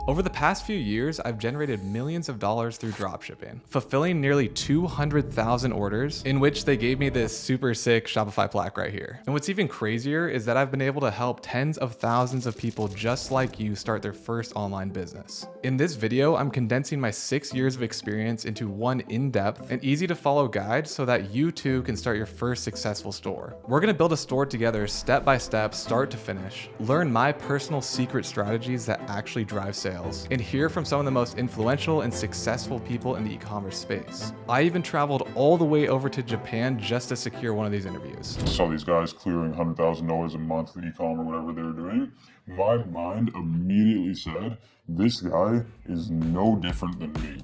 Over the past few years, I've generated millions of dollars through dropshipping, fulfilling nearly 200,000 orders, in which they gave me this super sick Shopify plaque right here. And what's even crazier is that I've been able to help tens of thousands of people just like you start their first online business. In this video, I'm condensing my 6 years of experience into one in-depth and easy to follow guide so that you too can start your first successful store. We're gonna build a store together step by step, start to finish, learn my personal secret strategies that actually drive sales, and hear from some of the most influential and successful people in the e-commerce space. I even traveled all the way over to Japan just to secure one of these interviews. I saw these guys clearing $100,000 a month with ecom or whatever they were doing. My mind immediately said, this guy is no different than me.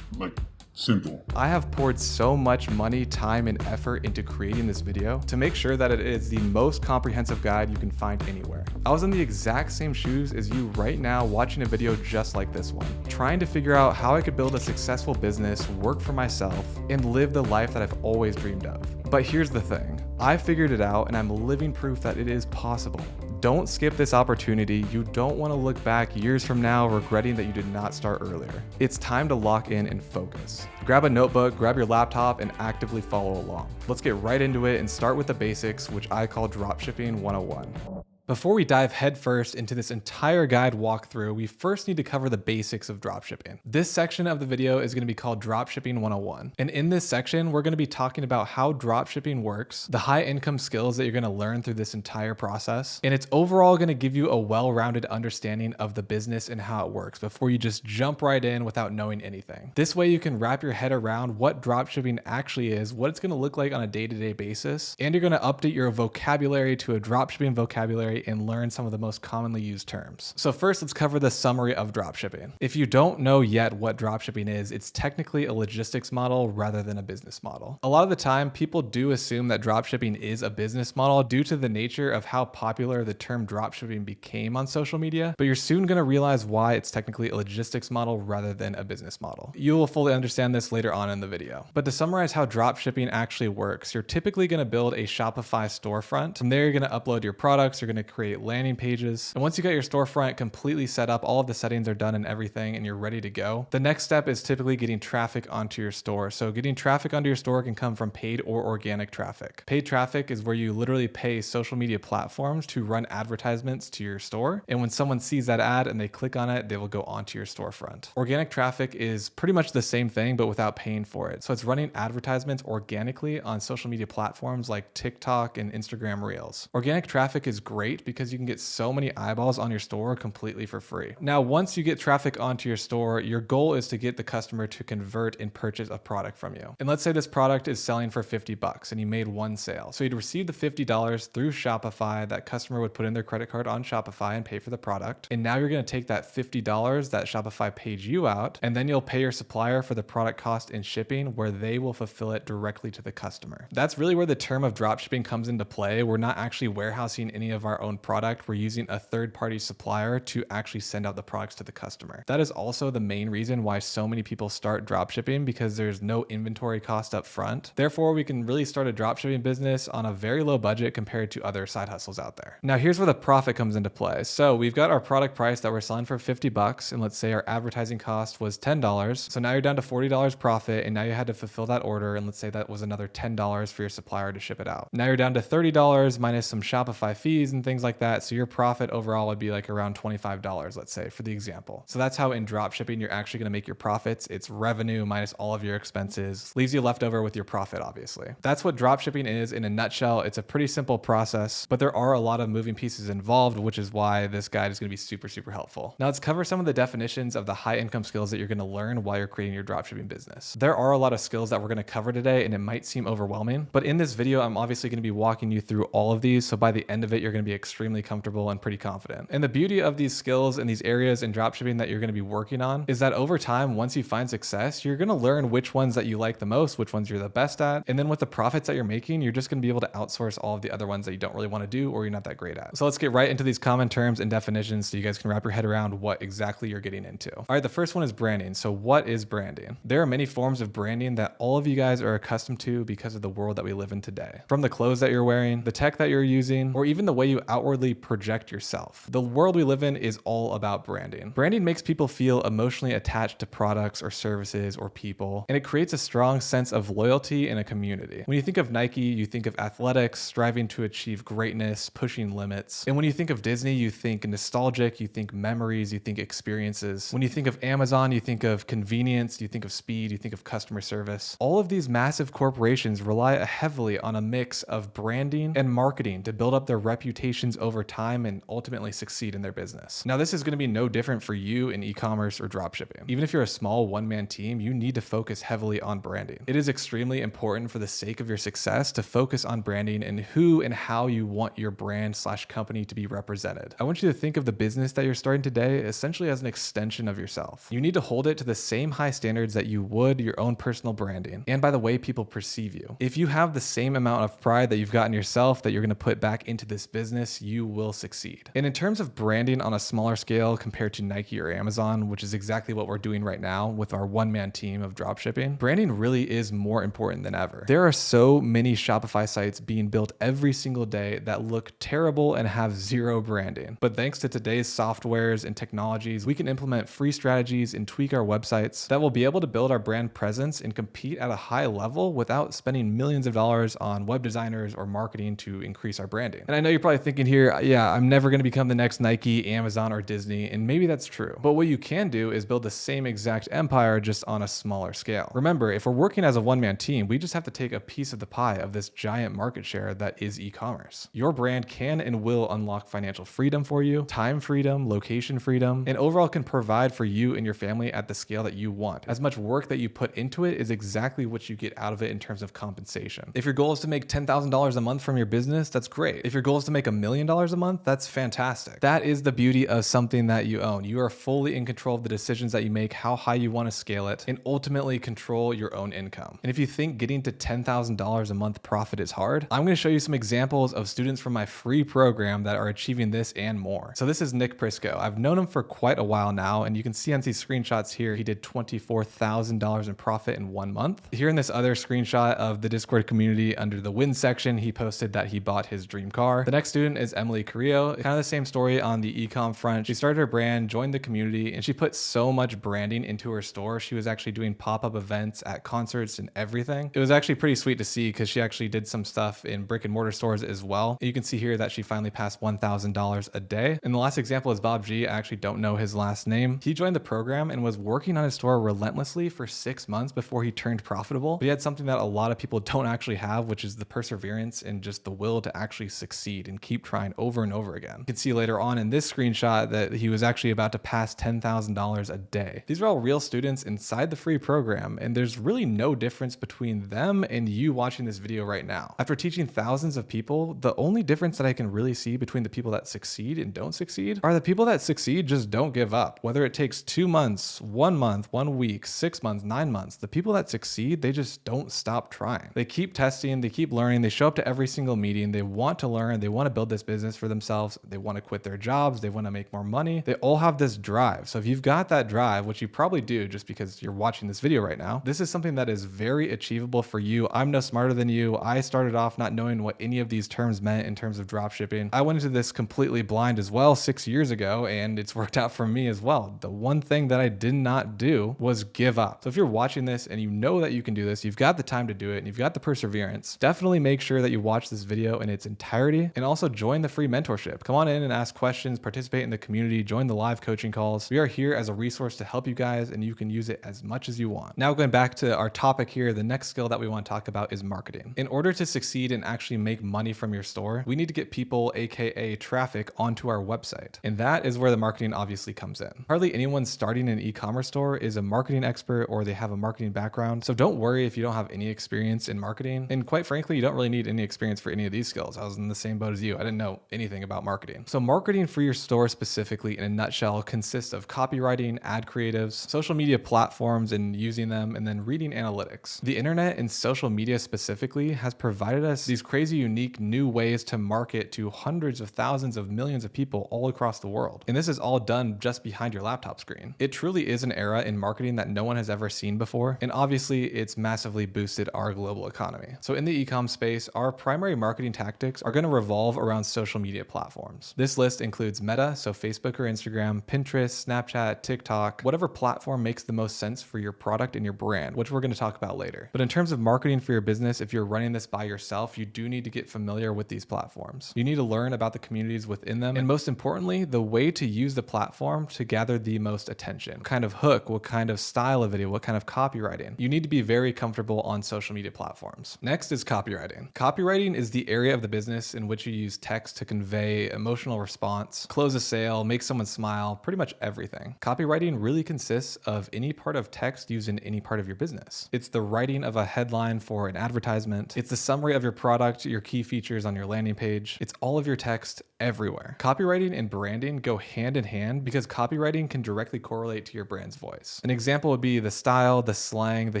Like, simple. I have poured so much money, time, and effort into creating this video to make sure that it is the most comprehensive guide you can find anywhere. I was in the exact same shoes as you right now watching a video just like this one, trying to figure out how I could build a successful business, work for myself, and live the life that I've always dreamed of. But here's the thing, I figured it out and I'm living proof that it is possible. Don't skip this opportunity. You don't want to look back years from now regretting that you did not start earlier. It's time to lock in and focus. Grab a notebook, grab your laptop, and actively follow along. Let's get right into it and start with the basics, which I call Dropshipping 101. Before we dive headfirst into this entire guide walkthrough, we first need to cover the basics of dropshipping. This section of the video is going to be called Dropshipping 101. And in this section, we're going to be talking about how dropshipping works, the high income skills that you're going to learn through this entire process, and it's overall going to give you a well-rounded understanding of the business and how it works before you just jump right in without knowing anything. This way you can wrap your head around what dropshipping actually is, what it's going to look like on a day-to-day basis, and you're going to update your vocabulary to a dropshipping vocabulary and learn some of the most commonly used terms. So first, let's cover the summary of dropshipping. If you don't know yet what dropshipping is, it's technically a logistics model rather than a business model. A lot of the time, people do assume that dropshipping is a business model due to the nature of how popular the term dropshipping became on social media, but you're soon going to realize why it's technically a logistics model rather than a business model. You will fully understand this later on in the video. But to summarize how dropshipping actually works, you're typically going to build a Shopify storefront. From there, you're going to upload your products, you're going to create landing pages. And once you got your storefront completely set up, all of the settings are done and everything, and you're ready to go, the next step is typically getting traffic onto your store. So getting traffic onto your store can come from paid or organic traffic. Paid traffic is where you literally pay social media platforms to run advertisements to your store. And when someone sees that ad and they click on it, they will go onto your storefront. Organic traffic is pretty much the same thing, but without paying for it. So it's running advertisements organically on social media platforms like TikTok and Instagram Reels. Organic traffic is great because you can get so many eyeballs on your store completely for free. Now, once you get traffic onto your store, your goal is to get the customer to convert and purchase a product from you. And let's say this product is selling for $50 and you made one sale. So you'd receive the $50 through Shopify. That customer would put in their credit card on Shopify and pay for the product. And now you're going to take that $50 that Shopify paid you out, and then you'll pay your supplier for the product cost and shipping, where they will fulfill it directly to the customer. That's really where the term of dropshipping comes into play. We're not actually warehousing any of our own product. We're using a third-party supplier to actually send out the products to the customer. That is also the main reason why so many people start dropshipping, because there's no inventory cost up front. Therefore, we can really start a dropshipping business on a very low budget compared to other side hustles out there. Now, here's where the profit comes into play. So we've got our product price that we're selling for $50, and let's say our advertising cost was $10. So now you're down to $40 profit, and now you had to fulfill that order, and let's say that was another $10 for your supplier to ship it out. Now you're down to $30 minus some Shopify fees and things like that. So your profit overall would be like around $25, let's say, for the example. So that's how in dropshipping, you're actually going to make your profits. It's revenue minus all of your expenses, leaves you left over with your profit, obviously. That's what dropshipping is in a nutshell. It's a pretty simple process, but there are a lot of moving pieces involved, which is why this guide is going to be super, super helpful. Now let's cover some of the definitions of the high income skills that you're going to learn while you're creating your dropshipping business. There are a lot of skills that we're going to cover today, and it might seem overwhelming, but in this video, I'm obviously going to be walking you through all of these. So by the end of it, you're going to be extremely comfortable and pretty confident. And the beauty of these skills and these areas in dropshipping that you're going to be working on is that over time, once you find success, you're going to learn which ones that you like the most, which ones you're the best at. And then with the profits that you're making, you're just going to be able to outsource all of the other ones that you don't really want to do or you're not that great at. So let's get right into these common terms and definitions so you guys can wrap your head around what exactly you're getting into. All right, the first one is branding. So what is branding? There are many forms of branding that all of you guys are accustomed to because of the world that we live in today. From the clothes that you're wearing, the tech that you're using, or even the way you outwardly project yourself. The world we live in is all about branding. Branding makes people feel emotionally attached to products or services or people, and it creates a strong sense of loyalty in a community. When you think of Nike, you think of athletics, striving to achieve greatness, pushing limits. And when you think of Disney, you think nostalgic, you think memories, you think experiences. When you think of Amazon, you think of convenience, you think of speed, you think of customer service. All of these massive corporations rely heavily on a mix of branding and marketing to build up their reputations over time and ultimately succeed in their business. Now, this is going to be no different for you in e-commerce or dropshipping. Even if you're a small one-man team, you need to focus heavily on branding. It is extremely important for the sake of your success to focus on branding and who and how you want your brand/company to be represented. I want you to think of the business that you're starting today essentially as an extension of yourself. You need to hold it to the same high standards that you would your own personal branding and by the way people perceive you. If you have the same amount of pride that you've got in yourself that you're going to put back into this business, you will succeed. And in terms of branding on a smaller scale compared to Nike or Amazon, which is exactly what we're doing right now with our one-man team of dropshipping, branding really is more important than ever. There are so many Shopify sites being built every single day that look terrible and have zero branding. But thanks to today's softwares and technologies, we can implement free strategies and tweak our websites that will be able to build our brand presence and compete at a high level without spending millions of dollars on web designers or marketing to increase our branding. And I know you're probably thinking here, yeah, I'm never going to become the next Nike, Amazon, or Disney, and maybe that's true. But what you can do is build the same exact empire just on a smaller scale. Remember, if we're working as a one-man team, we just have to take a piece of the pie of this giant market share that is e-commerce. Your brand can and will unlock financial freedom for you, time freedom, location freedom, and overall can provide for you and your family at the scale that you want. As much work that you put into it is exactly what you get out of it in terms of compensation. If your goal is to make $10,000 a month from your business, that's great. If your goal is to make $1 million a month, that's fantastic. That is the beauty of something that you own. You are fully in control of the decisions that you make, how high you want to scale it, and ultimately control your own income. And if you think getting to $10,000 a month profit is hard, I'm going to show you some examples of students from my free program that are achieving this and more. So this is Nick Prisco. I've known him for quite a while now, and you can see on these screenshots here, he did $24,000 in profit in 1 month. Here in this other screenshot of the Discord community under the win section, he posted that he bought his dream car. The next student is Emily Carrillo. Kind of the same story on the ecom front. She started her brand, joined the community, and she put so much branding into her store. She was actually doing pop-up events at concerts and everything. It was actually pretty sweet to see because she actually did some stuff in brick and mortar stores as well. You can see here that she finally passed $1,000 a day. And the last example is Bob G. I actually don't know his last name. He joined the program and was working on his store relentlessly for 6 months before he turned profitable. But he had something that a lot of people don't actually have, which is the perseverance and just the will to actually succeed and keep trying over and over again. You can see later on in this screenshot that he was actually about to pass $10,000 a day. These are all real students inside the free program, and there's really no difference between them and you watching this video right now. After teaching thousands of people, the only difference that I can really see between the people that succeed and don't succeed are the people that succeed just don't give up. Whether it takes 2 months, 1 month, 1 week, 6 months, 9 months, the people that succeed, they just don't stop trying. They keep testing, they keep learning, they show up to every single meeting, they want to learn, they want to build this business for themselves, they want to quit their jobs, they want to make more money. They all have this drive. So if you've got that drive, which you probably do just because you're watching this video right now, this is something that is very achievable for you. I'm no smarter than you. I started off not knowing what any of these terms meant in terms of drop shipping. I went into this completely blind as well 6 years ago, and it's worked out for me as well. The one thing that I did not do was give up. So if you're watching this and you know that you can do this, you've got the time to do it, and you've got the perseverance, definitely make sure that you watch this video in its entirety and also join the free mentorship. Come on in and ask questions, participate in the community, join the live coaching calls. We are here as a resource to help you guys, and you can use it as much as you want. Now going back to our topic here, the next skill that we want to talk about is marketing. In order to succeed and actually make money from your store, we need to get people, aka traffic, onto our website. And that is where the marketing obviously comes in. Hardly anyone starting an e-commerce store is a marketing expert or they have a marketing background. So don't worry if you don't have any experience in marketing. And quite frankly, you don't really need any experience for any of these skills. I was in the same boat as you. I didn't know anything about marketing. So marketing for your store specifically in a nutshell consists of copywriting, ad creatives, social media platforms and using them, and then reading analytics. The internet and social media specifically has provided us these crazy, unique new ways to market to hundreds of thousands of millions of people all across the world. And this is all done just behind your laptop screen. It truly is an era in marketing that no one has ever seen before. And obviously it's massively boosted our global economy. So in the e-com space, our primary marketing tactics are going to revolve around around social media platforms. This list includes Meta, so Facebook or Instagram, Pinterest, Snapchat, TikTok, whatever platform makes the most sense for your product and your brand, which we're going to talk about later. But in terms of marketing for your business, if you're running this by yourself, you do need to get familiar with these platforms. You need to learn about the communities within them, and most importantly, the way to use the platform to gather the most attention. What kind of hook, what kind of style of video, what kind of copywriting. You need to be very comfortable on social media platforms. Next is copywriting. Copywriting is the area of the business in which you use text to convey emotional response, close a sale, make someone smile, pretty much everything. Copywriting really consists of any part of text used in any part of your business. It's the writing of a headline for an advertisement. It's the summary of your product, your key features on your landing page. It's all of your text everywhere. Copywriting and branding go hand in hand because copywriting can directly correlate to your brand's voice. An example would be the style, the slang, the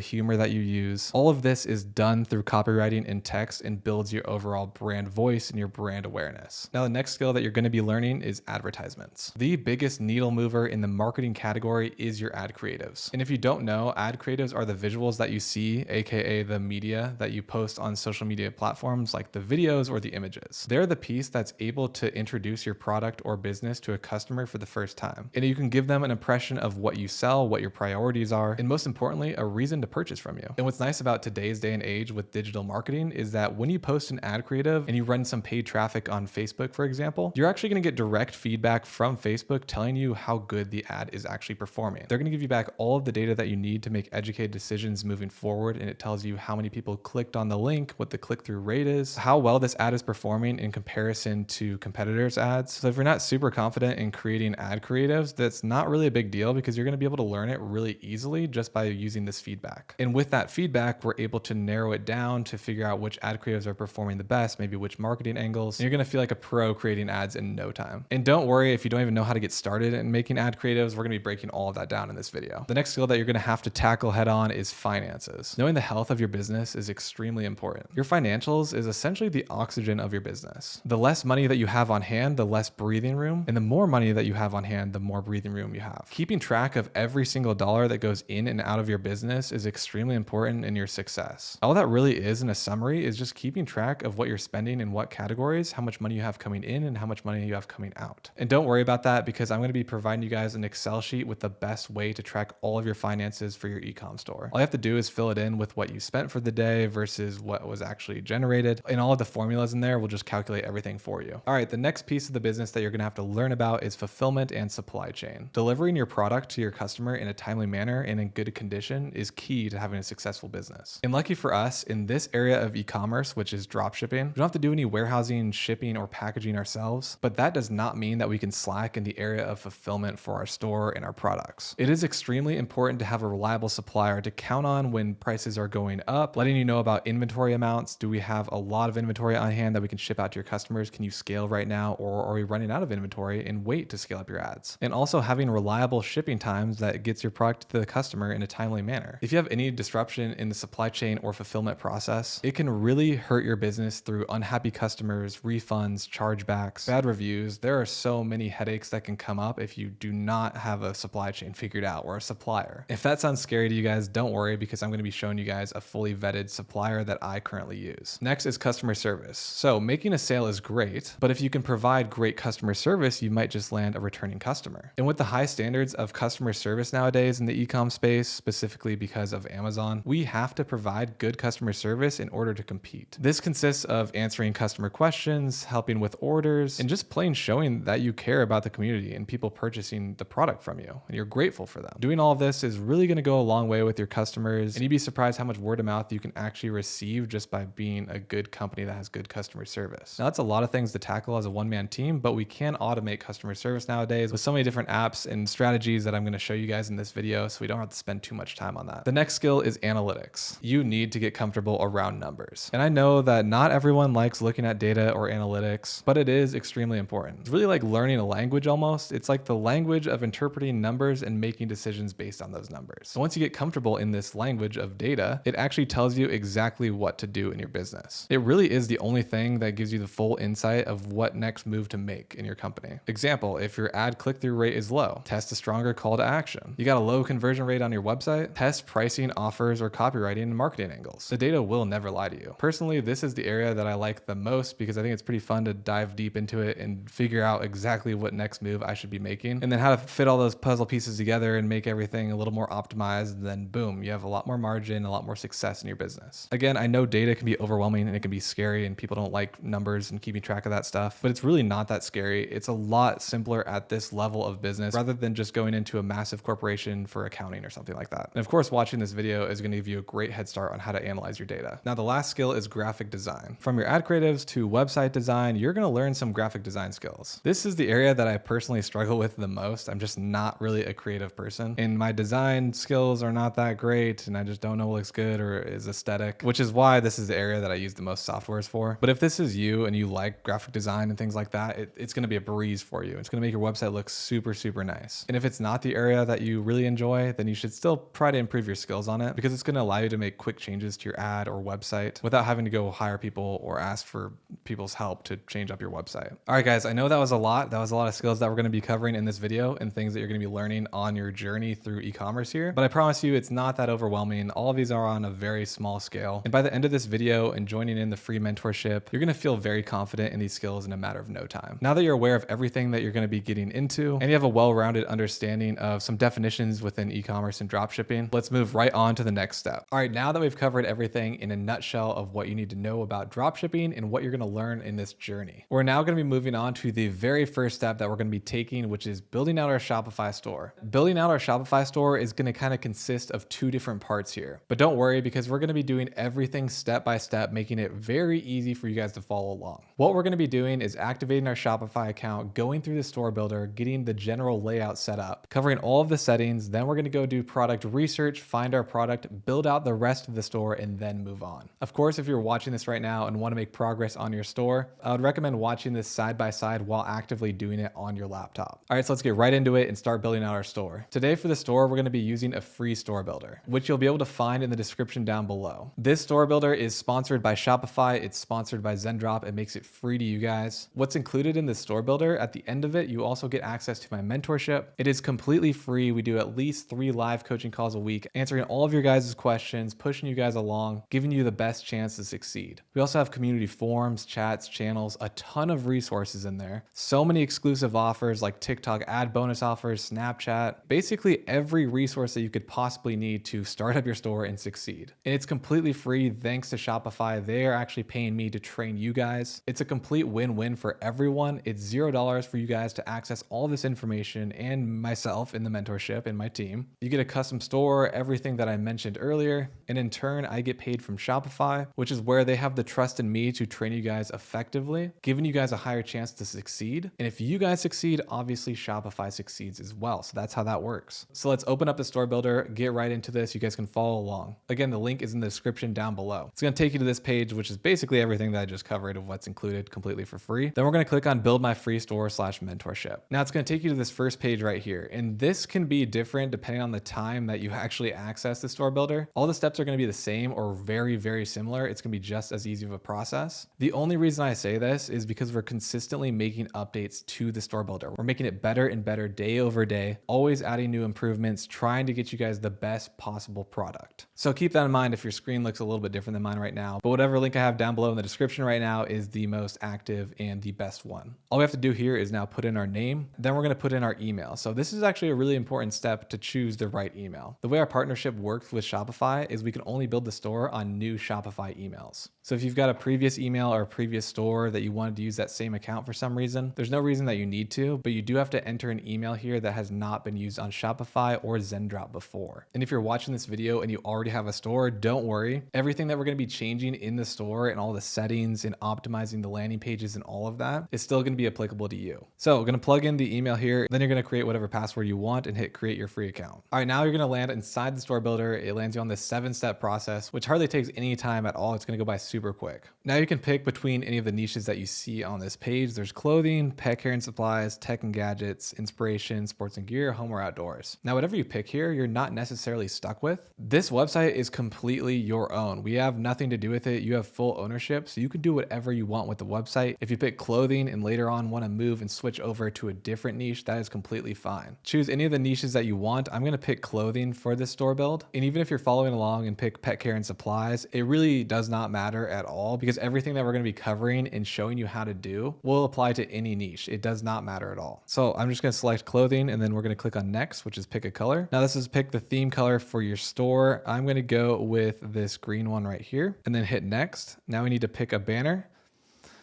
humor that you use. All of this is done through copywriting in text and builds your overall brand voice and your brand awareness. Now, the next skill that you're going to be learning is advertisements. The biggest needle mover in the marketing category is your ad creatives. And if you don't know, ad creatives are the visuals that you see, aka the media that you post on social media platforms like the videos or the images. They're the piece that's able to introduce your product or business to a customer for the first time. And you can give them an impression of what you sell, what your priorities are, and most importantly, a reason to purchase from you. And what's nice about today's day and age with digital marketing is that when you post an ad creative and you run some paid traffic on Facebook, for example, you're actually going to get direct feedback from Facebook telling you how good the ad is actually performing. They're going to give you back all of the data that you need to make educated decisions moving forward, and it tells you how many people clicked on the link, what the click-through rate is, how well this ad is performing in comparison to competitors' ads. So if you're not super confident in creating ad creatives, that's not really a big deal because you're going to be able to learn it really easily just by using this feedback. And with that feedback, we're able to narrow it down to figure out which ad creatives are performing the best, maybe which marketing angles. And you're going to feel like a pro creating ads in no time. And don't worry if you don't even know how to get started in making ad creatives, we're going to be breaking all of that down in this video. The next skill that you're going to have to tackle head on is finances. Knowing the health of your business is extremely important. Your financials is essentially the oxygen of your business. The less money that you have on hand, the less breathing room, and the more money that you have on hand, the more breathing room you have. Keeping track of every single dollar that goes in and out of your business is extremely important in your success. All that really is in a summary is just keeping track of what you're spending in what categories, how much money you have coming in, and how much money you have coming out. And don't worry about that because I'm going to be providing you guys an Excel sheet with the best way to track all of your finances for your ecom store. All you have to do is fill it in with what you spent for the day versus what was actually generated. And all of the formulas in there will just calculate everything for you. All right, the next piece of the business that you're going to have to learn about is fulfillment and supply chain. Delivering your product to your customer in a timely manner and in good condition is key to having a successful business. And lucky for us, in this area of e-commerce, which is dropshipping, we don't have to do any warehousing, shipping, or packaging ourselves, but that does not mean that we can slack in the area of fulfillment for our store and our products. It is extremely important to have a reliable supplier to count on when prices are going up, letting you know about inventory amounts. Do we have a lot of inventory on hand that we can ship out to your customers? Can you scale right now, or are we running out of inventory and wait to scale up your ads? And also having reliable shipping times that gets your product to the customer in a timely manner. If you have any disruption in the supply chain or fulfillment process, it can really hurt your business through unhappy customers, refunds, chargebacks, bad reviews. There are so many headaches that can come up if you do not have a supply chain figured out or a supplier. If that sounds scary to you guys, don't worry because I'm going to be showing you guys a fully vetted supplier that I currently use. Next is customer service. So making a sale is great, but if you can provide great customer service, you might just land a returning customer. And with the high standards of customer service nowadays in the e-com space, specifically because of Amazon, we have to provide good customer service in order to compete. This consists of answering customer questions, helping with orders, and just plain showing that you care about the community and people purchasing the product from you, and you're grateful for them. Doing all of this is really going to go a long way with your customers, and you'd be surprised how much word of mouth you can actually receive just by being a good company that has good customer service. Now, that's a lot of things to tackle as a one-man team, but we can automate customer service nowadays with so many different apps and strategies that I'm going to show you guys in this video, so we don't have to spend too much time on that. The next skill is analytics. You need to get comfortable around numbers. And I know that not everyone likes looking at data or analytics, but it is extremely important. It's really like learning a language almost. It's like the language of interpreting numbers and making decisions based on those numbers. So once you get comfortable in this language of data, it actually tells you exactly what to do in your business. It really is the only thing that gives you the full insight of what next move to make in your company. Example, if your ad click-through rate is low, test a stronger call to action. You got a low conversion rate on your website, test pricing, offers, or copywriting and marketing angles. The data will never lie to you. Personally, this is the area that I like the most because I think it's pretty fun to dive deep into it and figure out exactly what next move I should be making, and then how to fit all those puzzle pieces together and make everything a little more optimized. And then boom, you have a lot more margin, a lot more success in your business. Again, I know data can be overwhelming and it can be scary and people don't like numbers and keeping track of that stuff, but it's really not that scary. It's a lot simpler at this level of business rather than just going into a massive corporation for accounting or something like that. And of course, watching this video is going to give you a great head start on how to analyze your data. Now, the last skill is graphic design. From your ad creatives to website design, you're going to learn some graphic design skills. This is the area that I personally struggle with the most. I'm just not really a creative person, and my design skills are not that great, and I just don't know what looks good or is aesthetic, which is why this is the area that I use the most softwares for. But if this is you and you like graphic design and things like that, it's going to be a breeze for you. It's going to make your website look super, super nice. And if it's not the area that you really enjoy, then you should still try to improve your skills on it, because it's going to allow you to make quick changes to your ad or website without having to go hire people or ask for people's help to change up your website. All right, guys, I know that was a lot. That was a lot of skills that we're going to be covering in this video and things that you're going to be learning on your journey through e-commerce here. But I promise you, it's not that overwhelming. All of these are on a very small scale. And by the end of this video and joining in the free mentorship, you're going to feel very confident in these skills in a matter of no time. Now that you're aware of everything that you're going to be getting into and you have a well-rounded understanding of some definitions within e-commerce and dropshipping, let's move right on to the next step. All right, now that we've covered everything in a nutshell of what you need to know about dropshipping and what you're going to learn in this journey, we're now going to be moving on to the very first step that we're going to be taking, which is building out our Shopify store. Building out our Shopify store is going to kind of consist of two different parts here, but don't worry, because we're going to be doing everything step by step, making it very easy for you guys to follow along. What we're going to be doing is activating our Shopify account, going through the store builder, getting the general layout set up, covering all of the settings. Then we're going to go do product research, find our product, build out the rest of the store, and then move on. Of course, if you're watching this right now and want to make progress on your store, I would recommend watching this side by side while actively doing it on your laptop. All right, so let's get right into it and start building out our store. Today for the store, we're going to be using a free store builder, which you'll be able to find in the description down below. This store builder is sponsored by Shopify. It's sponsored by Zendrop. It makes it free to you guys. What's included in the store builder, at the end of it, you also get access to my mentorship. It is completely free. We do at least 3 live coaching calls a week, answering all of your guys' questions, pushing you guys along, giving you the best chance to succeed. We also have community forums, chats, channels, a ton of resources in there. So many exclusive offers like TikTok ad bonus offers, Snapchat, basically every resource that you could possibly need to start up your store and succeed. And it's completely free thanks to Shopify. They are actually paying me to train you guys. It's a complete win-win for everyone. It's $0 for you guys to access all this information and myself in the mentorship and my team. You get a custom store, everything that I mentioned earlier, and in turn, I get paid from Shopify, which is where they have the trust in me to train you guys effectively, giving you guys a higher chance to succeed. And if you guys succeed, obviously Shopify succeeds as well. So that's how that works. So let's open up the store builder, get right into this. You guys can follow along. Again, the link is in the description down below. It's going to take you to this page, which is basically everything that I just covered of what's included completely for free. Then we're going to click on build my free store /mentorship. Now it's going to take you to this first page right here. And this can be different depending on the time that you actually access the store builder. All the steps are going to be the same or very, very similar. It's going to be just as easy of a process. The only reason I say this is because we're consistently making updates to the store builder. We're making it better and better day over day, always adding new improvements, trying to get you guys the best possible product. So keep that in mind if your screen looks a little bit different than mine right now, but whatever link I have down below in the description right now is the most active and the best one. All we have to do here is now put in our name, then we're going to put in our email. So this is actually a really important step to choose the right email. The way our partnership works with Shopify is we can only build the store on new Shopify emails. So if you've got a previous email or a previous store that you wanted to use that same account for some reason, there's no reason that you need to, but you do have to enter an email here that has not been used on Shopify or Zendrop before. And if you're watching this video and you already have a store, don't worry. Everything that we're going to be changing in the store and all the settings and optimizing the landing pages and all of that is still going to be applicable to you. So we're going to plug in the email here, then you're going to create whatever password you want and hit create your free account. All right, now you're going to land inside the store builder. It lands you on this 7-step process, which hardly takes any time at all. It's going to go by super quick. Now you can pick between any of the niches that you see on this page. There's clothing, pet care and supplies, tech and gadgets, inspiration, sports and gear, home or outdoors. Now, whatever you pick here, you're not necessarily stuck with. This website is completely your own. We have nothing to do with it. You have full ownership, so you can do whatever you want with the website. If you pick clothing and later on want to move and switch over to a different niche, that is completely fine. Choose any of the niches that you want. I'm going to pick clothing for this store build. And even if you're following along and pick pet care and supplies, it really does not matter at all because everything that we're going to be covering screen and showing you how to do will apply to any niche. It does not matter at all. So I'm just going to select clothing, and then we're going to click on next, which is pick a color. Now this is pick the theme color for your store. I'm going to go with this green one right here and then hit next. Now we need to pick a banner.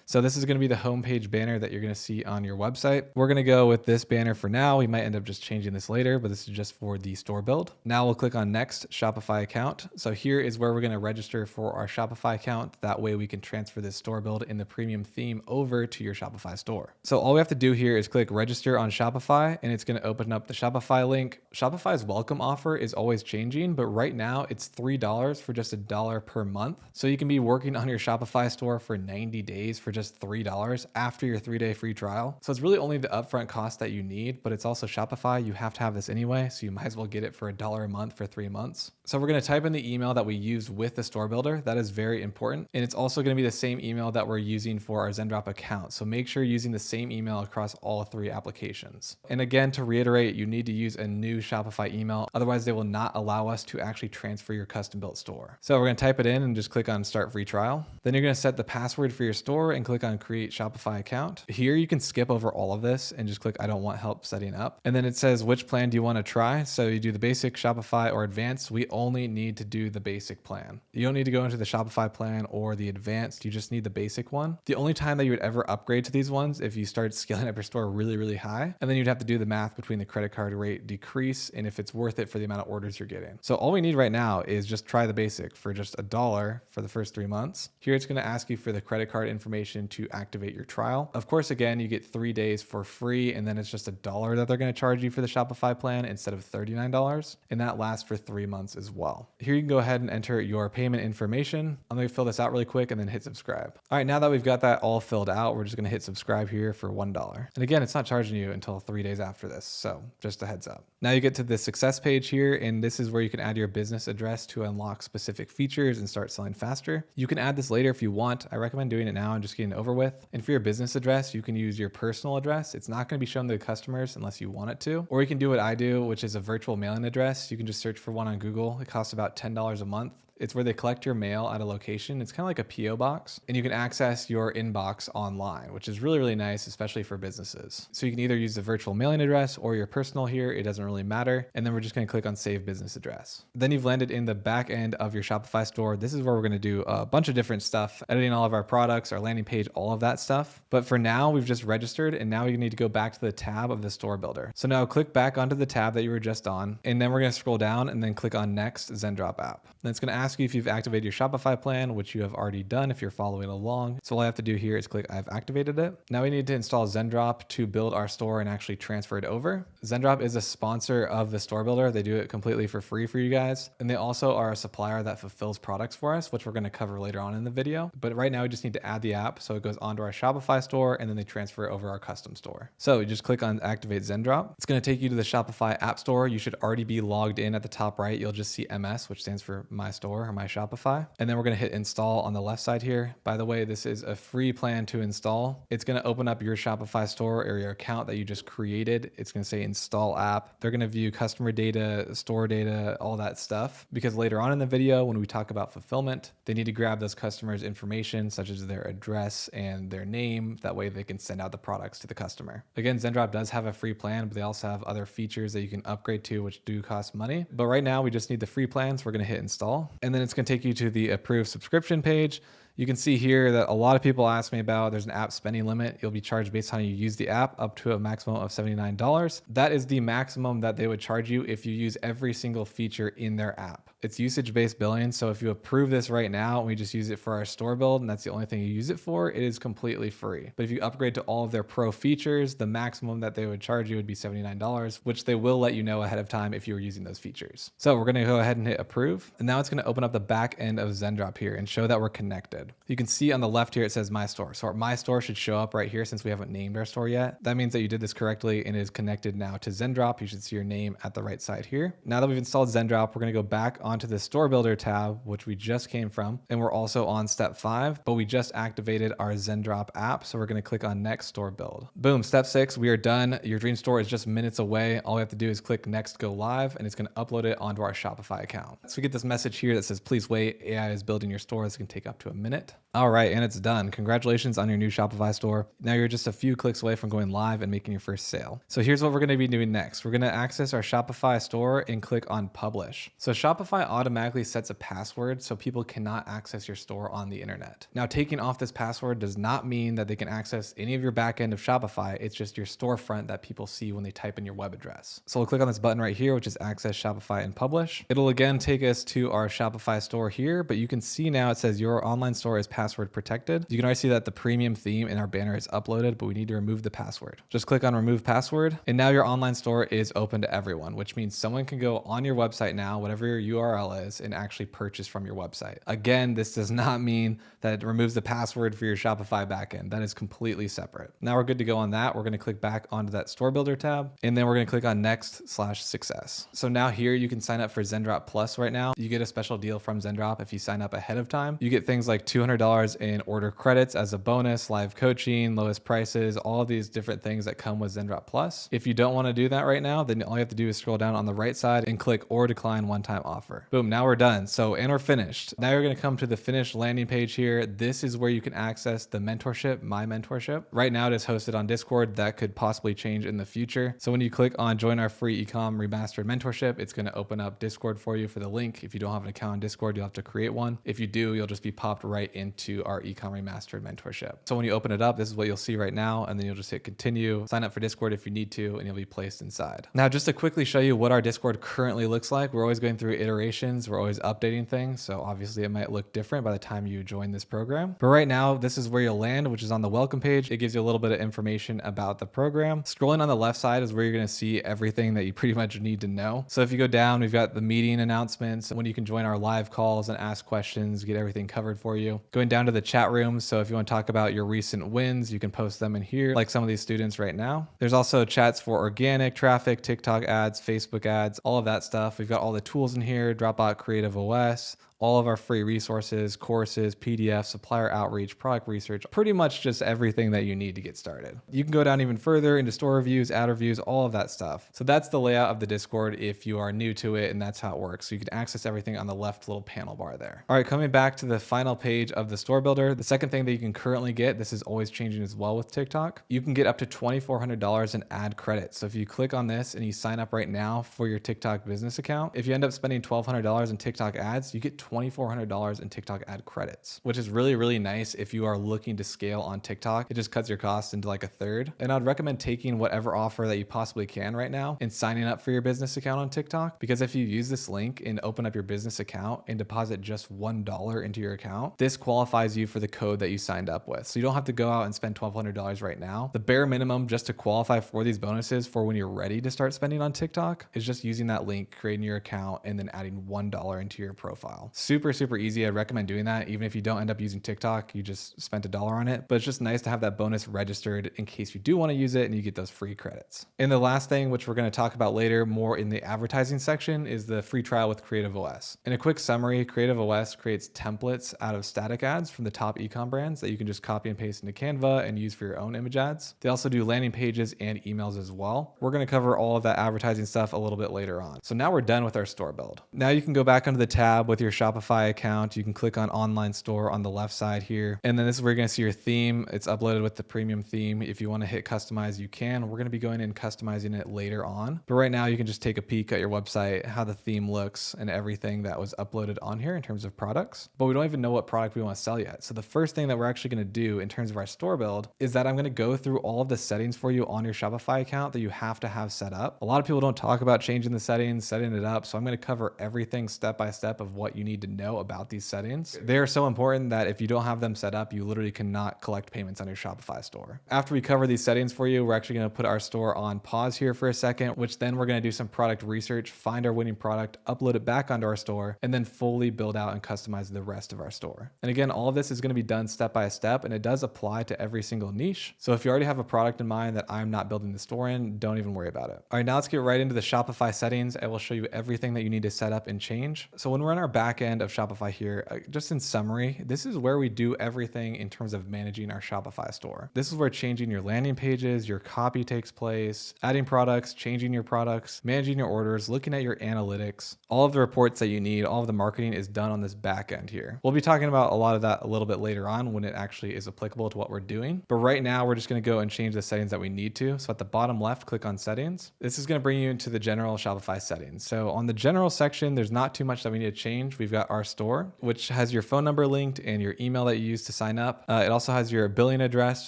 So this is going to be the homepage banner that you're going to see on your website. We're going to go with this banner for now. We might end up just changing this later, but this is just for the store build. Now we'll click on next, Shopify account. So here is where we're going to register for our Shopify account. That way we can transfer this store build in the premium theme over to your Shopify store. So all we have to do here is click register on Shopify, and it's going to open up the Shopify link. Shopify's welcome offer is always changing, but right now it's $3 for just $1 per month. So you can be working on your Shopify store for 90 days for just $3 after your 3-day free trial. So it's really only the upfront cost that you need, but it's also Shopify. You have to have this anyway, so you might as well get it for $1 a month for 3 months. So we're going to type in the email that we used with the store builder. That is very important. And it's also going to be the same email that we're using for our Zendrop account. So make sure you're using the same email across all 3 applications. And again, to reiterate, you need to use a new Shopify email. Otherwise, they will not allow us to actually transfer your custom built store. So we're going to type it in and just click on start free trial. Then you're going to set the password for your store and click on create Shopify account. Here you can skip over all of this and just click I don't want help setting up. And then it says which plan do you want to try? So you do the basic, Shopify, or advanced. We only need to do the basic plan. You don't need to go into the Shopify plan or the advanced. You just need the basic one. The only time that you would ever upgrade to these ones if you start scaling up your store really, really high, and then you'd have to do the math between the credit card rate decrease and if it's worth it for the amount of orders you're getting. So all we need right now is just try the basic for just $1 for the first 3 months. Here it's going to ask you for the credit card information to activate your trial. Of course, again, you get 3 days for free, and then it's just $1 that they're going to charge you for the Shopify plan instead of $39, and that lasts for 3 months as well. Here you can go ahead and enter your payment information. I'm going to fill this out really quick and then hit subscribe. All right, now that we've got that all filled out, we're just going to hit subscribe here for $1. And again, it's not charging you until 3 days after this, so just a heads up. Now you get to the success page here, and this is where you can add your business address to unlock specific features and start selling faster. You can add this later if you want. I recommend doing it now and just getting it over with. And for your business address, you can use your personal address. It's not going to be shown to the customers unless you want it to. Or you can do what I do, which is a virtual mailing address. You can just search for one on Google. It costs about $10 a month. It's where they collect your mail at a location. It's kind of like a PO box, and you can access your inbox online, which is really, really nice, especially for businesses. So you can either use the virtual mailing address or your personal here. It doesn't really matter. And then we're just going to click on save business address. Then you've landed in the back end of your Shopify store. This is where we're going to do a bunch of different stuff, editing all of our products, our landing page, all of that stuff. But for now, we've just registered, and now you need to go back to the tab of the store builder. So now click back onto the tab that you were just on, and then we're going to scroll down and then click on next Zendrop app. Then it's going to ask you if you've activated your Shopify plan, which you have already done if you're following along. So all I have to do here is click I've activated it. Now we need to install Zendrop to build our store and actually transfer it over. Zendrop is a sponsor of the store builder. They do it completely for free for you guys. And they also are a supplier that fulfills products for us, which we're going to cover later on in the video. But right now we just need to add the app. So it goes onto our Shopify store, and then they transfer it over our custom store. So you just click on activate Zendrop. It's going to take you to the Shopify app store. You should already be logged in. At the top right, you'll just see MS, which stands for my store or my Shopify. And then we're going to hit install on the left side here. By the way, this is a free plan to install. It's going to open up your Shopify store or your account that you just created. It's going to say install app. They're going to view customer data, store data, all that stuff, because later on in the video, when we talk about fulfillment, they need to grab those customers' information, such as their address and their name. That way they can send out the products to the customer. Again, Zendrop does have a free plan, but they also have other features that you can upgrade to, which do cost money. But right now we just need the free plans. We're going to hit install, and then it's going to take you to the approved subscription page. You can see here that a lot of people ask me about there's an app spending limit. You'll be charged based on how you use the app up to a maximum of $79. That is the maximum that they would charge you if you use every single feature in their app. It's usage-based billing. So if you approve this right now and we just use it for our store build and that's the only thing you use it for, it is completely free. But if you upgrade to all of their pro features, the maximum that they would charge you would be $79, which they will let you know ahead of time if you were using those features. So we're going to go ahead and hit approve. And now it's going to open up the back end of Zendrop here and show that we're connected. You can see on the left here, it says my store. So our my store should show up right here since we haven't named our store yet. That means that you did this correctly and it is connected now to Zendrop. You should see your name at the right side here. Now that we've installed Zendrop, we're going to go back onto the store builder tab, which we just came from. And we're also on step 5, but we just activated our Zendrop app. So we're going to click on next store build. Boom. Step 6, we are done. Your dream store is just minutes away. All we have to do is click next, go live, and it's going to upload it onto our Shopify account. So we get this message here that says, please wait. AI is building your store. This can take up to a minute. minute. All right, and it's done. Congratulations on your new Shopify store. Now you're just a few clicks away from going live and making your first sale. So here's what we're gonna be doing next. We're gonna access our Shopify store and click on publish. So Shopify automatically sets a password so people cannot access your store on the internet. Now taking off this password does not mean that they can access any of your backend of Shopify. It's just your storefront that people see when they type in your web address. So we'll click on this button right here, which is access Shopify and publish. It'll again take us to our Shopify store here, but you can see now it says your online store is password protected. You can already see that the premium theme in our banner is uploaded, but we need to remove the password. Just click on remove password, and now your online store is open to everyone, which means someone can go on your website now, whatever your URL is, and actually purchase from your website. Again, this does not mean that it removes the password for your Shopify backend. That is completely separate. Now we're good to go on that. We're going to click back onto that store builder tab, and then we're going to click on next/success. So now here you can sign up for Zendrop Plus right now. You get a special deal from Zendrop if you sign up ahead of time. You get things like $200 in order credits as a bonus, live coaching, lowest prices, all of these different things that come with Zendrop Plus. If you don't want to do that right now, then all you have to do is scroll down on the right side and click or decline one-time offer. Boom, now we're done. And we're finished. Now you're going to come to the finished landing page here. This is where you can access the mentorship, my mentorship. Right now it is hosted on Discord. That could possibly change in the future. So when you click on join our free Ecom remastered mentorship, it's going to open up Discord for you for the link. If you don't have an account on Discord, you'll have to create one. If you do, you'll just be popped right into our Ecom remastered mentorship. So when you open it up, this is what you'll see right now, and then you'll just hit continue, sign up for Discord if you need to, and you'll be placed inside. Now, just to quickly show you what our Discord currently looks like, we're always going through iterations. We're always updating things. So obviously it might look different by the time you join this program. But right now, this is where you'll land, which is on the welcome page. It gives you a little bit of information about the program. Scrolling on the left side is where you're going to see everything that you pretty much need to know. So if you go down, we've got the meeting announcements, when you can join our live calls and ask questions, get everything covered for you. Going down to the chat rooms. So if you want to talk about your recent wins, you can post them in here, like some of these students right now. There's also chats for organic traffic, TikTok ads, Facebook ads, all of that stuff. We've got all the tools in here, Dropbot Creative OS, all of our free resources, courses, PDFs, supplier outreach, product research, pretty much just everything that you need to get started. You can go down even further into store reviews, ad reviews, all of that stuff. So that's the layout of the Discord if you are new to it, and that's how it works. So you can access everything on the left little panel bar there. All right, coming back to the final page of the store builder, the second thing that you can currently get, this is always changing as well with TikTok, you can get up to $2,400 in ad credits. So if you click on this and you sign up right now for your TikTok business account, if you end up spending $1,200 in TikTok ads, you get $2,400 in TikTok ad credits, which is really, really nice if you are looking to scale on TikTok. It just cuts your costs into like a third. And I'd recommend taking whatever offer that you possibly can right now and signing up for your business account on TikTok, because if you use this link and open up your business account and deposit just $1 into your account, this qualifies you for the code that you signed up with. So you don't have to go out and spend $1,200 right now. The bare minimum just to qualify for these bonuses for when you're ready to start spending on TikTok is just using that link, creating your account, and then adding $1 into your profile. Super, super easy. I'd recommend doing that. Even if you don't end up using TikTok, you just spent $1 on it, but it's just nice to have that bonus registered in case you do want to use it and you get those free credits. And the last thing, which we're going to talk about later more in the advertising section, is the free trial with Creative OS. In a quick summary, Creative OS creates templates out of static ads from the top ecom brands that you can just copy and paste into Canva and use for your own image ads. They also do landing pages and emails as well. We're going to cover all of that advertising stuff a little bit later on. So now we're done with our store build. Now you can go back onto the tab with your Shopify account. You can click on online store on the left side here. And then this is where you're going to see your theme. It's uploaded with the premium theme. If you want to hit customize, you can. We're going to be going in and customizing it later on. But right now you can just take a peek at your website, how the theme looks and everything that was uploaded on here in terms of products. But we don't even know what product we want to sell yet. So the first thing that we're actually going to do in terms of our store build is that I'm going to go through all of the settings for you on your Shopify account that you have to have set up. A lot of people don't talk about changing the settings, setting it up. So I'm going to cover everything step by step of what you need to know about these settings. They are so important that if you don't have them set up, you literally cannot collect payments on your Shopify store. After we cover these settings for you, we're actually going to put our store on pause here for a second, which then we're going to do some product research, find our winning product, upload it back onto our store, and then fully build out and customize the rest of our store. And again, all of this is going to be done step by step, and it does apply to every single niche. So if you already have a product in mind that I'm not building the store in, don't even worry about it. All right, now let's get right into the Shopify settings. I will show you everything that you need to set up and change. So when we're in our back back end of Shopify here. Just in summary, this is where we do everything in terms of managing our Shopify store. This is where changing your landing pages, your copy takes place, adding products, changing your products, managing your orders, looking at your analytics, all of the reports that you need, all of the marketing is done on this back end here. We'll be talking about a lot of that a little bit later on when it actually is applicable to what we're doing. But right now we're just going to go and change the settings that we need to. So at the bottom left, click on settings. This is going to bring you into the general Shopify settings. So on the general section, there's not too much that we need to change. We've got our store, which has your phone number linked and your email that you use to sign up. It also has your billing address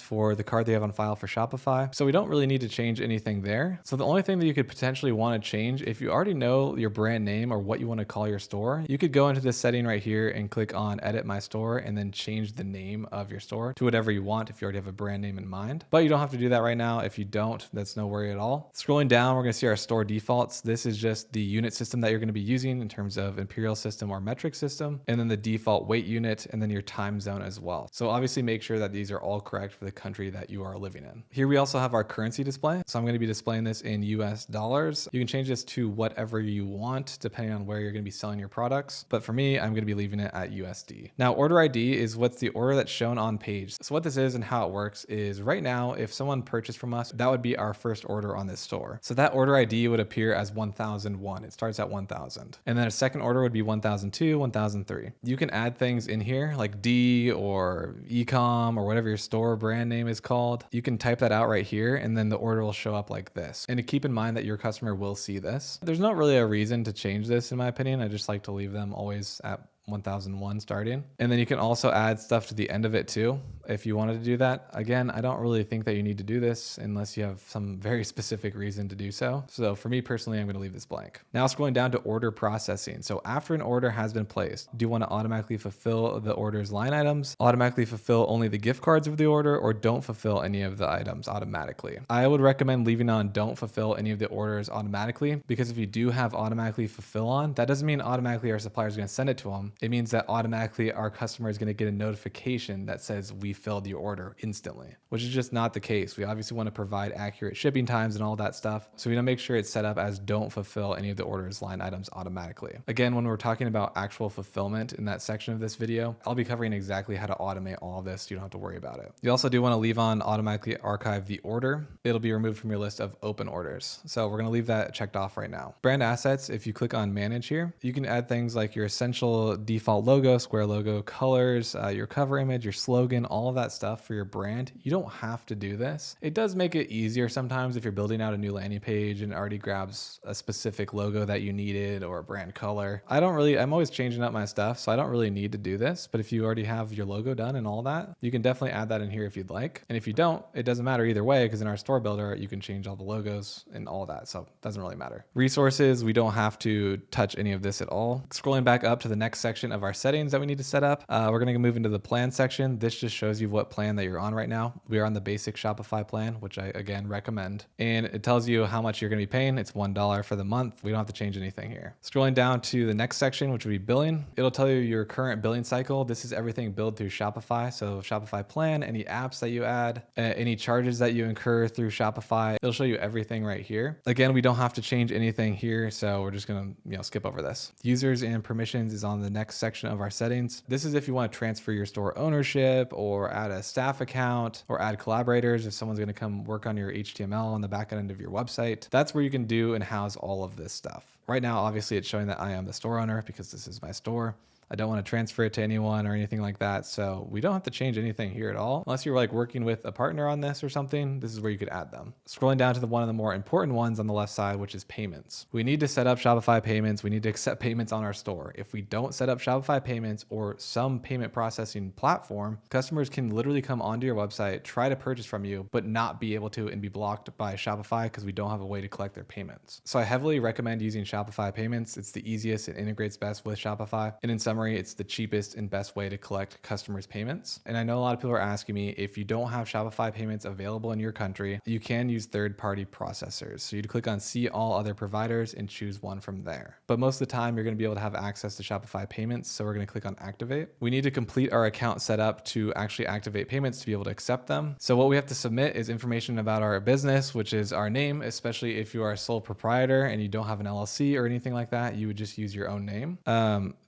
for the card they have on file for Shopify. So we don't really need to change anything there. So the only thing that you could potentially want to change, if you already know your brand name or what you want to call your store, you could go into this setting right here and click on edit my store and then change the name of your store to whatever you want if you already have a brand name in mind. But you don't have to do that right now. If you don't, that's no worry at all. Scrolling down, we're going to see our store defaults. This is just the unit system that you're going to be using in terms of imperial system or metric system, and then the default weight unit, and then your time zone as well. So obviously make sure that these are all correct for the country that you are living in. Here we also have our currency display. So I'm going to be displaying this in US dollars. You can change this to whatever you want depending on where you're going to be selling your products. But for me, I'm going to be leaving it at USD. Now, order ID is what's the order that's shown on page. So what this is and how it works is right now, if someone purchased from us, that would be our first order on this store. So that order ID would appear as 1001. It starts at 1000. And then a second order would be 1002, 1003. You can add things in here like D or Ecom or whatever your store brand name is called. You can type that out right here and then the order will show up like this. And to keep in mind that your customer will see this. There's not really a reason to change this in my opinion. I just like to leave them always at 1001 starting. And then you can also add stuff to the end of it too, if you wanted to do that. Again, I don't really think that you need to do this unless you have some very specific reason to do so. So for me personally, I'm going to leave this blank. Now scrolling down to order processing. So after an order has been placed, do you want to automatically fulfill the order's line items, automatically fulfill only the gift cards of the order, or don't fulfill any of the items automatically? I would recommend leaving on don't fulfill any of the orders automatically, because if you do have automatically fulfill on, that doesn't mean automatically our supplier is going to send it to them. It means that automatically our customer is going to get a notification that says we filled your order instantly, which is just not the case. We obviously want to provide accurate shipping times and all that stuff. So we want to make sure it's set up as don't fulfill any of the orders line items automatically. Again, when we're talking about actual fulfillment in that section of this video, I'll be covering exactly how to automate all of this. So you don't have to worry about it. You also do want to leave on automatically archive the order. It'll be removed from your list of open orders. So we're going to leave that checked off right now. Brand assets, if you click on manage here, you can add things like your essential default logo, square logo, colors, your cover image, your slogan, all of that stuff for your brand. You don't have to do this. It does make it easier sometimes if you're building out a new landing page and it already grabs a specific logo that you needed or a brand color. I'm always changing up my stuff, so I don't really need to do this. But if you already have your logo done and all that, you can definitely add that in here if you'd like. And if you don't, it doesn't matter either way, because in our store builder, you can change all the logos and all that. So it doesn't really matter. Resources, we don't have to touch any of this at all. Scrolling back up to the next section of our settings that we need to set up, we're going to move into the plan section. This just shows you what plan that you're on right now. We are on the basic Shopify plan, which I again recommend. And it tells you how much you're going to be paying. It's $1 for the month. We don't have to change anything here. Scrolling down to the next section, which would be billing. It'll tell you your current billing cycle. This is everything billed through Shopify. So Shopify plan, any apps that you add, any charges that you incur through Shopify. It'll show you everything right here. Again, we don't have to change anything here. So we're just going to skip over this. Users and permissions is on the next section of our settings. This is if you want to transfer your store ownership or add a staff account or add collaborators if someone's going to come work on your HTML on the back end of your website. That's where you can do and house all of this stuff. Right now, obviously, it's showing that I am the store owner because this is my store. I don't want to transfer it to anyone or anything like that. So we don't have to change anything here at all. Unless you're like working with a partner on this or something, this is where you could add them. Scrolling down to one of the more important ones on the left side, which is payments. We need to set up Shopify payments. We need to accept payments on our store. If we don't set up Shopify payments or some payment processing platform, customers can literally come onto your website, try to purchase from you, but not be able to and be blocked by Shopify because we don't have a way to collect their payments. So I heavily recommend using Shopify payments. It's the easiest. It integrates best with Shopify. And in summary, it's the cheapest and best way to collect customers' payments. And I know a lot of people are asking me, if you don't have Shopify payments available in your country, you can use third-party processors. So you'd click on see all other providers and choose one from there. But most of the time, you're going to be able to have access to Shopify payments. So we're going to click on activate. We need to complete our account setup to actually activate payments to be able to accept them. So what we have to submit is information about our business, which is our name, especially if you are a sole proprietor and you don't have an LLC or anything like that, you would just use your own name.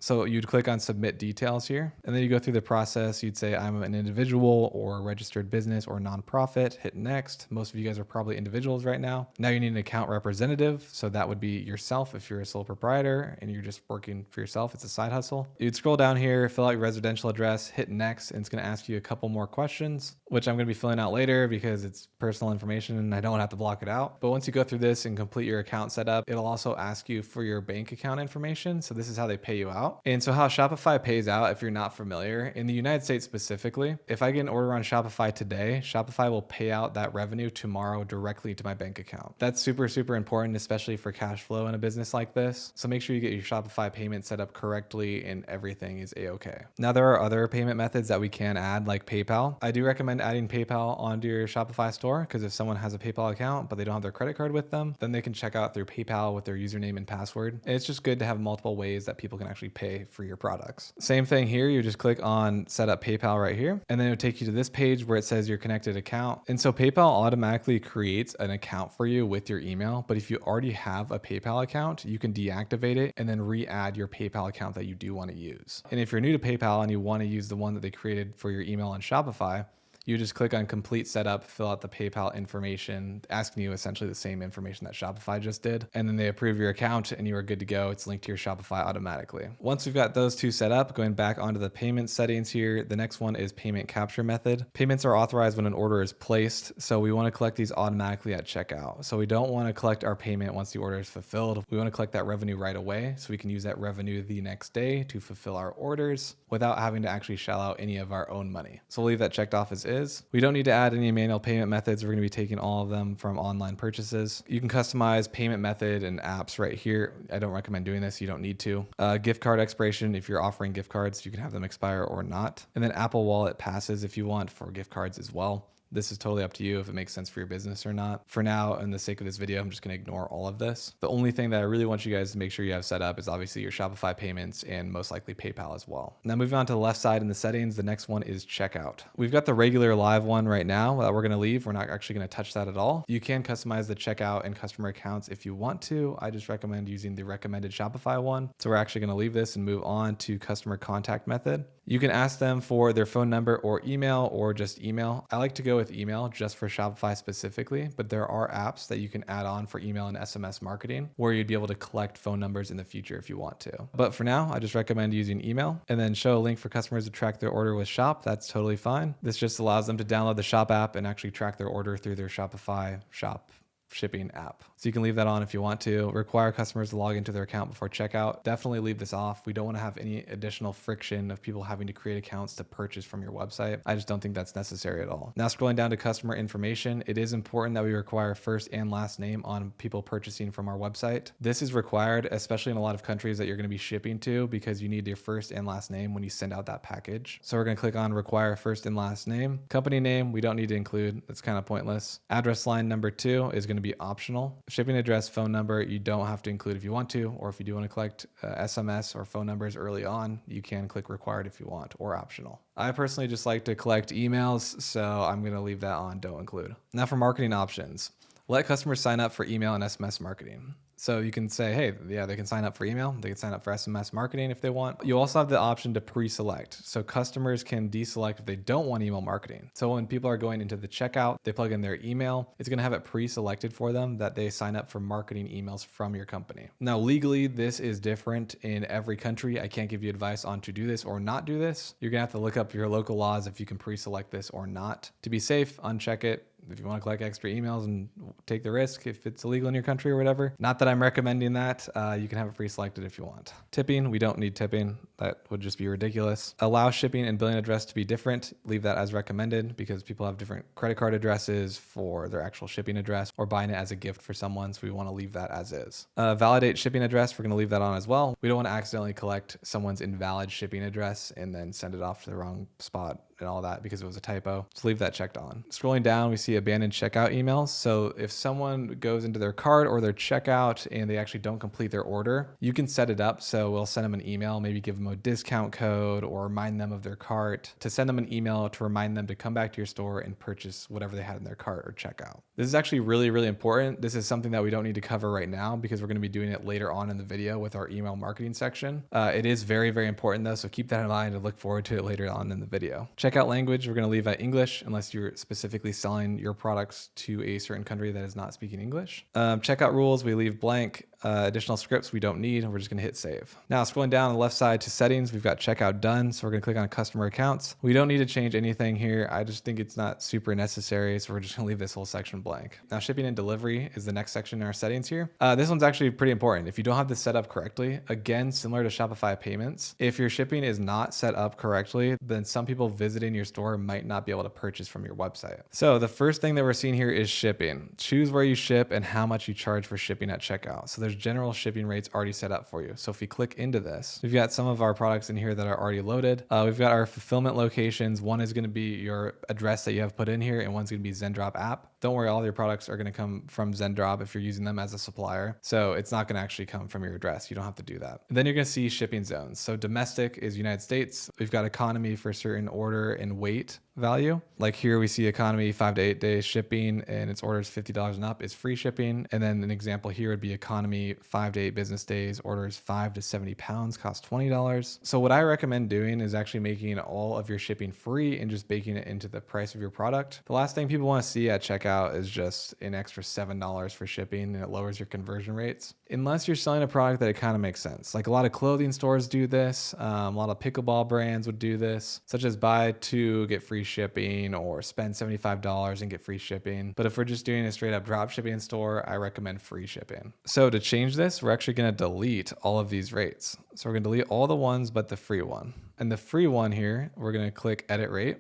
So you'd click click on submit details here. And then you go through the process. You'd say I'm an individual or a registered business or nonprofit, hit next. Most of you guys are probably individuals right now. Now you need an account representative. So that would be yourself if you're a sole proprietor and you're just working for yourself. It's a side hustle. You'd scroll down here, fill out your residential address, hit next, and it's going to ask you a couple more questions, which I'm going to be filling out later because it's personal information and I don't have to block it out. But once you go through this and complete your account setup, it'll also ask you for your bank account information. So this is how they pay you out. And so how Shopify pays out, if you're not familiar, in the United States specifically, if I get an order on Shopify today, Shopify will pay out that revenue tomorrow directly to my bank account. That's super, super important, especially for cash flow in a business like this. So make sure you get your Shopify payment set up correctly and everything is a-okay. Now there are other payment methods that we can add, like PayPal. I do recommend adding PayPal onto your Shopify store because if someone has a PayPal account but they don't have their credit card with them, then they can check out through PayPal with their username and password. And it's just good to have multiple ways that people can actually pay for your products. Same thing here. You just click on set up PayPal right here, and then it'll take you to this page where it says your connected account. And so PayPal automatically creates an account for you with your email. But if you already have a PayPal account, you can deactivate it and then re-add your PayPal account that you do want to use. And if you're new to PayPal and you want to use the one that they created for your email on Shopify, you just click on complete setup, fill out the PayPal information, asking you essentially the same information that Shopify just did. And then they approve your account and you are good to go. It's linked to your Shopify automatically. Once we've got those two set up, going back onto the payment settings here, the next one is payment capture method. Payments are authorized when an order is placed. So we want to collect these automatically at checkout. So we don't want to collect our payment once the order is fulfilled. We want to collect that revenue right away so we can use that revenue the next day to fulfill our orders without having to actually shell out any of our own money. So we'll leave that checked off as is. We don't need to add any manual payment methods. We're going to be taking all of them from online purchases. You can customize payment method and apps right here. I don't recommend doing this. You don't need to. Gift card expiration. If you're offering gift cards, you can have them expire or not. And then Apple Wallet passes if you want for gift cards as well. This is totally up to you if it makes sense for your business or not. For now, in the sake of this video, I'm just going to ignore all of this. The only thing that I really want you guys to make sure you have set up is obviously your Shopify payments and most likely PayPal as well. Now moving on to the left side in the settings, the next one is checkout. We've got the regular live one right now that we're going to leave. We're not actually going to touch that at all. You can customize the checkout and customer accounts if you want to. I just recommend using the recommended Shopify one. So we're actually going to leave this and move on to customer contact method. You can ask them for their phone number or email or just email. I like to go with email just for Shopify specifically, but there are apps that you can add on for email and SMS marketing where you'd be able to collect phone numbers in the future if you want to. But for now, I just recommend using email and then show a link for customers to track their order with Shop. That's totally fine. This just allows them to download the Shop app and actually track their order through their Shopify Shop shipping app. So you can leave that on if you want to. Require customers to log into their account before checkout. Definitely leave this off. We don't want to have any additional friction of people having to create accounts to purchase from your website. I just don't think that's necessary at all. Now scrolling down to customer information, it is important that we require first and last name on people purchasing from our website. This is required, especially in a lot of countries that you're going to be shipping to, because you need your first and last name when you send out that package. So we're going to click on require first and last name. Company name, we don't need to include. That's kind of pointless. Address line number 2 is going to be optional. Shipping address, phone number, you don't have to include if you want to, or if you do want to collect SMS or phone numbers early on, you can click required if you want, or optional. I personally just like to collect emails, so I'm going to leave that on, don't include. Now for marketing options, let customers sign up for email and SMS marketing. So you can say, hey, yeah, they can sign up for email. They can sign up for SMS marketing if they want. You also have the option to pre-select. So customers can deselect if they don't want email marketing. So when people are going into the checkout, they plug in their email. It's going to have it pre-selected for them that they sign up for marketing emails from your company. Now, legally, this is different in every country. I can't give you advice on to do this or not do this. You're going to have to look up your local laws if you can pre-select this or not. To be safe, uncheck it. If you want to collect extra emails and take the risk, if it's illegal in your country or whatever. Not that I'm recommending that. You can have it pre-selected if you want. Tipping, we don't need tipping. That would just be ridiculous. Allow shipping and billing address to be different. Leave that as recommended because people have different credit card addresses for their actual shipping address or buying it as a gift for someone. So we want to leave that as is. Validate shipping address, we're going to leave that on as well. We don't want to accidentally collect someone's invalid shipping address and then send it off to the wrong spot and all that because it was a typo. So leave that checked on. Scrolling down, we see abandoned checkout emails. So if someone goes into their cart or their checkout and they actually don't complete their order, you can set it up. So we'll send them an email, maybe give them them a discount code or remind them of their cart, to send them an email to remind them to come back to your store and purchase whatever they had in their cart or checkout. This is actually really, really important. This is something that we don't need to cover right now because we're going to be doing it later on in the video with our email marketing section. It is very, very important though, so keep that in mind and look forward to it later on in the video. Checkout language, we're going to leave at English unless you're specifically selling your products to a certain country that is not speaking English. Checkout rules, we leave blank. Additional scripts we don't need. We're just going to hit save. Now scrolling down on the left side to settings, we've got checkout done. So we're going to click on customer accounts. We don't need to change anything here. I just think it's not super necessary. So we're just going to leave this whole section blank. Now shipping and delivery is the next section in our settings here. This one's actually pretty important. If you don't have this set up correctly, again, similar to Shopify payments, if your shipping is not set up correctly, then some people visiting your store might not be able to purchase from your website. So the first thing that we're seeing here is shipping. Choose where you ship and how much you charge for shipping at checkout. So there's general shipping rates already set up for you. So if we click into this, we've got some of our products in here that are already loaded. We've got our fulfillment locations. One is going to be your address that you have put in here, and one's going to be Zendrop app. Don't worry, all your products are going to come from Zendrop if you're using them as a supplier. So it's not going to actually come from your address. You don't have to do that. And then you're going to see shipping zones. So domestic is United States. We've got economy for certain order and weight value. Like here we see economy 5 to 8 days shipping and its orders $50 and up is free shipping. And then an example here would be economy 5 to 8 business days, orders 5 to 70 pounds cost $20. So what I recommend doing is actually making all of your shipping free and just baking it into the price of your product. The last thing people want to see at checkout is just an extra $7 for shipping, and it lowers your conversion rates. Unless you're selling a product that it kind of makes sense. Like a lot of clothing stores do this. A lot of pickleball brands would do this, such as buy 2, get free shipping, or spend $75 and get free shipping. But if we're just doing a straight up drop shipping store, I recommend free shipping. So to change this, we're actually going to delete all of these rates. So we're going to delete all the ones but the free one. And the free one here, we're going to click edit rate.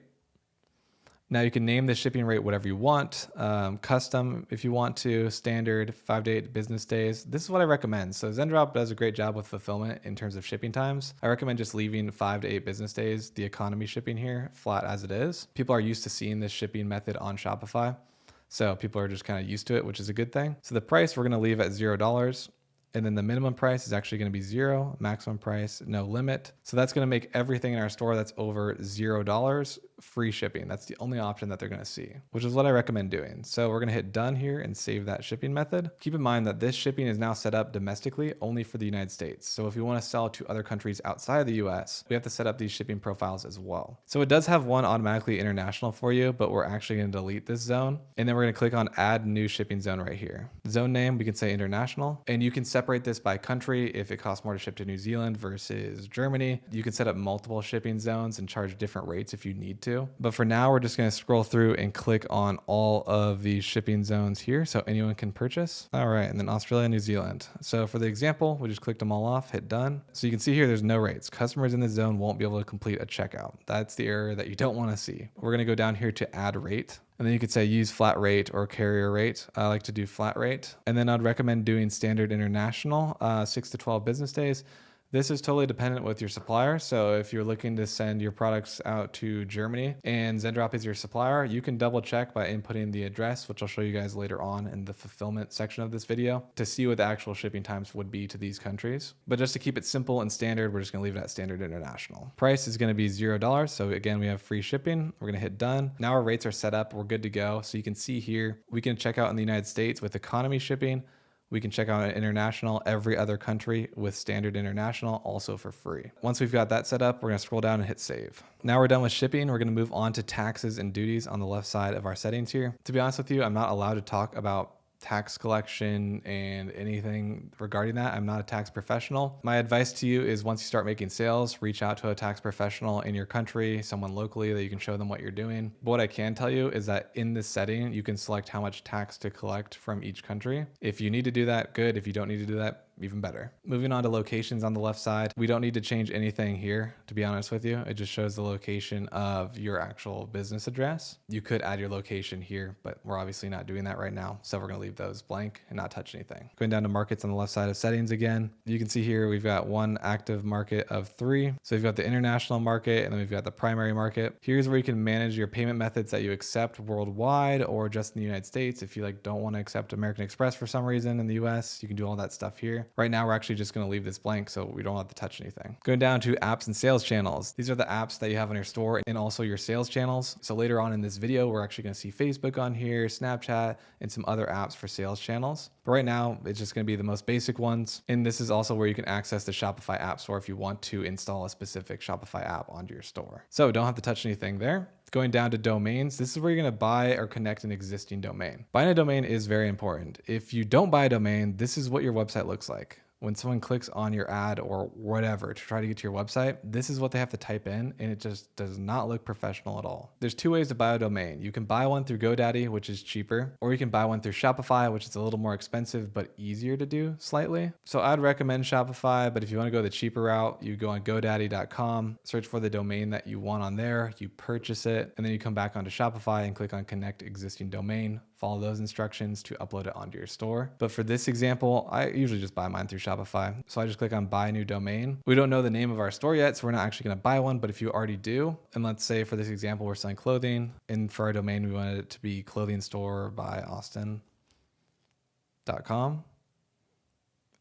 Now you can name the shipping rate whatever you want, custom if you want to, standard 5 to 8 business days. This is what I recommend. So Zendrop does a great job with fulfillment in terms of shipping times. I recommend just leaving 5 to 8 business days, the economy shipping here, flat as it is. People are used to seeing this shipping method on Shopify. So people are just kind of used to it, which is a good thing. So the price we're going to leave at $0. And then the minimum price is actually going to be 0, maximum price, no limit. So that's going to make everything in our store that's over $0 free shipping. That's the only option that they're going to see, which is what I recommend doing. So we're going to hit done here and save that shipping method. Keep in mind that this shipping is now set up domestically only for the United States. So if we want to sell to other countries outside of the US, we have to set up these shipping profiles as well. So it does have one automatically international for you, but we're actually going to delete this zone. And then we're going to click on add new shipping zone right here. Zone name, we can say international, and you can separate this by country. If it costs more to ship to New Zealand versus Germany, you can set up multiple shipping zones and charge different rates if you need to. But for now, we're just going to scroll through and click on all of these shipping zones here so anyone can purchase. All right, and then Australia, New Zealand. So for the example, we just clicked them all off, hit done. So you can see here, there's no rates. Customers in this zone won't be able to complete a checkout. That's the error that you don't want to see. We're going to go down here to add rate. And then you could say use flat rate or carrier rate. I like to do flat rate. And then I'd recommend doing standard international, 6 to 12 business days. This is totally dependent with your supplier. So if you're looking to send your products out to Germany and Zendrop is your supplier, you can double check by inputting the address, which I'll show you guys later on in the fulfillment section of this video, to see what the actual shipping times would be to these countries. But just to keep it simple and standard, we're just gonna leave it at standard international. Price is gonna be $0. So again, we have free shipping. We're gonna hit done. Now our rates are set up, we're good to go. So you can see here, we can check out in the United States with economy shipping. We can check out international, every other country with standard international, also for free. Once we've got that set up, we're gonna scroll down and hit save. Now we're done with shipping. We're gonna move on to taxes and duties on the left side of our settings here. To be honest with you, I'm not allowed to talk about tax collection and anything regarding that. I'm not a tax professional. My advice to you is once you start making sales, reach out to a tax professional in your country, someone locally that you can show them what you're doing. But what I can tell you is that in this setting, you can select how much tax to collect from each country. If you need to do that, good. If you don't need to do that, even better. Moving on to locations on the left side, we don't need to change anything here, to be honest with you. It just shows the location of your actual business address. You could add your location here, but we're obviously not doing that right now. So we're gonna leave those blank and not touch anything. Going down to markets on the left side of settings again, you can see here we've got one active market of 3. So we've got the international market and then we've got the primary market. Here's where you can manage your payment methods that you accept worldwide or just in the United States. If you don't want to accept American Express for some reason in the US, you can do all that stuff here. here. Right now, we're actually just going to leave this blank so we don't have to touch anything. Going down to apps and sales channels. These are the apps that you have on your store and also your sales channels. So later on in this video, we're actually going to see Facebook on here, Snapchat, and some other apps for sales channels. But right now, it's just going to be the most basic ones. And this is also where you can access the Shopify app store if you want to install a specific Shopify app onto your store. So don't have to touch anything there. Going down to domains, this is where you're going to buy or connect an existing domain. Buying a domain is very important. If you don't buy a domain, this is what your website looks like. When someone clicks on your ad or whatever to try to get to your website, this is what they have to type in, and it just does not look professional at all. There's two ways to buy a domain. You can buy one through GoDaddy, which is cheaper, or you can buy one through Shopify, which is a little more expensive but easier to do slightly. So I'd recommend Shopify, but if you want to go the cheaper route, you go on GoDaddy.com, search for the domain that you want on there, you purchase it, and then you come back onto Shopify and click on Connect Existing Domain. Follow those instructions to upload it onto your store. But for this example, I usually just buy mine through Shopify. So I just click on buy new domain. We don't know the name of our store yet, so we're not actually going to buy one. But if you already do, and let's say for this example, we're selling clothing, and for our domain, we wanted it to be clothingstoreByAustin.com.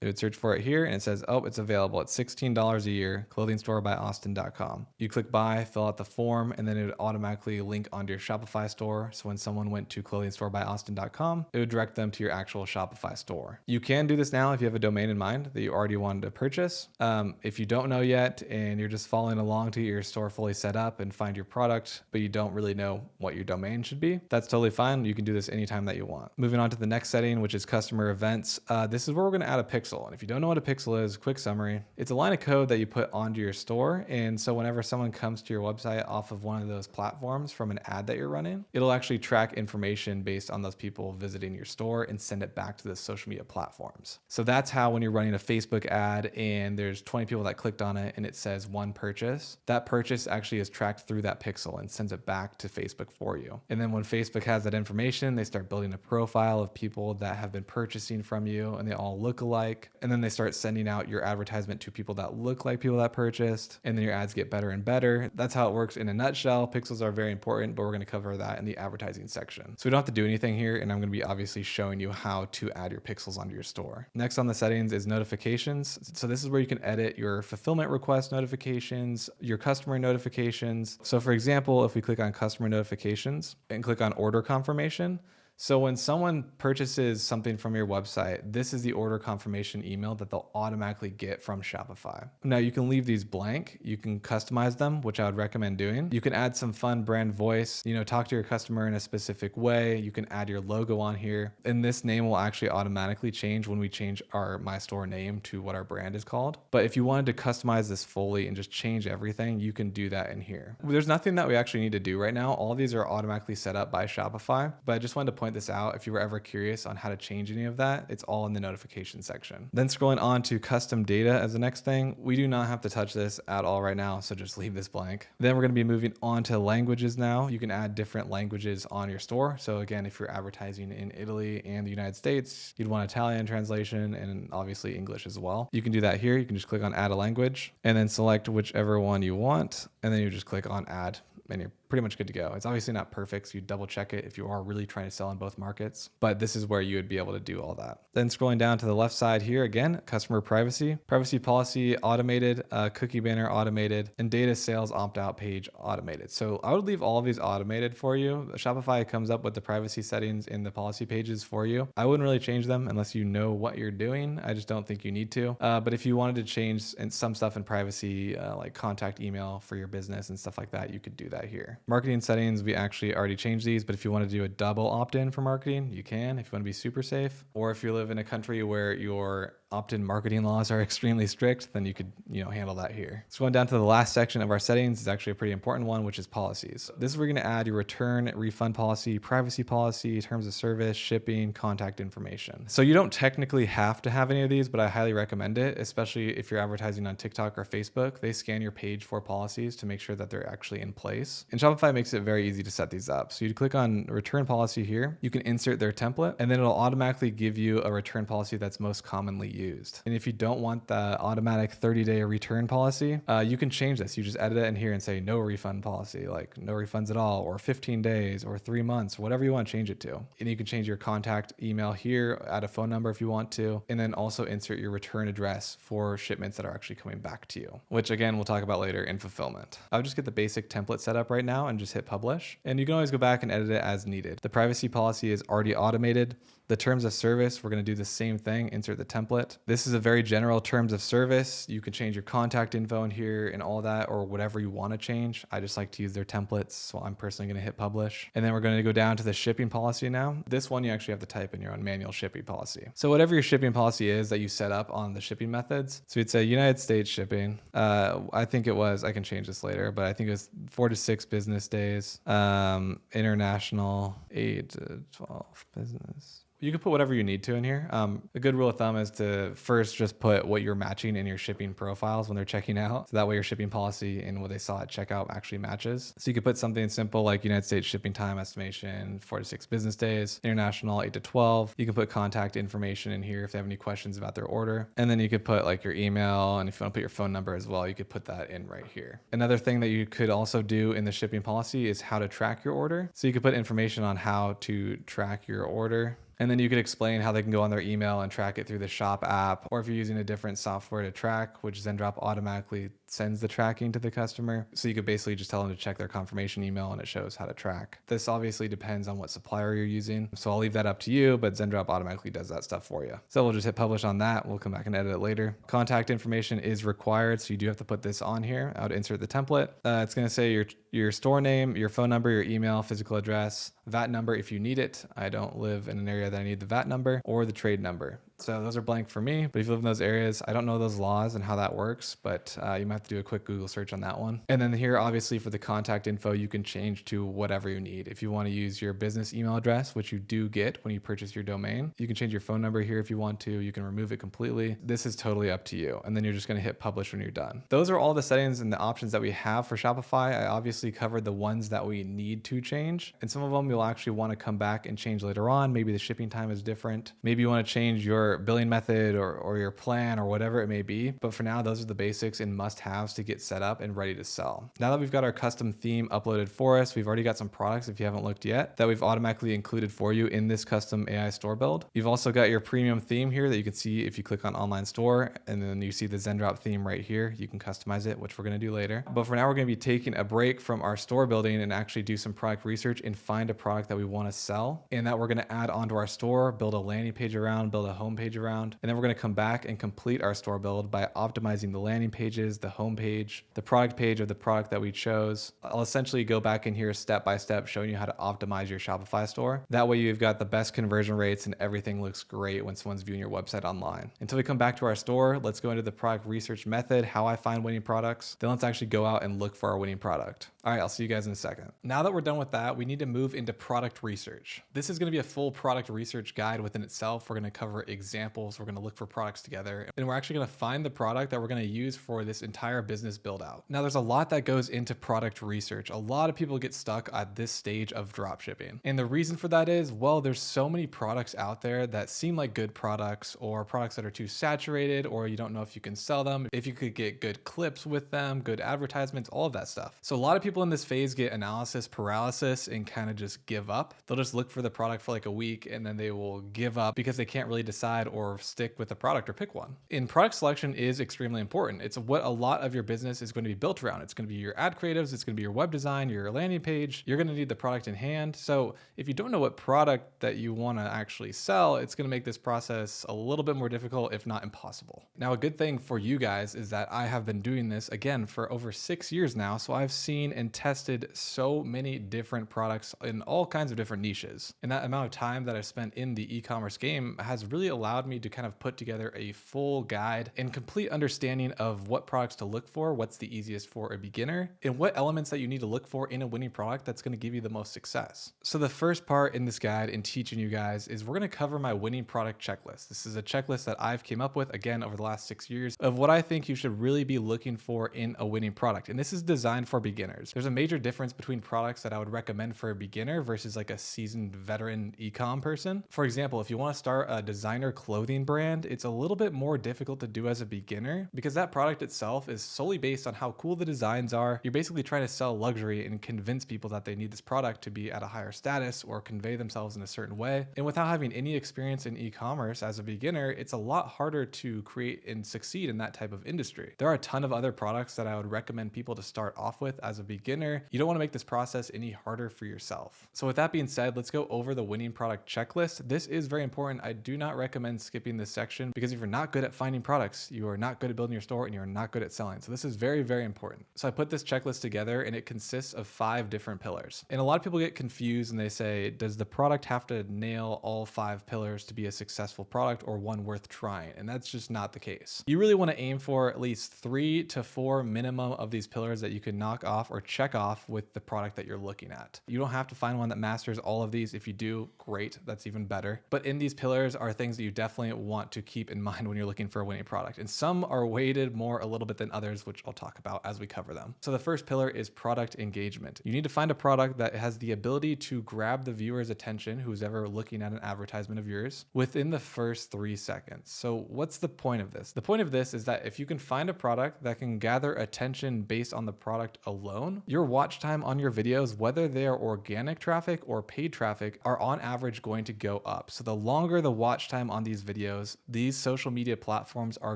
It would search for it here and it says, oh, it's available at $16 a year, clothingstoreByAustin.com. You click buy, fill out the form, and then it would automatically link onto your Shopify store. So when someone went to clothingstoreByAustin.com, it would direct them to your actual Shopify store. You can do this now if you have a domain in mind that you already wanted to purchase. If you don't know yet and you're just following along to get your store fully set up and find your product, but you don't really know what your domain should be, that's totally fine. You can do this anytime that you want. Moving on to the next setting, which is customer events. This is where we're going to add a pixel. And if you don't know what a pixel is, quick summary, it's a line of code that you put onto your store. And so whenever someone comes to your website off of one of those platforms from an ad that you're running, it'll actually track information based on those people visiting your store and send it back to the social media platforms. So that's how when you're running a Facebook ad and there's 20 people that clicked on it and it says one purchase, that purchase actually is tracked through that pixel and sends it back to Facebook for you. And then when Facebook has that information, they start building a profile of people that have been purchasing from you and they all look alike. And then they start sending out your advertisement to people that look like people that purchased, and then your ads get better and better. That's how it works in a nutshell. Pixels are very important, but we're going to cover that in the advertising section. So we don't have to do anything here, and I'm going to be obviously showing you how to add your pixels onto your store. Next on the settings is notifications. So this is where you can edit your fulfillment request notifications, your customer notifications. So for example, if we click on customer notifications and click on order confirmation, so when someone purchases something from your website, this is the order confirmation email that they'll automatically get from Shopify. Now you can leave these blank. You can customize them, which I would recommend doing. You can add some fun brand voice, talk to your customer in a specific way. You can add your logo on here. And this name will actually automatically change when we change our My Store name to what our brand is called. But if you wanted to customize this fully and just change everything, you can do that in here. There's nothing that we actually need to do right now. All of these are automatically set up by Shopify, but I just wanted to point this out. If you were ever curious on how to change any of that, it's all in the notification section. Then scrolling on to custom data as the next thing, we do not have to touch this at all right now, so just leave this blank. Then we're going to be moving on to languages now. You can add different languages on your store. So again, if you're advertising in Italy and the United States, you'd want Italian translation and obviously English as well. You can do that here. You can just click on add a language and then select whichever one you want, and then you just click on add, and you're pretty much good to go. It's obviously not perfect, so you double check it if you are really trying to sell in both markets, but this is where you would be able to do all that. Then scrolling down to the left side here, again, customer privacy policy automated, cookie banner automated, and data sales opt-out page automated. So I would leave all of these automated for you. Shopify comes up with the privacy settings in the policy pages for you. I wouldn't really change them unless you know what you're doing. I just don't think you need to. But if you wanted to change some stuff in privacy, like contact email for your business and stuff like that, you could do that here. Marketing settings, we actually already changed these, but if you want to do a double opt-in for marketing, you can, if you want to be super safe. Or if you live in a country where your opt-in marketing laws are extremely strict, then you could, handle that here. So going down to the last section of our settings is actually a pretty important one, which is policies. This is where you're going to add your return, refund policy, privacy policy, terms of service, shipping, contact information. So you don't technically have to have any of these, but I highly recommend it, especially if you're advertising on TikTok or Facebook. They scan your page for policies to make sure that they're actually in place. And Shopify makes it very easy to set these up. So you click on return policy here, you can insert their template, and then it'll automatically give you a return policy that's most commonly used. And if you don't want the automatic 30-day return policy, you can change this. You just edit it in here and say no refund policy, like no refunds at all, or 15 days, or 3 months, whatever you want to change it to. And you can change your contact email here, add a phone number if you want to, and then also insert your return address for shipments that are actually coming back to you, which again, we'll talk about later in fulfillment. I'll just get the basic template set up right now and just hit publish. And you can always go back and edit it as needed. The privacy policy is already automated. The terms of service, we're going to do the same thing, insert the template. This is a very general terms of service. You can change your contact info in here and all that, or whatever you want to change. I just like to use their templates, so I'm personally going to hit publish. And then we're going to go down to the shipping policy now. This one you actually have to type in your own manual shipping policy. So whatever your shipping policy is that you set up on the shipping methods. So you'd say United States shipping. I think it was, I can change this later, but I think it was 4 to 6 business days. International, 8 to 12 business. You can put whatever you need to in here. A good rule of thumb is to first just put what you're matching in your shipping profiles when they're checking out. So that way your shipping policy and what they saw at checkout actually matches. So you could put something simple like United States shipping time estimation, 4 to 6 business days, international 8 to 12. You can put contact information in here if they have any questions about their order. And then you could put like your email, and if you want to put your phone number as well, you could put that in right here. Another thing that you could also do in the shipping policy is how to track your order. So you could put information on how to track your order. And then you could explain how they can go on their email and track it through the Shop app, or if you're using a different software to track, which Zendrop automatically sends the tracking to the customer. So you could basically just tell them to check their confirmation email and it shows how to track. This obviously depends on what supplier you're using. So I'll leave that up to you, but Zendrop automatically does that stuff for you. So we'll just hit publish on that. We'll come back and edit it later. Contact information is required. So you do have to put this on here. I would insert the template. It's going to say your store name, your phone number, your email, physical address, VAT number if you need it. I don't live in an area that I need the VAT number, or the trade number. So those are blank for me, but if you live in those areas, I don't know those laws and how that works, but you might have to do a quick Google search on that one. And then here, obviously for the contact info, you can change to whatever you need. If you want to use your business email address, which you do get when you purchase your domain, you can change your phone number here if you want to. You can remove it completely. This is totally up to you. And then you're just going to hit publish when you're done. Those are all the settings and the options that we have for Shopify. I obviously covered the ones that we need to change, and some of them you'll actually want to come back and change later on. Maybe the shipping time is different. Maybe you want to change your billing method or your plan or whatever it may be. But for now, those are the basics and must-haves to get set up and ready to sell. Now that we've got our custom theme uploaded for us, we've already got some products, if you haven't looked yet, that we've automatically included for you in this custom AI store build. You've also got your premium theme here that you can see if you click on online store, and then you see the Zendrop theme right here. You can customize it, which we're going to do later. But for now, we're going to be taking a break from our store building and actually do some product research and find a product that we want to sell and that we're going to add onto our store, build a landing page around, build a home page around, and then we're going to come back and complete our store build by optimizing the landing pages, the home page, the product page of the product that we chose. I'll essentially go back in here step by step, showing you how to optimize your Shopify store. That way you've got the best conversion rates and everything looks great when someone's viewing your website online. Until we come back to our store, let's go into the product research method, how I find winning products. Then let's actually go out and look for our winning product. All right, I'll see you guys in a second. Now that we're done with that, we need to move into product research. This is going to be a full product research guide within itself. We're going to cover examples. We're going to look for products together, and we're actually going to find the product that we're going to use for this entire business build out. Now, there's a lot that goes into product research. A lot of people get stuck at this stage of dropshipping. And the reason for that is, well, there's so many products out there that seem like good products, or products that are too saturated, or you don't know if you can sell them, if you could get good clips with them, good advertisements, all of that stuff. So a lot of people in this phase get analysis paralysis and kind of just give up. They'll just look for the product for like a week and then they will give up because they can't really decide or stick with the product or pick one. And product selection is extremely important. It's what a lot of your business is going to be built around. It's going to be your ad creatives, it's going to be your web design, your landing page. You're going to need the product in hand. So if you don't know what product that you want to actually sell, it's going to make this process a little bit more difficult, if not impossible. Now, a good thing for you guys is that I have been doing this again for over 6 years now. So I've seen and tested so many different products in all kinds of different niches. And that amount of time that I've spent in the e-commerce game has really allowed allowed me to kind of put together a full guide and complete understanding of what products to look for, what's the easiest for a beginner, and what elements that you need to look for in a winning product that's going to give you the most success. So the first part in this guide in teaching you guys is we're going to cover my winning product checklist. This is a checklist that I've came up with, again, over the last 6 years of what I think you should really be looking for in a winning product. And this is designed for beginners. There's a major difference between products that I would recommend for a beginner versus like a seasoned veteran ecom person. For example, if you want to start a designer clothing brand, it's a little bit more difficult to do as a beginner because that product itself is solely based on how cool the designs are. You're basically trying to sell luxury and convince people that they need this product to be at a higher status or convey themselves in a certain way. And without having any experience in e-commerce as a beginner, it's a lot harder to create and succeed in that type of industry. There are a ton of other products that I would recommend people to start off with as a beginner. You don't want to make this process any harder for yourself. So with that being said, let's go over the winning product checklist. This is very important. I do not recommend skipping this section because if you're not good at finding products, you are not good at building your store and you're not good at selling. So this is very, very important. So I put this checklist together and it consists of 5 different pillars. And a lot of people get confused and they say, does the product have to nail all 5 pillars to be a successful product or one worth trying? And that's just not the case. You really want to aim for at least 3 to 4 minimum of these pillars that you can knock off or check off with the product that you're looking at. You don't have to find one that masters all of these. If you do, great, that's even better. But in these pillars are things that you definitely want to keep in mind when you're looking for a winning product. And some are weighted more a little bit than others, which I'll talk about as we cover them. So the first pillar is product engagement. You need to find a product that has the ability to grab the viewer's attention, who's ever looking at an advertisement of yours, within the first 3 seconds. So what's the point of this? The point of this is that if you can find a product that can gather attention based on the product alone, your watch time on your videos, whether they are organic traffic or paid traffic, are on average going to go up. So the longer the watch time on these videos, these social media platforms are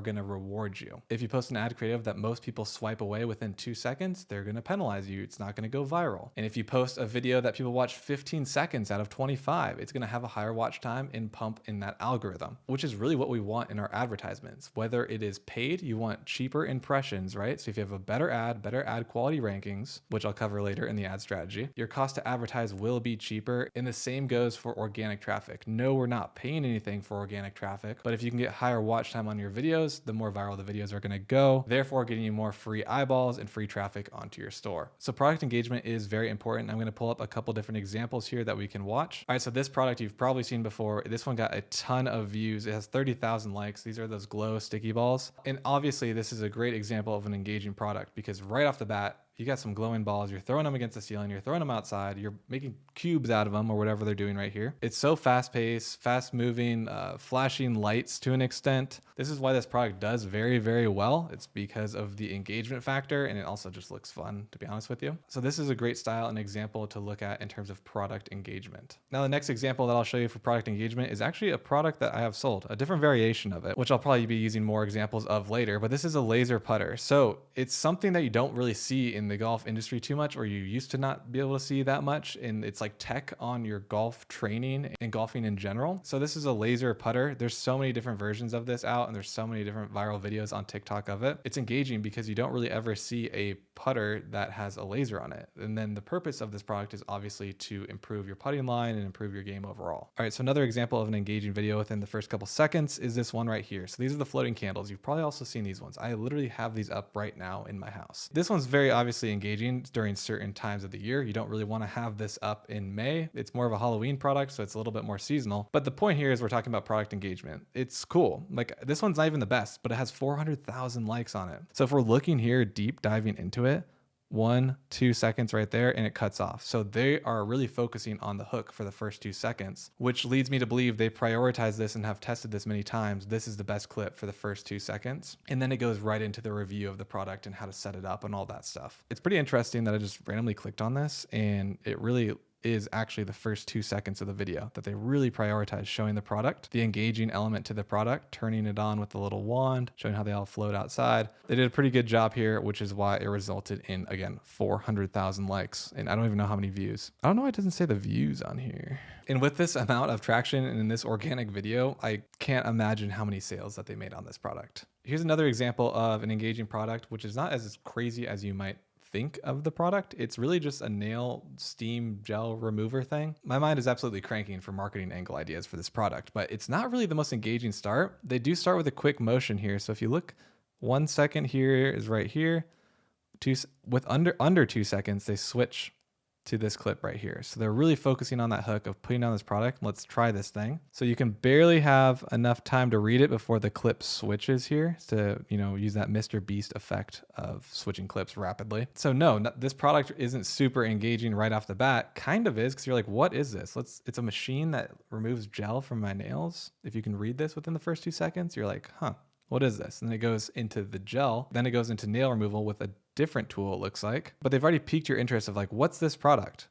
going to reward you. If you post an ad creative that most people swipe away within 2 seconds, they're going to penalize you. It's not going to go viral. And if you post a video that people watch 15 seconds out of 25, it's going to have a higher watch time and pump in that algorithm, which is really what we want in our advertisements. Whether it is paid, you want cheaper impressions, right? So if you have a better ad quality rankings, which I'll cover later in the ad strategy, your cost to advertise will be cheaper. And the same goes for organic traffic. No, we're not paying anything for organic traffic, but if you can get higher watch time on your videos, the more viral the videos are going to go, therefore getting you more free eyeballs and free traffic onto your store. So product engagement is very important. I'm going to pull up a couple different examples here that we can watch. All right, so this product you've probably seen before. This one got a ton of views. It has 30,000 likes. These are those glow sticky balls. And obviously this is a great example of an engaging product because right off the bat, you got some glowing balls, you're throwing them against the ceiling, you're throwing them outside, you're making cubes out of them or whatever they're doing right here. It's so fast paced, fast moving, flashing lights to an extent. This is why this product does very, very well. It's because of the engagement factor and it also just looks fun, to be honest with you. So this is a great style and example to look at in terms of product engagement. Now the next example that I'll show you for product engagement is actually a product that I have sold, a different variation of it, which I'll probably be using more examples of later, but this is a laser putter. So it's something that you don't really see in the golf industry too much, or you used to not be able to see that much. And it's like tech on your golf training and golfing in general. So this is a laser putter. There's so many different versions of this out and there's so many different viral videos on TikTok of it. It's engaging because you don't really ever see a putter that has a laser on it. And then the purpose of this product is obviously to improve your putting line and improve your game overall. All right, so another example of an engaging video within the first couple seconds is this one right here. So these are the floating candles. You've probably also seen these ones. I literally have these up right now in my house. This one's very obviously engaging during certain times of the year. You don't really want to have this up in May. It's more of a Halloween product, so it's a little bit more seasonal. But the point here is we're talking about product engagement. It's cool. Like this one's not even the best, but it has 400,000 likes on it. So if we're looking here, deep diving into it, 1-2 seconds right there and it cuts off. So they are really focusing on the hook for the first 2 seconds, which leads me to believe they prioritize this and have tested this many times. This is the best clip for the first 2 seconds. And then it goes right into the review of the product and how to set it up and all that stuff. It's pretty interesting that I just randomly clicked on this and it really is actually the first 2 seconds of the video that they really prioritize showing the product, the engaging element to the product, turning it on with the little wand, showing how they all float outside. They did a pretty good job here, which is why it resulted in, again, 400,000 likes. And I don't even know how many views. I don't know why it doesn't say the views on here. And with this amount of traction and in this organic video, I can't imagine how many sales that they made on this product. Here's another example of an engaging product, which is not as crazy as you might think of the product. It's really just a nail steam gel remover thing. My mind is absolutely cranking for marketing angle ideas for this product, but it's not really the most engaging start. They do start with a quick motion here. So if you look, 1 second here is right here. With under 2 seconds, they switch to this clip right here. So they're really focusing on that hook of putting down this product. Let's try this thing. So you can barely have enough time to read it before the clip switches here to, use that Mr. Beast effect of switching clips rapidly. So no, this product isn't super engaging right off the bat. Kind of is, because you're like, what is this? It's a machine that removes gel from my nails. If you can read this within the first 2 seconds, you're like, huh, what is this? And then it goes into the gel. Then it goes into nail removal with a different tool, it looks like. But they've already piqued your interest of like, what's this product?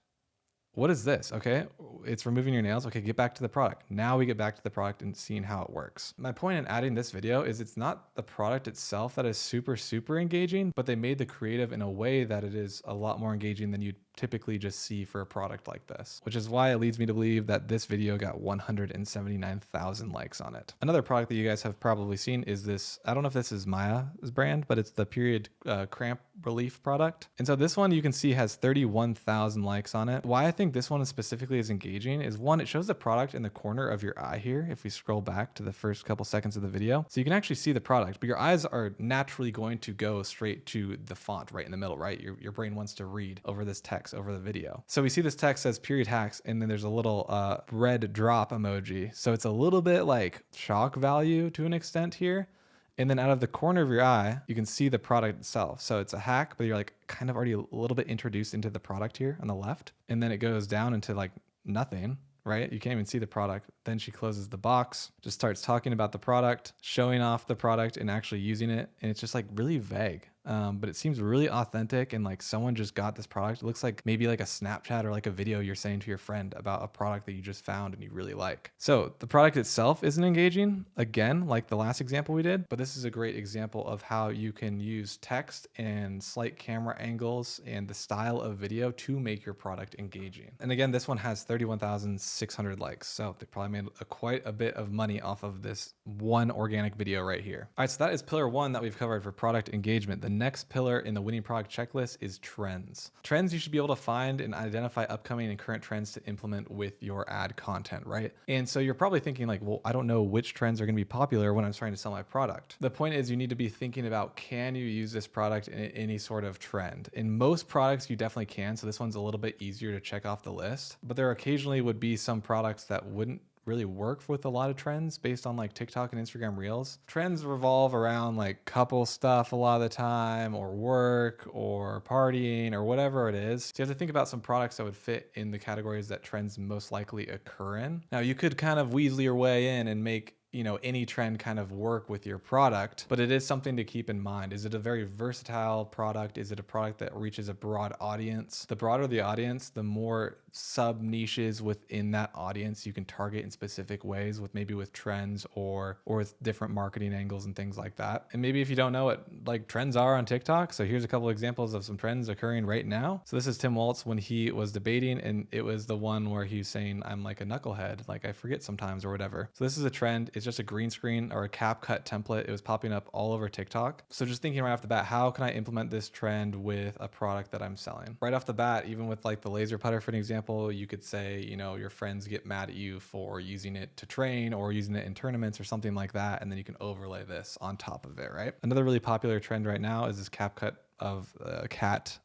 What is this? Okay, it's removing your nails. Okay, get back to the product. Now we get back to the product and seeing how it works. My point in adding this video is it's not the product itself that is super, super engaging, but they made the creative in a way that it is a lot more engaging than you'd typically just see for a product like this, which is why it leads me to believe that this video got 179,000 likes on it. Another product that you guys have probably seen is this, I don't know if this is Minea's brand, but it's the period cramp relief product. And so this one you can see has 31,000 likes on it. Why I think this one specifically is engaging is, one, it shows the product in the corner of your eye here. If we scroll back to the first couple seconds of the video, so you can actually see the product, but your eyes are naturally going to go straight to the font right in the middle, right? Your brain wants to read over this text over the video. So we see this text says period hacks, and then there's a little red drop emoji. So it's a little bit like shock value to an extent here. And then out of the corner of your eye, you can see the product itself. So it's a hack, but you're like kind of already a little bit introduced into the product here on the left. And then it goes down into like nothing, right? You can't even see the product. Then she closes the box, just starts talking about the product, showing off the product and actually using it. And it's just like really vague. But it seems really authentic and like someone just got this product. It looks like maybe like a Snapchat or like a video you're saying to your friend about a product that you just found and you really like. So the product itself isn't engaging, again, like the last example we did, but this is a great example of how you can use text and slight camera angles and the style of video to make your product engaging. And again, this one has 31,600 likes. So they probably made quite a bit of money off of this one organic video right here. All right, so that is pillar one that we've covered for product engagement. The next pillar in the winning product checklist is trends. Trends you should be able to find and identify upcoming and current trends to implement with your ad content, right? And so you're probably thinking like, well, I don't know which trends are going to be popular when I'm trying to sell my product. The point is you need to be thinking about, can you use this product in any sort of trend? In most products, you definitely can. So this one's a little bit easier to check off the list, but there occasionally would be some products that wouldn't really work with a lot of trends based on like TikTok and Instagram Reels. Trends revolve around like couple stuff a lot of the time, or work or partying or whatever it is. So you have to think about some products that would fit in the categories that trends most likely occur in. Now you could kind of weasel your way in and make any trend kind of work with your product, but it is something to keep in mind. Is it a very versatile product? Is it a product that reaches a broad audience? The broader the audience, the more sub niches within that audience you can target in specific ways with maybe with trends or with different marketing angles and things like that. And maybe if you don't know what like trends are on TikTok, so here's a couple examples of some trends occurring right now. So this is Tim Waltz when he was debating, and it was the one where he's saying, I'm like a knucklehead, like I forget sometimes or whatever. So this is a trend. It's just a green screen or a CapCut template. It was popping up all over TikTok. So just thinking right off the bat, how can I implement this trend with a product that I'm selling? Right off the bat, even with like the laser putter for an example, you could say, your friends get mad at you for using it to train or using it in tournaments or something like that. And then you can overlay this on top of it, right? Another really popular trend right now is this CapCut of a cat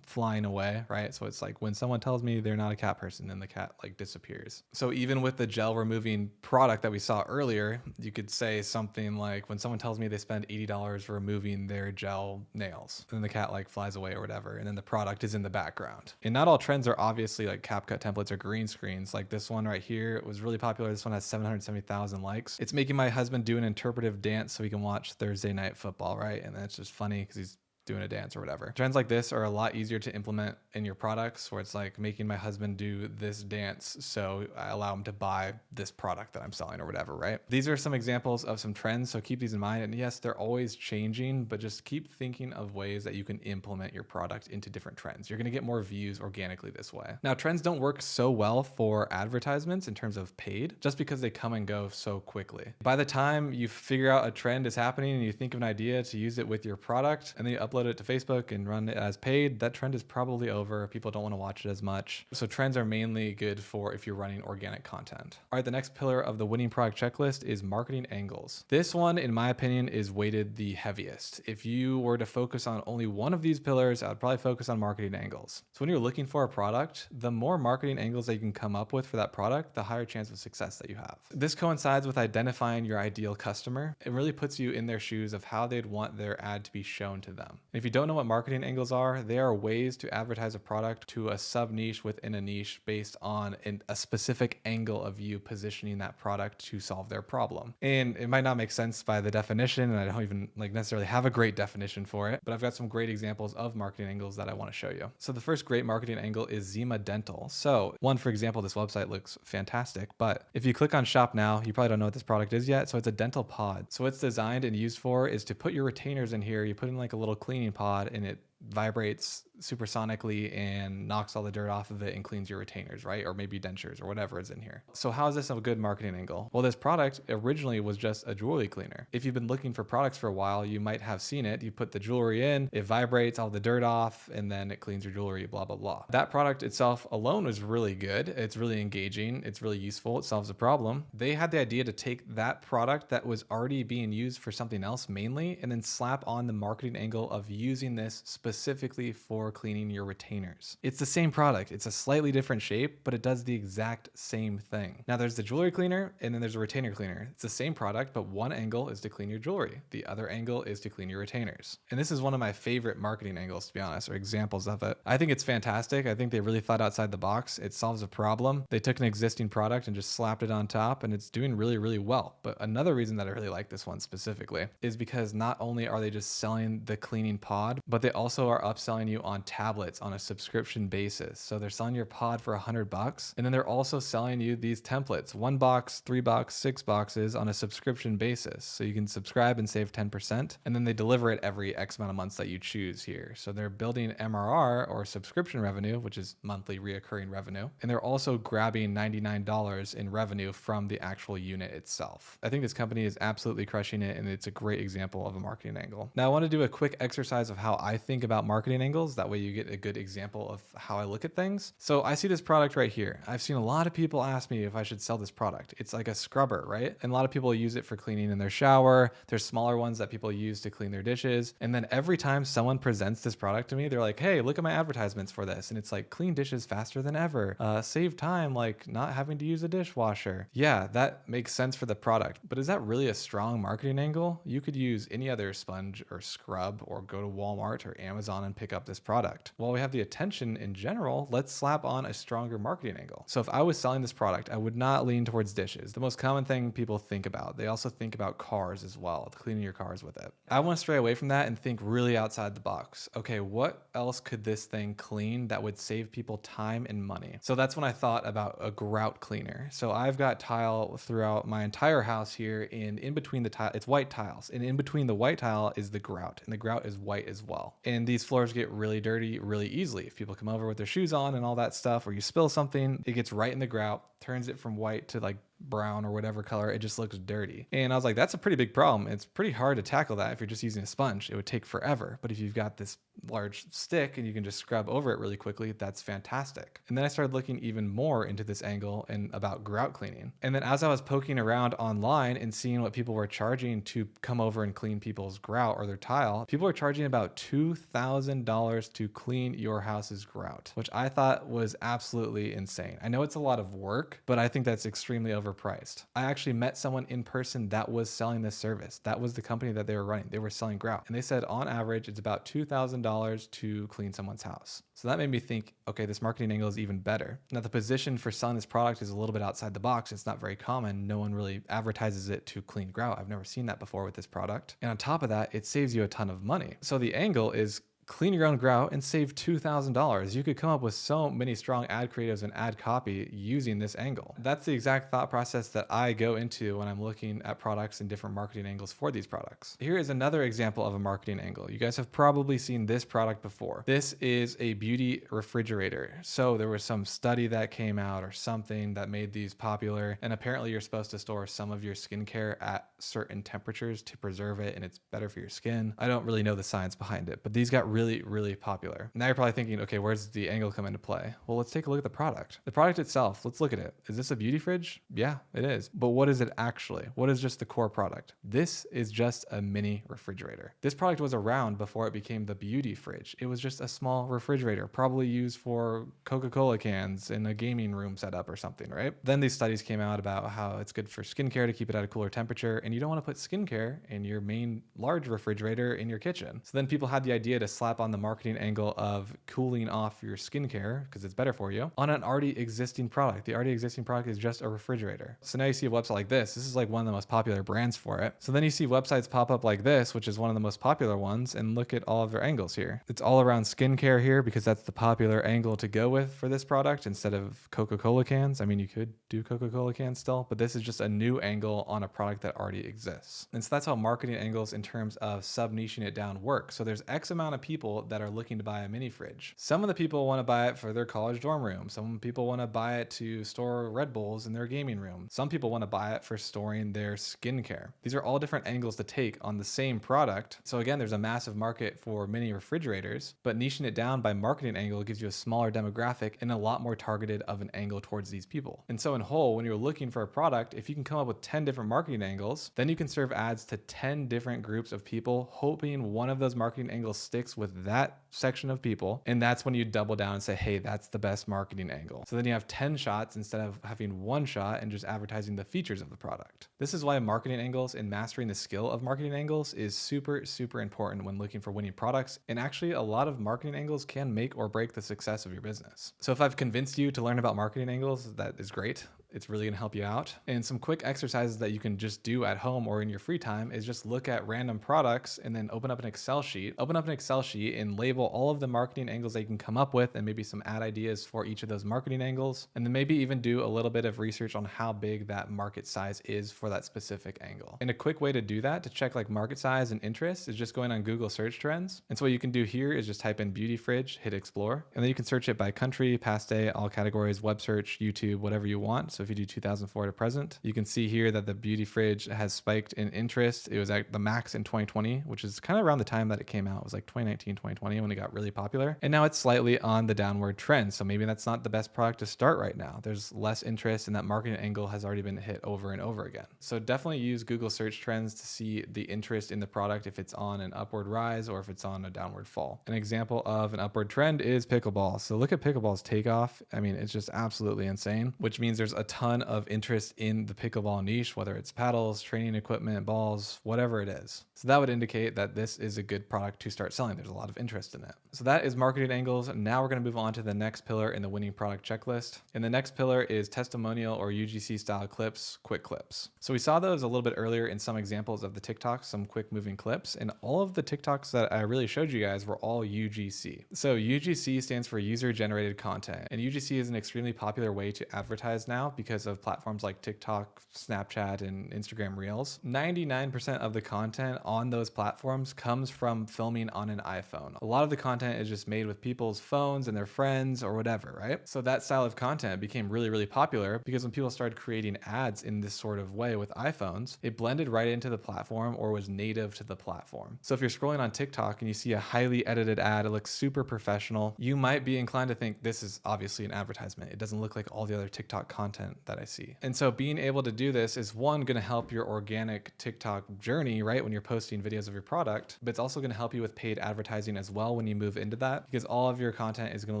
flying away, right? So it's like when someone tells me they're not a cat person, then the cat like disappears. So even with the gel removing product that we saw earlier, you could say something like, when someone tells me they spend $80 removing their gel nails, and then the cat like flies away or whatever, and then the product is in the background. And not all trends are obviously like CapCut templates or green screens. Like this one right here was really popular. This one has 770,000 likes. It's making my husband do an interpretive dance so he can watch Thursday Night Football, right? And then it's just funny because he's doing a dance or whatever. Trends like this are a lot easier to implement in your products, where it's like making my husband do this dance so I allow him to buy this product that I'm selling or whatever, right? These are some examples of some trends, so keep these in mind. And yes, they're always changing, but just keep thinking of ways that you can implement your product into different trends. You're going to get more views organically this way. Now, trends don't work so well for advertisements in terms of paid, just because they come and go so quickly. By the time you figure out a trend is happening and you think of an idea to use it with your product, and then you upload upload it to Facebook and run it as paid, that trend is probably over. People don't want to watch it as much. So trends are mainly good for if you're running organic content. All right, the next pillar of the winning product checklist is marketing angles. This one, in my opinion, is weighted the heaviest. If you were to focus on only one of these pillars, I would probably focus on marketing angles. So when you're looking for a product, the more marketing angles that you can come up with for that product, the higher chance of success that you have. This coincides with identifying your ideal customer. It really puts you in their shoes of how they'd want their ad to be shown to them. And if you don't know what marketing angles are, they are ways to advertise a product to a sub niche within a niche based on a specific angle of you positioning that product to solve their problem. And it might not make sense by the definition, and I don't even necessarily have a great definition for it, but I've got some great examples of marketing angles that I want to show you. So the first great marketing angle is Zima Dental. So one, for example, this website looks fantastic, but if you click on shop now, you probably don't know what this product is yet. So it's a dental pod. So what's designed and used for is to put your retainers in here. You put in like a little cleaning pod and it vibrates supersonically and knocks all the dirt off of it and cleans your retainers, right? Or maybe dentures or whatever is in here. So how is this a good marketing angle? Well, this product originally was just a jewelry cleaner. If you've been looking for products for a while, you might have seen it. You put the jewelry in, it vibrates all the dirt off, and then it cleans your jewelry, blah, blah, blah. That product itself alone was really good. It's really engaging. It's really useful. It solves a problem. They had the idea to take that product that was already being used for something else mainly, and then slap on the marketing angle of using this specifically for cleaning your retainers. It's the same product. It's a slightly different shape, but it does the exact same thing. Now there's the jewelry cleaner and then there's a retainer cleaner. It's the same product, but one angle is to clean your jewelry. The other angle is to clean your retainers. And this is one of my favorite marketing angles, to be honest, or examples of it. I think it's fantastic. I think they really thought outside the box. It solves a problem. They took an existing product and just slapped it on top, and it's doing really, really well. But another reason that I really like this one specifically is because not only are they just selling the cleaning pod, but they also are upselling you on tablets on a subscription basis. So they're selling your pod for $100, and then they're also selling you these templates, 1 box, 3 box, 6 boxes on a subscription basis. So you can subscribe and save 10%, and then they deliver it every X amount of months that you choose here. So they're building MRR, or subscription revenue, which is monthly reoccurring revenue, and they're also grabbing $99 in revenue from the actual unit itself. I think this company is absolutely crushing it, and it's a great example of a marketing angle. Now I want to do a quick exercise of how I think about marketing angles. That way you get a good example of how I look at things. So I see this product right here. I've seen a lot of people ask me if I should sell this product. It's like a scrubber, right? And a lot of people use it for cleaning in their shower. There's smaller ones that people use to clean their dishes. And then every time someone presents this product to me, they're like, hey, look at my advertisements for this. And it's like, clean dishes faster than ever. Save time, like not having to use a dishwasher. Yeah, that makes sense for the product. But is that really a strong marketing angle? You could use any other sponge or scrub or go to Walmart or Amazon and pick up this product. While we have the attention in general, let's slap on a stronger marketing angle. So if I was selling this product, I would not lean towards dishes. The most common thing people think about. They also think about cars as well, cleaning your cars with it. I want to stray away from that and think really outside the box. Okay, what else could this thing clean that would save people time and money? So that's when I thought about a grout cleaner. So I've got tile throughout my entire house here, and in between the tile, it's white tiles, and in between the white tile is the grout, and the grout is white as well. And these floors get really dirty really easily. If people come over with their shoes on and all that stuff, or you spill something, it gets right in the grout, turns it from white to like brown or whatever color. It just looks dirty. And I was like, that's a pretty big problem. It's pretty hard to tackle that if you're just using a sponge. It would take forever. But if you've got this large stick and you can just scrub over it really quickly, that's fantastic. And then I started looking even more into this angle and about grout cleaning. And then as I was poking around online and seeing what people were charging to come over and clean people's grout or their tile, people were charging about $2,000 to clean your house's grout, which I thought was absolutely insane. I know it's a lot of work, but I think that's extremely overpriced. I actually met someone in person that was selling this service. That was the company that they were running. They were selling grout. And they said on average, it's about $2,000 to clean someone's house. So that made me think, okay, this marketing angle is even better. Now the position for selling this product is a little bit outside the box. It's not very common. No one really advertises it to clean grout. I've never seen that before with this product. And on top of that, it saves you a ton of money. So the angle is clean your own grout and save $2,000. You could come up with so many strong ad creatives and ad copy using this angle. That's the exact thought process that I go into when I'm looking at products and different marketing angles for these products. Here is another example of a marketing angle. You guys have probably seen this product before. This is a beauty refrigerator. So there was some study that came out or something that made these popular, and apparently you're supposed to store some of your skincare at certain temperatures to preserve it and it's better for your skin. I don't really know the science behind it, but these got really, really popular. Now you're probably thinking, okay, where's the angle come into play? Well, let's take a look at the product. The product itself, let's look at it. Is this a beauty fridge? Yeah, it is. But what is it actually? What is just the core product? This is just a mini refrigerator. This product was around before it became the beauty fridge. It was just a small refrigerator, probably used for Coca-Cola cans in a gaming room setup or something, right? Then these studies came out about how it's good for skincare to keep it at a cooler temperature, and you don't want to put skincare in your main large refrigerator in your kitchen. So then people had the idea to slap on the marketing angle of cooling off your skincare because it's better for you on an already existing product. The already existing product is just a refrigerator. So now you see a website like this. This is like one of the most popular brands for it. So then you see websites pop up like this, which is one of the most popular ones, and look at all of their angles here. It's all around skincare here because that's the popular angle to go with for this product instead of Coca-Cola cans. I mean, you could do Coca-Cola cans still, but this is just a new angle on a product that already exists. And so that's how marketing angles in terms of sub-niching it down work. So there's X amount of people that are looking to buy a mini fridge. Some of the people want to buy it for their college dorm room. Some people want to buy it to store Red Bulls in their gaming room. Some people want to buy it for storing their skincare. These are all different angles to take on the same product. So again, there's a massive market for mini refrigerators, but niching it down by marketing angle gives you a smaller demographic and a lot more targeted of an angle towards these people. And so in whole, when you're looking for a product, if you can come up with 10 different marketing angles, then you can serve ads to 10 different groups of people, hoping one of those marketing angles sticks with that section of people. And that's when you double down and say, hey, that's the best marketing angle. So then you have 10 shots instead of having one shot and just advertising the features of the product. This is why marketing angles and mastering the skill of marketing angles is super, super important when looking for winning products. And actually, a lot of marketing angles can make or break the success of your business. So if I've convinced you to learn about marketing angles, that is great. It's really gonna help you out. And some quick exercises that you can just do at home or in your free time is just look at random products and then open up an Excel sheet. Open up an Excel sheet and label all of the marketing angles that you can come up with and maybe some ad ideas for each of those marketing angles. And then maybe even do a little bit of research on how big that market size is for that specific angle. And a quick way to do that, to check like market size and interest, is just going on Google search trends. And so what you can do here is just type in beauty fridge, hit explore, and then you can search it by country, past day, all categories, web search, YouTube, whatever you want. So if you do 2004 to present, you can see here that the beauty fridge has spiked in interest. It was at the max in 2020, which is kind of around the time that it came out. It was like 2019, 2020 when it got really popular. And now it's slightly on the downward trend. So maybe that's not the best product to start right now. There's less interest and that marketing angle has already been hit over and over again. So definitely use Google search trends to see the interest in the product, if it's on an upward rise or if it's on a downward fall. An example of an upward trend is pickleball. So look at pickleball's takeoff. I mean, it's just absolutely insane, which means there's a ton of interest in the pickleball niche, whether it's paddles, training equipment, balls, whatever it is. So that would indicate that this is a good product to start selling. There's a lot of interest in it. So that is marketing angles. Now we're going to move on to the next pillar in the winning product checklist. And the next pillar is testimonial or UGC style clips, quick clips. So we saw those a little bit earlier in some examples of the TikToks, some quick moving clips, and all of the TikToks that I really showed you guys were all UGC. So UGC stands for user generated content, and UGC is an extremely popular way to advertise now because of platforms like TikTok, Snapchat, and Instagram Reels. 99% of the content on those platforms comes from filming on an iPhone. A lot of the content is just made with people's phones and their friends or whatever, right? So that style of content became really, really popular because when people started creating ads in this sort of way with iPhones, it blended right into the platform or was native to the platform. So if you're scrolling on TikTok and you see a highly edited ad, it looks super professional, you might be inclined to think this is obviously an advertisement. It doesn't look like all the other TikTok content that I see. And so being able to do this is one, going to help your organic TikTok journey, right? When you're posting videos of your product, but it's also going to help you with paid advertising as well when you move into that, because all of your content is going to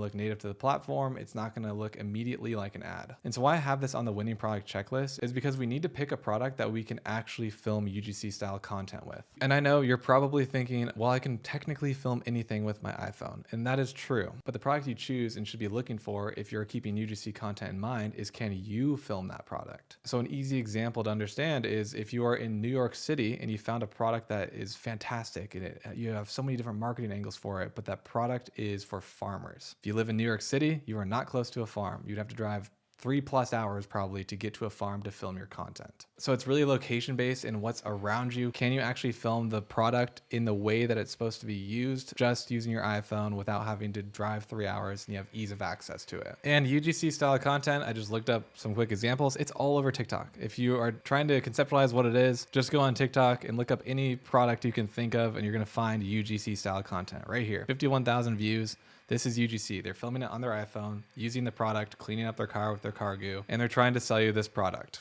look native to the platform. It's not going to look immediately like an ad. And so why I have this on the winning product checklist is because we need to pick a product that we can actually film UGC style content with. And I know you're probably thinking, well, I can technically film anything with my iPhone. And that is true. But the product you choose and should be looking for if you're keeping UGC content in mind is, can you film that product? So an easy example to understand is if you are in New York City and you found a product that is fantastic and you have so many different marketing angles for it, but that product is for farmers. If you live in New York City, you are not close to a farm. You'd have to drive 3+ hours probably to get to a farm to film your content. So it's really location based in what's around you. Can you actually film the product in the way that it's supposed to be used, just using your iPhone without having to drive 3 hours, and you have ease of access to it? And UGC style content, I just looked up some quick examples. It's all over TikTok. If you are trying to conceptualize what it is, just go on TikTok and look up any product you can think of, and you're going to find UGC style content right here. 51,000 views. This is UGC. They're filming it on their iPhone, using the product, cleaning up their car with their car goo, and they're trying to sell you this product.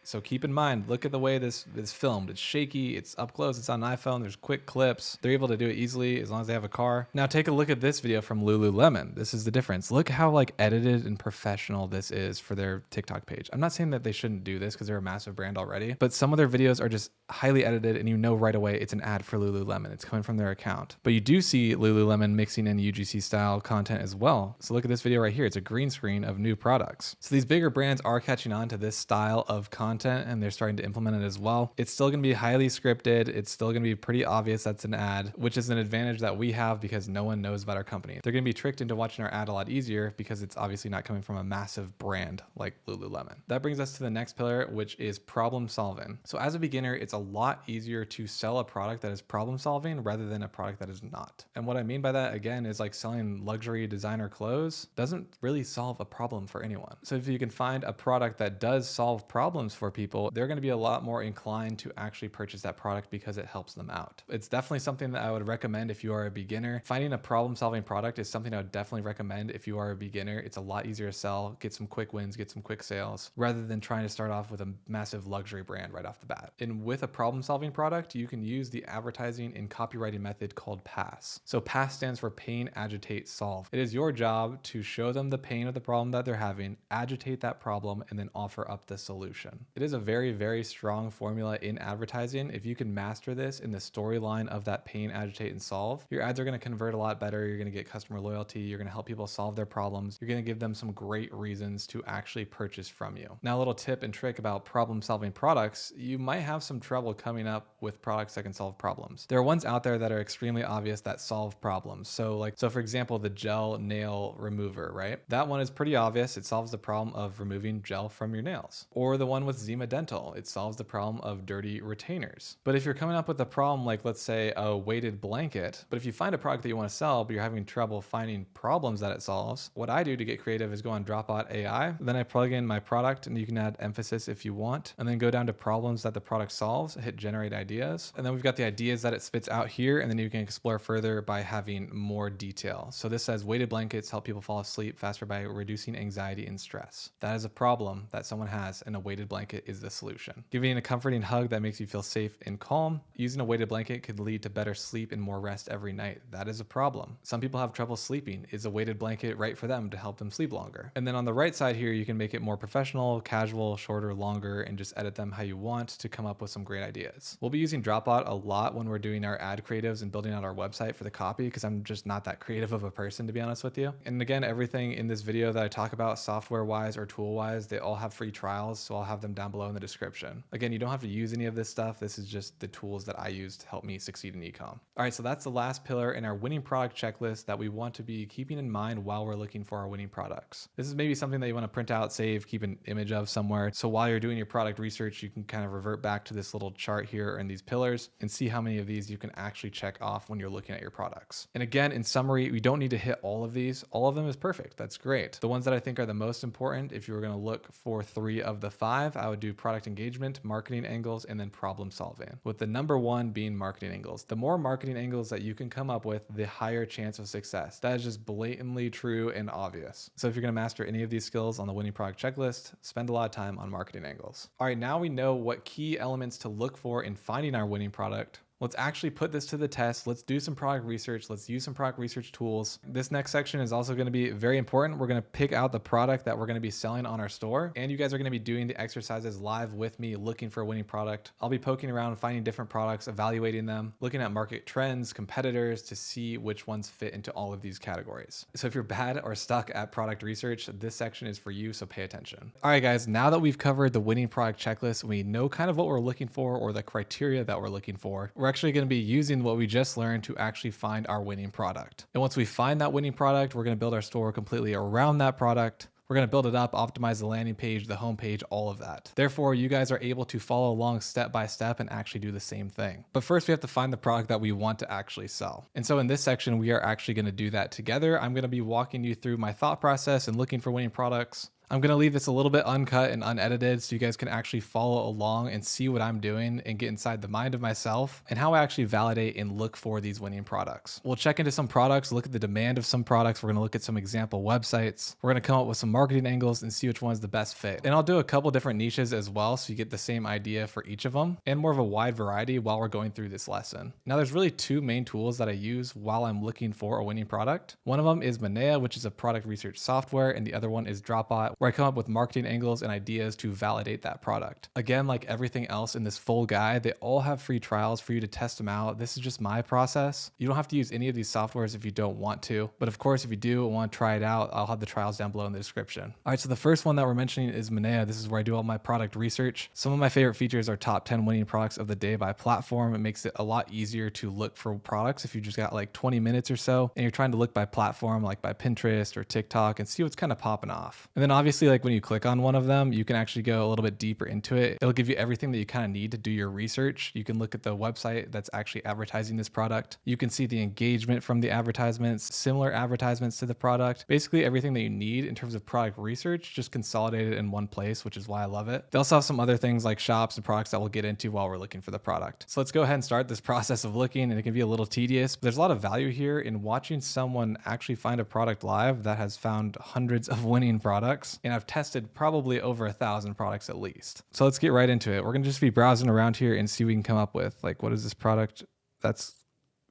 So keep in mind, look at the way this is filmed. It's shaky, it's up close, it's on an iPhone, there's quick clips. They're able to do it easily as long as they have a car. Now take a look at this video from Lululemon. This is the difference. Look how like edited and professional this is for their TikTok page. I'm not saying that they shouldn't do this because they're a massive brand already, but some of their videos are just highly edited and you know right away it's an ad for Lululemon. It's coming from their account. But you do see Lululemon mixing in UGC style content as well. So look at this video right here. It's a green screen of new products. So these bigger brands are catching on to this style of content and they're starting to implement it as well. It's still going to be highly scripted. It's still going to be pretty obvious that's an ad, which is an advantage that we have because no one knows about our company. They're going to be tricked into watching our ad a lot easier because it's obviously not coming from a massive brand like Lululemon. That brings us to the next pillar, which is problem solving. So as a beginner, it's a lot easier to sell a product that is problem solving rather than a product that is not. And what I mean by that again is like selling luxury designer clothes doesn't really solve a problem for anyone. So if you can find a product that does solve problems for people, they're going to be a lot more inclined to actually purchase that product because it helps them out. It's definitely something that I would recommend if you are a beginner. Finding a problem solving product is something I would definitely recommend if you are a beginner. It's a lot easier to sell, get some quick wins, get some quick sales, rather than trying to start off with a massive luxury brand right off the bat. And with a problem solving product, you can use the advertising and copywriting method called PASS. So PASS stands for pain, agitate, solve. It is your job to show them the pain of the problem that they're having, agitate that problem, and then offer up the solution. It is a very, very strong formula in advertising. If you can master this in the storyline of that pain, agitate, and solve, your ads are going to convert a lot better. You're going to get customer loyalty. You're going to help people solve their problems. You're going to give them some great reasons to actually purchase from you. Now, a little tip and trick about problem solving products, you might have some trouble coming up with products that can solve problems. There are ones out there that are extremely obvious that solve problems. So for example, the gel nail remover, right? That one is pretty obvious. It solves the problem of removing gel from your nails. Or the one with Zima Dental, it solves the problem of dirty retainers. But if you're coming up with a problem like, let's say, a weighted blanket, but if you find a product that you want to sell, but you're having trouble finding problems that it solves, what I do to get creative is go on Dropbotai. Then I plug in my product, and you can add emphasis if you want, and then go down to problems that the product solves, hit generate ideas. And then we've got the ideas that it spits out here, and then you can explore further by having more detail. So this says weighted blankets help people fall asleep faster by reducing anxiety and stress. That is a problem that someone has, and a weighted blanket is the solution. Giving a comforting hug that makes you feel safe and calm. Using a weighted blanket could lead to better sleep and more rest every night. That is a problem. Some people have trouble sleeping. Is a weighted blanket right for them to help them sleep longer? And then on the right side here, you can make it more professional, casual, shorter, longer, and just edit them how you want to come up with some great ideas. We'll be using Dropbot a lot when we're doing our ad creatives and building out our website for the copy because I'm just not that creative of a person, to be honest with you. And again, everything in this video that I talk about software-wise or tool-wise, they all have free trials, so I'll have them down below in the description. Again, you don't have to use any of this stuff. This is just the tools that I use to help me succeed in ecom. All right, so that's the last pillar in our winning product checklist that we want to be keeping in mind while we're looking for our winning products. This is maybe something that you want to print out, save, keep an image of somewhere. So while you're doing your product research, you can kind of revert back to this little chart here and these pillars and see how many of these you can actually check off when you're looking at your products. And again, in summary, we don't need to hit all of these. All of them is perfect. That's great. The ones that I think are the most important, if you were going to look for 3 of the 5, I would do product engagement, marketing angles, and then problem solving, with the number 1 being marketing angles. The more marketing angles that you can come up with, the higher chance of success. That is just blatantly true and obvious. So if you're going to master any of these skills on the winning product checklist, spend a lot of time on marketing angles. All right, now we know what key elements to look for in finding our winning product. Let's actually put this to the test. Let's do some product research. Let's use some product research tools. This next section is also going to be very important. We're going to pick out the product that we're going to be selling on our store. And you guys are going to be doing the exercises live with me, looking for a winning product. I'll be poking around, finding different products, evaluating them, looking at market trends, competitors to see which ones fit into all of these categories. So if you're bad or stuck at product research, this section is for you, so pay attention. All right, guys, now that we've covered the winning product checklist, we know kind of what we're looking for or the criteria that we're looking for. We're actually going to be using what we just learned to actually find our winning product. And once we find that winning product, we're going to build our store completely around that product. We're going to build it up, optimize the landing page, the homepage, all of that. Therefore, you guys are able to follow along step by step and actually do the same thing. But first, we have to find the product that we want to actually sell. And so in this section, we are actually going to do that together. I'm going to be walking you through my thought process and looking for winning products. I'm going to leave this a little bit uncut and unedited so you guys can actually follow along and see what I'm doing and get inside the mind of myself and how I actually validate and look for these winning products. We'll check into some products, look at the demand of some products. We're going to look at some example websites. We're going to come up with some marketing angles and see which one's the best fit. And I'll do a couple different niches as well so you get the same idea for each of them and more of a wide variety while we're going through this lesson. Now, there's really two main tools that I use while I'm looking for a winning product. One of them is Minea, which is a product research software, and the other one is Dropbotai, where I come up with marketing angles and ideas to validate that product. Again, like everything else in this full guide, they all have free trials for you to test them out. This is just my process. You don't have to use any of these softwares if you don't want to. But of course, if you do want to try it out, I'll have the trials down below in the description. All right, so the first one that we're mentioning is Minea. This is where I do all my product research. Some of my favorite features are top 10 winning products of the day by platform. It makes it a lot easier to look for products if you just got like 20 minutes or so and you're trying to look by platform, like by Pinterest or TikTok, and see what's kind of popping off. And then obviously, like when you click on one of them, you can actually go a little bit deeper into it. It'll give you everything that you kind of need to do your research. You can look at the website that's actually advertising this product. You can see the engagement from the advertisements, similar advertisements to the product, basically everything that you need in terms of product research, just consolidated in one place, which is why I love it. They also have some other things like shops and products that we'll get into while we're looking for the product. So let's go ahead and start this process of looking, and it can be a little tedious, but there's a lot of value here in watching someone actually find a product live that has found hundreds of winning products. And I've tested probably over 1,000 products at least. So let's get right into it. We're going to just be browsing around here and see what we can come up with. Like, what is this product? That's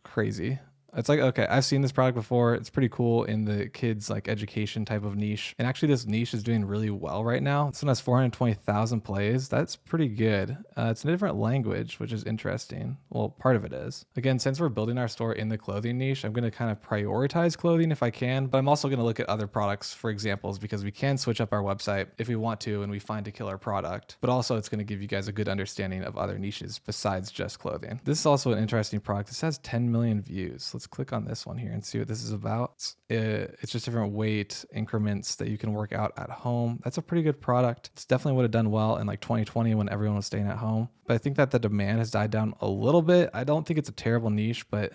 crazy. It's like, okay, I've seen this product before. It's pretty cool in the kids like education type of niche. And actually this niche is doing really well right now. This one has 420,000 plays. That's pretty good. It's in a different language, which is interesting. Well, part of it is. Again, since we're building our store in the clothing niche, I'm going to kind of prioritize clothing if I can, but I'm also going to look at other products for examples because we can switch up our website if we want to and we find a killer product. But also it's going to give you guys a good understanding of other niches besides just clothing. This is also an interesting product. This has 10 million views. Let's click on this one here and see what this is about. It's just different weight increments that you can work out at home. That's a pretty good product. It's definitely would have done well in like 2020 when everyone was staying at home. But I think that the demand has died down a little bit. I don't think it's a terrible niche, but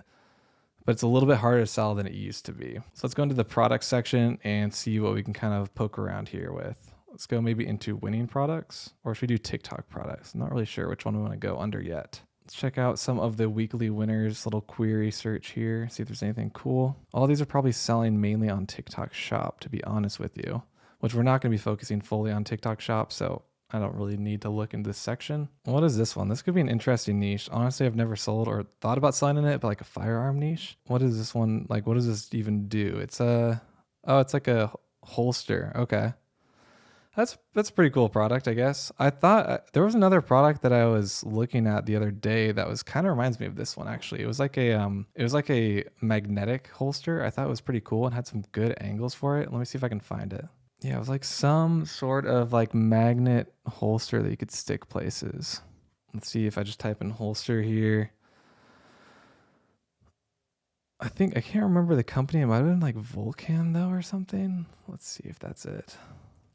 it's a little bit harder to sell than it used to be. So let's go into the product section and see what we can kind of poke around here with. Let's go maybe into winning products, or should we do TikTok products? I'm not really sure which one we want to go under yet. Let's check out some of the weekly winners, little query search here, see if there's anything cool. All these are probably selling mainly on TikTok Shop, to be honest with you, which we're not going to be focusing fully on TikTok Shop, so I don't really need to look into this section. What is this one? This could be an interesting niche. Honestly, I've never sold or thought about selling in it, but like a firearm niche. What is this one? Like, what does this even do? It's it's like a holster. Okay. That's a pretty cool product, I guess. I thought there was another product that I was looking at the other day that was kind of reminds me of this one actually. It was like a magnetic holster. I thought it was pretty cool and had some good angles for it. Let me see if I can find it. Yeah, it was like some sort of like magnet holster that you could stick places. Let's see if I just type in holster here. I can't remember the company. It might have been like Vulcan though or something. Let's see if that's it.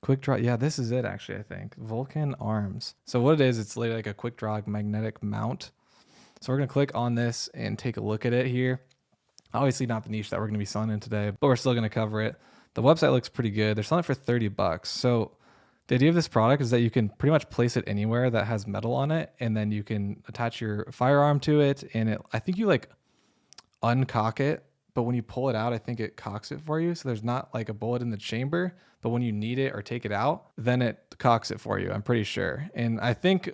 Quick draw. Yeah, this is it actually, I think. Vulcan arms. So what it is, it's literally like a quick draw magnetic mount. So we're going to click on this and take a look at it here. Obviously not the niche that we're going to be selling in today, but we're still going to cover it. The website looks pretty good. They're selling it for $30. So the idea of this product is that you can pretty much place it anywhere that has metal on it, and then you can attach your firearm to it, and I think you like uncock it, but when you pull it out, I think it cocks it for you. So there's not like a bullet in the chamber, but when you need it or take it out, then it cocks it for you, I'm pretty sure. And I think,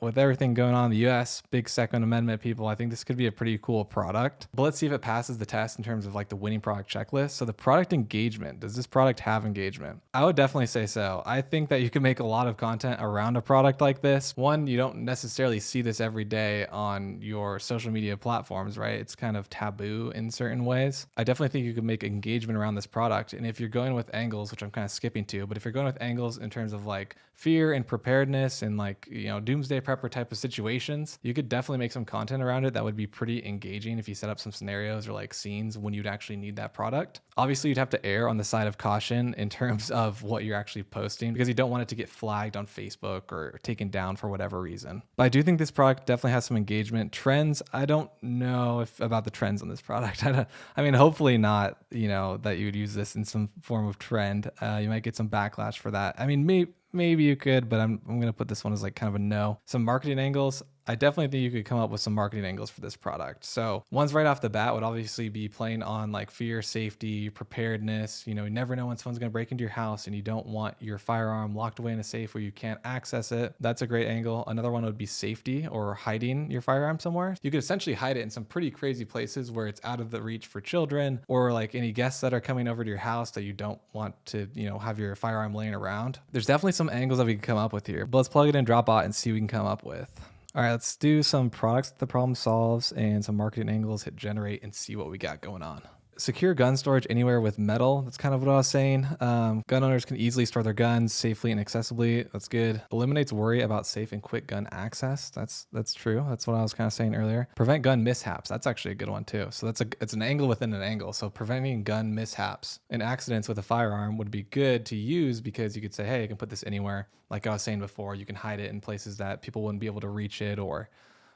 with everything going on in the US, big Second Amendment people, I think this could be a pretty cool product. But let's see if it passes the test in terms of like the winning product checklist. So the product engagement, does this product have engagement? I would definitely say so. I think that you can make a lot of content around a product like this. One, you don't necessarily see this every day on your social media platforms, right? It's kind of taboo in certain ways. I definitely think you could make engagement around this product. And if you're going with angles, which which I'm kind of skipping to. But if you're going with angles in terms of like fear and preparedness and like, you know, doomsday prepper type of situations, you could definitely make some content around it that would be pretty engaging if you set up some scenarios or like scenes when you'd actually need that product. Obviously, you'd have to err on the side of caution in terms of what you're actually posting because you don't want it to get flagged on Facebook or taken down for whatever reason. But I do think this product definitely has some engagement. Trends, I don't know if about the trends on this product. I mean, hopefully not, you know, that you would use this in some form of trend. You might get some backlash for that. I mean, maybe you could, but I'm going to put this one as like kind of a no. Some marketing angles. I definitely think you could come up with some marketing angles for this product. So ones right off the bat would obviously be playing on like fear, safety, preparedness. You know, you never know when someone's going to break into your house and you don't want your firearm locked away in a safe where you can't access it. That's a great angle. Another one would be safety or hiding your firearm somewhere. You could essentially hide it in some pretty crazy places where it's out of the reach for children or like any guests that are coming over to your house that you don't want to, you know, have your firearm laying around. There's definitely some angles that we can come up with here, but let's plug it in Dropbot and see what we can come up with. All right, let's do some products that the problem solves and some marketing angles, hit generate and see what we got going on. Secure gun storage anywhere with metal. That's kind of what I was saying. Gun owners can easily store their guns safely and accessibly. That's good. Eliminates worry about safe and quick gun access. That's true. That's what I was kind of saying earlier. Prevent gun mishaps. That's actually a good one too. So it's an angle within an angle. So preventing gun mishaps and accidents with a firearm would be good to use because you could say, hey, you can put this anywhere. Like I was saying before, you can hide it in places that people wouldn't be able to reach it or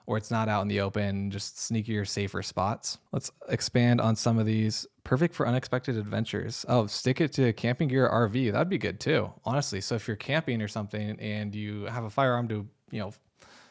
it's not out in the open, just sneakier, safer spots. Let's expand on some of these. Perfect for unexpected adventures. Oh, stick it to camping gear or RV. That'd be good too, honestly. So if you're camping or something and you have a firearm to, you know,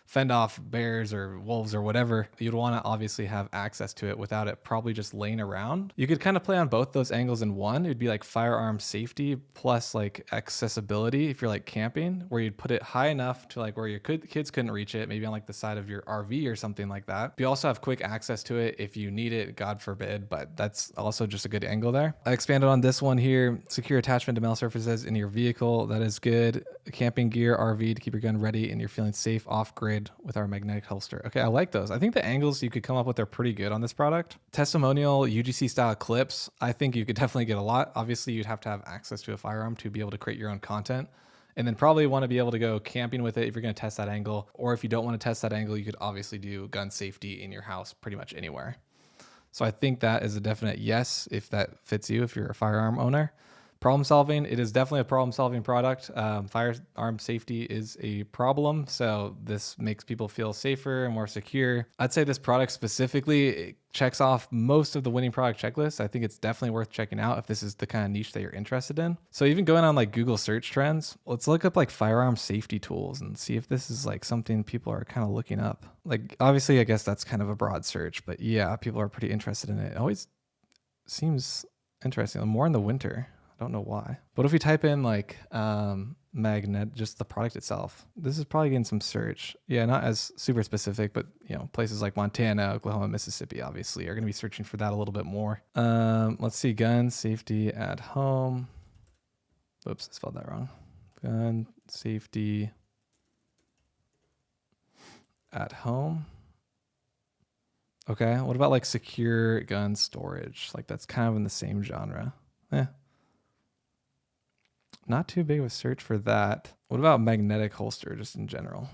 fend off bears or wolves or whatever, you'd want to obviously have access to it without it probably just laying around. You could kind of play on both those angles in one. It'd be like firearm safety plus like accessibility if you're like camping, where you'd put it high enough to like where your kids couldn't reach it, maybe on like the side of your RV or something like that. You also have quick access to it if you need it, God forbid, but that's also just a good angle there. I expanded on this one here. Secure attachment to metal surfaces in your vehicle. That is good. Camping gear, RV to keep your gun ready and you're feeling safe off grid with our magnetic holster. Okay, I like those. I think the angles you could come up with are pretty good on this product. Testimonial UGC style clips. I think you could definitely get a lot. Obviously, you'd have to have access to a firearm to be able to create your own content. And then probably want to be able to go camping with it if you're going to test that angle. Or if you don't want to test that angle, you could obviously do gun safety in your house pretty much anywhere. So I think that is a definite yes if that fits you, if you're a firearm owner. Problem solving, it is definitely a problem solving product. Firearm safety is a problem, so this makes people feel safer and more secure. I'd say this product specifically, it checks off most of the winning product checklist. I think it's definitely worth checking out if this is the kind of niche that you're interested in. So even going on like Google search trends, let's look up like firearm safety tools and see if this is like something people are kind of looking up. Like obviously, I guess that's kind of a broad search, but yeah, people are pretty interested in it. It always seems interesting, more in the winter. I don't know why. What if we type in like magnet, just the product itself? This is probably getting some search. Yeah, not as super specific, but you know, places like Montana, Oklahoma, Mississippi, obviously are going to be searching for that a little bit more. Let's see, gun safety at home. Whoops, I spelled that wrong. Gun safety at home. Okay, what about like secure gun storage? Like that's kind of in the same genre. Not too big of a search for that. What about magnetic holster just in general?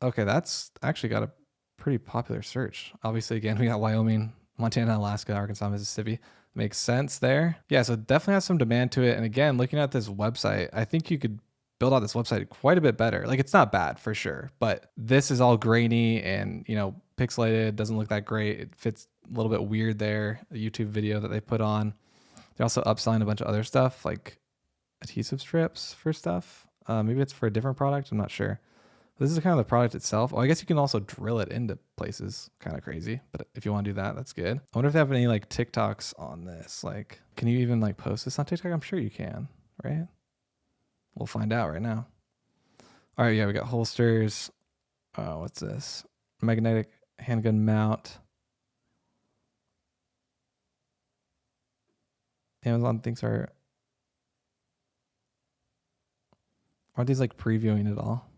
Okay, that's actually got a pretty popular search. Obviously, again, we got Wyoming, Montana, Alaska, Arkansas, Mississippi. Makes sense there. Yeah, so it definitely has some demand to it. And again, looking at this website, I think you could build out this website quite a bit better. Like it's not bad for sure, but this is all grainy and, you know, pixelated, doesn't look that great. It fits a little bit weird there. A YouTube video that they put on. They're also upselling a bunch of other stuff like adhesive strips for stuff. Maybe it's for a different product. I'm not sure. This is kind of the product itself. Oh, I guess you can also drill it into places. Kind of crazy. But if you want to do that, that's good. I wonder if they have any like TikToks on this. Like, can you even like post this on TikTok? I'm sure you can, right? We'll find out right now. All right, yeah, we got holsters. Oh, what's this? Magnetic handgun mount. Amazon thinks aren't these like previewing at all?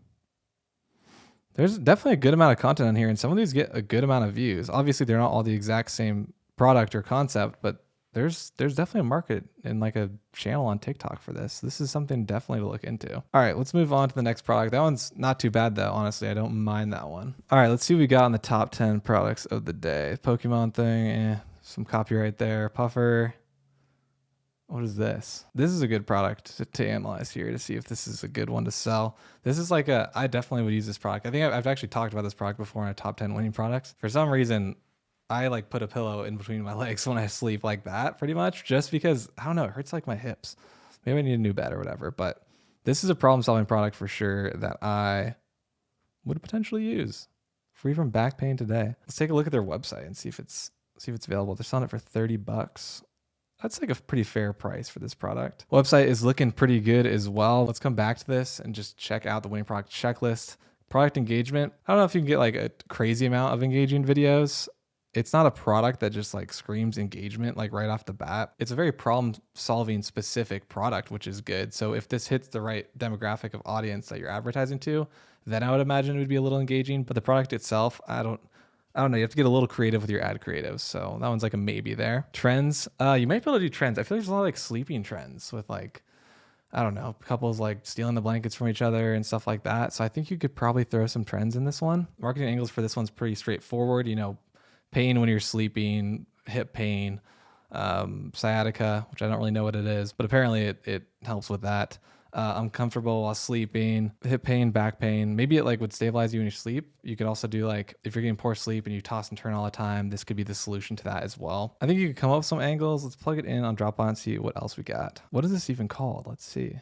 There's definitely a good amount of content on here, and some of these get a good amount of views. Obviously, they're not all the exact same product or concept, but there's definitely a market and like a channel on TikTok for this. This is something definitely to look into. All right, let's move on to the next product. That one's not too bad though. Honestly, I don't mind that one. All right, let's see what we got on the top 10 products of the day. Pokemon thing, some copyright there. Puffer. What is this? This is a good product to analyze here to see if this is a good one to sell. This is like I definitely would use this product. I think I've actually talked about this product before in a top 10 winning products. For some reason, I like put a pillow in between my legs when I sleep like that pretty much, just because, I don't know, it hurts like my hips. Maybe I need a new bed or whatever, but this is a problem solving product for sure that I would potentially use. Free from back pain today. Let's take a look at their website and see if it's available. They're selling it for $30. That's like a pretty fair price for this product. Website is looking pretty good as well. Let's come back to this and just check out the winning product checklist. Product engagement. I don't know if you can get like a crazy amount of engaging videos. It's not a product that just like screams engagement like right off the bat. It's a very problem solving specific product, which is good. So if this hits the right demographic of audience that you're advertising to, then I would imagine it would be a little engaging. But the product itself, I don't know. You have to get a little creative with your ad creatives. So that one's like a maybe there. Trends. You might be able to do trends. I feel like there's a lot of like sleeping trends with like, I don't know, couples like stealing the blankets from each other and stuff like that. So I think you could probably throw some trends in this one. Marketing angles for this one's pretty straightforward. Pain when you're sleeping, hip pain, sciatica, which I don't really know what it is, but apparently it helps with that. Uncomfortable while sleeping, hip pain, back pain. Maybe it like would stabilize you when you sleep. You could also do like, if you're getting poor sleep and you toss and turn all the time, this could be the solution to that as well. I think you could come up with some angles. Let's plug it in on Dropbot and see what else we got. What is this even called? Let's see.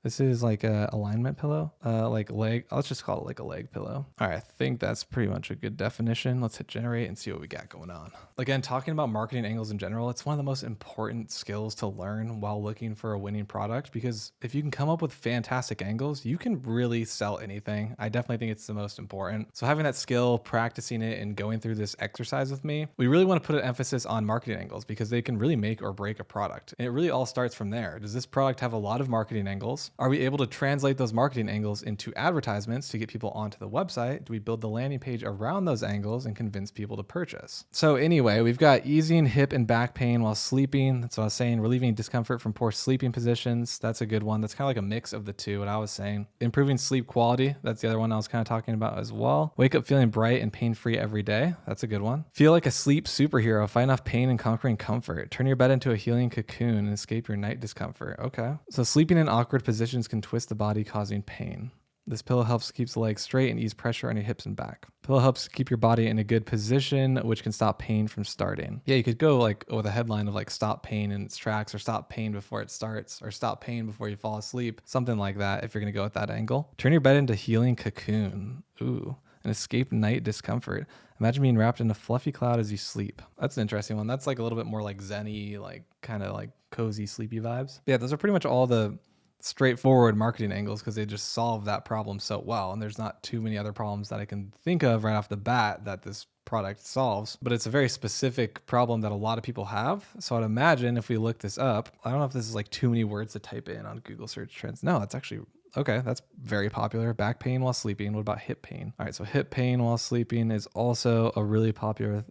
This is like a alignment pillow, like leg. Let's just call it like a leg pillow. All right, I think that's pretty much a good definition. Let's hit generate and see what we got going on. Again, talking about marketing angles in general, it's one of the most important skills to learn while looking for a winning product, because if you can come up with fantastic angles, you can really sell anything. I definitely think it's the most important. So having that skill, practicing it, and going through this exercise with me, we really want to put an emphasis on marketing angles because they can really make or break a product. And it really all starts from there. Does this product have a lot of marketing angles? Are we able to translate those marketing angles into advertisements to get people onto the website? Do we build the landing page around those angles and convince people to purchase? So anyway, we've got easing hip and back pain while sleeping. That's what I was saying. Relieving discomfort from poor sleeping positions. That's a good one. That's kind of like a mix of the two, what I was saying. Improving sleep quality. That's the other one I was kind of talking about as well. Wake up feeling bright and pain-free every day. That's a good one. Feel like a sleep superhero. Fight off pain and conquering comfort. Turn your bed into a healing cocoon and escape your night discomfort. Okay. So sleeping in awkward positions can twist the body, causing pain. This pillow helps keep the legs straight and ease pressure on your hips and back. Pillow helps keep your body in a good position, which can stop pain from starting. Yeah, you could go like with a headline of like stop pain in its tracks, or stop pain before it starts, or stop pain before you fall asleep. Something like that if you're going to go with that angle. Turn your bed into healing cocoon. Ooh. And escape night discomfort. Imagine being wrapped in a fluffy cloud as you sleep. That's an interesting one. That's like a little bit more like zen-y, like kind of like cozy, sleepy vibes. Yeah, those are pretty much all the straightforward marketing angles because they just solve that problem so well. And there's not too many other problems that I can think of right off the bat that this product solves, but it's a very specific problem that a lot of people have. So I'd imagine if we look this up, I don't know if this is like too many words to type in on Google search trends. No, it's actually okay. That's very popular. Back pain while sleeping. What about hip pain? All right. So hip pain while sleeping is also a really popular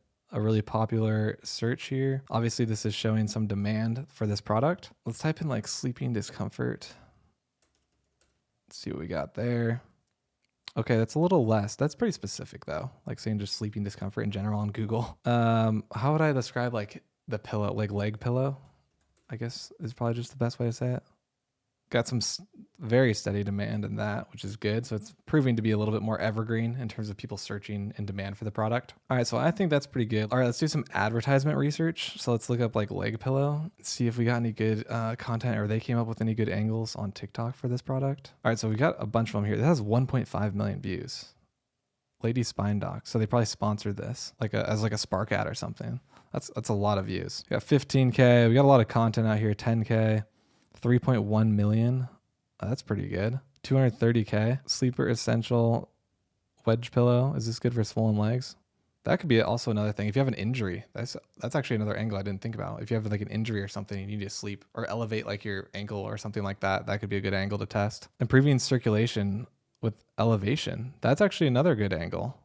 search here. Obviously this is showing some demand for this product. Let's type in like sleeping discomfort. Let's see what we got there. Okay, that's a little less. That's pretty specific though. Like saying just sleeping discomfort in general on Google. How would I describe like the pillow, like leg pillow? I guess is probably just the best way to say it. Got some very steady demand in that, which is good. So it's proving to be a little bit more evergreen in terms of people searching and demand for the product. All right, so I think that's pretty good. All right, let's do some advertisement research. So let's look up like leg pillow, see if we got any good content or they came up with any good angles on TikTok for this product. All right, so we got a bunch of them here. This has 1.5 million views. Lady Spine Doc. So they probably sponsored this like as like a Spark ad or something. That's a lot of views. We got 15K. We got a lot of content out here. 10K. 3.1 million. That's pretty good. 230K. Sleeper Essential wedge pillow. Is this good for swollen legs? That could be also another thing. If you have an injury, that's actually another angle I didn't think about. If you have like an injury or something, you need to sleep or elevate like your ankle or something like that. That could be a good angle to test. Improving circulation with elevation. That's actually another good angle.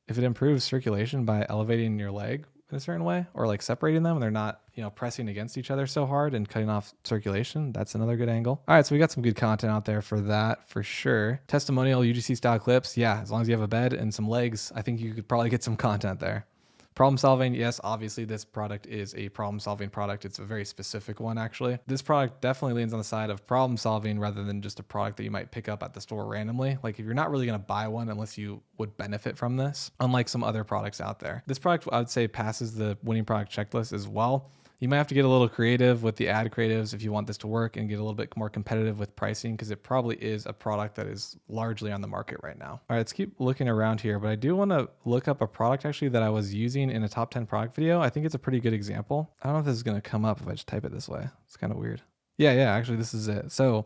If it improves circulation by elevating your leg in a certain way, or like separating them and they're not, pressing against each other so hard and cutting off circulation. That's another good angle. All right, so we got some good content out there for that for sure. Testimonial UGC style clips. Yeah, as long as you have a bed and some legs, I think you could probably get some content there. Problem solving, yes, obviously this product is a problem solving product. It's a very specific one actually. This product definitely leans on the side of problem solving rather than just a product that you might pick up at the store randomly. Like if you're not really gonna buy one unless you would benefit from this, unlike some other products out there. This product I would say passes the winning product checklist as well. You might have to get a little creative with the ad creatives if you want this to work and get a little bit more competitive with pricing because it probably is a product that is largely on the market right now. All right, let's keep looking around here, but I do want to look up a product actually that I was using in a top 10 product video. I think it's a pretty good example. I don't know if this is going to come up if I just type it this way. It's kind of weird. Yeah, actually this is it. So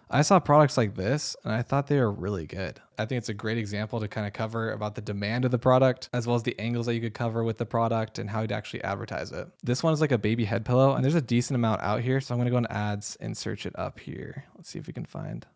I saw products like this and I thought they were really good. I think it's a great example to kind of cover about the demand of the product, as well as the angles that you could cover with the product and how you'd actually advertise it. This one is like a baby head pillow and there's a decent amount out here. So I'm going to go in ads and search it up here. Let's see if we can find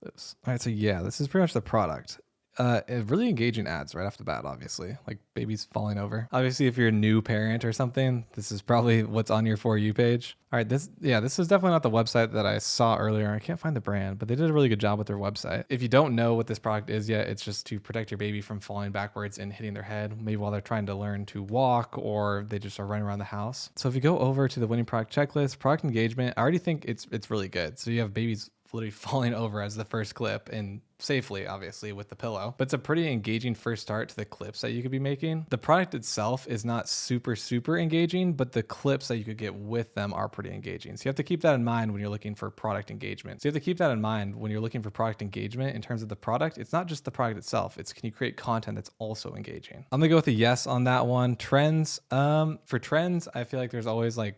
this. All right. So yeah, this is pretty much the product. Really engaging ads right off the bat, obviously, like babies falling over. Obviously, if you're a new parent or something, this is probably what's on your For You page. All right, this is definitely not the website that I saw earlier. I can't find the brand, but they did a really good job with their website. If you don't know what this product is yet, it's just to protect your baby from falling backwards and hitting their head, maybe while they're trying to learn to walk or they just are running around the house. So if you go over to the winning product checklist, product engagement, I already think it's really good. So you have babies literally falling over as the first clip and safely, obviously, with the pillow. But it's a pretty engaging first start to the clips that you could be making. The product itself is not super engaging, but the clips that you could get with them are pretty engaging. So you have to keep that in mind when you're looking for product engagement. So you have to keep that in mind when you're looking for product engagement in terms of the product. It's not just the product itself. It's can you create content that's also engaging? I'm gonna go with a yes on that one. Trends. For trends, I feel like there's always like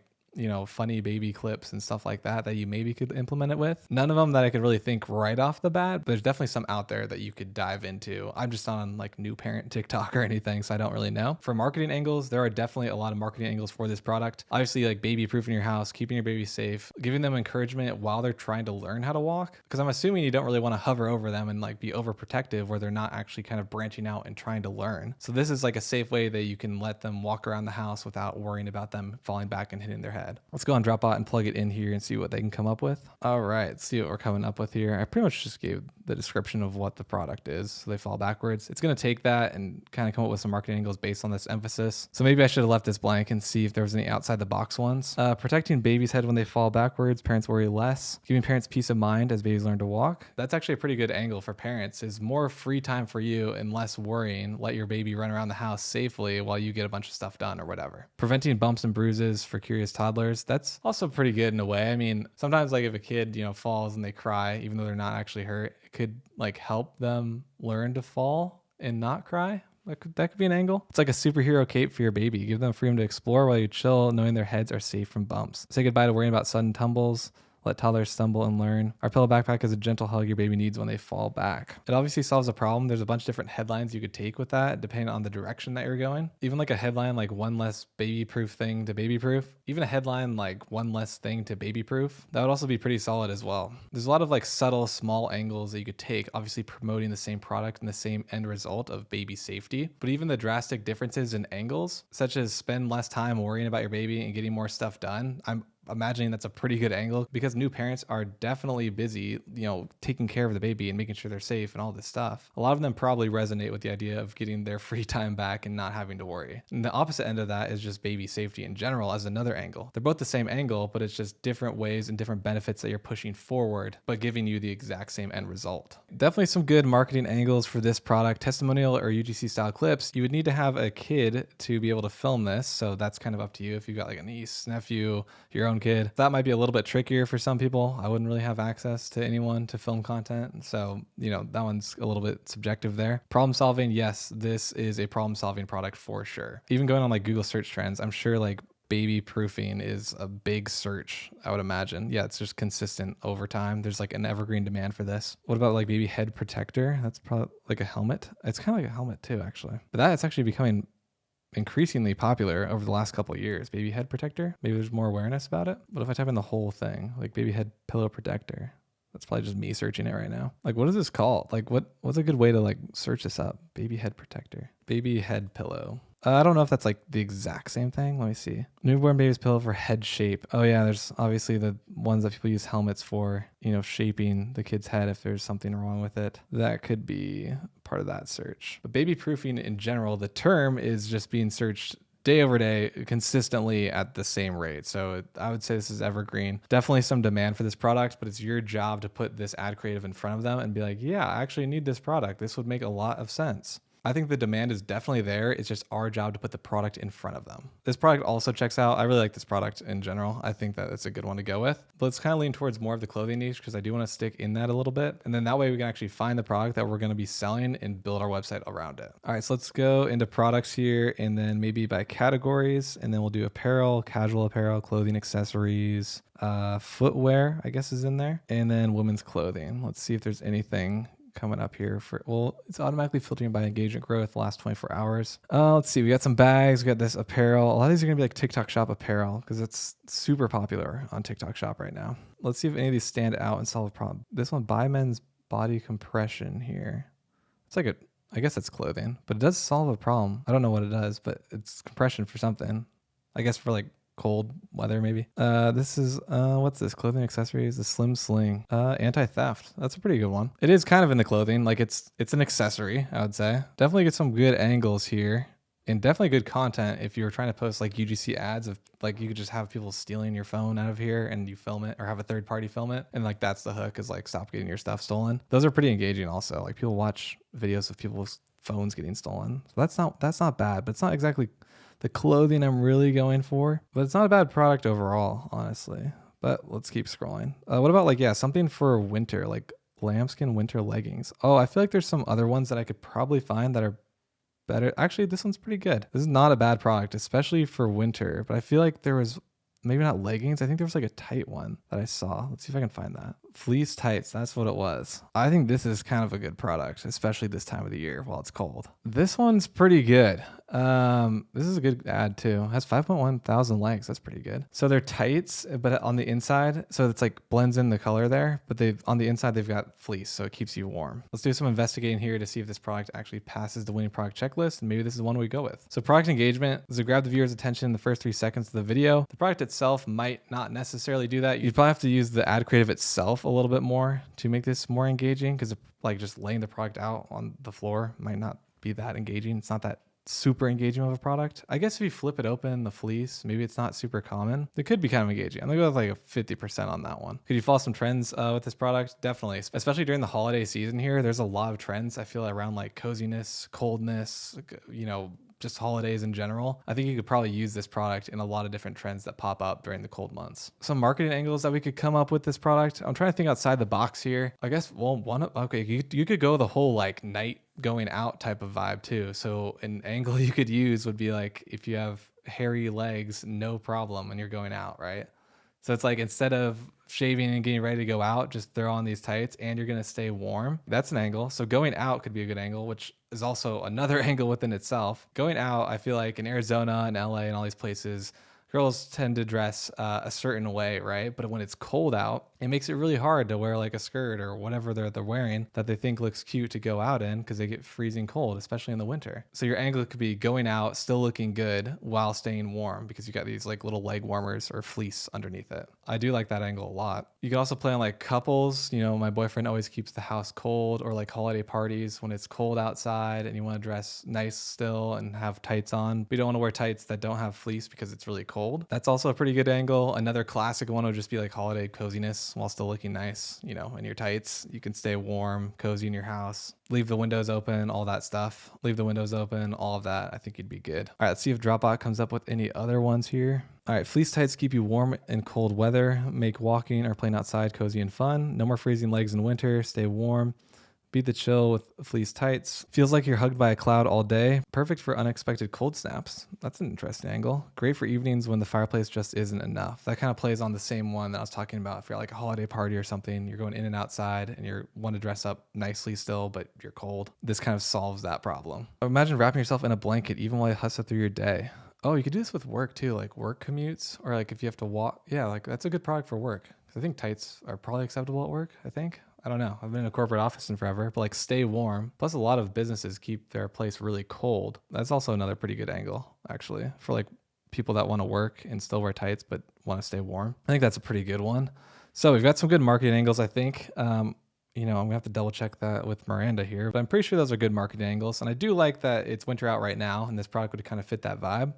funny baby clips and stuff like that you maybe could implement it with. None of them that I could really think right off the bat, but there's definitely some out there that you could dive into. I'm just not on like new parent TikTok or anything, so I don't really know. For marketing angles, there are definitely a lot of marketing angles for this product. Obviously, like baby proofing your house, keeping your baby safe, giving them encouragement while they're trying to learn how to walk. Because I'm assuming you don't really want to hover over them and like be overprotective where they're not actually kind of branching out and trying to learn. So this is like a safe way that you can let them walk around the house without worrying about them falling back and hitting their head. Let's go on Dropbot and plug it in here and see what they can come up with. All right, let's see what we're coming up with here. I pretty much just gave the description of what the product is. So they fall backwards. It's going to take that and kind of come up with some marketing angles based on this emphasis. So maybe I should have left this blank and see if there was any outside the box ones. Protecting baby's head when they fall backwards. Parents worry less. Giving parents peace of mind as babies learn to walk. That's actually a pretty good angle for parents, is more free time for you and less worrying. Let your baby run around the house safely while you get a bunch of stuff done or whatever. Preventing bumps and bruises for curious toddlers. That's also pretty good in a way. I mean, sometimes like if a kid, falls and they cry, even though they're not actually hurt, it could like help them learn to fall and not cry. That could be an angle. It's like a superhero cape for your baby. Give them freedom to explore while you chill, knowing their heads are safe from bumps. Say goodbye to worrying about sudden tumbles. Let toddlers stumble and learn. Our pillow backpack is a gentle hug your baby needs when they fall back. It obviously solves a problem. There's a bunch of different headlines you could take with that, depending on the direction that you're going. Even like a headline like one less baby-proof thing to baby-proof. Even a headline like one less thing to baby-proof. That would also be pretty solid as well. There's a lot of like subtle, small angles that you could take, obviously promoting the same product and the same end result of baby safety. But even the drastic differences in angles, such as spend less time worrying about your baby and getting more stuff done, I'm imagining that's a pretty good angle because new parents are definitely busy, taking care of the baby and making sure they're safe and all this stuff. A lot of them probably resonate with the idea of getting their free time back and not having to worry. And the opposite end of that is just baby safety in general as another angle. They're both the same angle, but it's just different ways and different benefits that you're pushing forward, but giving you the exact same end result. Definitely some good marketing angles for this product. Testimonial or UGC style clips. You would need to have a kid to be able to film this. So that's kind of up to you. If you've got like a niece, nephew, your own kid. That might be a little bit trickier for some people. I wouldn't really have access to anyone to film content. So, that one's a little bit subjective there. Problem solving. Yes, this is a problem solving product for sure. Even going on like Google search trends, I'm sure like baby proofing is a big search, I would imagine. Yeah, it's just consistent over time. There's like an evergreen demand for this. What about like baby head protector? That's probably like a helmet. It's kind of like a helmet too, actually. But that's actually becoming increasingly popular over the last couple of years. Baby head protector. Maybe there's more awareness about it. What if I type in the whole thing, like baby head pillow protector? That's probably just me searching it right now. Like, what is this called? Like, what's a good way to like search this up? Baby head protector, baby head pillow. I don't know if that's like the exact same thing. Let me see. Newborn baby's pillow for head shape. Oh yeah, there's obviously the ones that people use helmets for, you know, shaping the kid's head if there's something wrong with it. That could be part of that search. But baby proofing in general, the term is just being searched day over day consistently at the same rate. So I would say this is evergreen. Definitely some demand for this product, but it's your job to put this ad creative in front of them and be like, yeah, I actually need this product. This would make a lot of sense. I think the demand is definitely there. It's just our job to put the product in front of them. This product also checks out. I really like this product in general. I think that it's a good one to go with. But let's kind of lean towards more of the clothing niche because I do want to stick in that a little bit. And then that way we can actually find the product that we're going to be selling and build our website around it. All right, so let's go into products here and then maybe by categories. And then we'll do apparel, casual apparel, clothing, accessories, footwear, I guess is in there. And then women's clothing. Let's see if there's anything coming up here for, well, it's automatically filtering by engagement growth the last 24 hours. Let's see, we got some bags, we got this apparel. A lot of these are gonna be like TikTok shop apparel because it's super popular on TikTok shop right now. Let's see if any of these stand out and solve a problem. This one, by men's body compression here. It's like I guess it's clothing, but it does solve a problem. I don't know what it does, but it's compression for something. I guess for like cold weather maybe. This is what's this? Clothing accessories, the slim sling. Anti-theft. That's a pretty good one. It is kind of in the clothing, like it's an accessory, I would say. Definitely get some good angles here and definitely good content if you're trying to post like UGC ads of like you could just have people stealing your phone out of here and you film it or have a third party film it. And like that's the hook is like stop getting your stuff stolen. Those are pretty engaging also. Like people watch videos of people's phones getting stolen. So that's not bad, but it's not exactly the clothing I'm really going for, but it's not a bad product overall, honestly. But let's keep scrolling. What about like, yeah, something for winter, like lambskin winter leggings. Oh, I feel like there's some other ones that I could probably find that are better. Actually, this one's pretty good. This is not a bad product, especially for winter, but I feel like there was maybe not leggings. I think there was like a tight one that I saw. Let's see if I can find that. Fleece tights, that's what it was. I think this is kind of a good product, especially this time of the year while it's cold. This one's pretty good. This is a good ad too. It has 5.1 thousand likes. That's pretty good. So they're tights, but on the inside, so it's like blends in the color there, but on the inside, they've got fleece, so it keeps you warm. Let's do some investigating here to see if this product actually passes the winning product checklist, and maybe this is one we go with. So product engagement is to grab the viewer's attention in the first 3 seconds of the video. The product itself might not necessarily do that. You'd probably have to use the ad creative itself a little bit more to make this more engaging because like just laying the product out on the floor might not be that engaging. It's not that super engaging of a product. I guess if you flip it open, the fleece, maybe it's not super common. It could be kind of engaging. I'm gonna go with like a 50% on that one. Could you follow some trends with this product? Definitely, especially during the holiday season here. There's a lot of trends I feel around like coziness, coldness, you know, just holidays in general. I think you could probably use this product in a lot of different trends that pop up during the cold months. Some marketing angles that we could come up with this product. I'm trying to think outside the box here. I guess, well, you could go the whole like night going out type of vibe too. So an angle you could use would be like if you have hairy legs, no problem when you're going out, right? So it's like instead of shaving and getting ready to go out, just throw on these tights and you're going to stay warm. That's an angle. So going out could be a good angle, which is also another angle within itself. Going out, I feel like in Arizona and LA and all these places, girls tend to dress a certain way, right? But when it's cold out, it makes it really hard to wear like a skirt or whatever they're wearing that they think looks cute to go out in because they get freezing cold, especially in the winter. So your angle could be going out, still looking good while staying warm because you got these like little leg warmers or fleece underneath it. I do like that angle a lot. You could also play on like couples. You know, my boyfriend always keeps the house cold, or like holiday parties when it's cold outside and you want to dress nice still and have tights on. We don't want to wear tights that don't have fleece because it's really cold. That's also a pretty good angle. Another classic one would just be like holiday coziness while still looking nice, you know, in your tights. You can stay warm, cozy in your house. Leave the windows open, all that stuff. Leave the windows open, all of that. I think you'd be good. All right, let's see if Dropbot comes up with any other ones here. All right, fleece tights keep you warm in cold weather, make walking or playing outside cozy and fun. No more freezing legs in winter, stay warm. Beat the chill with fleece tights. Feels like you're hugged by a cloud all day. Perfect for unexpected cold snaps. That's an interesting angle. Great for evenings when the fireplace just isn't enough. That kind of plays on the same one that I was talking about. If you're like a holiday party or something, you're going in and outside and you want to dress up nicely still, but you're cold. This kind of solves that problem. Imagine wrapping yourself in a blanket even while you hustle through your day. Oh, you could do this with work too, like work commutes or like if you have to walk. Yeah, like that's a good product for work. I think tights are probably acceptable at work, I think. I don't know. I've been in a corporate office in forever, but like stay warm. Plus a lot of businesses keep their place really cold. That's also another pretty good angle actually for like people that want to work and still wear tights, but want to stay warm. I think that's a pretty good one. So we've got some good marketing angles, I think. I'm gonna have to double check that with Miranda here, but I'm pretty sure those are good marketing angles. And I do like that it's winter out right now and this product would kind of fit that vibe.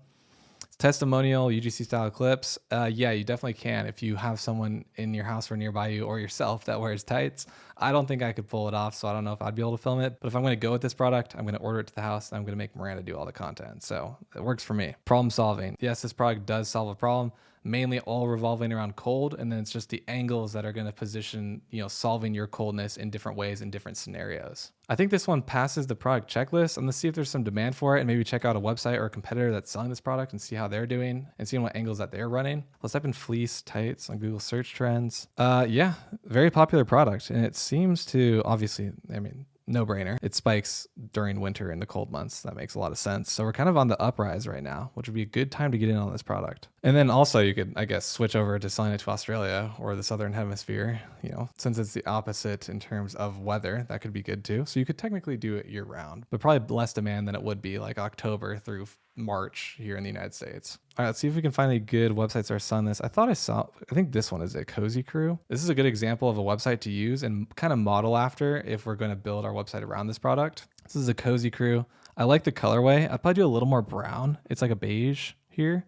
Testimonial, UGC style clips. Yeah, you definitely can if you have someone in your house or nearby you or yourself that wears tights. I don't think I could pull it off, so I don't know if I'd be able to film it. But if I'm going to go with this product, I'm going to order it to the house and I'm going to make Miranda do all the content. So it works for me. Problem solving. Yes, this product does solve a problem, mainly all revolving around cold. And then it's just the angles that are going to position, solving your coldness in different ways in different scenarios. I think this one passes the product checklist. Let's see if there's some demand for it and maybe check out a website or a competitor that's selling this product and see how they're doing and seeing what angles that they're running. Let's type in fleece tights on Google search trends. Yeah, very popular product. And it seems to obviously, no brainer. It spikes during winter and the cold months. That makes a lot of sense. So we're kind of on the uprise right now, which would be a good time to get in on this product. And then also you could, I guess, switch over to selling it to Australia or the Southern Hemisphere, since it's the opposite in terms of weather, that could be good too. So you could technically do it year round, but probably less demand than it would be like October through March here in the United States. All right, let's see if we can find any good websites that are selling this. I think this one is a Cozy Crew. This is a good example of a website to use and kind of model after if we're going to build our website around this product. This is a Cozy Crew. I like the colorway. I'd probably do a little more brown. It's like a beige here,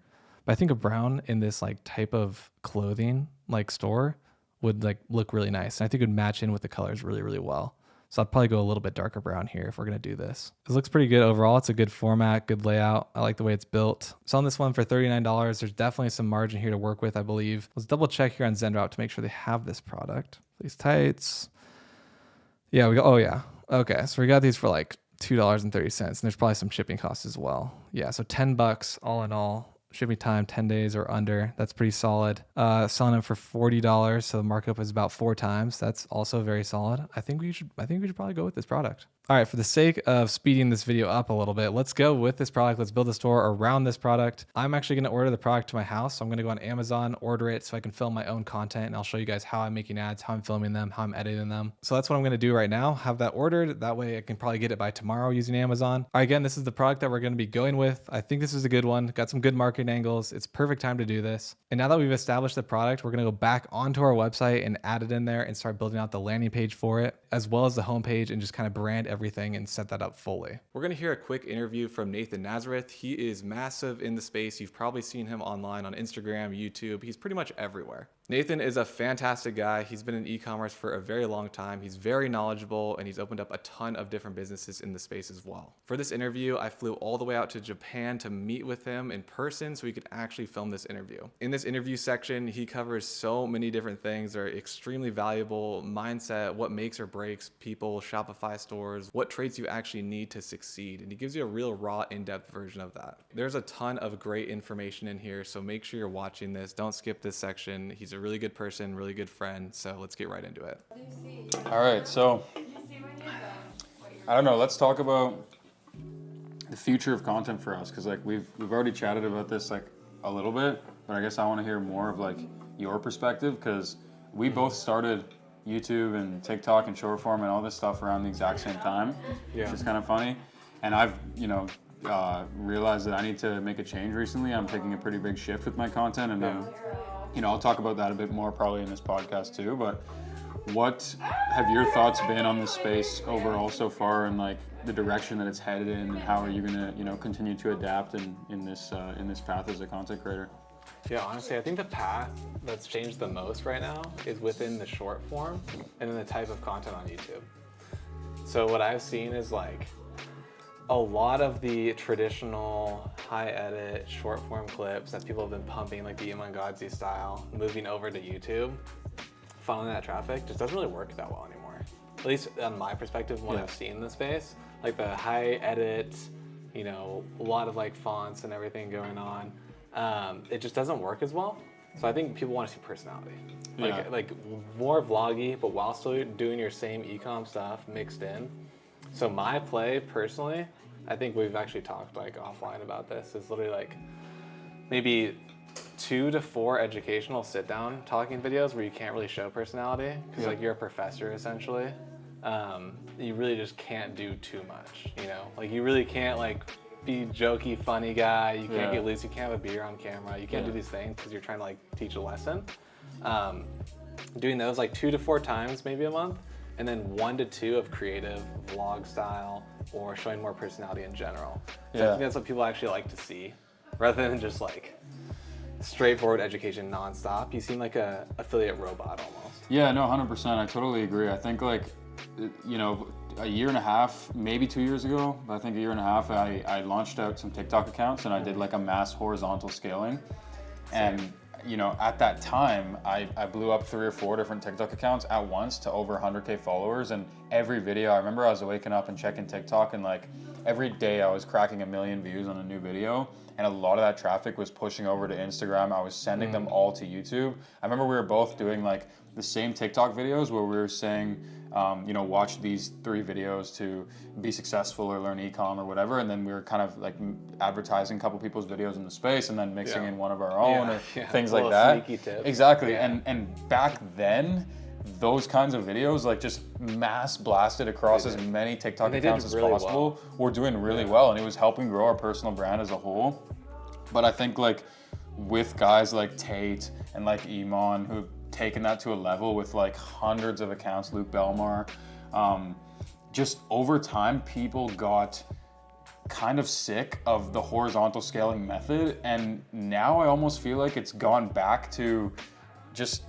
but I think a brown in this like type of clothing like store would like look really nice. And I think it would match in with the colors really, really well. So I'd probably go a little bit darker brown here if we're going to do this. This looks pretty good overall. It's a good format, good layout. I like the way it's built. Selling this one for $39. There's definitely some margin here to work with, I believe. Let's double check here on Zendrop to make sure they have this product. These tights. Yeah, we go. Oh yeah. Okay. So we got these for like $2.30 and there's probably some shipping costs as well. Yeah. So $10 all in all. Shipping time 10 days or under. That's pretty solid. Selling them for $40, so the markup is about 4 times. That's also very solid. I think we should probably go with this product. All right, for the sake of speeding this video up a little bit, let's go with this product. Let's build a store around this product. I'm actually going to order the product to my house. So I'm going to go on Amazon, order it so I can film my own content, and I'll show you guys how I'm making ads, how I'm filming them, how I'm editing them. So that's what I'm going to do right now. Have that ordered. That way I can probably get it by tomorrow using Amazon. All right, again, this is the product that we're going to be going with. I think this is a good one. Got some good marketing angles. It's perfect time to do this. And now that we've established the product, we're going to go back onto our website and add it in there and start building out the landing page for it, as well as the homepage, and just kind of brand everything and set that up fully. We're going to hear a quick interview from Nathan Nazareth. He is massive in the space. You've probably seen him online on Instagram, YouTube. He's pretty much everywhere. Nathan is a fantastic guy. He's been in e-commerce for a very long time. He's very knowledgeable and he's opened up a ton of different businesses in the space as well. For this interview, I flew all the way out to Japan to meet with him in person so we could actually film this interview. In this interview section, he covers so many different things that are extremely valuable: mindset, what makes or breaks people, Shopify stores, what traits you actually need to succeed. And he gives you a real raw, in-depth version of that. There's a ton of great information in here, so make sure you're watching this. Don't skip this section. He's a really good person, really good friend. So let's get right into it. All right, so I don't know. Let's talk about the future of content for us, because like we've already chatted about this like a little bit, but I guess I want to hear more of like your perspective, because we both started YouTube and TikTok and short form and all this stuff around the exact same time, which is kind of funny. And I've realized that I need to make a change recently. I'm taking a pretty big shift with my content, and I'll talk about that a bit more probably in this podcast too. But what have your thoughts been on this space overall so far, and like the direction that it's headed in, and how are you gonna continue to adapt in this path as a content creator? Yeah, honestly, I think the path that's changed the most right now is within the short form and then the type of content on YouTube. So what I've seen is like a lot of the traditional high edit short form clips that people have been pumping, like the Imangadzi style, moving over to YouTube, funneling that traffic just doesn't really work that well anymore. At least on my perspective, what I've seen in the space, like the high edit, a lot of like fonts and everything going on. It just doesn't work as well. So I think people want to see personality, like more vloggy, but while still doing your same ecom stuff mixed in. So my play personally, I think we've actually talked like offline about this, is literally like maybe 2 to 4 educational sit-down talking videos where you can't really show personality because like you're a professor essentially. You really just can't do too much, you know? Like you really can't like be jokey, funny guy. You can't get loose. You can't have a beer on camera. You can't do these things because you're trying to like teach a lesson. Doing those like 2 to 4 times maybe a month, and then 1 to 2 of creative vlog style or showing more personality in general. So I think that's what people actually like to see, rather than just like straightforward education nonstop. You seem like a affiliate robot almost. Yeah, no, 100%. I totally agree. I think like, you know, a year and a half, maybe 2 years ago, but I think a year and a half, I launched out some TikTok accounts and I did like a mass horizontal scaling. And you know, at that time, I blew up 3 or 4 different TikTok accounts at once to over 100K followers. And every video, I remember I was waking up and checking TikTok, and like every day I was cracking 1 million views on a new video. And a lot of that traffic was pushing over to Instagram. I was sending them all to YouTube. I remember we were both doing like the same TikTok videos where we were saying, you know, watch these 3 videos to be successful or learn ecom or whatever. And then we were kind of like advertising a couple people's videos in the space and then mixing in one of our own or things like that. Sneaky tip. Exactly. And back then, those kinds of videos like just mass blasted across as many TikTok accounts as possible. Were doing really well, and it was helping grow our personal brand as a whole. But I think like with guys like Tate and like Emon who've taken that to a level with like hundreds of accounts, Luke Belmar, just over time people got kind of sick of the horizontal scaling method, and now I almost feel like it's gone back to just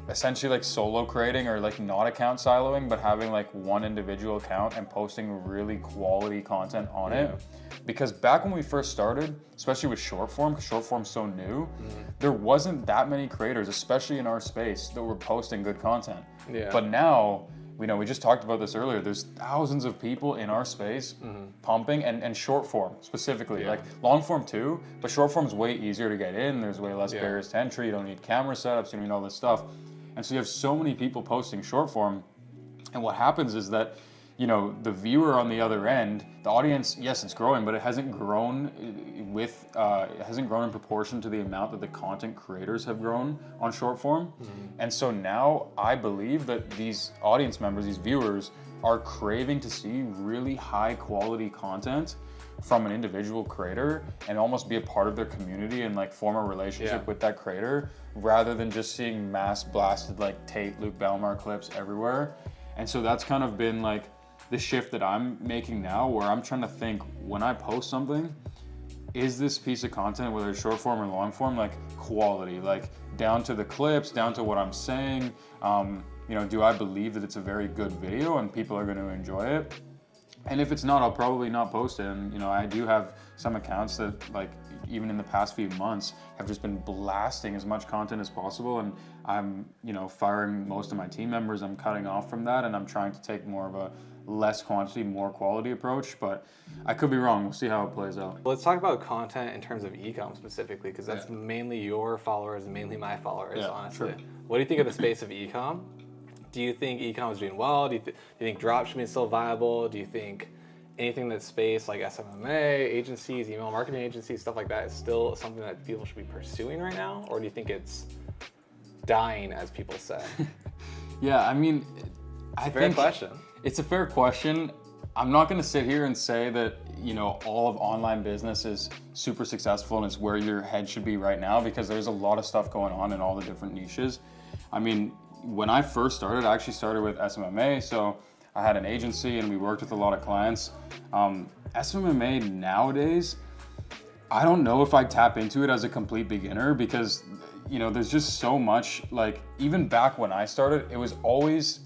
essentially like solo creating or like not account siloing, but having like one individual account and posting really quality content on it. Because back when we first started, especially with short form, because short form's so new, there wasn't that many creators, especially in our space, that were posting good content. But now, you know, we just talked about this earlier, there's thousands of people in our space pumping, and short form specifically, like long form too, but short form's way easier to get in, there's way less barriers to entry, you don't need camera setups, you don't need all this stuff. And so you have so many people posting short form, and what happens is that, you know, the viewer on the other end, the audience, yes, it's growing, but it hasn't grown it hasn't grown in proportion to the amount that the content creators have grown on short form. And so now I believe that these audience members, these viewers, are craving to see really high quality content from an individual creator and almost be a part of their community and like form a relationship with that creator, rather than just seeing mass blasted like Tate, Luke Belmar clips everywhere. And so that's kind of been like the shift that I'm making now, where I'm trying to think, when I post something, is this piece of content, whether it's short form or long form, like quality, like down to the clips, down to what I'm saying, you know, do I believe that it's a very good video and people are going to enjoy it? And if it's not, I'll probably not post it. And, you know, I do have some accounts that, like, even in the past few months, have just been blasting as much content as possible. And I'm, you know, firing most of my team members. I'm cutting off from that, and I'm trying to take more of a less quantity, more quality approach. But I could be wrong. We'll see how it plays out. Let's talk about content in terms of ecom specifically, because that's mainly your followers and mainly my followers, honestly. True. What do you think of the space of ecom? Do you think ecom is doing well? Do you think dropshipping is still viable? Do you think anything in that space like SMMA, agencies, email marketing agencies, stuff like that is still something that people should be pursuing right now? Or do you think it's dying, as people say? Yeah, I mean, I think fair question. It's a fair question. I'm not going to sit here and say that, you know, all of online business is super successful and it's where your head should be right now, because there's a lot of stuff going on in all the different niches. I mean, when I first started, I actually started with SMMA, so I had an agency and we worked with a lot of clients. SMMA nowadays, I don't know if I'd tap into it as a complete beginner, because, you know, there's just so much, like, even back when I started, it was always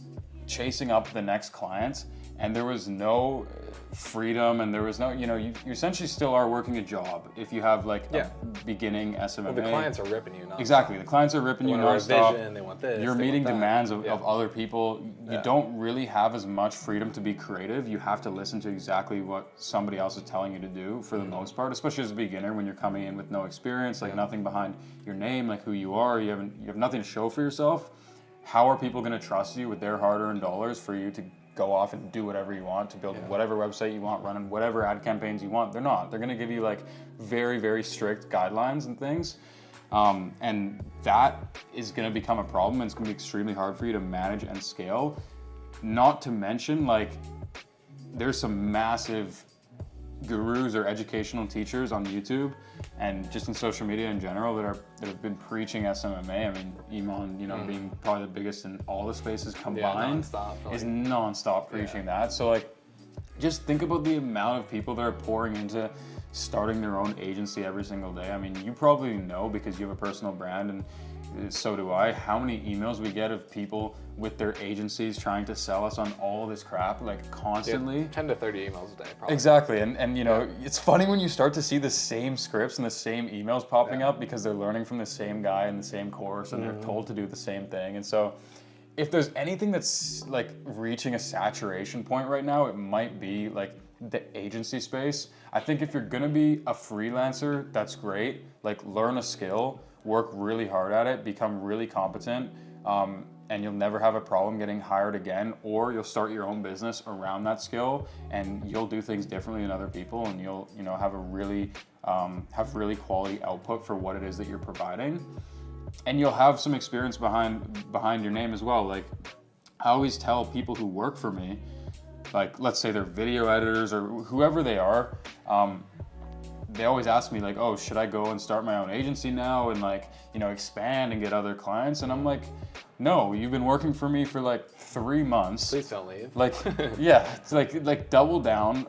chasing up the next client, and there was no freedom, and there was no, you know, you essentially still are working a job if you have like a beginning SMMA. Well, the clients are ripping you nonstop. Exactly, the clients are ripping you nonstop. Vision, they want this. You're meeting demands of other people. You don't really have as much freedom to be creative. You have to listen to exactly what somebody else is telling you to do for the most part, especially as a beginner when you're coming in with no experience, like nothing behind your name, like who you are. You have nothing to show for yourself. How are people going to trust you with their hard-earned dollars for you to go off and do whatever you want, to build whatever website you want, run whatever ad campaigns you want? They're not. They're going to give you like very, very strict guidelines and things. And that is going to become a problem, and it's going to be extremely hard for you to manage and scale. Not to mention, like, there's some massive gurus or educational teachers on YouTube and just in social media in general that have been preaching SMMA. I mean, Iman, being probably the biggest in all the spaces combined, is nonstop preaching that. So, like, just think about the amount of people that are pouring into starting their own agency every single day. I mean, you probably know, because you have a personal brand, and so do I, how many emails we get of people with their agencies trying to sell us on all this crap, like, constantly. 10 to 30 emails a day, probably. Exactly, and it's funny when you start to see the same scripts and the same emails popping up, because they're learning from the same guy in the same course, and they're told to do the same thing. And so, if there's anything that's like reaching a saturation point right now, it might be like the agency space. I think if you're gonna be a freelancer, that's great. Like, learn a skill, work really hard at it, become really competent, and you'll never have a problem getting hired again. Or you'll start your own business around that skill, and you'll do things differently than other people, and you'll have a really quality output for what it is that you're providing. And you'll have some experience behind your name as well. Like, I always tell people who work for me, like, let's say they're video editors or whoever they are, they always ask me, like, oh, should I go and start my own agency now and, like, expand and get other clients? And I'm like, no, you've been working for me for like 3 months. Please don't leave. Like, yeah, it's like double down,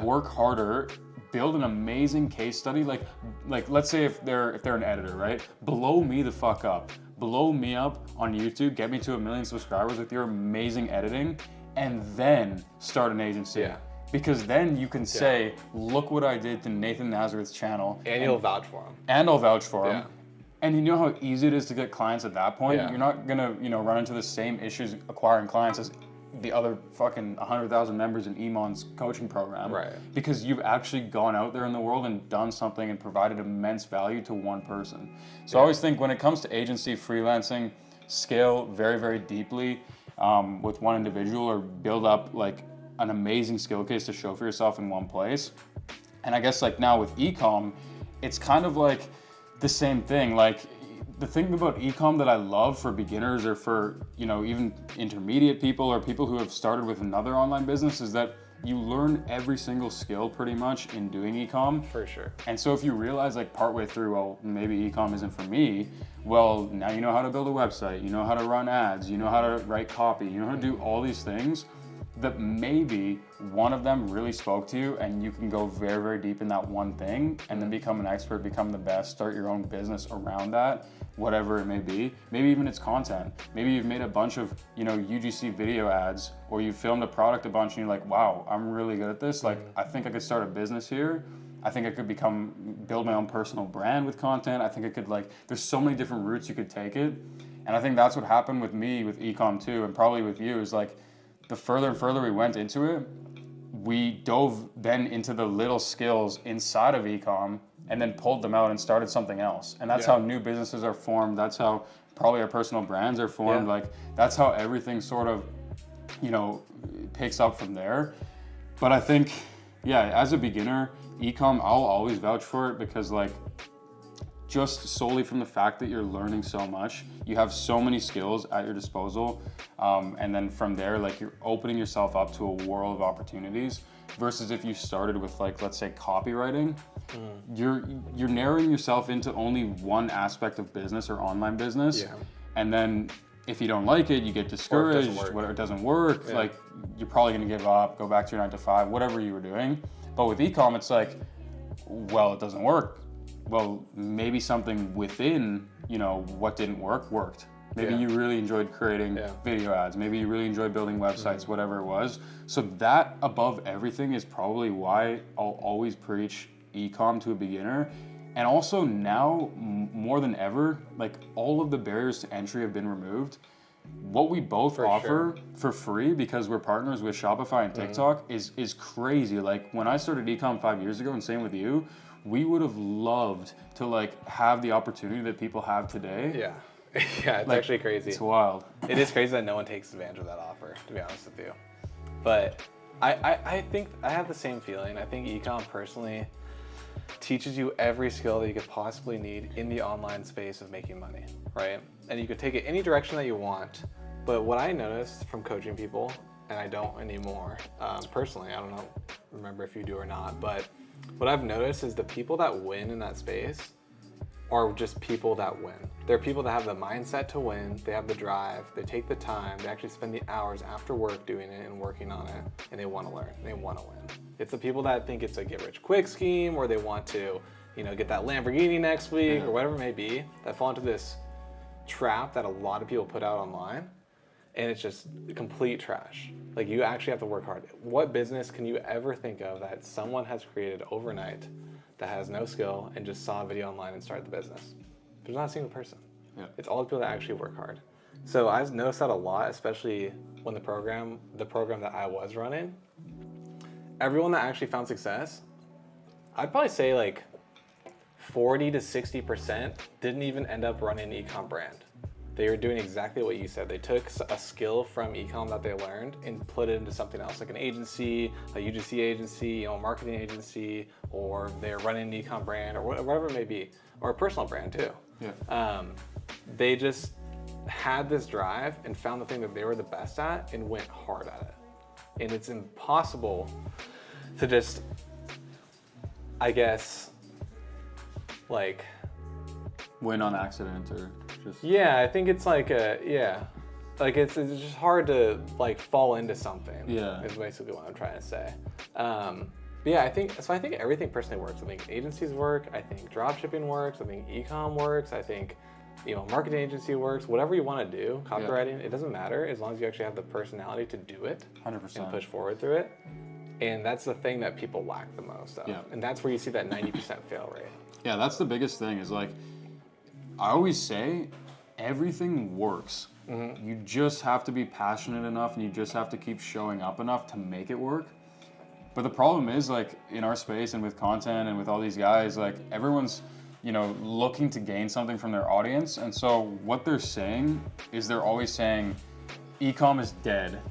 work harder, build an amazing case study. Like let's say if they're an editor, right? Blow me the fuck up. Blow me up on YouTube, get me to 1 million subscribers with your amazing editing, and then start an agency. Yeah. Because then you can say, look what I did to Nathan Nazareth's channel. And you'll vouch for him. And I'll vouch for him. Yeah. And you know how easy it is to get clients at that point? Yeah. You're not gonna, run into the same issues acquiring clients as the other fucking 100,000 members in Iman's coaching program. Right. Because you've actually gone out there in the world and done something and provided immense value to one person. So I always think when it comes to agency, freelancing, scale very, very deeply with one individual, or build up like an amazing skill case to show for yourself in one place. And I guess like now with Ecom, it's kind of like the same thing. Like, the thing about Ecom that I love for beginners, or for, even intermediate people or people who have started with another online business, is that you learn every single skill pretty much in doing Ecom. For sure. And so if you realize like partway through, well, maybe Ecom isn't for me, well, now you know how to build a website, you know how to run ads, you know how to write copy, you know how to do all these things, that maybe one of them really spoke to you, and you can go very, very deep in that one thing, and then become an expert, become the best, start your own business around that, whatever it may be. Maybe even it's content. Maybe you've made a bunch of, UGC video ads, or you filmed a product a bunch, and you're like, wow, I'm really good at this. Like, I think I could start a business here. I think I could build my own personal brand with content. I think I could, there's so many different routes you could take it. And I think that's what happened with me with Ecom too, and probably with you, is like, the further and further we went into it, we dove then into the little skills inside of Ecom, and then pulled them out and started something else. And that's how new businesses are formed. That's how probably our personal brands are formed. Yeah. Like, that's how everything sort of, picks up from there. But I think, as a beginner, Ecom, I'll always vouch for it, because just solely from the fact that you're learning so much, you have so many skills at your disposal, and then from there, you're opening yourself up to a world of opportunities. Versus if you started with let's say copywriting, you're narrowing yourself into only one aspect of business or online business, and then if you don't like it, you get discouraged. It doesn't work. You're probably gonna give up, go back to your 9 to 5, whatever you were doing. But with Ecom, it's well, it doesn't work. Well, maybe something within, what didn't work worked. Maybe you really enjoyed creating video ads. Maybe you really enjoyed building websites, whatever it was. So that above everything is probably why I'll always preach Ecom to a beginner. And also now, more than ever, all of the barriers to entry have been removed. What we both offer for free, because we're partners with Shopify and TikTok, is crazy. When I started Ecom 5 years ago, and same with you, we would have loved to have the opportunity that people have today. Yeah. Yeah, it's actually crazy. It's wild. It is crazy that no one takes advantage of that offer, to be honest with you. But I think I have the same feeling. I think Ecom personally, teaches you every skill that you could possibly need in the online space of making money, right? And you could take it any direction that you want. But what I noticed from coaching people, and I don't anymore, personally, I don't know, remember if you do or not, but what I've noticed is the people that win in that space are just people that win. They're people that have the mindset to win, they have the drive, they take the time, they actually spend the hours after work doing it and working on it, and they want to learn, they want to win. It's the people that think it's a get rich quick scheme, or they want to, get that Lamborghini next week, or whatever it may be, that fall into this trap that a lot of people put out online, and it's just complete trash. Like, you actually have to work hard. What business can you ever think of that someone has created overnight that has no skill and just saw a video online and started the business? There's not a single person. Yeah. It's all the people that actually work hard. So I've noticed that a lot, especially when the program that I was running, everyone that actually found success, I'd probably say like 40 to 60% didn't even end up running an ecom brand. They were doing exactly what you said. They took a skill from ecom that they learned and put it into something else, like an agency, a UGC agency, a marketing agency, or they're running an ecom brand, or whatever it may be, or a personal brand too. Yeah. They just had this drive and found the thing that they were the best at and went hard at it. And it's impossible to just, I guess, like, Win on accident or just. yeah, I think it's like like it's just hard to like fall into something. Yeah. Is basically what I'm trying to say. But yeah, I think everything personally works. I think agencies work. I think dropshipping works. I think ecom works. I think marketing agency works. Whatever you want to do, copywriting, it doesn't matter as long as you actually have the personality to do it 100%. and push forward through it. And that's the thing that people lack the most of. Yeah. And that's where you see that 90% fail rate. Yeah, that's the biggest thing is like, I always say everything works. Mm-hmm. You just have to be passionate enough and you just have to keep showing up enough to make it work. But the problem is, like, in our space and with content and with all these guys, like, everyone's, looking to gain something from their audience. And so what they're saying is they're always saying, Ecom is dead,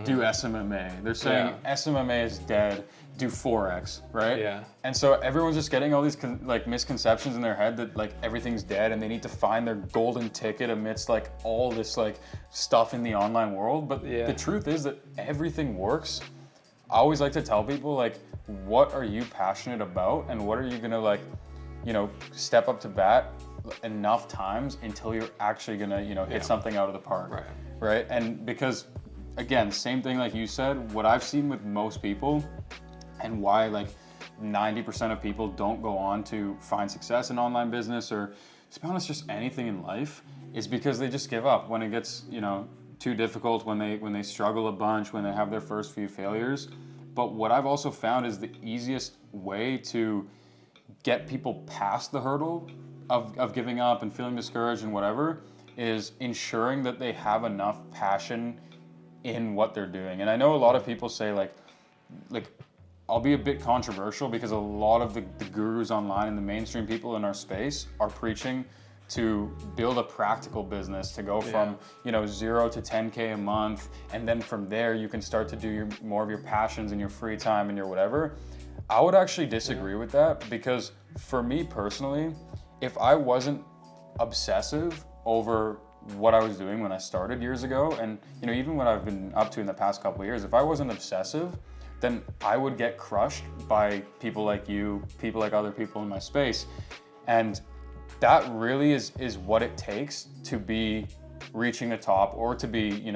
do SMMA. They're saying SMMA is dead, do Forex, right? Yeah. And so everyone's just getting all these misconceptions in their head that like everything's dead and they need to find their golden ticket amidst like all this like stuff in the online world. But the truth is that everything works. I always like to tell people, like, what are you passionate about and what are you gonna like, step up to bat enough times until you're actually gonna, hit something out of the park. Right? And because, again, same thing like you said, what I've seen with most people and why like 90% of people don't go on to find success in online business or, to be honest, just anything in life is because they just give up when it gets, too difficult, when they struggle a bunch, when they have their first few failures. But what I've also found is the easiest way to get people past the hurdle of giving up and feeling discouraged and whatever is ensuring that they have enough passion in what they're doing. And I know a lot of people say like I'll be a bit controversial because a lot of the gurus online and the mainstream people in our space are preaching to build a practical business, to go from 0 to 10K a month, and then from there you can start to do more of your passions in your free time and your whatever. I would actually disagree with that because for me personally, if I wasn't obsessive over what I was doing when I started years ago, and even what I've been up to in the past couple of years, if I wasn't obsessive, then I would get crushed by people like you, people like other people in my space. And that really is what it takes to be reaching the top or to be,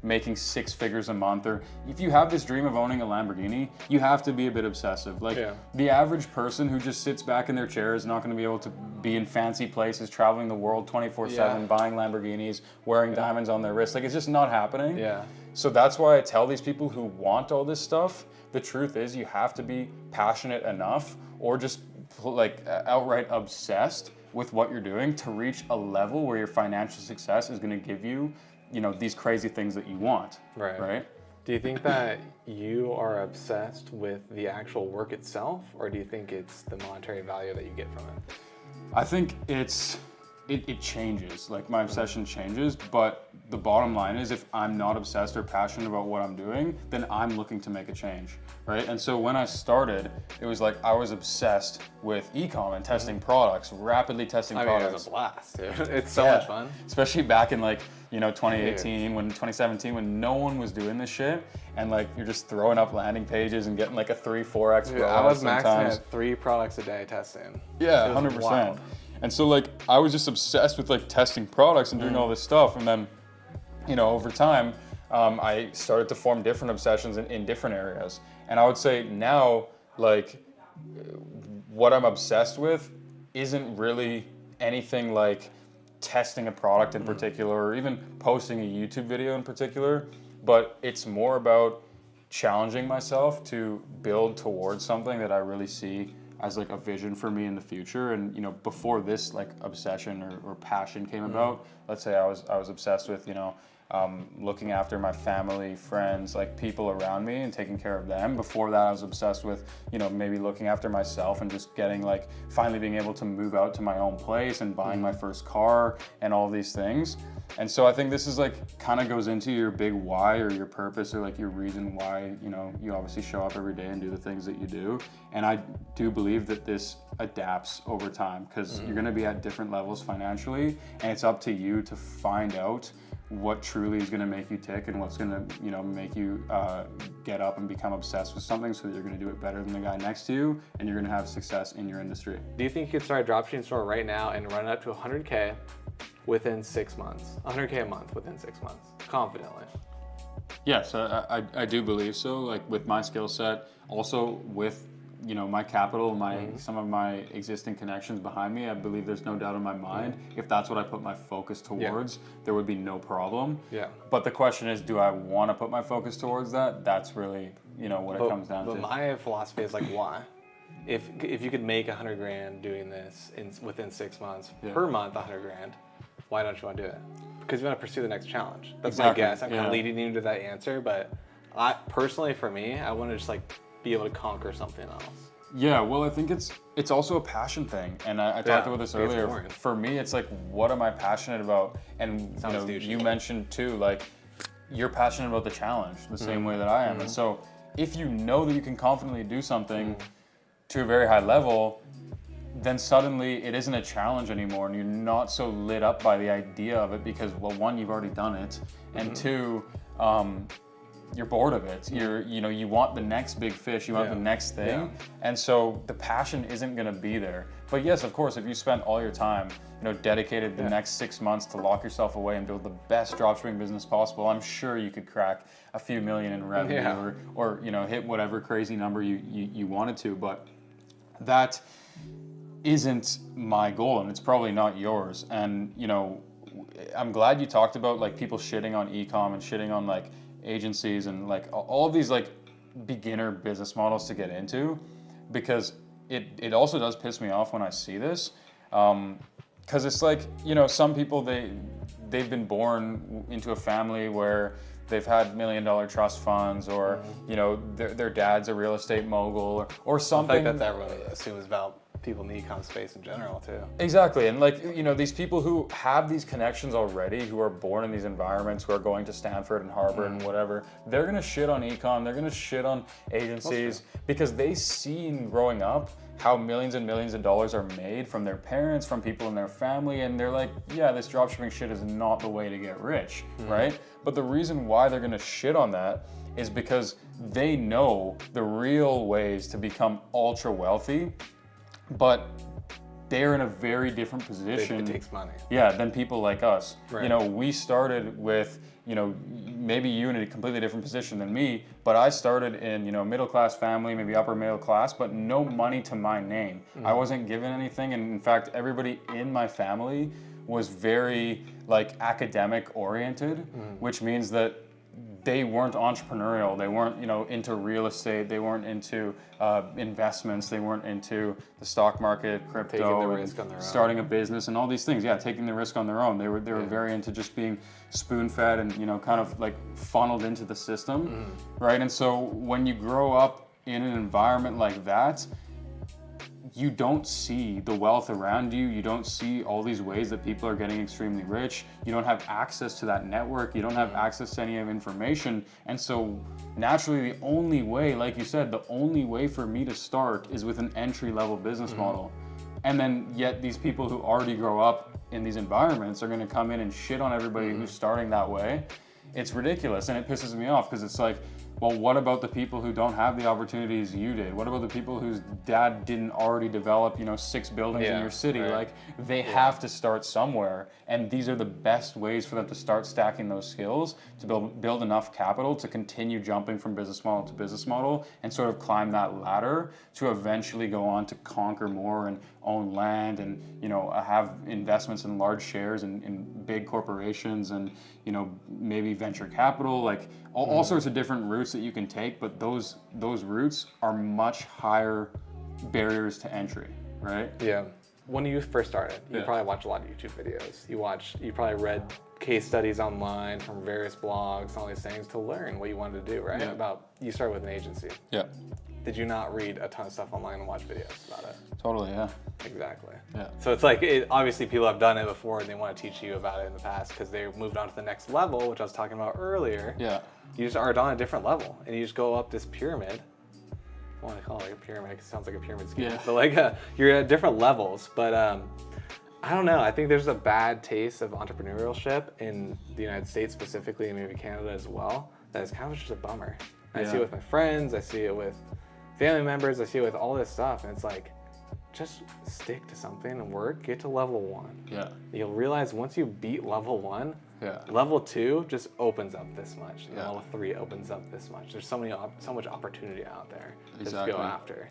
making 6 figures a month. Or if you have this dream of owning a Lamborghini, you have to be a bit obsessive. Like the average person who just sits back in their chair is not going to be able to be in fancy places, traveling the world 24/7, buying Lamborghinis, wearing diamonds on their wrists. Like, it's just not happening. Yeah. So that's why I tell these people who want all this stuff, the truth is you have to be passionate enough or just like outright obsessed with what you're doing to reach a level where your financial success is going to give you, these crazy things that you want. Right? Do you think that you are obsessed with the actual work itself, or do you think it's the monetary value that you get from it? I think it's it changes. Like my obsession changes, but the bottom line is if I'm not obsessed or passionate about what I'm doing, then I'm looking to make a change, right? And so when I started, it was like I was obsessed with Ecom and testing products, rapidly testing I mean, products. it was a blast, dude. It's so much fun. Especially back in like, 2018, 2017, when no one was doing this shit, and like you're just throwing up landing pages and getting like a 3-4x. Dude, I was maxing at 3 products a day testing. Yeah, It was 100%. wild. And so like I was just obsessed with like testing products and doing all this stuff, and then over time I started to form different obsessions in different areas. And I would say now like what I'm obsessed with isn't really anything like testing a product in particular or even posting a YouTube video in particular, but it's more about challenging myself to build towards something that I really see as like a vision for me in the future. And before this like obsession or passion came about, let's say I was obsessed with looking after my family, friends, like people around me and taking care of them. Before that I was obsessed with maybe looking after myself and just getting like finally being able to move out to my own place and buying my first car and all these things. And so I think this is like kind of goes into your big why or your purpose or like your reason why you obviously show up every day and do the things that you do. And I do believe that this adapts over time because you're going to be at different levels financially, and it's up to you to find out what truly is going to make you tick and what's going to make you get up and become obsessed with something so that you're going to do it better than the guy next to you and you're going to have success in your industry. Do you think you could start a dropshipping store right now and run it up to 100K within 6 months? 100K a month within 6 months, confidently? Yes, I do believe so. Like with my skill set, also with my capital, some of my existing connections behind me, I believe there's no doubt in my mind, if that's what I put my focus towards, there would be no problem. Yeah. But the question is, do I want to put my focus towards that? That's really, what it comes down to. But my philosophy is like, why? If you could make 100 grand doing this within 6 months, per month 100 grand, why don't you want to do it? Because you want to pursue the next challenge. That's Exactly. my guess. I'm kind of leading you to that answer, but personally for me, I want to just like be able to conquer something else. Yeah, well, I think it's also a passion thing, and I talked about this earlier. For me, it's like, what am I passionate about? And you mentioned too, like you're passionate about the challenge the same way that I am. And so, if you know that you can confidently do something to a very high level, then suddenly it isn't a challenge anymore, and you're not so lit up by the idea of it because, well, one, you've already done it, and two, you're bored of it. You want the next big fish, you want the next thing. And so the passion isn't gonna be there. But yes, of course, if you spend all your time, dedicated the next 6 months to lock yourself away and build the best dropshipping business possible, I'm sure you could crack a few million in revenue or hit whatever crazy number you wanted to. But that isn't my goal, and it's probably not yours. And I'm glad you talked about like people shitting on Ecom and shitting on like agencies and like all of these like beginner business models to get into, because it also does piss me off when I see this, because it's like some people they've been born into a family where they've had $1 million trust funds, or their dad's a real estate mogul or something. I think that's everyone assumes about people in the ecom space in general too. Exactly. And like these people who have these connections already, who are born in these environments, who are going to Stanford and Harvard and whatever, they're gonna shit on ecom, they're gonna shit on agencies because they seen growing up how millions and millions of dollars are made from their parents, from people in their family, and they're like, yeah, this dropshipping shit is not the way to get rich, right? But the reason why they're gonna shit on that is because they know the real ways to become ultra wealthy, but they're in a very different position. It takes money. Yeah, than people like us. Right. We started with, maybe you in a completely different position than me, but I started in, middle class family, maybe upper middle class, but no money to my name. I wasn't given anything, and in fact, everybody in my family was very like academic oriented, which means that they weren't entrepreneurial. They weren't, into real estate. They weren't into investments. They weren't into the stock market, crypto, taking the risk on their own, starting a business, and all these things. Yeah, taking the risk on their own. They were very into just being spoon-fed and kind of like funneled into the system, right? And so when you grow up in an environment like that, you don't see the wealth around you. You don't see all these ways that people are getting extremely rich. You don't have access to that network. You don't have access to any of information. And so naturally, the only way, like you said, the only way for me to start is with an entry-level business model. And then yet these people who already grow up in these environments are going to come in and shit on everybody who's starting that way. It's ridiculous, and it pisses me off because it's like, well, what about the people who don't have the opportunities you did? What about the people whose dad didn't already develop, 6 buildings in your city? Right. Like, they have to start somewhere, and these are the best ways for them to start stacking those skills, to build enough capital to continue jumping from business model to business model and sort of climb that ladder to eventually go on to conquer more and own land and, have investments in large shares in big corporations and, maybe venture capital, like all sorts of different routes that you can take, but those routes are much higher barriers to entry, right? Yeah. When you first started, you probably watched a lot of YouTube videos. You probably read case studies online from various blogs, all these things to learn what you wanted to do, right? Yeah. You started with an agency. Yeah. Did you not read a ton of stuff online and watch videos about it? Totally, yeah. Exactly. Yeah. So it's like, obviously people have done it before and they want to teach you about it in the past because they moved on to the next level, which I was talking about earlier. Yeah. You just are on a different level and you just go up this pyramid. I want to call it a pyramid. It sounds like a pyramid scheme. Yeah. But you're at different levels. But I don't know. I think there's a bad taste of entrepreneurship in the United States specifically, and maybe Canada as well. That is kind of just a bummer. I see it with my friends. I see it with family members. I see it with all this stuff, and it's like, just stick to something and work. Get to level 1. Yeah. You'll realize once you beat level 1, level 2 just opens up this much. And level 3 opens up this much. There's so much opportunity out there to go after.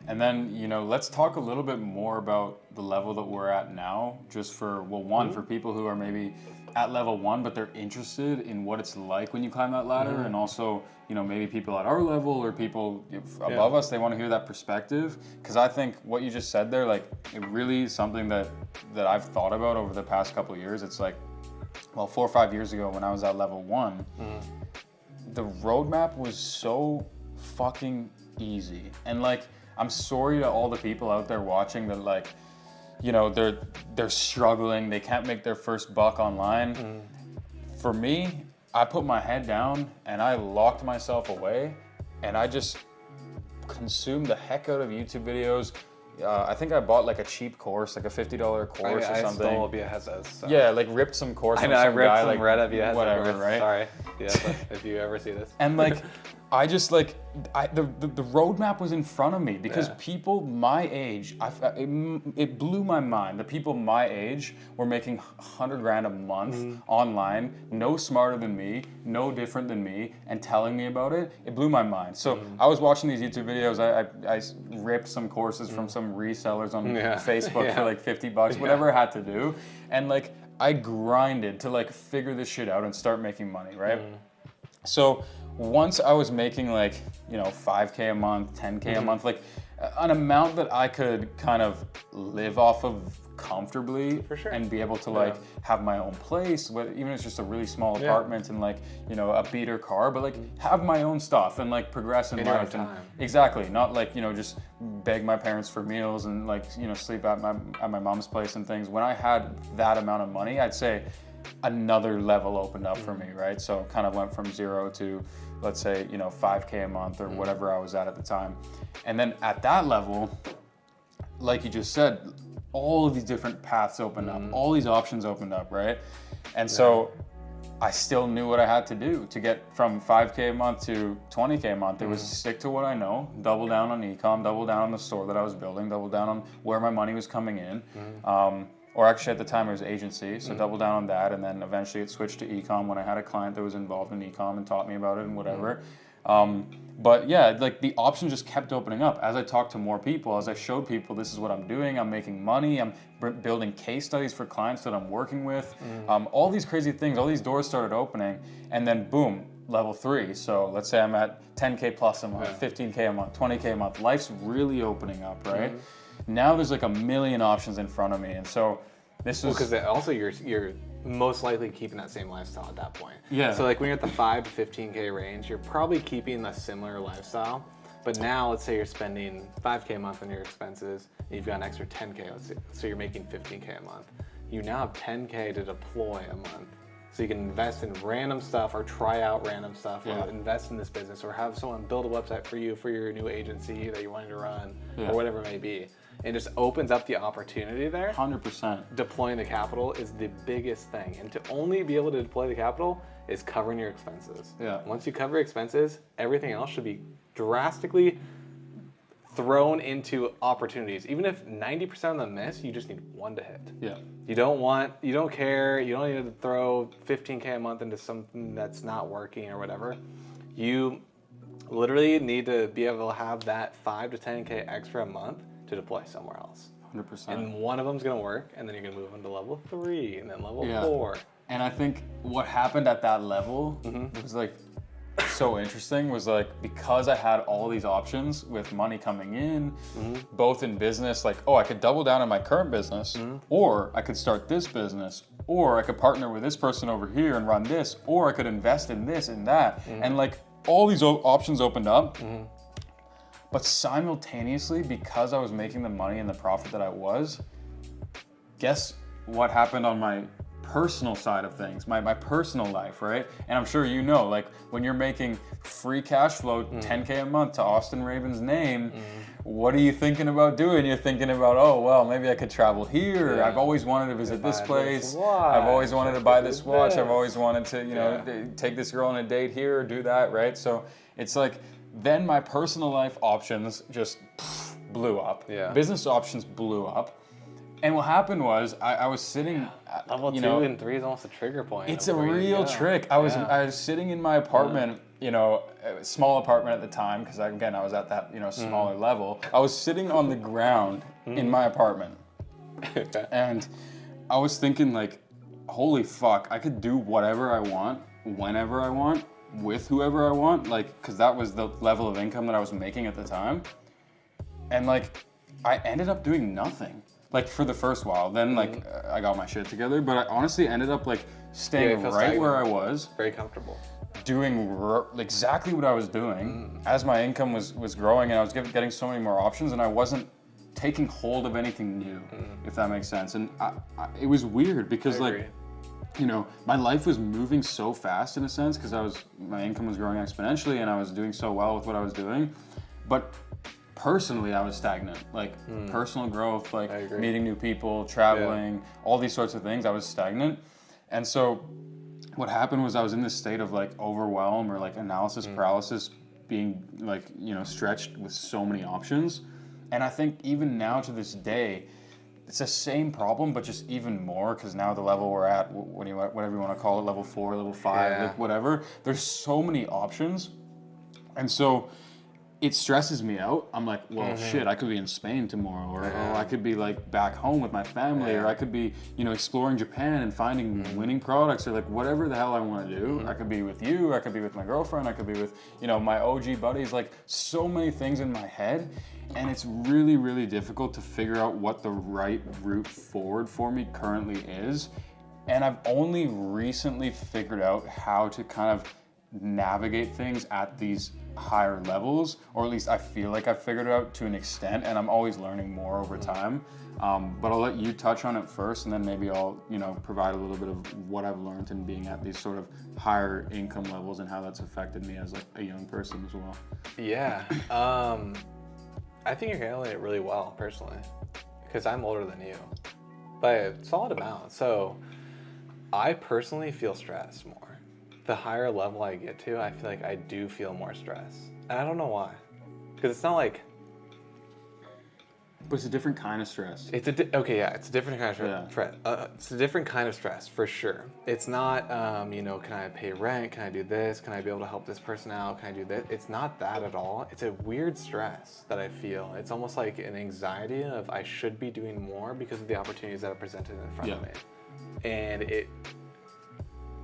And then, let's talk a little bit more about the level that we're at now, just for, for people who are maybe at level 1, but they're interested in what it's like when you climb that ladder, and also, maybe people at our level or people above us, they want to hear that perspective. Because I think what you just said there, like, it really is something that I've thought about over the past couple of years. It's like, well, 4 or 5 years ago when I was at level 1, the roadmap was so fucking easy. And like, I'm sorry to all the people out there watching that, like, they're struggling, they can't make their first buck online. For me, I put my head down and I locked myself away and I just consumed the heck out of YouTube videos. I think I bought like a cheap course, like a $50 course or something. I stole Biahez's. So. Yeah, like ripped some course from some I ripped guy, some like Red Biahez. whatever, right? Sorry, yeah, if you ever see this. And like, I just like, the roadmap was in front of me because people my age, it blew my mind. The people my age were making $100,000 a month online, no smarter than me, no different than me, and telling me about it. It blew my mind. So I was watching these YouTube videos. I ripped some courses from some resellers on Facebook for like $50, whatever I had to do, and like I grinded to like figure this shit out and start making money, right? So once I was making like, $5K a month, $10K a month, like an amount that I could kind of live off of comfortably, for sure, and be able to like have my own place, even if it's just a really small apartment and like, a beater car, but like have my own stuff and like progress in life. And exactly, not like, just beg my parents for meals and like, sleep at my mom's place and things. When I had that amount of money, I'd say another level opened up for me, right? So kind of went from 0 to, let's say, 5K a month or whatever I was at the time. And then at that level, like you just said, all of these different paths opened up, all these options opened up, right? And so I still knew what I had to do to get from 5K a month to 20K a month. It was stick to what I know, double down on Ecom, double down on the store that I was building, double down on where my money was coming in. Or actually at the time it was agency, so double down on that, and then eventually it switched to Ecom when I had a client that was involved in Ecom and taught me about it and whatever. But yeah, like the options just kept opening up as I talked to more people, as I showed people this is what I'm doing, I'm making money, I'm building case studies for clients that I'm working with. All these crazy things, all these doors started opening, and then boom, level 3. So let's say I'm at 10K plus a month, 15K a month, 20K a month. Life's really opening up, right? Now there's like a million options in front of me, and so this was because also you're most likely keeping that same lifestyle at that point. Yeah. So like when you're at the 5 to 15K range, you're probably keeping a similar lifestyle But now let's say you're spending 5K a month on your expenses, and you've got an extra 10K, let's say, so you're making 15K a month. You now have 10K to deploy a month. So you can invest in random stuff or try out random stuff or invest in this business or have someone build a website for you for your new agency that you're wanting to run or whatever it may be. It just opens up the opportunity there. 100%. Deploying the capital is the biggest thing. And to only be able to deploy the capital is covering your expenses. Yeah. Once you cover your expenses, everything else should be drastically thrown into opportunities. Even if 90% of them miss, you just need one to hit. Yeah. You don't care, you don't need to throw 15K a month into something that's not working or whatever. You literally need to be able to have that 5 to 10K extra a month to deploy somewhere else. 100%. And one of them's gonna work, and then you're gonna move into level 3, and then level 4. And I think what happened at that level was like so interesting was like, because I had all these options with money coming in, both in business, like, oh, I could double down on my current business, or I could start this business, or I could partner with this person over here and run this, or I could invest in this and that. And like all these options opened up. But simultaneously, because I was making the money and the profit that I was, guess what happened on my personal side of things, my personal life, right? And I'm sure you know, like when you're making free cash flow, 10K a month to Austin Raven's name, what are you thinking about doing? You're thinking about, oh, well, maybe I could travel here. I've always wanted to visit this place. I've always wanted to buy this watch. I've always wanted to, you know, take this girl on a date here or do that, right? So it's like, then my personal life options just blew up. Business options blew up. And what happened was I was sitting at, Level 2 and 3 is almost a trigger point. It's a real trick. I was sitting in my apartment, you know, a small apartment at the time, because again, I was at that, you know, smaller level. I was sitting on the ground in my apartment. And I was thinking like, holy fuck, I could do whatever I want, whenever I want, with whoever I want, like, because that was the level of income that I was making at the time. And like, I ended up doing nothing, like for the first while. Then like, I got my shit together, but I honestly ended up like staying right where I was. Very comfortable. Doing exactly what I was doing as my income was growing, and I was getting so many more options, and I wasn't taking hold of anything new, if that makes sense. And it was weird because like, you know, my life was moving so fast in a sense, because my income was growing exponentially and I was doing so well with what I was doing. But personally, I was stagnant. Like personal growth, like meeting new people, traveling, all these sorts of things, I was stagnant. And so what happened was I was in this state of like overwhelm or like analysis paralysis, being like, you know, stretched with so many options. And I think even now to this day, it's the same problem, but just even more, because now the level we're at, whatever you want to call it, level 4, level 5, like whatever, there's so many options. And so it stresses me out. I'm like, well, shit, I could be in Spain tomorrow, or I could be like back home with my family, or I could be, you know, exploring Japan and finding winning products, or like whatever the hell I want to do. I could be with you, I could be with my girlfriend, I could be with, you know, my OG buddies, like so many things in my head. And it's really, really difficult to figure out what the right route forward for me currently is. And I've only recently figured out how to kind of navigate things at these higher levels, or at least I feel like I've figured it out to an extent, and I'm always learning more over time. But I'll let you touch on it first, and then maybe I'll, you know, provide a little bit of what I've learned in being at these sort of higher income levels and how that's affected me as like a young person as well. Yeah. I think you're handling it really well, personally, because I'm older than you, by a solid amount. So I personally feel stressed more. The higher level I get to, I feel like I do feel more stress. And I don't know why. Because it's not like... But it's a different kind of stress. It's a different kind of stress. It's a different kind of stress, for sure. It's not, you know, can I pay rent? Can I do this? Can I be able to help this person out? Can I do this? It's not that at all. It's a weird stress that I feel. It's almost like an anxiety of I should be doing more because of the opportunities that are presented in front of me. And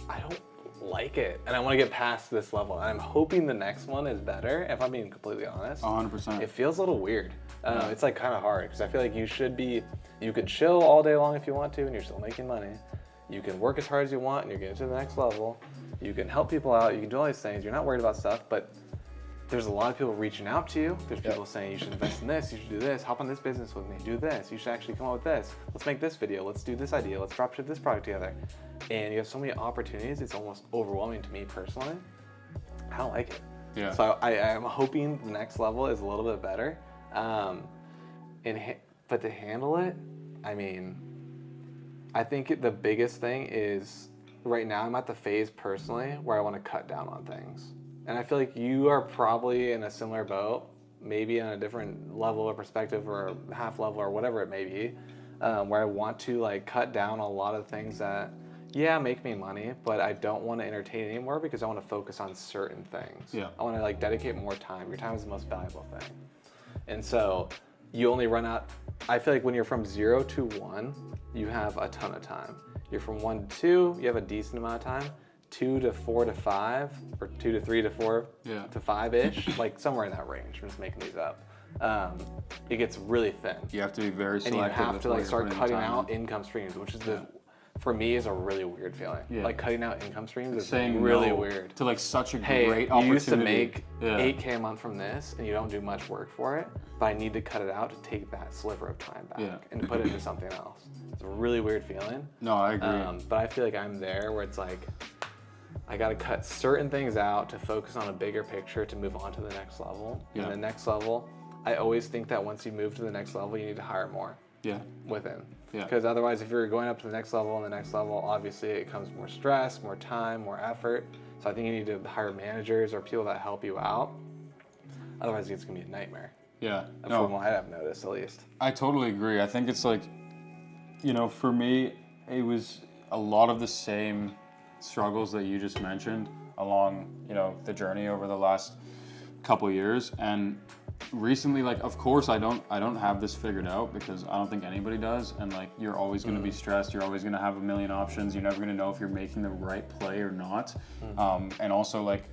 I don't like it, and I want to get past this level, and I'm hoping the next one is better, if I'm being completely honest. 100%. It feels a little weird. It's like kind of hard, because I feel like you could chill all day long if you want to, and you're still making money. You can work as hard as you want, and you're getting to the next level. You can help people out, you can do all these things, you're not worried about stuff, but there's a lot of people reaching out to you. There's people saying you should invest in this, you should do this, hop on this business with me, do this, you should actually come up with this, let's make this video, let's do this idea, let's dropship this product together. And you have so many opportunities, it's almost overwhelming to me personally. I don't like it. Yeah. So I'm hoping the next level is a little bit better. But to handle it, I mean, I think the biggest thing is right now I'm at the phase personally where I want to cut down on things. And I feel like you are probably in a similar boat, maybe in a different level of perspective or half level or whatever it may be, where I want to like cut down a lot of things that, yeah, make me money, but I don't want to entertain anymore because I want to focus on certain things. Yeah. I want to like dedicate more time. Your time is the most valuable thing. And so you only run out, I feel like when you're from 0 to 1, you have a ton of time. You're from 1 to 2, you have a decent amount of time. 2 to 4 to 5, or 2 to 3 to 4 to 5-ish, like somewhere in that range. I'm just making these up. It gets really thin. You have to be very And selective. you have to with like what start you're putting cutting time out in. income streams, which is for me is a really weird feeling. Yeah. Like cutting out income streams is Saying really no weird. to like such a Hey, great you opportunity. used to make Yeah. 8K a month from this and you don't do much work for it, but I need to cut it out to take that sliver of time back Yeah. and put it into something else. It's a really weird feeling. No, I agree. But I feel like I'm there where it's like, I got to cut certain things out to focus on a bigger picture to move on to the next level. Yeah. And the next level, I always think that once you move to the next level, you need to hire more Yeah. within. Yeah. Because otherwise, if you're going up to the next level and the next level, obviously it comes more stress, more time, more effort. So I think you need to hire managers or people that help you out. Otherwise, it's going to be a nightmare. Yeah. From what I've noticed, at least. I totally agree. I think it's like, you know, for me, it was a lot of the same struggles that you just mentioned along, you know, the journey over the last couple years. And recently, like, of course, I don't have this figured out because I don't think anybody does. And like, you're always going to be stressed. You're always going to have a million options. You're never going to know if you're making the right play or not. And also, like,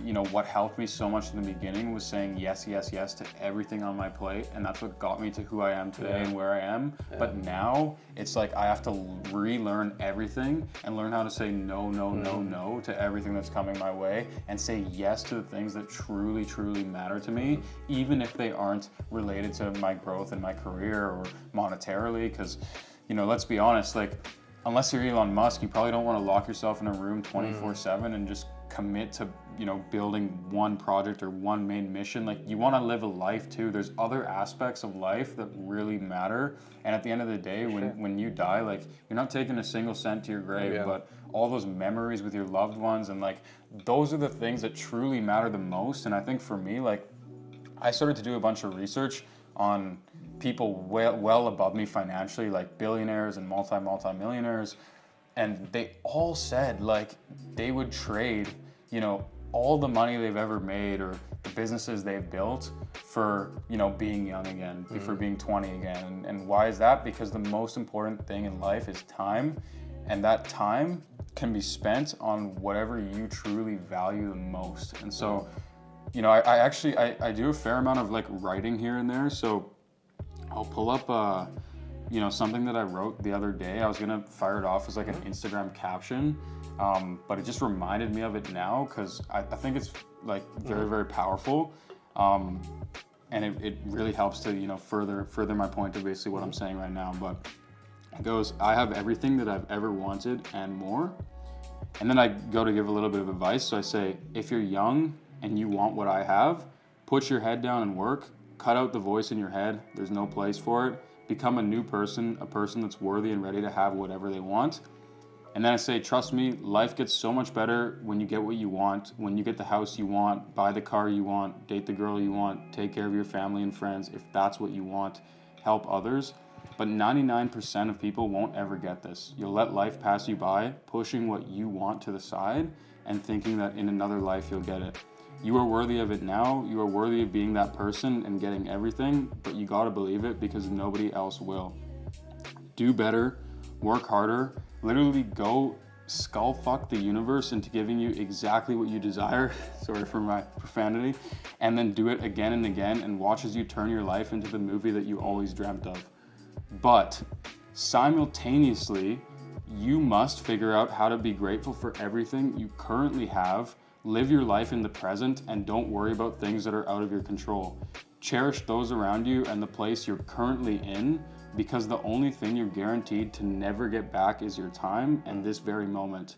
you know, what helped me so much in the beginning was saying yes, yes, yes to everything on my plate. And that's what got me to who I am today and where I am. But now it's like I have to relearn everything and learn how to say no, no, no, no to everything that's coming my way and say yes to the things that truly, truly matter to me, even if they aren't related to my growth in my career or monetarily. Because, you know, let's be honest, like, unless you're Elon Musk, you probably don't want to lock yourself in a room 24/7 and just commit to, you know, building one project or one main mission. Like, you want to live a life too. There's other aspects of life that really matter. And at the end of the day, when you die, like, you're not taking a single cent to your grave, but all those memories with your loved ones, and like, those are the things that truly matter the most. And I think for me, like, I started to do a bunch of research on people well above me financially, like billionaires and multi-millionaires, and they all said like they would trade, you know, all the money they've ever made or the businesses they've built for, you know, being young again, for being 20 again. And why is that? Because the most important thing in life is time, and that time can be spent on whatever you truly value the most. And so, you know, I actually do a fair amount of like writing here and there. So I'll pull up, you know, something that I wrote the other day. I was gonna fire it off as like an Instagram caption, but it just reminded me of it now because I think it's like very, very powerful, and it really helps to, you know, further my point of basically what I'm saying right now. But it goes, I have everything that I've ever wanted and more. And then I go to give a little bit of advice. So I say, if you're young and you want what I have, put your head down and work. Cut out the voice in your head. There's no place for it. Become a new person, a person that's worthy and ready to have whatever they want. And then I say, trust me, life gets so much better when you get what you want, when you get the house you want, buy the car you want, date the girl you want, take care of your family and friends if that's what you want, help others. But 99% of people won't ever get this. You'll let life pass you by, pushing what you want to the side and thinking that in another life you'll get it. You are worthy of it now. You are worthy of being that person and getting everything, but you gotta believe it because nobody else will. Do better, work harder, literally go skull fuck the universe into giving you exactly what you desire, sorry for my profanity, and then do it again and again and watch as you turn your life into the movie that you always dreamt of. But simultaneously, you must figure out how to be grateful for everything you currently have, Live your life in the present and don't worry about things that are out of your control. Cherish those around you and the place you're currently in, because the only thing you're guaranteed to never get back is your time and this very moment.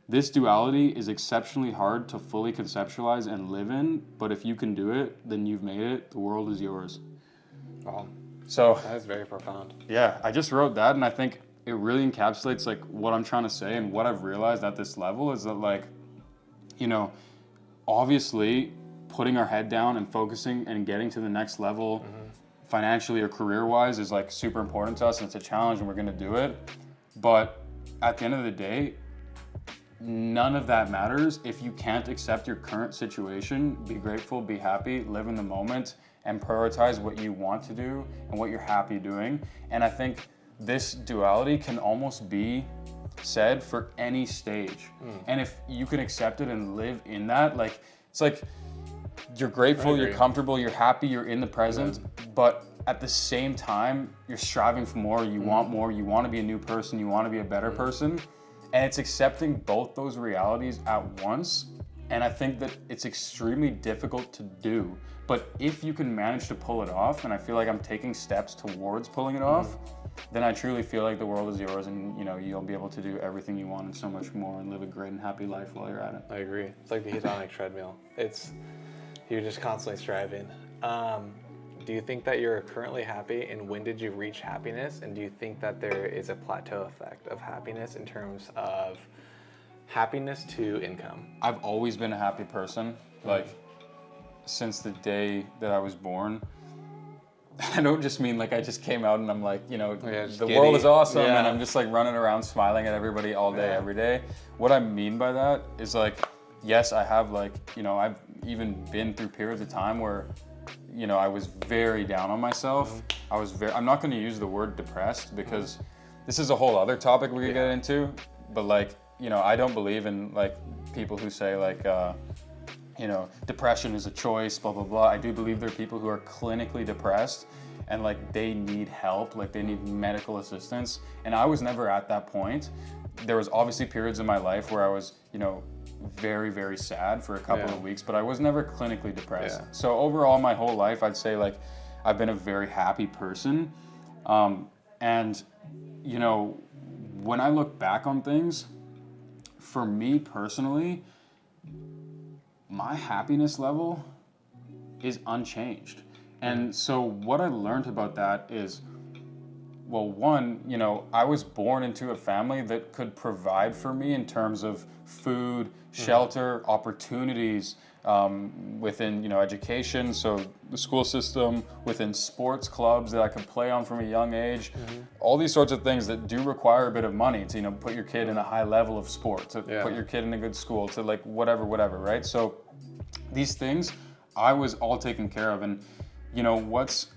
This duality is exceptionally hard to fully conceptualize and live in, but if you can do it, then you've made it. The world is yours. Wow. So That is very profound. yeah, I just wrote that, and I think it really encapsulates like what I'm trying to say, and what I've realized at this level is that, like, you know, obviously putting our head down and focusing and getting to the next level financially or career-wise is like super important to us, and it's a challenge and we're going to do it. But at the end of the day, none of that matters if you can't accept your current situation, be grateful, be happy, live in the moment, and prioritize what you want to do and what you're happy doing. And I think this duality can almost be said for any stage. And if you can accept it and live in that, like, it's like you're grateful, you're comfortable, you're happy, you're in the present, but at the same time, you're striving for more, you want more, you want to be a new person, you want to be a better person. And it's accepting both those realities at once. And I think that it's extremely difficult to do. But if you can manage to pull it off, and I feel like I'm taking steps towards pulling it off, then I truly feel like the world is yours, and you know, you'll be able to do everything you want and so much more, and live a great and happy life while you're at it. I agree. It's like the hedonic treadmill. You're just constantly striving. Do you think that you're currently happy, and when did you reach happiness? And do you think that there is a plateau effect of happiness in terms of happiness to income? I've always been a happy person, like since the day that I was born. I don't just mean like I just came out and I'm like, you know, the world is awesome and I'm just like running around smiling at everybody all day, every day. What I mean by that is like, yes, I have like, you know, I've even been through periods of time where, you know, I was very down on myself. I'm not going to use the word depressed because this is a whole other topic we could get into, but like, you know, I don't believe in like people who say like, you know, depression is a choice, blah, blah, blah. I do believe there are people who are clinically depressed and like they need help, like they need medical assistance. And I was never at that point. There was obviously periods in my life where I was, you know, very, very sad for a couple of weeks, but I was never clinically depressed. So overall, my whole life, I'd say like I've been a very happy person. And, you know, when I look back on things, for me personally, my happiness level is unchanged. And so what I learned about that is, well, one, you know, I was born into a family that could provide for me in terms of food, shelter, opportunities, within, you know, education, so the school system, within sports clubs that I could play on from a young age, all these sorts of things that do require a bit of money to, you know, put your kid in a high level of sport, to put your kid in a good school, to like whatever, right? So these things I was all taken care of. And, you know, what's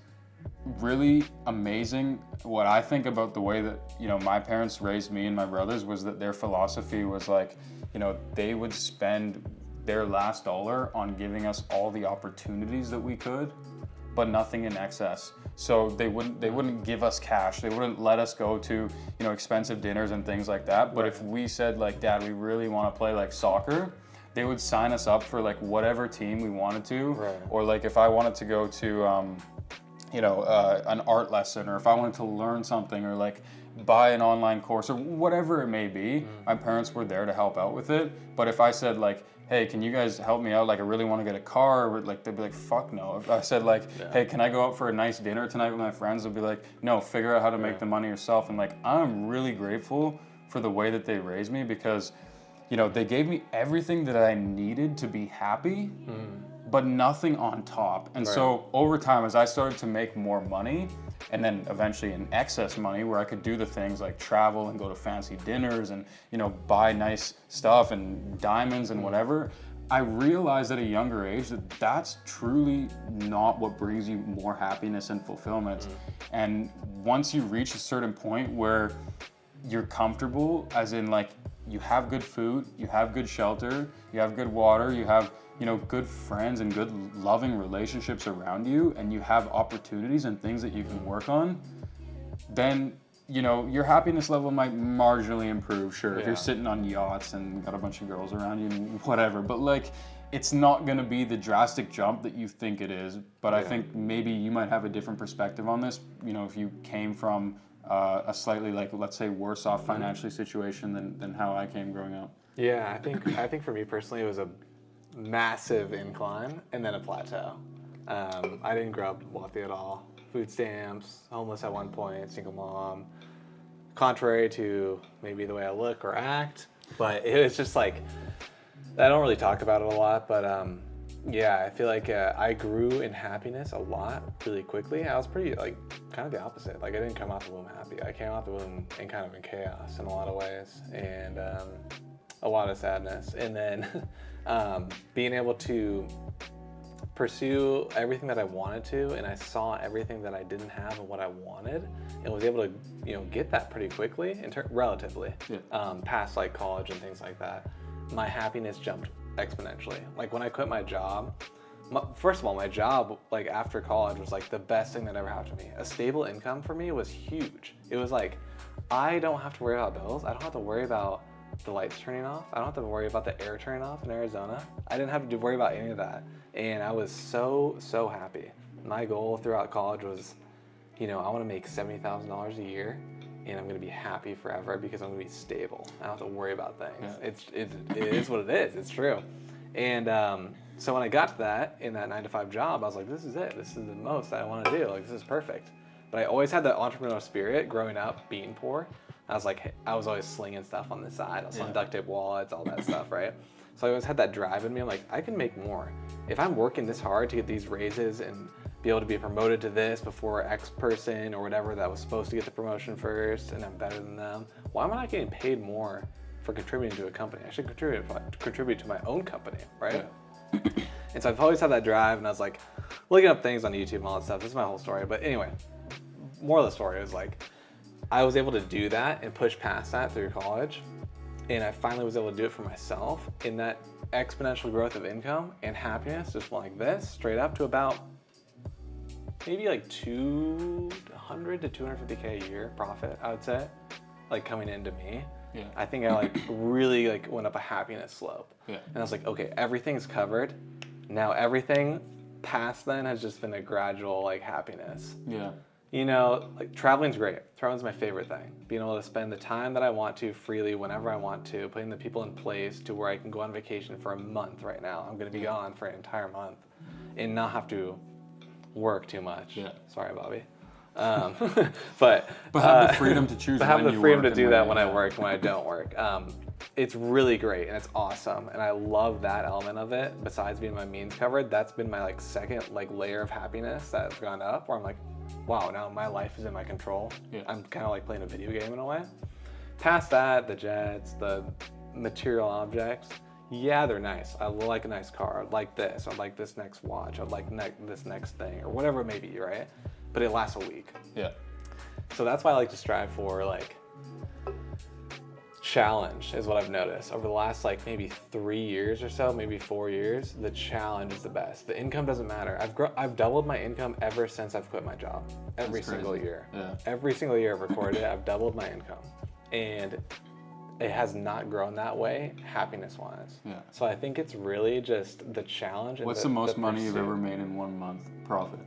really amazing, what I think about the way that, you know, my parents raised me and my brothers was that their philosophy was like, you know, they would spend their last dollar on giving us all the opportunities that we could, but nothing in excess. So they wouldn't give us cash. They wouldn't let us go to, you know, expensive dinners and things like that. But if we said like, Dad, we really want to play like soccer, they would sign us up for like whatever team we wanted to. Or like if I wanted to go to, you know, an art lesson, or if I wanted to learn something, or like buy an online course, or whatever it may be, my parents were there to help out with it. But if I said like, hey, can you guys help me out? Like, I really want to get a car. Or like, they'd be like, fuck no. If I said like, hey, can I go out for a nice dinner tonight with my friends? They'd be like, no, figure out how to make the money yourself. And like, I'm really grateful for the way that they raised me, because, you know, they gave me everything that I needed to be happy, but nothing on top. And so over time, as I started to make more money, and then eventually in excess money where I could do the things like travel and go to fancy dinners and, you know, buy nice stuff and diamonds and whatever, I realized at a younger age that that's truly not what brings you more happiness and fulfillment. And once you reach a certain point where you're comfortable, as in like you have good food, you have good shelter, you have good water, you have, you know, good friends and good loving relationships around you, and you have opportunities and things that you can work on, then you know, your happiness level might marginally improve, sure, if Yeah. you're sitting on yachts and got a bunch of girls around you and whatever, but like, it's not gonna be the drastic jump that you think it is. But I Yeah. think maybe you might have a different perspective on this, you know, if you came from a slightly, like, let's say, worse off financially situation than how I came growing up. Yeah, I think for me personally, it was a massive incline and then a plateau. I didn't grow up wealthy at all. Food stamps, homeless at one point, single mom. Contrary to maybe the way I look or act, but it was just like, I don't really talk about it a lot, but yeah, I feel like I grew in happiness a lot really quickly. I was pretty like kind of the opposite. Like I didn't come out the womb happy. I came out the womb in kind of in chaos in a lot of ways, and a lot of sadness. And then being able to pursue everything that I wanted to, and I saw everything that I didn't have and what I wanted, and was able to, you know, get that pretty quickly, relatively, past like college and things like that. My happiness jumped exponentially. Like when I quit my job, first of all, my job like after college was like the best thing that ever happened to me. A stable income for me was huge. It was like, I don't have to worry about bills. I don't have to worry about the lights turning off. I don't have to worry about the air turning off in Arizona. I didn't have to worry about any of that. And I was so happy. My goal throughout college was, you know, I want to make $70,000 a year, and I'm going to be happy forever because I'm going to be stable. I don't have to worry about things. Yeah. It is what it is. It's true. And so when I got to that in that 9-to-5 job, I was like, this is it. This is the most I want to do. Like, this is perfect. But I always had that entrepreneurial spirit growing up, being poor. I was like, I was always slinging stuff on the side. I was selling duct tape wallets, all that stuff, right? So I always had that drive in me. I'm like, I can make more. If I'm working this hard to get these raises and be able to be promoted to this before X person or whatever that was supposed to get the promotion first, and I'm better than them, why am I not getting paid more for contributing to a company? I should contribute to my own company, right? Yeah. And so I've always had that drive, and I was like looking up things on YouTube and all that stuff. This is my whole story. But anyway, more of the story is like, I was able to do that and push past that through college. And I finally was able to do it for myself, in that exponential growth of income and happiness just went like this, straight up to about maybe like 200 to 250K a year profit, I would say, like coming into me. Yeah. I think I like really like went up a happiness slope. Yeah. And I was like, okay, everything's covered. Now everything past then has just been a gradual like happiness. Yeah. You know, like traveling's great. Traveling's my favorite thing. Being able to spend the time that I want to freely whenever I want to, putting the people in place to where I can go on vacation for a month right now. I'm going to be gone for an entire month and not have to work too much. Yeah. Sorry, Bobby. But have the freedom to choose. But have the freedom to do that when I work and when I don't work. It's really great and it's awesome, and I love that element of it. Besides being my means covered, that's been my like second like layer of happiness that's gone up, where I'm like, wow, now my life is in my control. Yeah. I'm kind of like playing a video game in a way. Past that, the jets, the material objects, yeah, they're nice. I like a nice car. I'd like this. I'd like this next watch. I'd like this next thing, or whatever it may be, right? But it lasts a week. Yeah. So that's why I like to strive for like challenge, is what I've noticed over the last like maybe 3 years or so, maybe 4 years. The challenge is the best. The income doesn't matter. I've doubled my income ever since I've quit my job. Every single year. Yeah. Every single year I've recorded it, I've doubled my income, and it has not grown that way happiness-wise. Yeah. So I think it's really just the challenge. And what's the most money you've ever made in 1 month profit?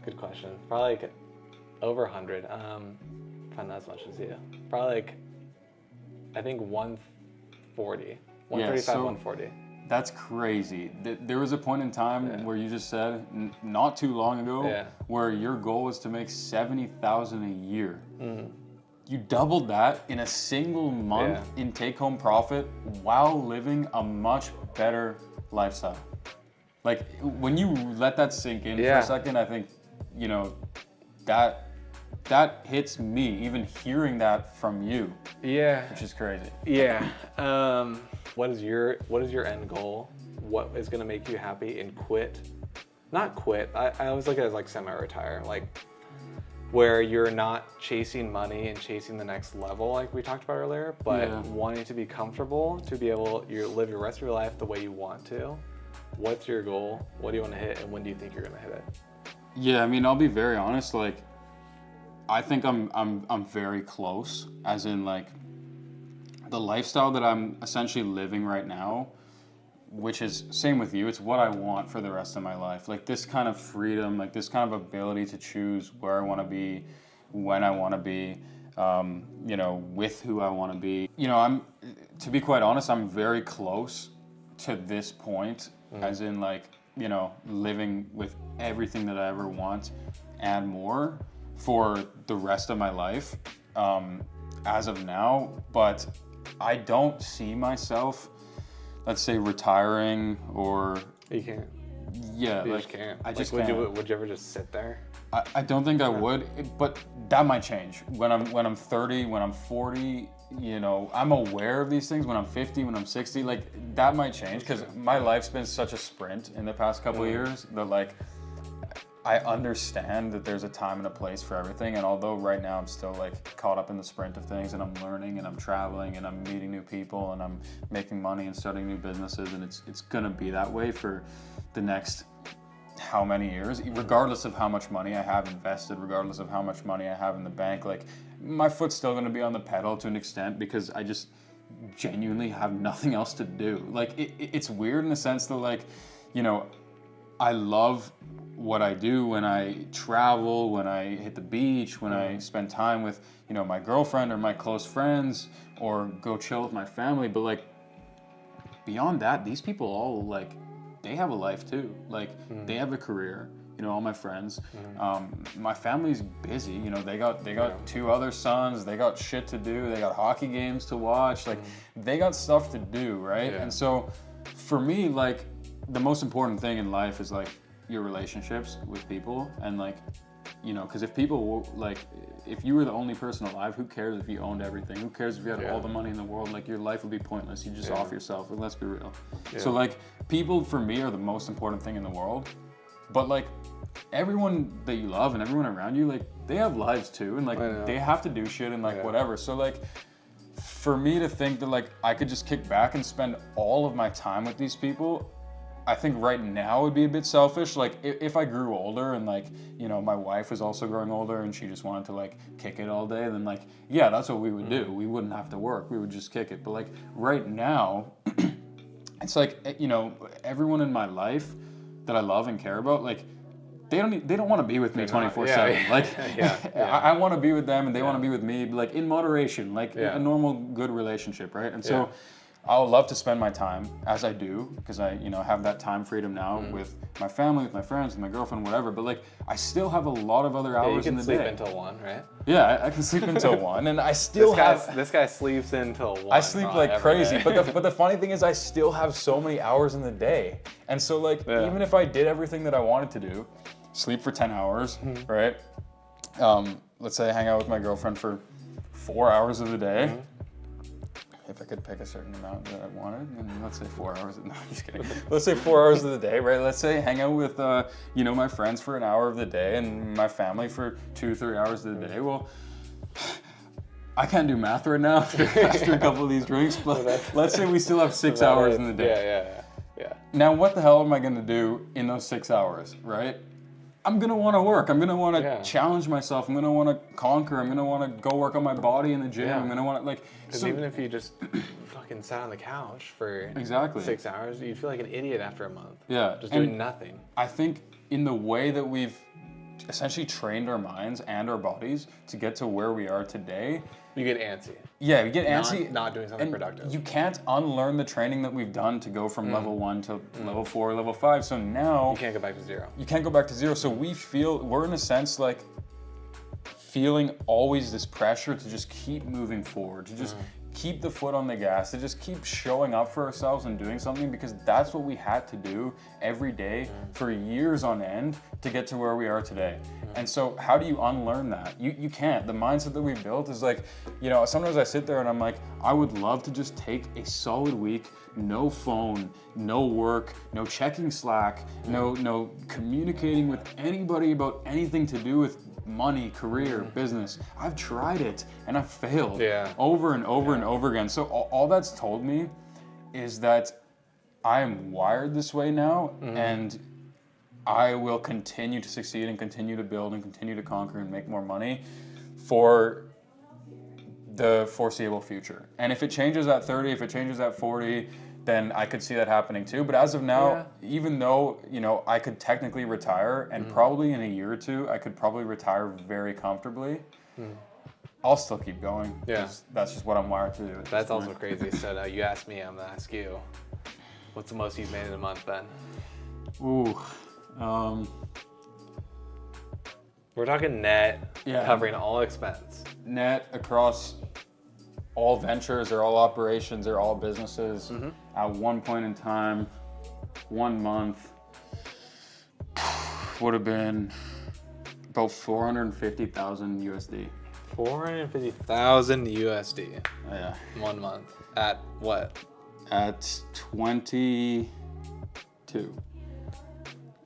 Good question. Probably like over 100. Probably not as much as you. Probably like, I think 140. 135, 140. That's crazy. There was a point in time where you just said, not too long ago, where your goal was to make $70,000 a year. Mm-hmm. You doubled that in a single month in take-home profit while living a much better lifestyle. Like, when you let that sink in for a second, I think, you know, that hits me, even hearing that from you. Yeah. Which is crazy. Yeah. What is your end goal? What is gonna make you happy, and quit? Not quit. I always look at it as like semi-retire, like where you're not chasing money and chasing the next level like we talked about earlier, but wanting to be comfortable to be able to live your rest of your life the way you want to. What's your goal? What do you want to hit, and when do you think you're gonna hit it? Yeah, I mean, I'll be very honest, like, I think I'm very close, as in like the lifestyle that I'm essentially living right now, which is same with you. It's what I want for the rest of my life. Like this kind of freedom, like this kind of ability to choose where I want to be, when I want to be, with who I want to be. To be quite honest, I'm very close to this point, as in like, living with everything that I ever want and more for the rest of my life, as of now. But I don't see myself, let's say, retiring or... You can't. Yeah, You like, just can't. I just would can't. Would you ever just sit there? I don't think I would, but that might change. When I'm 30, when I'm 40, I'm aware of these things. When I'm 50, when I'm 60, like, that might change, because my life's been such a sprint in the past couple of years that, like, I understand that there's a time and a place for everything. And although right now I'm still like caught up in the sprint of things, and I'm learning and I'm traveling and I'm meeting new people and I'm making money and starting new businesses, and it's gonna be that way for the next how many years, regardless of how much money I have invested, regardless of how much money I have in the bank, like my foot's still gonna be on the pedal to an extent, because I just genuinely have nothing else to do. Like it's weird in the sense that, like, I love what I do when I travel, when I hit the beach, when I spend time with, my girlfriend or my close friends, or go chill with my family. But like, beyond that, these people all, like, they have a life too. Like, they have a career, all my friends. My family's busy, they got 2 other sons, they got shit to do, they got hockey games to watch, like, they got stuff to do, right? Yeah. And so, for me, like, the most important thing in life is, like, your relationships with people. And, like, because if people, like, if you were the only person alive, who cares if you owned everything? Who cares if you had all the money in the world? Like, your life would be pointless. You just off yourself, and let's be real. So, like, people for me are the most important thing in the world. But, like, everyone that you love and everyone around you, like, they have lives too, and, like, they have to do shit and, like, whatever. So, like, for me to think that, like, I could just kick back and spend all of my time with these people, I think right now would be a bit selfish. Like, if I grew older and, like, my wife was also growing older and she just wanted to, like, kick it all day, then, like, yeah, that's what we would do. We wouldn't have to work. We would just kick it. But, like, right now, it's like, everyone in my life that I love and care about, like, they don't want to be with me 24/7. Like, I want to be with them and they want to be with me, but, like, in moderation, like a normal good relationship, right? And so I would love to spend my time, as I do, because I, have that time freedom now with my family, with my friends, with my girlfriend, whatever. But, like, I still have a lot of other hours in the day. You can sleep until 1, right? Yeah, I can sleep until 1, and I still This guy sleeps until 1. I sleep like crazy, but the funny thing is, I still have so many hours in the day, and so, like, even if I did everything that I wanted to do, sleep for 10 hours, right? Let's say I hang out with my girlfriend for 4 hours of the day. If I could pick a certain amount that I wanted, and let's say 4 hours. No, I'm just kidding. Let's say 4 hours of the day, right? Let's say hang out with, my friends for an hour of the day, and my family for 2-3 hours of the day. Well, I can't do math right now after a couple of these drinks, but let's say we still have 6 hours in the day. Yeah. Now, what the hell am I gonna do in those 6 hours, right? I'm gonna want to work. I'm gonna want to challenge myself. I'm gonna want to conquer. I'm gonna want to go work on my body in the gym. I'm gonna want to, like. Because even if you just fucking sat on the couch for 6 hours, you'd feel like an idiot after a month. Yeah. Just doing nothing. I think in the way that we've essentially trained our minds and our bodies to get to where we are today, you get antsy. Yeah, you get antsy. Not doing something productive. You can't unlearn the training that we've done to go from level 1 to level 4, level 5. So now you can't go back to 0. You can't go back to 0. So we're in a sense, like, feeling always this pressure to just keep moving forward, to just keep the foot on the gas, to just keep showing up for ourselves and doing something, because that's what we had to do every day for years on end to get to where we are today. And so how do you unlearn that? You can't. The mindset that we built is like, sometimes I sit there and I'm like, I would love to just take a solid week, no phone, no work, no checking Slack, no communicating with anybody about anything to do with money, career, business. I've tried it and I've failed over and over and over again. So all that's told me is that I am wired this way now, and I will continue to succeed and continue to build and continue to conquer and make more money for the foreseeable future. And if it changes at 30, if it changes at 40, then I could see that happening too. But as of now, even though, you know, I could technically retire, and probably in a year or two, I could probably retire very comfortably, I'll still keep going. Yeah. That's just what I'm wired to do. That's also crazy. So now you asked me, I'm gonna ask you, what's the most you've made in a month, Ben? Ooh. We're talking net, Yeah. covering all expense. Net across all ventures or all operations or all businesses at one point in time, 1 month would have been about 450,000 USD. 450,000 USD. Yeah. 1 month. At what? At 22.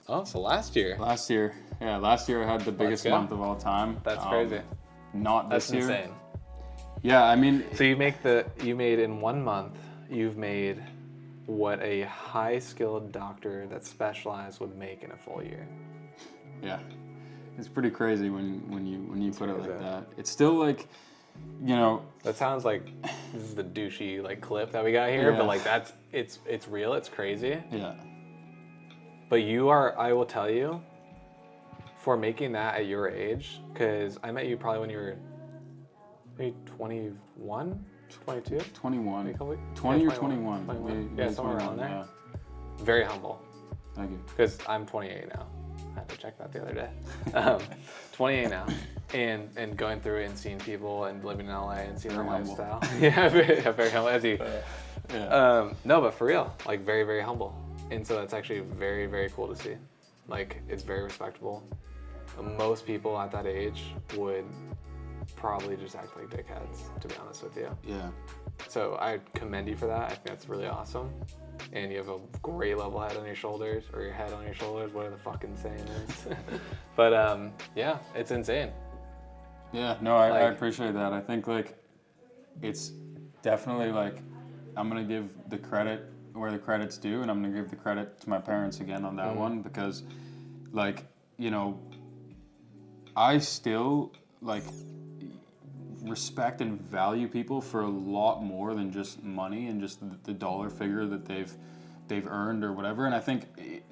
Oh, so last year. Last year I had the biggest go. month of all time. That's crazy. Not That's this year. insane. Yeah, I mean, So you made in 1 month, you've made what a high skilled doctor that specialized would make in a full year. yeah, it's pretty crazy when you put it like crazy. that. It's still like, you know, That sounds like this is the douchey like clip that we got here, Yeah. but like it's real, it's crazy. yeah, But I will tell you, for making that at your age, because I met you probably when you were maybe 21, 22? 21, Maybe a couple- 20 yeah, or 21. 21. Maybe Somewhere 21, around there. Yeah. Very humble, Thank you. because I'm 28 now. I had to check that the other day. 28 now, and going through it and seeing people and living in LA and seeing their Very humble. lifestyle. Yeah, very humble. As you, Yeah. no, but for real, like very, very humble. And so that's actually very, very cool to see. Like, it's very respectable. Most people at that age would probably just act like dickheads, to be honest with you. Yeah. So I commend you for that. I think that's really awesome. And you have a great level head on your shoulders, or your head on your shoulders, whatever the fucking saying is. But yeah, it's insane. Yeah, no, I Like- appreciate that. I think like it's definitely like I'm gonna give the credit where the credit's due, and I'm gonna give the credit to my parents again on that one, because like, you know, I still like respect and value people for a lot more than just money and just the dollar figure that they've earned or whatever. And I think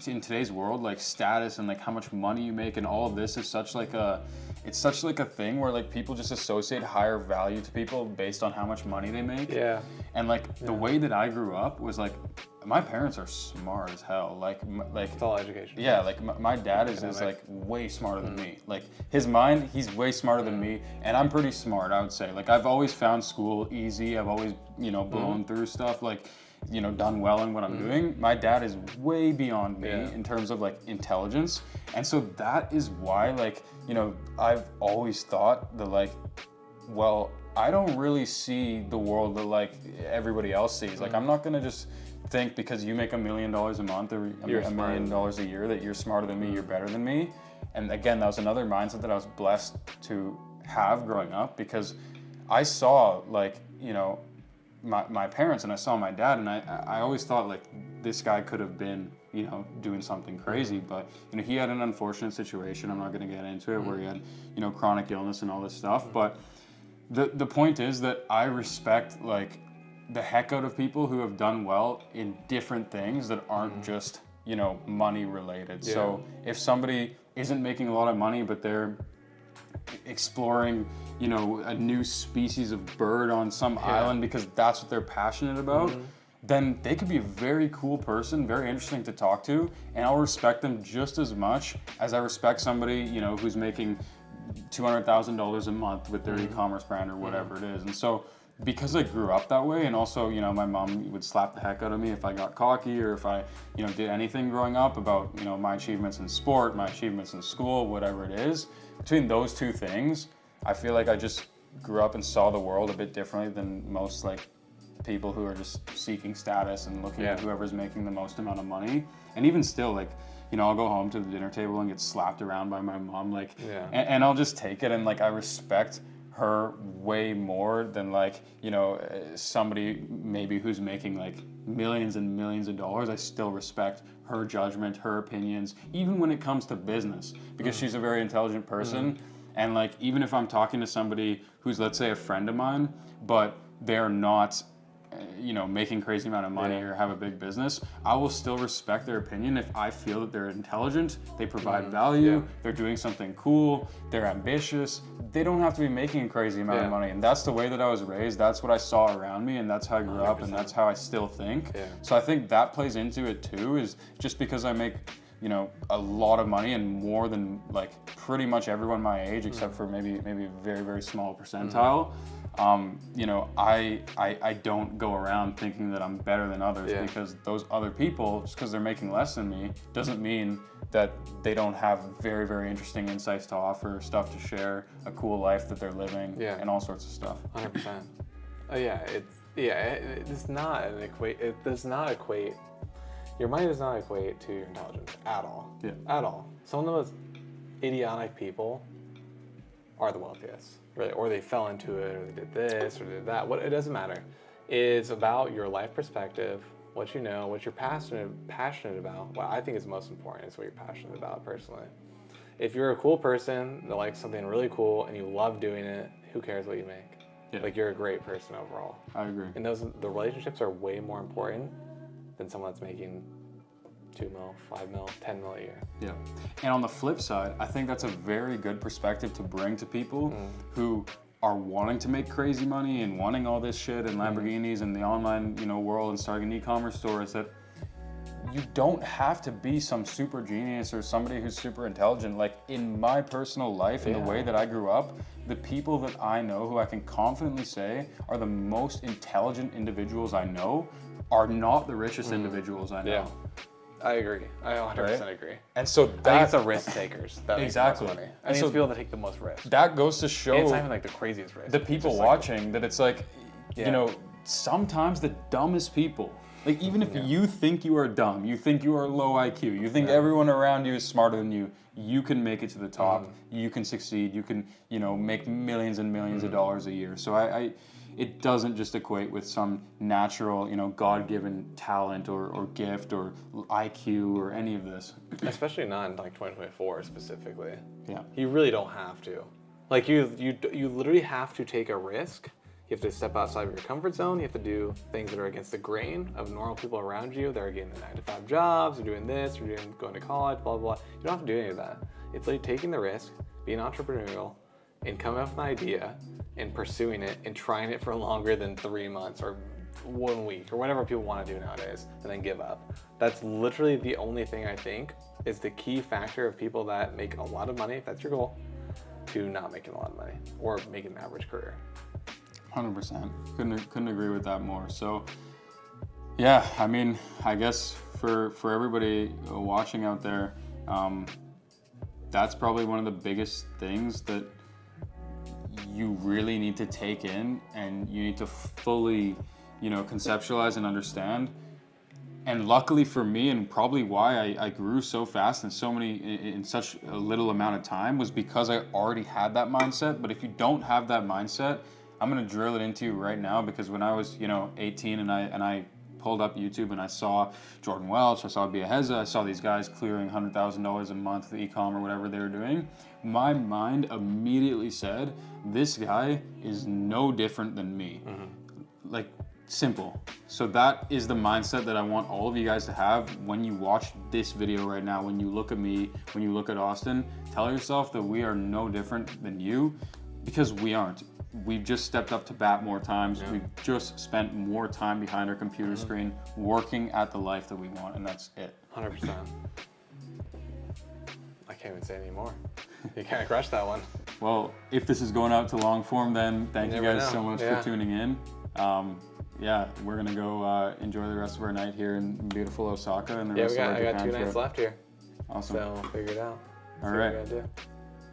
in today's world, like status and like how much money you make and all of this is such like a thing where like people just associate higher value to people based on how much money they make. Yeah. And like the way that I grew up was like my parents are smart as hell. Like It's all education. yeah, like my dad is like way smarter than me. Like his mind, he's way smarter than me, and I'm pretty smart, I would say. Like I've always found school easy. I've always, you know, blown through stuff, like, you know, done well in what I'm doing. My dad is way beyond me in terms of like intelligence. And so that is why, like, you know, I've always thought that like, well, I don't really see the world that like everybody else sees. Like I'm not gonna just think because you make $1 million a month or $1 million a year that you're smarter than me, you're better than me. And again, that was another mindset that I was blessed to have growing up, because I saw like, you know, my parents and I saw my dad, and I always thought like this guy could have been, you know, doing something crazy, but you know, he had an unfortunate situation. I'm not going to get into it, where he had, you know, chronic illness and all this stuff. But the point is that I respect like the heck out of people who have done well in different things that aren't just, you know, money related. Yeah. So if somebody isn't making a lot of money, but they're exploring, you know, a new species of bird on some island because that's what they're passionate about, then they could be a very cool person, very interesting to talk to, and I'll respect them just as much as I respect somebody, you know, who's making $200,000 a month with their e-commerce brand or whatever it is. And so because I grew up that way, and also, you know, my mom would slap the heck out of me if I got cocky or if I, you know, did anything growing up about, you know, my achievements in sport, my achievements in school, whatever it is. Between those two things, I feel like I just grew up and saw the world a bit differently than most like people who are just seeking status and looking at whoever's making the most amount of money. And even still, like, you know, I'll go home to the dinner table and get slapped around by my mom, like, and I'll just take it, and like I respect her way more than like, you know, somebody maybe who's making like millions and millions of dollars. I still respect her judgment, her opinions, even when it comes to business, because she's a very intelligent person. And like, even if I'm talking to somebody who's, let's say, a friend of mine, but they're not, making crazy amount of money or have a big business, I will still respect their opinion if I feel that they're intelligent, they provide value, they're doing something cool, they're ambitious. They don't have to be making a crazy amount of money. And that's the way that I was raised. That's what I saw around me, and that's how I grew up, and that's how I still think. Yeah. So I think that plays into it too, is just because I make a lot of money and more than like pretty much everyone my age, except for maybe a very, very small percentile. I don't go around thinking that I'm better than others, because those other people, just because they're making less than me, doesn't mean that they don't have very, very interesting insights to offer, stuff to share, a cool life that they're living, and all sorts of stuff. 100%. It does not equate. It does not equate. Your money does not equate to your intelligence at all. Yeah. At all. Some of the most idiotic people are the wealthiest, really, or they fell into it, or they did this, or they did that. It doesn't matter. It's about your life perspective, what you know, what you're passionate about. What I think is most important is what you're passionate about personally. If you're a cool person that likes something really cool and you love doing it, who cares what you make? Yeah. Like, you're a great person overall. I agree. And the relationships are way more important than someone that's making 2 mil, 5 mil, 10 mil a year. Yeah. And on the flip side, I think that's a very good perspective to bring to people who are wanting to make crazy money and wanting all this shit and Lamborghinis and the online, world and starting an e-commerce store, is that you don't have to be some super genius or somebody who's super intelligent. Like, in my personal life, in the way that I grew up, the people that I know who I can confidently say are the most intelligent individuals I know are not the richest individuals I know. Yeah. I agree. I 100% agree. And so I think it's the risk takers that exactly. Make the most money. I think it's people that take the most risk. That goes to show, and it's not even like the craziest risk. The people watching, that it's like, sometimes the dumbest people, like, even if you think you are dumb, you think you are low IQ, you think everyone around you is smarter than you, you can make it to the top, you can succeed, you can, make millions and millions of dollars a year. So it doesn't just equate with some natural, God-given talent or gift or IQ or any of this. Especially not in like 2024 specifically. Yeah. You really don't have to. Like, you literally have to take a risk. You have to step outside of your comfort zone. You have to do things that are against the grain of normal people around you. They're getting the 9-to-5 jobs, they're doing this, they're going to college, blah, blah, blah. You don't have to do any of that. It's like taking the risk, being entrepreneurial, and coming up with an idea and pursuing it and trying it for longer than 3 months or 1 week or whatever people want to do nowadays, and then give up. That's literally the only thing I think is the key factor of people that make a lot of money, if that's your goal, to not making a lot of money or making an average career. 100%. Couldn't agree with that more. So, yeah, I mean, I guess for everybody watching out there, that's probably one of the biggest things that you really need to take in, and you need to fully, conceptualize and understand. And luckily for me, and probably why I grew so fast and in such a little amount of time, was because I already had that mindset. But if you don't have that mindset, I'm gonna drill it into you right now, because when I was, 18 and I pulled up YouTube and I saw Jordan Welch, I saw Biaheza, I saw these guys clearing $100,000 a month with Ecom or whatever they were doing, my mind immediately said, this guy is no different than me. Like, simple. So that is the mindset that I want all of you guys to have when you watch this video right now. When you look at me, when you look at Austin, tell yourself that we are no different than you, because we aren't. We've just stepped up to bat more times. Yeah. We've just spent more time behind our computer screen working at the life that we want, and that's it. 100%. I can't even say any more. You kind of crushed that one. Well, if this is going out to long form, then thank you guys so much for tuning in. We're gonna go enjoy the rest of our night here in beautiful Osaka and the rest of our Japan I got 2 nights left here. Awesome. So we'll figure it out. All right.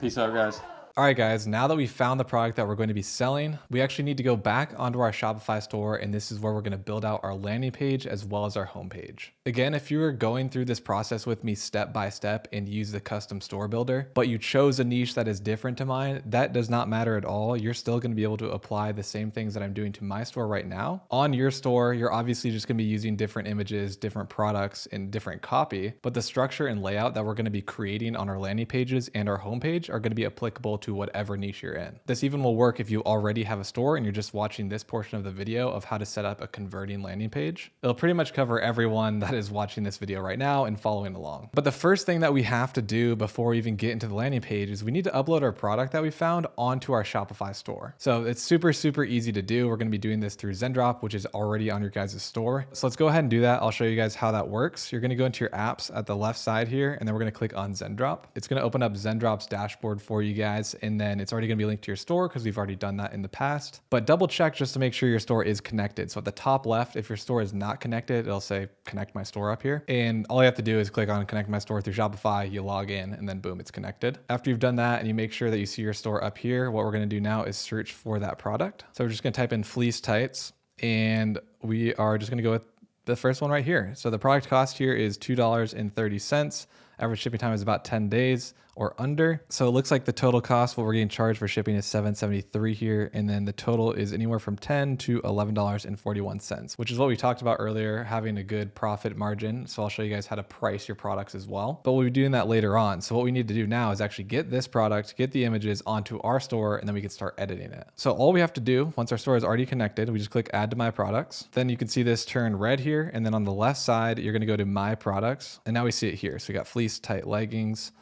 Peace out, guys. All right, guys, now that we found the product that we're going to be selling, we actually need to go back onto our Shopify store, and this is where we're going to build out our landing page as well as our homepage. Again, if you were going through this process with me step by step and use the custom store builder, but you chose a niche that is different to mine, that does not matter at all. You're still going to be able to apply the same things that I'm doing to my store right now. On your store, you're obviously just going to be using different images, different products, and different copy, but the structure and layout that we're going to be creating on our landing pages and our homepage are going to be applicable to to whatever niche you're in. This even will work if you already have a store and you're just watching this portion of the video of how to set up a converting landing page. It'll pretty much cover everyone that is watching this video right now and following along. But the first thing that we have to do before we even get into the landing page is we need to upload our product that we found onto our Shopify store. So it's super, super easy to do. We're going to be doing this through Zendrop, which is already on your guys' store. So let's go ahead and do that. I'll show you guys how that works. You're going to go into your apps at the left side here, and then we're going to click on Zendrop. It's going to open up Zendrop's dashboard for you guys, and then it's already going to be linked to your store because we've already done that in the past. But double check just to make sure your store is connected. So at the top left, if your store is not connected, it'll say connect my store up here. And all you have to do is click on connect my store through Shopify, you log in, and then boom, it's connected. After you've done that and you make sure that you see your store up here, what we're going to do now is search for that product. So we're just going to type in fleece tights, and we are just going to go with the first one right here. So the product cost here is $2.30. Average shipping time is about 10 days or under. So it looks like the total cost, what we're getting charged for shipping is $7.73 here. And then the total is anywhere from $10 to $11.41, which is what we talked about earlier, having a good profit margin. So I'll show you guys how to price your products as well. But we'll be doing that later on. So what we need to do now is actually get this product, get the images onto our store, and then we can start editing it. So all we have to do once our store is already connected, we just click add to my products. Then you can see this turn red here. And then on the left side, you're going to go to my products. And now we see it here. So we got fleece tight leggings.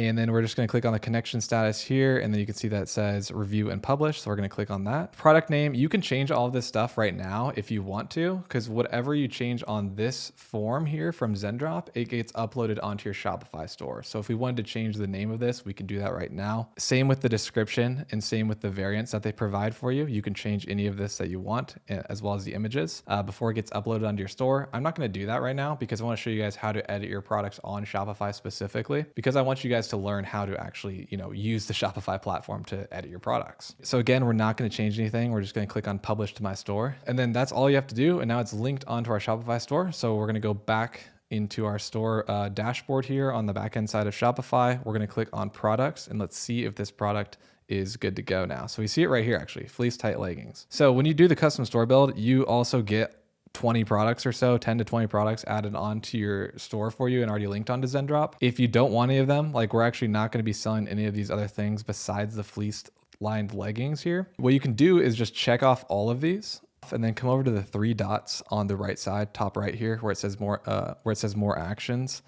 And then we're just going to click on the connection status here. And then you can see that it says review and publish. So we're going to click on that. Product name, you can change all of this stuff right now if you want to, because whatever you change on this form here from Zendrop, it gets uploaded onto your Shopify store. So if we wanted to change the name of this, we can do that right now. Same with the description and same with the variants that they provide for you. You can change any of this that you want, as well as the images before it gets uploaded onto your store. I'm not going to do that right now because I want to show you guys how to edit your products on Shopify specifically, because I want you guys to learn how to actually, use the Shopify platform to edit your products. So again, we're not going to change anything. We're just going to click on publish to my store. And then that's all you have to do. And now it's linked onto our Shopify store. So we're going to go back into our store dashboard here on the back end side of Shopify. We're going to click on products and let's see if this product is good to go now. So we see it right here, actually, fleece tight leggings. So when you do the custom store build, you also get 20 products or so, 10 to 20 products added onto your store for you and already linked onto Zendrop. If you don't want any of them, like we're actually not going to be selling any of these other things besides the fleece lined leggings here. What you can do is just check off all of these and then come over to the three dots on the right side, top right here, where it says more actions.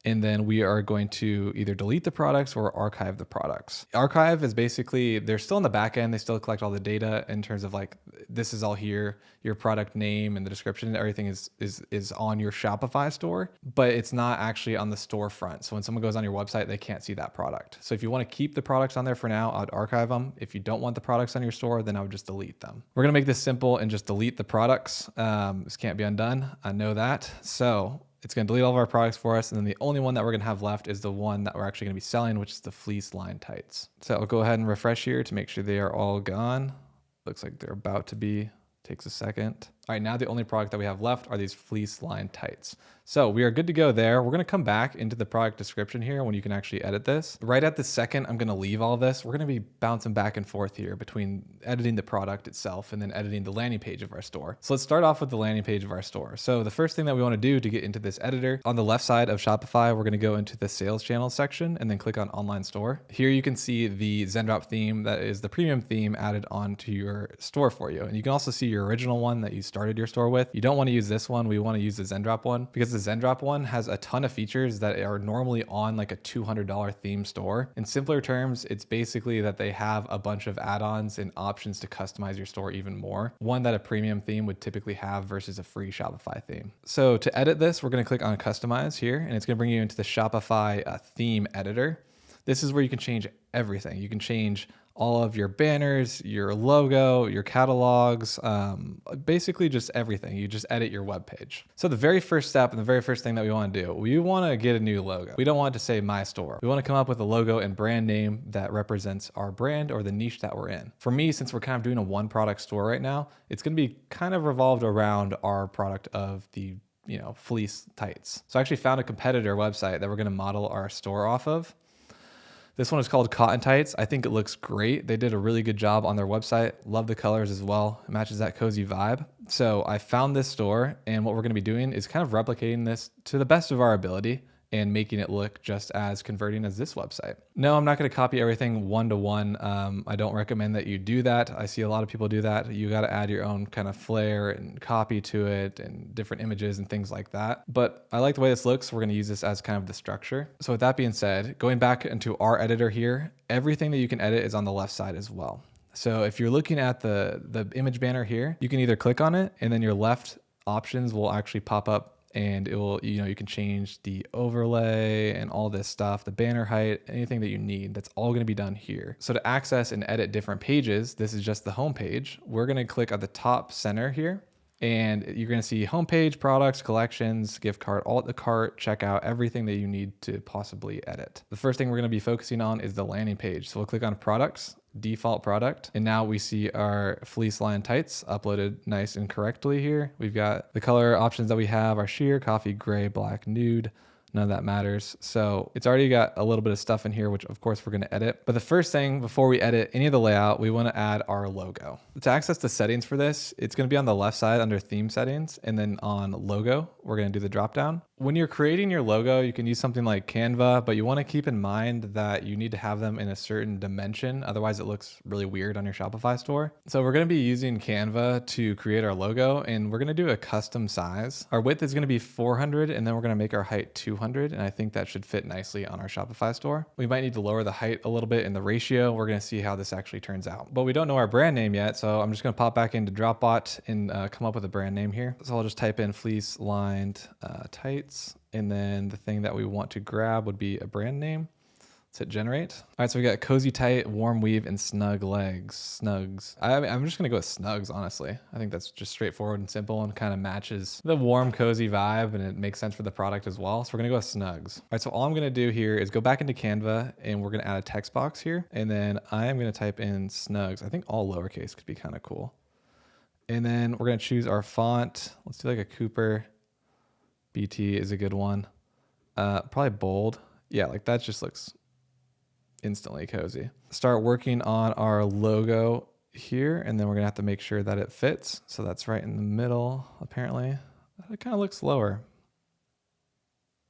And then we are going to either delete the products or archive the products. Archive is basically, they're still in the back end. They still collect all the data in terms of like, this is all here, your product name and the description, everything is on your Shopify store, but it's not actually on the storefront. So when someone goes on your website, they can't see that product. So if you want to keep the products on there for now, I'd archive them. If you don't want the products on your store, then I would just delete them. We're going to make this simple and just delete the products. This can't be undone. I know that. So it's going to delete all of our products for us. And then the only one that we're going to have left is the one that we're actually going to be selling, which is the fleece line tights. So I'll go ahead and refresh here to make sure they are all gone. Looks like they're about to be. Takes a second. All right, now the only product that we have left are these fleece line tights. So we are good to go there. We're going to come back into the product description here when you can actually edit this. Right at the second, I'm going to leave all this. We're going to be bouncing back and forth here between editing the product itself and then editing the landing page of our store. So let's start off with the landing page of our store. So the first thing that we want to do to get into this editor, on the left side of Shopify, we're going to go into the sales channel section and then click on online store. Here you can see the Zendrop theme that is the premium theme added onto your store for you. And you can also see your original one that you started your store with. You don't want to use this one. We want to use the Zendrop one because the Zendrop one has a ton of features that are normally on like a $200 theme store. In simpler terms, it's basically that they have a bunch of add-ons and options to customize your store even more. One that a premium theme would typically have versus a free Shopify theme. So to edit this, we're going to click on customize here and it's going to bring you into the Shopify theme editor. This is where you can change everything. You can change all of your banners, your logo, your catalogs, basically just everything. You just edit your web page. So the very first step and the very first thing that we want to do, we want to get a new logo. We don't want it to say my store. We want to come up with a logo and brand name that represents our brand or the niche that we're in. For me, since we're kind of doing a one product store right now, it's going to be kind of revolved around our product of the fleece tights. So I actually found a competitor website that we're going to model our store off of. This one is called Cotton Tights. I think it looks great. They did a really good job on their website. Love the colors as well. It matches that cozy vibe. So I found this store and what we're going to be doing is kind of replicating this to the best of our ability and making it look just as converting as this website. No, I'm not going to copy everything one-to-one. I don't recommend that you do that. I see a lot of people do that. You got to add your own kind of flair and copy to it and different images and things like that. But I like the way this looks. We're going to use this as kind of the structure. So with that being said, going back into our editor here, everything that you can edit is on the left side as well. So if you're looking at the image banner here, you can either click on it and then your left options will actually pop up, and it will, you can change the overlay and all this stuff, the banner height, anything that you need. That's all going to be done here. So to access and edit different pages, this is just the home page. We're going to click at the top center here, and you're going to see homepage, products, collections, gift card, all at the cart, checkout, everything that you need to possibly edit. The first thing we're going to be focusing on is the landing page. So we'll click on products, default product, and now we see our fleece line tights uploaded nice and correctly here. We've got the color options that we have are sheer, coffee, gray, black, nude. None of that matters. So it's already got a little bit of stuff in here, which of course we're going to edit. But the first thing before we edit any of the layout, we want to add our logo. To access the settings for this, it's going to be on the left side under theme settings, and then on logo, we're going to do the drop down. When you're creating your logo, you can use something like Canva, but you want to keep in mind that you need to have them in a certain dimension. Otherwise it looks really weird on your Shopify store. So we're going to be using Canva to create our logo, and we're going to do a custom size. Our width is going to be 400, and then we're going to make our height 200. And I think that should fit nicely on our Shopify store. We might need to lower the height a little bit in the ratio. We're going to see how this actually turns out, but we don't know our brand name yet. So I'm just going to pop back into Dropbot and come up with a brand name here. So I'll just type in fleece lined tights. And then the thing that we want to grab would be a brand name. Let's hit generate. All right, so we got cozy tight, warm weave, and snug legs. Snugs. I'm just gonna go with snugs, honestly. I think that's just straightforward and simple and kind of matches the warm, cozy vibe, and it makes sense for the product as well. So we're gonna go with snugs. All right, so all I'm gonna do here is go back into Canva, and we're gonna add a text box here. And then I am gonna type in snugs. I think all lowercase could be kind of cool. And then we're gonna choose our font. Let's do like a Cooper. BT is a good one. Probably bold. Yeah, like that just looks instantly cozy. Start working on our logo here, and then we're gonna have to make sure that it fits. So that's right in the middle, apparently. It kind of looks lower.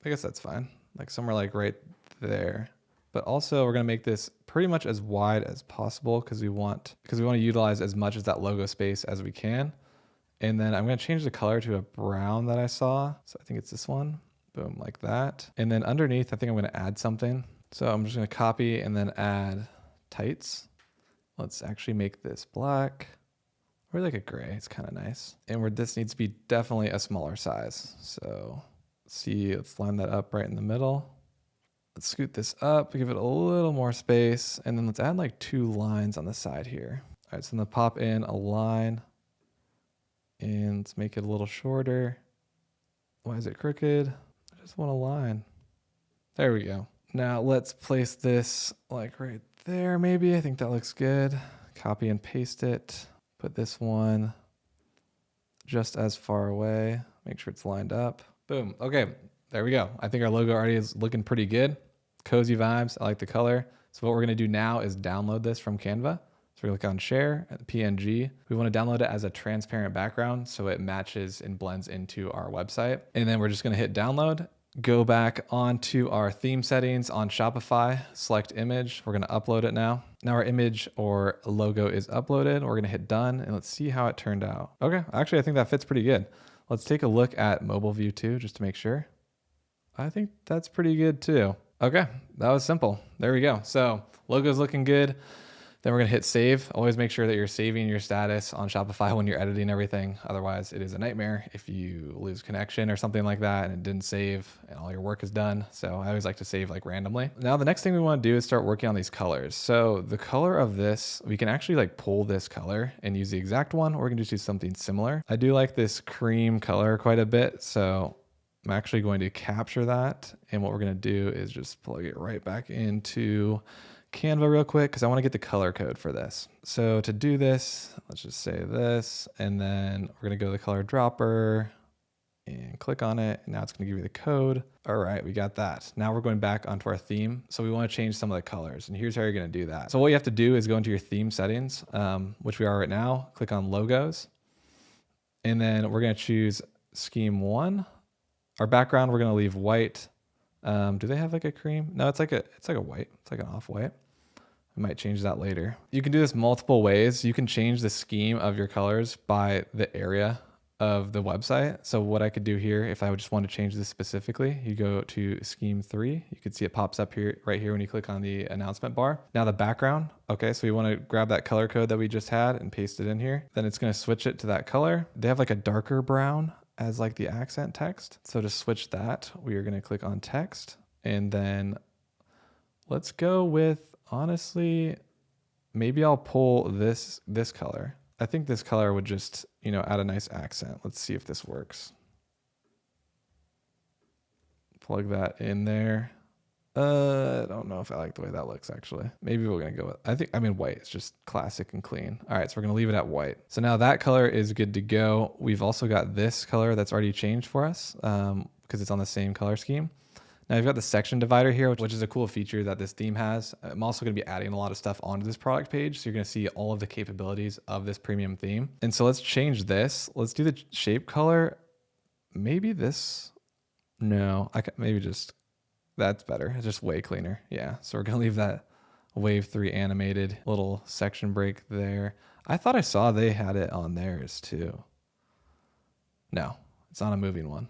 I guess that's fine. Like somewhere like right there. But also we're gonna make this pretty much as wide as possible because we want to utilize as much of that logo space as we can. And then I'm gonna change the color to a brown that I saw. So I think it's this one. Boom, like that. And then underneath, I think I'm gonna add something. So I'm just gonna copy and then add tights. Let's actually make this black or like a gray. It's kind of nice. And where this needs to be definitely a smaller size. So let's line that up right in the middle. Let's scoot this up, give it a little more space. And then let's add like 2 lines on the side here. All right, so I'm gonna pop in a line and let's make it a little shorter. Why is it crooked? I just want a line. There we go. Now let's place this like right there maybe. I think that looks good. Copy and paste it. Put this one just as far away. Make sure it's lined up. Boom. Okay, there we go. I think our logo already is looking pretty good. Cozy vibes. I like the color. So what we're gonna do now is download this from Canva. So we click on share, PNG. We want to download it as a transparent background so it matches and blends into our website. And then we're just going to hit download, go back onto our theme settings on Shopify, select image. We're going to upload it now. Now our image or logo is uploaded. We're going to hit done and let's see how it turned out. Okay, actually I think that fits pretty good. Let's take a look at mobile view too, just to make sure. I think that's pretty good too. Okay, that was simple. There we go. So logo's looking good. Then we're gonna hit save. Always make sure that you're saving your status on Shopify when you're editing everything. Otherwise, it is a nightmare if you lose connection or something like that and it didn't save and all your work is done. So I always like to save like randomly. Now, the next thing we wanna do is start working on these colors. So the color of this, we can actually like pull this color and use the exact one, or we can just do something similar. I do like this cream color quite a bit. So I'm actually going to capture that. And what we're gonna do is just plug it right back into Canva real quick because I want to get the color code for this. So to do this, let's just say this, and then we're going to go to the color dropper and click on it. And now it's going to give you the code. All right, we got that. Now we're going back onto our theme. So we want to change some of the colors, and here's how you're going to do that. So what you have to do is go into your theme settings, which we are right now. Click on logos, and then we're going to choose scheme 1. Our background, we're going to leave white. Do they have like a cream? No, it's like a white. It's like an off-white. I might change that later. You can do this multiple ways. You can change the scheme of your colors by the area of the website. So what I could do here, if I would just want to change this specifically, you go to scheme 3. You can see it pops up here, right here when you click on the announcement bar. Now the background, okay, so you want to grab that color code that we just had and paste it in here. Then it's going to switch it to that color. They have like a darker brown as like the accent text. So to switch that, we are going to click on text, and then let's go with, honestly, maybe I'll pull this color. I think this color would just, add a nice accent. Let's see if this works. Plug that in there. I don't know if I like the way that looks, actually. Maybe we're going to go with, white. It's just classic and clean. All right, so we're going to leave it at white. So now that color is good to go. We've also got this color that's already changed for us because it's on the same color scheme. Now you've got the section divider here, which is a cool feature that this theme has. I'm also going to be adding a lot of stuff onto this product page. So you're going to see all of the capabilities of this premium theme. And so let's change this. Let's do the shape color. Maybe this. No, maybe just, that's better. It's just way cleaner. Yeah. So we're going to leave that wave 3 animated little section break there. I thought I saw they had it on theirs too. No, it's on a moving one.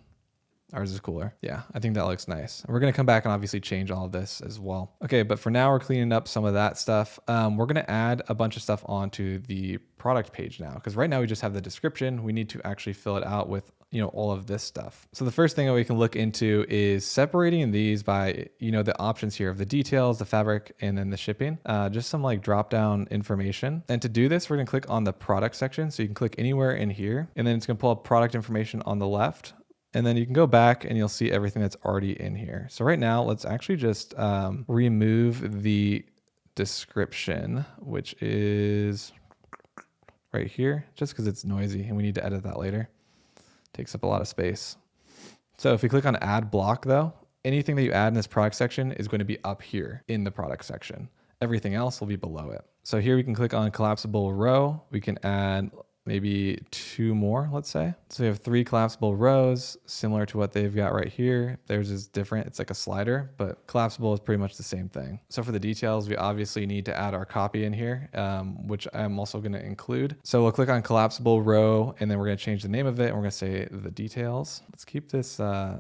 Ours is cooler. Yeah, I think that looks nice. And we're going to come back and obviously change all of this as well. Okay, but for now, we're cleaning up some of that stuff. We're going to add a bunch of stuff onto the product page now, because right now we just have the description. We need to actually fill it out with all of this stuff. So the first thing that we can look into is separating these by, the options here of the details, the fabric, and then the shipping, just some like drop down information. And to do this, we're going to click on the product section. So you can click anywhere in here, and then it's going to pull up product information on the left. And then you can go back and you'll see everything that's already in here. So right now, let's actually just remove the description, which is right here, just because it's noisy and we need to edit that later. Takes up a lot of space. So if we click on add block though, anything that you add in this product section is going to be up here in the product section. Everything else will be below it. So here we can click on collapsible row. We can add maybe 2 more, let's say. So we have 3 collapsible rows, similar to what they've got right here. Theirs is different. It's like a slider, but collapsible is pretty much the same thing. So for the details, we obviously need to add our copy in here, which I'm also going to include. So we'll click on collapsible row, and then we're going to change the name of it, and we're going to say the details. Let's keep this, there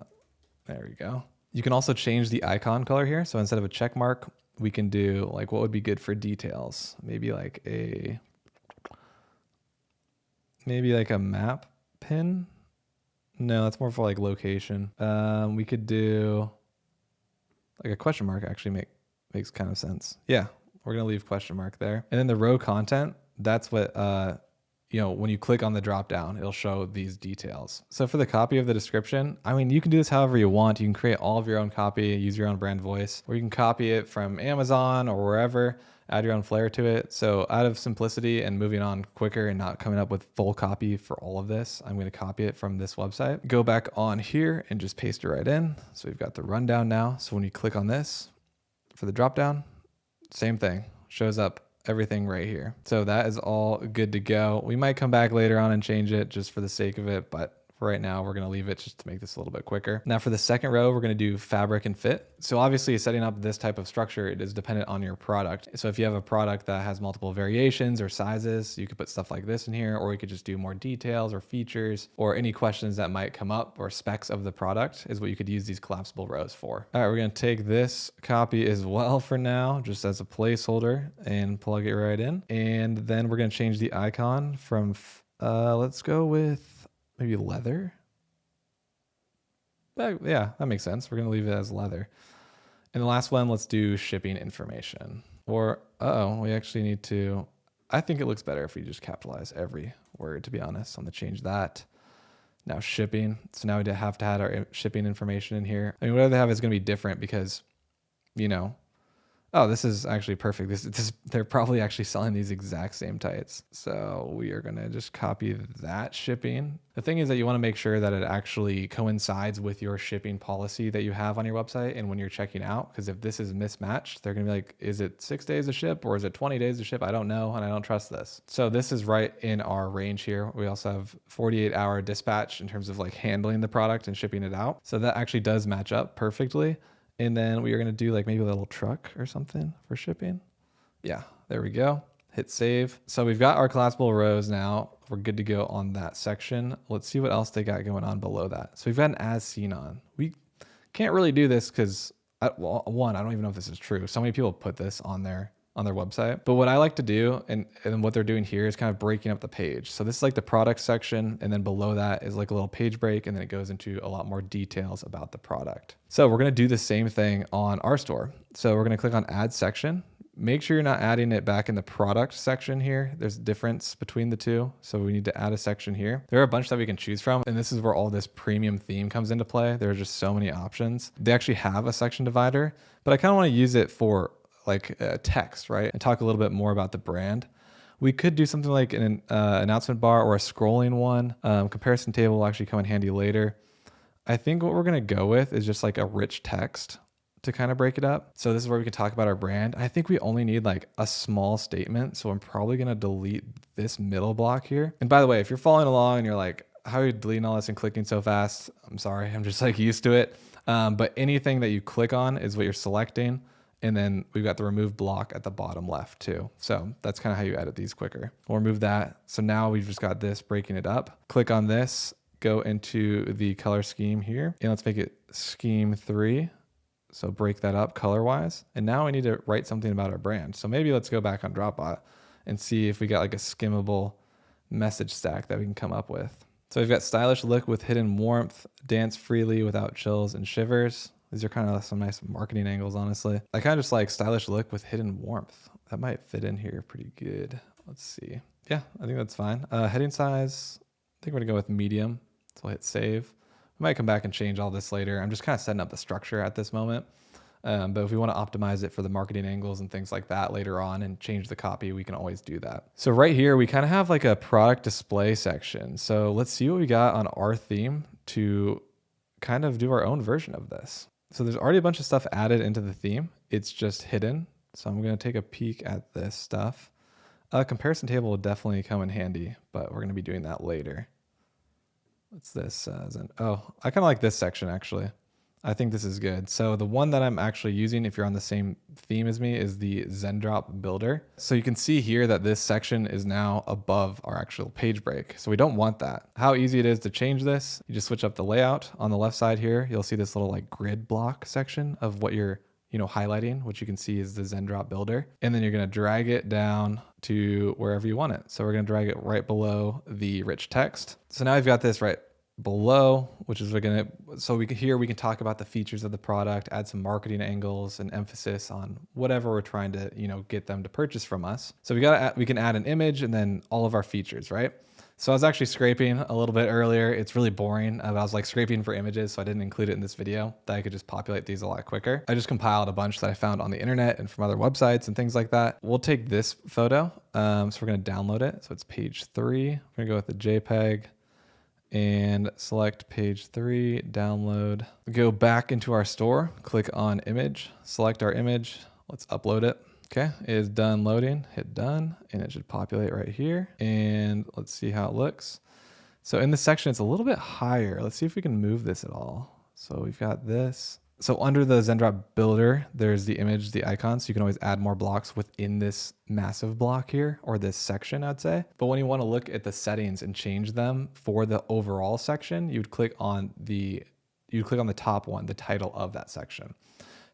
we go. You can also change the icon color here. So instead of a check mark, we can do like what would be good for details. Maybe like a map pin. No, that's more for like location. We could do like a question mark. Actually makes kind of sense. Yeah, we're gonna leave question mark there. And then the row content, that's what when you click on the drop down, it'll show these details. So for the copy of the description, you can do this however you want. You can create all of your own copy, use your own brand voice, or you can copy it from Amazon or wherever, add your own flair to it. So out of simplicity and moving on quicker and not coming up with full copy for all of this, I'm going to copy it from this website. Go back on here and just paste it right in. So we've got the rundown now. So when you click on this for the drop down, same thing, shows up everything right here. So that is all good to go. We might come back later on and change it just for the sake of it, but for right now, we're going to leave it just to make this a little bit quicker. Now for the second row, we're going to do fabric and fit. So obviously setting up this type of structure, it is dependent on your product. So if you have a product that has multiple variations or sizes, you could put stuff like this in here, or you could just do more details or features or any questions that might come up, or specs of the product is what you could use these collapsible rows for. All right, we're going to take this copy as well for now, just as a placeholder, and plug it right in. And then we're going to change the icon from, let's go with maybe leather. Yeah, that makes sense. We're going to leave it as leather. And the last one, let's do shipping information. Or, we actually need to, I think it looks better if we just capitalize every word, to be honest. I'm going to change that. Now shipping. So now we have to add our shipping information in here. Whatever they have is going to be different because, oh, this is actually perfect. They're probably actually selling these exact same tights. So we are going to just copy that shipping. The thing is that you want to make sure that it actually coincides with your shipping policy that you have on your website and when you're checking out. Because if this is mismatched, they're going to be like, is it 6 days to ship or is it 20 days to ship? I don't know, and I don't trust this. So this is right in our range here. We also have 48-hour dispatch in terms of like handling the product and shipping it out. So that actually does match up perfectly. And then we are going to do like maybe a little truck or something for shipping. Yeah, there we go. Hit save. So we've got our collapsible rows now. We're good to go on that section. Let's see what else they got going on below that. So we've got an as seen on. We can't really do this because, well, one, I don't even know if this is true. So many people put this on their website. But what I like to do and what they're doing here is kind of breaking up the page. So this is like the product section. And then below that is like a little page break. And then it goes into a lot more details about the product. So we're going to do the same thing on our store. So we're going to click on add section. Make sure you're not adding it back in the product section here. There's a difference between the two. So we need to add a section here. There are a bunch that we can choose from. And this is where all this premium theme comes into play. There are just so many options. They actually have a section divider, but I kind of want to use it for like text, right? And talk a little bit more about the brand. We could do something like an announcement bar or a scrolling one. Comparison table will actually come in handy later. I think what we're going to go with is just like a rich text to kind of break it up. So this is where we can talk about our brand. I think we only need like a small statement. So I'm probably going to delete this middle block here. And by the way, if you're following along and you're like, how are you deleting all this and clicking so fast? I'm sorry, I'm just like used to it. But anything that you click on is what you're selecting. And then we've got the remove block at the bottom left too. So that's kind of how you edit these quicker. We'll remove that. So now we've just got this breaking it up. Click on this, go into the color scheme here. And let's make it scheme 3. So break that up color-wise. And now we need to write something about our brand. So maybe let's go back on Dropbot and see if we got like a skimmable message stack that we can come up with. So we've got stylish look with hidden warmth, dance freely without chills and shivers. These are kind of some nice marketing angles, honestly. I kind of just like stylish look with hidden warmth. That might fit in here pretty good. Let's see. Yeah, I think that's fine. Heading size, I think we're gonna go with medium. So I'll hit save. We might come back and change all this later. I'm just kind of setting up the structure at this moment. But if we want to optimize it for the marketing angles and things like that later on and change the copy, we can always do that. So right here, we kind of have like a product display section. So let's see what we got on our theme to kind of do our own version of this. So there's already a bunch of stuff added into the theme. It's just hidden. So I'm going to take a peek at this stuff. A comparison table will definitely come in handy, but we're going to be doing that later. What's this? Oh, I kind of like this section actually. I think this is good. So the one that I'm actually using, if you're on the same theme as me, is the Zendrop builder. So you can see here that this section is now above our actual page break. So we don't want that. How easy it is to change this. You just switch up the layout on the left side here. You'll see this little like grid block section of what you're highlighting, which you can see is the Zendrop builder. And then you're going to drag it down to wherever you want it. So we're going to drag it right below the rich text. So now we've got this right below, which is we can talk about the features of the product, add some marketing angles and emphasis on whatever we're trying to, get them to purchase from us. So we can add an image and then all of our features, right? So I was actually scraping a little bit earlier. It's really boring. I was like scraping for images, so I didn't include it in this video, that I could just populate these a lot quicker. I just compiled a bunch that I found on the internet and from other websites and things like that. We'll take this photo. So we're going to download it. So it's page 3. We're going to go with the JPEG and select page 3, download. Go back into our store, click on image, select our image. Let's upload it. Okay, it is done loading, hit done, and it should populate right here. And let's see how it looks. So in this section, it's a little bit higher. Let's see if we can move this at all. So we've got this. So under the Zendrop builder, there's the image, the icon. So you can always add more blocks within this massive block here, or this section, I'd say. But when you want to look at the settings and change them for the overall section, you'd click on the top one, the title of that section.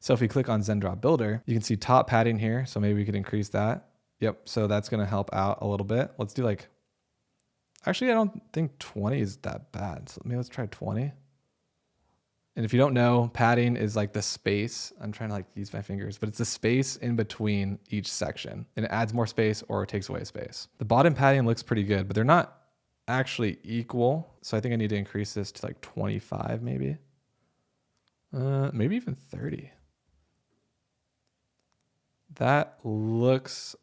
So if we click on Zendrop builder, you can see top padding here. So maybe we could increase that. Yep. So that's going to help out a little bit. Let's do actually, I don't think 20 is that bad. So maybe let's try 20. And if you don't know, padding is like the space. I'm trying to use my fingers, but it's the space in between each section, and it adds more space or it takes away space. The bottom padding looks pretty good, but they're not actually equal. So I think I need to increase this to 25 maybe. Maybe even 30. That looks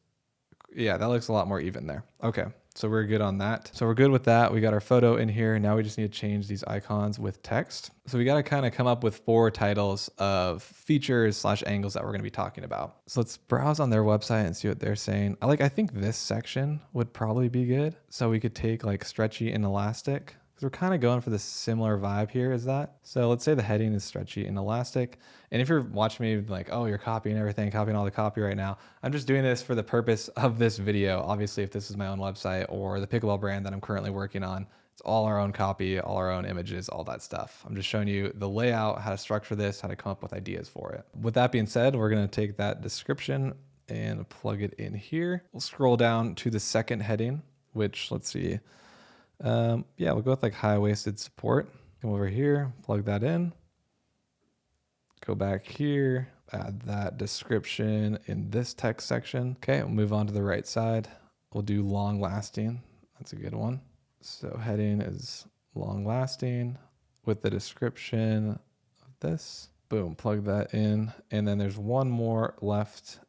a lot more even there. Okay, so we're good on that. So we're good with that. We got our photo in here. Now we just need to change these icons with text. So we got to kind of come up with 4 titles of features / angles that we're going to be talking about. So let's browse on their website and see what they're saying. I think this section would probably be good. So we could take stretchy and elastic because we're kind of going for this similar vibe here as that. So let's say the heading is stretchy and elastic. And if you're watching me like, oh, you're copying everything, copying all the copy right now, I'm just doing this for the purpose of this video. Obviously, if this is my own website or the pickleball brand that I'm currently working on, it's all our own copy, all our own images, all that stuff. I'm just showing you the layout, how to structure this, how to come up with ideas for it. With that being said, we're going to take that description and plug it in here. We'll scroll down to the second heading, which let's see. Yeah, we'll go with like high-waisted support. Come over here, plug that in. Go back here, add that description in this text section. Okay, we'll move on to the right side. We'll do long lasting. That's a good one. So heading is long lasting with the description of this. Boom, plug that in. And then there's one more left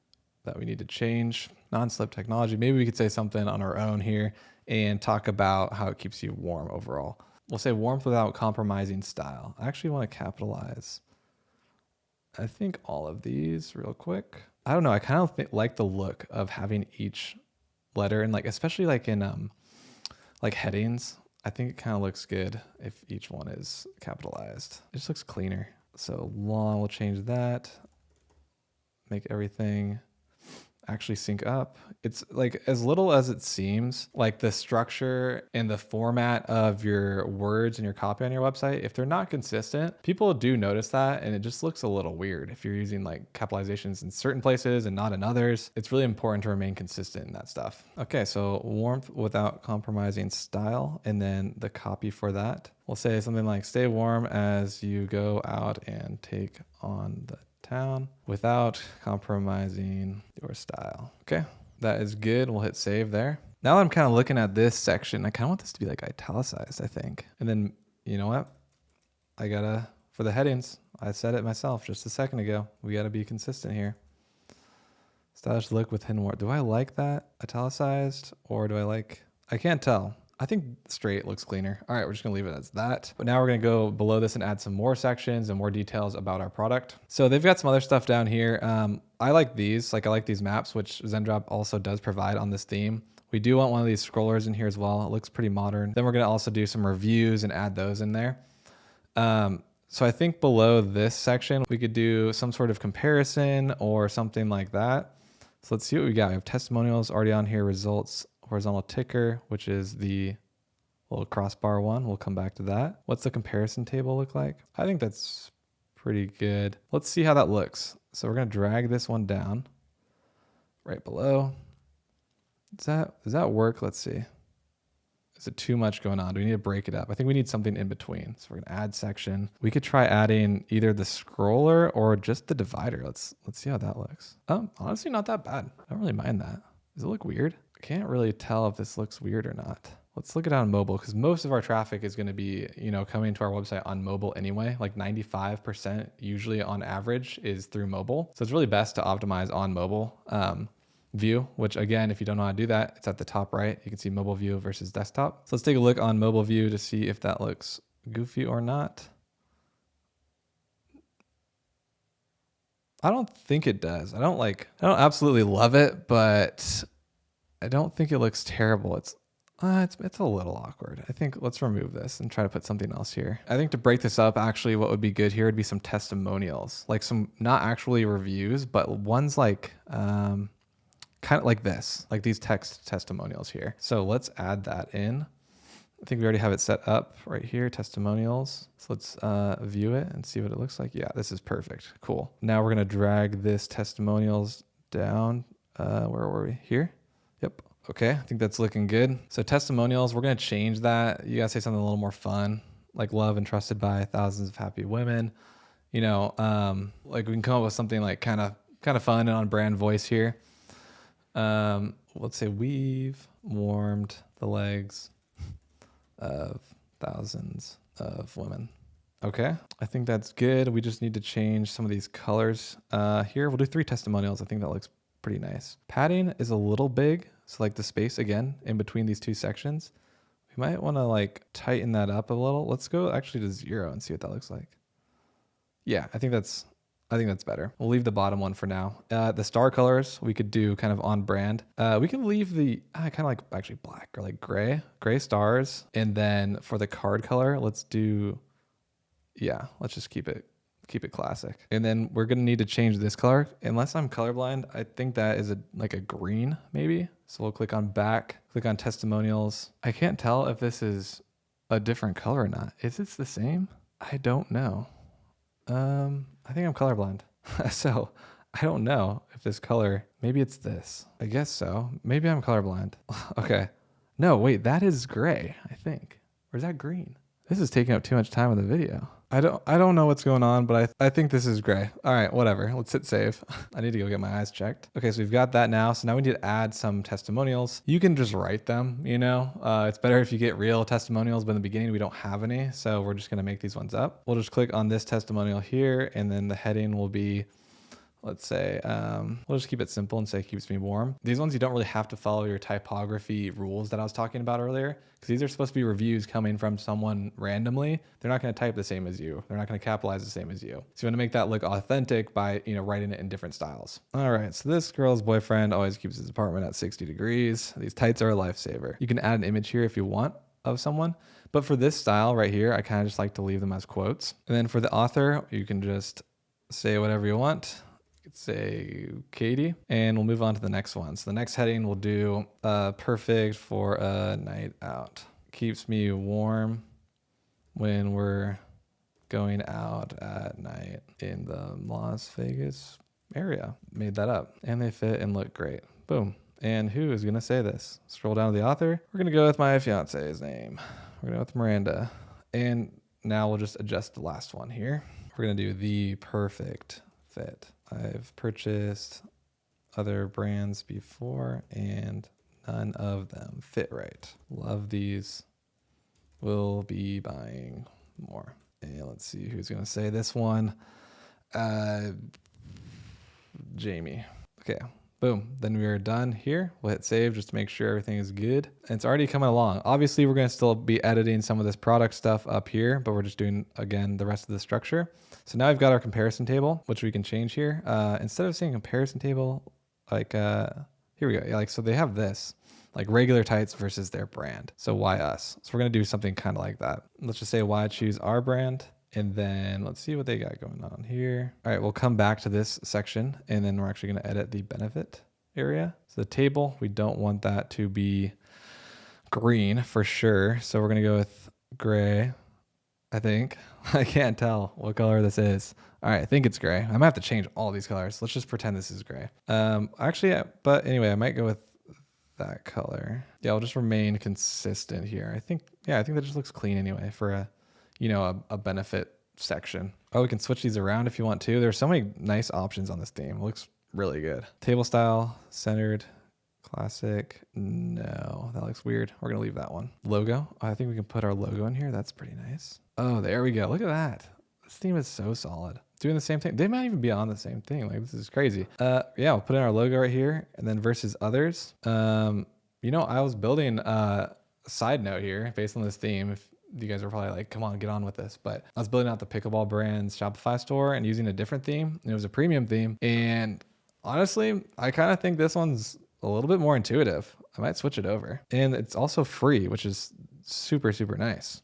that we need to change. Non-slip technology. Maybe we could say something on our own here and talk about how it keeps you warm overall. We'll say warmth without compromising style. I actually want to capitalize, I think, all of these real quick. I don't know. I kind of like the look of having each letter, and like, especially like in like headings, I think it kind of looks good if each one is capitalized. It just looks cleaner. So long, we'll change that. Make everything actually sync up. It's like as little as it seems, like the structure and the format of your words and your copy on your website, if they're not consistent, people do notice that, and it just looks a little weird if you're using like capitalizations in certain places and not in others. It's really important to remain consistent in that stuff. Okay, so warmth without compromising style, and then the copy for that, we'll say something like stay warm as you go out and take on the town without compromising your style. Okay, that is good. We'll hit save there. Now that I'm kind of looking at this section, I kind of want this to be like italicized, I think. And then, you know what? For the headings, I said it myself just a second ago. We got to be consistent here. Stylish look with hidden word. Do I like that italicized, or do I can't tell. I think straight looks cleaner. All right, we're just gonna leave it as that. But now we're gonna go below this and add some more sections and more details about our product. So they've got some other stuff down here. I like these, I like these maps, which Zendrop also does provide on this theme. We do want one of these scrollers in here as well. It looks pretty modern. Then we're gonna also do some reviews and add those in there. So I think below this section, we could do some sort of comparison or something like that. So let's see what we got. We have testimonials already on here, results, horizontal ticker, which is the little crossbar one. We'll come back to that. What's the comparison table look like? I think that's pretty good. Let's see how that looks. So we're gonna drag this one down right below. Does that work? Let's see. Is it too much going on? Do we need to break it up? I think we need something in between. So we're gonna add section. We could try adding either the scroller or just the divider. Let's see how that looks. Oh, honestly, not that bad. I don't really mind that. Does it look weird? I can't really tell if this looks weird or not. Let's look at it on mobile, because most of our traffic is going to be, coming to our website on mobile anyway. Like 95% usually on average is through mobile. So it's really best to optimize on mobile view, which again, if you don't know how to do that, it's at the top right. You can see mobile view versus desktop. So let's take a look on mobile view to see if that looks goofy or not. I don't think it does. I don't absolutely love it, but I don't think it looks terrible. It's a little awkward. I think let's remove this and try to put something else here. I think to break this up, actually, what would be good here would be some testimonials, like some not actually reviews, but ones like kind of like this, like these text testimonials here. So let's add that in. I think we already have it set up right here, testimonials. So let's view it and see what it looks like. Yeah, this is perfect. Cool. Now we're gonna drag this testimonials down. Where were we? Here? Yep. Okay, I think that's looking good. So testimonials, we're gonna change that. You gotta say something a little more fun, like loved and trusted by thousands of happy women. Like we can come up with something like kind of fun and on brand voice here. Let's say we've warmed the legs of thousands of women. Okay, I think that's good. We just need to change some of these colors. Here, we'll do 3 testimonials. I think that looks pretty nice. Padding is a little big. So like the space again, in between these 2 sections, we might want to tighten that up a little. Let's go actually to 0 and see what that looks like. Yeah, I think that's I think that's better. We'll leave the bottom one for now. The star colors, we could do kind of on brand. We can leave the, kind of like actually black or like gray stars. And then for the card color, let's do, yeah, let's just keep it classic. And then we're gonna need to change this color. Unless I'm colorblind, I think that is like a green maybe. So we'll click on back, click on testimonials. I can't tell if this is a different color or not. Is this the same? I don't know. I think I'm colorblind. So I don't know if this color, maybe it's this. I guess so. Maybe I'm colorblind. Okay. No, wait, that is gray, I think. Or is that green? This is taking up too much time in the video. I don't know what's going on, but I think this is gray. All right, whatever. Let's hit save. I need to go get my eyes checked. Okay, so we've got that now. So now we need to add some testimonials. You can just write them, you know. It's better if you get real testimonials, but in the beginning we don't have any. So we're just gonna make these ones up. We'll just click on this testimonial here, and then the heading will be, let's say, we'll just keep it simple and say keeps me warm. These ones, you don't really have to follow your typography rules that I was talking about earlier, because these are supposed to be reviews coming from someone randomly. They're not going to type the same as you. They're not going to capitalize the same as you. So you want to make that look authentic by, writing it in different styles. All right. So this girl's boyfriend always keeps his apartment at 60 degrees. These tights are a lifesaver. You can add an image here if you want of someone. But for this style right here, I kind of just like to leave them as quotes. And then for the author, you can just say whatever you want. Say Katie, and we'll move on to the next one. So the next heading we'll do perfect for a night out. Keeps me warm when we're going out at night in the Las Vegas area. Made that up, and they fit and look great. Boom. And who is gonna say this? Scroll down to the author. We're gonna go with my fiance's name. We're gonna go with Miranda. And now we'll just adjust the last one here. We're gonna do the perfect fit. I've purchased other brands before and none of them fit right. Love these. Will be buying more. And let's see who's going to say this one. Jamie. Okay. Boom. Then we are done here. We'll hit save just to make sure everything is good. And it's already coming along. Obviously, we're going to still be editing some of this product stuff up here, but we're just doing, again, the rest of the structure. So now we've got our comparison table, which we can change here. Instead of saying comparison table, like, here we go. Yeah, like, so they have this, like regular tights versus their brand. So why us? So we're going to do something kind of like that. Let's just say why choose our brand. And then let's see what they got going on here. All right, we'll come back to this section, and then we're actually going to edit the benefit area. So the table, we don't want that to be green for sure. So we're going to go with gray, I think. I can't tell what color this is. All right, I think it's gray. I might have to change all these colors. Let's just pretend this is gray. Actually, but anyway, I might go with that color. Yeah, I'll just remain consistent here. I think that just looks clean anyway for a benefit section. Oh, we can switch these around if you want to. There's so many nice options on this theme. It looks really good. Table style, centered, classic. No, that looks weird. We're gonna leave that one. Logo. I think we can put our logo in here. That's pretty nice. Oh, there we go. Look at that. This theme is so solid. Doing the same thing. They might even be on the same thing. Like, this is crazy. Yeah, we'll put in our logo right here, and then versus others. I was building a side note here based on this theme. If you guys are probably like, come on, get on with this. But I was building out the Pickleball Brand's Shopify store and using a different theme. And it was a premium theme. And honestly, I kind of think this one's a little bit more intuitive. I might switch it over. And it's also free, which is super, super nice.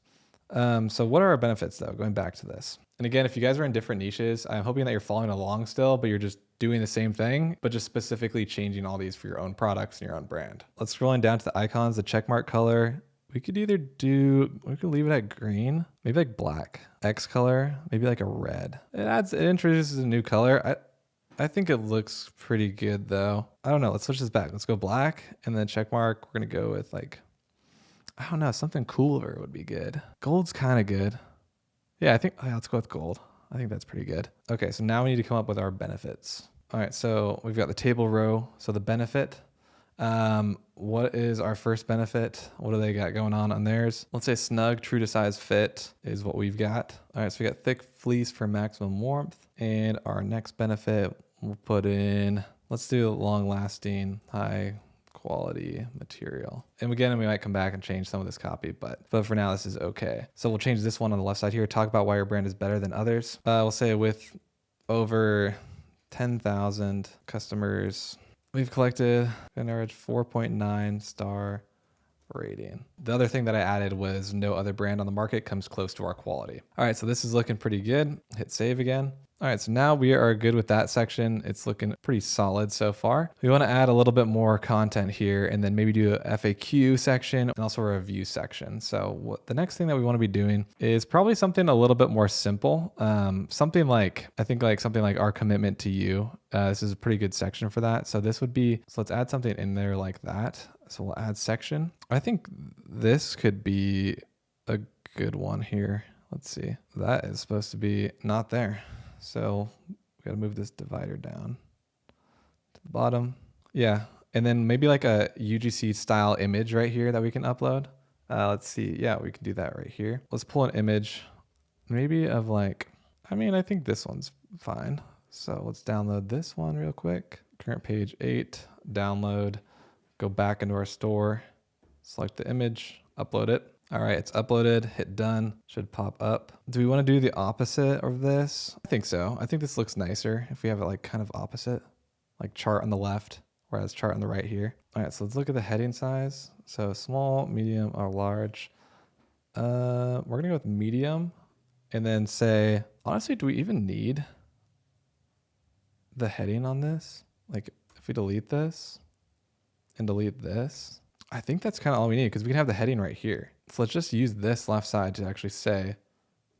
So what are our benefits though, going back to this? And again, if you guys are in different niches, I'm hoping that you're following along still, but you're just doing the same thing, but just specifically changing all these for your own products and your own brand. Let's scrolling down to the icons, the checkmark color. We could leave it at green, maybe like black. X color, maybe like a red. It introduces a new color. I think it looks pretty good though. I don't know, let's switch this back. Let's go black and then checkmark. We're gonna go with like, I don't know, something cooler would be good. Gold's kind of good. Yeah, let's go with gold. I think that's pretty good. Okay, so now we need to come up with our benefits. All right, so we've got the table row. So the benefit, what is our first benefit? What do they got going on theirs? Let's say snug, true to size fit is what we've got. All right, so we got thick fleece for maximum warmth. And our next benefit, we'll put in, let's do long lasting, high quality material. And again, we might come back and change some of this copy, but for now, this is okay. So we'll change this one on the left side here. Talk about why your brand is better than others. We'll say with over 10,000 customers. We've collected an average 4.9 star rating. The other thing that I added was no other brand on the market comes close to our quality. All right, so this is looking pretty good. Hit save again. All right, so now we are good with that section. It's looking pretty solid so far. We want to add a little bit more content here and then maybe do a FAQ section and also a review section. So the next thing that we want to be doing is probably something a little bit more simple. Something like, I think like something like our commitment to you. This is a pretty good section for that. So this would be, so let's add something in there like that. So we'll add section. I think this could be a good one here. Let's see. That is supposed to be not there. So we got to move this divider down to the bottom. Yeah. And then maybe like a UGC style image right here that we can upload. Let's see. Yeah, we can do that right here. Let's pull an image maybe of like, I mean, I think this one's fine. So let's download this one real quick. Current page 8, download, go back into our store, select the image, upload it. All right, it's uploaded, hit done, should pop up. Do we want to do the opposite of this? I think so. I think this looks nicer if we have it like kind of opposite, like chart on the left, whereas chart on the right here. All right, so let's look at the heading size. So small, medium, or large. We're gonna go with medium and then say, honestly, do we even need the heading on this? Like if we delete this and delete this, I think that's kind of all we need because we can have the heading right here. So let's just use this left side to actually say,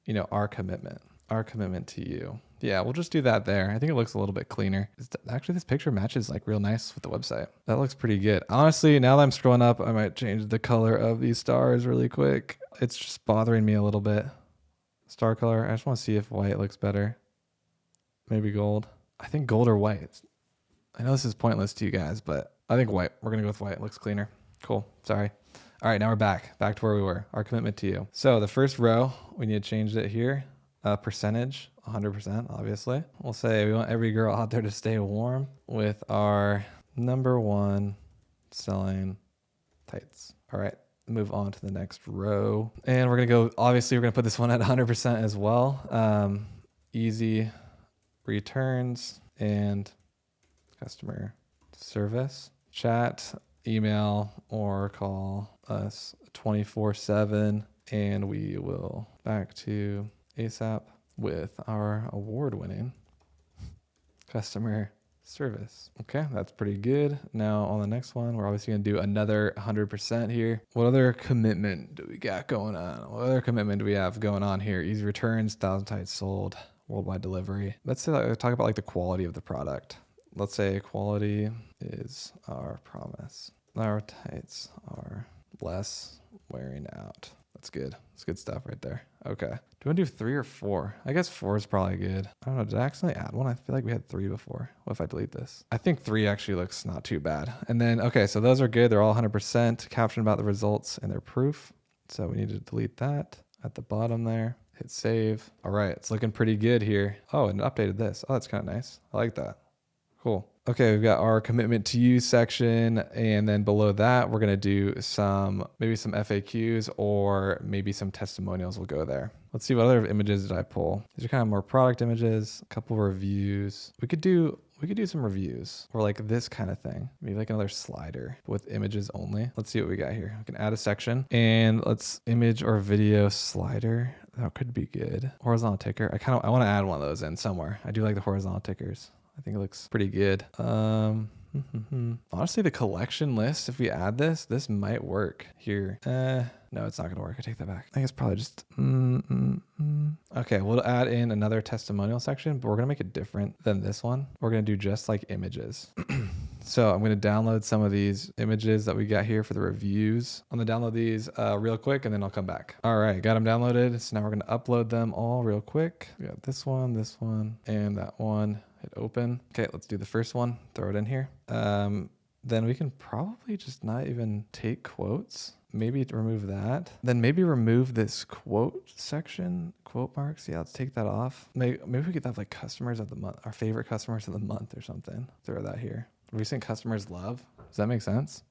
you know, our commitment to you. Yeah, we'll just do that there. I think it looks a little bit cleaner. Actually, this picture matches like real nice with the website. That looks pretty good. Honestly, now that I'm scrolling up, I might change the color of these stars really quick. It's just bothering me a little bit. Star color, I just want to see if white looks better. Maybe gold. I think gold or white. I know this is pointless to you guys, but I think white. We're going to go with white. It looks cleaner. Cool. Sorry. All right, now we're back to where we were. Our commitment to you. So the first row, we need to change it here. Percentage, 100%, obviously. We'll say we want every girl out there to stay warm with our #1 selling tights. All right, move on to the next row. And we're gonna go, obviously we're gonna put this one at 100% as well. Easy returns and customer service. Chat, email, or call us 24/7 and we will back to ASAP with our award-winning customer service. Okay, that's pretty good. Now on the next one, we're obviously gonna do another 100% here. What other commitment do we got going on? What other commitment do we have going on here? Easy returns, 1,000 tights sold, worldwide delivery. Let's say talk about like the quality of the product. Let's say quality is our promise. Our tights are less wearing out. That's good. That's good stuff right there. Okay. Do we want to do 3 or 4? I guess 4 is probably good. I don't know. Did I accidentally add one? I feel like we had 3 before. What if I delete this? I think 3 actually looks not too bad. And then, okay, so those are good. They're all 100%. Caption about the results and their proof. So we need to delete that at the bottom there. Hit save. All right. It's looking pretty good here. Oh, and updated this. Oh, that's kind of nice. I like that. Cool. Okay, we've got our commitment to you section, and then below that, we're gonna do maybe some FAQs or maybe some testimonials will go there. Let's see, what other images did I pull? These are kind of more product images, a couple reviews. We could do some reviews or like this kind of thing. Maybe like another slider with images only. Let's see what we got here. We can add a section and let's image or video slider. That could be good. Horizontal ticker. I want to add one of those in somewhere. I do like the horizontal tickers. I think it looks pretty good. Honestly, the collection list, if we add this might work here. No, it's not gonna work. I take that back. I think it's probably just, Okay, we'll add in another testimonial section, but we're gonna make it different than this one. We're gonna do just like images. So I'm gonna download some of these images that we got here for the reviews. I'm gonna download these real quick and then I'll come back. All right, got them downloaded. So now we're gonna upload them all real quick. We got this one, and that one. Hit open. Okay, let's do the first one. Throw it in here. Then we can probably just not even take quotes. Maybe remove that. Then maybe remove this quote section, quote marks. Yeah, let's take that off. Maybe we could have like customers of the month, our favorite customers of the month or something. Throw that here. Recent customers love. Does that make sense?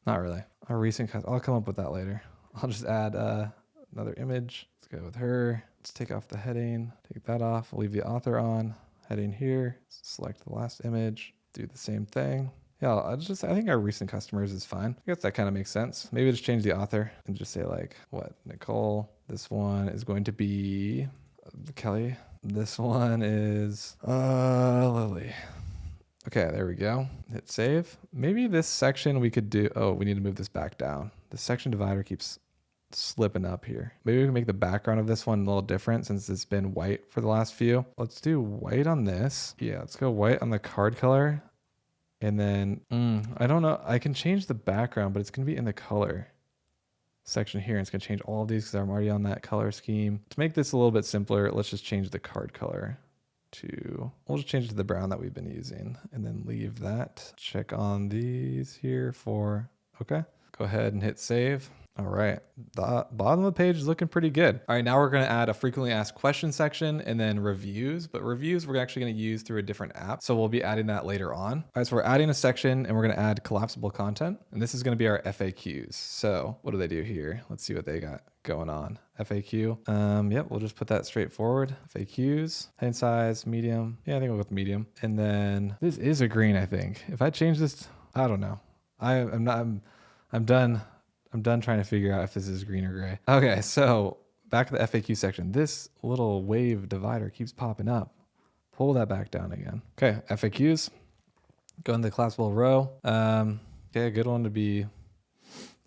Not really. Our recent I'll come up with that later. I'll just add another image. Let's go with her. Let's take off the heading. Take that off. We'll leave the author on. heading here, select the last image, do the same thing. Yeah, I think our recent customers is fine. I guess that kind of makes sense. Maybe just change the author and just say like, what, Nicole. This one is going to be Kelly. This one is Lily. Okay, there we go. Hit save. Maybe this section we could do, oh, we need to move this back down. The section divider keeps slipping up here. Maybe we can make the background of this one a little different since it's been white for the last few. Let's do white on this. Yeah, let's go white on the card color. And then, I don't know. I can change the background, but it's going to be in the color section here. And it's going to change all of these because I'm already on that color scheme. To make this a little bit simpler, let's just change the card color we'll just change it to the brown that we've been using and then leave that. Check on these here for, okay. Go ahead and hit save. All right, the bottom of the page is looking pretty good. All right, now we're gonna add a frequently asked questions section and then reviews, but reviews we're actually gonna use through a different app. So we'll be adding that later on. All right, so we're adding a section and we're gonna add collapsible content. And this is gonna be our FAQs. So what do they do here? Let's see what they got going on. FAQ, yep, we'll just put that straight forward. FAQs, heading size, medium. Yeah, I think we'll go with medium. And then this is a green, I think. If I change this, I don't know. I'm done. I'm done trying to figure out if this is green or gray. Okay, so back to the FAQ section. This little wave divider keeps popping up. Pull that back down again. Okay, FAQs. Go into the collapsible row. Okay, a good one to be,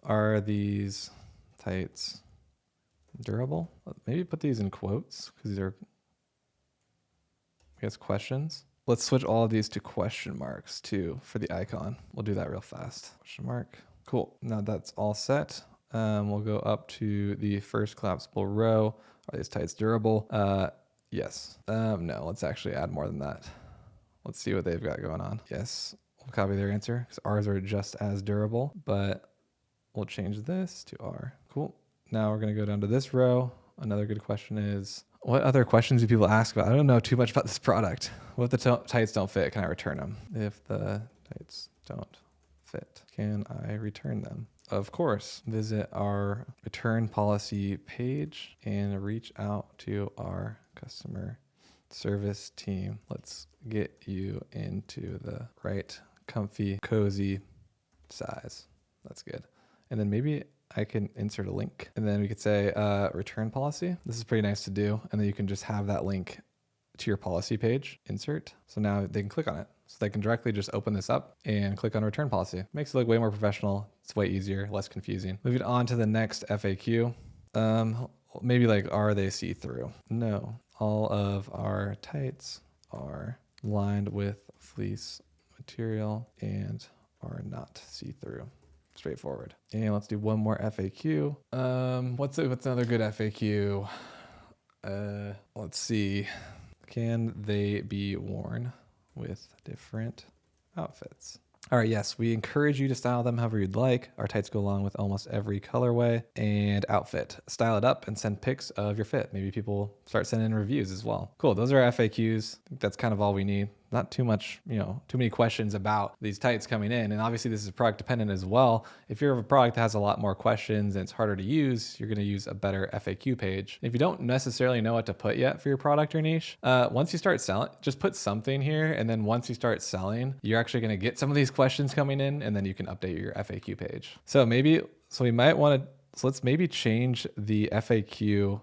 are these tights durable? Maybe put these in quotes because these are, I guess, questions. Let's switch all of these to question marks too for the icon. We'll do that real fast. Question mark. Cool. Now that's all set. We'll go up to the first collapsible row. Are these tights durable? Yes. No, let's actually add more than that. Let's see what they've got going on. Yes. We'll copy their answer because ours are just as durable, but we'll change this to R. Cool. Now we're going to go down to this row. Another good question is, what other questions do people ask about? I don't know too much about this product. What if the tights don't fit? Can I return them? If the tights don't fit, can I return them? Of course. Visit our return policy page and reach out to our customer service team. Let's get you into the right comfy, cozy size. That's good. And then maybe I can insert a link and then we could say return policy. This is pretty nice to do. And then you can just have that link to your policy page, insert. So now they can click on it. So they can directly just open this up and click on return policy. Makes it look way more professional. It's way easier, less confusing. Moving on to the next FAQ. Maybe like, are they see-through? No, all of our tights are lined with fleece material and are not see-through. Straightforward. And let's do one more FAQ. What's another good FAQ? Let's see. Can they be worn with different outfits? All right, yes, we encourage you to style them however you'd like. Our tights go along with almost every colorway and outfit. Style it up and send pics of your fit. Maybe people start sending reviews as well. Cool, those are our FAQs. I think that's kind of all we need. Not too much, too many questions about these tights coming in. And obviously this is product dependent as well. If you're a product that has a lot more questions and it's harder to use, you're gonna use a better FAQ page. If you don't necessarily know what to put yet for your product or niche, once you start selling, just put something here. And then once you start selling, you're actually gonna get some of these questions coming in and then you can update your FAQ page. So let's maybe change the FAQ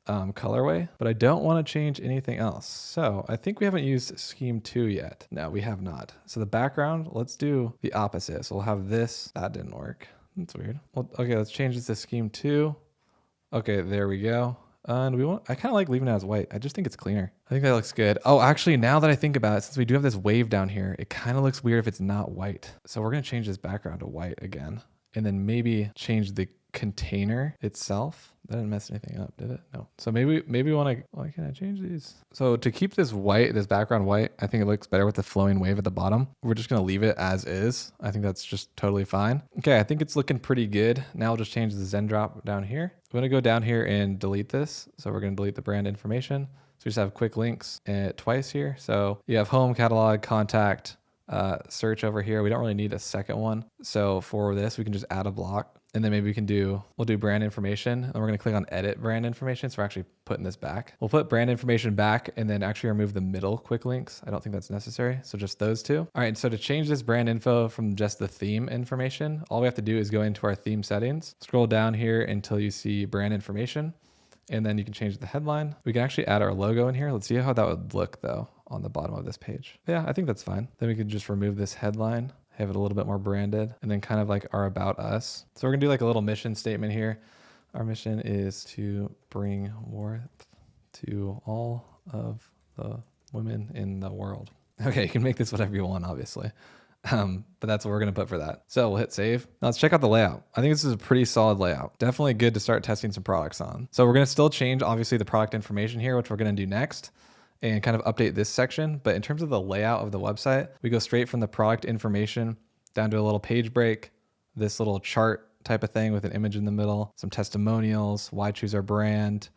colorway, but I don't want to change anything else. So I think we haven't used scheme 2 yet. No, we have not. So the background, let's do the opposite. So we'll have this. That didn't work. That's weird. Well, okay, let's change this to scheme 2. Okay, there we go. And I kind of like leaving it as white. I just think it's cleaner. I think that looks good. Oh, actually, now that I think about it, since we do have this wave down here, it kind of looks weird if it's not white. So we're going to change this background to white again, and then maybe change the container itself. That didn't mess anything up, did it? No. So maybe we want to, why can't I change these? So to keep this white, this background white, I think it looks better with the flowing wave at the bottom. We're just going to leave it as is. I think that's just totally fine. Okay, I think it's looking pretty good. Now we'll just change the Zendrop down here. I'm going to go down here and delete this. So we're going to delete the brand information. So we just have quick links twice here. So you have home, catalog, contact, search over here. We don't really need a second one. So for this, we can just add a block, and then maybe we'll do brand information, and we're going to click on edit brand information. So we're actually putting this back. We'll put brand information back and then actually remove the middle quick links. I don't think that's necessary. So just those two. All right. So to change this brand info from just the theme information, all we have to do is go into our theme settings, scroll down here until you see brand information, and then you can change the headline. We can actually add our logo in here. Let's see how that would look though on the bottom of this page. Yeah, I think that's fine. Then we could just remove this headline, have it a little bit more branded, and then kind of like our about us. So we're gonna do like a little mission statement here. Our mission is to bring warmth to all of the women in the world. Okay, you can make this whatever you want, obviously. But that's what we're gonna put for that. So we'll hit save. Now let's check out the layout. I think this is a pretty solid layout. Definitely good to start testing some products on. So we're gonna still change obviously the product information here, which we're gonna do next, and kind of update this section. But in terms of the layout of the website, we go straight from the product information down to a little page break, this little chart type of thing with an image in the middle, some testimonials, why choose our brand,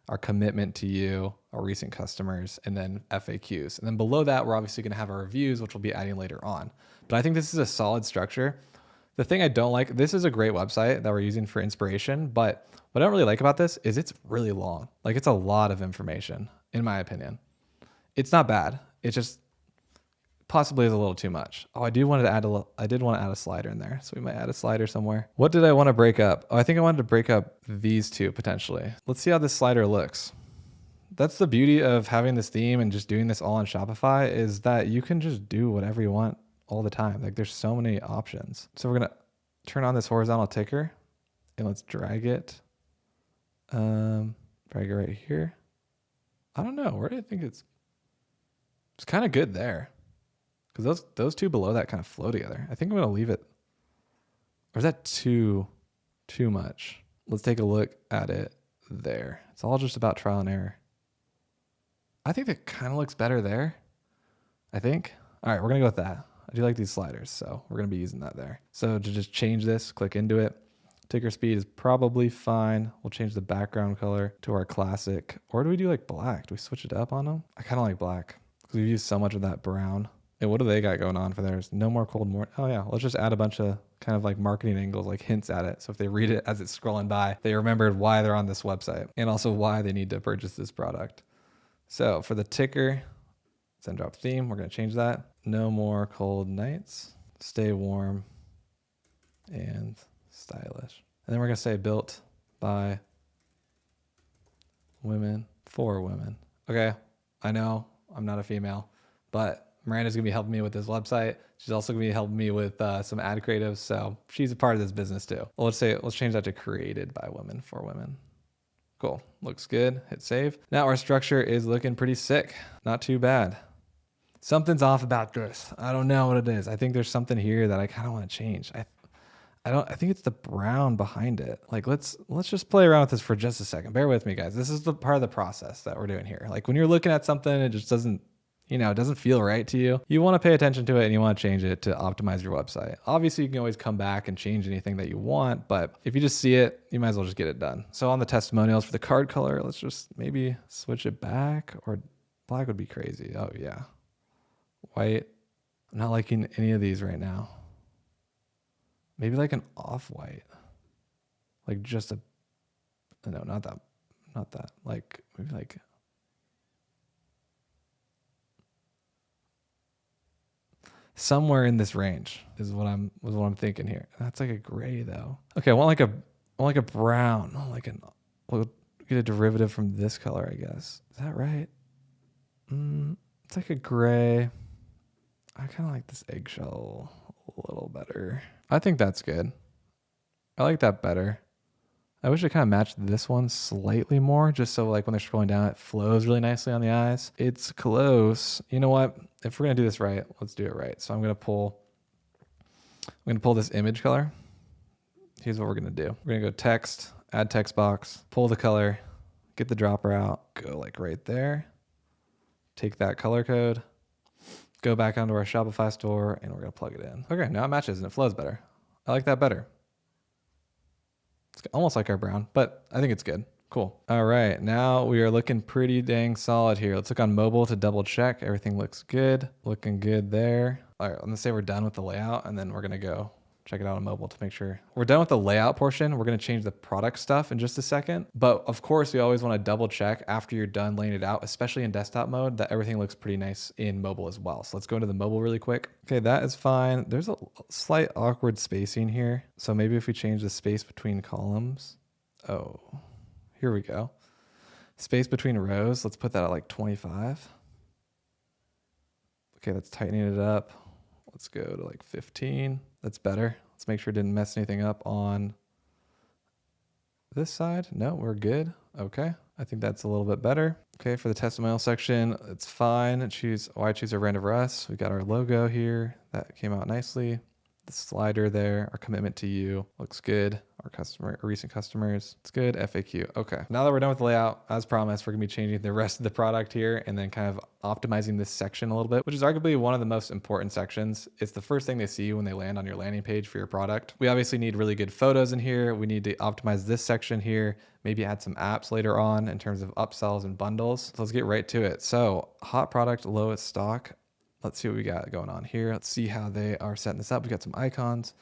our commitment to you, our recent customers, and then FAQs. And then below that, we're obviously gonna have our reviews, which we'll be adding later on. But I think this is a solid structure. The thing I don't like, this is a great website that we're using for inspiration, but what I don't really like about this is it's really long. Like it's a lot of information, in my opinion. It's not bad. It just possibly is a little too much. Oh, I did want to add a slider in there. So we might add a slider somewhere. What did I want to break up? Oh, I think I wanted to break up these two potentially. Let's see how this slider looks. That's the beauty of having this theme and just doing this all on Shopify, is that you can just do whatever you want all the time. Like there's so many options. So we're going to turn on this horizontal ticker and let's drag it. Drag it right here. I don't know. Where do I think it's kind of good there, because those two below that kind of flow together. I think I'm going to leave it. Or is that too much? Let's take a look at it there. It's all just about trial and error. I think that kind of looks better there. I think. All right, we're going to go with that. I do like these sliders, so we're going to be using that there. So to just change this, click into it. Ticker speed is probably fine. We'll change the background color to our classic. Or do we do like black? Do we switch it up on them? I kind of like black because we've used so much of that brown. And what do they got going on for theirs? No more cold morning. Oh yeah, let's just add a bunch of kind of like marketing angles, like hints at it. So if they read it as it's scrolling by, they remembered why they're on this website and also why they need to purchase this product. So for the ticker, Zendrop theme, we're going to change that. No more cold nights. Stay warm and stylish. And then we're going to say built by women for women. Okay, I know I'm not a female, but Miranda's going to be helping me with this website. She's also going to be helping me with some ad creatives. So she's a part of this business too. Well, let's change that to created by women for women. Cool. Looks good. Hit save. Now our structure is looking pretty sick. Not too bad. Something's off about this. I don't know what it is. I think there's something here that I kind of want to change. I think it's the brown behind it. Like let's just play around with this for just a second. Bear with me, guys. This is the part of the process that we're doing here. Like when you're looking at something, it just doesn't, it doesn't feel right to you. You want to pay attention to it and you want to change it to optimize your website. Obviously, you can always come back and change anything that you want, but if you just see it, you might as well just get it done. So on the testimonials for the card color, let's just maybe switch it back, or black would be crazy. Oh yeah. White. I'm not liking any of these right now. Maybe like an off-white. Like just no, not that. Like maybe like somewhere in this range is what I'm thinking here. That's like a gray though. Okay, I want like a brown. We'll get a derivative from this color, I guess. Is that right? It's like a gray. I kind of like this eggshell a little better. I think that's good. I like that better. I wish it kind of matched this one slightly more, just so like when they're scrolling down, it flows really nicely on the eyes. It's close. You know what? If we're gonna do this right, let's do it right. So I'm gonna pull this image color. Here's what we're gonna do. We're gonna go text, add text box, pull the color, get the dropper out, go like right there. Take that color code, go back onto our Shopify store, and we're gonna plug it in. Okay, now it matches and it flows better. I like that better. It's almost like our brown, but I think it's good. Cool. All right, now we are looking pretty dang solid here. Let's look on mobile to double check. Everything looks good. Looking good there. All right, I'm gonna say we're done with the layout, and then we're gonna go check it out on mobile to make sure we're done with the layout portion. We're gonna change the product stuff in just a second. But of course, we always wanna double check after you're done laying it out, especially in desktop mode, that everything looks pretty nice in mobile as well. So let's go into the mobile really quick. Okay, that is fine. There's a slight awkward spacing here. So maybe if we change the space between columns. Oh, here we go. Space between rows, let's put that at like 25. Okay, that's tightening it up. Let's go to like 15. That's better. Let's make sure it didn't mess anything up on this side. No, we're good. Okay, I think that's a little bit better. Okay, for the testimonial section, it's fine. Why choose a brand over us? We got our logo here. That came out nicely. The slider there, our commitment to you looks good. Our recent customers, it's good. FAQ. Okay. Now that we're done with the layout, as promised, we're gonna be changing the rest of the product here and then kind of optimizing this section a little bit, which is arguably one of the most important sections. It's the first thing they see when they land on your landing page for your product. We obviously need really good photos in here. We need to optimize this section here, maybe add some apps later on in terms of upsells and bundles. So let's get right to it. So hot product, lowest stock. Let's see what we got going on here. Let's see how they are setting this up. We got some icons.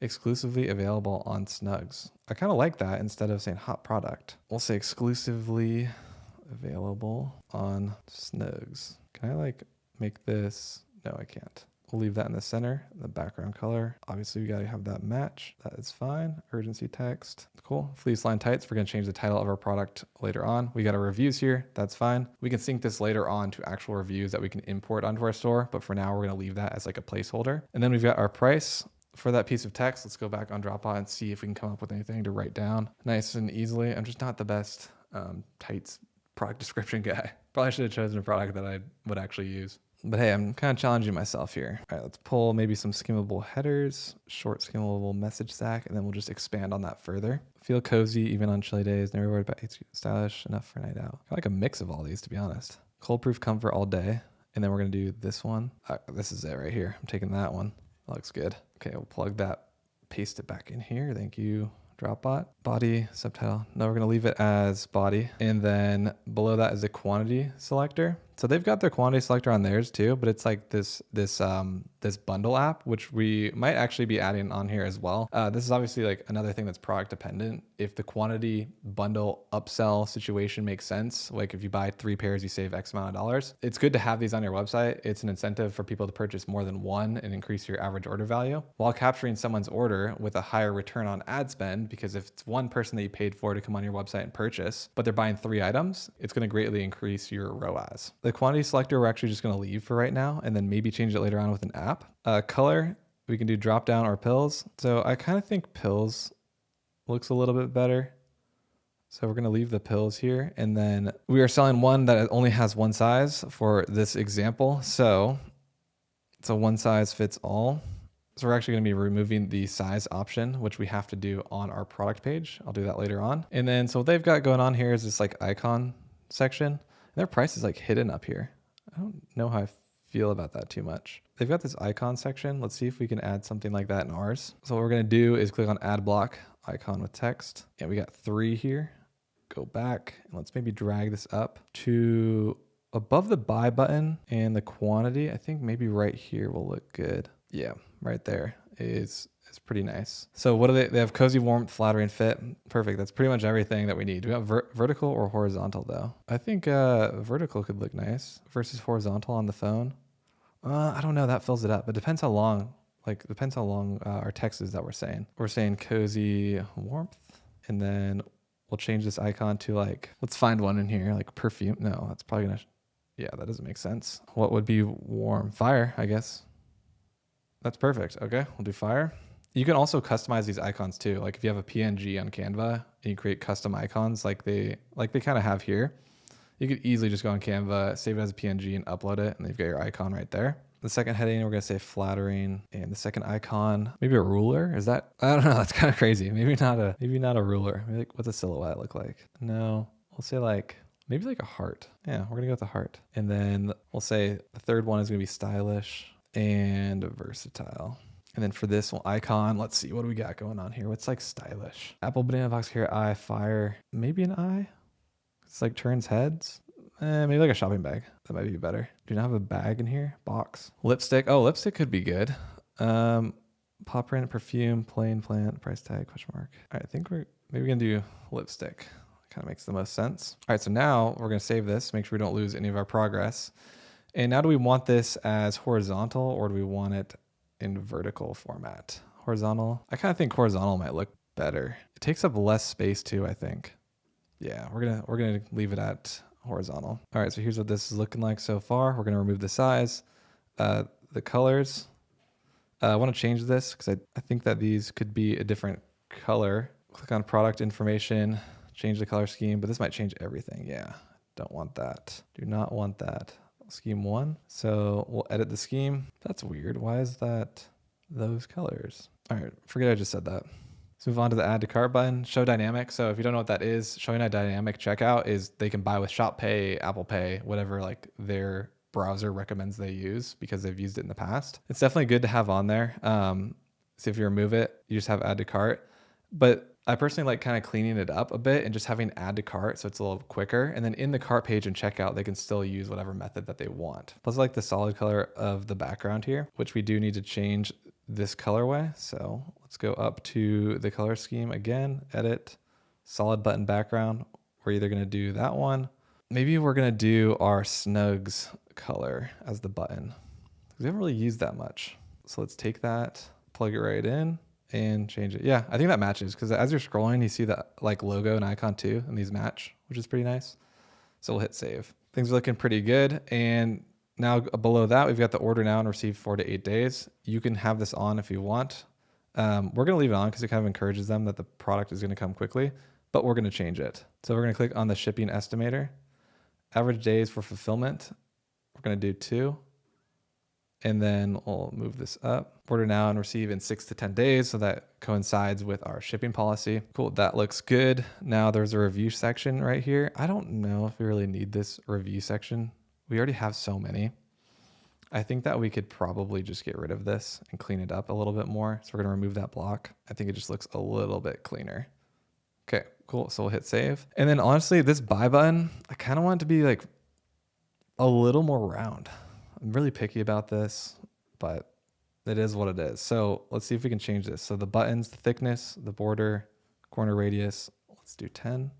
Exclusively available on Snugs. I kind of like that instead of saying hot product. We'll say exclusively available on Snugs. Can I like make this? No, I can't. We'll leave that in the center, the background color. Obviously we gotta have that match. That is fine. Urgency text, cool. Fleece line tights, we're gonna change the title of our product later on. We got our reviews here, that's fine. We can sync this later on to actual reviews that we can import onto our store, but for now we're gonna leave that as like a placeholder. And then we've got our price. For that piece of text, let's go back on Dropbot and see if we can come up with anything to write down nice and easily. I'm just not the best tights product description guy. Probably should have chosen a product that I would actually use. But hey, I'm kind of challenging myself here. All right, let's pull maybe some skimmable headers, short skimmable message stack, and then we'll just expand on that further. Feel cozy even on chilly days. Never worried about HQ stylish enough for a night out. I like a mix of all these, to be honest. Cold proof comfort all day. And then we're gonna do this one. This is it right here. I'm taking that one. That looks good. Okay, we'll plug that, paste it back in here. Thank you, Dropbot. Body, subtitle. No, we're gonna leave it as body. And then below that is a quantity selector. So they've got their quantity selector on theirs too, but it's like this bundle app, which we might actually be adding on here as well. This is obviously like another thing that's product dependent. If the quantity bundle upsell situation makes sense, like if you buy 3 pairs, you save X amount of dollars. It's good to have these on your website. It's an incentive for people to purchase more than one and increase your average order value while capturing someone's order with a higher return on ad spend, because if it's one person that you paid for to come on your website and purchase, but they're buying 3 items, it's gonna greatly increase your ROAS. The quantity selector we're actually just gonna leave for right now and then maybe change it later on with an app. Color, we can do drop down or pills. So I kind of think pills looks a little bit better. So we're gonna leave the pills here. And then we are selling one that only has one size for this example. So it's a one size fits all. So we're actually gonna be removing the size option, which we have to do on our product page. I'll do that later on. And then, so what they've got going on here is this like icon section. And their price is like hidden up here. I don't know how I feel about that too much. They've got this icon section. Let's see if we can add something like that in ours. So what we're gonna do is click on add block, icon with text. And we got 3 here. Go back and let's maybe drag this up to above the buy button and the quantity. I think maybe right here will look good. Yeah, right there is pretty nice. So what do they have? Cozy, warmth, flattering fit. Perfect. That's pretty much everything that we need. Do we have vertical or horizontal though? I think vertical could look nice versus horizontal on the phone. I don't know. That fills it up. It depends how long. Depends how long our text is that we're saying. We're saying cozy warmth, and then we'll change this icon to like, let's find one in here, like perfume. No, that's probably gonna, yeah, that doesn't make sense. What would be warm? Fire, I guess. That's perfect. Okay, we'll do fire. You can also customize these icons too. Like if you have a PNG on Canva and you create custom icons like they kind of have here, you could easily just go on Canva, save it as a PNG and upload it, and you've got your icon right there. The second heading, we're gonna say flattering, and the second icon, maybe a ruler. Is that? I don't know. That's kind of crazy. Maybe not a ruler. Maybe like, what's a silhouette look like? No, we'll say like maybe like a heart. Yeah, we're gonna go with the heart, and then we'll say the third one is gonna be stylish and versatile. And then for this one, icon, let's see, what do we got going on here? What's like stylish? Apple, banana, box, carrot, eye, fire, maybe an eye. It's like turns heads. Maybe like a shopping bag. That might be better. Do you not have a bag in here? Box. Lipstick. Oh, lipstick could be good. Pop print, perfume, plain plant, price tag, question mark. All right, I think we're maybe gonna do lipstick. Kind of makes the most sense. All right, so now we're gonna save this, make sure we don't lose any of our progress. And now do we want this as horizontal or do we want it in vertical format? Horizontal. I kind of think horizontal might look better. It takes up less space too, I think. Yeah, we're gonna leave it at horizontal. All right, so here's what this is looking like so far. We're gonna remove the size, the colors. I want to change this because I think that these could be a different color. Click on product information, change the color scheme, but this might change everything. Yeah, don't want that. Do not want that. Scheme 1. So we'll edit the scheme. That's weird. Why is that those colors? All right, forget I just said that. Let's move on to the add to cart button. Show dynamic. So if you don't know what that is, showing a dynamic checkout is they can buy with Shop Pay, Apple Pay, whatever like their browser recommends they use because they've used it in the past. It's definitely good to have on there. So if you remove it, you just have add to cart. But I personally like kind of cleaning it up a bit and just having add to cart so it's a little quicker. And then in the cart page and checkout, they can still use whatever method that they want. Plus I like the solid color of the background here, which we do need to change this colorway. So let's go up to the color scheme again, edit, solid button background. We're either gonna do that one. Maybe we're gonna do our Snugs color as the button. We haven't really used that much. So let's take that, plug it right in and change it. Yeah, I think that matches because as you're scrolling, you see that like logo and icon too, and these match, which is pretty nice. So we'll hit save. Things are looking pretty good. And now below that, we've got the order now and receive 4 to 8 days. You can have this on if you want. We're gonna leave it on because it kind of encourages them that the product is gonna come quickly, but we're gonna change it. So we're gonna click on the shipping estimator. Average days for fulfillment, we're gonna do 2. And then we'll move this up. Order now and receive in 6 to 10 days. So that coincides with our shipping policy. Cool, that looks good. Now there's a review section right here. I don't know if we really need this review section. We already have so many. I think that we could probably just get rid of this and clean it up a little bit more. So we're gonna remove that block. I think it just looks a little bit cleaner. Okay, cool, so we'll hit save. And then honestly, this buy button, I kind of want it to be like a little more round. I'm really picky about this, but it is what it is. So let's see if we can change this. So the buttons, the thickness, the border, corner radius, let's do 10.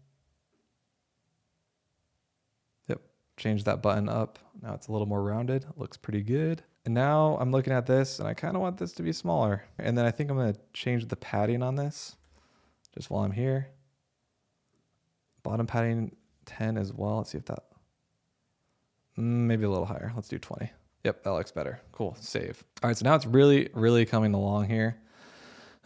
Yep, change that button up. Now it's a little more rounded, looks pretty good. And now I'm looking at this and I kind of want this to be smaller. And then I think I'm gonna change the padding on this just while I'm here. Bottom padding 10 as well. Let's see if that, maybe a little higher. Let's do 20. Yep, that looks better. Cool, save. All right, so now it's really, really coming along here.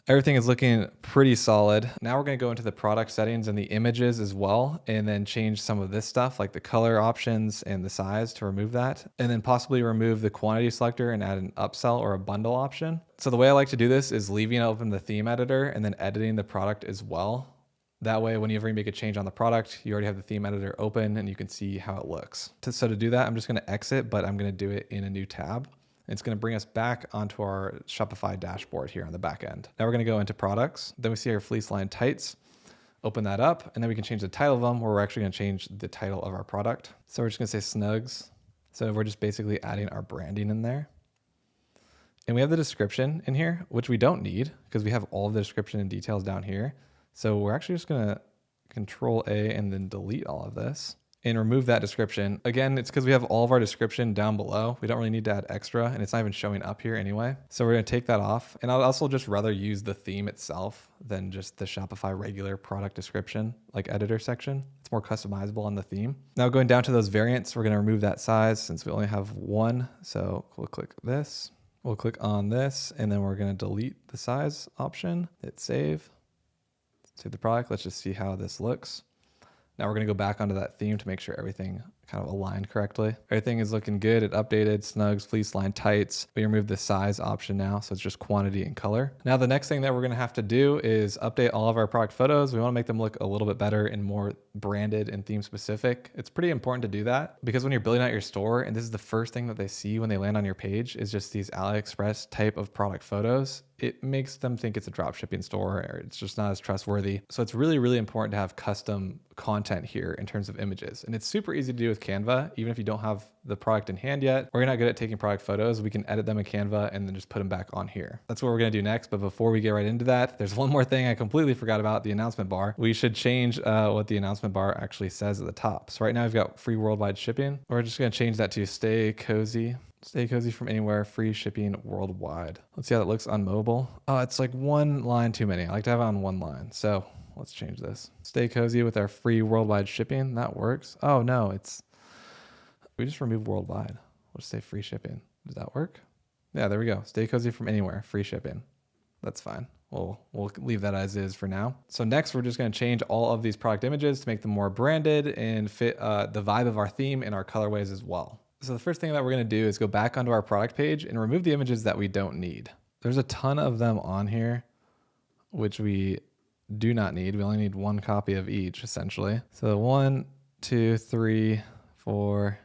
Everything is looking pretty solid. Now we're gonna go into the product settings and the images as well, and then change some of this stuff like the color options and the size to remove that. And then possibly remove the quantity selector and add an upsell or a bundle option. So the way I like to do this is leaving open the theme editor and then editing the product as well. That way, whenever you make a change on the product, you already have the theme editor open and you can see how it looks. So to do that, I'm just gonna exit, but I'm gonna do it in a new tab. It's gonna bring us back onto our Shopify dashboard here on the back end. Now we're gonna go into products. Then we see our fleece line tights. Open that up, and then we can change the title of them, where we're actually gonna change the title of our product. So we're just gonna say Snugs. So we're just basically adding our branding in there. And we have the description in here, which we don't need because we have all of the description and details down here. So we're actually just gonna Control A and then delete all of this and remove that description. Again, it's because we have all of our description down below. We don't really need to add extra and it's not even showing up here anyway. So we're gonna take that off. And I'd also just rather use the theme itself than just the Shopify regular product description, like editor section. It's more customizable on the theme. Now going down to those variants, we're gonna remove that size since we only have one. So we'll click this. We'll click on this and then we're gonna delete the size option, hit save. Save the product. Let's just see how this looks. Now we're going to go back onto that theme to make sure everything kind of aligned correctly. Everything is looking good. It updated Snugs, fleece line tights. We removed the size option now, so it's just quantity and color. Now the next thing that we're going to have to do is update all of our product photos. We want to make them look a little bit better and more branded and theme specific. It's pretty important to do that because when you're building out your store and this is the first thing that they see when they land on your page is just these AliExpress type of product photos, it makes them think it's a dropshipping store or it's just not as trustworthy. So it's really, really important to have custom content here in terms of images. And it's super easy to do with with Canva, even if you don't have the product in hand yet, or you're not good at taking product photos, we can edit them in Canva and then just put them back on here. That's what we're gonna do next. But before we get right into that, there's one more thing I completely forgot about, the announcement bar. We should change what the announcement bar actually says at the top. So right now we've got free worldwide shipping. We're just gonna change that to stay cozy. Stay cozy from anywhere, free shipping worldwide. Let's see how that looks on mobile. Oh, it's like one line too many. I like to have it on one line. So let's change this. Stay cozy with our free worldwide shipping. That works. Oh no, we just remove worldwide. We'll just say free shipping. Does that work? Yeah, there we go. Stay cozy from anywhere, free shipping. That's fine. We'll leave that as is for now. So next, we're just going to change all of these product images to make them more branded and fit the vibe of our theme and our colorways as well. So the first thing that we're going to do is go back onto our product page and remove the images that we don't need. There's a ton of them on here, which we do not need. We only need one copy of each, essentially. So 1, 2, 3, 4,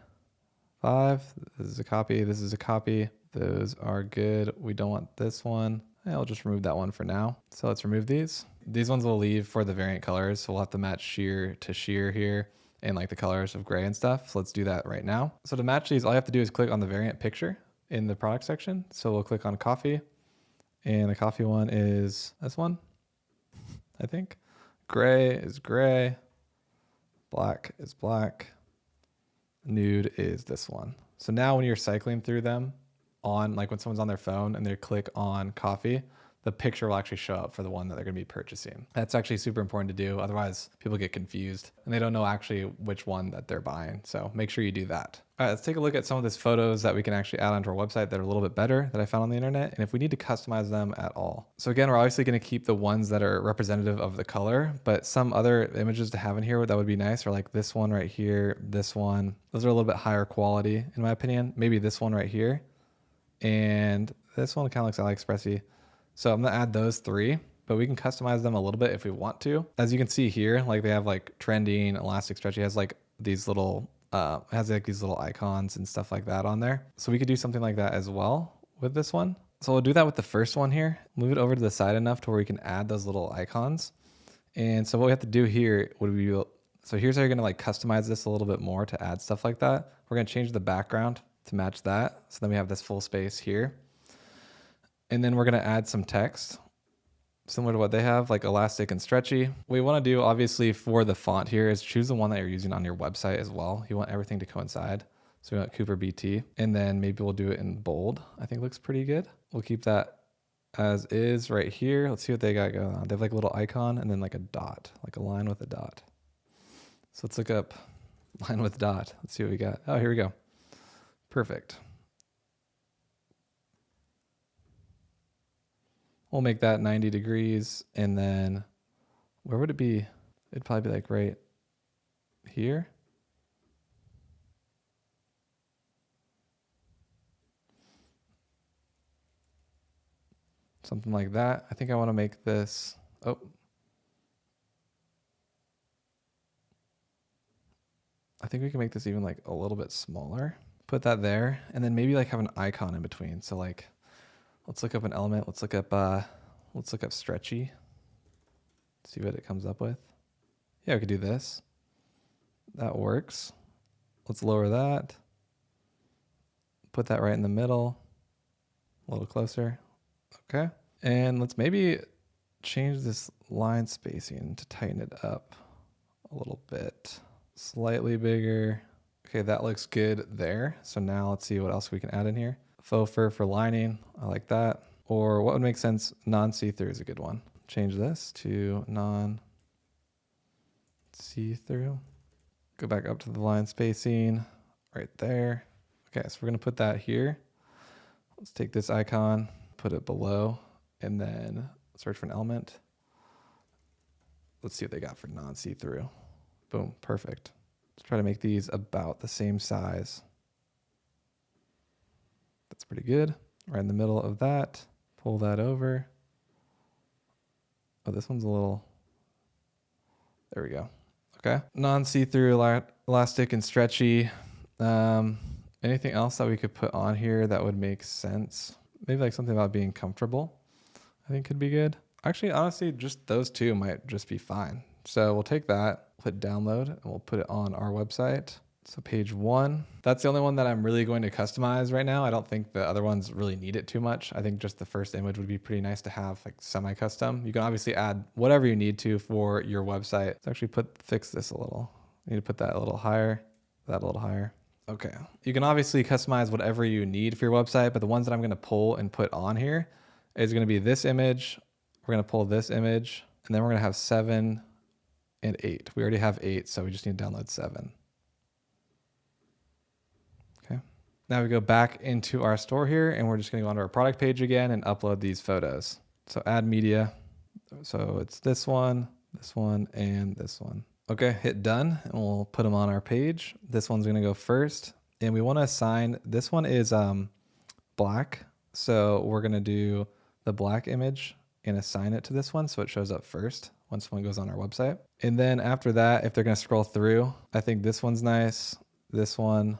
5. This is a copy. This is a copy. Those are good. We don't want this one. I'll just remove that one for now. So let's remove these. These ones we'll leave for the variant colors. So we'll have to match sheer to sheer here and like the colors of gray and stuff. So let's do that right now. So to match these, all you have to do is click on the variant picture in the product section. So we'll click on coffee, and the coffee one is this one, I think. Gray is gray. Black is black. Nude is this one. So now when you're cycling through them on, like when someone's on their phone and they click on coffee, the picture will actually show up for the one that they're going to be purchasing. That's actually super important to do. Otherwise, people get confused and they don't know actually which one that they're buying. So make sure you do that. All right, let's take a look at some of these photos that we can actually add onto our website that are a little bit better that I found on the internet, and if we need to customize them at all. So again, we're obviously going to keep the ones that are representative of the color, but some other images to have in here that would be nice are like this one right here, this one. Those are a little bit higher quality in my opinion. Maybe this one right here. And this one kind of looks AliExpressy. So I'm gonna add those 3, but we can customize them a little bit if we want to. As you can see here, like they have like trending, elastic stretchy, has like these little, has like these little icons and stuff like that on there. So we could do something like that as well with this one. So we'll do that with the first one here. Move it over to the side enough to where we can add those little icons. And so what we have to do here would be, so here's how you're gonna like customize this a little bit more to add stuff like that. We're gonna change the background to match that. So then we have this full space here. And then we're gonna add some text similar to what they have, like elastic and stretchy. What we wanna do obviously for the font here is choose the one that you're using on your website as well. You want everything to coincide. So we want Cooper BT, and then maybe we'll do it in bold. I think looks pretty good. We'll keep that as is right here. Let's see what they got going on. They have like a little icon and then like a dot, like a line with a dot. So let's look up line with dot. Let's see what we got. Oh, here we go. Perfect. We'll make that 90 degrees, and then where would it be? It'd probably be like right here. Something like that. I think I want to make this, oh. I think we can make this even like a little bit smaller. Put that there, and then maybe like have an icon in between. So like, let's look up an element. Let's look up stretchy. See what it comes up with. Yeah, we could do this. That works. Let's lower that. Put that right in the middle. A little closer. Okay. And let's maybe change this line spacing to tighten it up a little bit. Slightly bigger. Okay, that looks good there. So now let's see what else we can add in here. Faux fur for lining. I like that. Or what would make sense? Non-see-through is a good one. Change this to non-see-through. Go back up to the line spacing right there. Okay, so we're going to put that here. Let's take this icon, put it below, and then search for an element. Let's see what they got for non-see-through. Boom, perfect. Let's try to make these about the same size. That's pretty good. Right in the middle of that. Pull that over. Oh, this one's a little... There we go. Okay. Non-see-through, elastic, and stretchy. Anything else that we could put on here that would make sense? Maybe like something about being comfortable, I think could be good. Actually, honestly, just those two might just be fine. So we'll take that, click download, and we'll put it on our website. So page 1, that's the only one that I'm really going to customize right now. I don't think the other ones really need it too much. I think just the first image would be pretty nice to have, like semi-custom. You can obviously add whatever you need to for your website. Let's actually fix this a little. You need to put that a little higher, that a little higher. Okay. You can obviously customize whatever you need for your website, but the ones that I'm going to pull and put on here is going to be this image. We're going to pull this image, and then we're going to have 7 and 8. We already have 8, so we just need to download 7. Okay. Now we go back into our store here, and we're just going to go onto our product page again and upload these photos. So add media. So it's this one, and this one. Okay, hit done, and we'll put them on our page. This one's going to go first, and we want to assign, this one is black. So we're going to do the black image and assign it to this one so it shows up first once one goes on our website. And then after that, if they're going to scroll through, I think this one's nice, this one,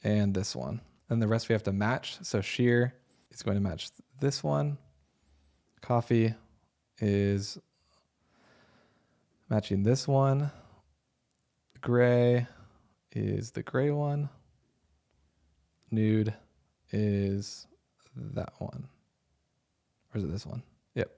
and this one. And the rest we have to match. So sheer is going to match this one. Coffee is matching this one. Gray is the gray one. Nude is that one. Or is it this one? Yep.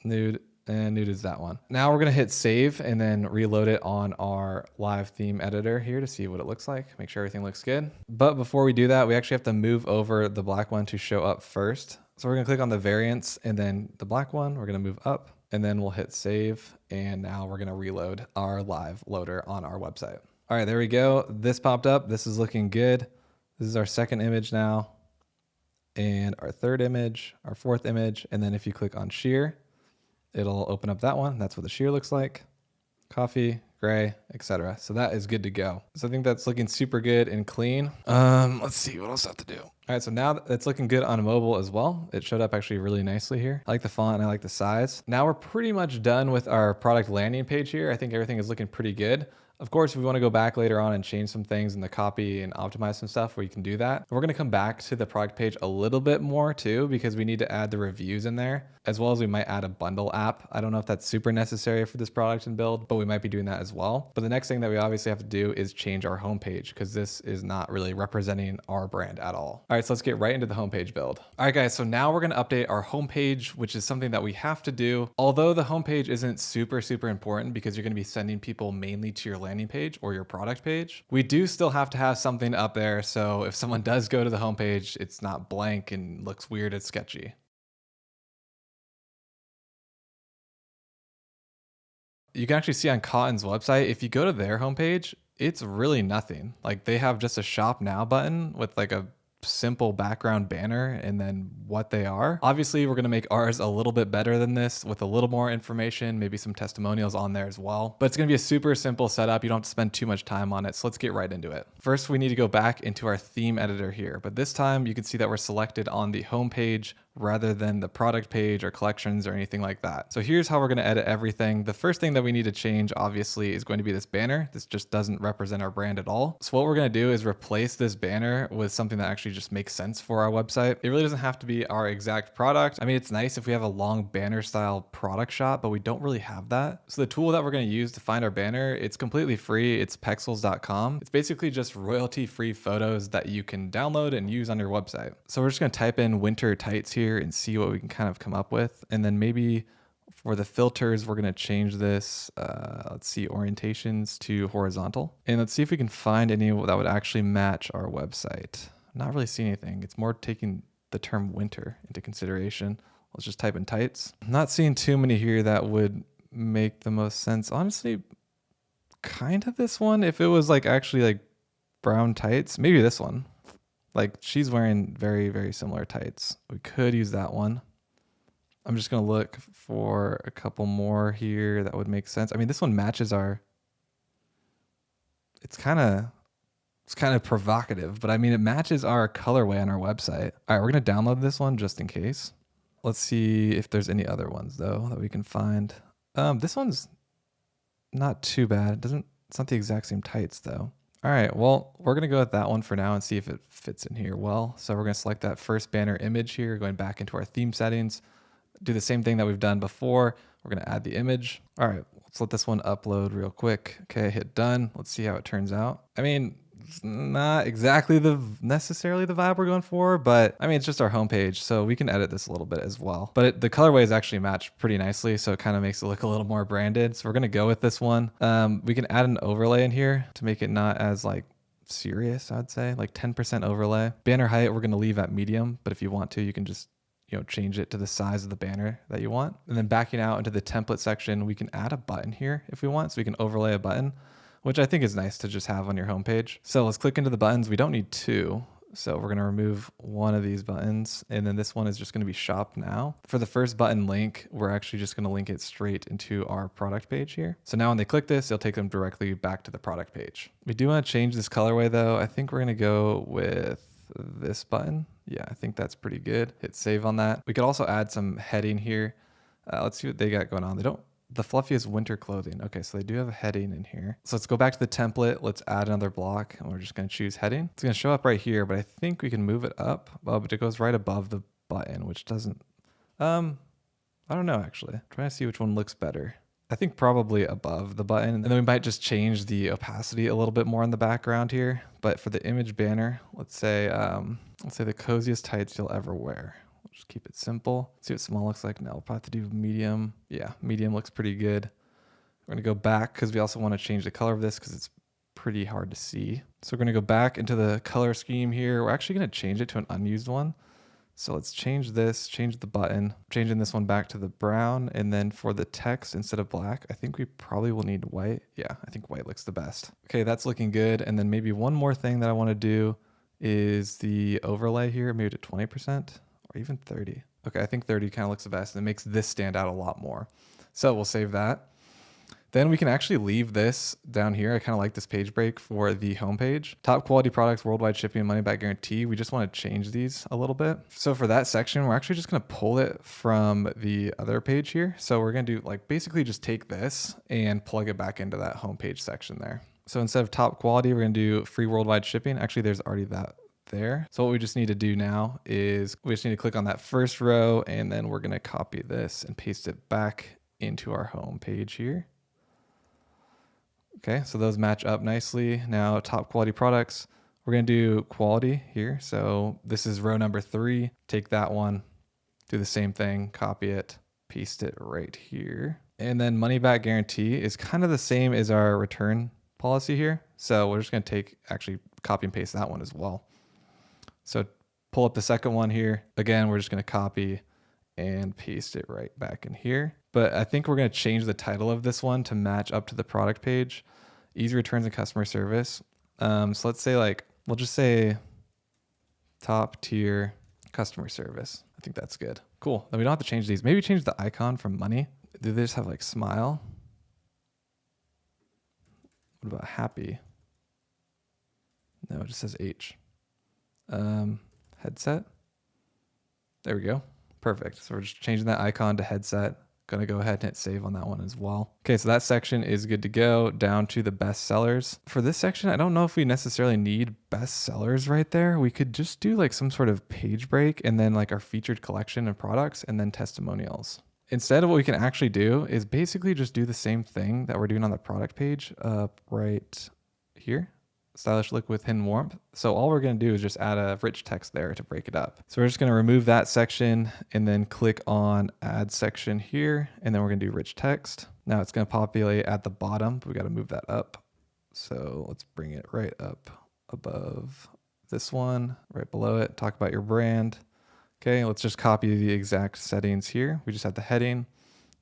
Nude, and nude is that one. Now we're going to hit save and then reload it on our live theme editor here to see what it looks like. Make sure everything looks good. But before we do that, we actually have to move over the black one to show up first. So we're going to click on the variants and then the black one, we're going to move up. And then we'll hit save. And now we're going to reload our live loader on our website. All right, there we go. This popped up. This is looking good. This is our second image now. And our third image, our fourth image. And then if you click on sheer, it'll open up that one. That's what the sheer looks like. Coffee, gray, etc. So that is good to go. So I think that's looking super good and clean. Let's see what else I have to do. All right, so now that's looking good on mobile as well. It showed up actually really nicely here. I like the font and I like the size. Now we're pretty much done with our product landing page here. I think everything is looking pretty good. Of course, if we want to go back later on and change some things in the copy and optimize some stuff, we can do that. We're going to come back to the product page a little bit more too, because we need to add the reviews in there, as well as we might add a bundle app. I don't know if that's super necessary for this product and build, but we might be doing that as well. But the next thing that we obviously have to do is change our homepage, because this is not really representing our brand at all. All right, so let's get right into the homepage build. All right, guys, so now we're going to update our homepage, which is something that we have to do. Although the homepage isn't super important because you're going to be sending people mainly to your landing page or your product page, we do still have to have something up there. So if someone does go to the homepage, it's not blank and looks weird, it's sketchy. You can actually see on Cotton's website, if you go to their homepage, it's really nothing. Like they have just a shop now button with like a simple background banner and then what they are. Obviously, we're going to make ours a little bit better than this with a little more information, maybe some testimonials on there as well. But it's going to be a super simple setup. You don't have to spend too much time on it. So let's get right into it. First, we need to go back into our theme editor here. But this time you can see that we're selected on the home page rather than the product page or collections or anything like that. So here's how we're going to edit everything. The first thing that we need to change, obviously, is going to be this banner. This just doesn't represent our brand at all. So what we're going to do is replace this banner with something that actually just makes sense for our website. It really doesn't have to be our exact product. I mean, it's nice if we have a long banner style product shot, but we don't really have that. So the tool that we're going to use to find our banner, it's completely free. It's pexels.com. It's basically just royalty-free photos that you can download and use on your website. So we're just going to type in winter tights here and see what we can kind of come up with. And then maybe for the filters, we're going to change this, let's see, orientations to horizontal. And let's see if we can find any that would actually match our website. Not really seeing anything. It's more taking the term winter into consideration. Let's just type in tights. I'm not seeing too many here that would make the most sense. Honestly, kind of this one. If it was like actually like brown tights, maybe this one. Like she's wearing very similar tights. We could use that one. I'm just going to look for a couple more here that would make sense. I mean, this one matches our, it's kind of provocative, but I mean, it matches our colorway on our website. All right, we're going to download this one just in case. Let's see if there's any other ones though that we can find. This one's not too bad. It's not the exact same tights though. All right, well, we're going to go with that one for now and see if it fits in here well. So we're going to select that first banner image here, going back into our theme settings, Do the same thing that we've done before. We're going to add the image. All right, let's let this one upload real quick. Okay, hit done. Let's see how it turns out. I mean, it's not exactly necessarily the vibe we're going for, but I mean, it's just our homepage, so we can edit this a little bit as well. But the colorways actually match pretty nicely, so it kind of makes it look a little more branded. So we're gonna go with this one. We can add an overlay in here to make it not as like serious, I'd say, like 10% overlay. Banner height, we're gonna leave at medium, but if you want to, you can just change it to the size of the banner that you want. And then backing out into the template section, we can add a button here if we want, so we can overlay a button, which I think is nice to just have on your homepage. So let's click into the buttons. We don't need two. So we're gonna remove one of these buttons, and then this one is just gonna be shop now. For the first button link, we're actually just gonna link it straight into our product page here. So now when they click this, it'll take them directly back to the product page. We do wanna change this colorway though. I think we're gonna go with this button. Yeah, I think that's pretty good. Hit save on that. We could also add some heading here. Let's see what they got going on. They don't, the fluffiest winter clothing. Okay, so they do have a heading in here. So let's go back to the template. Let's add another block, and we're just gonna choose heading. It's gonna show up right here, but I think we can move it up. Well, but it goes right above the button, which doesn't, I don't know actually. I'm trying to see which one looks better. I think probably above the button. And then we might just change the opacity a little bit more in the background here. But for the image banner, let's say the coziest tights you'll ever wear. We'll just keep it simple. See what small looks like. Now we'll probably have to do medium. Yeah, medium looks pretty good. We're gonna go back because we also want to change the color of this because it's pretty hard to see. So we're gonna go back into the color scheme here. We're actually gonna change it to an unused one. So let's change this, change the button, changing this one back to the brown. And then for the text, instead of black, I think we probably will need white. Yeah, I think white looks the best. Okay, that's looking good. And then maybe one more thing that I want to do is the overlay here, maybe to 20% or even 30. Okay, I think 30 kind of looks the best and it makes this stand out a lot more. So we'll save that. Then we can actually leave this down here. I kind of like this page break for the homepage. Top quality products, worldwide shipping, and money back guarantee. We just want to change these a little bit. So for that section, we're actually just going to pull it from the other page here. So we're going to do like basically just take this and plug it back into that homepage section there. So instead of top quality, we're going to do free worldwide shipping. Actually, there's already that there. So what we just need to do now is we just need to click on that first row, and then we're going to copy this and paste it back into our home page here. Okay, so those match up nicely. Now top quality products, we're gonna do quality here. So this is row number 3. Take that one, do the same thing, copy it, paste it right here. And then money back guarantee is kind of the same as our return policy here. So we're just gonna actually copy and paste that one as well. So pull up the second one here. Again, we're just gonna copy and paste it right back in here. But I think we're going to change the title of this one to match up to the product page. Easy returns and customer service. So let's say we'll just say top tier customer service. I think that's good. Cool. Then we don't have to change these. Maybe change the icon from money. Do they just have like smile? What about happy? No, it just says H. Headset. There we go. Perfect. So we're just changing that icon to headset. Gonna go ahead and hit save on that one as well. Okay, so that section is good to go. Down to the best sellers. For this section, I don't know if we necessarily need best sellers right there. We could just do like some sort of page break and then like our featured collection of products and then testimonials. Instead, what we can actually do is basically just do the same thing that we're doing on the product page up right here. Stylish look with hidden warmth. So all we're going to do is just add a rich text there to break it up. So we're just going to remove that section and then click on add section here. And then we're going to do rich text. Now it's going to populate at the bottom, but we got to move that up. So let's bring it right up above this one, right below it. Talk about your brand. Okay, let's just copy the exact settings here. We just have the heading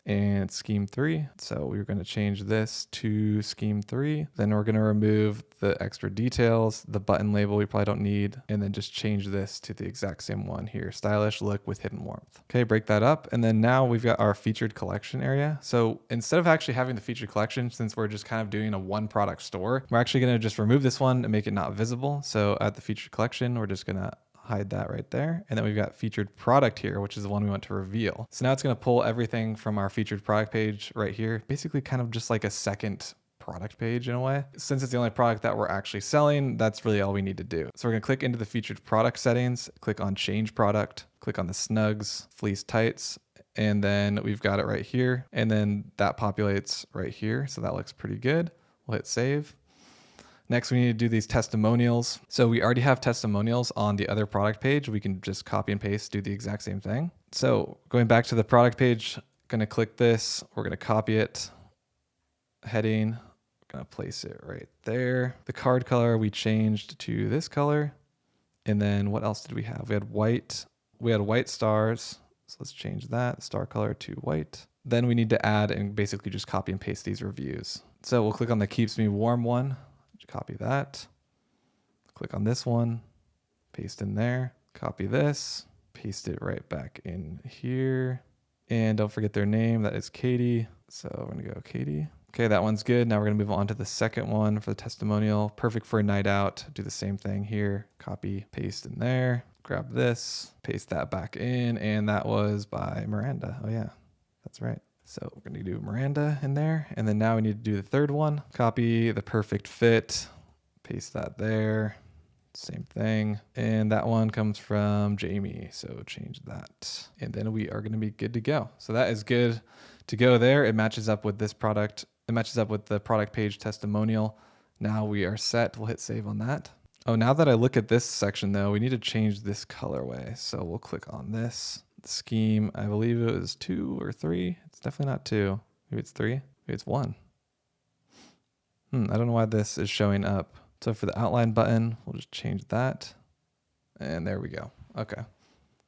and scheme 3. So we're going to change this to scheme 3. Then we're going to remove the extra details, the button label we probably don't need, and then just change this to the exact same one here. Stylish look with hidden warmth. Okay, break that up. And then now we've got our featured collection area. So instead of actually having the featured collection, since we're just kind of doing a one product store, we're actually going to just remove this one and make it not visible. So at the featured collection, we're just going to hide that right there. And then we've got featured product here, which is the one we want to reveal. So now it's going to pull everything from our featured product page right here, basically kind of just like a second product page in a way. Since it's the only product that we're actually selling, that's really all we need to do. So we're going to click into the featured product settings, click on change product, click on the snugs, fleece tights, And then we've got it right here. And then that populates right here. So that looks pretty good. We'll hit save. Next, we need to do these testimonials. So we already have testimonials on the other product page. We can just copy and paste, do the exact same thing. So going back to the product page, gonna click this. We're gonna copy it. Heading, gonna place it right there. The card color we changed to this color. And then what else did we have? We had white stars. So let's change that star color to white. Then we need to add and basically just copy and paste these reviews. So we'll click on the keeps me warm one. Copy that. Click on this one, paste in there, copy this, paste it right back in here. And don't forget their name, that is Katie. So we're gonna go Katie. Okay, that one's good. Now we're gonna move on to the second one for the testimonial. Perfect for a night out. Do the same thing here. Copy, paste in there, grab this, paste that back in. And that was by Miranda. Oh yeah, that's right. So we're gonna do Miranda in there. And then now we need to do the third one. Copy the perfect fit, paste that there. Same thing. And that one comes from Jamie. So change that. And then we are gonna be good to go. So that is good to go there. It matches up with this product. It matches up with the product page testimonial. Now we are set. We'll hit save on that. Oh, now that I look at this section though, we need to change this colorway. So we'll click on this. Scheme, I believe it was 2 or 3. It's definitely not 2. Maybe it's 3. Maybe it's 1. I don't know why this is showing up. So for the outline button, we'll just change that. And there we go. Okay.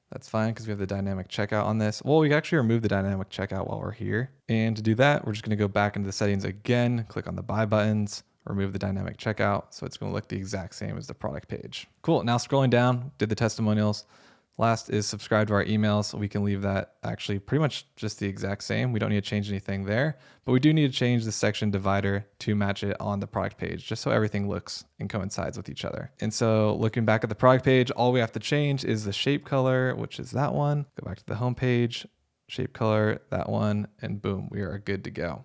That's fine because we have the dynamic checkout on this. Well, we can actually remove the dynamic checkout while we're here. And to do that, we're just going to go back into the settings again, click on the buy buttons, remove the dynamic checkout. So it's going to look the exact same as the product page. Cool. Now scrolling down, did the testimonials. Last is subscribe to our emails. So we can leave that actually pretty much just the exact same. We don't need to change anything there, but we do need to change the section divider to match it on the product page, just so everything looks and coincides with each other. And so looking back at the product page, all we have to change is the shape color, which is that one. Go back to the home page, shape color, that one, and boom, we are good to go.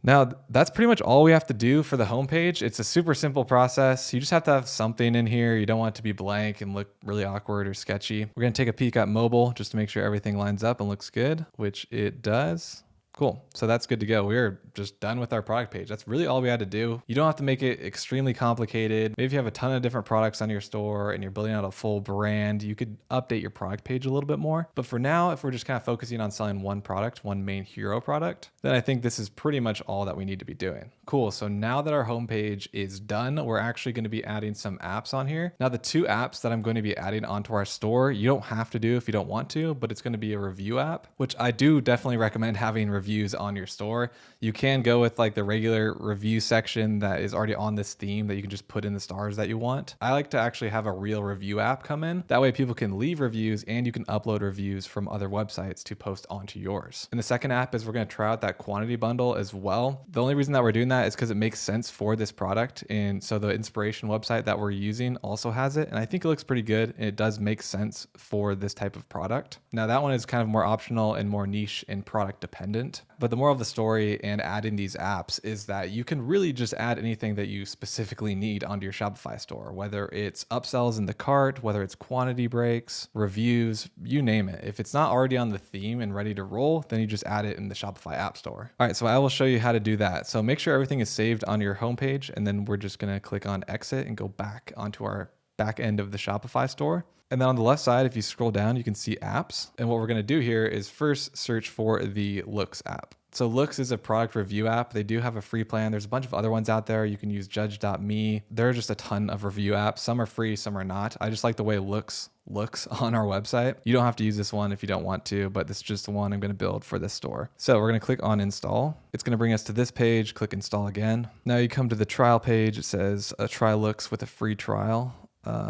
Now, that's pretty much all we have to do for the homepage. It's a super simple process. You just have to have something in here. You don't want it to be blank and look really awkward or sketchy. We're going to take a peek at mobile just to make sure everything lines up and looks good, which it does. Cool. So that's good to go. We're just done with our product page. That's really all we had to do. You don't have to make it extremely complicated. Maybe if you have a ton of different products on your store and you're building out a full brand, you could update your product page a little bit more. But for now, if we're just kind of focusing on selling one product, one main hero product, then I think this is pretty much all that we need to be doing. Cool. So now that our homepage is done, we're actually going to be adding some apps on here. Now, the 2 apps that I'm going to be adding onto our store, you don't have to do if you don't want to, but it's going to be a review app, which I do definitely recommend having reviews on your store. You can go with like the regular review section that is already on this theme that you can just put in the stars that you want. I like to actually have a real review app come in. That way people can leave reviews and you can upload reviews from other websites to post onto yours. And the second app is we're going to try out that quantity bundle as well. The only reason that we're doing that is because it makes sense for this product. And so the inspiration website that we're using also has it. And I think it looks pretty good. And it does make sense for this type of product. Now that one is kind of more optional and more niche and product dependent. But the moral of the story and adding these apps is that you can really just add anything that you specifically need onto your Shopify store, whether it's upsells in the cart, whether it's quantity breaks, reviews, you name it. If it's not already on the theme and ready to roll, then you just add it in the Shopify app store. All right, so I will show you how to do that. So make sure everything is saved on your homepage, and then we're just gonna click on exit and go back onto our back end of the Shopify store. And then on the left side, if you scroll down, you can see apps. And what we're going to do here is first search for the Looks app. So Looks is a product review app. They do have a free plan. There's a bunch of other ones out there. You can use judge.me. There are just a ton of review apps. Some are free, some are not. I just like the way Looks looks on our website. You don't have to use this one if you don't want to, but this is just the one I'm going to build for this store. So we're going to click on install. It's going to bring us to this page. Click install again. Now you come to the trial page. It says try Looks with a free trial.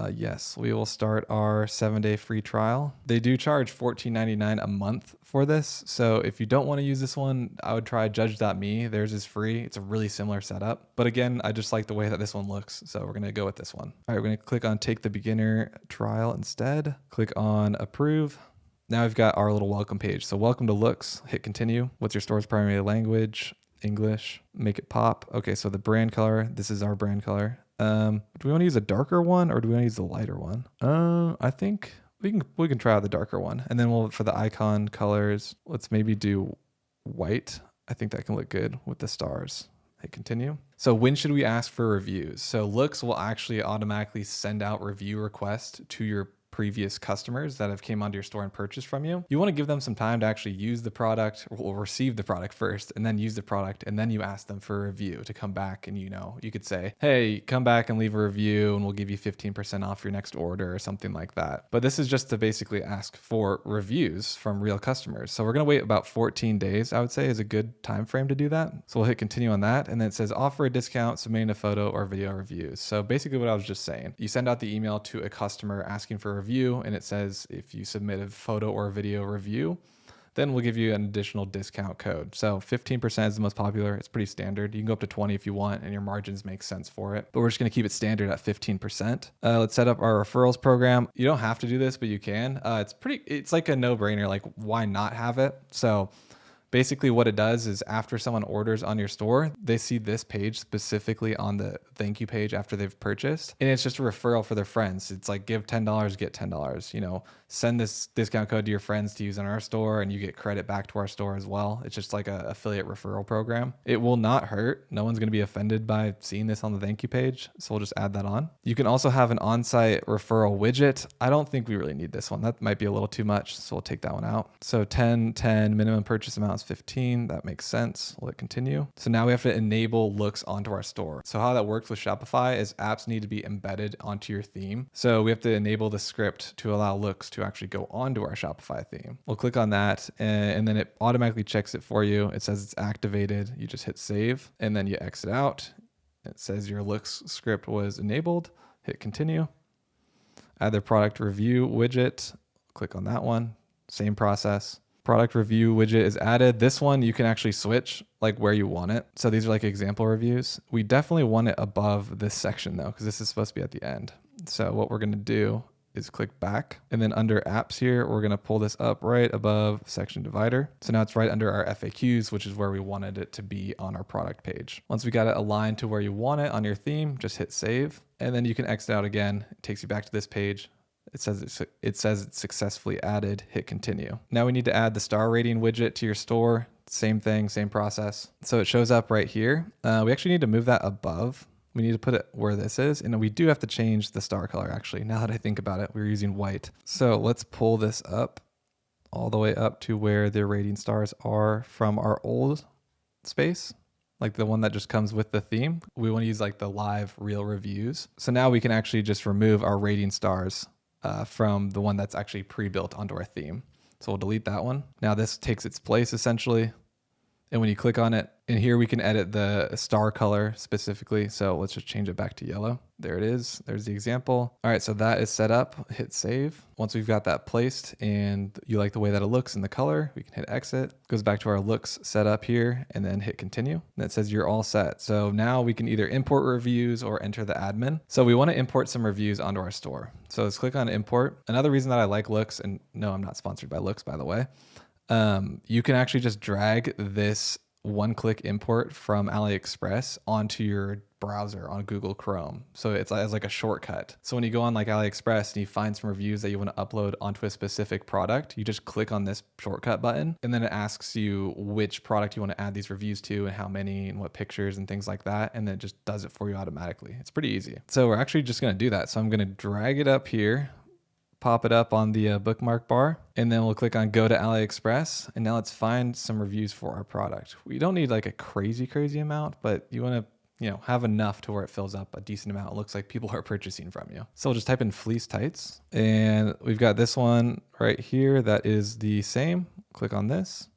Yes, we will start our 7-day free trial. They do charge $14.99 a month for this. So if you don't want to use this one, I would try judge.me. Theirs is free. It's a really similar setup. But again, I just like the way that this one looks. So we're going to go with this one. All right, we're going to click on take the beginner trial instead. Click on approve. Now we've got our little welcome page. So welcome to Looks. Hit continue. What's your store's primary language? English. Make it pop. Okay, so the brand color. This is our brand color. Do we want to use a darker one or do we want to use the lighter one? I think we can try out the darker one. And then for the icon colors, let's maybe do white. I think that can look good with the stars. Hit continue. So when should we ask for reviews? So Looks will actually automatically send out review requests to your previous customers that have came onto your store and purchased from you. You want to give them some time to actually use the product or receive the product first, and then use the product, and then you ask them for a review to come back. And you could say, hey, come back and leave a review and we'll give you 15% off your next order or something like that. But this is just to basically ask for reviews from real customers. So we're going to wait about 14 days, I would say, is a good time frame to do that. So we'll hit continue on that, and then it says offer a discount submitting a photo or video reviews. So basically what I was just saying, you send out the email to a customer asking for a review, and it says if you submit a photo or video review, then we'll give you an additional discount code. So 15% is the most popular. It's pretty standard. You can go up to 20 if you want, and your margins make sense for it. But we're just going to keep it standard at 15%. Let's set up our referrals program. You don't have to do this, but you can. It's like a no-brainer. Like, why not have it? So basically what it does is after someone orders on your store, they see this page specifically on the thank you page after they've purchased. And it's just a referral for their friends. It's like give $10, get $10. Send this discount code to your friends to use in our store, and you get credit back to our store as well. It's just like a affiliate referral program. It will not hurt. No one's going to be offended by seeing this on the thank you page. So we'll just add that on. You can also have an on-site referral widget. I don't think we really need this one. That might be a little too much. So we'll take that one out. So 10, minimum purchase amount is 15. That makes sense. We'll hit continue. So now we have to enable Looks onto our store. So how that works with Shopify is apps need to be embedded onto your theme. So we have to enable the script to allow Looks to actually go onto our Shopify theme. We'll click on that, and then it automatically checks it for you. It says it's activated. You just hit save, and then you exit out. It says your Looks script was enabled. Hit continue. Add the product review widget. Click on that one. Same process. Product review widget is added. This one you can actually switch like where you want it. So these are like example reviews. We definitely want it above this section though, because this is supposed to be at the end. So what we're going to do is click back, and then under apps here, we're going to pull this up right above section divider. So now it's right under our FAQs, which is where we wanted it to be on our product page. Once we got it aligned to where you want it on your theme, just hit save, and then you can exit out again. It takes you back to this page. It says it's successfully added. Hit continue. Now we need to add the star rating widget to your store. Same thing, same process. So it shows up right here. We actually need to move that above. We need to put it where this is. And we do have to change the star color actually. Now that I think about it, we're using white. So let's pull this up all the way up to where the rating stars are from our old space, like the one that just comes with the theme. We want to use like the live real reviews. So now we can actually just remove our rating stars from the one that's actually pre-built onto our theme. So we'll delete that one. Now this takes its place essentially. And when you click on it, in here we can edit the star color specifically. So let's just change it back to yellow. There it is. There's the example. All right, so that is set up. Hit save. Once we've got that placed and you like the way that it looks in the color, we can hit exit. Goes back to our looks setup here, and then hit continue. And it says you're all set. So now we can either import reviews or enter the admin. So we want to import some reviews onto our store. So let's click on import. Another reason that I like Looks, and no, I'm not sponsored by Looks, by the way. You can actually just drag this one-click import from AliExpress onto your browser on Google Chrome. So it's as like a shortcut. So when you go on like AliExpress and you find some reviews that you want to upload onto a specific product, you just click on this shortcut button, and then it asks you which product you want to add these reviews to and how many and what pictures and things like that. And then it just does it for you automatically. It's pretty easy. So we're actually just going to do that. So I'm going to drag it up here, pop it up on the bookmark bar, and then we'll click on go to AliExpress. And now let's find some reviews for our product. We don't need like a crazy amount, but you want to, have enough to where it fills up a decent amount. It looks like people are purchasing from you. So we'll just type in fleece tights, and we've got this one right here that is the same. Click on this.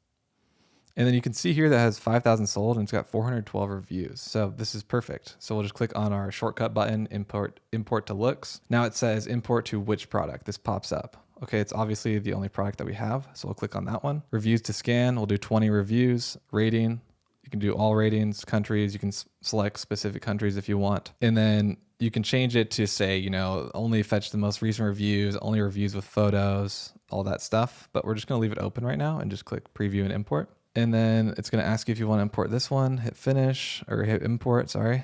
And then you can see here that has 5,000 sold and it's got 412 reviews. So this is perfect. So we'll just click on our shortcut button, import to looks. Now it says import to which product. This pops up. Okay, it's obviously the only product that we have. So we'll click on that one. Reviews to scan. We'll do 20 reviews. Rating. You can do all ratings, countries. You can select specific countries if you want. And then you can change it to say, only fetch the most recent reviews, only reviews with photos, all that stuff. But we're just going to leave it open right now and just click preview and import. And then it's going to ask you if you want to import this one. Hit finish, or hit import, sorry.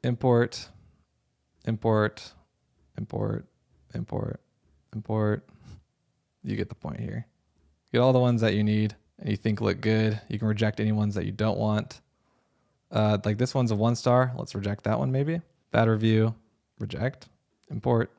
Import, import, import, import, import. You get the point here. Get all the ones that you need and you think look good. You can reject any ones that you don't want. Like this one's a 1 star. Let's reject that one maybe. Bad review, reject, import,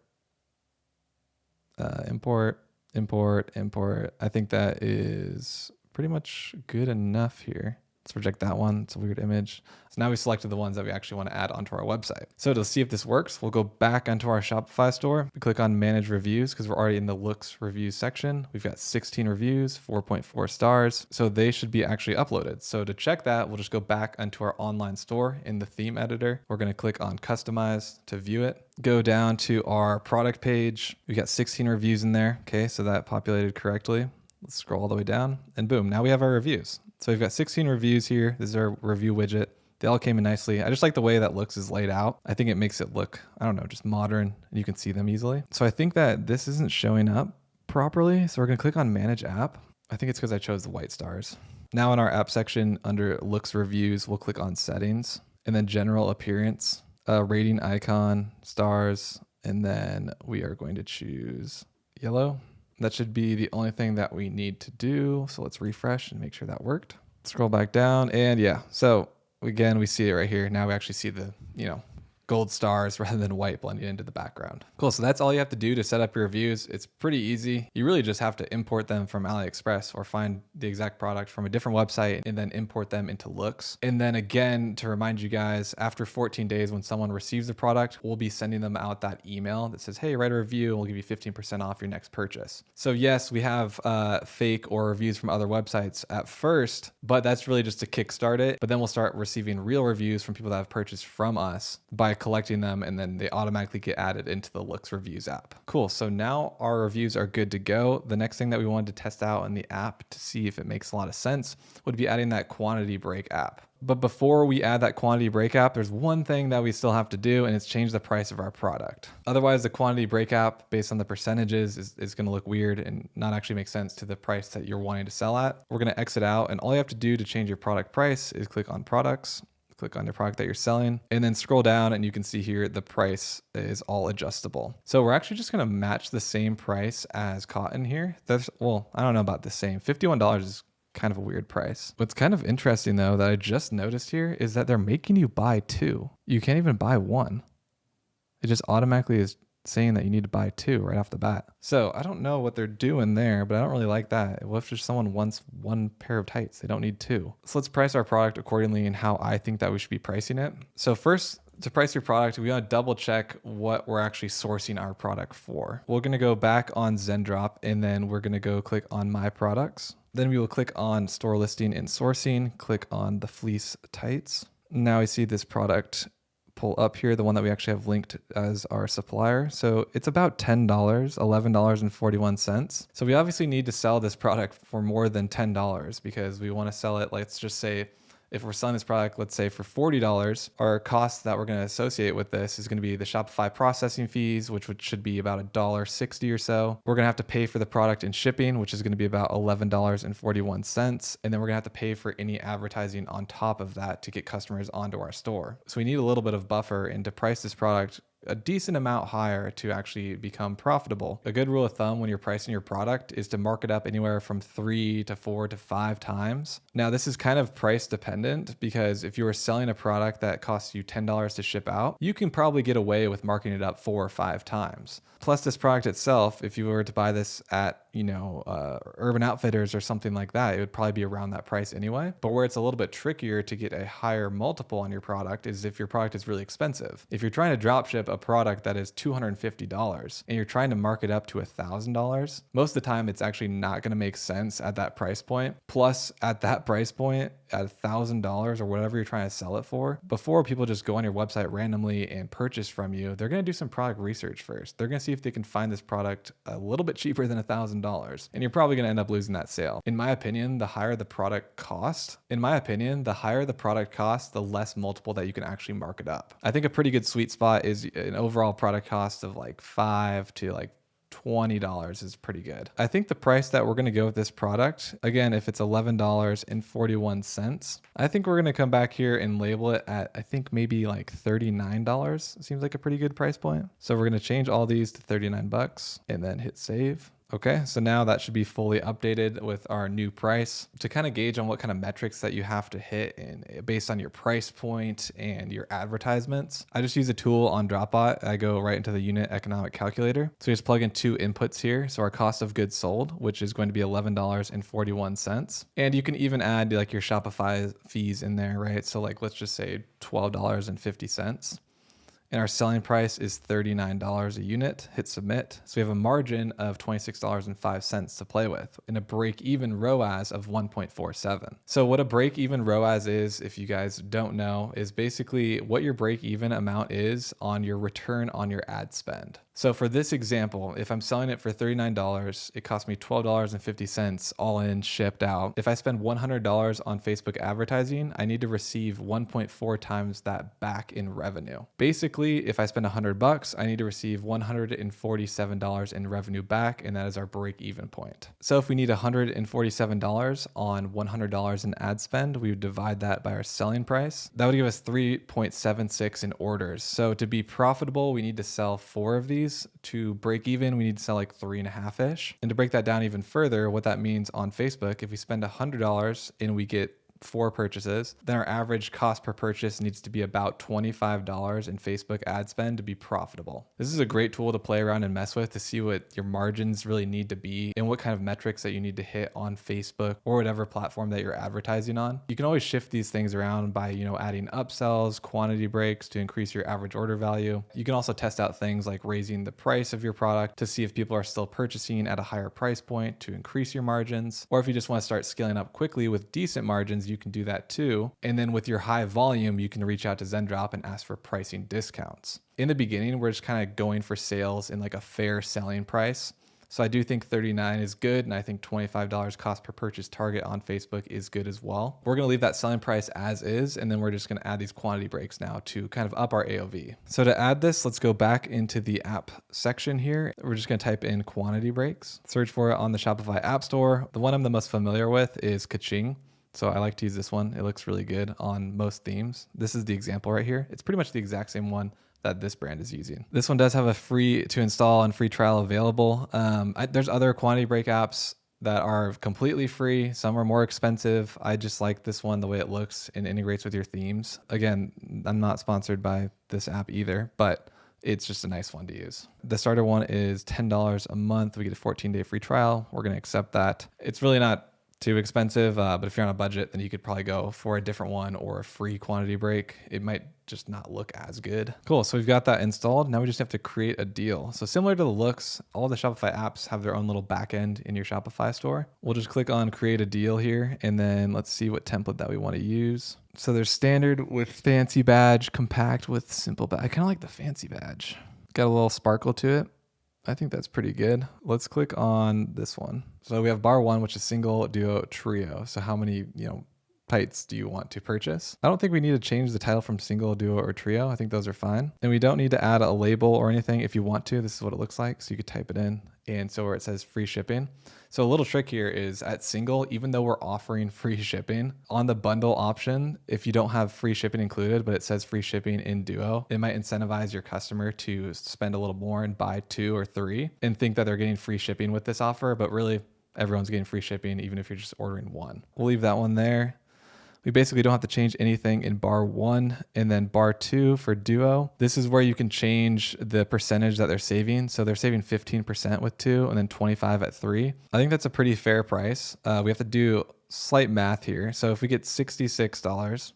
import. I think that is pretty much good enough here. Let's reject that one. It's a weird image. So now we selected the ones that we actually want to add onto our website. So to see if this works, we'll go back onto our Shopify store. We click on manage reviews because we're already in the looks reviews section. We've got 16 reviews, 4.4 stars. So they should be actually uploaded. So to check that, we'll just go back onto our online store in the theme editor. We're going to click on customize to view it. Go down to our product page. We got 16 reviews in there. Okay, so that populated correctly. Let's scroll all the way down and boom, now we have our reviews. So we've got 16 reviews here. This is our review widget. They all came in nicely. I just like the way that looks is laid out. I think it makes it look, I don't know, just modern and you can see them easily. So I think that this isn't showing up properly. So we're gonna click on manage app. I think it's because I chose the white stars. Now in our app section under looks reviews, we'll click on settings and then general appearance, rating icon, stars, and then we are going to choose yellow. That should be the only thing that we need to do. So let's refresh and make sure that worked. Scroll back down and yeah. So again, we see it right here. Now we actually see the, gold stars rather than white blending into the background. Cool. So that's all you have to do to set up your reviews. It's pretty easy. You really just have to import them from AliExpress or find the exact product from a different website and then import them into Looks. And then again, to remind you guys, after 14 days, when someone receives the product, we'll be sending them out that email that says, hey, write a review and we'll give you 15% off your next purchase. So yes, we have fake or reviews from other websites at first, but that's really just to kickstart it. But then we'll start receiving real reviews from people that have purchased from us by collecting them, and then they automatically get added into the Looks Reviews app. Cool. So now our reviews are good to go. The next thing that we wanted to test out in the app to see if it makes a lot of sense would be adding that quantity break app. But before we add that quantity break app, there's one thing that we still have to do, and it's change the price of our product. Otherwise, the quantity break app based on the percentages is going to look weird and not actually make sense to the price that you're wanting to sell at. We're going to exit out, and all you have to do to change your product price is click on products, click on your product that you're selling, and then scroll down and you can see here the price is all adjustable. So we're actually just going to match the same price as cotton here. Well, I don't know about the same. $51 is kind of a weird price. What's kind of interesting though that I just noticed here is that they're making you buy 2. You can't even buy 1. It just automatically is saying that you need to buy 2 right off the bat. So I don't know what they're doing there, but I don't really like that. What if just someone wants 1 pair of tights? They don't need 2. So let's price our product accordingly and how I think that we should be pricing it. So first, to price your product, we want to double check what we're actually sourcing our product for. We're going to go back on Zendrop and then we're going to go click on my products. Then we will click on store listing and sourcing, click on the fleece tights. Now I see this product pull up here, the one that we actually have linked as our supplier. So it's about $10, $11.41. So we obviously need to sell this product for more than $10 because we want to sell it, let's just say, if we're selling this product, let's say for $40, our cost that we're going to associate with this is going to be the Shopify processing fees, which should be about $1.60 or so. We're going to have to pay for the product and shipping, which is going to be about $11.41. And then we're going to have to pay for any advertising on top of that to get customers onto our store. So we need a little bit of buffer, and to price this product a decent amount higher to actually become profitable. A good rule of thumb when you're pricing your product is to mark it up anywhere from 3 to 4 to 5 times. Now this is kind of price dependent because if you were selling a product that costs you $10 to ship out, you can probably get away with marking it up 4 or 5 times. Plus this product itself, if you were to buy this at, Urban Outfitters or something like that, it would probably be around that price anyway. But where it's a little bit trickier to get a higher multiple on your product is if your product is really expensive. If you're trying to drop ship a product that is $250 and you're trying to mark it up to $1,000, most of the time it's actually not going to make sense at that price point. Plus at that price point, at $1,000 or whatever you're trying to sell it for, before people just go on your website randomly and purchase from you, they're going to do some product research first. They're going to see if they can find this product a little bit cheaper than $1,000, and you're probably going to end up losing that sale. In my opinion, the higher the product cost, the less multiple that you can actually mark it up. I think a pretty good sweet spot is an overall product cost of like $5 to like $20 is pretty good. I think the price that we're going to go with this product, again, if it's $11.41, I think we're going to come back here and label it at, I think maybe like $39. Seems like a pretty good price point. So we're going to change all these to 39 bucks and then hit save. Okay, so now that should be fully updated with our new price. To kind of gauge on what kind of metrics that you have to hit and based on your price point and your advertisements, I just use a tool on Dropbot. I go right into the unit economic calculator. So you just plug in 2 inputs here. So our cost of goods sold, which is going to be $11.41. And you can even add like your Shopify fees in there, right? So like, let's just say $12.50. And our selling price is $39 a unit. Hit submit. So we have a margin of $26.05 to play with and a break-even ROAS of 1.47. So what a break-even ROAS is, if you guys don't know, is basically what your break-even amount is on your return on your ad spend. So for this example, if I'm selling it for $39, it costs me $12.50 all in shipped out. If I spend $100 on Facebook advertising, I need to receive 1.4 times that back in revenue. Basically, if I spend $100, I need to receive $147 in revenue back, and that is our break-even point. So if we need $147 on $100 in ad spend, we would divide that by our selling price. That would give us 3.76 in orders. So to be profitable, we need to sell 4 of these. To break even, we need to sell like 3.5-ish. And to break that down even further, what that means on Facebook, if we spend $100 and we get 4 purchases, then our average cost per purchase needs to be about $25 in Facebook ad spend to be profitable. This is a great tool to play around and mess with to see what your margins really need to be and what kind of metrics that you need to hit on Facebook or whatever platform that you're advertising on. You can always shift these things around by, adding upsells, quantity breaks to increase your average order value. You can also test out things like raising the price of your product to see if people are still purchasing at a higher price point to increase your margins. Or if you just want to start scaling up quickly with decent margins, you can do that too. And then with your high volume, you can reach out to Zendrop and ask for pricing discounts. In the beginning, we're just kind of going for sales in like a fair selling price. So I do think 39 is good, and I think $25 cost per purchase target on Facebook is good as well. We're going to leave that selling price as is, and then we're just going to add these quantity breaks now to kind of up our AOV. So to add this, let's go back into the app section here. We're just going to type in quantity breaks, search for it on the Shopify App Store. The one I'm the most familiar with is Kaching. So I like to use this one. It looks really good on most themes. This is the example right here. It's pretty much the exact same one that this brand is using. This one does have a free to install and free trial available. There's other quantity break apps that are completely free. Some are more expensive. I just like this one, the way it looks and integrates with your themes. Again, I'm not sponsored by this app either, but it's just a nice one to use. The starter one is $10 a month. We get a 14-day free trial. We're going to accept that. It's really not too expensive, but if you're on a budget, then you could probably go for a different one or a free quantity break. It might just not look as good. Cool, so we've got that installed. Now we just have to create a deal. So similar to the looks, all the Shopify apps have their own little backend in your Shopify store. We'll just click on create a deal here, and then let's see what template that we want to use. So there's standard with fancy badge, compact with simple badge. I kind of like the fancy badge. Got a little sparkle to it. I think that's pretty good. Let's click on this one. So we have bar 1, which is single, duo, trio. So how many, tights do you want to purchase? I don't think we need to change the title from single, duo, or trio. I think those are fine. And we don't need to add a label or anything. If you want to, this is what it looks like. So you could type it in. And so where it says free shipping. So a little trick here is at single, even though we're offering free shipping, on the bundle option, if you don't have free shipping included, but it says free shipping in duo, it might incentivize your customer to spend a little more and buy 2 or 3 and think that they're getting free shipping with this offer, but really everyone's getting free shipping even if you're just ordering 1. We'll leave that one there. We basically don't have to change anything in bar 1, and then bar 2 for duo. This is where you can change the percentage that they're saving. So they're saving 15% with 2 and then 25 at 3. I think that's a pretty fair price. We have to do slight math here. So if we get $66,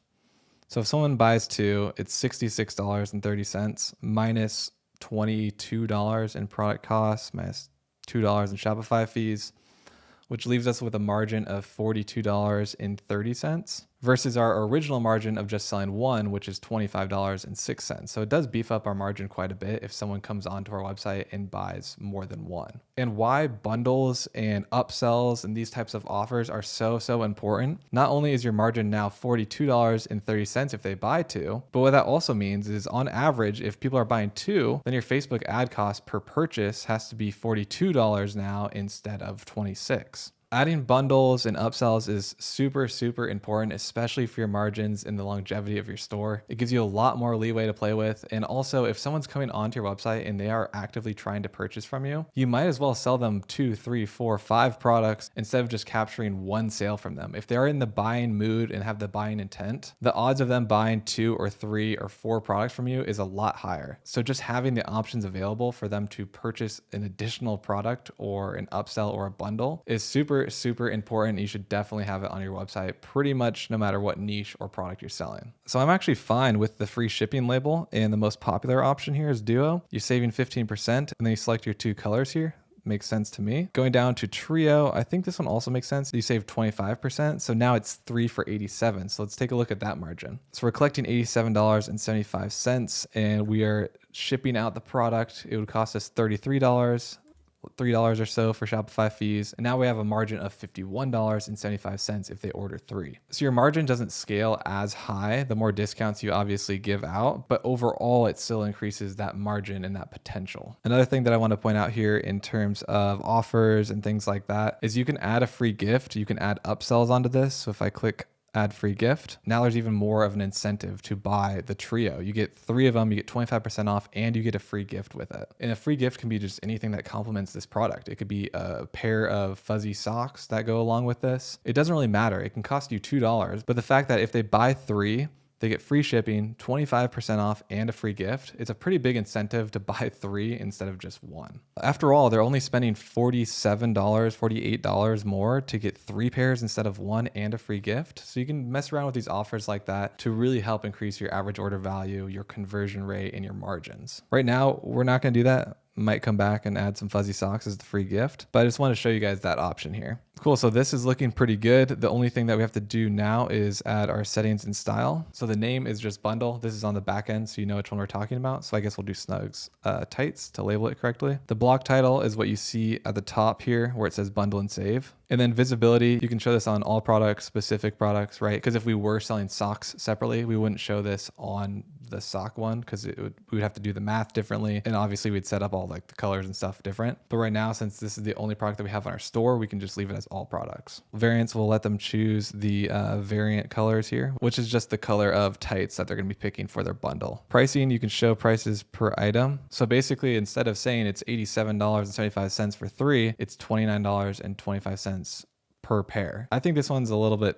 so if someone buys 2, it's $66.30 minus $22 in product costs, minus $2 in Shopify fees, which leaves us with a margin of $42.30 versus our original margin of just selling one, which is $25.06. So it does beef up our margin quite a bit if someone comes onto our website and buys more than one. And why bundles and upsells and these types of offers are so important. Not only is your margin now $42.30 if they buy two, but what that also means is on average, if people are buying two, then your Facebook ad cost per purchase has to be $42 now instead of $26. Adding bundles and upsells is super important, especially for your margins and the longevity of your store. It gives you a lot more leeway to play with. And also, if someone's coming onto your website and they are actively trying to purchase from you, you might as well sell them 2, 3, 4, 5 products instead of just capturing one sale from them. If they're in the buying mood and have the buying intent, the odds of them buying 2 or 3 or 4 products from you is a lot higher. So just having the options available for them to purchase an additional product or an upsell or a bundle is super important. You should definitely have it on your website pretty much no matter what niche or product you're selling. So I'm actually fine with the free shipping label, and the most popular option here is Duo. You're saving 15% and then you select your 2 colors here. Makes sense to me. Going down to Trio, I think this one also makes sense. You save 25%. So now it's 3 for $87. So let's take a look at that margin. So we're collecting $87.75 and we are shipping out the product. It would cost us $33 or so for Shopify fees. And now we have a margin of $51.75 if they order 3. So your margin doesn't scale as high the more discounts you obviously give out, but overall it still increases that margin and that potential. Another thing that I want to point out here in terms of offers and things like that is you can add a free gift. You can add upsells onto this. So if I click add free gift, now there's even more of an incentive to buy the Trio. You get 3 of them, you get 25% off, and you get a free gift with it. And a free gift can be just anything that complements this product. It could be a pair of fuzzy socks that go along with this. It doesn't really matter. It can cost you $2, but the fact that if they buy 3, they get free shipping, 25% off, and a free gift. It's a pretty big incentive to buy 3 instead of just 1. After all, they're only spending $47, $48 more to get 3 pairs instead of 1 and a free gift. So you can mess around with these offers like that to really help increase your average order value, your conversion rate, and your margins. Right now, we're not going to do that. Might come back and add some fuzzy socks as the free gift, but I just want to show you guys that option here. Cool, so this is looking pretty good. The only thing that we have to do now is add our settings and style. So the name is just bundle. This is on the back end, so you know which one we're talking about. So I guess we'll do Snugs Tights to label it correctly. The block title is what you see at the top here where it says bundle and save. And then visibility, you can show this on all products, specific products, right? Because if we were selling socks separately, we wouldn't show this on the sock one because we would have to do the math differently. And obviously we'd set up all like the colors and stuff different. But right now, since this is the only product that we have on our store, we can just leave it as all products. Variants will let them choose the variant colors here, which is just the color of tights that they're going to be picking for their bundle. Pricing, you can show prices per item. So basically, instead of saying it's $87.75 for 3, it's $29.25 per pair. I think this one's a little bit,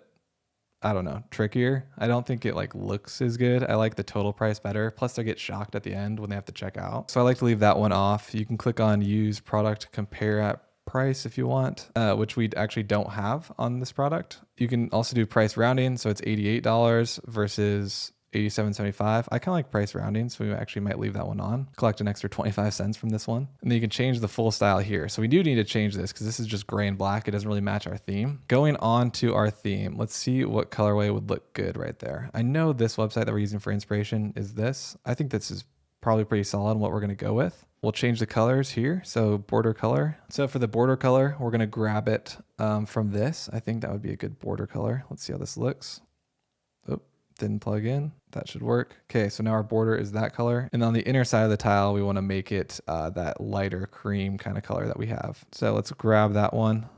I don't know, trickier. I don't think it like looks as good. I like the total price better. Plus they get shocked at the end when they have to check out. So I like to leave that one off. You can click on use product compare at price if you want, which we actually don't have on this product. You can also do price rounding. So it's $88 versus $87.75. I kind of like price rounding, so we actually might leave that one on. Collect an extra 25 cents from this one. And then you can change the full style here. So we do need to change this because this is just gray and black. It doesn't really match our theme. Going on to our theme, let's see what colorway would look good right there. I know this website that we're using for inspiration is this. I think this is probably pretty solid in what we're going to go with. We'll change the colors here. So border color. So for the border color, we're going to grab it from this. I think that would be a good border color. Let's see how this looks. Oh, didn't plug in. That should work. Okay, so now our border is that color. And on the inner side of the tile, we want to make it that lighter cream kind of color that we have. So let's grab that one.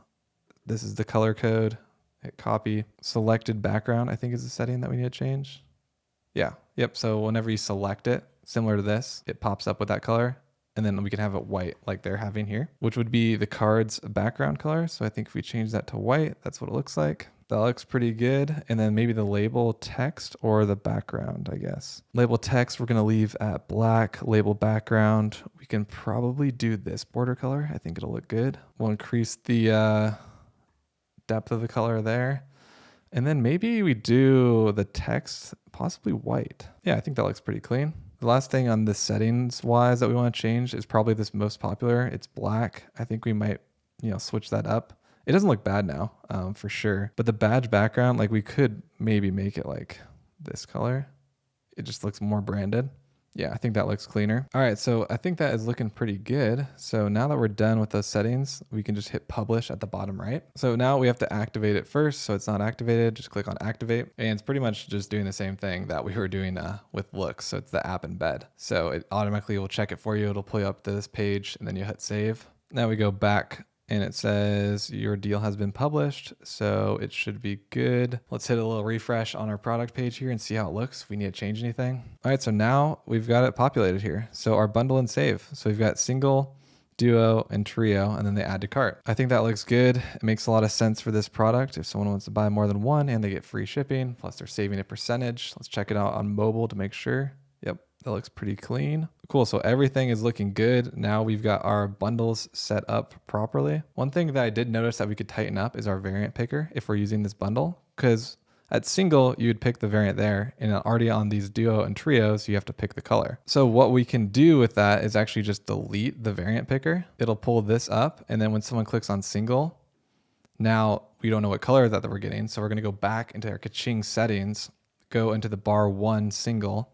This is the color code. Hit copy. Selected background, I think is the setting that we need to change. Yeah, yep. So whenever you select it, similar to this, it pops up with that color. And then we can have it white like they're having here, which would be the card's background color. So I think if we change that to white, that's what it looks like. That looks pretty good. And then maybe the label text or the background, I guess. Label text, we're going to leave at black. Label background, we can probably do this border color. I think it'll look good. We'll increase the depth of the color there. And then maybe we do the text possibly white. Yeah, I think that looks pretty clean. The last thing on the settings wise that we want to change is probably this most popular. It's black. I think we might, switch that up It doesn't look bad now, for sure. But the badge background, like we could maybe make it like this color. It just looks more branded. Yeah, I think that looks cleaner. All right, so I think that is looking pretty good. So now that we're done with those settings, we can just hit publish at the bottom right. So now we have to activate it first. So it's not activated, just click on activate. And it's pretty much just doing the same thing that we were doing with looks. So it's the app embed. So it automatically will check it for you. It'll pull you up to this page and then you hit save. Now we go back and it says your deal has been published, so it should be good. Let's hit a little refresh on our product page here and see how it looks, if we need to change anything. All right, so now we've got it populated here. So our bundle and save. So we've got single, duo, and trio, and then they add to cart. I think that looks good. It makes a lot of sense for this product. If someone wants to buy more than one and they get free shipping, plus they're saving a percentage. Let's check it out on mobile to make sure. Yep, that looks pretty clean. Cool, so everything is looking good. Now we've got our bundles set up properly. One thing that I did notice that we could tighten up is our variant picker if we're using this bundle, because at single, you'd pick the variant there, and already on these duo and trios, you have to pick the color. So what we can do with that is actually just delete the variant picker. It'll pull this up, and then when someone clicks on single, now we don't know what color that we're getting, so we're gonna go back into our Kaching settings, go into the bar 1 single,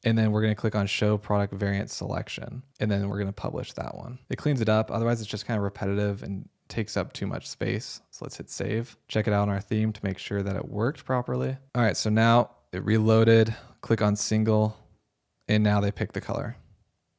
and then we're going to click on show product variant selection. And then we're going to publish that one. It cleans it up. Otherwise, it's just kind of repetitive and takes up too much space. So let's hit save. Check it out on our theme to make sure that it worked properly. All right, so now it reloaded. Click on single, and now they pick the color.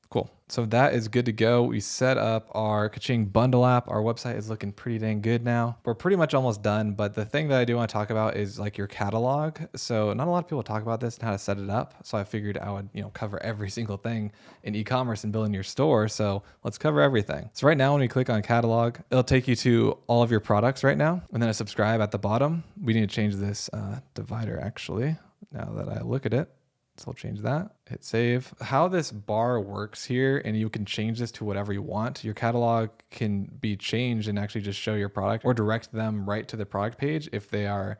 Cool. So that is good to go. We set up our Kaching bundle app. Our website is looking pretty dang good now. We're pretty much almost done, but the thing that I do want to talk about is like your catalog. So not a lot of people talk about this and how to set it up. So I figured I would, cover every single thing in e-commerce and building your store. So let's cover everything. So right now, when we click on catalog, it'll take you to all of your products right now. And then a subscribe at the bottom. We need to change this divider actually, now that I look at it. So we'll change that, hit save. How this bar works here, and you can change this to whatever you want. Your catalog can be changed and actually just show your product or direct them right to the product page if they are,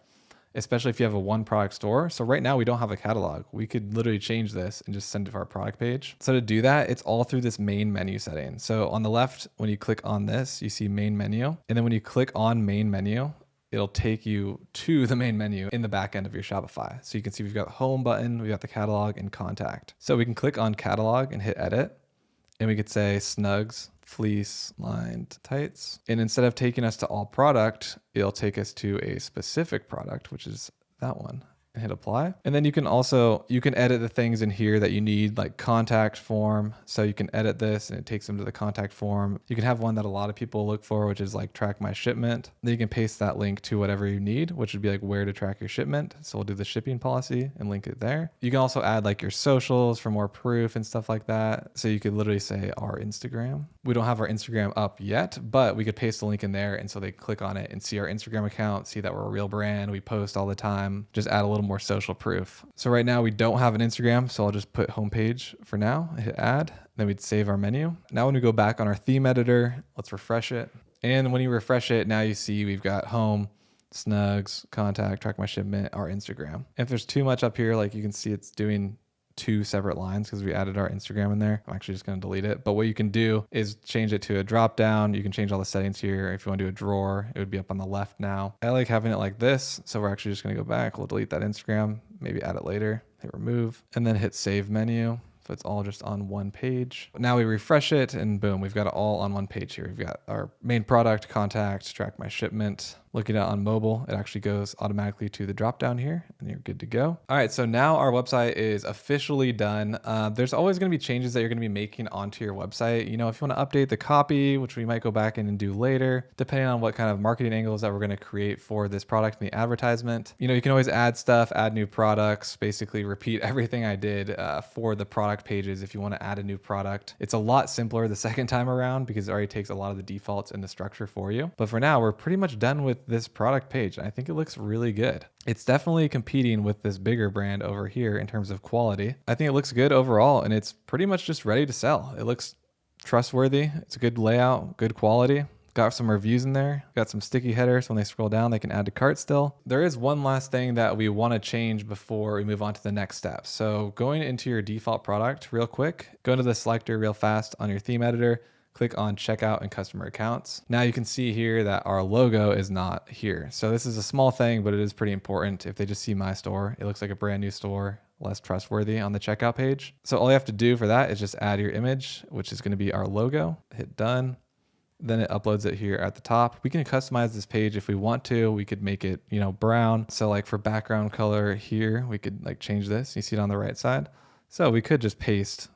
especially if you have a one product store. So right now we don't have a catalog. We could literally change this and just send it to our product page. So to do that, it's all through this main menu setting. So on the left, when you click on this, you see main menu. And then when you click on main menu, it'll take you to the main menu in the back end of your Shopify. So you can see we've got the home button, we've got the catalog and contact. So we can click on catalog and hit edit. And we could say snugs, fleece, lined tights. And instead of taking us to all product, it'll take us to a specific product, which is that one. And hit apply. And then you can edit the things in here that you need, like contact form. So you can edit this and it takes them to the contact form. You can have one that a lot of people look for, which is like track my shipment. Then you can paste that link to whatever you need, which would be like where to track your shipment. So we'll do the shipping policy and link it there. You can also add like your socials for more proof and stuff like that. So you could literally say our Instagram. We don't have our Instagram up yet, but we could paste the link in there. And so they click on it and see our Instagram account, see that we're a real brand. We post all the time. Just add a little more social proof. So right now we don't have an Instagram, so I'll just put homepage for now, hit add, then we'd save our menu. Now when we go back on our theme editor, let's refresh it. And when you refresh it, now you see we've got home, snugs, contact, track my shipment, our Instagram. If there's too much up here, like you can see it's doing 2 separate lines because we added our Instagram in there. I'm actually just going to delete it. But what you can do is change it to a drop down. You can change all the settings here. If you want to do a drawer, it would be up on the left now. I like having it like this. So we're actually just going to go back. We'll delete that Instagram, maybe add it later, hit remove, and then hit save menu. So it's all just on one page. Now we refresh it and boom, we've got it all on one page here. We've got our main product, contact, track my shipment. Looking at it on mobile, it actually goes automatically to the drop down here and you're good to go. All right, so now our website is officially done. There's always gonna be changes that you're gonna be making onto your website. If you wanna update the copy, which we might go back in and do later, depending on what kind of marketing angles that we're gonna create for this product and the advertisement. You can always add stuff, add new products, basically repeat everything I did for the product pages if you wanna add a new product. It's a lot simpler the second time around because it already takes a lot of the defaults and the structure for you. But for now, we're pretty much done with this product page. I think it looks really good. It's definitely competing with this bigger brand over here in terms of quality. I think it looks good overall and it's pretty much just ready to sell. It looks trustworthy. It's a good layout, good quality. Got some reviews in there. Got some sticky headers. When they scroll down, they can add to cart still. There is one last thing that we want to change before we move on to the next step. So going into your default product real quick, go into the selector real fast on your theme editor, click on checkout and customer accounts. Now you can see here that our logo is not here. So this is a small thing, but it is pretty important. If they just see my store, it looks like a brand new store, less trustworthy on the checkout page. So all you have to do for that is just add your image, which is going to be our logo. Hit done. Then it uploads it here at the top. We can customize this page if we want to. We could make it, brown. So like for background color here, we could like change this. You see it on the right side. So we could just paste,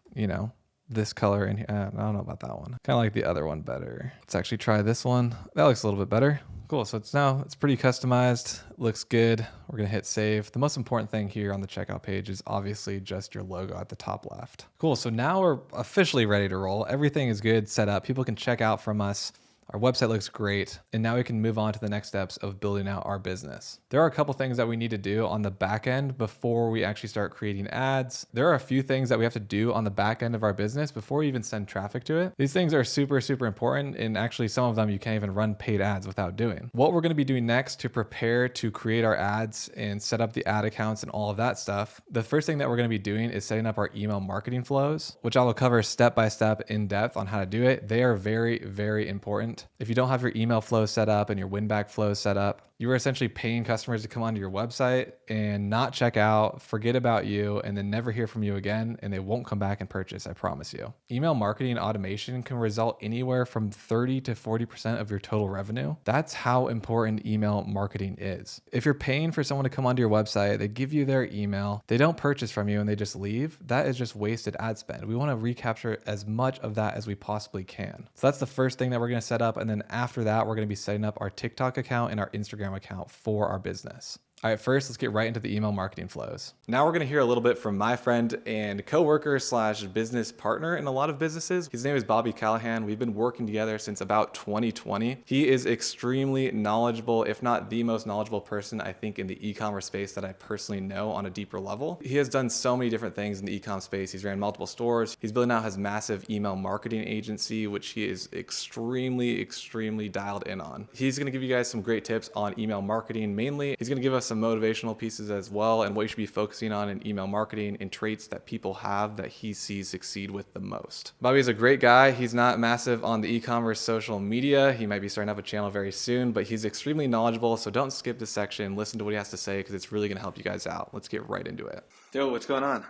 this color in here. I don't know about that one. Kind of like the other one better. Let's actually try this one. That looks a little bit better. Cool. So it's pretty customized. Looks good. We're going to hit save. The most important thing here on the checkout page is obviously just your logo at the top left. Cool. So now we're officially ready to roll. Everything is good, set up. People can check out from us. Our website looks great. And now we can move on to the next steps of building out our business. There are a couple things that we need to do on the back end before we actually start creating ads. There are a few things that we have to do on the back end of our business before we even send traffic to it. These things are super, super important. And actually some of them you can't even run paid ads without doing. What we're going to be doing next to prepare to create our ads and set up the ad accounts and all of that stuff. The first thing that we're going to be doing is setting up our email marketing flows, which I will cover step by step in depth on how to do it. They are very, very important. If you don't have your email flow set up and your win-back flow set up, you are essentially paying customers to come onto your website and not check out, forget about you, and then never hear from you again, and they won't come back and purchase, I promise you. Email marketing automation can result anywhere from 30 to 40% of your total revenue. That's how important email marketing is. If you're paying for someone to come onto your website, they give you their email, they don't purchase from you, and they just leave, that is just wasted ad spend. We want to recapture as much of that as we possibly can. So that's the first thing that we're going to set up, and then after that, we're going to be setting up our TikTok account and our Instagram account for our business. All right, first, let's get right into the email marketing flows. Now we're going to hear a little bit from my friend and coworker slash business partner in a lot of businesses. His name is Bobby Callahan. We've been working together since about 2020. He is extremely knowledgeable, if not the most knowledgeable person, I think, in the e-commerce space that I personally know on a deeper level. He has done so many different things in the e-com space. He's ran multiple stores. He's building out his massive email marketing agency, which he is extremely, extremely dialed in on. He's going to give you guys some great tips on email marketing. Mainly, he's going to give us some motivational pieces as well and what you should be focusing on in email marketing and traits that people have that he sees succeed with the most. Bobby is a great guy. He's not massive on the e-commerce social media. He might be starting up a channel very soon, but he's extremely knowledgeable. So don't skip this section. Listen to what he has to say because it's really going to help you guys out. Let's get right into it. Yo, what's going on?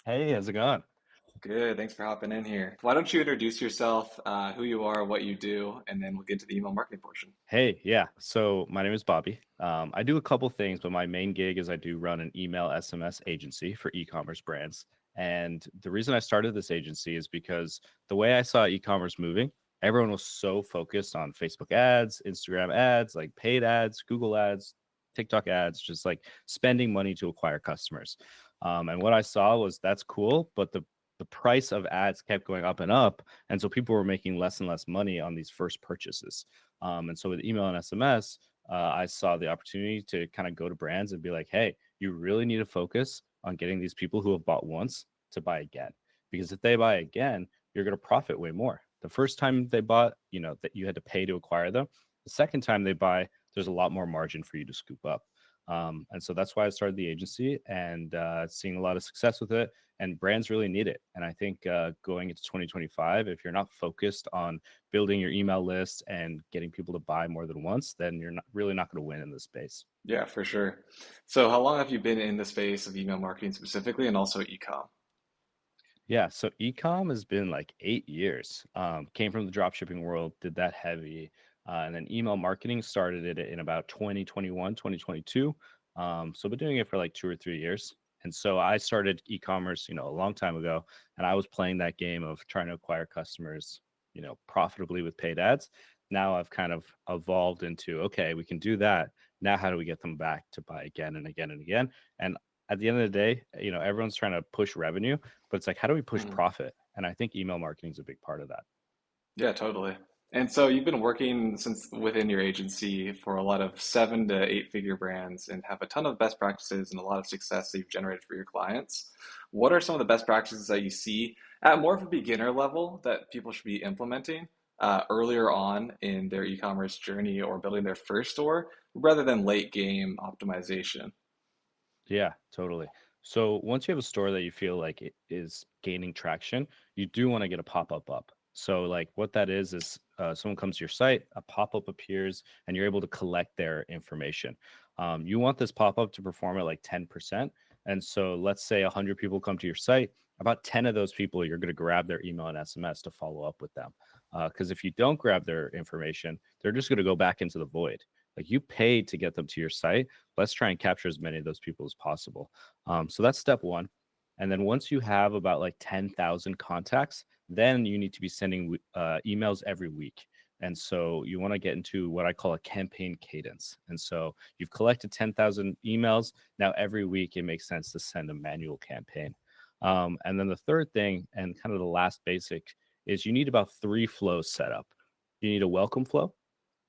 Hey, how's it going? Good. Thanks for hopping in here. Why don't you introduce yourself, who you are, what you do, and then we'll get to the email marketing portion. Hey, yeah. So my name is Bobby. I do a couple things, but my main gig is I do run an email SMS agency for e-commerce brands. And the reason I started this agency is because the way I saw e-commerce moving, everyone was so focused on Facebook ads, Instagram ads, like paid ads, Google ads, TikTok ads, just like spending money to acquire customers. And what I saw was that's cool, but the price of ads kept going up and up. And so people were making less and less money on these first purchases. And so with email and SMS, I saw the opportunity to kind of go to brands and be like, hey, you really need to focus on getting these people who have bought once to buy again. Because if they buy again, you're going to profit way more. The first time they bought, that you had to pay to acquire them. The second time they buy, there's a lot more margin for you to scoop up. And so that's why I started the agency and seeing a lot of success with it. And brands really need it. And I think going into 2025, if you're not focused on building your email list and getting people to buy more than once, then you're not going to win in this space. Yeah, for sure. So how long have you been in the space of email marketing specifically and also ecom? Yeah, so ecom has been like 8 years. Came from the dropshipping world, did that heavy. And then email marketing started it in about 2021, 2022. So I've been doing it for like 2 or 3 years. And so I started e-commerce, a long time ago, and I was playing that game of trying to acquire customers, profitably with paid ads. Now I've kind of evolved into, okay, we can do that. Now how do we get them back to buy again and again and again? And at the end of the day, everyone's trying to push revenue, but it's like, how do we push profit? And I think email marketing is a big part of that. Yeah, totally. And so you've been working since within your agency for a lot of 7 to 8 figure brands and have a ton of best practices and a lot of success that you've generated for your clients. What are some of the best practices that you see at more of a beginner level that people should be implementing earlier on in their e-commerce journey or building their first store rather than late game optimization? Yeah, totally. So once you have a store that you feel like it is gaining traction, you do want to get a pop-up up. So like what that is someone comes to your site, a pop-up appears, and you're able to collect their information. You want this pop-up to perform at like 10%. And so let's say 100 people come to your site, about 10 of those people, you're going to grab their email and SMS to follow up with them. Because if you don't grab their information, they're just going to go back into the void. Like you paid to get them to your site. Let's try and capture as many of those people as possible. So that's step one. And then once you have about like 10,000 contacts, then you need to be sending emails every week. And so you want to get into what I call a campaign cadence. And so you've collected 10,000 emails. Now every week it makes sense to send a manual campaign. And then the third thing, and kind of the last basic, is you need about 3 flows set up. You need a welcome flow,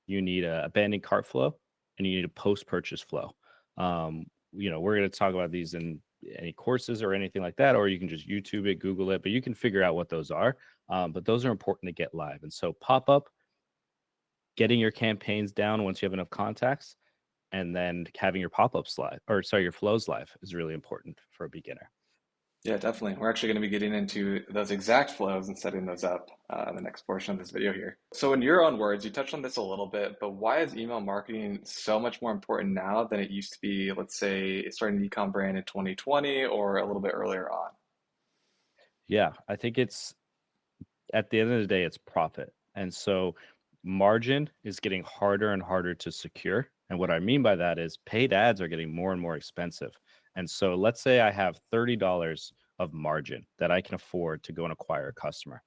you need a abandoned cart flow, and you need a post-purchase flow. We're going to talk about these in any courses or anything like that, or you can just YouTube it, Google it, but you can figure out what those are. But those are important to get live. And so pop-up, getting your campaigns down once you have enough contacts, and then having your pop-ups live, your flows live is really important for a beginner. Yeah, definitely. We're actually going to be getting into those exact flows and setting those up in the next portion of this video here. So in your own words, you touched on this a little bit, but why is email marketing so much more important now than it used to be, let's say, starting an ecom brand in 2020 or a little bit earlier on? Yeah, I think it's, at the end of the day, it's profit. And so margin is getting harder and harder to secure. And what I mean by that is paid ads are getting more and more expensive. And so let's say I have $30 of margin that I can afford to go and acquire a customer.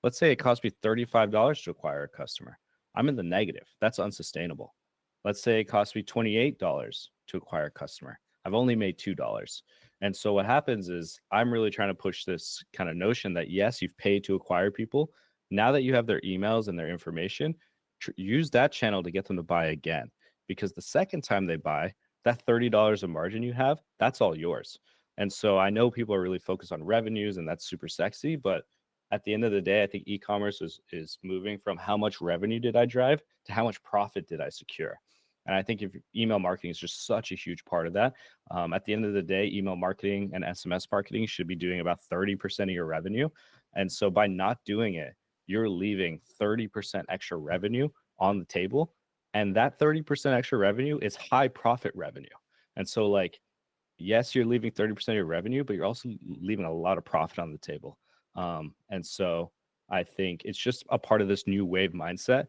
Let's say it costs me $35 to acquire a customer. I'm in the negative. That's unsustainable. Let's say it costs me $28 to acquire a customer. I've only made $2. And so what happens is I'm really trying to push this kind of notion that yes, you've paid to acquire people. Now that you have their emails and their information, use that channel to get them to buy again. Because the second time they buy, that $30 of margin you have, that's all yours. And so I know people are really focused on revenues and that's super sexy, but at the end of the day, I think e-commerce is moving from how much revenue did I drive to how much profit did I secure. And I think if email marketing is just such a huge part of that. At the end of the day, email marketing and SMS marketing should be doing about 30% of your revenue. And so by not doing it, you're leaving 30% extra revenue on the table. And that 30% extra revenue is high profit revenue. And so like, yes, you're leaving 30% of your revenue, but you're also leaving a lot of profit on the table. And so I think it's just a part of this new wave mindset.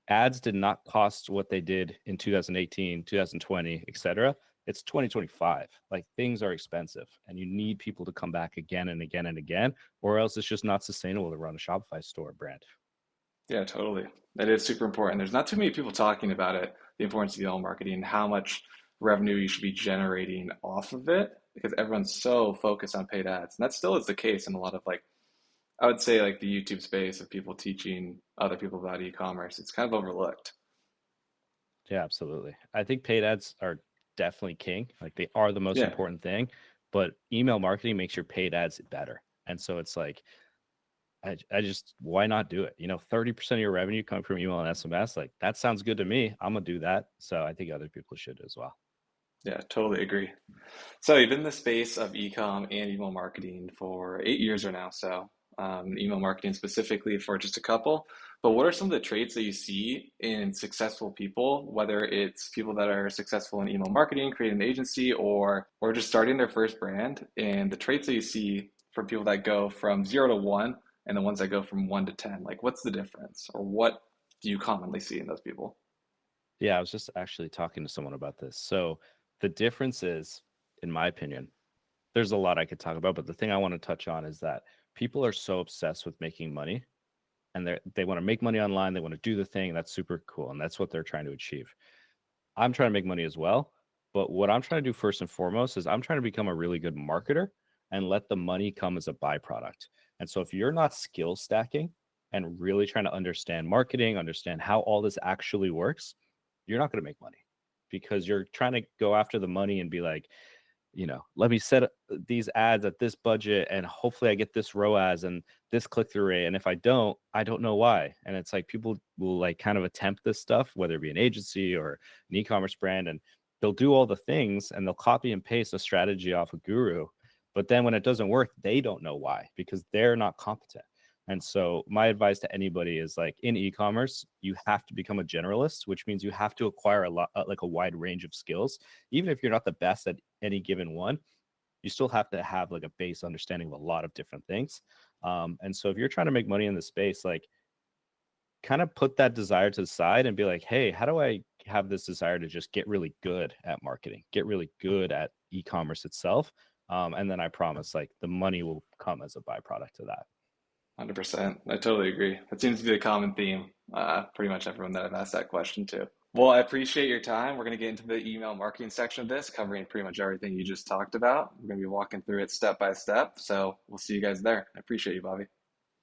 Ads did not cost what they did in 2018, 2020, etc. It's 2025. Like things are expensive and you need people to come back again and again and again, or else it's just not sustainable to run a Shopify store brand. Yeah, totally. That is super important. There's not too many people talking about it, the importance of email marketing, how much revenue you should be generating off of it, because everyone's so focused on paid ads. And that still is the case in a lot of I would say the YouTube space of people teaching other people about e-commerce. It's kind of overlooked. Yeah, absolutely. I think paid ads are definitely king. Like they are the most important thing, but email marketing makes your paid ads better. And so it's like, I just, why not do it? 30% of your revenue coming from email and SMS, like that sounds good to me. I'm gonna do that. So I think other people should as well. Yeah, totally agree. So you've been in the space of ecom and email marketing for 8 years or now. So email marketing specifically for just a couple. But what are some of the traits that you see in successful people, whether it's people that are successful in email marketing, creating an agency, or just starting their first brand, and the traits that you see from people that go from 0 to 1 and the ones that go from 1 to 10? Like, what's the difference, or what do you commonly see in those people? Yeah, I was just actually talking to someone about this. So the difference is, in my opinion, there's a lot I could talk about, but the thing I want to touch on is that people are so obsessed with making money and they want to make money online. They want to do the thing. That's super cool. And that's what they're trying to achieve. I'm trying to make money as well. But what I'm trying to do first and foremost is I'm trying to become a really good marketer and let the money come as a byproduct. And so if you're not skill stacking and really trying to understand marketing, understand how all this actually works, you're not going to make money because you're trying to go after the money and be like, let me set these ads at this budget and hopefully I get this ROAS and this click-through rate. And if I don't know why. And it's like people will like kind of attempt this stuff, whether it be an agency or an e-commerce brand, and they'll do all the things and they'll copy and paste a strategy off a guru. But then when it doesn't work, they don't know why because they're not competent. And so my advice to anybody is like in e-commerce, you have to become a generalist, which means you have to acquire a lot, like a wide range of skills. Even if you're not the best at any given one, you still have to have like a base understanding of a lot of different things. And so if you're trying to make money in the space, like kind of put that desire to the side and be like, hey, how do I have this desire to just get really good at marketing, get really good at e-commerce itself? And then I promise like the money will come as a byproduct of that. 100%. I totally agree. That seems to be a common theme. Pretty much everyone that I've asked that question to. Well, I appreciate your time. We're going to get into the email marketing section of this, covering pretty much everything you just talked about. We're going to be walking through it step by step. So we'll see you guys there. I appreciate you, Bobby.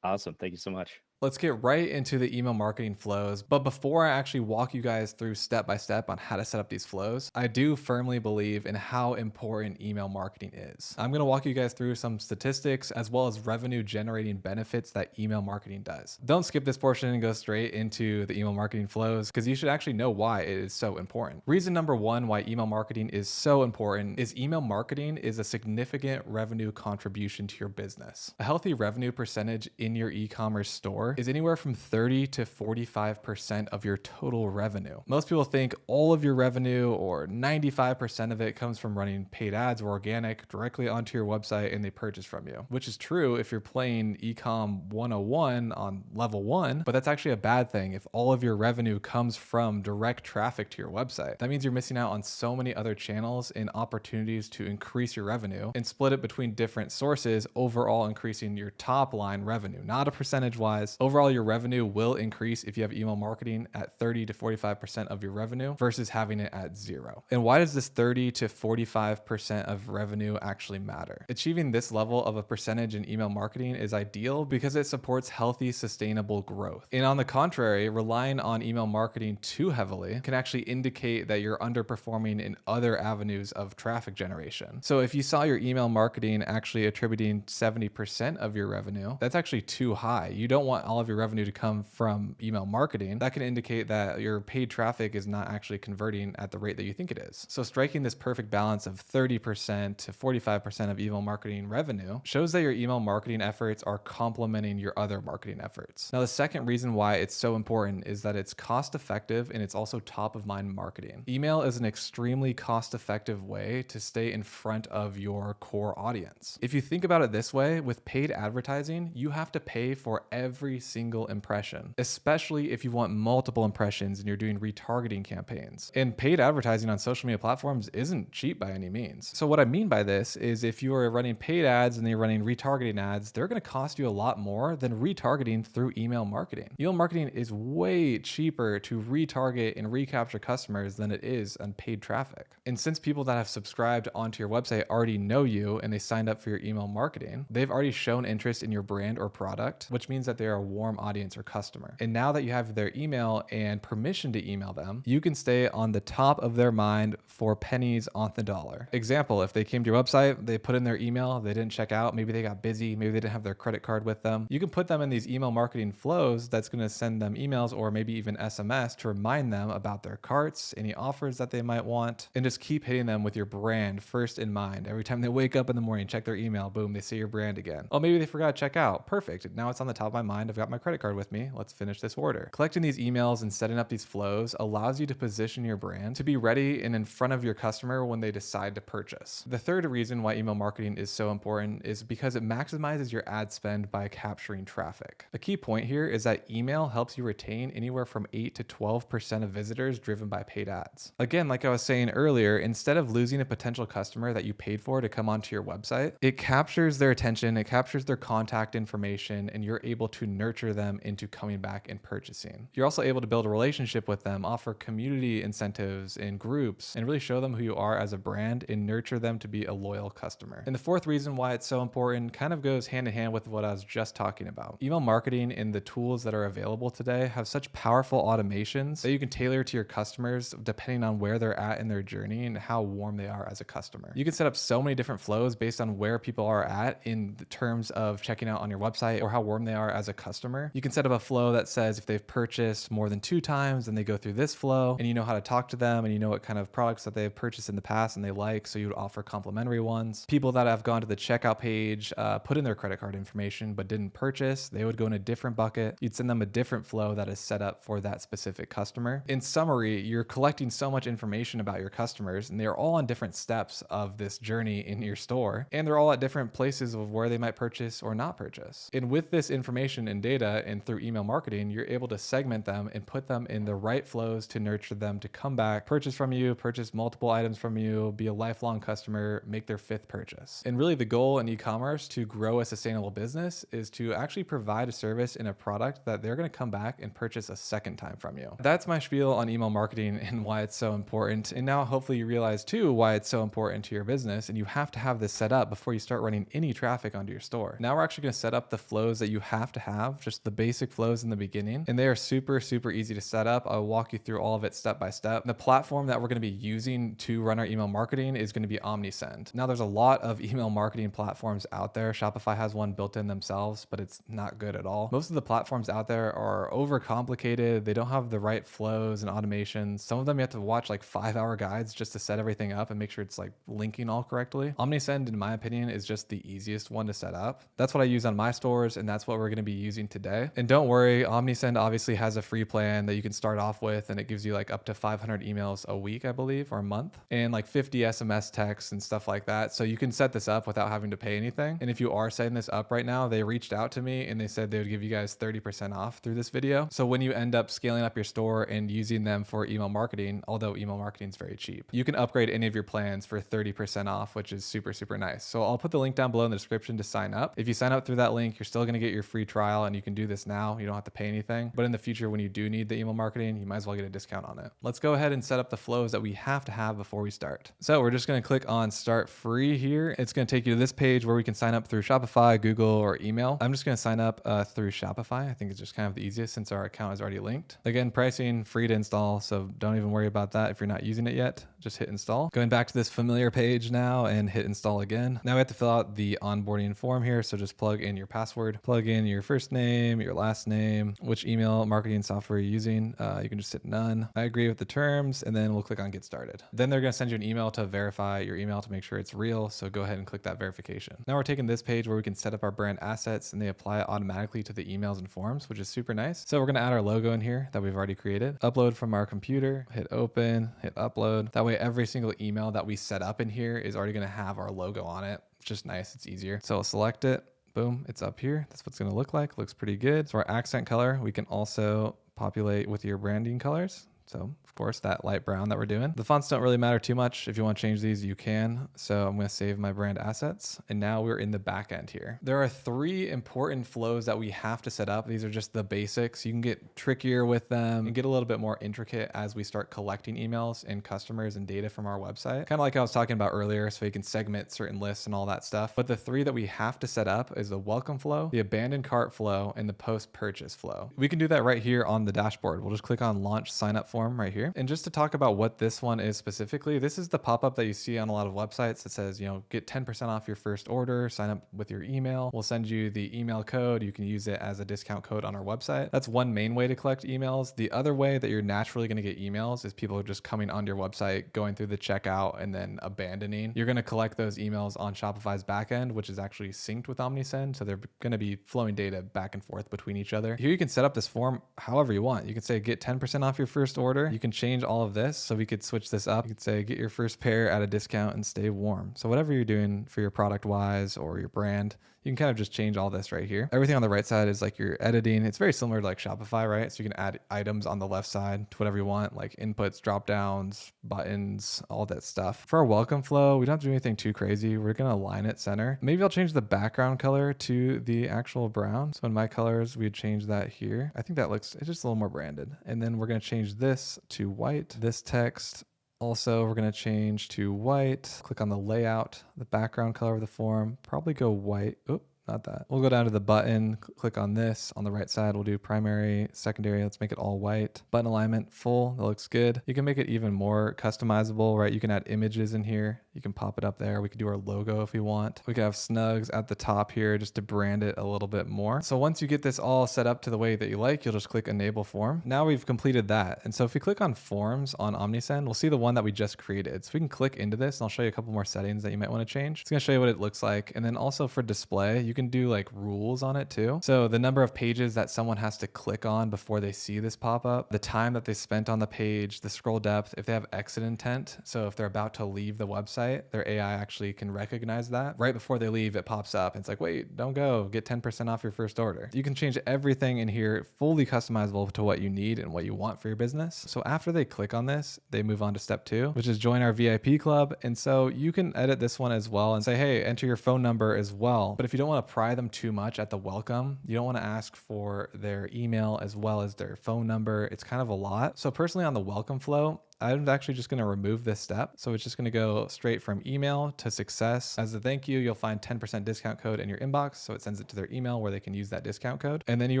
Awesome. Thank you so much. Let's get right into the email marketing flows. But before I actually walk you guys through step by step on how to set up these flows, I do firmly believe in how important email marketing is. I'm going to walk you guys through some statistics as well as revenue generating benefits that email marketing does. Don't skip this portion and go straight into the email marketing flows because you should actually know why it is so important. Reason number one why email marketing is so important is email marketing is a significant revenue contribution to your business. A healthy revenue percentage in your e-commerce store is anywhere from 30 to 45% of your total revenue. Most people think all of your revenue or 95% of it comes from running paid ads or organic directly onto your website and they purchase from you, which is true if you're playing Ecom 101 on level 1, but that's actually a bad thing if all of your revenue comes from direct traffic to your website. That means you're missing out on so many other channels and opportunities to increase your revenue and split it between different sources, overall increasing your top line revenue, not a percentage wise. Overall, your revenue will increase if you have email marketing at 30 to 45% of your revenue versus having it at 0. And why does this 30 to 45% of revenue actually matter? Achieving this level of a percentage in email marketing is ideal because it supports healthy, sustainable growth. And on the contrary, relying on email marketing too heavily can actually indicate that you're underperforming in other avenues of traffic generation. So if you saw your email marketing actually attributing 70% of your revenue, that's actually too high. You don't want all of your revenue to come from email marketing. That can indicate that your paid traffic is not actually converting at the rate that you think it is. So striking this perfect balance of 30% to 45% of email marketing revenue shows that your email marketing efforts are complementing your other marketing efforts. Now, the second reason why it's so important is that it's cost effective and it's also top of mind marketing. Email is an extremely cost effective way to stay in front of your core audience. If you think about it this way, with paid advertising, you have to pay for every single impression, especially if you want multiple impressions and you're doing retargeting campaigns. And paid advertising on social media platforms isn't cheap by any means. So what I mean by this is if you are running paid ads and you're running retargeting ads, they're going to cost you a lot more than retargeting through email marketing. Email marketing is way cheaper to retarget and recapture customers than it is on paid traffic. And since people that have subscribed onto your website already know you and they signed up for your email marketing, they've already shown interest in your brand or product, which means that they're a warm audience or customer. And now that you have their email and permission to email them, you can stay on the top of their mind for pennies on the dollar. Example, if they came to your website, they put in their email, they didn't check out, maybe they got busy, maybe they didn't have their credit card with them. You can put them in these email marketing flows that's going to send them emails or maybe even SMS to remind them about their carts, any offers that they might want, and just keep hitting them with your brand first in mind. Every time they wake up in the morning, check their email, boom, they see your brand again. Oh, maybe they forgot to check out. Perfect. Now it's on the top of my mind. I've got my credit card with me. Let's finish this order. Collecting these emails and setting up these flows allows you to position your brand to be ready and in front of your customer when they decide to purchase. The third reason why email marketing is so important is because it maximizes your ad spend by capturing traffic. A key point here is that email helps you retain anywhere from 8 to 12% of visitors driven by paid ads. Again, like I was saying earlier, instead of losing a potential customer that you paid for to come onto your website, it captures their attention, it captures their contact information, and you're able to nurture them into coming back and purchasing. You're also able to build a relationship with them, offer community incentives in groups, and really show them who you are as a brand and nurture them to be a loyal customer. And the fourth reason why it's so important kind of goes hand in hand with what I was just talking about. Email marketing and the tools that are available today have such powerful automations that you can tailor to your customers depending on where they're at in their journey and how warm they are as a customer. You can set up so many different flows based on where people are at in terms of checking out on your website or how warm they are as a customer customer. You can set up a flow that says if they've purchased more than 2 times, then they go through this flow, and you know how to talk to them, and you know what kind of products that they've purchased in the past and they like, so you would offer complimentary ones. People that have gone to the checkout page, put in their credit card information but didn't purchase, they would go in a different bucket. You'd send them a different flow that is set up for that specific customer. In summary, you're collecting so much information about your customers, and they're all on different steps of this journey in your store, and they're all at different places of where they might purchase or not purchase. And with this information and data and through email marketing, you're able to segment them and put them in the right flows to nurture them to come back, purchase from you, purchase multiple items from you, be a lifelong customer, make their 5th purchase. And really the goal in e-commerce to grow a sustainable business is to actually provide a service in a product that they're going to come back and purchase a second time from you. That's my spiel on email marketing and why it's so important. And now hopefully you realize too why it's so important to your business, and you have to have this set up before you start running any traffic onto your store. Now we're actually going to set up the flows that you have to have, just the basic flows in the beginning, and they are super easy to set up. I'll walk you through all of it step by step. The platform that we're going to be using to run our email marketing is going to be Omnisend. Now there's a lot of email marketing platforms out there. Shopify has one built in themselves, but it's not good at all. Most of the platforms out there are overcomplicated. They don't have the right flows and automations. Some of them you have to watch like 5-hour guides just to set everything up and make sure it's like linking all correctly. Omnisend, in my opinion, is just the easiest one to set up. That's what I use on my stores, and that's what we're going to be using today. And don't worry, Omnisend obviously has a free plan that you can start off with, and it gives you like up to 500 emails a week, I believe, or a month, and like 50 SMS texts and stuff like that. So you can set this up without having to pay anything. And if you are setting this up right now, they reached out to me and they said they would give you guys 30% off through this video. So when you end up scaling up your store and using them for email marketing, although email marketing is very cheap, you can upgrade any of your plans for 30% off, which is super nice. So I'll put the link down below in the description to sign up. If you sign up through that link, you're still going to get your free trial, and you can do this now. You don't have to pay anything. But in the future, when you do need the email marketing, you might as well get a discount on it. Let's go ahead and set up the flows that we have to have before we start. So we're just going to click on start free here. It's going to take you to this page where we can sign up through Shopify, Google, or email. I'm just going to sign up through Shopify. I think it's just kind of the easiest since our account is already linked. Again, pricing free to install, so don't even worry about that if you're not using it yet. Just hit install. Going back to this familiar page now and hit install again. Now we have to fill out the onboarding form here, so just plug in your password, plug in your first name, your last name, which email marketing software you're using. You can just hit none. I agree with the terms, and then we'll click on get started. Then they're going to send you an email to verify your email to make sure it's real, so go ahead and click that verification. Now we're taking this page where we can set up our brand assets, and they apply it automatically to the emails and forms, which is super nice. So we're going to add our logo in here that we've already created, upload from our computer, hit open, hit upload. That way every single email that we set up in here is already going to have our logo on it. It's just nice. It's easier. So I'll select it. Boom. It's up here. That's what it's going to look like. Looks pretty good. So our accent color, we can also populate with your branding colors. So of course that light brown that we're doing. The fonts don't really matter too much. If you want to change these, you can. So I'm going to save my brand assets. And now we're in the back end here. There are 3 important flows that we have to set up. These are just the basics. You can get trickier with them and get a little bit more intricate as we start collecting emails and customers and data from our website. Kind of like I was talking about earlier, so you can segment certain lists and all that stuff. But the 3 that we have to set up is the welcome flow, the abandoned cart flow, and the post-purchase flow. We can do that right here on the dashboard. We'll just click on launch sign up form right here. And just to talk about what this one is specifically, this is the pop-up that you see on a lot of websites that says, you know, get 10% off your first order, sign up with your email. We'll send you the email code. You can use it as a discount code on our website. That's one main way to collect emails. The other way that you're naturally going to get emails is people just coming on your website, going through the checkout, and then abandoning. You're going to collect those emails on Shopify's backend, which is actually synced with Omnisend. So they're going to be flowing data back and forth between each other. Here you can set up this form however you want. You can say get 10% off your first order. You can change all of this. So we could switch this up. You could say get your first pair at a discount and stay warm. So whatever you're doing for your product wise or your brand, you can kind of just change all this right here. Everything on the right side is like your editing. It's very similar to like Shopify, right? So you can add items on the left side to whatever you want, like inputs, drop downs, buttons, all that stuff. For our welcome flow, we don't have to do anything too crazy. We're going to align it center. Maybe I'll change the background color to the actual brown. So in my colors, we'd change that here. I think that looks, it's just a little more branded. And then we're going to change this to white. This text also, we're going to change to white. Click on the layout, the background color of the form, probably go white. Oop, not that. We'll go down to the button, click on this. On the right side, we'll do primary, secondary. Let's make it all white. Button alignment, full. That looks good. You can make it even more customizable, right? You can add images in here. You can pop it up there. We could do our logo if we want. We could have snugs at the top here just to brand it a little bit more. So once you get this all set up to the way that you like, you'll just click enable form. Now we've completed that. And so if we click on forms on Omnisend, we'll see the one that we just created. So we can click into this and I'll show you a couple more settings that you might want to change. It's going to show you what it looks like. And then also for display, you can do like rules on it too. So the number of pages that someone has to click on before they see this pop up, the time that they spent on the page, the scroll depth, if they have exit intent. So if they're about to leave the website, their AI actually can recognize that. Right before they leave, it pops up. And it's like, wait, don't go. Get 10% off your first order. You can change everything in here, fully customizable to what you need and what you want for your business. So after they click on this, they move on to step 2, which is join our VIP club. And so you can edit this one as well and say, hey, enter your phone number as well. But if you don't want to pry them too much at the welcome, you don't want to ask for their email as well as their phone number. It's kind of a lot. So personally on the welcome flow, I'm actually just going to remove this step. So it's just going to go straight from email to success. As a thank you, you'll find 10% discount code in your inbox. So it sends it to their email where they can use that discount code. And then you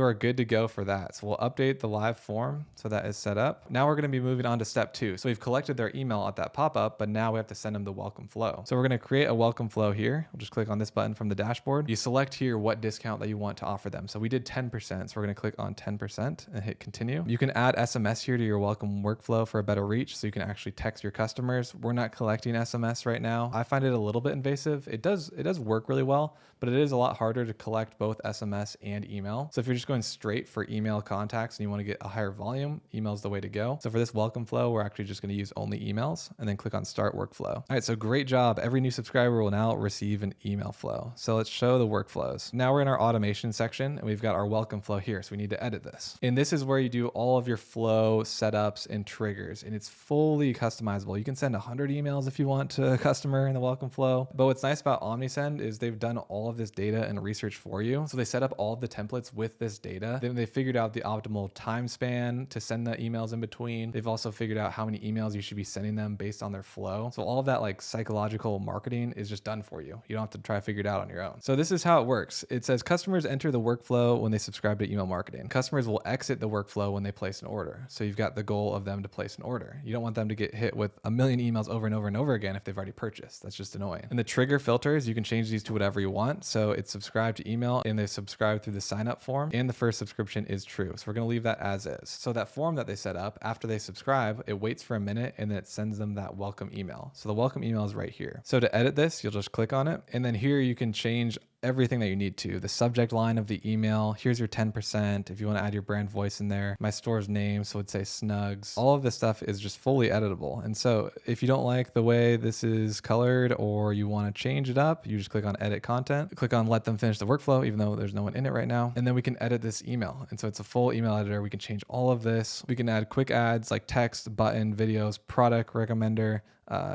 are good to go for that. So we'll update the live form. So that is set up. Now we're going to be moving on to step 2. So we've collected their email at that pop-up, but now we have to send them the welcome flow. So we're going to create a welcome flow here. We'll just click on this button from the dashboard. You select here what discount that you want to offer them. So we did 10%. So we're going to click on 10% and hit continue. You can add SMS here to your welcome workflow for a better reach. So you can actually text your customers. We're not collecting SMS right now. I find it a little bit invasive. It does work really well, but it is a lot harder to collect both SMS and email. So if you're just going straight for email contacts and you want to get a higher volume, email is the way to go. So for this welcome flow, we're actually just going to use only emails and then click on start workflow. All right, so great job. Every new subscriber will now receive an email flow. So let's show the workflows. Now we're in our automation section and we've got our welcome flow here. So we need to edit this. And this is where you do all of your flow setups and triggers, and it's fully customizable. You can send 100 emails if you want to a customer in the welcome flow. But what's nice about Omnisend is they've done all of this data and research for you. So they set up all of the templates with this data. Then they figured out the optimal time span to send the emails in between. They've also figured out how many emails you should be sending them based on their flow. So all of that like psychological marketing is just done for you. You don't have to try to figure it out on your own. So this is how it works. It says customers enter the workflow when they subscribe to email marketing. Customers will exit the workflow when they place an order. So you've got the goal of them to place an order. You don't want them to get hit with a million emails over and over and over again if they've already purchased. That's just annoying. And the trigger filters, you can change these to whatever you want. So it's subscribe to email and they subscribe through the sign up form, and the first subscription is true. So we're going to leave that as is. So that form that they set up after they subscribe, it waits for a minute and then it sends them that welcome email. So the welcome email is right here. So to edit this, you'll just click on it. And then here you can change everything that you need to. The subject line of the email, here's your 10%. If you want to add your brand voice in there, my store's name, so it'd say Snugs. All of this stuff is just fully editable. And so if you don't like the way this is colored or you want to change it up, you just click on edit content, click on let them finish the workflow, even though there's no one in it right now. And then we can edit this email. And so it's a full email editor. We can change all of this. We can add quick ads like text, button, videos, product recommender,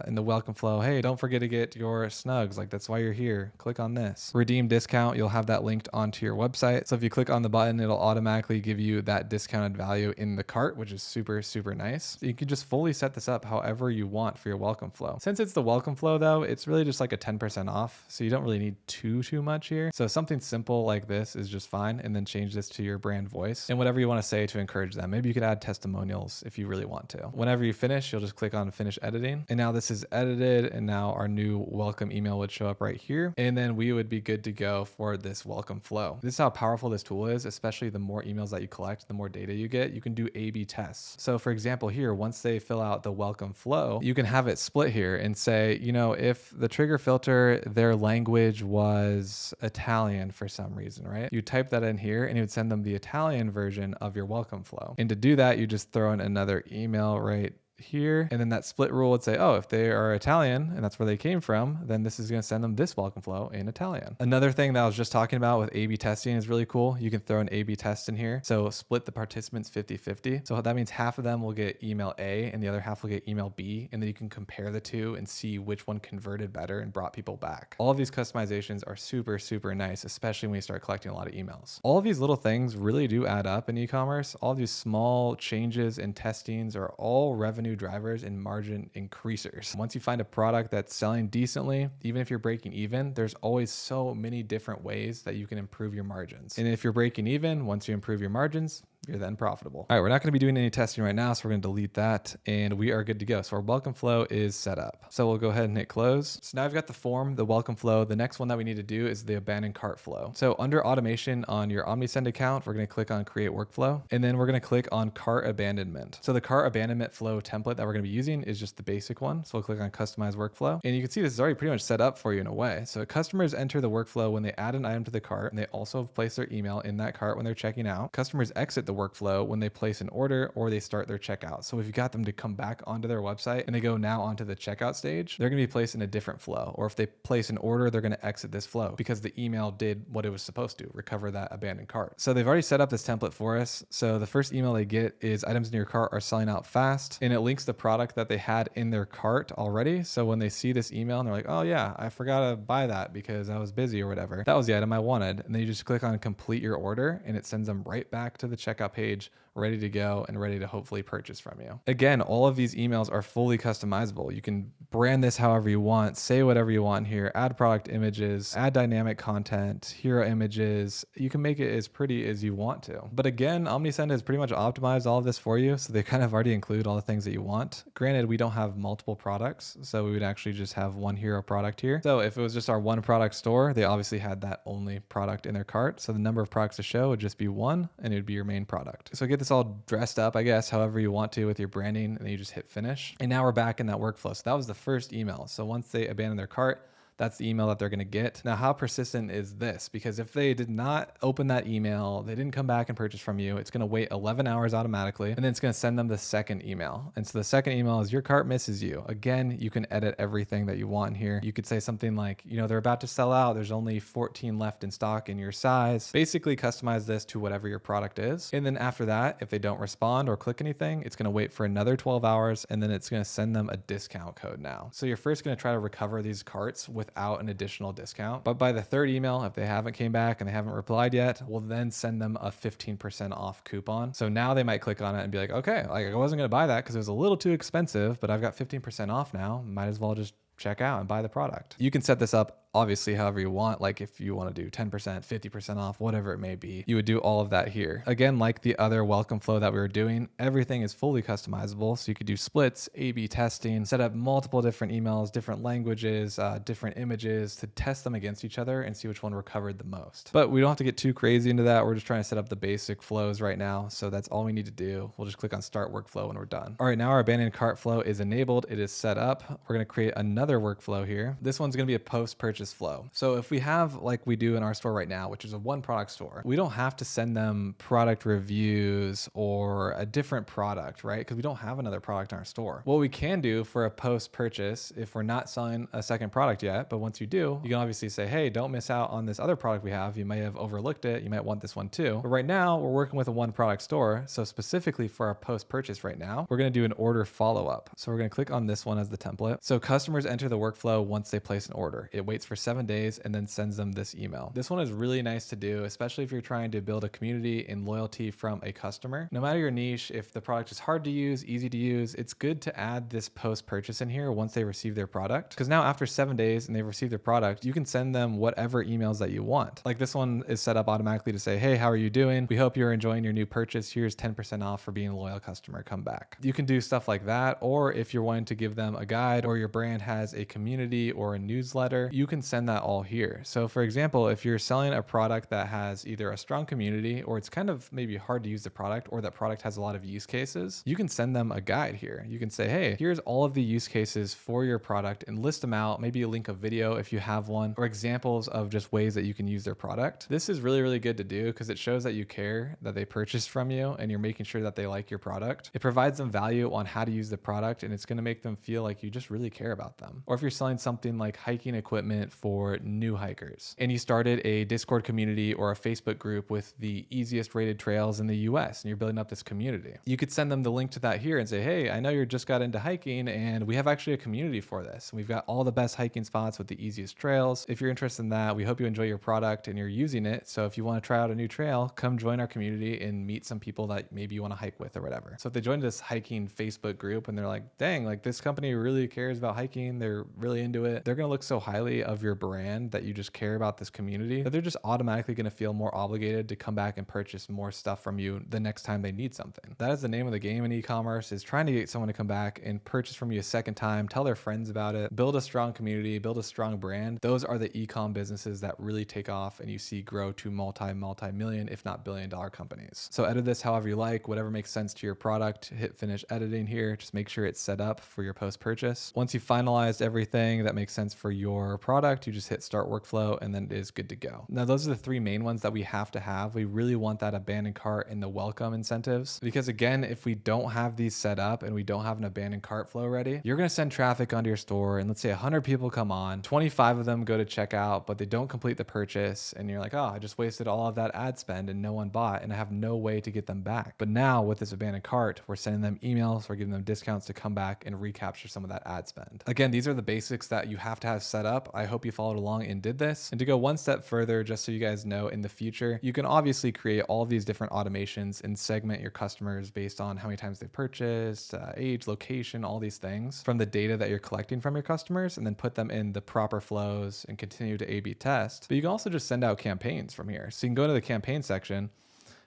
in the welcome flow. Hey, don't forget to get your Snugs. Like that's why you're here. Click on this. Redeem discount. You'll have that linked onto your website. So if you click on the button, it'll automatically give you that discounted value in the cart, which is super, super nice. You can just fully set this up however you want for your welcome flow. Since it's the welcome flow though, it's really just like a 10% off. So you don't really need too much here. So something simple like this is just fine. And then change this to your brand voice and whatever you want to say to encourage them. Maybe you could add testimonials if you really want to. Whenever you finish, you'll just click on finish editing. And now this is edited, and now our new welcome email would show up right here. And then we would be good to go for this welcome flow. This is how powerful this tool is, especially the more emails that you collect, the more data you get. You can do A/B tests. So for example, here, once they fill out the welcome flow, you can have it split here and say, you know, if the trigger filter, their language was Italian for some reason, right? You type that in here and it would send them the Italian version of your welcome flow. And to do that, you just throw in another email right here, and then that split rule would say, oh, if they are Italian and that's where they came from, then this is going to send them this welcome flow in Italian. Another thing that I was just talking about with A/B testing is really cool. You can throw an A/B test in here. So split the participants 50-50. So that means half of them will get email A and the other half will get email B, and then you can compare the two and see which one converted better and brought people back. All of these customizations are super, super nice, especially when you start collecting a lot of emails. All of these little things really do add up in e-commerce. All of these small changes and testings are all revenue revenue drivers and margin increasers. Once you find a product that's selling decently, even if you're breaking even, there's always so many different ways that you can improve your margins. And if you're breaking even, once you improve your margins, you're then profitable. All right, we're not going to be doing any testing right now, so we're going to delete that and we are good to go. So our welcome flow is set up. So we'll go ahead and hit close. So now I've got the form, the welcome flow. The next one that we need to do is the abandoned cart flow. So under automation on your OmniSend account, we're going to click on create workflow, and then we're going to click on cart abandonment. So the cart abandonment flow template that we're going to be using is just the basic one. So we'll click on customize workflow, and you can see this is already pretty much set up for you in a way. So customers enter the workflow when they add an item to the cart, and they also place their email in that cart when they're checking out. Customers exit the workflow when they place an order or they start their checkout. So if you got them to come back onto their website and they go now onto the checkout stage, they're going to be placed in a different flow. Or if they place an order, they're going to exit this flow because the email did what it was supposed to, recover that abandoned cart. So they've already set up this template for us. So the first email they get is items in your cart are selling out fast, and it links the product that they had in their cart already. So when they see this email and they're like, oh yeah, I forgot to buy that because I was busy or whatever, that was the item I wanted. And then you just click on complete your order and it sends them right back to the checkout page, ready to go and ready to hopefully purchase from you. Again, all of these emails are fully customizable. You can brand this however you want, say whatever you want here, add product images, add dynamic content, hero images. You can make it as pretty as you want to. But again, OmniSend has pretty much optimized all of this for you. So they kind of already include all the things that you want. Granted, we don't have multiple products, so we would actually just have one hero product here. So if it was just our one product store, they obviously had that only product in their cart. So the number of products to show would just be one, and it would be your main product. So get this all dressed up, I guess, however you want to with your branding, and then you just hit finish. And now we're back in that workflow. So that was the first email. So once they abandon their cart, that's the email that they're going to get. Now, how persistent is this? Because if they did not open that email, they didn't come back and purchase from you, it's going to wait 11 hours automatically, and then it's going to send them the second email. And so the second email is your cart misses you. Again, you can edit everything that you want in here. You could say something like, you know, they're about to sell out. There's only 14 left in stock in your size. Basically customize this to whatever your product is. And then after that, if they don't respond or click anything, it's going to wait for another 12 hours, and then it's going to send them a discount code now. So you're first going to try to recover these carts without an additional discount. But by the third email, if they haven't came back and they haven't replied yet, we'll then send them a 15% off coupon. So now they might click on it and be like, okay, like I wasn't going to buy that because it was a little too expensive, but I've got 15% off now. Might as well just check out and buy the product. You can set this up obviously however you want. Like if you want to do 10%, 50% off, whatever it may be, you would do all of that here. Again, like the other welcome flow that we were doing, everything is fully customizable. So you could do splits, A/B testing, set up multiple different emails, different languages, different images to test them against each other and see which one recovered the most. But we don't have to get too crazy into that. We're just trying to set up the basic flows right now. So that's all we need to do. We'll just click on start workflow when we're done. All right, now our abandoned cart flow is enabled. It is set up. We're going to create another workflow here. This one's going to be a post-purchase flow. So if we have, like we do in our store right now, which is a one product store, we don't have to send them product reviews or a different product, right? Because we don't have another product in our store. What we can do for a post-purchase, if we're not selling a second product yet, but once you do, you can obviously say, hey, don't miss out on this other product we have. You may have overlooked it. You might want this one too. But right now we're working with a one product store. So specifically for our post-purchase right now, we're going to do an order follow-up. So we're going to click on this one as the template. So customers enter the workflow once they place an order. It waits for 7 days and then sends them this email. This one is really nice to do, especially if you're trying to build a community and loyalty from a customer. No matter your niche, if the product is hard to use, easy to use, it's good to add this post-purchase in here once they receive their product. Because now after 7 days and they've received their product, you can send them whatever emails that you want. Like this one is set up automatically to say, hey, how are you doing? We hope you're enjoying your new purchase. Here's 10% off for being a loyal customer. Come back. You can do stuff like that. Or if you're wanting to give them a guide or your brand has a community or a newsletter, you can send that all here. So for example, if you're selling a product that has either a strong community or it's kind of maybe hard to use the product, or that product has a lot of use cases, you can send them a guide here. You can say, hey, here's all of the use cases for your product and list them out, maybe a link of video if you have one, or examples of just ways that you can use their product. This is really, really good to do because it shows that you care, that they purchased from you, and you're making sure that they like your product. It provides them value on how to use the product, and it's going to make them feel like you just really care about them. Or if you're selling something like hiking equipment entertainment for new hikers, and you started a Discord community or a Facebook group with the easiest rated trails in the US, and you're building up this community, you could send them the link to that here and say, hey, I know you just got into hiking and we have actually a community for this. We've got all the best hiking spots with the easiest trails. If you're interested in that, we hope you enjoy your product and you're using it. So if you want to try out a new trail, come join our community and meet some people that maybe you want to hike with or whatever. So if they join this hiking Facebook group and they're like, dang, like this company really cares about hiking, they're really into it, they're going to look so highly of your brand that you just care about this community that they're just automatically going to feel more obligated to come back and purchase more stuff from you the next time they need something. That is the name of the game in e-commerce, is trying to get someone to come back and purchase from you a second time, tell their friends about it, build a strong community, build a strong brand. Those are the e-com businesses that really take off and you see grow to multi-million, if not billion-dollar companies. So edit this however you like, whatever makes sense to your product. Hit finish editing here. Just make sure it's set up for your post-purchase. Once you've finalized everything that makes sense for your product, you just hit start workflow and then it is good to go. Now, those are the three main ones that we have to have. We really want that abandoned cart and the welcome incentives, because again, if we don't have these set up and we don't have an abandoned cart flow ready, you're going to send traffic onto your store and let's say 100 people come on, 25 of them go to checkout, but they don't complete the purchase. And you're like, oh, I just wasted all of that ad spend and no one bought and I have no way to get them back. But now with this abandoned cart, we're sending them emails, we're giving them discounts to come back and recapture some of that ad spend. Again, these are the basics that you have to have set up. I hope you followed along and did this. And to go one step further, just so you guys know, in the future, you can obviously create all of these different automations and segment your customers based on how many times they've purchased, age, location, all these things from the data that you're collecting from your customers, and then put them in the proper flows and continue to A/B test. But you can also just send out campaigns from here. So you can go to the campaign section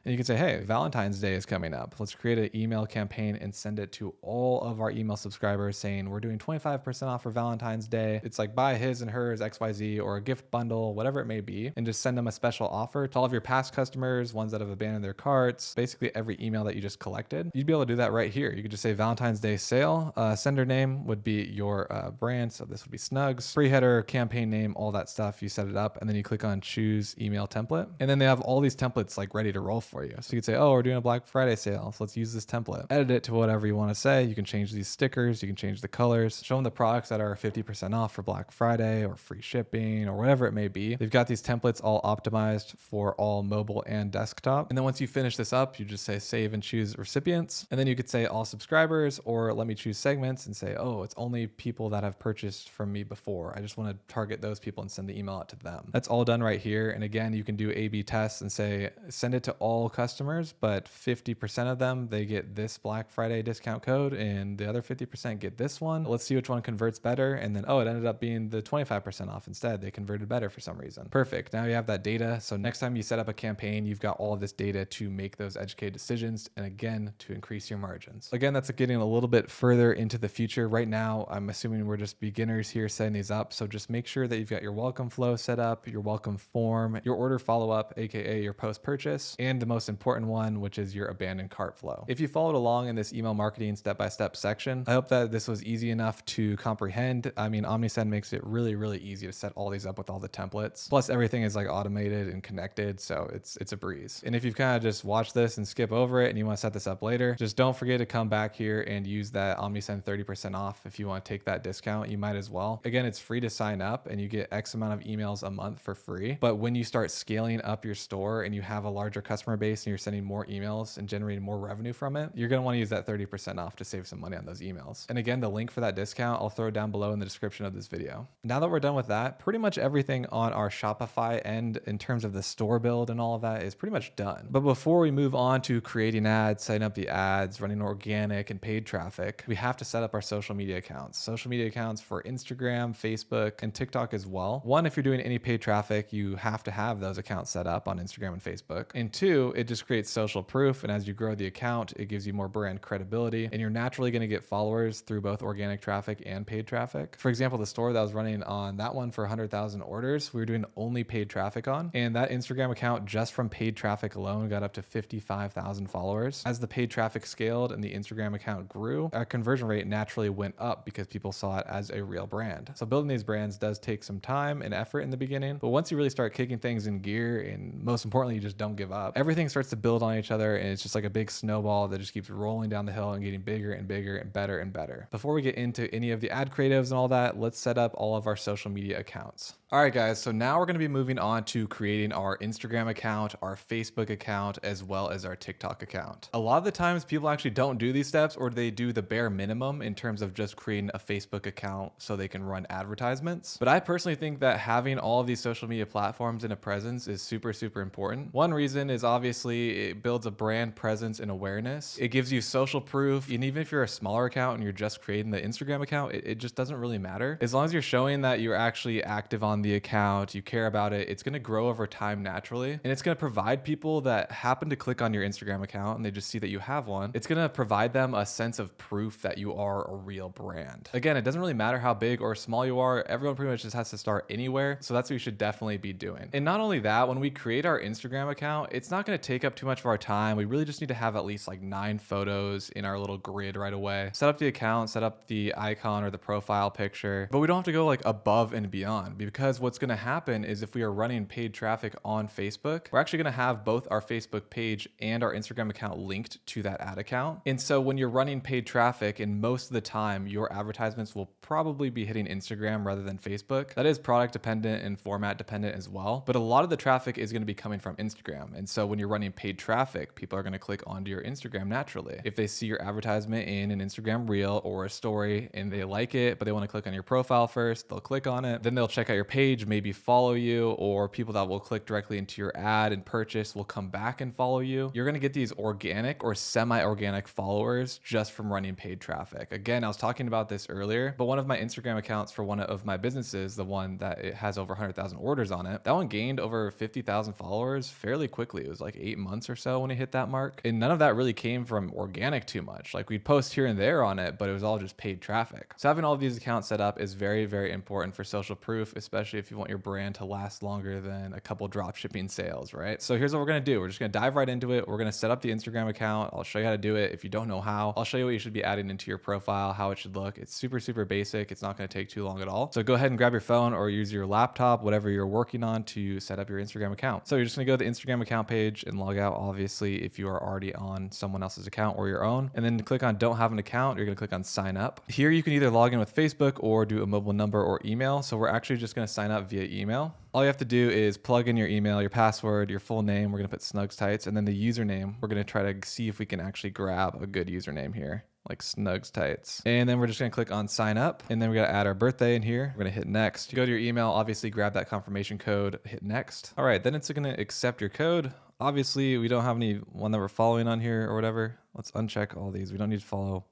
and you can say, hey, Valentine's Day is coming up. Let's create an email campaign and send it to all of our email subscribers saying we're doing 25% off for Valentine's Day. It's like buy his and hers XYZ or a gift bundle, whatever it may be, and just send them a special offer to all of your past customers, ones that have abandoned their carts, basically every email that you just collected. You'd be able to do that right here. You could just say Valentine's Day sale. Sender name would be your brand. So this would be Snugs. Free header, campaign name, all that stuff. You set it up and then you click on choose email template. And then they have all these templates like ready to roll for you. So you could say, oh, we're doing a Black Friday sale, so let's use this template. Edit it to whatever you want to say. You can change these stickers, you can change the colors, show them the products that are 50% off for Black Friday or free shipping or whatever it may be. They've got these templates all optimized for all mobile and desktop. And then once you finish this up, you just say save and choose recipients. And then you could say all subscribers, or let me choose segments and say, oh, it's only people that have purchased from me before. I just want to target those people and send the email out to them. That's all done right here. And again, you can do A/B tests and say, send it to all customers, but 50% of them, they get this Black Friday discount code and the other 50% get this one. Let's see which one converts better. And then, oh, it ended up being the 25% off instead. They converted better for some reason. Perfect. Now you have that data. So next time you set up a campaign, you've got all of this data to make those educated decisions and again, to increase your margins. Again, that's getting a little bit further into the future. Right now, I'm assuming we're just beginners here setting these up. So just make sure that you've got your welcome flow set up, your welcome form, your order follow-up, AKA your post-purchase, and the most important one, which is your abandoned cart flow. If you followed along in this email marketing step-by-step section, I hope that this was easy enough to comprehend. I mean, OmniSend makes it really, really easy to set all these up with all the templates. Plus everything is like automated and connected. So it's a breeze. And if you've kind of just watched this and skip over it and you want to set this up later, just don't forget to come back here and use that OmniSend 30% off. If you want to take that discount, you might as well. Again, it's free to sign up and you get X amount of emails a month for free. But when you start scaling up your store and you have a larger customer base and you're sending more emails and generating more revenue from it, you're going to want to use that 30% off to save some money on those emails. And again, the link for that discount, I'll throw it down below in the description of this video. Now that we're done with that, pretty much everything on our Shopify end in terms of the store build and all of that is pretty much done. But before we move on to creating ads, setting up the ads, running organic and paid traffic, we have to set up our social media accounts. Social media accounts for Instagram, Facebook, and TikTok as well. One, if you're doing any paid traffic, you have to have those accounts set up on Instagram and Facebook. And two, it just creates social proof. And as you grow the account, it gives you more brand credibility and you're naturally going to get followers through both organic traffic and paid traffic. For example, the store that I was running on that one for 100,000 orders, we were doing only paid traffic on, and that Instagram account just from paid traffic alone got up to 55,000 followers. As the paid traffic scaled and the Instagram account grew, our conversion rate naturally went up because people saw it as a real brand. So building these brands does take some time and effort in the beginning, but once you really start kicking things in gear, and most importantly, you just don't give up, everything everything starts to build on each other, and it's just like a big snowball that just keeps rolling down the hill and getting bigger and bigger and better and better. Before we get into any of the ad creatives and all that, let's set up all of our social media accounts. All right, guys, so now we're going to be moving on to creating our Instagram account, our Facebook account, as well as our TikTok account. A lot of the times people actually don't do these steps, or they do the bare minimum in terms of just creating a Facebook account so they can run advertisements. But I personally think that having all of these social media platforms in a presence is super, super important. One reason is obviously it builds a brand presence and awareness. It gives you social proof. And even if you're a smaller account and you're just creating the Instagram account, it just doesn't really matter. As long as you're showing that you're actually active on the account, you care about it, it's going to grow over time naturally. And it's going to provide people that happen to click on your Instagram account and they just see that you have one. It's going to provide them a sense of proof that you are a real brand. Again, it doesn't really matter how big or small you are. Everyone pretty much just has to start anywhere. So that's what you should definitely be doing. And not only that, when we create our Instagram account, it's not going to take up too much of our time. We really just need to have at least like 9 photos in our little grid right away. Set up the account, set up the icon or the profile picture, but we don't have to go like above and beyond, because what's going to happen is if we are running paid traffic on Facebook, we're actually going to have both our Facebook page and our Instagram account linked to that ad account. And so when you're running paid traffic, and most of the time your advertisements will probably be hitting Instagram rather than Facebook. That is product dependent and format dependent as well, but a lot of the traffic is going to be coming from Instagram. And so when you're running paid traffic, people are going to click onto your Instagram naturally. If they see your advertisement in an Instagram reel or a story and they like it, but they want to click on your profile first, they'll click on it. Then they'll check out your page, maybe follow you, or people that will click directly into your ad and purchase will come back and follow you. You're going to get these organic or semi-organic followers just from running paid traffic. Again, I was talking about this earlier, but one of my Instagram accounts for one of my businesses, the one that it has over 100,000 orders on it, that one gained over 50,000 followers fairly quickly. It was like 8 months or so when it hit that mark. And none of that really came from organic too much. Like we'd post here and there on it, but it was all just paid traffic. So having all of these accounts set up is very, very important for social proof, especially if you want your brand to last longer than a couple drop shipping sales, right? So here's what we're going to do. We're just going to dive right into it. We're going to set up the Instagram account. I'll show you how to do it. If you don't know how, I'll show you what you should be adding into your profile, how it should look. It's super, super basic. It's not going to take too long at all. So go ahead and grab your phone or use your laptop, whatever you're working on, to set up your Instagram account. So you're just going to go to the Instagram account page and log out, obviously, if you are already on someone else's account or your own. And then click on don't have an account. You're going to click on sign up. Here you can either log in with Facebook or do a mobile number or email. So we're actually just going to sign up via email. All you have to do is plug in your email, your password, your full name. We're going to put Snugs Tights, and then the username. We're going to try to see if we can actually grab a good username here, like Snugs Tights. And then we're just going to click on sign up, and then we got to add our birthday in here. We're going to hit next. You go to your email, obviously grab that confirmation code, hit next. All right, then it's going to accept your code. Obviously, we don't have anyone that we're following on here or whatever. Let's uncheck all these. We don't need to follow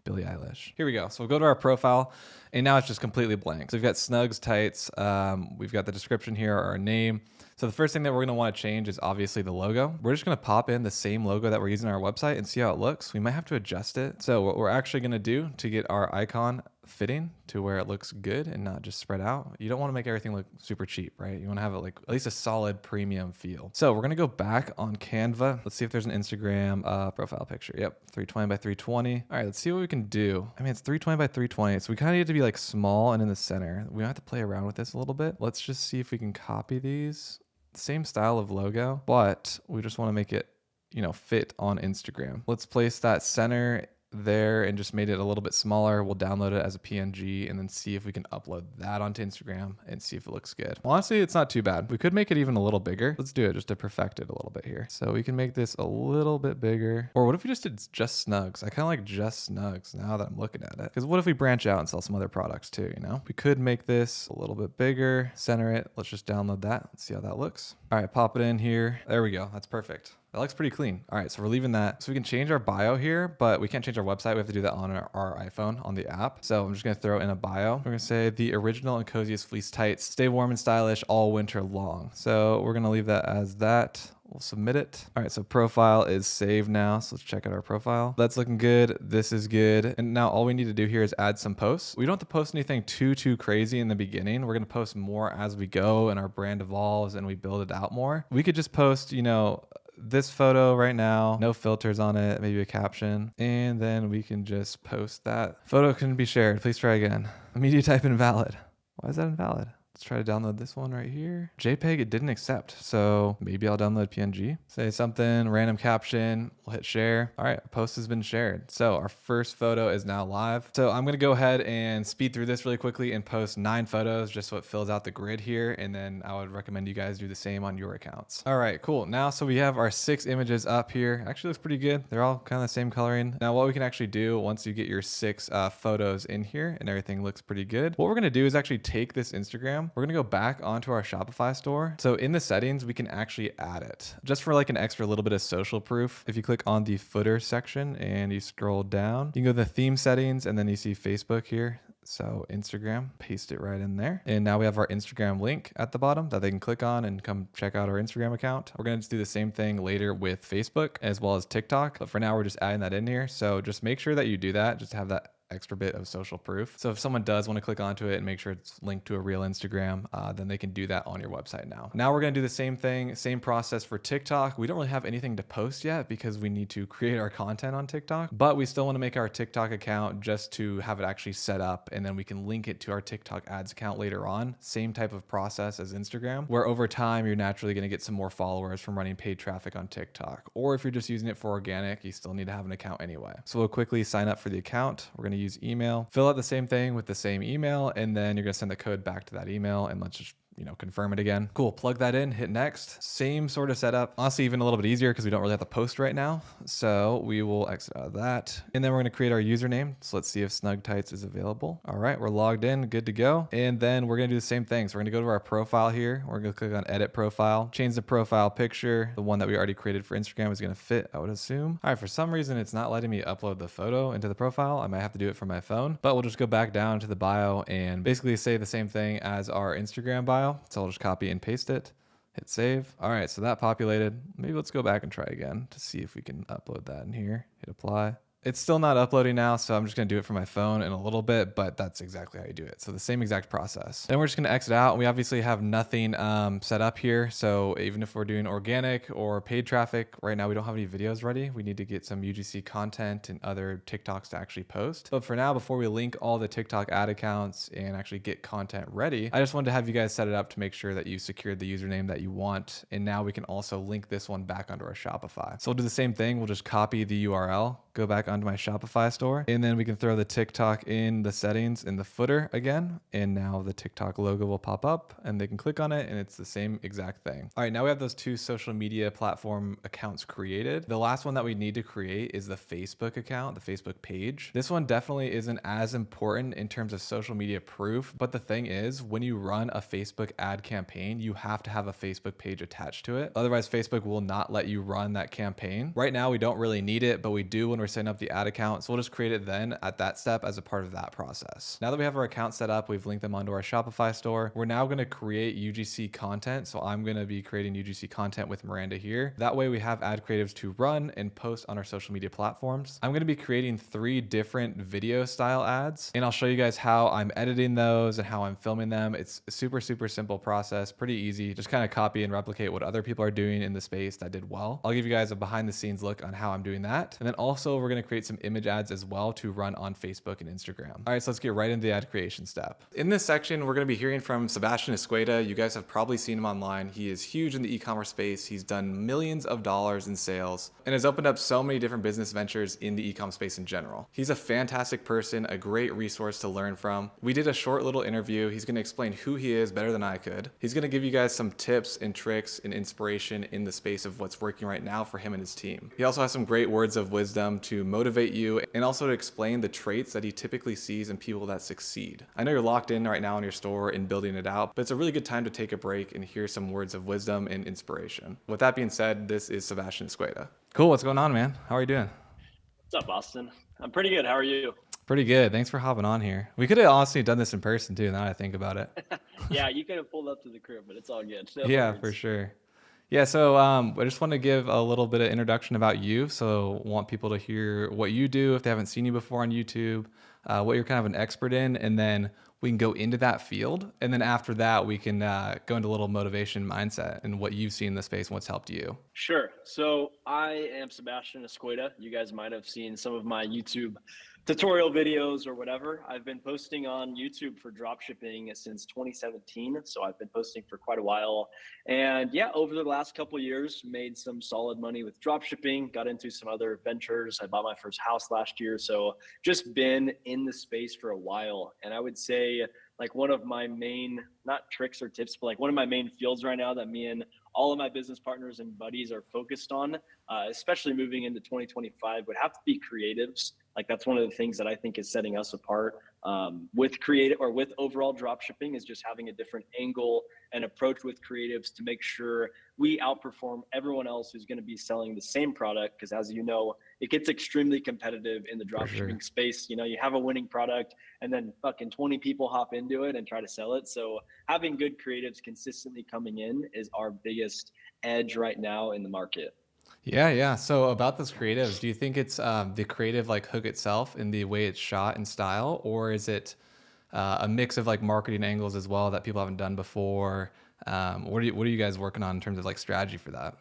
Billie Eilish. Here we go. So we'll go to our profile, and now it's just completely blank. So we've got Snugs Tights. We've got the description here, our name. So the first thing that we're going to want to change is obviously the logo. We're just going to pop in the same logo that we're using on our website and see how it looks. We might have to adjust it. So what we're actually going to do to get our icon fitting to where it looks good and not just spread out, you don't want to make everything look super cheap, right? You want to have it like at least a solid premium feel. So we're going to go back on Canva. Let's see if there's an Instagram profile picture. Yep, 320 by 320. All right, let's see what we can do. I mean, it's 320 by 320, so we kind of need to be like small and in the center. We have to play around with this a little bit. Let's just see if we can copy these. Same style of logo, but we just want to make it, fit on Instagram. Let's place that center there and just made it a little bit smaller. We'll download it as a PNG and then see if we can upload that onto Instagram and see if it looks good. Honestly, it's not too bad. We could make it even a little bigger. Let's do it just to perfect it a little bit here. So we can make this a little bit bigger. Or what if we just did just Snugs? I kind of like just Snugs now that I'm looking at it. Because what if we branch out and sell some other products too, We could make this a little bit bigger, center it. Let's just download that. Let's see how that looks. All right, pop it in here. There we go. That's perfect. That looks pretty clean. All right, so we're leaving that. So we can change our bio here, but we can't change our website. We have to do that on our iPhone, on the app. So I'm just gonna throw in a bio. We're gonna say the original and coziest fleece tights. Stay warm and stylish all winter long. So we're gonna leave that as that. We'll submit it. All right, so profile is saved now. So let's check out our profile. That's looking good. This is good. And now all we need to do here is add some posts. We don't have to post anything too crazy in the beginning. We're gonna post more as we go and our brand evolves and we build it out more. We could just post, this photo right now, no filters on it, maybe a caption, and then we can just post that. Photo can be shared. Please try again. Media type invalid. Why is that invalid? Let's try to download this one right here. JPEG, it didn't accept. So maybe I'll download PNG. Say something, random caption, we'll hit share. All right, post has been shared. So our first photo is now live. So I'm gonna go ahead and speed through this really quickly and post 9 photos just so it fills out the grid here. And then I would recommend you guys do the same on your accounts. All right, cool. Now, so we have our 6 images up here. Actually looks pretty good. They're all kind of the same coloring. Now what we can actually do once you get your 6 photos in here and everything looks pretty good, what we're gonna do is actually take this Instagram. We're gonna go back onto our Shopify store. So in the settings, we can actually add it just for like an extra little bit of social proof. If you click on the footer section and you scroll down, you can go to the theme settings and then you see Facebook here. So Instagram, paste it right in there. And now we have our Instagram link at the bottom that they can click on and come check out our Instagram account. We're going to do the same thing later with Facebook as well as TikTok. But for now, we're just adding that in here. So just make sure that you do that. Just have that extra bit of social proof. So if someone does want to click onto it and make sure it's linked to a real Instagram, then they can do that on your website now. Now we're going to do the same thing, same process for TikTok. We don't really have anything to post yet because we need to create our content on TikTok, but we still want to make our TikTok account just to have it actually set up. And then we can link it to our TikTok ads account later on. Same type of process as Instagram, where over time, you're naturally going to get some more followers from running paid traffic on TikTok. Or if you're just using it for organic, you still need to have an account anyway. So we'll quickly sign up for the account. We're going to use email, fill out the same thing with the same email, and then you're gonna send the code back to that email, and let's just confirm it again. Cool, plug that in, hit next. Same sort of setup. Honestly, even a little bit easier because we don't really have to post right now. So we will exit out of that. And then we're gonna create our username. So let's see if Snug Tights is available. All right, we're logged in, good to go. And then we're gonna do the same thing. So we're gonna go to our profile here. We're gonna click on edit profile, change the profile picture. The one that we already created for Instagram is gonna fit, I would assume. All right, for some reason, it's not letting me upload the photo into the profile. I might have to do it from my phone, but we'll just go back down to the bio and basically say the same thing as our Instagram bio. So I'll just copy and paste it, hit save. All right, so that populated. Maybe let's go back and try again to see if we can upload that in here. Hit apply. It's still not uploading now, so I'm just gonna do it from my phone in a little bit, but that's exactly how you do it. So the same exact process. Then we're just gonna exit out. We obviously have nothing set up here. So even if we're doing organic or paid traffic, right now we don't have any videos ready. We need to get some UGC content and other TikToks to actually post. But for now, before we link all the TikTok ad accounts and actually get content ready, I just wanted to have you guys set it up to make sure that you secured the username that you want. And now we can also link this one back onto our Shopify. So we'll do the same thing. We'll just copy the URL, go back onto my Shopify store, and then we can throw the TikTok in the settings in the footer again. And now the TikTok logo will pop up and they can click on it and it's the same exact thing. All right, now we have those 2 social media platform accounts created. The last one that we need to create is the Facebook account, the Facebook page. This one definitely isn't as important in terms of social media proof, but the thing is, when you run a Facebook ad campaign, you have to have a Facebook page attached to it. Otherwise, Facebook will not let you run that campaign. Right now, we don't really need it, but we do when we're setting up the ad account. So we'll just create it then at that step as a part of that process. Now that we have our account set up, we've linked them onto our Shopify store. We're now going to create UGC content. So I'm going to be creating UGC content with Miranda here. That way we have ad creatives to run and post on our social media platforms. I'm going to be creating 3 different video style ads, and I'll show you guys how I'm editing those and how I'm filming them. It's a super simple process, pretty easy. Just kind of copy and replicate what other people are doing in the space that did well. I'll give you guys a behind the scenes look on how I'm doing that. And then also we're going to create some image ads as well to run on Facebook and Instagram. All right, so let's get right into the ad creation step. In this section, we're going to be hearing from Sebastian Escueda. You guys have probably seen him online. He is huge in the e-commerce space. He's done millions of dollars in sales and has opened up so many different business ventures in the e-com space in general. He's a fantastic person, a great resource to learn from. We did a short little interview. He's going to explain who he is better than I could. He's going to give you guys some tips and tricks and inspiration in the space of what's working right now for him and his team. He also has some great words of wisdom to motivate you and also to explain the traits that he typically sees in people that succeed. I know you're locked in right now in your store and building it out, but it's a really good time to take a break and hear some words of wisdom and inspiration. With that being said, this is Sebastian Escueda. Cool, what's going on, man? How are you doing? What's up, Austin? I'm pretty good. How are you? Pretty good. Thanks for hopping on here. We could have honestly done this in person too, now that I think about it. Yeah, you could have pulled up to the crib, but it's all good. No Yeah, worries. for sure. Yeah, so I just want to give a little bit of introduction about you. So want people to hear what you do if they haven't seen you before on YouTube, what you're kind of an expert in, and then we can go into that field. And then after that, we can go into a little motivation mindset and what you've seen in the space and what's helped you. Sure. So I am Sebastian Escueda. You guys might have seen some of my YouTube tutorial videos or whatever. I've been posting on YouTube for dropshipping since 2017, so I've been posting for quite a while. And yeah, over the last couple of years, made some solid money with dropshipping, got into some other ventures. I bought my first house last year, so just been in the space for a while. And I would say like one of my main, not tricks or tips, but like one of my main fields right now that me and all of my business partners and buddies are focused on, especially moving into 2025, would have to be creatives. Like that's one of the things that I think is setting us apart with creative or with overall drop shipping, is just having a different angle and approach with creatives to make sure we outperform everyone else who's going to be selling the same product. Because as you know, it gets extremely competitive in the drop shipping space. You know, you have a winning product and then fucking 20 people hop into it and try to sell it. So having good creatives consistently coming in is our biggest edge right now in the market. Yeah, yeah. So about those creatives, do you think it's the creative like hook itself in the way it's shot and style, or is it a mix of like marketing angles as well that people haven't done before? What are you guys working on in terms of like strategy for that?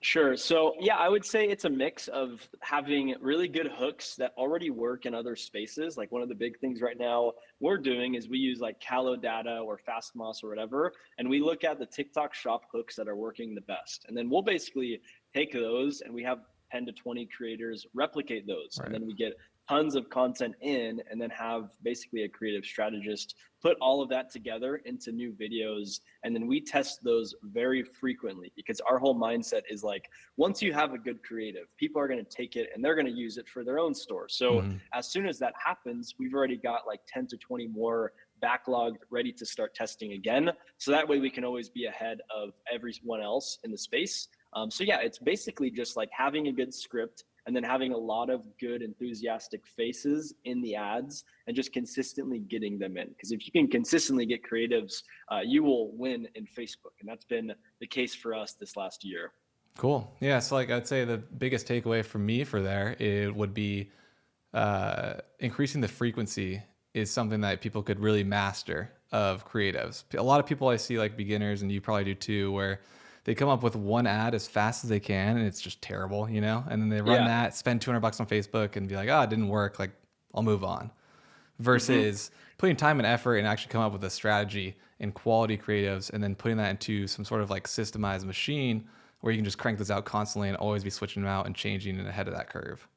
Sure. So yeah, I would say it's a mix of having really good hooks that already work in other spaces. Like one of the big things right now we're doing is we use like Callow data or Fastmoss or whatever, and we look at the TikTok shop hooks that are working the best. And then we'll basically take those and we have 10 to 20 creators replicate those. Right. And then we get tons of content in and then have basically a creative strategist put all of that together into new videos. And then we test those very frequently, because our whole mindset is like, once you have a good creative, people are going to take it and they're going to use it for their own store. So as soon as that happens, we've already got like 10 to 20 more backlogged, ready to start testing again. So that way we can always be ahead of everyone else in the space. So yeah, it's basically just like having a good script and then having a lot of good enthusiastic faces in the ads and just consistently getting them in. Because if you can consistently get creatives, you will win in Facebook. And that's been the case for us this last year. Cool. Yeah. So like I'd say the biggest takeaway for me for there, it would be increasing the frequency is something that people could really master of creatives. A lot of people I see, like beginners, and you probably do too, where they come up with one ad as fast as they can and it's just terrible, you know? And then they run that, spend $200 on Facebook and be like, oh, it didn't work. Like, I'll move on. Versus putting time and effort and actually come up with a strategy and quality creatives and then putting that into some sort of like systemized machine where you can just crank those out constantly and always be switching them out and changing it ahead of that curve.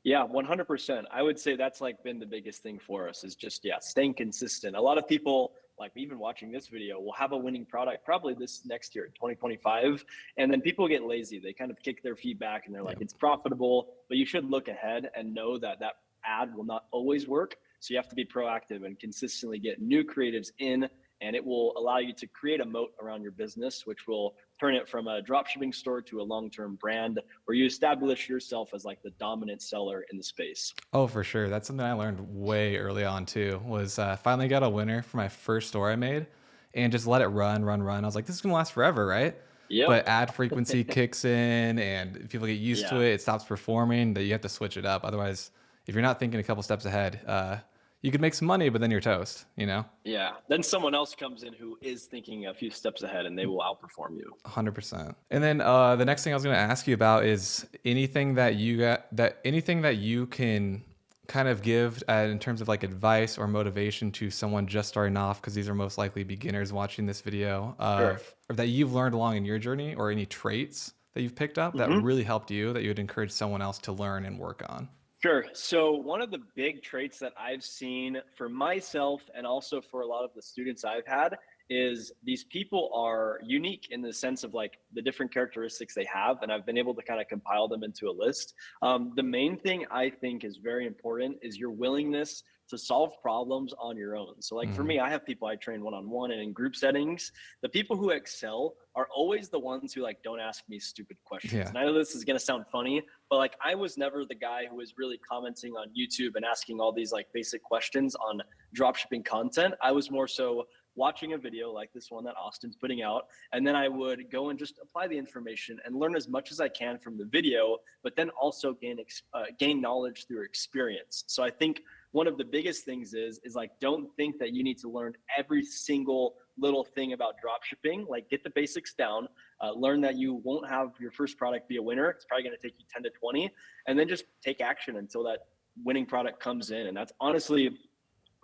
Yeah, 100%. I would say that's like been the biggest thing for us, is just, staying consistent. A lot of people, like even watching this video, will have a winning product probably this next year, 2025. And then people get lazy. They kind of kick their feet back and they're like, it's profitable, but you should look ahead and know that that ad will not always work. So you have to be proactive and consistently get new creatives in, and it will allow you to create a moat around your business, which will turn it from a dropshipping store to a long-term brand where you establish yourself as like the dominant seller in the space. Oh, for sure. That's something I learned way early on too, was finally got a winner for my first store I made and just let it run. I was like, this is going to last forever, right? Yep. But ad frequency kicks in and people get used to it. It stops performing, that you have to switch it up. Otherwise, if you're not thinking a couple steps ahead, you could make some money, but then you're toast, you know? Yeah. Then someone else comes in who is thinking a few steps ahead and they will outperform you. 100%. And then the next thing I was going to ask you about is anything that you can kind of give in terms of like advice or motivation to someone just starting off, because these are most likely beginners watching this video, or that you've learned along in your journey, or any traits that you've picked up that really helped you that you would encourage someone else to learn and work on. Sure. So one of the big traits that I've seen for myself and also for a lot of the students I've had is these people are unique in the sense of like the different characteristics they have. And I've been able to kind of compile them into a list. The main thing I think is very important is your willingness to solve problems on your own. So like for me, I have people I train one-on-one and in group settings. The people who excel are always the ones who like don't ask me stupid questions. Yeah. And I know this is going to sound funny, but like I was never the guy who was really commenting on YouTube and asking all these like basic questions on dropshipping content. I was more so watching a video like this one that Austin's putting out, and then I would go and just apply the information and learn as much as I can from the video, but then also gain knowledge through experience. So I think one of the biggest things is like, don't think that you need to learn every single little thing about dropshipping. Like get the basics down, learn that you won't have your first product be a winner. It's probably going to take you 10 to 20, and then just take action until that winning product comes in. And that's honestly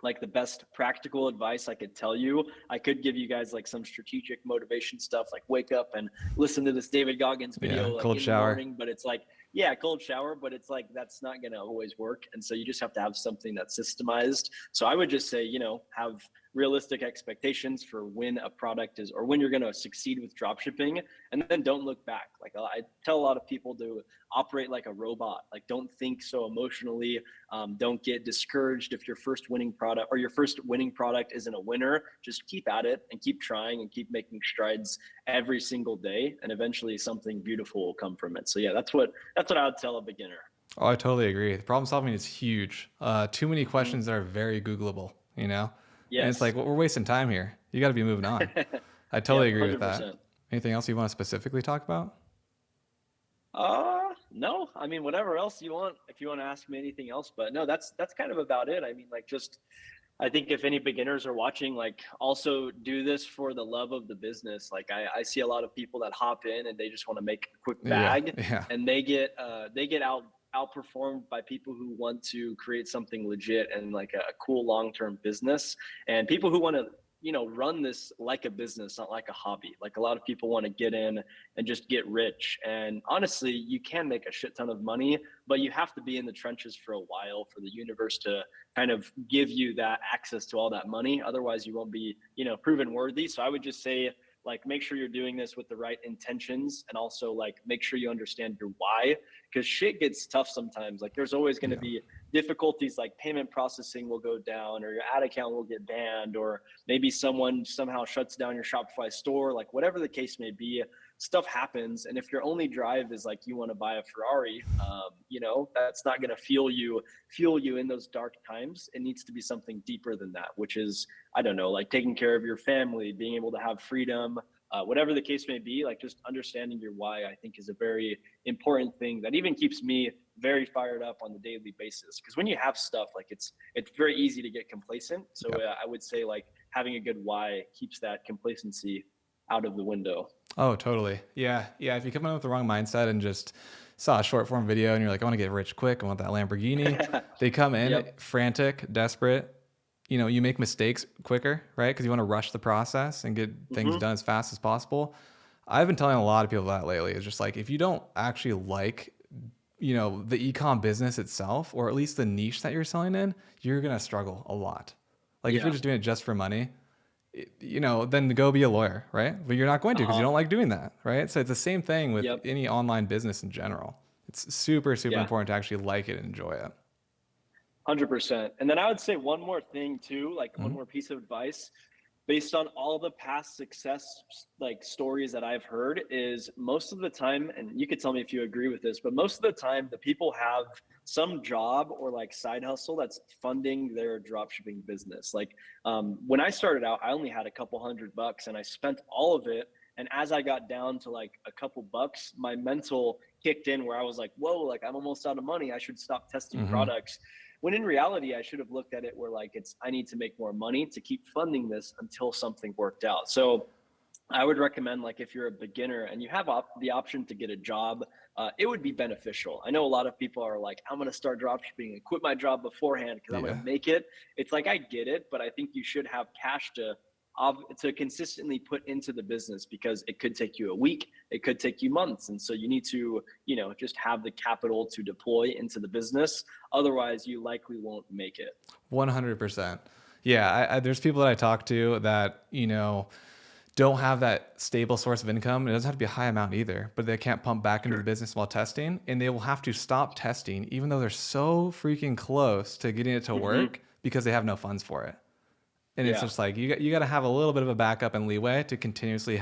like the best practical advice I could tell you. I could give you guys like some strategic motivation stuff, like wake up and listen to this David Goggins video, Yeah, like cold in shower. the morning, but it's like, yeah, cold shower, but it's like, that's not going to always work. And so you just have to have something that's systemized. So I would just say, you know, have realistic expectations for when a product is, or when you're going to succeed with dropshipping, and then don't look back. Like I tell a lot of people to operate like a robot, like don't think so emotionally. Don't get discouraged if your first winning product or your first winning product isn't a winner. Just keep at it and keep trying and keep making strides every single day, and eventually something beautiful will come from it. So yeah, that's what I would tell a beginner. Oh, I totally agree. The problem solving is huge. Too many questions that are very Googleable, you know? And it's Yes. like, well, we're wasting time here. You got to be moving on. I totally Yep, agree with 100%. that. Anything else you want to specifically talk about? No, I mean, whatever else you want, if you want to ask me anything else, but no, that's kind of about it. I mean, like, just, I think if any beginners are watching, like, also do this for the love of the business. Like I see a lot of people that hop in and they just want to make a quick Yeah, bag, yeah. and they get outperformed by people who want to create something legit and like a cool long-term business, and people who want to, you know, run this like a business, not like a hobby. Like a lot of people want to get in and just get rich. And honestly, you can make a shit ton of money, but you have to be in the trenches for a while for the universe to kind of give you that access to all that money. Otherwise, you won't be, you know, proven worthy. So I would just say, like, make sure you're doing this with the right intentions, and also like make sure you understand your why, because shit gets tough sometimes. Like there's always going to be difficulties, like payment processing will go down, or your ad account will get banned, or maybe someone somehow shuts down your Shopify store. Like whatever the case may be, stuff happens. And if your only drive is like you want to buy a Ferrari, you know, that's not going to fuel you in those dark times. It needs to be something deeper than that, which is, I don't know, like taking care of your family, being able to have freedom, whatever the case may be. Like just understanding your why, I think, is a very important thing that even keeps me very fired up on the daily basis. Because when you have stuff, like it's very easy to get complacent. So I would say like having a good why keeps that complacency out of the window. Oh, totally. Yeah. Yeah. If you come in with the wrong mindset and just saw a short form video and you're like, I want to get rich quick, I want that Lamborghini. They come in frantic, desperate. You know, you make mistakes quicker, right? Because you want to rush the process and get things done as fast as possible. I've been telling a lot of people that lately. It's just like, if you don't actually like, you know, the ecom business itself, or at least the niche that you're selling in, you're going to struggle a lot. Like if you're just doing it just for money, you know, then go be a lawyer, right? But you're not going to, because you don't like doing that, right? So it's the same thing with any online business in general. It's super, super important to actually like it and enjoy it. 100%. And then I would say one more thing too, like one more piece of advice based on all the past success like stories that I've heard, is most of the time, and you could tell me if you agree with this, but most of the time the people have some job or like side hustle that's funding their dropshipping business. Like when I started out, I only had a couple $100 and I spent all of it. And as I got down to like a couple bucks, my mental kicked in where I was like, whoa, like I'm almost out of money. I should stop testing products. When in reality, I should have looked at it where like I need to make more money to keep funding this until something worked out. So I would recommend, like, if you're a beginner and you have the option to get a job, it would be beneficial. I know a lot of people are like, I'm going to start dropshipping and quit my job beforehand because I'm going to make it. It's like, I get it, but I think you should have cash to consistently put into the business, because it could take you a week, it could take you months. And so you need to, you know, just have the capital to deploy into the business. Otherwise you likely won't make it. 100%. Yeah. There's people that I talk to that, you know, don't have that stable source of income. It doesn't have to be a high amount either, but they can't pump back into the business while testing, and they will have to stop testing even though they're so freaking close to getting it to work, because they have no funds for it. And it's just like, you got to have a little bit of a backup and leeway to continuously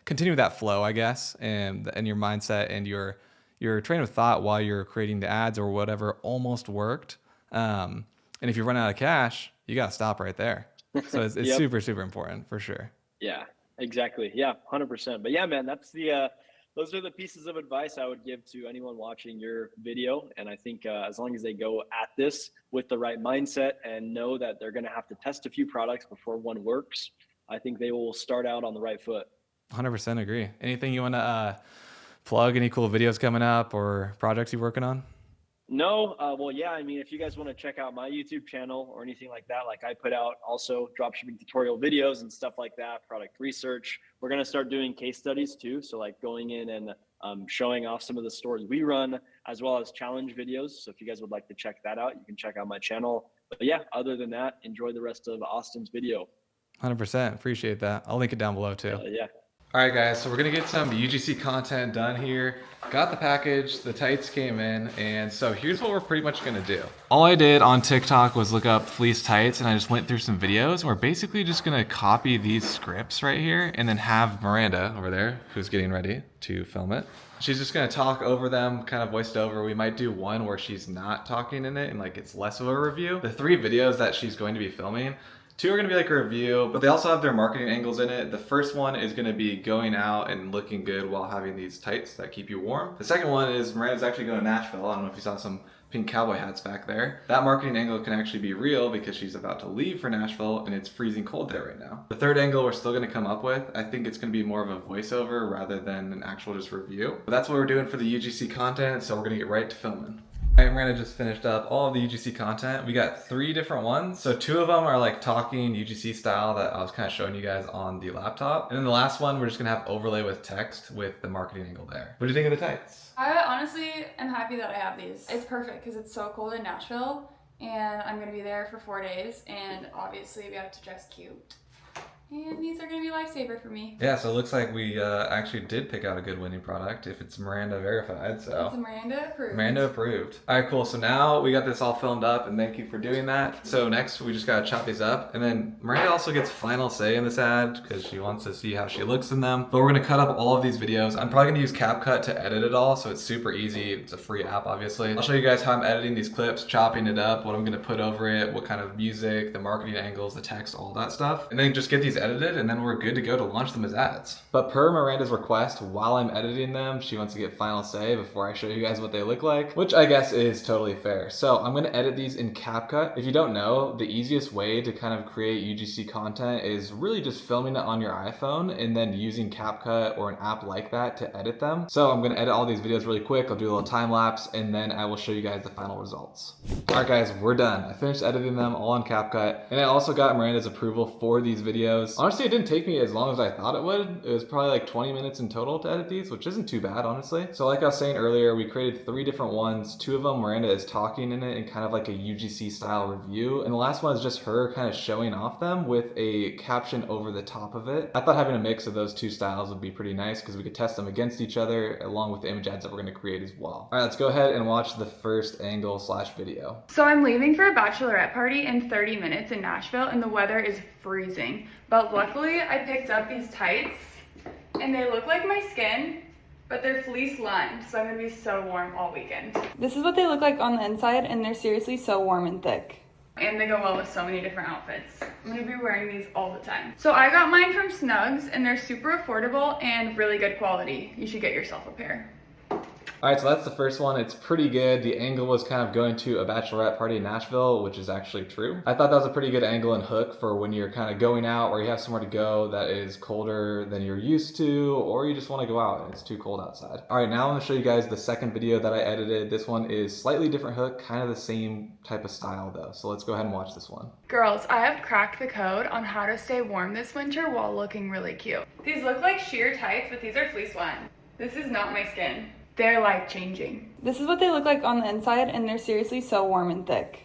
continue that flow, I guess, and your mindset and your train of thought while you're creating the ads or whatever almost worked. And if you run out of cash, you got to stop right there. So it's super, super important for sure. Yeah, exactly. Yeah, 100%. But yeah, man, that's those are the pieces of advice I would give to anyone watching your video. And I think as long as they go at this with the right mindset and know that they're going to have to test a few products before one works, I think they will start out on the right foot. 100% agree. Anything you want to plug? Any cool videos coming up or projects you're working on? No, well, yeah, I mean, if you guys want to check out my YouTube channel or anything like that, like I put out also dropshipping tutorial videos and stuff like that, product research. We're going to start doing case studies too. So like going in and showing off some of the stores we run, as well as challenge videos. So if you guys would like to check that out, you can check out my channel. But yeah, other than that, enjoy the rest of Austin's video. 100%. Appreciate that. I'll link it down below too. Yeah. All right, guys, so we're gonna get some UGC content done here. Got the package, the tights came in, and so here's what we're pretty much gonna do. All I did on TikTok was look up fleece tights, and I just went through some videos, and we're basically just gonna copy these scripts right here, and then have Miranda over there, who's getting ready to film it. She's just gonna talk over them, kind of voiced over. We might do one where she's not talking in it, and like it's less of a review. The 3 videos that she's going to be filming, 2 are gonna be like a review, but they also have their marketing angles in it. The first one is gonna be going out and looking good while having these tights that keep you warm. The second one is Miranda's actually going to Nashville. I don't know if you saw some pink cowboy hats back there. That marketing angle can actually be real because she's about to leave for Nashville and it's freezing cold there right now. The third angle we're still gonna come up with, I think it's gonna be more of a voiceover rather than an actual just review. But that's what we're doing for the UGC content, so we're gonna get right to filming. All right, Miranda just finished up all of the UGC content. We got 3 different ones. So 2 of them are like talking UGC style that I was kind of showing you guys on the laptop. And then the last one, we're just gonna have overlay with text with the marketing angle there. What do you think of the tights? I honestly am happy that I have these. It's perfect because it's so cold in Nashville and I'm gonna be there for 4 days and obviously we have to dress cute. And these are gonna be a lifesaver for me. Yeah, so it looks like we actually did pick out a good winning product if it's Miranda verified, so. It's Miranda approved. Miranda approved. All right, cool. So now we got this all filmed up and thank you for doing that. So next we just gotta chop these up and then Miranda also gets final say in this ad because she wants to see how she looks in them. But we're gonna cut up all of these videos. I'm probably gonna use CapCut to edit it all, so it's super easy. It's a free app, obviously. I'll show you guys how I'm editing these clips, chopping it up, what I'm gonna put over it, what kind of music, the marketing angles, the text, all that stuff. And then just get these edited and then we're good to go to launch them as ads. But per Miranda's request, while I'm editing them, she wants to get final say before I show you guys what they look like, which I guess is totally fair. So I'm gonna edit these in CapCut. If you don't know, the easiest way to kind of create UGC content is really just filming it on your iPhone and then using CapCut or an app like that to edit them. So I'm gonna edit all these videos really quick. I'll do a little time lapse and then I will show you guys the final results. All right guys, we're done. I finished editing them all on CapCut and I also got Miranda's approval for these videos. Honestly, it didn't take me as long as I thought it would. It was probably like 20 minutes in total to edit these, which isn't too bad, honestly. So like I was saying earlier, we created 3 different ones. 2 of them, Miranda is talking in it in kind of like a UGC style review. And the last one is just her kind of showing off them with a caption over the top of it. I thought having a mix of those 2 styles would be pretty nice because we could test them against each other along with the image ads that we're gonna create as well. All right, let's go ahead and watch the first angle / video. So I'm leaving for a bachelorette party in 30 minutes in Nashville and the weather is freezing. But luckily I picked up these tights and they look like my skin, but they're fleece lined, so I'm gonna be so warm all weekend. This is what they look like on the inside and they're seriously so warm and thick. And they go well with so many different outfits. I'm gonna be wearing these all the time. So I got mine from Snugs and they're super affordable and really good quality. You should get yourself a pair. All right, so that's the first one. It's pretty good. The angle was kind of going to a bachelorette party in Nashville, which is actually true. I thought that was a pretty good angle and hook for when you're kind of going out or you have somewhere to go that is colder than you're used to, or you just want to go out and it's too cold outside. All right, now I'm gonna show you guys the second video that I edited. This one is slightly different hook, kind of the same type of style though. So let's go ahead and watch this one. Girls, I have cracked the code on how to stay warm this winter while looking really cute. These look like sheer tights, but these are fleece lined. This is not my skin. They're life changing. This is what they look like on the inside and they're seriously so warm and thick.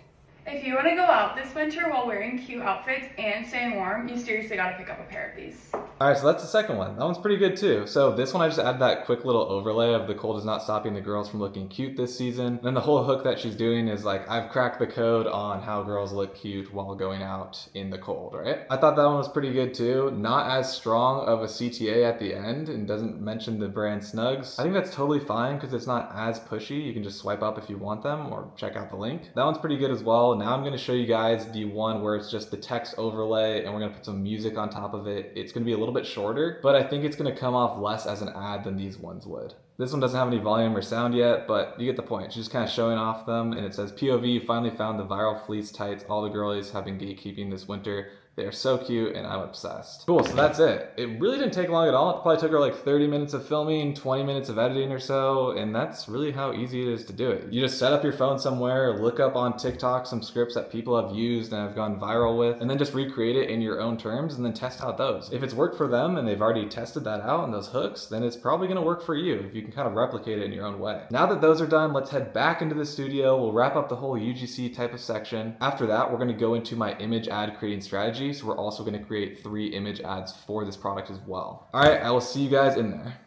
If you want to go out this winter while wearing cute outfits and staying warm, you seriously got to pick up a pair of these. All right, so that's the second one. That one's pretty good too. So this one, I just added that quick little overlay of the cold is not stopping the girls from looking cute this season. And then the whole hook that she's doing is like, I've cracked the code on how girls look cute while going out in the cold, right? I thought that one was pretty good too. Not as strong of a CTA at the end and doesn't mention the brand Snugs. I think that's totally fine because it's not as pushy. You can just swipe up if you want them or check out the link. That one's pretty good as well. Now I'm gonna show you guys the one where it's just the text overlay and we're gonna put some music on top of it. It's gonna be a little bit shorter, but I think it's gonna come off less as an ad than these ones would. This one doesn't have any volume or sound yet, but you get the point. She's just kind of showing off them and it says, POV, finally found the viral fleece tights all the girlies have been gatekeeping this winter. They're so cute and I'm obsessed. Cool, so that's it. It really didn't take long at all. It probably took her like 30 minutes of filming, 20 minutes of editing or so, and that's really how easy it is to do it. You just set up your phone somewhere, look up on TikTok some scripts that people have used and have gone viral with, and then just recreate it in your own terms and then test out those. If it's worked for them and they've already tested that out and those hooks, then it's probably gonna work for you if you can kind of replicate it in your own way. Now that those are done, let's head back into the studio. We'll wrap up the whole UGC type of section. After that, we're gonna go into my image ad creating strategy. So we're also gonna create 3 image ads for this product as well. All right, I will see you guys in there.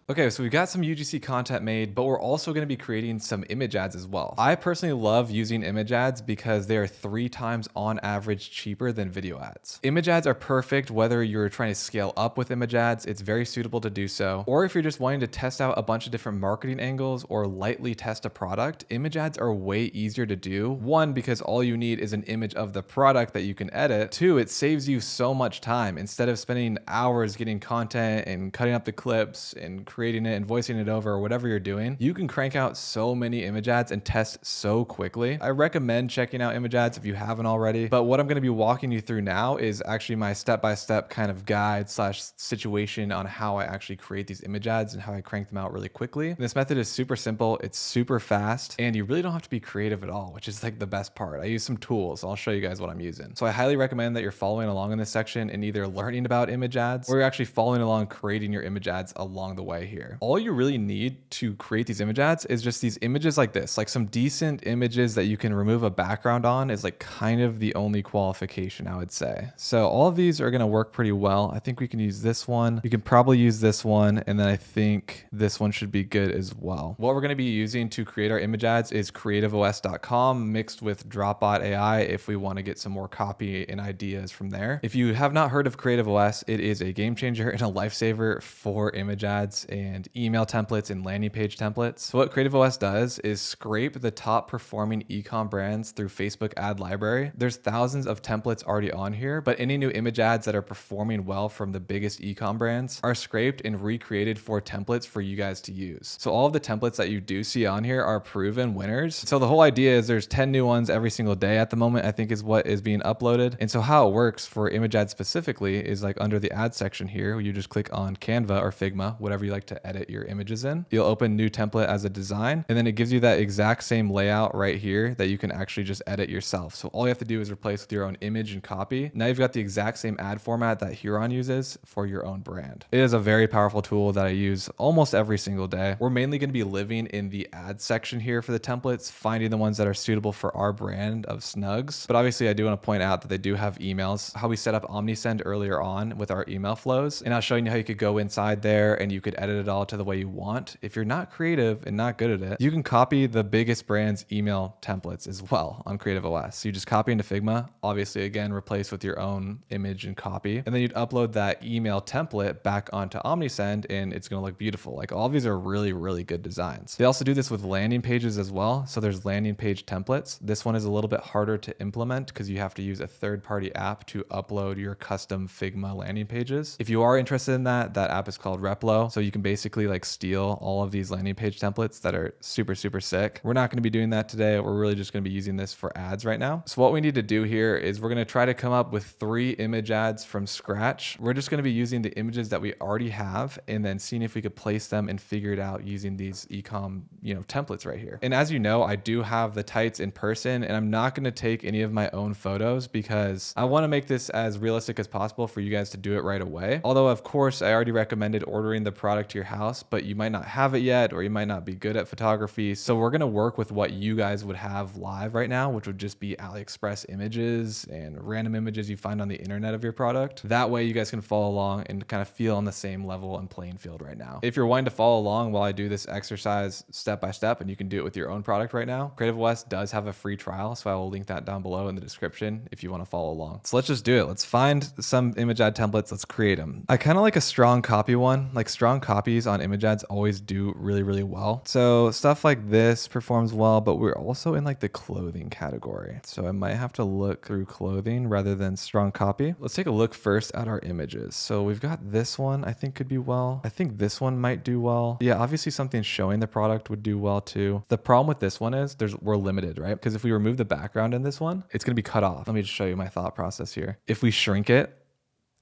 Okay, so we've got some UGC content made, but we're also going to be creating some image ads as well. I personally love using image ads because they are 3 times on average cheaper than video ads. Image ads are perfect whether you're trying to scale up with image ads, it's very suitable to do so. Or if you're just wanting to test out a bunch of different marketing angles or lightly test a product, image ads are way easier to do. 1, because all you need is an image of the product that you can edit. 2, it saves you so much time. Instead of spending hours getting content and cutting up the clips and creating it and voicing it over or whatever you're doing, you can crank out so many image ads and test so quickly. I recommend checking out image ads if you haven't already, but what I'm going to be walking you through now is actually my step-by-step kind of guide / situation on how I actually create these image ads and how I crank them out really quickly. And this method is super simple, it's super fast, and you really don't have to be creative at all, which is like the best part. I use some tools. I'll show you guys what I'm using. So I highly recommend that you're following along in this section and either learning about image ads or you're actually following along creating your image ads along the way here. All you really need to create these image ads is just these images like this, like some decent images that you can remove a background on is like kind of the only qualification, I would say. So all of these are going to work pretty well. I think we can use this one. You can probably use this one. And then I think this one should be good as well. What we're going to be using to create our image ads is creativeos.com mixed with Dropbotai if we want to get some more copy and ideas from there. If you have not heard of CreativeOS, it is a game changer and a lifesaver for image ads and email templates and landing page templates. So what CreativeOS does is scrape the top performing ecom brands through Facebook ad library. There's thousands of templates already on here, but any new image ads that are performing well from the biggest ecom brands are scraped and recreated for templates for you guys to use. So all of the templates that you do see on here are proven winners. So the whole idea is there's 10 new ones every single day at the moment, I think is what is being uploaded. And so how it works for image ads specifically is like under the ad section here, you just click on Canva or Figma, whatever you like to edit your images in. You'll open new template as a design, and then it gives you that exact same layout right here that you can actually just edit yourself. So all you have to do is replace with your own image and copy. Now you've got the exact same ad format that Huron uses for your own brand. It is a very powerful tool that I use almost every single day. We're mainly going to be living in the ad section here for the templates, finding the ones that are suitable for our brand of Snugs. But obviously I do want to point out that they do have emails, how we set up OmniSend earlier on with our email flows. And I was showing you how you could go inside there and you could edit it all to the way you want. If you're not creative and not good at it, you can copy the biggest brand's email templates as well on CreativeOS. So you just copy into Figma, obviously again, replace with your own image and copy, and then you'd upload that email template back onto OmniSend and it's going to look beautiful. Like all of these are really, really good designs. They also do this with landing pages as well. So there's landing page templates. This one is a little bit harder to implement because you have to use a third-party app to upload your custom Figma landing pages. If you are interested in that app is called Replo. So you can basically like steal all of these landing page templates that are super, super sick. We're not going to be doing that today. We're really just going to be using this for ads right now. So what we need to do here is we're going to try to come up with 3 image ads from scratch. We're just going to be using the images that we already have and then seeing if we could place them and figure it out using these ecom, templates right here. And as you know, I do have the tights in person and I'm not going to take any of my own photos because I want to make this as realistic as possible for you guys to do it right away. Although of course I already recommended ordering the product to your house, but you might not have it yet or you might not be good at photography. So we're going to work with what you guys would have live right now, which would just be AliExpress images and random images you find on the internet of your product. That way you guys can follow along and kind of feel on the same level and playing field right now. If you're wanting to follow along while I do this exercise step by step, and you can do it with your own product right now, CreativeOS does have a free trial. So I will link that down below in the description if you want to follow along. So let's just do it. Let's find some image ad templates. Let's create them. I kind of like a strong copy one. Like strong copy copies on image ads always do really, really well. So stuff like this performs well, but we're also in like the clothing category. So I might have to look through clothing rather than strong copy. Let's take a look first at our images. So we've got this one I think could be well. I think this one might do well. Yeah, obviously something showing the product would do well too. The problem with this one is we're limited, right? Because if we remove the background in this one, it's gonna be cut off. Let me just show you my thought process here. If we shrink it,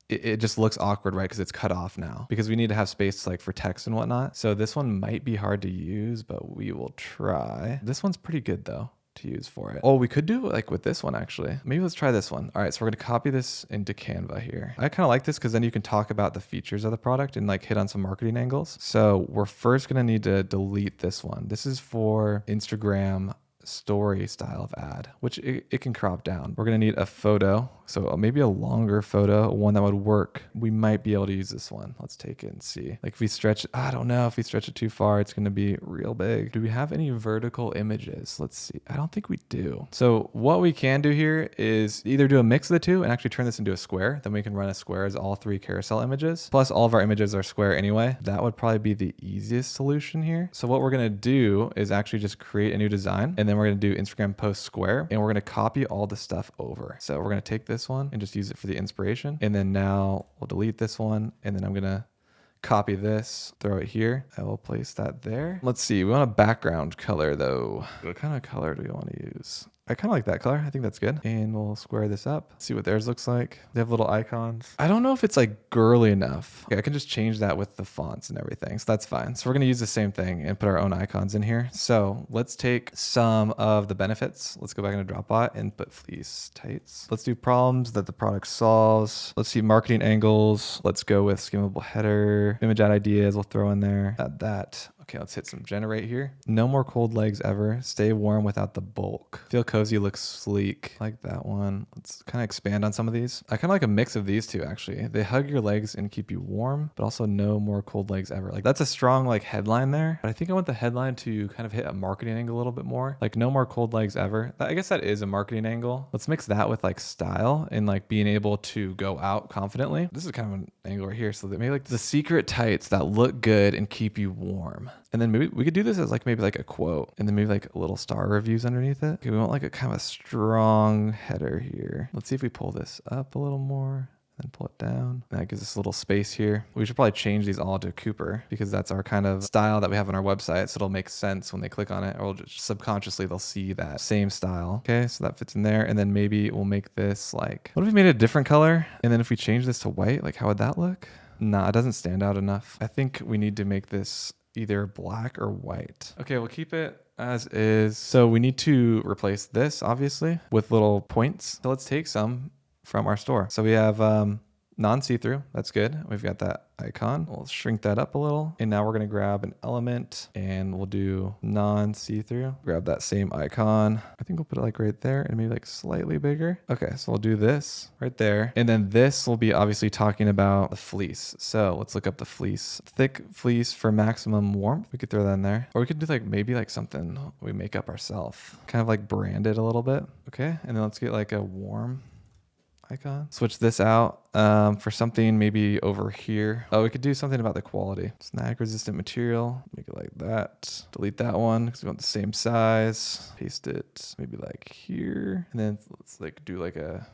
it just looks awkward, right? Because it's cut off now because we need to have space like for text and whatnot. So this one might be hard to use, but we will try. This one's pretty good though to use for it. Oh, we could do it like with this one actually. Maybe let's try this one. All right, so we're gonna copy this into Canva here. I kind of like this because then you can talk about the features of the product and like hit on some marketing angles. So we're first gonna need to delete this one. This is for Instagram story style of ad, which it can crop down. We're gonna need a photo, so maybe a longer photo, one that would work. We might be able to use this one. Let's take it and see. Like if we stretch it, I don't know, if we stretch it too far, it's gonna be real big. Do we have any vertical images? Let's see. I don't think we do. So what we can do here is either do a mix of the two and actually turn this into a square. Then we can run a square as all 3 carousel images. Plus all of our images are square anyway. That would probably be the easiest solution here. So what we're gonna do is actually just create a new design, and then we're gonna do Instagram post square, and we're gonna copy all the stuff over. So we're gonna take this one and just use it for the inspiration. And then now we'll delete this one, and then I'm gonna copy this, throw it here. I will place that there. Let's see, we want a background color though. What kind of color do we want to use? I kind of like that color. I think that's good. And we'll square this up. See what theirs looks like. They have little icons. I don't know if it's like girly enough. Okay, I can just change that with the fonts and everything. So that's fine. So we're going to use the same thing and put our own icons in here. So let's take some of the benefits. Let's go back into Dropbot and put fleece tights. Let's do problems that the product solves. Let's see marketing angles. Let's go with skimmable header. Image ad ideas we'll throw in there. Add that. Okay, let's hit some generate here. No more cold legs ever. Stay warm without the bulk. Feel cozy, looks sleek. Like that one. Let's kind of expand on some of these. I kind of like a mix of these two actually. They hug your legs and keep you warm, but also no more cold legs ever. Like that's a strong like headline there. But I think I want the headline to kind of hit a marketing angle a little bit more. Like no more cold legs ever. I guess that is a marketing angle. Let's mix that with like style and like being able to go out confidently. This is kind of an angle right here. So that maybe like the secret tights that look good and keep you warm. And then maybe we could do this as like maybe like a quote and then maybe like a little star reviews underneath it. Okay, we want like a kind of a strong header here. Let's see if we pull this up a little more and pull it down. That gives us a little space here. We should probably change these all to Cooper because that's our kind of style that we have on our website. So it'll make sense when they click on it, or just subconsciously they'll see that same style. Okay, so that fits in there. And then maybe we'll make this like, what if we made it a different color? And then if we change this to white, like how would that look? Nah, it doesn't stand out enough. I think we need to make this either black or white. Okay, we'll keep it as is. So we need to replace this obviously with little points. So let's take some from our store. So we have non-see-through. That's good. We've got that icon. We'll shrink that up a little. And now we're going to grab an element and we'll do non-see-through. Grab that same icon. I think we'll put it like right there and maybe like slightly bigger. Okay, so we'll do this right there. And then this will be obviously talking about the fleece. So let's look up the fleece. Thick fleece for maximum warmth. We could throw that in there. Or we could do like maybe like something we make up ourselves. Kind of like brand it a little bit. Okay, and then let's get like a warm icon. Switch this out for something maybe over here. Oh, we could do something about the quality. Snag resistant material. Make it like that. Delete that one because we want the same size. Paste it maybe like here. And then let's like do like a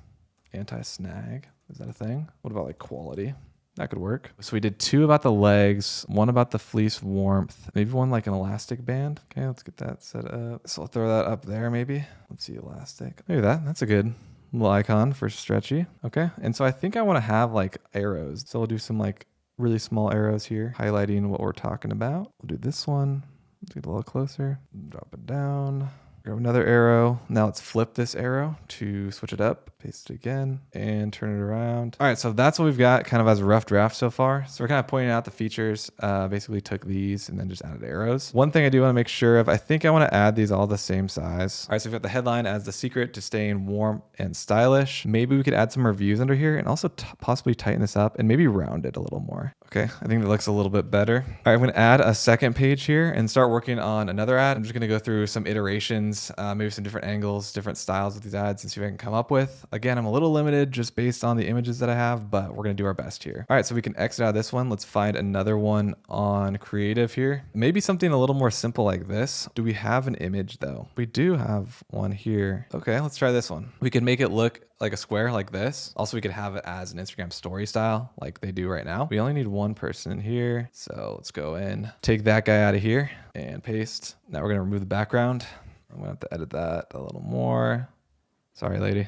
anti-snag. Is that a thing? What about like quality? That could work. So we did 2 about the legs, 1 about the fleece warmth, maybe 1 like an elastic band. Okay, let's get that set up. So I'll throw that up there maybe. Let's see, elastic. Maybe that's a good little icon for stretchy. Okay, and so I think I want to have like arrows. So we'll do some like really small arrows here, highlighting what we're talking about. We'll do this one. Let's get a little closer. Drop it down. Grab another arrow. Now let's flip this arrow to switch it up. Paste it again and turn it around. All right, so that's what we've got kind of as a rough draft so far. So we're kind of pointing out the features. Basically took these and then just added arrows. One thing I do want to make sure of, I think I want to add these all the same size. All right, so we've got the headline as the secret to staying warm and stylish. Maybe we could add some reviews under here and also possibly tighten this up and maybe round it a little more. Okay, I think that looks a little bit better. All right, I'm gonna add a second page here and start working on another ad. I'm just gonna go through some iterations, maybe some different angles, different styles of these ads and see what I can come up with. Again, I'm a little limited just based on the images that I have, but we're gonna do our best here. All right, so we can exit out of this one. Let's find another one on creative here. Maybe something a little more simple like this. Do we have an image though? We do have one here. Okay, let's try this one. We can make it look like a square like this. Also, we could have it as an Instagram story style like they do right now. We only need one person in here. So let's go in, take that guy out of here and paste. Now we're gonna remove the background. I'm gonna have to edit that a little more. Sorry, lady.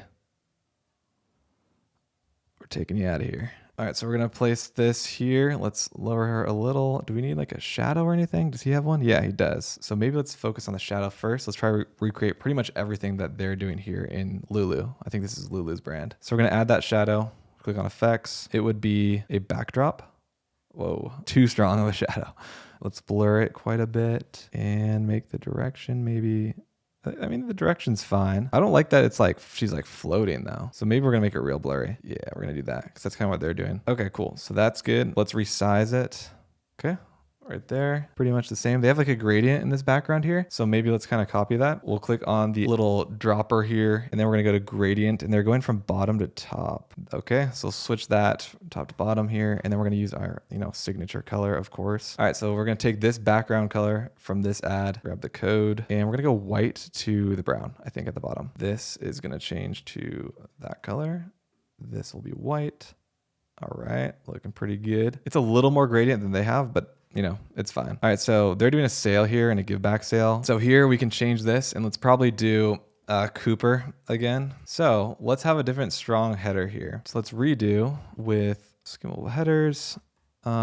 We're taking you out of here. All right, so we're gonna place this here. Let's lower her a little. Do we need like a shadow or anything? Does he have one? Yeah, he does. So maybe let's focus on the shadow first. Let's try to recreate pretty much everything that they're doing here in Lulu. I think this is Lulu's brand. So we're gonna add that shadow, click on effects. It would be a backdrop. Whoa, too strong of a shadow. Let's blur it quite a bit and make the direction maybe, I mean, the direction's fine. I don't like that it's like, she's like floating though. So maybe we're gonna make it real blurry. Yeah, we're gonna do that because that's kind of what they're doing. Okay, cool. So that's good. Let's resize it. Okay. Right there, pretty much the same. They have like a gradient in this background here. So maybe let's kind of copy that. We'll click on the little dropper here and then we're gonna go to gradient and they're going from bottom to top. Okay, so we'll switch that from top to bottom here. And then we're gonna use our, signature color, of course. All right, so we're gonna take this background color from this ad, grab the code, and we're gonna go white to the brown, I think at the bottom. This is gonna change to that color. This will be white. All right, looking pretty good. It's a little more gradient than they have, but it's fine. All right, so they're doing a sale here and a give back sale. So here we can change this and let's probably do Cooper again. So let's have a different strong header here. So let's redo with skimmable headers,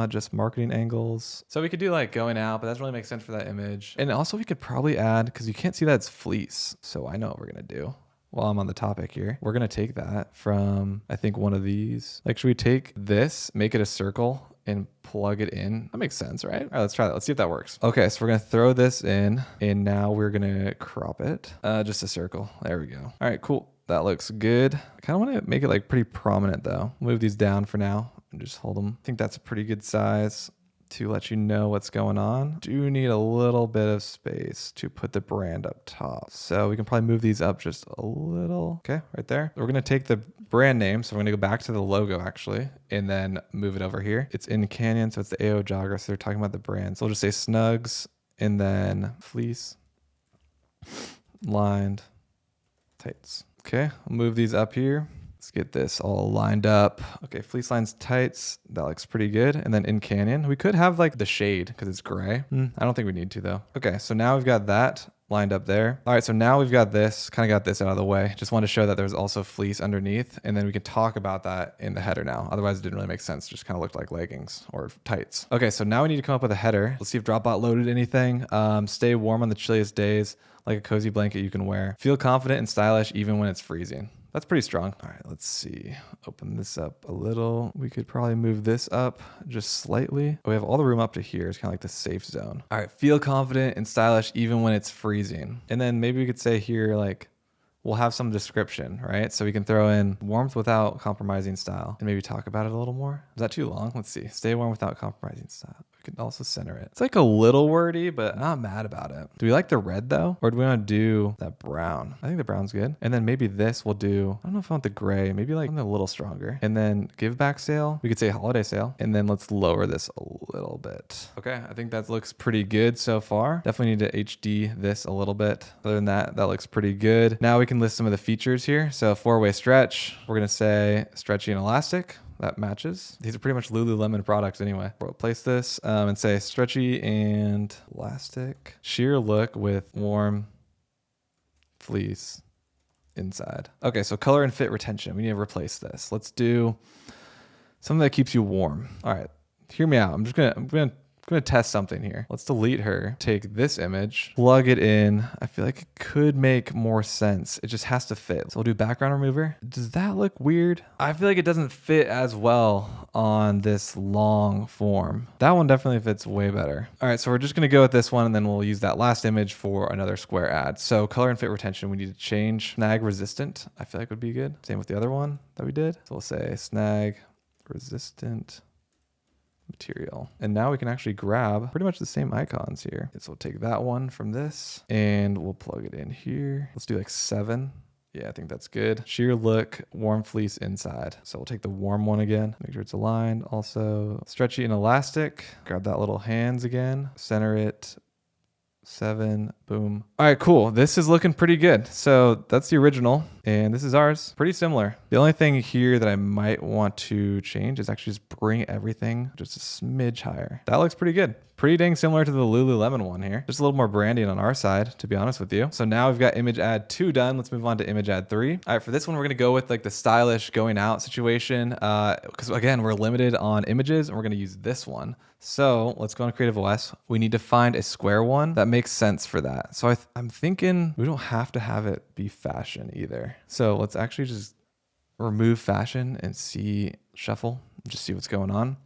just marketing angles. So we could do like going out, but that doesn't really make sense for that image. And also we could probably add, because you can't see that it's fleece. So I know what we're gonna do. While I'm on the topic here, we're gonna take that from, I think, one of these. Like, should we take this, make it a circle, and plug it in? That makes sense, right? All right, let's try that. Let's see if that works. Okay, so we're gonna throw this in, and now we're gonna crop it. Just a circle. There we go. All right, cool. That looks good. I kind of want to make it like pretty prominent though. Move these down for now and just hold them. I think that's a pretty good size to let you know what's going on. Do need a little bit of space to put the brand up top. So we can probably move these up just a little. Okay, right there. We're gonna take the brand name. So we're gonna go back to the logo actually, and then move it over here. It's in Canyon, so it's the AO jogger. So they're talking about the brand. So we'll just say Snugs and then fleece, lined tights. Okay, I'll move these up here. Let's get this all lined up. Okay, fleece lines tights. That looks pretty good. And then in Canyon, we could have like the shade because it's gray. I don't think we need to though. Okay, so now we've got that lined up there. All right, so now we've got this, kind of got this out of the way. Just wanted to show that there's also fleece underneath, and then we can talk about that in the header now. Otherwise, it didn't really make sense. Just kind of looked like leggings or tights. Okay, so now we need to come up with a header. Let's see if Dropbot loaded anything. Stay warm on the chilliest days, like a cozy blanket you can wear. Feel confident and stylish even when it's freezing. That's pretty strong. All right, let's see. Open this up a little. We could probably move this up just slightly. We have all the room up to here. It's kind of like the safe zone. All right, feel confident and stylish even when it's freezing. And then maybe we could say here, like, we'll have some description, right? So we can throw in warmth without compromising style and maybe talk about it a little more. Is that too long? Let's see. Stay warm without compromising style. We can also center it. It's like a little wordy, but I'm not mad about it. Do we like the red though? Or do we want to do that brown? I think the brown's good. And then maybe this will do, I don't know if I want the gray, maybe like something a little stronger. And then give back sale. We could say holiday sale. And then let's lower this a little bit. Okay, I think that looks pretty good so far. Definitely need to HD this a little bit. Other than that, that looks pretty good. Now we can list some of the features here. So 4-way stretch. We're gonna say stretchy and elastic. That matches. These are pretty much Lululemon products anyway. We'll place this and say stretchy and elastic. Sheer look with warm fleece inside. Okay, so color and fit retention. We need to replace this. Let's do something that keeps you warm. All right, hear me out. I'm gonna test something here. Let's delete her, take this image, plug it in. I feel like it could make more sense. It just has to fit. So we'll do background remover. Does that look weird? I feel like it doesn't fit as well on this long form. That one definitely fits way better. All right, so we're just gonna go with this one and then we'll use that last image for another square ad. So color and fit retention, we need to change snag resistant. I feel like would be good. Same with the other one that we did. So we'll say snag resistant material. And now we can actually grab pretty much the same icons here. So we'll take that one from this and we'll plug it in here. Let's do like 7. Yeah, I think that's good. Sheer look, warm fleece inside. So we'll take the warm one again, make sure it's aligned. Also stretchy and elastic. Grab that little hands again, center it, 7, boom. All right, cool. This is looking pretty good. So that's the original and this is ours. Pretty similar. The only thing here that I might want to change is actually just bring everything just a smidge higher. That looks pretty good. Pretty dang similar to the Lululemon one here. Just a little more branding on our side, to be honest with you. So now we've got image ad 2 done. Let's move on to image ad 3. All right, for this one, we're gonna go with like the stylish going out situation because again, we're limited on images and we're gonna use this one. So let's go on Creative OS. We need to find a square one that makes sense for that. So I'm thinking we don't have to have it be fashion either. So let's actually just remove fashion and see shuffle, just see what's going on.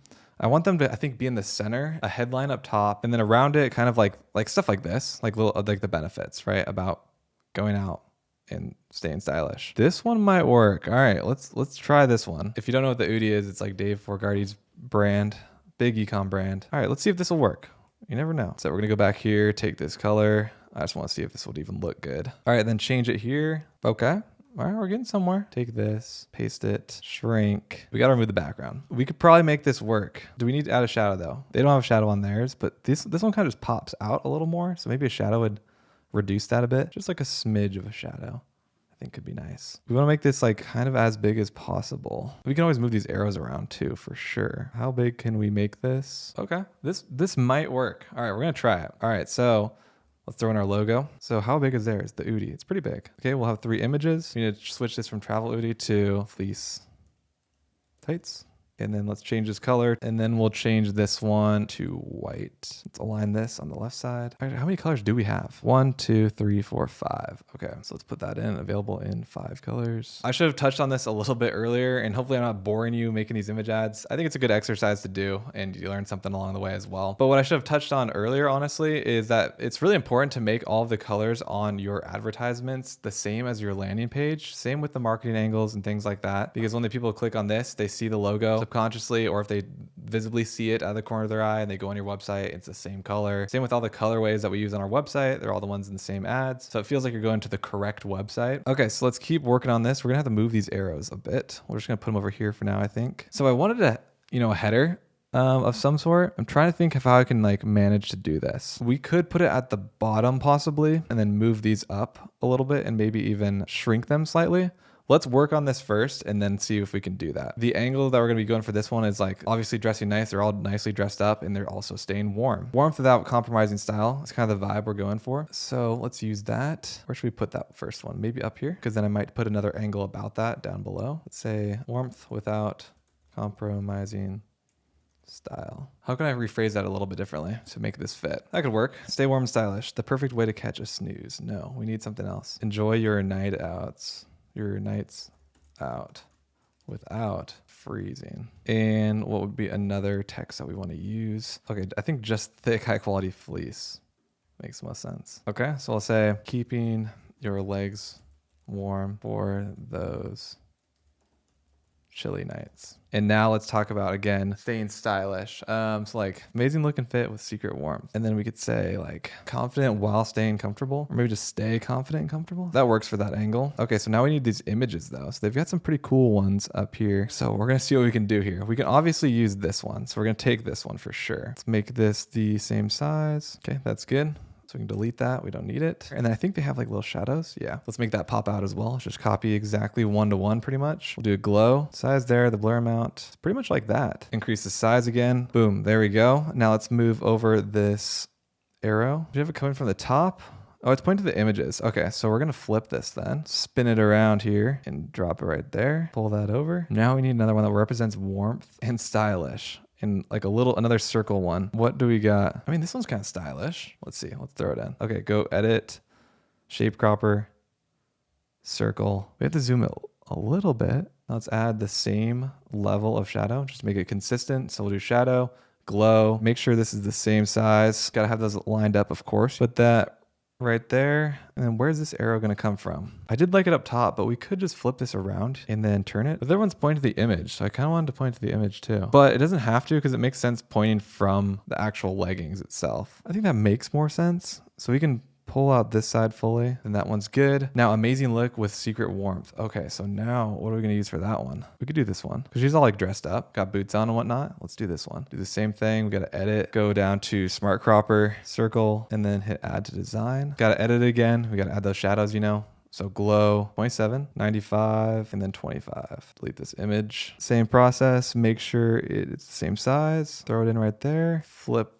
I want them to, I think, be in the center, a headline up top, and then around it, kind of like stuff like this, like little, like the benefits, right? About going out and staying stylish. This one might work. All right, let's try this one. If you don't know what the Udi is, it's like Dave Forgarty's brand, big ecom brand. All right, let's see if this will work. You never know. So we're gonna go back here, take this color. I just want to see if this would even look good. All right, then change it here. Okay. All right, we're getting somewhere. Take this, paste it, shrink. We got to remove the background. We could probably make this work. Do we need to add a shadow though? They don't have a shadow on theirs, but this one kind of just pops out a little more. So maybe a shadow would reduce that a bit. Just like a smidge of a shadow, I think could be nice. We want to make this like kind of as big as possible. We can always move these arrows around too, for sure. How big can we make this? Okay, this might work. All right, we're gonna try it. All right, so let's throw in our logo. So how big is theirs? The Udi. It's pretty big. Okay, we'll have 3 images. We need to switch this from travel Udi to fleece tights. And then let's change this color. And then we'll change this one to white. Let's align this on the left side. All right, how many colors do we have? 1, 2, 3, 4, 5. Okay, so let's put that in. Available in 5 colors. I should have touched on this a little bit earlier, and hopefully I'm not boring you making these image ads. I think it's a good exercise to do, and you learn something along the way as well. But what I should have touched on earlier, honestly, is that it's really important to make all of the colors on your advertisements the same as your landing page. Same with the marketing angles and things like that. Because when the people click on this, they see the logo subconsciously, or if they visibly see it out of the corner of their eye and they go on your website, it's the same color. Same with all the colorways that we use on our website. They're all the ones in the same ads. So it feels like you're going to the correct website. Okay, so let's keep working on this. We're gonna have to move these arrows a bit. We're just gonna put them over here for now, I think. So I wanted a header of some sort. I'm trying to think of how I can like manage to do this. We could put it at the bottom possibly, and then move these up a little bit and maybe even shrink them slightly. Let's work on this first and then see if we can do that. The angle that we're gonna be going for this one is like obviously dressing nice. They're all nicely dressed up and they're also staying warm. Warmth without compromising style is kind of the vibe we're going for. So let's use that. Where should we put that first one? Maybe up here, because then I might put another angle about that down below. Let's say warmth without compromising style. How can I rephrase that a little bit differently to make this fit? That could work. Stay warm and stylish. The perfect way to catch a snooze. No, we need something else. Enjoy your night outs. Your nights out without freezing. And what would be another text that we want to use? Okay, I think just thick, high quality fleece makes most sense. Okay, so I'll say keeping your legs warm for those chilly nights. And now let's talk about, again, staying stylish. So like amazing look and fit with secret warmth. And then we could say like confident while staying comfortable, or maybe just stay confident and comfortable. That works for that angle. Okay, so now we need these images though. So they've got some pretty cool ones up here. So we're gonna see what we can do here. We can obviously use this one. So we're gonna take this one for sure. Let's make this the same size. Okay, that's good. So we can delete that, we don't need it. And then I think they have like little shadows. Yeah, let's make that pop out as well. Let's just copy exactly 1-to-1 pretty much. We'll do a glow, size there, the blur amount. It's pretty much like that. Increase the size again. Boom, there we go. Now let's move over this arrow. Do you have it coming from the top? Oh, it's pointing to the images. Okay, so we're gonna flip this then. Spin it around here and drop it right there. Pull that over. Now we need another one that represents warmth and stylish. And like another circle one. What do we got? I mean, this one's kind of stylish. Let's see, let's throw it in. Okay, go edit, shape cropper, circle. We have to zoom it a little bit. Let's add the same level of shadow, just to make it consistent. So we'll do shadow, glow, make sure this is the same size. Gotta have those lined up, of course. Put that right there. And then where's this arrow gonna come from? I did like it up top, but we could just flip this around and then turn it. But everyone's pointing to the image, so I kind of wanted to point to the image too. But it doesn't have to because it makes sense pointing from the actual leggings itself. I think that makes more sense. So we can pull out this side fully, and that one's good. Now, amazing look with secret warmth. Okay, so now what are we gonna use for that one? We could do this one because she's all like dressed up, got boots on and whatnot. Let's do this one. Do the same thing. We gotta edit, go down to smart cropper, circle, and then hit add to design. Gotta edit it again. We gotta add those shadows, you know. So glow 27, 95, and then 25. Delete this image. Same process. Make sure it's the same size. Throw it in right there. Flip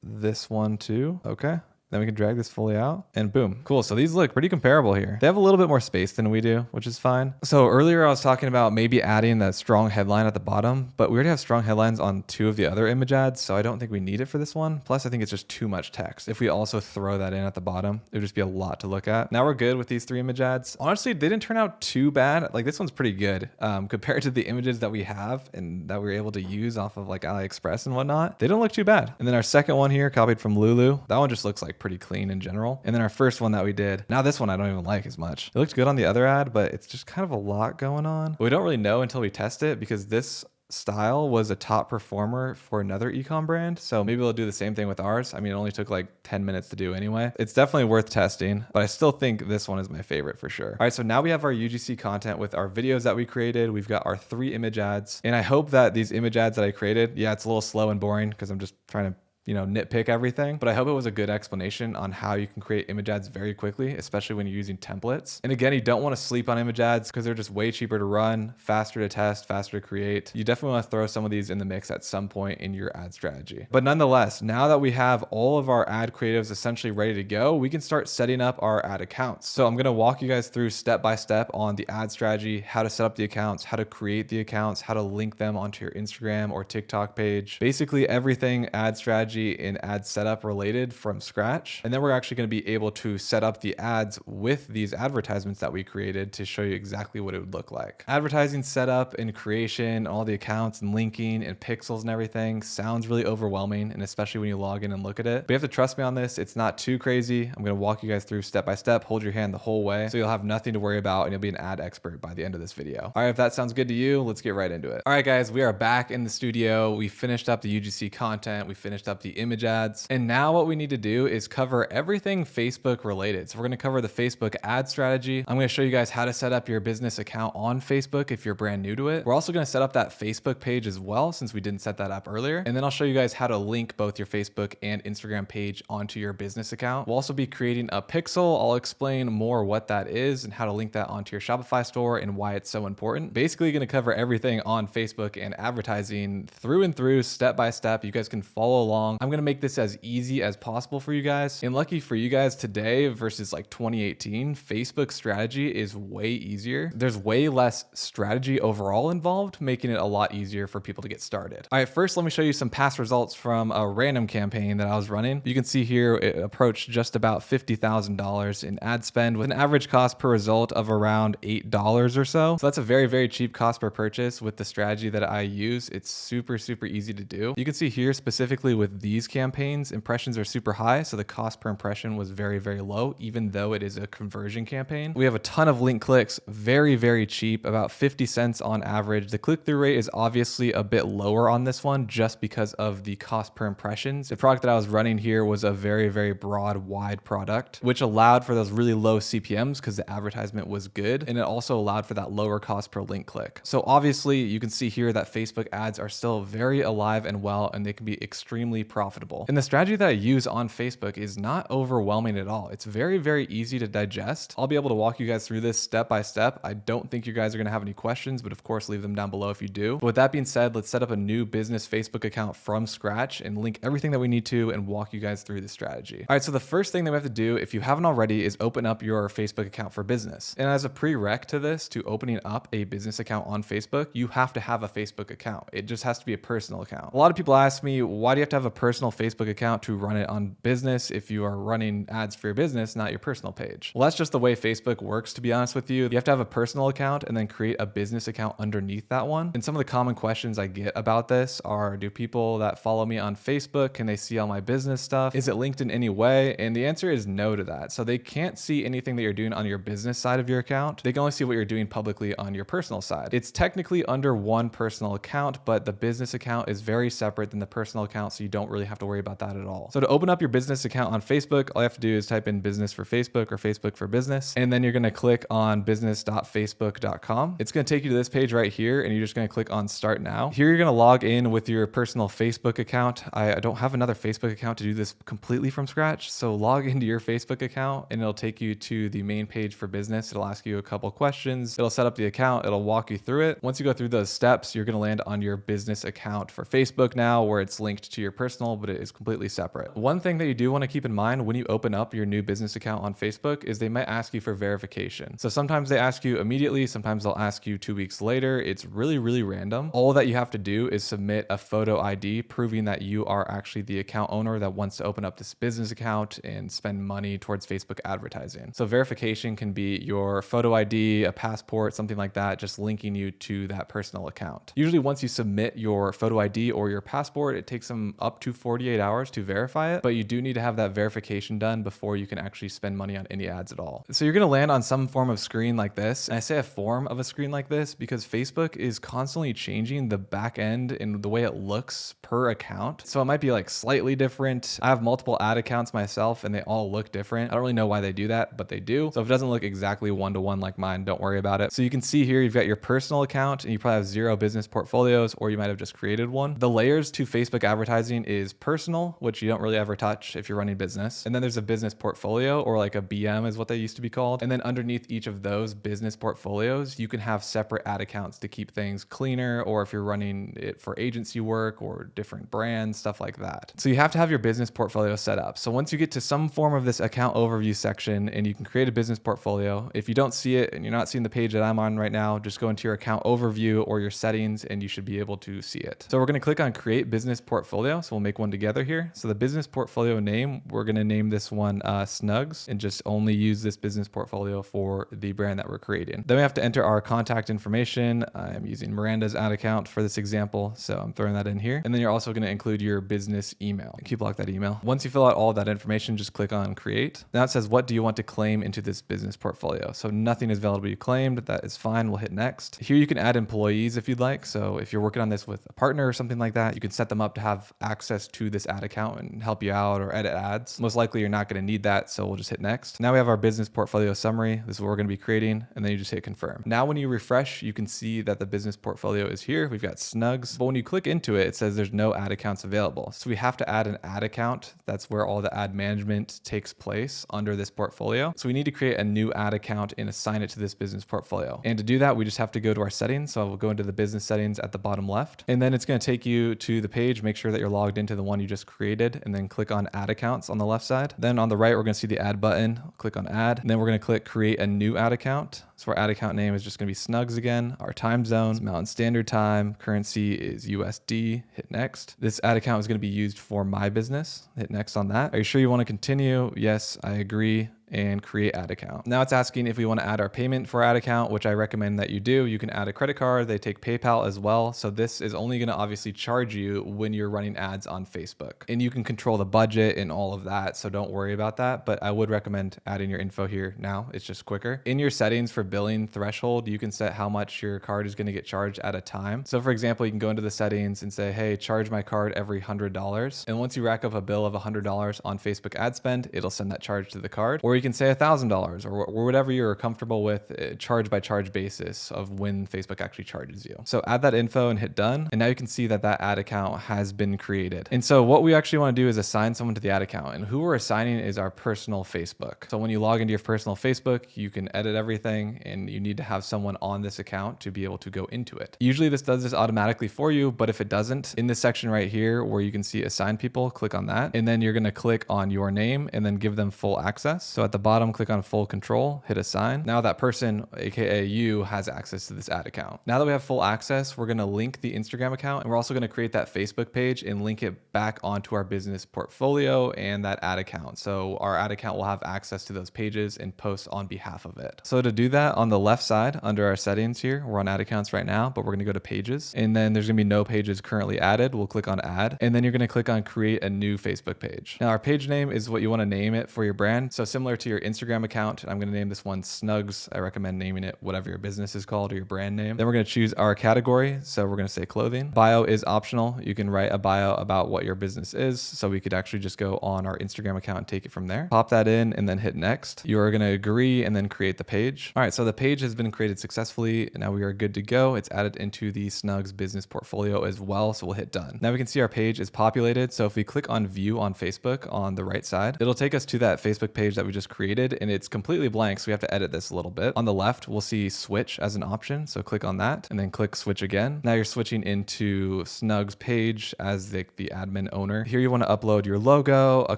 this one too. Okay. Then we can drag this fully out and boom. Cool. So these look pretty comparable here. They have a little bit more space than we do, which is fine. So earlier I was talking about maybe adding that strong headline at the bottom, but we already have strong headlines on 2 of the other image ads. So I don't think we need it for this one. Plus I think it's just too much text. If we also throw that in at the bottom, it would just be a lot to look at. Now we're good with these 3 image ads. Honestly, they didn't turn out too bad. Like this one's pretty good compared to the images that we have and that we were able to use off of like AliExpress and whatnot. They don't look too bad. And then our second one here, copied from Lulu. That one just looks like pretty clean in general. And then our first one that we did, now this one I don't even like as much. It looked good on the other ad, but it's just kind of a lot going on. But we don't really know until we test it because this style was a top performer for another ecom brand. So maybe they'll do the same thing with ours. I mean, it only took like 10 minutes to do anyway. It's definitely worth testing, but I still think this one is my favorite for sure. All right, so now we have our UGC content with our videos that we created. We've got our 3 image ads. And I hope that these image ads that I created, yeah, it's a little slow and boring because I'm just trying to nitpick everything. But I hope it was a good explanation on how you can create image ads very quickly, especially when you're using templates. And again, you don't want to sleep on image ads because they're just way cheaper to run, faster to test, faster to create. You definitely want to throw some of these in the mix at some point in your ad strategy. But nonetheless, now that we have all of our ad creatives essentially ready to go, we can start setting up our ad accounts. So I'm going to walk you guys through step by step on the ad strategy, how to set up the accounts, how to create the accounts, how to link them onto your Instagram or TikTok page. Basically everything ad strategy and ad setup related from scratch. And then we're actually going to be able to set up the ads with these advertisements that we created to show you exactly what it would look like. Advertising setup and creation, all the accounts and linking and pixels and everything sounds really overwhelming, and especially when you log in and look at it. But you have to trust me on this. It's not too crazy. I'm going to walk you guys through step by step, hold your hand the whole way, so you'll have nothing to worry about and you'll be an ad expert by the end of this video. All right, if that sounds good to you, let's get right into it. All right, guys, we are back in the studio. We finished up the UGC content. We finished up the image ads. And now what we need to do is cover everything Facebook related. So we're going to cover the Facebook ad strategy. I'm going to show you guys how to set up your business account on Facebook if you're brand new to it. We're also going to set up that Facebook page as well, since we didn't set that up earlier. And then I'll show you guys how to link both your Facebook and Instagram page onto your business account. We'll also be creating a pixel. I'll explain more what that is and how to link that onto your Shopify store and why it's so important. Basically going to cover everything on Facebook and advertising through and through, step by step. You guys can follow along. I'm going to make this as easy as possible for you guys. And lucky for you guys, today versus like 2018, Facebook strategy is way easier. There's way less strategy overall involved, making it a lot easier for people to get started. All right, first let me show you some past results from a random campaign that I was running. You can see here it approached just about $50,000 in ad spend with an average cost per result of around $8 or so. So that's a very, very cheap cost per purchase with the strategy that I use. It's super, super easy to do. You can see here specifically with these campaigns, impressions are super high, so the cost per impression was very, very low, even though it is a conversion campaign. We have a ton of link clicks, very, very cheap, about 50 cents on average. The click-through rate is obviously a bit lower on this one just because of the cost per impressions. The product that I was running here was a very, very broad, wide product, which allowed for those really low CPMs because the advertisement was good, and it also allowed for that lower cost per link click. So obviously you can see here that Facebook ads are still very alive and well, and they can be extremely profitable. And the strategy that I use on Facebook is not overwhelming at all. It's very, very easy to digest. I'll be able to walk you guys through this step by step. I don't think you guys are going to have any questions, but of course leave them down below if you do. But with that being said, let's set up a new business Facebook account from scratch and link everything that we need to and walk you guys through the strategy. All right, so the first thing that we have to do, if you haven't already, is open up your Facebook account for business. And as a prereq to this, to opening up a business account on Facebook, you have to have a Facebook account. It just has to be a personal account. A lot of people ask me, why do you have to have a personal Facebook account to run it on business if you are running ads for your business, not your personal page. Well, that's just the way Facebook works, to be honest with you. You have to have a personal account and then create a business account underneath that one. And some of the common questions I get about this are, do people that follow me on Facebook, can they see all my business stuff? Is it linked in any way? And the answer is no to that. So they can't see anything that you're doing on your business side of your account. They can only see what you're doing publicly on your personal side. It's technically under one personal account, but the business account is very separate than the personal account, so you don't really have to worry about that at all. So to open up your business account on Facebook, all you have to do is type in business for Facebook or Facebook for business, and then you're going to click on business.facebook.com. It's going to take you to this page right here, and you're just going to click on start now. Here you're going to log in with your personal Facebook account. I don't have another Facebook account to do this completely from scratch, so log into your Facebook account and it'll take you to the main page for business. It'll ask you a couple questions. It'll set up the account. It'll walk you through it. Once you go through those steps, you're going to land on your business account for Facebook now, where it's linked to your personal, but it is completely separate. One thing that you do want to keep in mind when you open up your new business account on Facebook is they might ask you for verification. So sometimes they ask you immediately, sometimes they'll ask you 2 weeks later. It's really, really random. All that you have to do is submit a photo ID proving that you are actually the account owner that wants to open up this business account and spend money towards Facebook advertising. So verification can be your photo ID, a passport, something like that, just linking you to that personal account. Usually once you submit your photo ID or your passport, it takes them up to 48 hours to verify it, but you do need to have that verification done before you can actually spend money on any ads at all. So you're going to land on some form of screen like this. And I say a form of a screen like this because Facebook is constantly changing the back end and the way it looks per account. So it might be like slightly different. I have multiple ad accounts myself and they all look different. I don't really know why they do that, but they do. So if it doesn't look exactly one-to-one like mine, don't worry about it. So you can see here, you've got your personal account and you probably have 0 business portfolios, or you might have just created one. The layers to Facebook advertising is personal, which you don't really ever touch if you're running business. And then there's a business portfolio, or like a BM is what they used to be called. And then underneath each of those business portfolios, you can have separate ad accounts to keep things cleaner, or if you're running it for agency work or different brands, stuff like that. So you have to have your business portfolio set up. So once you get to some form of this account overview section and you can create a business portfolio, if you don't see it and you're not seeing the page that I'm on right now, just go into your account overview or your settings and you should be able to see it. So we're going to click on create business portfolio. So we'll make one together here. So the business portfolio name, we're going to name this one Snugs, and just only use this business portfolio for the brand that we're creating. Then we have to enter our contact information. I'm using Miranda's ad account for this example, so I'm throwing that in here. And then you're also going to include your business email. Keep block that email. Once you fill out all of that information, just click on create. Now it says, what do you want to claim into this business portfolio? So nothing is available to be claimed. That is fine. We'll hit next. Here you can add employees if you'd like. So if you're working on this with a partner or something like that, you can set them up to have access to this ad account and help you out or edit ads. Most likely you're not going to need that, so we'll just hit next. Now we have our business portfolio summary. This is what we're going to be creating, and then you just hit confirm. Now when you refresh, you can see that the business portfolio is here. We've got Snugs, but when you click into it, it says there's no ad accounts available. So we have to add an ad account. That's where all the ad management takes place under this portfolio. So we need to create a new ad account and assign it to this business portfolio. And to do that, we just have to go to our settings. So we'll go into the business settings at the bottom left, and then it's going to take you to the page. Make sure that you're logged into the one you just created, and then click on ad accounts on the left side. Then on the right, we're going to see the add button. Click on add, and then we're going to click create a new ad account. So our ad account name is just going to be Snugs again. Our time zone is Mountain Standard Time. Currency is USD. Hit next. This ad account is going to be used for my business. Hit next on that. Are you sure you want to continue? Yes, I agree. And create ad account. Now it's asking if we want to add our payment for ad account, which I recommend that you do. You can add a credit card. They take PayPal as well. So this is only going to obviously charge you when you're running ads on Facebook, and you can control the budget and all of that. So don't worry about that, but I would recommend adding your info here now. It's just quicker. In your settings for billing threshold, you can set how much your card is going to get charged at a time. So for example, you can go into the settings and say, hey, charge my card every $100. And once you rack up a bill of $100 on Facebook ad spend, it'll send that charge to the card. Or you can say $1,000 or whatever you're comfortable with, charge by charge basis of when Facebook actually charges you. So add that info and hit done. And now you can see that that ad account has been created. And so what we actually want to do is assign someone to the ad account, and who we're assigning is our personal Facebook. So when you log into your personal Facebook, you can edit everything, and you need to have someone on this account to be able to go into it. Usually this does this automatically for you, but if it doesn't, in this section right here where you can see assign people, click on that. And then you're going to click on your name and then give them full access. So at the bottom, click on full control, hit assign. Now that person, AKA you, has access to this ad account. Now that we have full access, we're gonna link the Instagram account, and we're also gonna create that Facebook page and link it back onto our business portfolio and that ad account. So our ad account will have access to those pages and post on behalf of it. So to do that, on the left side under our settings here, we're on ad accounts right now, but we're gonna go to pages, and then there's gonna be no pages currently added. We'll click on add, and then you're gonna click on create a new Facebook page. Now our page name is what you wanna name it for your brand. So similar to your Instagram account, I'm gonna name this one Snugs. I recommend naming it whatever your business is called or your brand name. Then we're gonna choose our category. So we're gonna say clothing. Bio is optional. You can write a bio about what your business is. So we could actually just go on our Instagram account and take it from there. Pop that in and then hit next. You're gonna agree and then create the page. All right, so the page has been created successfully. Now we are good to go. It's added into the Snugs business portfolio as well. So we'll hit done. Now we can see our page is populated. So if we click on view on Facebook on the right side, it'll take us to that Facebook page that we just created, and it's completely blank. So we have to edit this a little bit. On the left, we'll see switch as an option. So click on that and then click switch again. Now you're switching into Snugs page as the admin owner. Here you want to upload your logo, a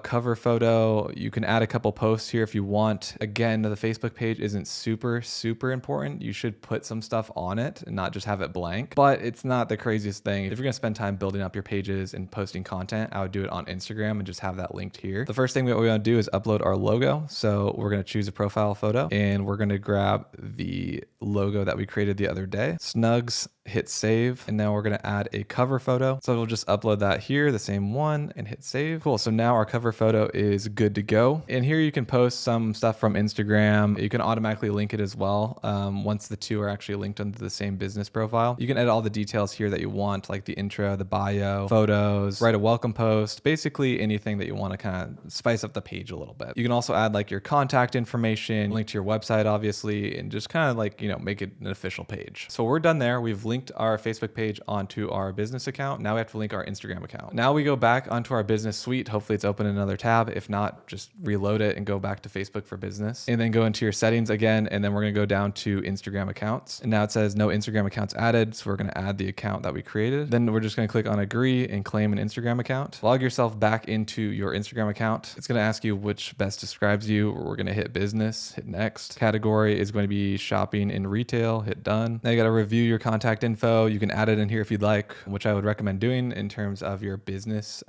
cover photo. You can add a couple posts here if you want. Again, the Facebook page isn't super important. You should put some stuff on it and not just have it blank, but it's not the craziest thing. If you're going to spend time building up your pages and posting content, I would do it on Instagram and just have that linked here. The first thing that we want to do is upload our logo. So we're going to choose a profile photo and we're going to grab the logo that we created the other day. Snugs, hit save, and now we're going to add a cover photo. So we'll just upload that here, the same one, and hit save. Cool. So now our cover photo is good to go. And here you can post some stuff from Instagram. You can automatically link it as well. Once the two are actually linked under the same business profile, you can edit all the details here that you want, like the intro, the bio, photos, write a welcome post, basically anything that you want to kind of spice up the page a little bit. You can also add like your contact information, link to your website, obviously, and just kind of like, make it an official page. So we're done there. We've linked our Facebook page onto our business account. Now we have to link our Instagram account. Now we go back onto our business suite. Hopefully it's open in another tab. If not, just reload it and go back to Facebook for Business, and then go into your settings again. And then we're going to go down to Instagram accounts. And now it says no Instagram accounts added. So we're going to add the account that we created. Then we're just going to click on agree and claim an Instagram account. Log yourself back into your Instagram account. It's going to ask you which best describes you. We're going to hit business, hit next. Category is going to be shopping and retail, hit done. Now you got to review your contact info. You can add it in here if you'd like, which I would recommend doing in terms of your business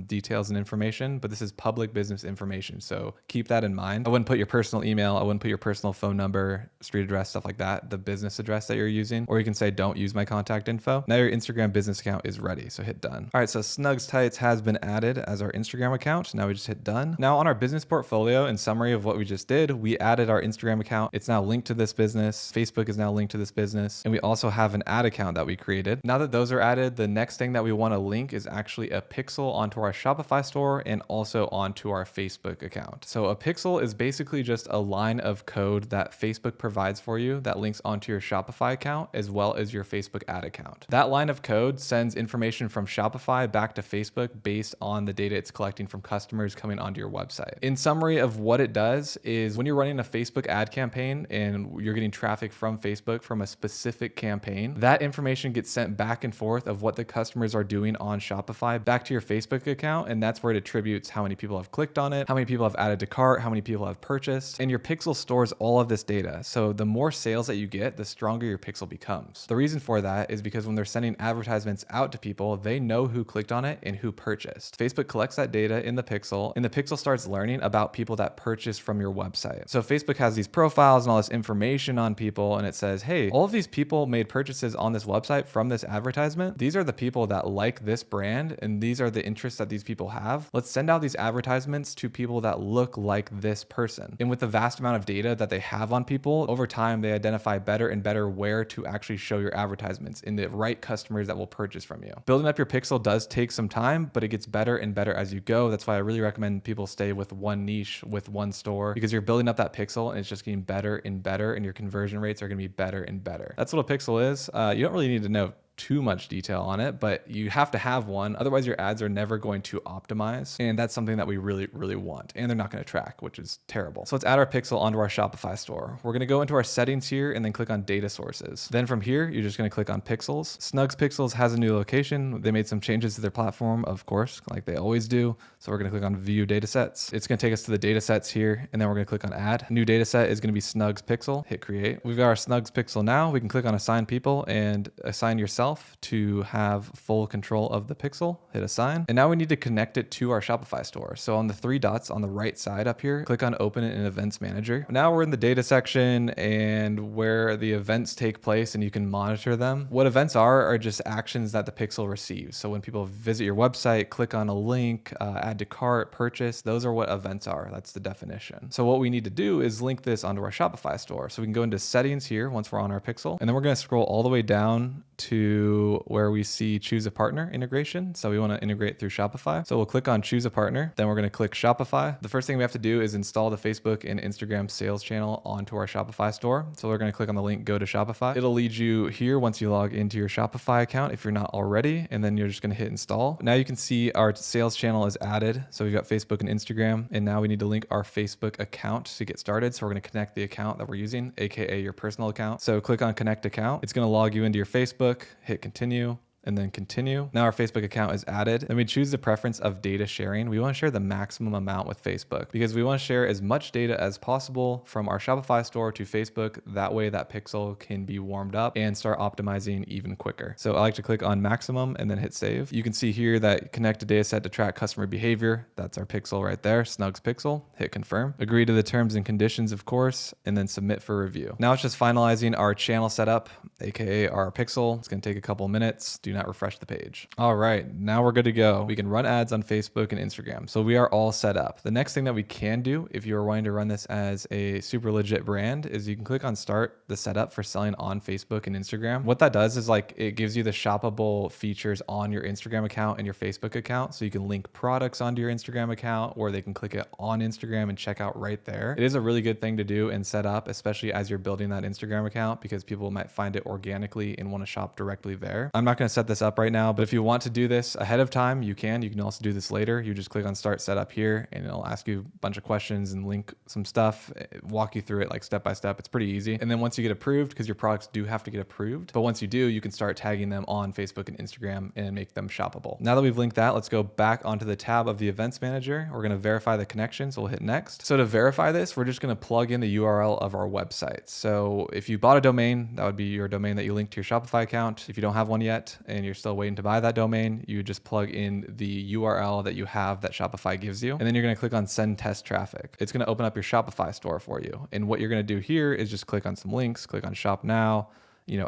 details and information, but this is public business information. So keep that in mind. I wouldn't put your personal email. I wouldn't put your personal phone number, street address, stuff like that, the business address that you're using, or you can say, don't use my contact info. Now your Instagram business account is ready. So hit done. All right. So Snugs Tights has been added as our Instagram account. Now we just hit done. Now on our business portfolio, in summary of what we just did, we added our Instagram account. It's now linked to this business. Facebook is now linked to this business. And we also have an ad account that we created. Now that those are added, the next thing that we want to link is actually a pixel onto our Shopify store and also onto our Facebook account. So a pixel is basically just a line of code that Facebook provides for you that links onto your Shopify account as well as your Facebook ad account. That line of code sends information from Shopify back to Facebook based on the data it's collecting from customers coming onto your website. In summary of what it does is when you're running a Facebook ad campaign and you're getting traffic from Facebook from a specific campaign, that information gets sent back and forth of what the customers are doing on Shopify back to your Facebook account. And that's where it attributes how many people have clicked on it, how many people have added to cart, how many people have purchased. And your pixel stores all of this data. So the more sales that you get, the stronger your pixel becomes. The reason for that is because when they're sending advertisements out to people, they know who clicked on it and who purchased. Facebook collects that data in the pixel, and the pixel starts learning about people that purchased from your website. So Facebook has these profiles and all this information on people, and it says, hey, all of these people made purchases on this website from this advertisement. These are the people that like this brand, and these are the interests that these people have. Let's send out these advertisements to people that look like this person. And with the vast amount of data that they have on people, over time, they identify better and better where to actually show your advertisements in the right customers that will purchase from you. Building up your pixel does take some time, but it gets better and better as you go. That's why I really recommend people stay with one niche, with one store, because you're building up that pixel and it's just getting better and better, and your conversion rates are going to be better and better. That's what a pixel is. You don't really need to know too much detail on it, but you have to have one. Otherwise your ads are never going to optimize. And that's something that we really, really want. And they're not going to track, which is terrible. So let's add our pixel onto our Shopify store. We're going to go into our settings here and then click on data sources. Then from here, you're just going to click on pixels. Snugs Pixels has a new location. They made some changes to their platform, of course, like they always do. So we're going to click on view data sets. It's going to take us to the data sets here. And then we're going to click on add. New data set is going to be Snugs Pixel. Hit create. We've got our Snugs Pixel now. We can click on assign people and assign yourself to have full control of the pixel. Hit assign. And now we need to connect it to our Shopify store. So on the 3 dots on the right side up here, click on open it in events manager. Now we're in the data section and where the events take place and you can monitor them. What events are just actions that the pixel receives. So when people visit your website, click on a link, add to cart, purchase, those are what events are. That's the definition. So what we need to do is link this onto our Shopify store. So we can go into settings here once we're on our pixel, and then we're going to scroll all the way down to where we see choose a partner integration. So we want to integrate through Shopify. So we'll click on choose a partner. Then we're going to click Shopify. The first thing we have to do is install the Facebook and Instagram sales channel onto our Shopify store. So we're going to click on the link, go to Shopify. It'll lead you here once you log into your Shopify account if you're not already, and then you're just going to hit install. Now you can see our sales channel is added. So we've got Facebook and Instagram, and now we need to link our Facebook account to get started. So we're going to connect the account that we're using, aka your personal account. So click on connect account. It's going to log you into your Facebook. Hit continue. And then continue. Now our Facebook account is added. Then we choose the preference of data sharing. We want to share the maximum amount with Facebook because we want to share as much data as possible from our Shopify store to Facebook. That way that pixel can be warmed up and start optimizing even quicker. So I like to click on maximum and then hit save. You can see here that connect a data set to track customer behavior. That's our pixel right there, Snugs Pixel. Hit confirm. Agree to the terms and conditions, of course, and then submit for review. Now it's just finalizing our channel setup, aka our pixel. It's going to take a couple minutes. Do not refresh the page. All right, now we're good to go. We can run ads on Facebook and Instagram. So we are all set up. The next thing that we can do if you are wanting to run this as a super legit brand is you can click on start the setup for selling on Facebook and Instagram. What that does is like it gives you the shoppable features on your Instagram account and your Facebook account. So you can link products onto your Instagram account or they can click it on Instagram and check out right there. It is a really good thing to do and set up, especially as you're building that Instagram account because people might find it organically and want to shop directly there. I'm not going to set this up right now, but if you want to do this ahead of time, you can. You can also do this later. You just click on start setup here and it'll ask you a bunch of questions and link some stuff, walk you through it like step by step. It's pretty easy. And then once you get approved, because your products do have to get approved, but once you do, you can start tagging them on Facebook and Instagram and make them shoppable. Now that we've linked that, let's go back onto the tab of the events manager. We're going to verify the connection. So we'll hit next. So to verify this, we're just going to plug in the URL of our website. So if you bought a domain, that would be your domain that you linked to your Shopify account. If you don't have one yet and you're still waiting to buy that domain, you just plug in the URL that you have that Shopify gives you. And then you're going to click on send test traffic. It's going to open up your Shopify store for you. And what you're going to do here is just click on some links, click on shop now,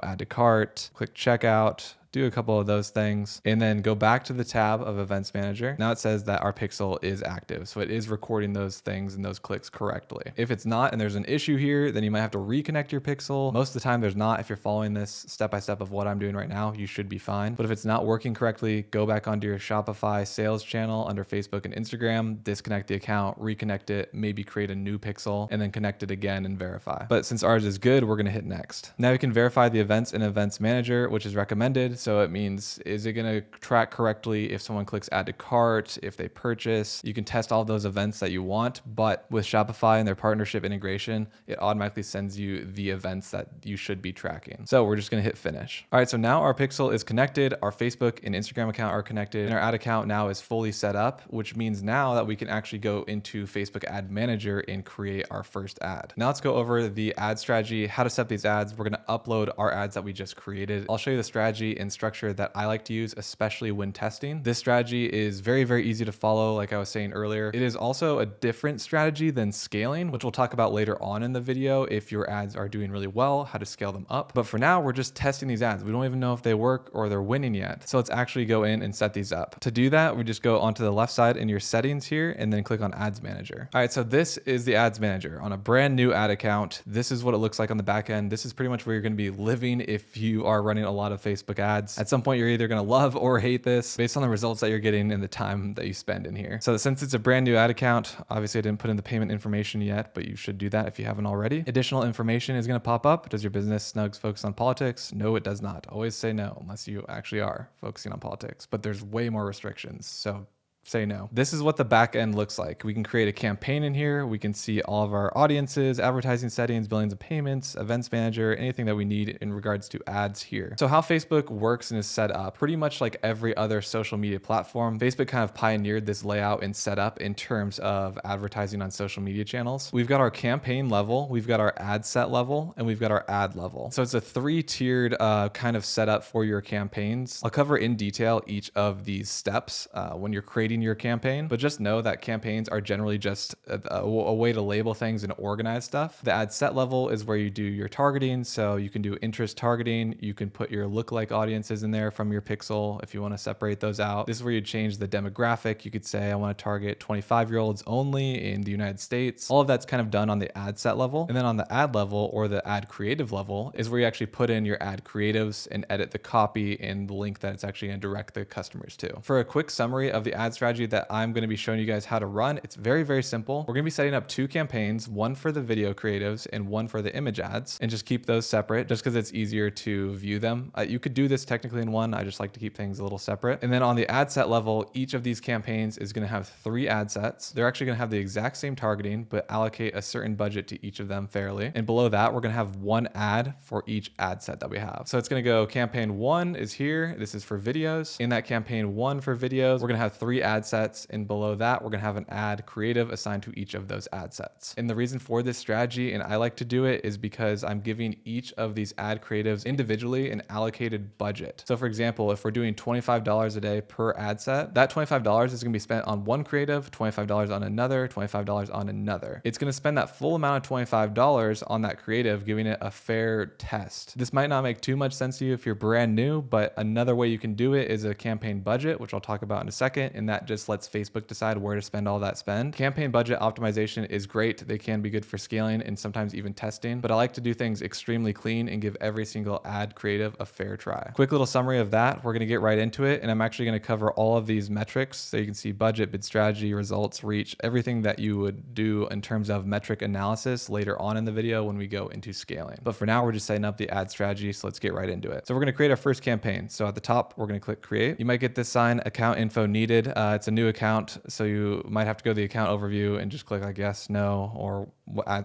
add to cart, click checkout, do a couple of those things, and then go back to the tab of Events Manager. Now it says that our pixel is active. So it is recording those things and those clicks correctly. If it's not, and there's an issue here, then you might have to reconnect your pixel. Most of the time there's not. If you're following this step-by-step of what I'm doing right now, you should be fine. But if it's not working correctly, go back onto your Shopify sales channel under Facebook and Instagram, disconnect the account, reconnect it, maybe create a new pixel, and then connect it again and verify. But since ours is good, we're gonna hit next. Now you can verify the events in Events Manager, which is recommended. So it means, is it gonna track correctly if someone clicks add to cart, if they purchase? You can test all those events that you want, but with Shopify and their partnership integration, it automatically sends you the events that you should be tracking. So we're just gonna hit finish. All right, so now our pixel is connected, our Facebook and Instagram account are connected, and our ad account now is fully set up, which means now that we can actually go into Facebook Ad Manager and create our first ad. Now let's go over the ad strategy, how to set these ads. We're gonna upload our ads that we just created. I'll show you the strategy and structure that I like to use, especially when testing. This strategy is very, very easy to follow, like I was saying earlier. It is also a different strategy than scaling, which we'll talk about later on in the video if your ads are doing really well, how to scale them up. But for now, we're just testing these ads. We don't even know if they work or they're winning yet. So let's actually go in and set these up. To do that, we just go onto the left side in your settings here and then click on Ads Manager. All right, so this is the Ads Manager. On a brand new ad account, this is what it looks like on the back end. This is pretty much where you're gonna be living if you are running a lot of Facebook ads ads. At some point, you're either going to love or hate this based on the results that you're getting and the time that you spend in here. So since it's a brand new ad account, obviously I didn't put in the payment information yet, but you should do that if you haven't already. Additional information is going to pop up. Does your business Snugs focus on politics? No, it does not. Always say no unless you actually are focusing on politics, but there's way more restrictions. So say no. This is what the back end looks like. We can create a campaign in here. We can see all of our audiences, advertising settings, billings and payments, events manager, anything that we need in regards to ads here. So how Facebook works and is set up, pretty much like every other social media platform, Facebook kind of pioneered this layout and setup in terms of advertising on social media channels. We've got our campaign level, we've got our ad set level, and we've got our ad level. So it's a 3-tiered kind of setup for your campaigns. I'll cover in detail each of these steps when you're creating your campaign, but just know that campaigns are generally just a way to label things and organize stuff. The ad set level is where you do your targeting. So you can do interest targeting. You can put your lookalike audiences in there from your pixel if you want to separate those out. This is where you change the demographic. You could say, I want to target 25-year-olds only in the United States. All of that's kind of done on the ad set level. And then on the ad level or the ad creative level is where you actually put in your ad creatives and edit the copy and the link that it's actually going to direct the customers to. For a quick summary of the ad strategy that I'm going to be showing you guys how to run, it's very, very simple. We're going to be setting up 2 campaigns, one for the video creatives and one for the image ads, and just keep those separate just because it's easier to view them. You could do this technically in one. I just like to keep things a little separate. And then on the ad set level, each of these campaigns is going to have 3 ad sets. They're actually going to have the exact same targeting, but allocate a certain budget to each of them fairly. And below that, we're going to have 1 ad for each ad set that we have. So it's going to go campaign 1 is here. This is for videos. In that campaign 1 for videos, we're going to have 3 ad sets, and below that we're going to have an ad creative assigned to each of those ad sets. And the reason for this strategy, and I like to do it, is because I'm giving each of these ad creatives individually an allocated budget. So for example, if we're doing $25 a day per ad set, that $25 is going to be spent on one creative, $25 on another, $25 on another. It's going to spend that full amount of $25 on that creative, giving it a fair test. This might not make too much sense to you if you're brand new, but another way you can do it is a campaign budget, which I'll talk about in a second, and that just lets Facebook decide where to spend all that spend. Campaign budget optimization is great. They can be good for scaling and sometimes even testing, but I like to do things extremely clean and give every single ad creative a fair try. Quick little summary of that. We're going to get right into it, and I'm actually going to cover all of these metrics so you can see budget, bid strategy, results, reach, everything that you would do in terms of metric analysis later on in the video when we go into scaling. But for now, we're just setting up the ad strategy, so let's get right into it. So we're going to create our first campaign. So at the top, we're going to click create. You might get this sign, account info needed. It's a new account, so you might have to go to the account overview and just click like yes, no, or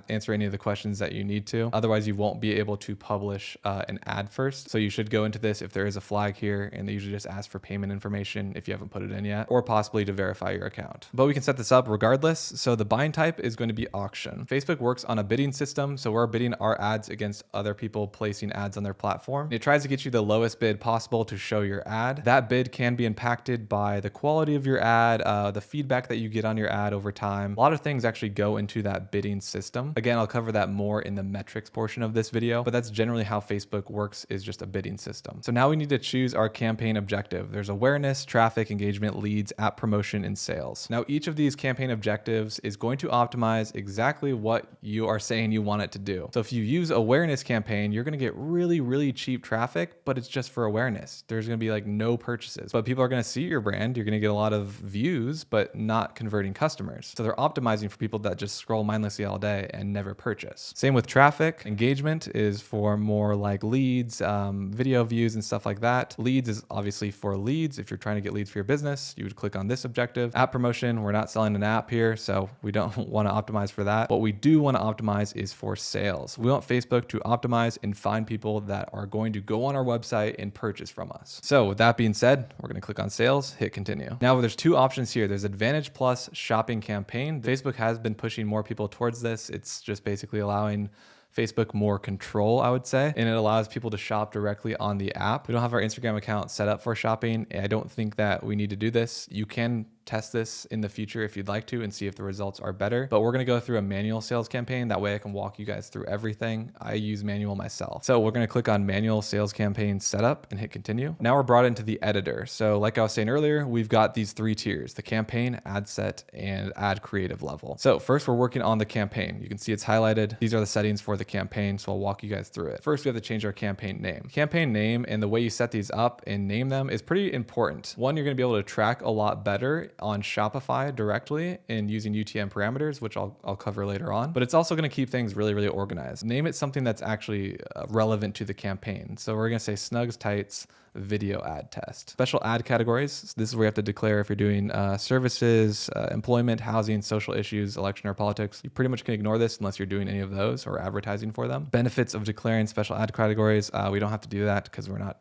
answer any of the questions that you need to. Otherwise, you won't be able to publish an ad first. So you should go into this if there is a flag here, and they usually just ask for payment information if you haven't put it in yet, or possibly to verify your account. But we can set this up regardless. So the buying type is going to be auction. Facebook works on a bidding system, so we're bidding our ads against other people placing ads on their platform. It tries to get you the lowest bid possible to show your ad. That bid can be impacted by the quality of your ad, the feedback that you get on your ad over time. A lot of things actually go into that bidding system. Again, I'll cover that more in the metrics portion of this video, but that's generally how Facebook works, is just a bidding system. So now we need to choose our campaign objective. There's awareness, traffic, engagement, leads, app promotion, and sales. Now, each of these campaign objectives is going to optimize exactly what you are saying you want it to do. So if you use awareness campaign, you're going to get really, really cheap traffic, but it's just for awareness. There's going to be like no purchases, but people are going to see your brand. You're going to get a lot of views, but not converting customers. So they're optimizing for people that just scroll mindlessly all day and never purchase. Same with traffic. Engagement is for more like leads, video views and stuff like that. Leads is obviously for leads. If you're trying to get leads for your business, you would click on this objective. App promotion, we're not selling an app here, so we don't want to optimize for that. What we do want to optimize is for sales. We want Facebook to optimize and find people that are going to go on our website and purchase from us. So with that being said, we're going to click on sales, hit continue. Now there's 2 options here. There's Advantage Plus shopping campaign. Facebook has been pushing more people towards this. It's just basically allowing Facebook more control, I would say, and it allows people to shop directly on the app. We don't have our Instagram account set up for shopping. I don't think that we need to do this. You can test this in the future if you'd like to and see if the results are better. But we're going to go through a manual sales campaign. That way I can walk you guys through everything. I use manual myself. So we're going to click on manual sales campaign setup and hit continue. Now we're brought into the editor. So like I was saying earlier, we've got these 3 tiers: the campaign, ad set, and ad creative level. So first we're working on the campaign. You can see it's highlighted. These are the settings for the campaign. So I'll walk you guys through it. First, we have to change our campaign name. Campaign name and the way you set these up and name them is pretty important. One, you're going to be able to track a lot better on Shopify directly and using UTM parameters, which I'll cover later on. But it's also going to keep things really, really organized. Name it something that's actually relevant to the campaign. So we're going to say Snugs Tights video ad test. Special ad categories. This is where you have to declare if you're doing services, employment, housing, social issues, election, or politics. You pretty much can ignore this unless you're doing any of those or advertising for them. Benefits of declaring special ad categories. We don't have to do that because we're not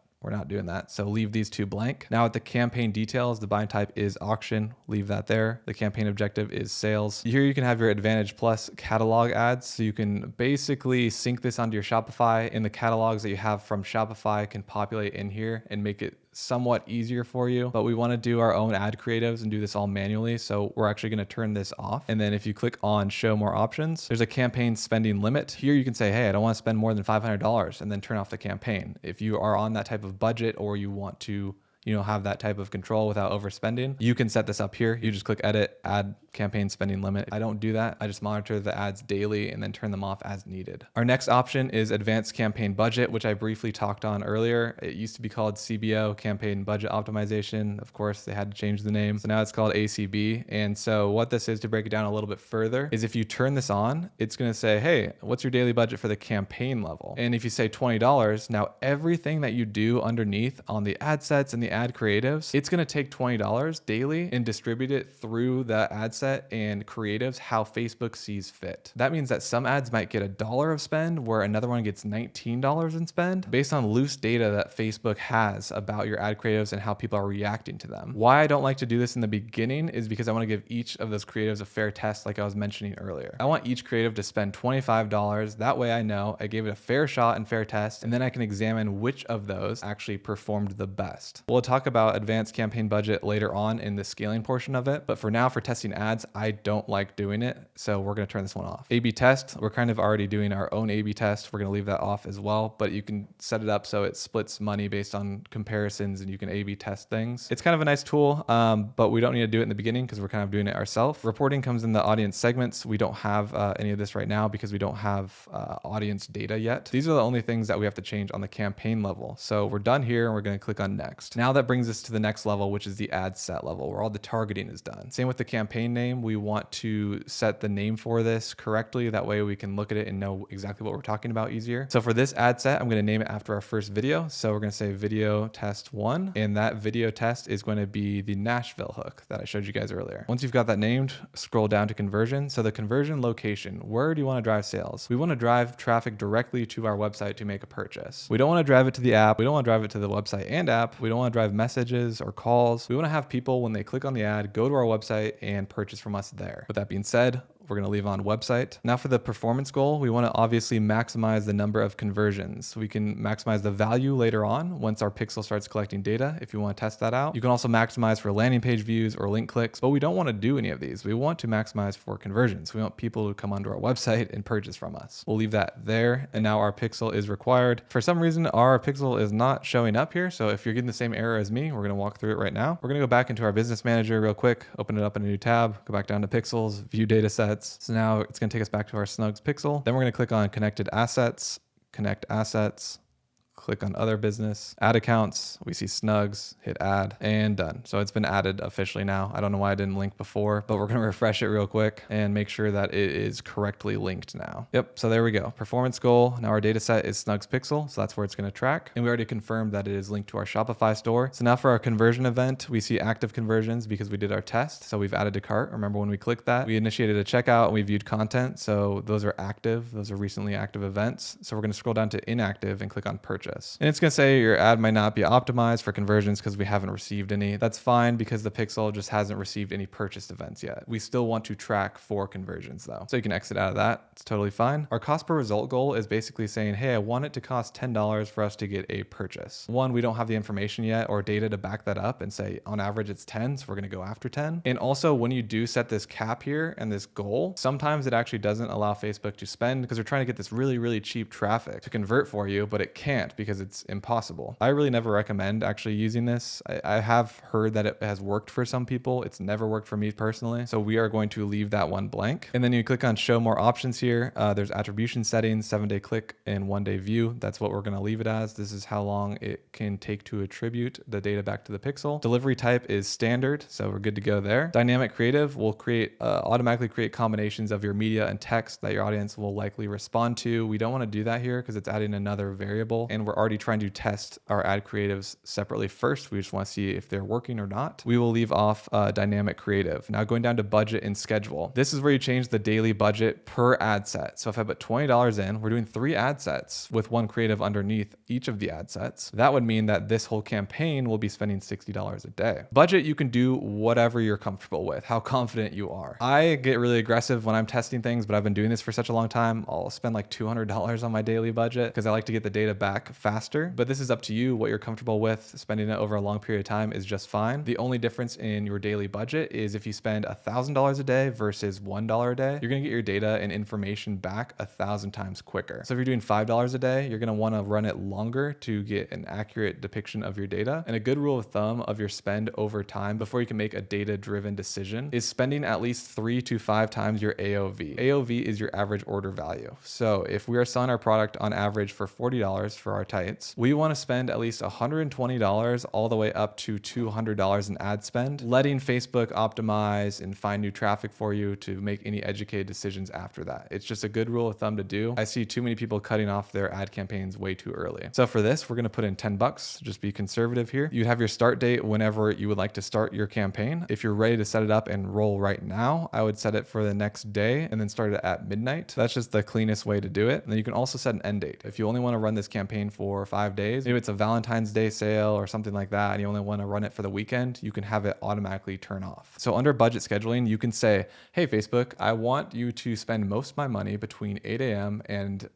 doing that. So leave these 2 blank. Now at the campaign details, the buying type is auction. Leave that there. The campaign objective is sales. Here you can have your Advantage Plus catalog ads. So you can basically sync this onto your Shopify, and the catalogs that you have from Shopify can populate in here and make it somewhat easier for you. But we want to do our own ad creatives and do this all manually. So we're actually going to turn this off. And then if you click on show more options, there's a campaign spending limit. Here you can say, hey, I don't want to spend more than $500, and then turn off the campaign. If you are on that type of budget or you want to have that type of control without overspending, you can set this up here. You just click edit, add campaign spending limit. I don't do that. I just monitor the ads daily and then turn them off as needed. Our next option is advanced campaign budget, which I briefly talked on earlier. It used to be called CBO, campaign budget optimization. Of course, they had to change the name. So now it's called ACB. And so what this is, to break it down a little bit further, is if you turn this on, it's going to say, hey, what's your daily budget for the campaign level? And if you say $20, now everything that you do underneath on the ad sets and the ad creatives, it's going to take $20 daily and distribute it through the ad set and creatives how Facebook sees fit. That means that some ads might get $1 of spend where another one gets $19 in spend based on loose data that Facebook has about your ad creatives and how people are reacting to them. Why I don't like to do this in the beginning is because I want to give each of those creatives a fair test, like I was mentioning earlier. I want each creative to spend $25. That way I know I gave it a fair shot and fair test, and then I can examine which of those actually performed the best. We'll talk about advanced campaign budget later on in the scaling portion of it, but for now, for testing ads, I don't like doing it, so we're going to turn this one off. A/B test, we're kind of already doing our own A/B test. We're going to leave that off as well, but you can set it up so it splits money based on comparisons and you can A/B test things. It's kind of a nice tool, but we don't need to do it in the beginning because we're kind of doing it ourselves. Reporting comes in the audience segments. We don't have any of this right now because we don't have audience data yet. These are the only things that we have to change on the campaign level. So we're done here and we're going to click on next. Now that brings us to the next level, which is the ad set level, where all the targeting is done. Same with the campaign name. We want to set the name for this correctly. That way we can look at it and know exactly what we're talking about easier. So for this ad set, I'm going to name it after our first video. So we're going to say video test 1. And that video test is going to be the Nashville hook that I showed you guys earlier. Once you've got that named, scroll down to conversion. So the conversion location, where do you want to drive sales? We want to drive traffic directly to our website to make a purchase. We don't want to drive it to the app. We don't want to drive it to the website and app. We don't want to drive messages or calls. We want to have people, when they click on the ad, go to our website and purchase from us there. With that being said, we're going to leave on website. Now for the performance goal, we want to obviously maximize the number of conversions. We can maximize the value later on once our pixel starts collecting data if you want to test that out. You can also maximize for landing page views or link clicks, but we don't want to do any of these. We want to maximize for conversions. We want people to come onto our website and purchase from us. We'll leave that there. And now our pixel is required. For some reason, our pixel is not showing up here. So if you're getting the same error as me, we're going to walk through it right now. We're going to go back into our business manager real quick, open it up in a new tab, go back down to pixels, view data sets. So now it's going to take us back to our Snugs pixel. Then we're going to click on connected assets, connect assets, click on other business, add accounts. We see Snugs, hit add, and done. So it's been added officially now. I don't know why I didn't link before, but we're going to refresh it real quick and make sure that it is correctly linked now. Yep. So there we go. Performance goal. Now our data set is Snugs pixel. So that's where it's going to track. And we already confirmed that it is linked to our Shopify store. So now for our conversion event, we see active conversions because we did our test. So we've added to cart. Remember when we clicked that, we initiated a checkout and we viewed content. So those are active. Those are recently active events. So we're going to scroll down to inactive and click on purchase. purchase. And it's going to say your ad might not be optimized for conversions because we haven't received any. That's fine because the pixel just hasn't received any purchased events yet. We still want to track for conversions though. So you can exit out of that. It's totally fine. Our cost per result goal is basically saying, hey, I want it to cost $10 for us to get a purchase. One, we don't have the information yet or data to back that up and say on average it's 10. So we're going to go after 10. And also when you do set this cap here and this goal, sometimes it actually doesn't allow Facebook to spend because they're trying to get this really, really cheap traffic to convert for you, but it can't because it's impossible. I really never recommend actually using this. I have heard that it has worked for some people. It's never worked for me personally. So we are going to leave that one blank. And then you click on show more options here. There's attribution settings, 7-day click and 1-day view. That's what we're going to leave it as. This is how long it can take to attribute the data back to the pixel. Delivery type is standard. So we're good to go there. Dynamic creative will automatically create combinations of your media and text that your audience will likely respond to. We don't want to do that here because it's adding another variable and we're already trying to test our ad creatives separately first. We just want to see if they're working or not. We will leave off dynamic creative. Now going down to budget and schedule. This is where you change the daily budget per ad set. So if I put $20 in, we're doing 3 ad sets with 1 creative underneath each of the ad sets. That would mean that this whole campaign will be spending $60 a day. Budget, you can do whatever you're comfortable with, how confident you are. I get really aggressive when I'm testing things, but I've been doing this for such a long time. I'll spend like $200 on my daily budget because I like to get the data back faster. But this is up to you. What you're comfortable with, spending it over a long period of time is just fine. The only difference in your daily budget is if you spend $1,000 a day versus $1 a day, you're going to get your data and information back 1,000 times quicker. So if you're doing $5 a day, you're going to want to run it longer to get an accurate depiction of your data. And a good rule of thumb of your spend over time before you can make a data-driven decision is spending at least 3 to 5 times your AOV. AOV is your average order value. So if we are selling our product on average for $40 for our tights, we want to spend at least $120 all the way up to $200 in ad spend, letting Facebook optimize and find new traffic for you to make any educated decisions after that. It's just a good rule of thumb to do. I see too many people cutting off their ad campaigns way too early. So for this, we're going to put in $10, just be conservative here. You have your start date whenever you would like to start your campaign. If you're ready to set it up and roll right now, I would set it for the next day and then start it at midnight. That's just the cleanest way to do it. And then you can also set an end date. If you only want to run this campaign for 5 days, maybe it's a Valentine's Day sale or something like that, and you only want to run it for the weekend, you can have it automatically turn off. So under budget scheduling, you can say, hey, Facebook, I want you to spend most of my money between 8 a.m. and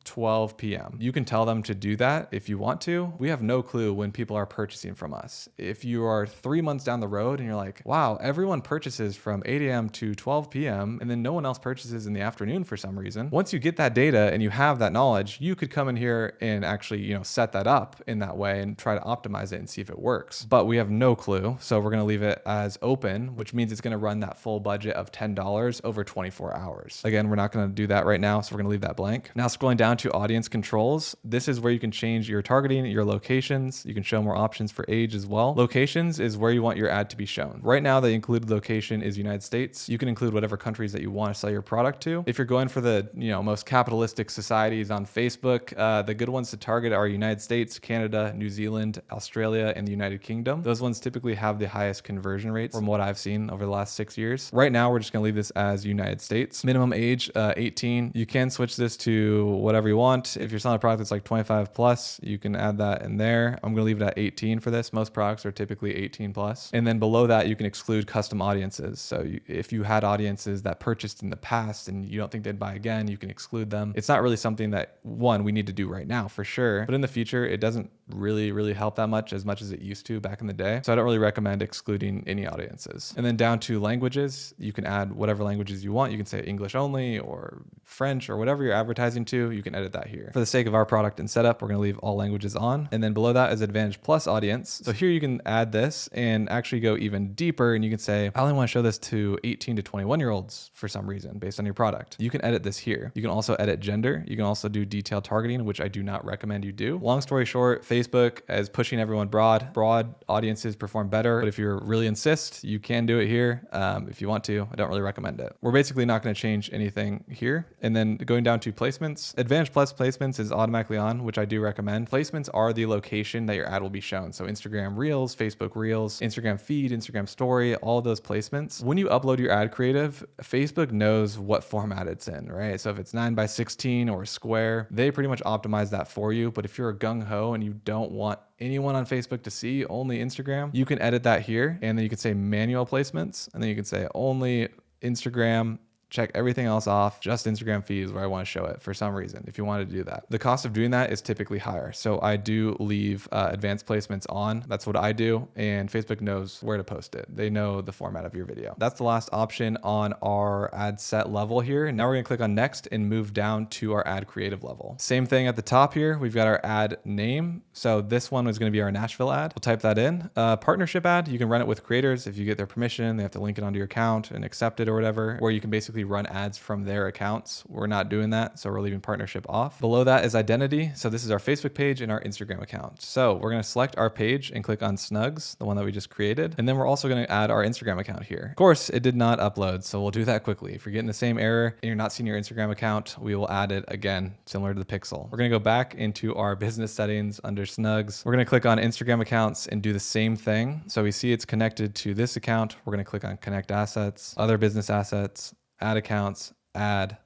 12 p.m. You can tell them to do that if you want to. We have no clue when people are purchasing from us. If you are 3 months down the road and you're like, wow, everyone purchases from 8 a.m. to 12 p.m. and then no one else purchases in the afternoon for some reason. Once you get that data and you have that knowledge, you could come in here and actually, set that up in that way and try to optimize it and see if it works. But we have no clue. So we're going to leave it as open, which means it's going to run that full budget of $10 over 24 hours. Again, we're not going to do that right now. So we're going to leave that blank. Now scrolling down to audience controls, this is where you can change your targeting, your locations. You can show more options for age as well. Locations is where you want your ad to be shown. Right now, the included location is United States. You can include whatever countries that you want to sell your product to. If you're going for the most capitalistic societies on Facebook, the good ones to target are United States, Canada, New Zealand, Australia, and the United Kingdom. Those ones typically have the highest conversion rates from what I've seen over the last 6 years. Right now, we're just going to leave this as United States. Minimum age, 18. You can switch this to whatever you want. If you're selling a product that's like 25 plus, you can add that in there. I'm going to leave it at 18 for this. Most products are typically 18 plus. And then below that, you can exclude custom audiences. So if you had audiences that purchased in the past and you don't think they'd buy again, you can exclude them. It's not really something that we need to do right now for sure. But in the future, it doesn't really help that much as it used to back in the day. So I don't really recommend excluding any audiences. And then down to languages, you can add whatever languages you want. You can say English only or French or whatever you're advertising to. You can edit that here. For the sake of our product and setup, we're going to leave all languages on. And then below that is Advantage Plus audience. So here you can add this and actually go even deeper. And you can say, I only want to show this to 18 to 21 year olds for some reason based on your product. You can edit this here. You can also edit gender. You can also do detailed targeting, which I do not recommend you do. Long story short, Facebook is pushing everyone broad. Broad audiences perform better. But if you really insist, you can do it here. If you want to, I don't really recommend it. We're basically not going to change anything here. And then going down to placements, placements. Advantage Plus placements is automatically on, which I do recommend. Placements are the location that your ad will be shown. So Instagram Reels, Facebook Reels, Instagram feed, Instagram story, all those placements. When you upload your ad creative, Facebook knows what format it's in, right? So if it's 9:16 or a square, they pretty much optimize that for you. But if you're a gung-ho and you don't want anyone on Facebook to see, only Instagram, you can edit that here. And then you can say manual placements. And then you can say only Instagram, check everything else off, just Instagram feed is where I want to show it for some reason, if you want to do that. The cost of doing that is typically higher. So I do leave advanced placements on. That's what I do. And Facebook knows where to post it. They know the format of your video. That's the last option on our ad set level here. Now we're going to click on next and move down to our ad creative level. Same thing at the top here. We've got our ad name. So this one is going to be our Nashville ad. We'll type that in. Partnership ad, you can run it with creators. If you get their permission, they have to link it onto your account and accept it or whatever, where you can basically run ads from their accounts. We're not doing that, so we're leaving partnership off. Below that is identity. So this is our Facebook page and our Instagram account. So we're going to select our page and click on Snugs, the one that we just created. And then we're also going to add our Instagram account here. Of course, it did not upload, so we'll do that quickly. If you're getting the same error and you're not seeing your Instagram account, we will add it again, similar to the pixel. We're going to go back into our business settings under Snugs. We're going to click on Instagram accounts and do the same thing. So we see it's connected to this account. We're going to click on connect assets, other business assets, add accounts, add,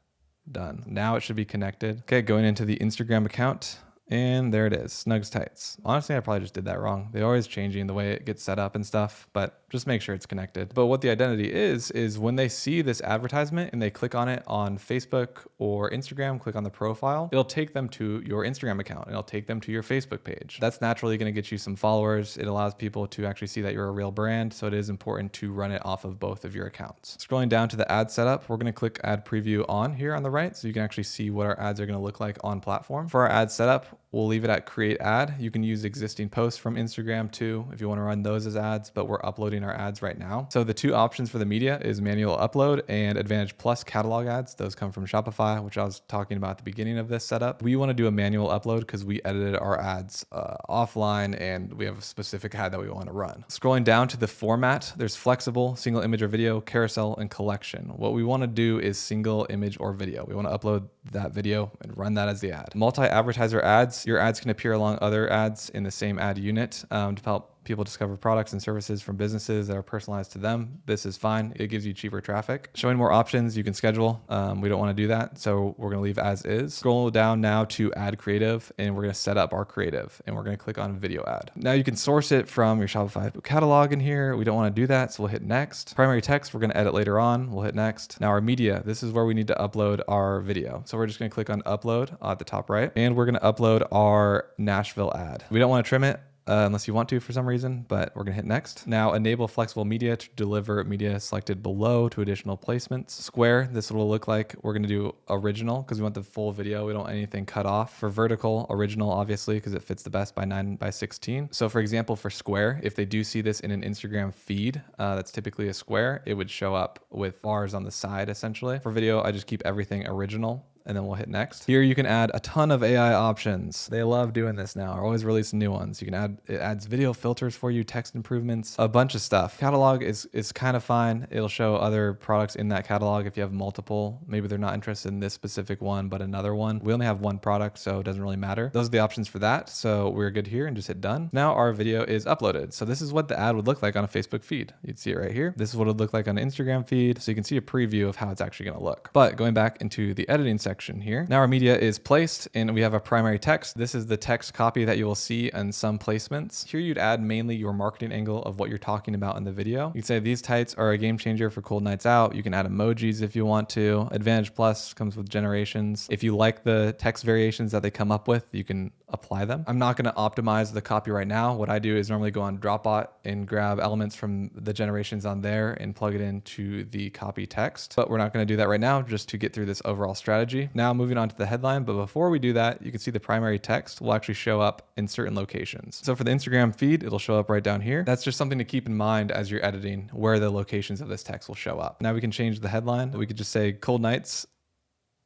done. Now it should be connected. Okay, going into the Instagram account. And there it is, Snugs Tights. Honestly, I probably just did that wrong. They're always changing the way it gets set up and stuff, but just make sure it's connected. But what the identity is when they see this advertisement and they click on it on Facebook or Instagram, click on the profile, it'll take them to your Instagram account. It'll take them to your Facebook page. That's naturally going to get you some followers. It allows people to actually see that you're a real brand. So it is important to run it off of both of your accounts. Scrolling down to the ad setup, we're going to click ad preview on here on the right. So you can actually see what our ads are going to look like on platform. For our ad setup, we'll leave it at create ad. You can use existing posts from Instagram too if you want to run those as ads, but we're uploading our ads right now. So the two options for the media is manual upload and Advantage Plus catalog ads. Those come from Shopify, which I was talking about at the beginning of this setup. We want to do a manual upload because we edited our ads offline and we have a specific ad that we want to run. Scrolling down to the format, there's flexible, single image or video, carousel, and collection. What we want to do is single image or video. We want to upload that video and run that as the ad. Multi-advertiser ads, your ads can appear along other ads in the same ad unit to help people discover products and services from businesses that are personalized to them. This is fine. It gives you cheaper traffic. Showing more options, you can schedule. We don't want to do that, so we're going to leave as is. Scroll down now to add creative, and we're going to set up our creative, and we're going to click on video ad. Now you can source it from your Shopify catalog in here. We don't want to do that, so we'll hit next. Primary text, we're going to edit later on. We'll hit next. Now our media, this is where we need to upload our video. So we're just going to click on upload at the top right, and we're going to upload our Nashville ad. We don't want to trim it. Unless you want to for some reason, but we're gonna hit next. Now enable flexible media to deliver media selected below to additional placements. Square, this will look like we're gonna do original because we want the full video. We don't want anything cut off. For vertical, original, obviously, because it fits the best by 9:16. So for example, for square, if they do see this in an Instagram feed, that's typically a square, it would show up with bars on the side essentially. For video, I just keep everything original. And then we'll hit next. Here you can add a ton of AI options. They love doing this now. We're always releasing new ones. You can add, it adds video filters for you, text improvements, a bunch of stuff. Catalog is kind of fine. It'll show other products in that catalog if you have multiple. Maybe they're not interested in this specific one, but another one. We only have one product, so it doesn't really matter. Those are the options for that. So we're good here and just hit done. Now our video is uploaded. So this is what the ad would look like on a Facebook feed. You'd see it right here. This is what it would look like on an Instagram feed. So you can see a preview of how it's actually gonna look. But going back into the editing section, here. Now our media is placed and we have a primary text. This is the text copy that you will see in some placements. Here you'd add mainly your marketing angle of what you're talking about in the video. You'd say these tights are a game changer for cold nights out. You can add emojis if you want to. Advantage Plus comes with generations. If you like the text variations that they come up with, you can apply them. I'm not going to optimize the copy right now. What I do is normally go on Dropbot and grab elements from the generations on there and plug it into the copy text. But we're not going to do that right now just to get through this overall strategy. Now moving on to the headline, but before we do that, you can see the primary text will actually show up in certain locations. So for the Instagram feed, it'll show up right down here. That's just something to keep in mind as you're editing where the locations of this text will show up. Now we can change the headline. We could just say cold nights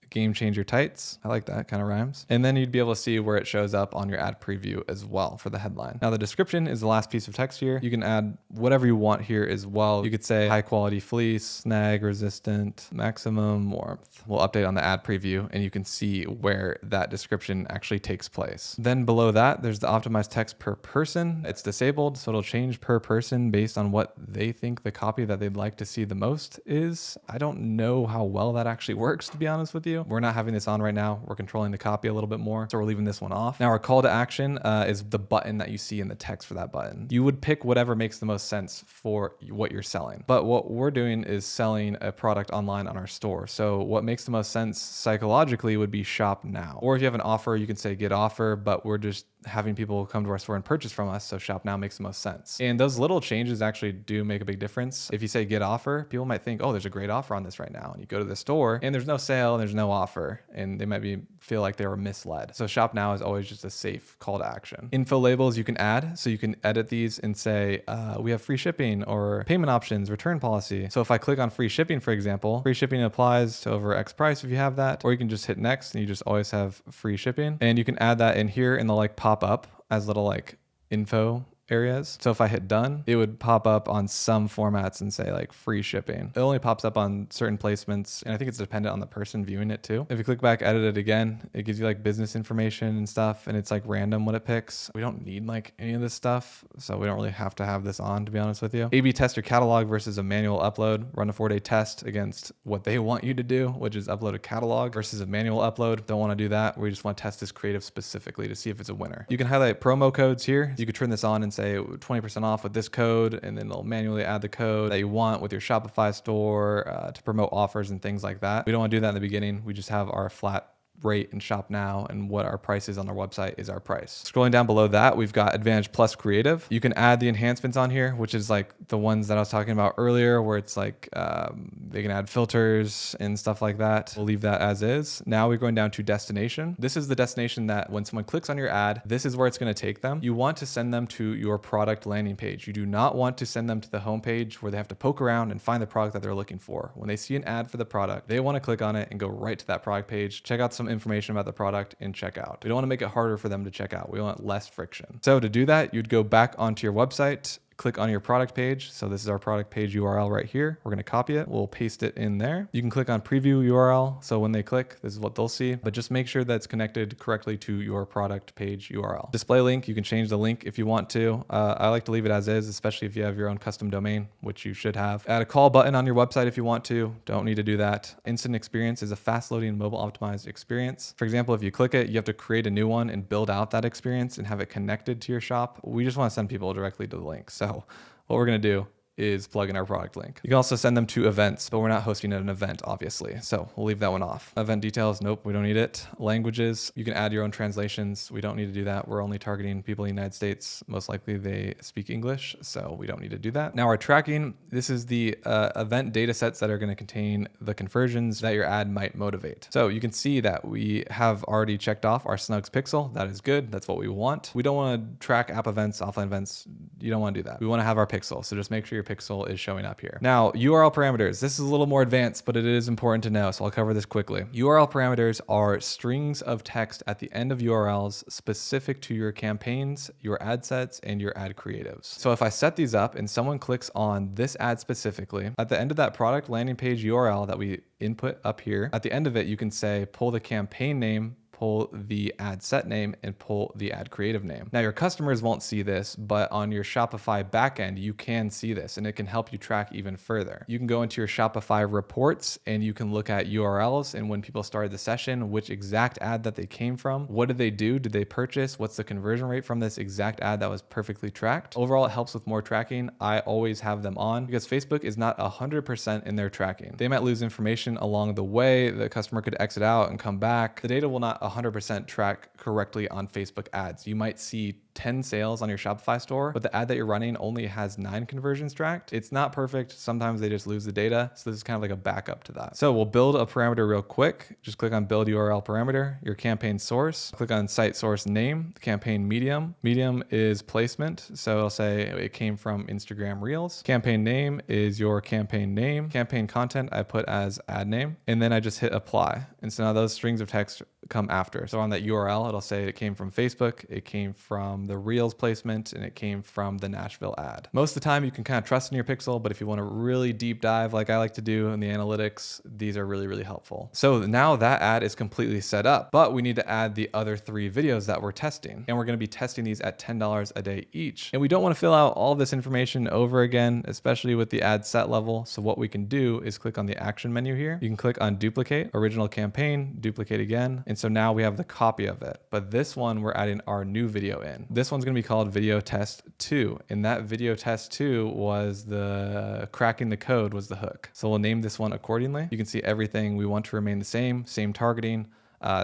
game changer tights. I like that, kind of rhymes. And then you'd be able to see where it shows up on your ad preview as well for the headline. Now the description is the last piece of text here. You can add whatever you want here as well. You could say high quality fleece, snag resistant, maximum warmth. We'll update on the ad preview and you can see where that description actually takes place. Then below that, there's the optimized text per person. It's disabled, so it'll change per person based on what they think the copy that they'd like to see the most is. I don't know how well that actually works, to be honest with you. We're not having this on right now. We're controlling the copy a little bit more, so we're leaving this one off. Now our call to action is the button that you see in the text for that button. You would pick whatever makes the most sense for what you're selling. But what we're doing is selling a product online on our store. So what makes the most sense psychologically would be shop now. Or if you have an offer, you can say get offer, but we're just having people come to our store and purchase from us. So shop now makes the most sense. And those little changes actually do make a big difference. If you say get offer, people might think, oh, there's a great offer on this right now. And you go to the store and there's no sale and there's no offer. And they might feel like they were misled. So shop now is always just a safe call to action. Info labels you can add. So you can edit these and say, we have free shipping or payment options, return policy. So if I click on free shipping, for example, free shipping applies to over X price if you have that, or you can just hit next and you just always have free shipping. And you can add that in here in the like pop up as little like info areas. So if I hit done, it would pop up on some formats and say like free shipping. It only pops up on certain placements, and I think it's dependent on the person viewing it too. If you click back, edit it again, it gives you like business information and stuff, and it's like random what it picks. We don't need like any of this stuff, so we don't really have to have this on, to be honest with you. A/B test your catalog versus a manual upload. Run a 4-day test against what they want you to do, which is upload a catalog versus a manual upload. Don't want to do that. We just want to test this creative specifically to see if it's a winner. You can highlight promo codes here. You could turn this on and say 20% off with this code, and then they'll manually add the code that you want with your Shopify store to promote offers and things like that. We don't want to do that in the beginning. We just have our flat rate and shop now, and what our price is on our website is our price. Scrolling down below that, we've got Advantage Plus Creative. You can add the enhancements on here, which is like the ones that I was talking about earlier, where it's like they can add filters and stuff like that. We'll leave that as is. Now we're going down to destination. This is the destination that when someone clicks on your ad, this is where it's going to take them. You want to send them to your product landing page. You do not want to send them to the homepage where they have to poke around and find the product that they're looking for. When they see an ad for the product, they want to click on it and go right to that product page, check out some information about the product, and check out. We don't want to make it harder for them to check out. We want less friction. So to do that, you'd go back onto your website, click on your product page. So this is our product page URL right here. We're going to copy it. We'll paste it in there. You can click on preview URL. So when they click, this is what they'll see, but just make sure that's connected correctly to your product page URL. Display link, you can change the link if you want to. I like to leave it as is, especially if you have your own custom domain, which you should have. Add a call button on your website if you want to. Don't need to do that. Instant experience is a fast loading mobile optimized experience. For example, if you click it, you have to create a new one and build out that experience and have it connected to your shop. We just want to send people directly to the link. So what we're going to do is plug in our product link. You can also send them to events, but we're not hosting at an event, obviously. So we'll leave that one off. Event details, nope, we don't need it. Languages, you can add your own translations. We don't need to do that. We're only targeting people in the United States. Most likely they speak English, so we don't need to do that. Now our tracking, this is the event data sets that are going to contain the conversions that your ad might motivate. So you can see that we have already checked off our Snugs pixel. That is good. That's what we want. We don't want to track app events, offline events. You don't want to do that. We want to have our pixel. So just make sure your pixel is showing up here. Now, URL parameters. This is a little more advanced, but it is important to know, so I'll cover this quickly. URL parameters are strings of text at the end of URLs specific to your campaigns, your ad sets, and your ad creatives. So if I set these up and someone clicks on this ad specifically, at the end of that product landing page URL that we input up here, at the end of it, you can say pull the campaign name, pull the ad set name, and pull the ad creative name. Now your customers won't see this, but on your Shopify backend, you can see this and it can help you track even further. You can go into your Shopify reports and you can look at URLs and when people started the session, which exact ad that they came from, what did they do? Did they purchase? What's the conversion rate from this exact ad that was perfectly tracked? Overall, it helps with more tracking. I always have them on because Facebook is not 100% in their tracking. They might lose information along the way. The customer could exit out and come back. The data will not 100% track correctly on Facebook ads. You might see 10 sales on your Shopify store, but the ad that you're running only has 9 conversions tracked, it's not perfect. Sometimes they just lose the data. So this is kind of like a backup to that. So we'll build a parameter real quick. Just click on build URL parameter, your campaign source, click on site source name, campaign medium. Medium is placement. So it'll say it came from Instagram Reels. Campaign name is your campaign name. Campaign content I put as ad name. And then I just hit apply. And so now those strings of text come after. So on that URL, it'll say it came from Facebook, it came from the Reels placement, and it came from the Nashville ad. Most of the time you can kind of trust in your pixel, but if you want to really deep dive like I like to do in the analytics, these are really, really helpful. So now that ad is completely set up, but we need to add the other 3 videos that we're testing. And we're going to be testing these at $10 a day each. And we don't want to fill out all this information over again, especially with the ad set level. So what we can do is click on the action menu here. You can click on duplicate, original campaign, duplicate again. And so now we have the copy of it, but this one we're adding our new video in. This one's going to be called video test 2. And that video test 2 was the cracking the code was the hook. So we'll name this one accordingly. You can see everything we want to remain the same targeting,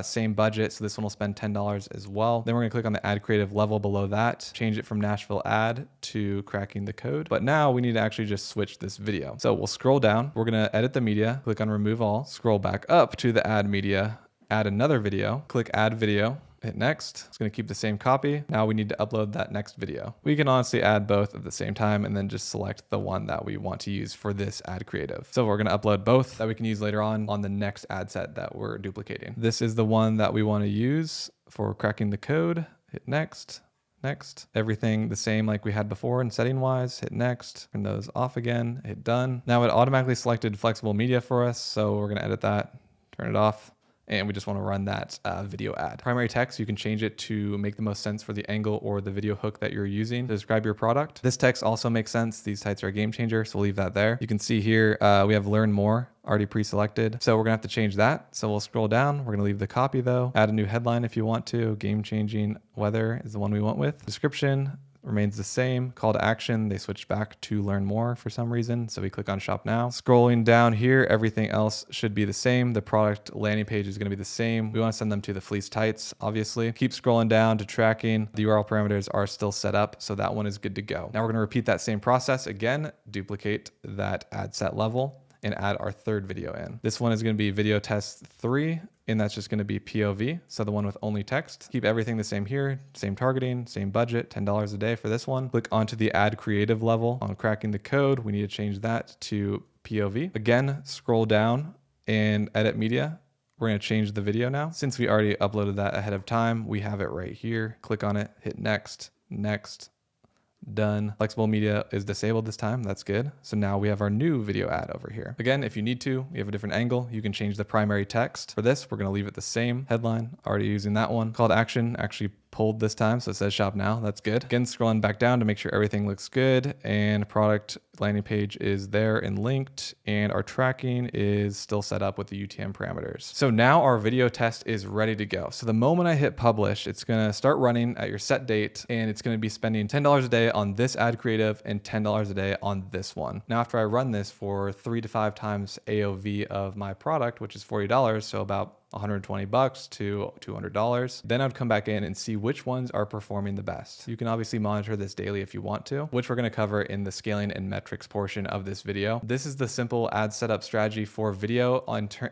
same budget. So this one will spend $10 as well. Then we're gonna click on the ad creative level below that, change it from Nashville ad to cracking the code. But now we need to actually just switch this video. So we'll scroll down. We're gonna edit the media, click on remove all, scroll back up to the ad media, add another video, click add video, hit next. It's going to keep the same copy. Now we need to upload that next video. We can honestly add both at the same time and then just select the one that we want to use for this ad creative. So we're going to upload both that we can use later on the next ad set that we're duplicating. This is the one that we want to use for cracking the code. Hit next. Next, everything the same like we had before in setting wise, hit next, turn those off again, hit done. Now it automatically selected flexible media for us. So we're going to edit that, turn it off. And we just want to run that video ad. Primary text, you can change it to make the most sense for the angle or the video hook that you're using to describe your product. This text also makes sense. These sites are a game changer, so we'll leave that there. You can see here, we have learn more already pre-selected. So we're gonna have to change that. So we'll scroll down. We're gonna leave the copy though. Add a new headline if you want to. Game changing weather is the one we went with. Description remains the same. Call to action, they switched back to learn more for some reason. So we click on shop now. Scrolling down here, everything else should be the same. The product landing page is gonna be the same. We wanna send them to the fleece tights, obviously. Keep scrolling down to tracking. The URL parameters are still set up, so that one is good to go. Now we're gonna repeat that same process again, duplicate that ad set level and add our third video in. This one is gonna be video test 3. And that's just going to be POV. So the one with only text. Keep everything the same here, same targeting, same budget, $10 a day for this one. Click onto the ad creative level on cracking the code. We need to change that to POV. Again, scroll down and edit media. We're going to change the video now. Since we already uploaded that ahead of time, we have it right here. Click on it, hit next, next. Done. Flexible media is disabled this time. That's good. So now we have our new video ad over here. Again, if you need to, we have a different angle. You can change the primary text. For this, we're going to leave it the same. Headline, already using that one. Call to action, actually pulled this time, so it says shop now. That's good. Again, scrolling back down to make sure everything looks good, and product landing page is there and linked, and our tracking is still set up with the UTM parameters. So now our video test is ready to go. So the moment I hit publish, it's gonna start running at your set date, and it's gonna be spending $10 a day on this ad creative and $10 a day on this one. Now, after I run this for 3 to 5 times AOV of my product, which is $40, so about $120 to $200. Then I'd come back in and see which ones are performing the best. You can obviously monitor this daily if you want to, which we're going to cover in the scaling and metrics portion of this video. This is the simple ad setup strategy for video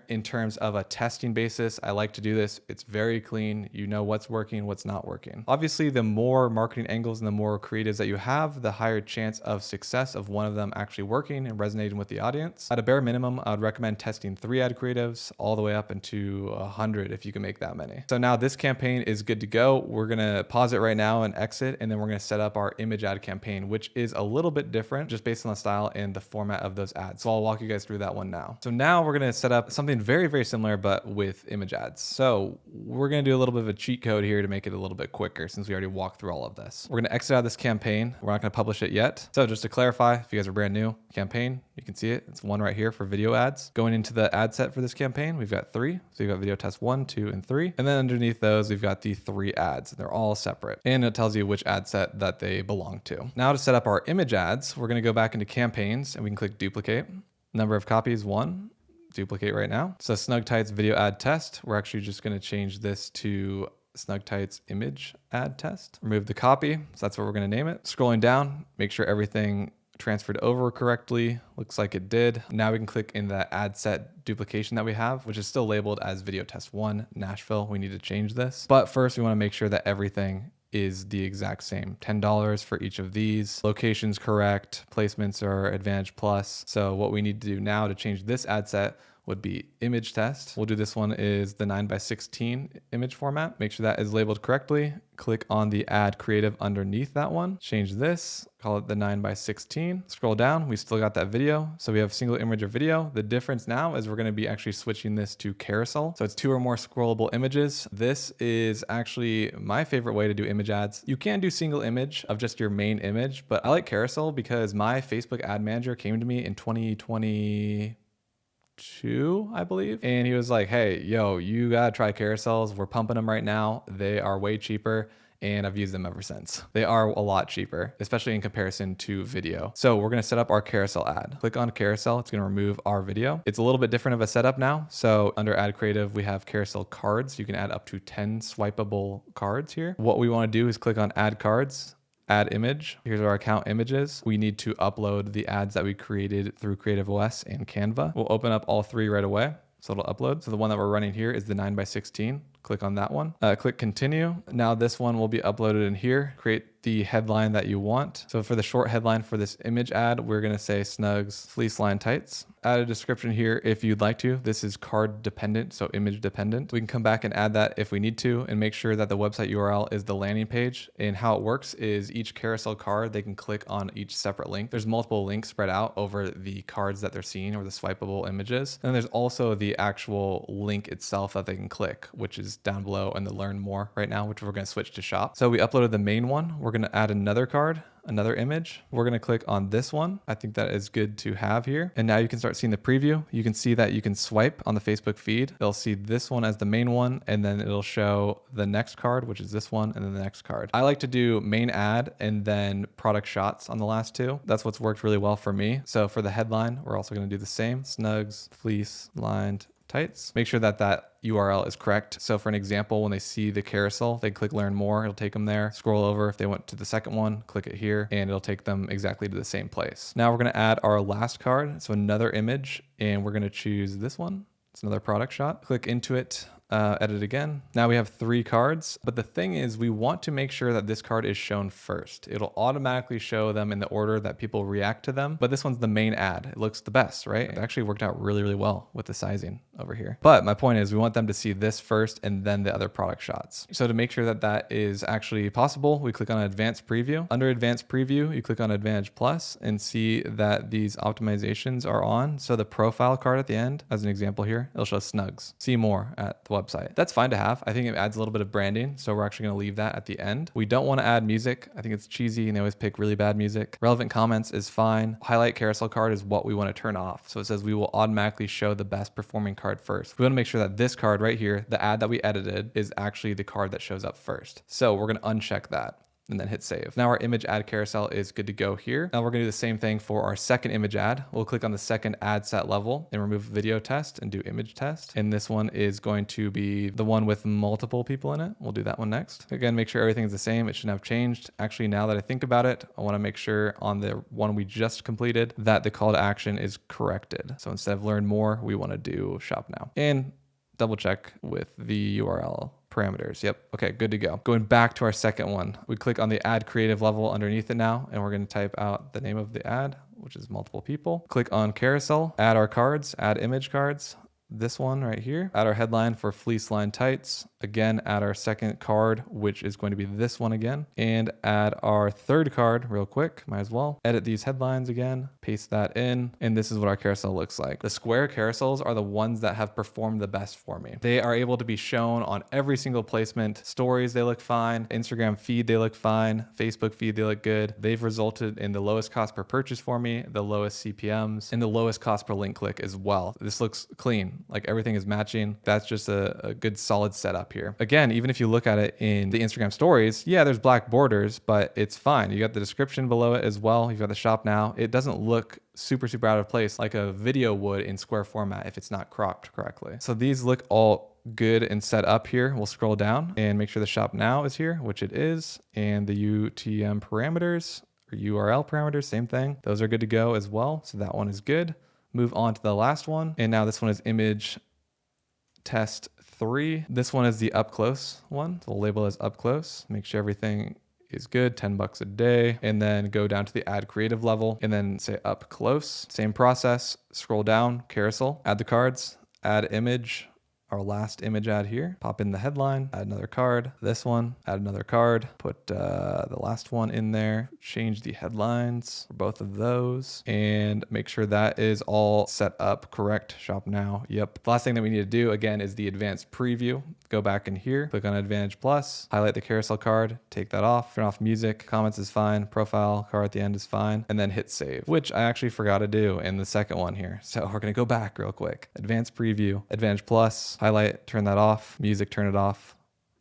in terms of a testing basis. I like to do this. It's very clean. You know what's working, what's not working. Obviously, the more marketing angles and the more creatives that you have, the higher chance of success of one of them actually working and resonating with the audience. At a bare minimum, I would recommend testing 3 ad creatives all the way up into 100 if you can make that many. So now this campaign is good to go. We're gonna pause it right now and exit, and then we're gonna set up our image ad campaign, which is a little bit different just based on the style and the format of those ads. So I'll walk you guys through that one now. So now we're gonna set up something very, very similar, but with image ads. So we're gonna do a little bit of a cheat code here to make it a little bit quicker since we already walked through all of this. We're gonna exit out of this campaign. We're not gonna publish it yet. So just to clarify, if you guys are brand new, campaign, you can see it. It's one right here for video ads. Going into the ad set for this campaign, we've got 3. So you've got video test 1, 2, and 3. And then underneath those, we've got the 3 ads. They're all separate. And it tells you which ad set that they belong to. Now to set up our image ads, we're gonna go back into campaigns and we can click duplicate. Number of copies, 1. Duplicate right now. So Snug Tights video ad test. We're actually just gonna change this to Snug Tights image ad test. Remove the copy, so that's what we're gonna name it. Scrolling down, make sure everything transferred over correctly. Looks like it did. Now we can click in that ad set duplication that we have, which is still labeled as video test 1 Nashville. We need to change this. But first we wanna make sure that everything is the exact same. $10 for each of these. Locations correct, placements are Advantage Plus. So what we need to do now to change this ad set would be image test. We'll do this one is the 9:16 image format. Make sure that is labeled correctly. Click on the add creative underneath that one. Change this, call it the 9:16. Scroll down, we still got that video. So we have single image or video. The difference now is we're gonna be actually switching this to carousel. So it's 2 or more scrollable images. This is actually my favorite way to do image ads. You can do single image of just your main image, but I like carousel because my Facebook ad manager came to me in 2022, I believe. And he was like, hey, yo, you gotta try carousels. We're pumping them right now. They are way cheaper. And I've used them ever since. They are a lot cheaper, especially in comparison to video. So we're gonna set up our carousel ad. Click on carousel, it's gonna remove our video. It's a little bit different of a setup now. So under add creative, we have carousel cards. You can add up to 10 swipeable cards here. What we wanna do is click on add cards, add image. Here's our account images. We need to upload the ads that we created through Creative OS and Canva. We'll open up all 3 right away. So it'll upload. So the one that we're running here is the 9:16. Click on that one. Click continue. Now this one will be uploaded in here. Create the headline that you want. So for the short headline for this image ad, we're gonna say Snugs fleece line tights. Add a description here if you'd like to. This is card dependent, so image dependent. We can come back and add that if we need to, and make sure that the website URL is the landing page. And how it works is each carousel card, they can click on each separate link. There's multiple links spread out over the cards that they're seeing or the swipeable images. And there's also the actual link itself that they can click, which is down below in the learn more right now, which we're gonna switch to shop. So we uploaded the main one. We're gonna add another card, another image. We're gonna click on this one. I think that is good to have here. And now you can start seeing the preview. You can see that you can swipe on the Facebook feed. They'll see this one as the main one, and then it'll show the next card, which is this one, and then the next card. I like to do main ad and then product shots on the last 2. That's what's worked really well for me. So for the headline, we're also gonna do the same. Snugs, fleece, lined tights. Make sure that that URL is correct. So for an example, when they see the carousel, they click learn more, it'll take them there. Scroll over. If they went to the second one, click it here, and it'll take them exactly to the same place. Now we're gonna add our last card. So another image, and we're gonna choose this one. It's another product shot. Click into it. Edit again. Now we have 3 cards, but the thing is we want to make sure that this card is shown first. It'll automatically show them in the order that people react to them, but this one's the main ad. It looks the best, right? It actually worked out really, really well with the sizing over here. But my point is we want them to see this first and then the other product shots. So to make sure that that is actually possible, we click on advanced preview. Under advanced preview, you click on Advantage Plus and see that these optimizations are on. So the profile card at the end, as an example here, it'll show Snugs. See more at the website. That's fine to have. I think it adds a little bit of branding. So we're actually going to leave that at the end. We don't want to add music. I think it's cheesy and they always pick really bad music. Relevant comments is fine. Highlight carousel card is what we want to turn off. So it says we will automatically show the best performing card first. We want to make sure that this card right here, the ad that we edited, is actually the card that shows up first. So we're going to uncheck that and then hit save. Now our image ad carousel is good to go here. Now we're gonna do the same thing for our second image ad. We'll click on the second ad set level and remove video test and do image test. And this one is going to be the one with multiple people in it. We'll do that one next. Again, make sure everything's the same. It shouldn't have changed. Actually, now that I think about it, I wanna make sure on the one we just completed that the call to action is corrected. So instead of learn more, we wanna do shop now. And double check with the URL parameters. Yep. Okay, good to go. Going back to our second one, we click on the add creative level underneath it now, and we're going to type out the name of the ad, which is multiple people. Click on carousel, add our cards, add image cards. This one right here, add our headline for fleece line tights. Again, add our second card, which is going to be this one again, and add our third card real quick. Might as well edit these headlines again, paste that in, and this is what our carousel looks like. The square carousels are the ones that have performed the best for me. They are able to be shown on every single placement. Stories, they look fine. Instagram feed, they look fine. Facebook feed, they look good. They've resulted in the lowest cost per purchase for me, the lowest CPMs, and the lowest cost per link click as well. This looks clean. Like everything is matching. That's just a good solid setup here. Again, even if you look at it in the Instagram stories, yeah, there's black borders, but it's fine. You got the description below it as well. You've got the shop now. It doesn't look super out of place like a video would in square format if it's not cropped correctly. So these look all good and set up here, we'll scroll down and make sure the shop now is here, which it is. And the UTM parameters or URL parameters, same thing. Those are good to go as well. So that one is good. Move on to the last one. And now this one is image test 3. This one is the up close one. So we'll label as up close. Make sure everything is good, $10 a day, and then go down to the add creative level and then say up close. Same process, scroll down, carousel, add the cards, add image, our last image ad here, pop in the headline, add another card, this one, add another card, put the last one in there, change the headlines for both of those, and make sure that is all set up correct. Shop now. Yep. The last thing that we need to do again is the advanced preview. Go back in here, click on Advantage Plus, highlight the carousel card, take that off, turn off music, comments is fine, profile card at the end is fine, and then hit save, which I actually forgot to do in the second one here. So we're gonna go back real quick. Advanced preview, Advantage Plus, highlight, turn that off, music, turn it off,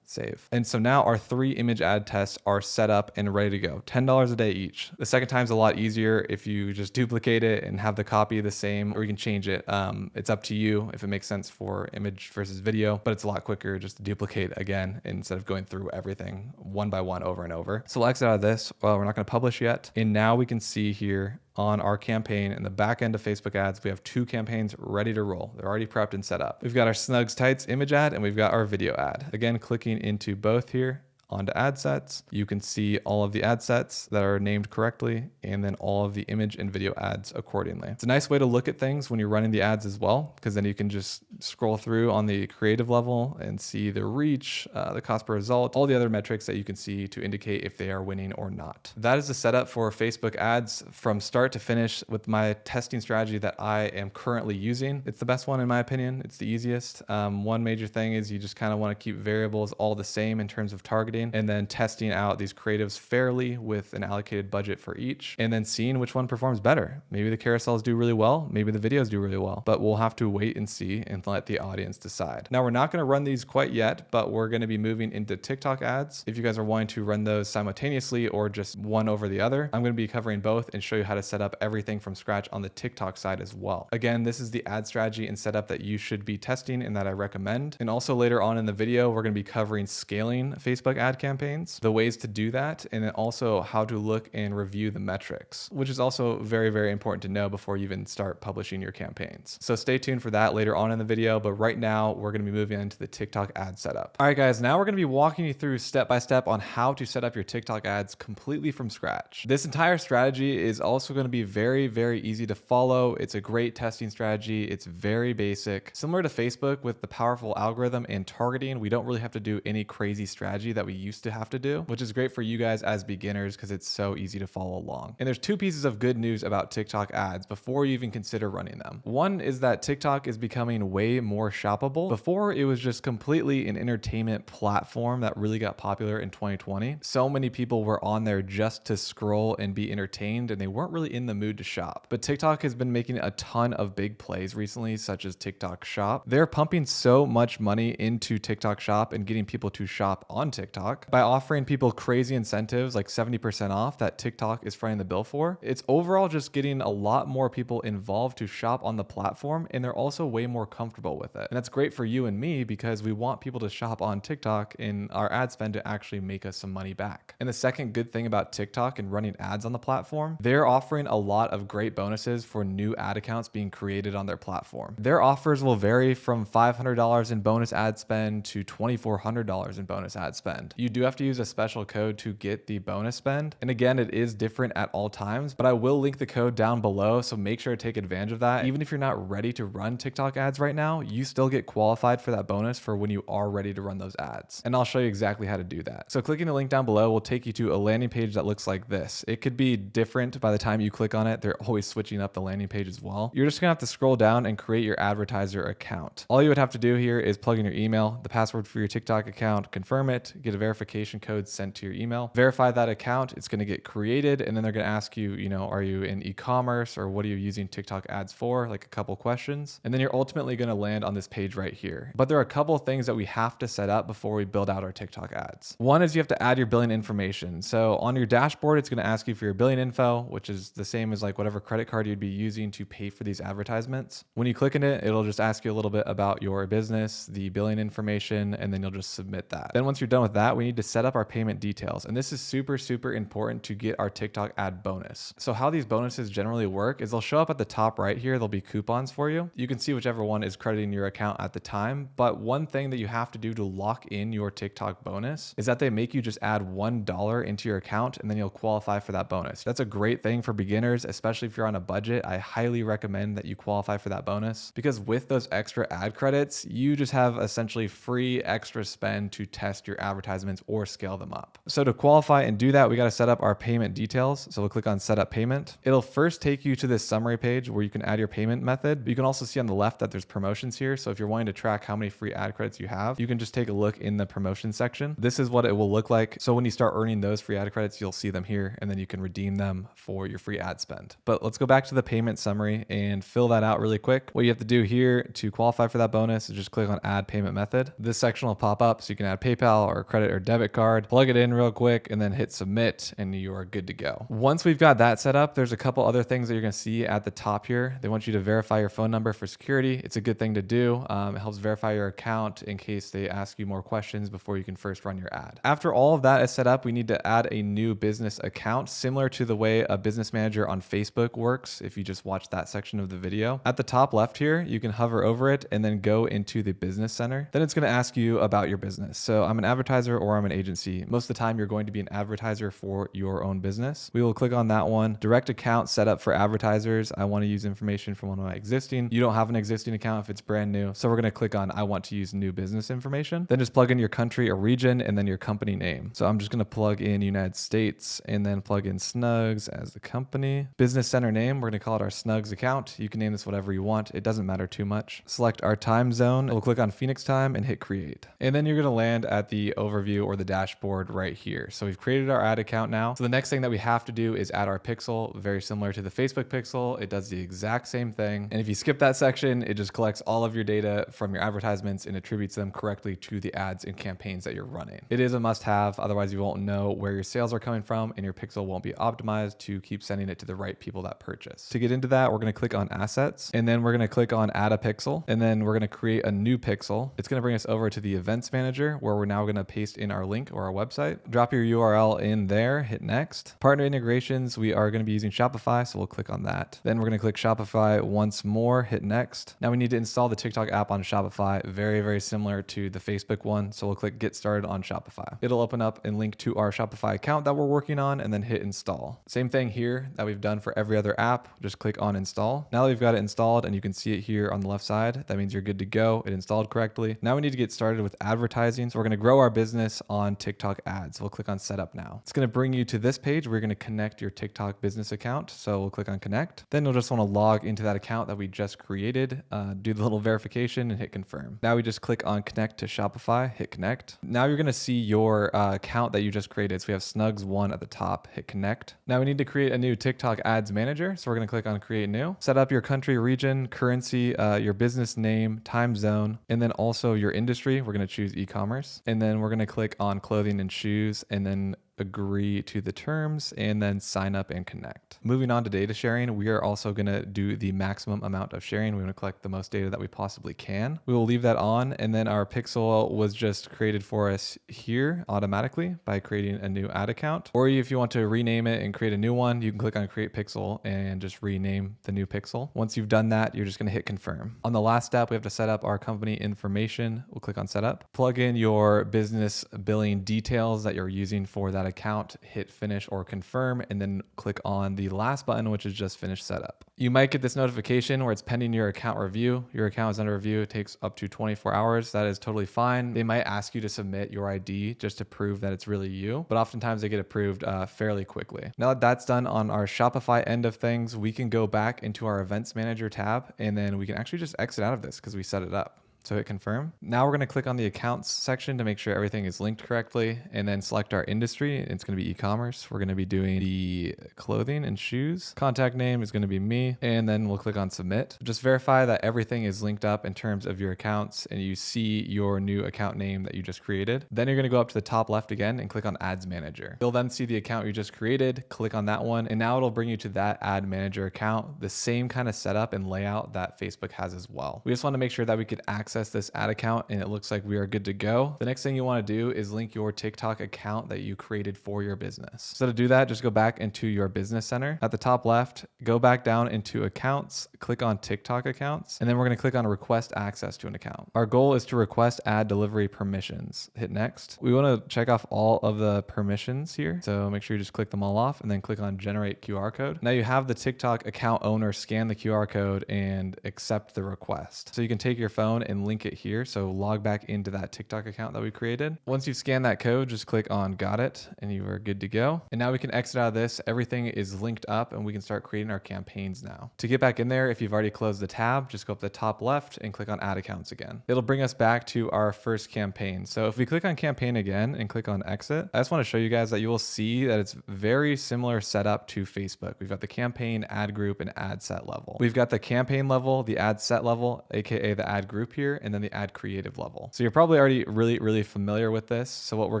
save. And so now our 3 image ad tests are set up and ready to go. $10 a day each. The second time's a lot easier if you just duplicate it and have the copy the same, or you can change it. It's up to you if it makes sense for image versus video, but it's a lot quicker just to duplicate again instead of going through everything one by one over and over. So we'll exit out of this. Well, we're not going to publish yet. And now we can see here on our campaign in the back end of Facebook ads, we have 2 campaigns ready to roll. They're already prepped and set up. We've got our Snugs Tights image ad and we've got our video ad. Again, clicking into both here, onto ad sets, you can see all of the ad sets that are named correctly and then all of the image and video ads accordingly. It's a nice way to look at things when you're running the ads as well, because then you can just scroll through on the creative level and see the reach, the cost per result, all the other metrics that you can see to indicate if they are winning or not. That is the setup for Facebook ads from start to finish with my testing strategy that I am currently using. It's the best one in my opinion. It's the easiest. One major thing is you just kind of want to keep variables all the same in terms of targeting, and then testing out these creatives fairly with an allocated budget for each, and then seeing which one performs better. Maybe the carousels do really well, maybe the videos do really well, but we'll have to wait and see and let the audience decide. Now we're not going to run these quite yet, but we're going to be moving into TikTok ads. If you guys are wanting to run those simultaneously or just one over the other, I'm going to be covering both and show you how to set up everything from scratch on the TikTok side as well. Again, this is the ad strategy and setup that you should be testing and that I recommend. And also later on in the video, we're going to be covering scaling Facebook ad campaigns, the ways to do that, and then also how to look and review the metrics, which is also very, very important to know before you even start publishing your campaigns. So stay tuned for that later on in the video, but right now we're going to be moving into the TikTok ad setup. All right, guys, now we're going to be walking you through step by step on how to set up your TikTok ads completely from scratch. This entire strategy is also going to be very, very easy to follow. It's a great testing strategy. It's very basic. Similar to Facebook with the powerful algorithm and targeting, we don't really have to do any crazy strategy that we used to have to do, which is great for you guys as beginners because it's so easy to follow along. And there's 2 pieces of good news about TikTok ads before you even consider running them. One is that TikTok is becoming way more shoppable. Before, it was just completely an entertainment platform that really got popular in 2020. So many people were on there just to scroll and be entertained, and they weren't really in the mood to shop. But TikTok has been making a ton of big plays recently, such as TikTok Shop. They're pumping so much money into TikTok Shop and getting people to shop on TikTok by offering people crazy incentives like 70% off that TikTok is fronting the bill for. It's overall just getting a lot more people involved to shop on the platform, and they're also way more comfortable with it. And that's great for you and me because we want people to shop on TikTok and our ad spend to actually make us some money back. And the second good thing about TikTok and running ads on the platform, they're offering a lot of great bonuses for new ad accounts being created on their platform. Their offers will vary from $500 in bonus ad spend to $2,400 in bonus ad spend. You do have to use a special code to get the bonus spend. And again, it is different at all times, but I will link the code down below. So make sure to take advantage of that. Even if you're not ready to run TikTok ads right now, you still get qualified for that bonus for when you are ready to run those ads. And I'll show you exactly how to do that. So clicking the link down below will take you to a landing page that looks like this. It could be different by the time you click on it. They're always switching up the landing page as well. You're just gonna have to scroll down and create your advertiser account. All you would have to do here is plug in your email, the password for your TikTok account, confirm it, get a verification code sent to your email. Verify that account. It's going to get created, and then they're going to ask you, are you in e-commerce, or what are you using TikTok ads for? Like a couple questions. And then you're ultimately going to land on this page right here. But there are a couple of things that we have to set up before we build out our TikTok ads. One is you have to add your billing information. So on your dashboard, it's going to ask you for your billing info, which is the same as like whatever credit card you'd be using to pay for these advertisements. When you click in it, it'll just ask you a little bit about your business, the billing information, and then you'll just submit that. Then once you're done with that, we need to set up our payment details. And this is super, super important to get our TikTok ad bonus. So how these bonuses generally work is they'll show up at the top right here. There'll be coupons for you. You can see whichever one is crediting your account at the time. But one thing that you have to do to lock in your TikTok bonus is that they make you just add $1 into your account, and then you'll qualify for that bonus. That's a great thing for beginners, especially if you're on a budget. I highly recommend that you qualify for that bonus, because with those extra ad credits, you just have essentially free extra spend to test your advertisements or scale them up. So to qualify and do that, we got to set up our payment details. So we'll click on set up payment. It'll first take you to this summary page where you can add your payment method. But you can also see on the left that there's promotions here. So if you're wanting to track how many free ad credits you have, you can just take a look in the promotion section. This is what it will look like. So when you start earning those free ad credits, you'll see them here, and then you can redeem them for your free ad spend. But let's go back to the payment summary and fill that out really quick. What you have to do here to qualify for that bonus is just click on add payment method. This section will pop up so you can add PayPal or credit or debit card, plug it in real quick, and then hit submit, and you are good to go. Once we've got that set up, there's a couple other things that you're going to see at the top here. They want you to verify your phone number for security. It's a good thing to do. It helps verify your account in case they ask you more questions before you can first run your ad. After all of that is set up, we need to add a new business account, similar to the way a business manager on Facebook works. If you just watch that section of the video, at the top left here, you can hover over it and then go into the business center. Then it's going to ask you about your business. So I'm an advertiser or I'm an agency. Most of the time, you're going to be an advertiser for your own business. We will click on that one. Direct account set up for advertisers. I want to use information from one of my existing. You don't have an existing account if it's brand new. So we're going to click on I want to use new business information. Then just plug in your country or region and then your company name. So I'm just going to plug in United States and then plug in Snugs as the company. Business center name, we're going to call it our Snugs account. You can name this whatever you want. It doesn't matter too much. Select our time zone. We'll click on Phoenix time and hit create. And then you're going to land at the overview or the dashboard right here. So we've created our ad account now. So the next thing that we have to do is add our pixel, very similar to the Facebook pixel. It does the exact same thing. And if you skip that section, it just collects all of your data from your advertisements and attributes them correctly to the ads and campaigns that you're running. It is a must have. Otherwise you won't know where your sales are coming from and your pixel won't be optimized to keep sending it to the right people that purchase. To get into that, we're going to click on assets, and then we're going to click on add a pixel, and then we're going to create a new pixel. It's going to bring us over to the events manager, where we're now going to paste in our link or our website. Drop your URL in there, hit next. Partner integrations, we are going to be using Shopify, so we'll click on that. Then we're going to click Shopify once more, hit next. Now we need to install the TikTok app on Shopify, very, very similar to the Facebook one. So we'll click get started on Shopify. It'll open up and link to our Shopify account that we're working on, and then hit install. Same thing here that we've done for every other app. Just click on install. Now that we've got it installed and you can see it here on the left side, that means you're good to go. It installed correctly. Now we need to get started with advertising. So we're going to grow our business on TikTok ads. We'll click on setup now. It's going to bring you to this page where you're going to connect your TikTok business account. So we'll click on connect. Then you'll just want to log into that account that we just created, do the little verification and hit confirm. Now we just click on connect to Shopify, hit connect. Now you're going to see your account that you just created. So we have Snugs1 at the top, hit connect. Now we need to create a new TikTok ads manager. So we're going to click on create new. Set up your country, region, currency, your business name, time zone, and then also your industry. We're going to choose e-commerce. And then we're going to click on clothing and shoes, and then agree to the terms, and then sign up and connect. Moving on to data sharing, we are also going to do the maximum amount of sharing. We want to collect the most data that we possibly can. We will leave that on, and then our pixel was just created for us here automatically by creating a new ad account. Or if you want to rename it and create a new one, you can click on create pixel and just rename the new pixel. Once you've done that, you're just going to hit confirm. On the last step, we have to set up our company information. We'll click on setup. Plug in your business billing details that you're using for that account, hit finish or confirm, and then click on the last button, which is just finish setup. You might get this notification where it's pending your account review. Your account is under review. It takes up to 24 hours. That is totally fine. They might ask you to submit your ID just to prove that it's really you, but oftentimes they get approved fairly quickly. Now that that's done on our Shopify end of things, we can go back into our events manager tab, and then we can actually just exit out of this because we set it up. So hit confirm. Now we're going to click on the accounts section to make sure everything is linked correctly, and then select our industry. It's going to be e-commerce. We're going to be doing the clothing and shoes. Contact name is going to be me, and then we'll click on submit. Just verify that everything is linked up in terms of your accounts and you see your new account name that you just created. Then you're going to go up to the top left again and click on Ads Manager. You'll then see the account you just created, click on that one, and now it'll bring you to that Ad Manager account, the same kind of setup and layout that Facebook has as well. We just want to make sure that we could access this ad account, and it looks like we are good to go. The next thing you want to do is link your TikTok account that you created for your business. So to do that, just go back into your business center. At the top left, go back down into accounts, click on TikTok accounts, and then we're going to click on request access to an account. Our goal is to request ad delivery permissions. Hit next. We want to check off all of the permissions here. So make sure you just click them all off and then click on generate QR code. Now you have the TikTok account owner scan the QR code and accept the request. So you can take your phone and link it here. So log back into that TikTok account that we created. Once you've scanned that code, just click on got it and you are good to go. And now we can exit out of this. Everything is linked up and we can start creating our campaigns now. To get back in there, if you've already closed the tab, just go up the top left and click on add accounts again. It'll bring us back to our first campaign. So if we click on campaign again and click on exit, I just want to show you guys that you will see that it's very similar setup to Facebook. We've got the campaign, ad group, and ad set level. We've got the campaign level, the ad set level, aka the ad group here, and then the ad creative level. So you're probably already really familiar with this. So what we're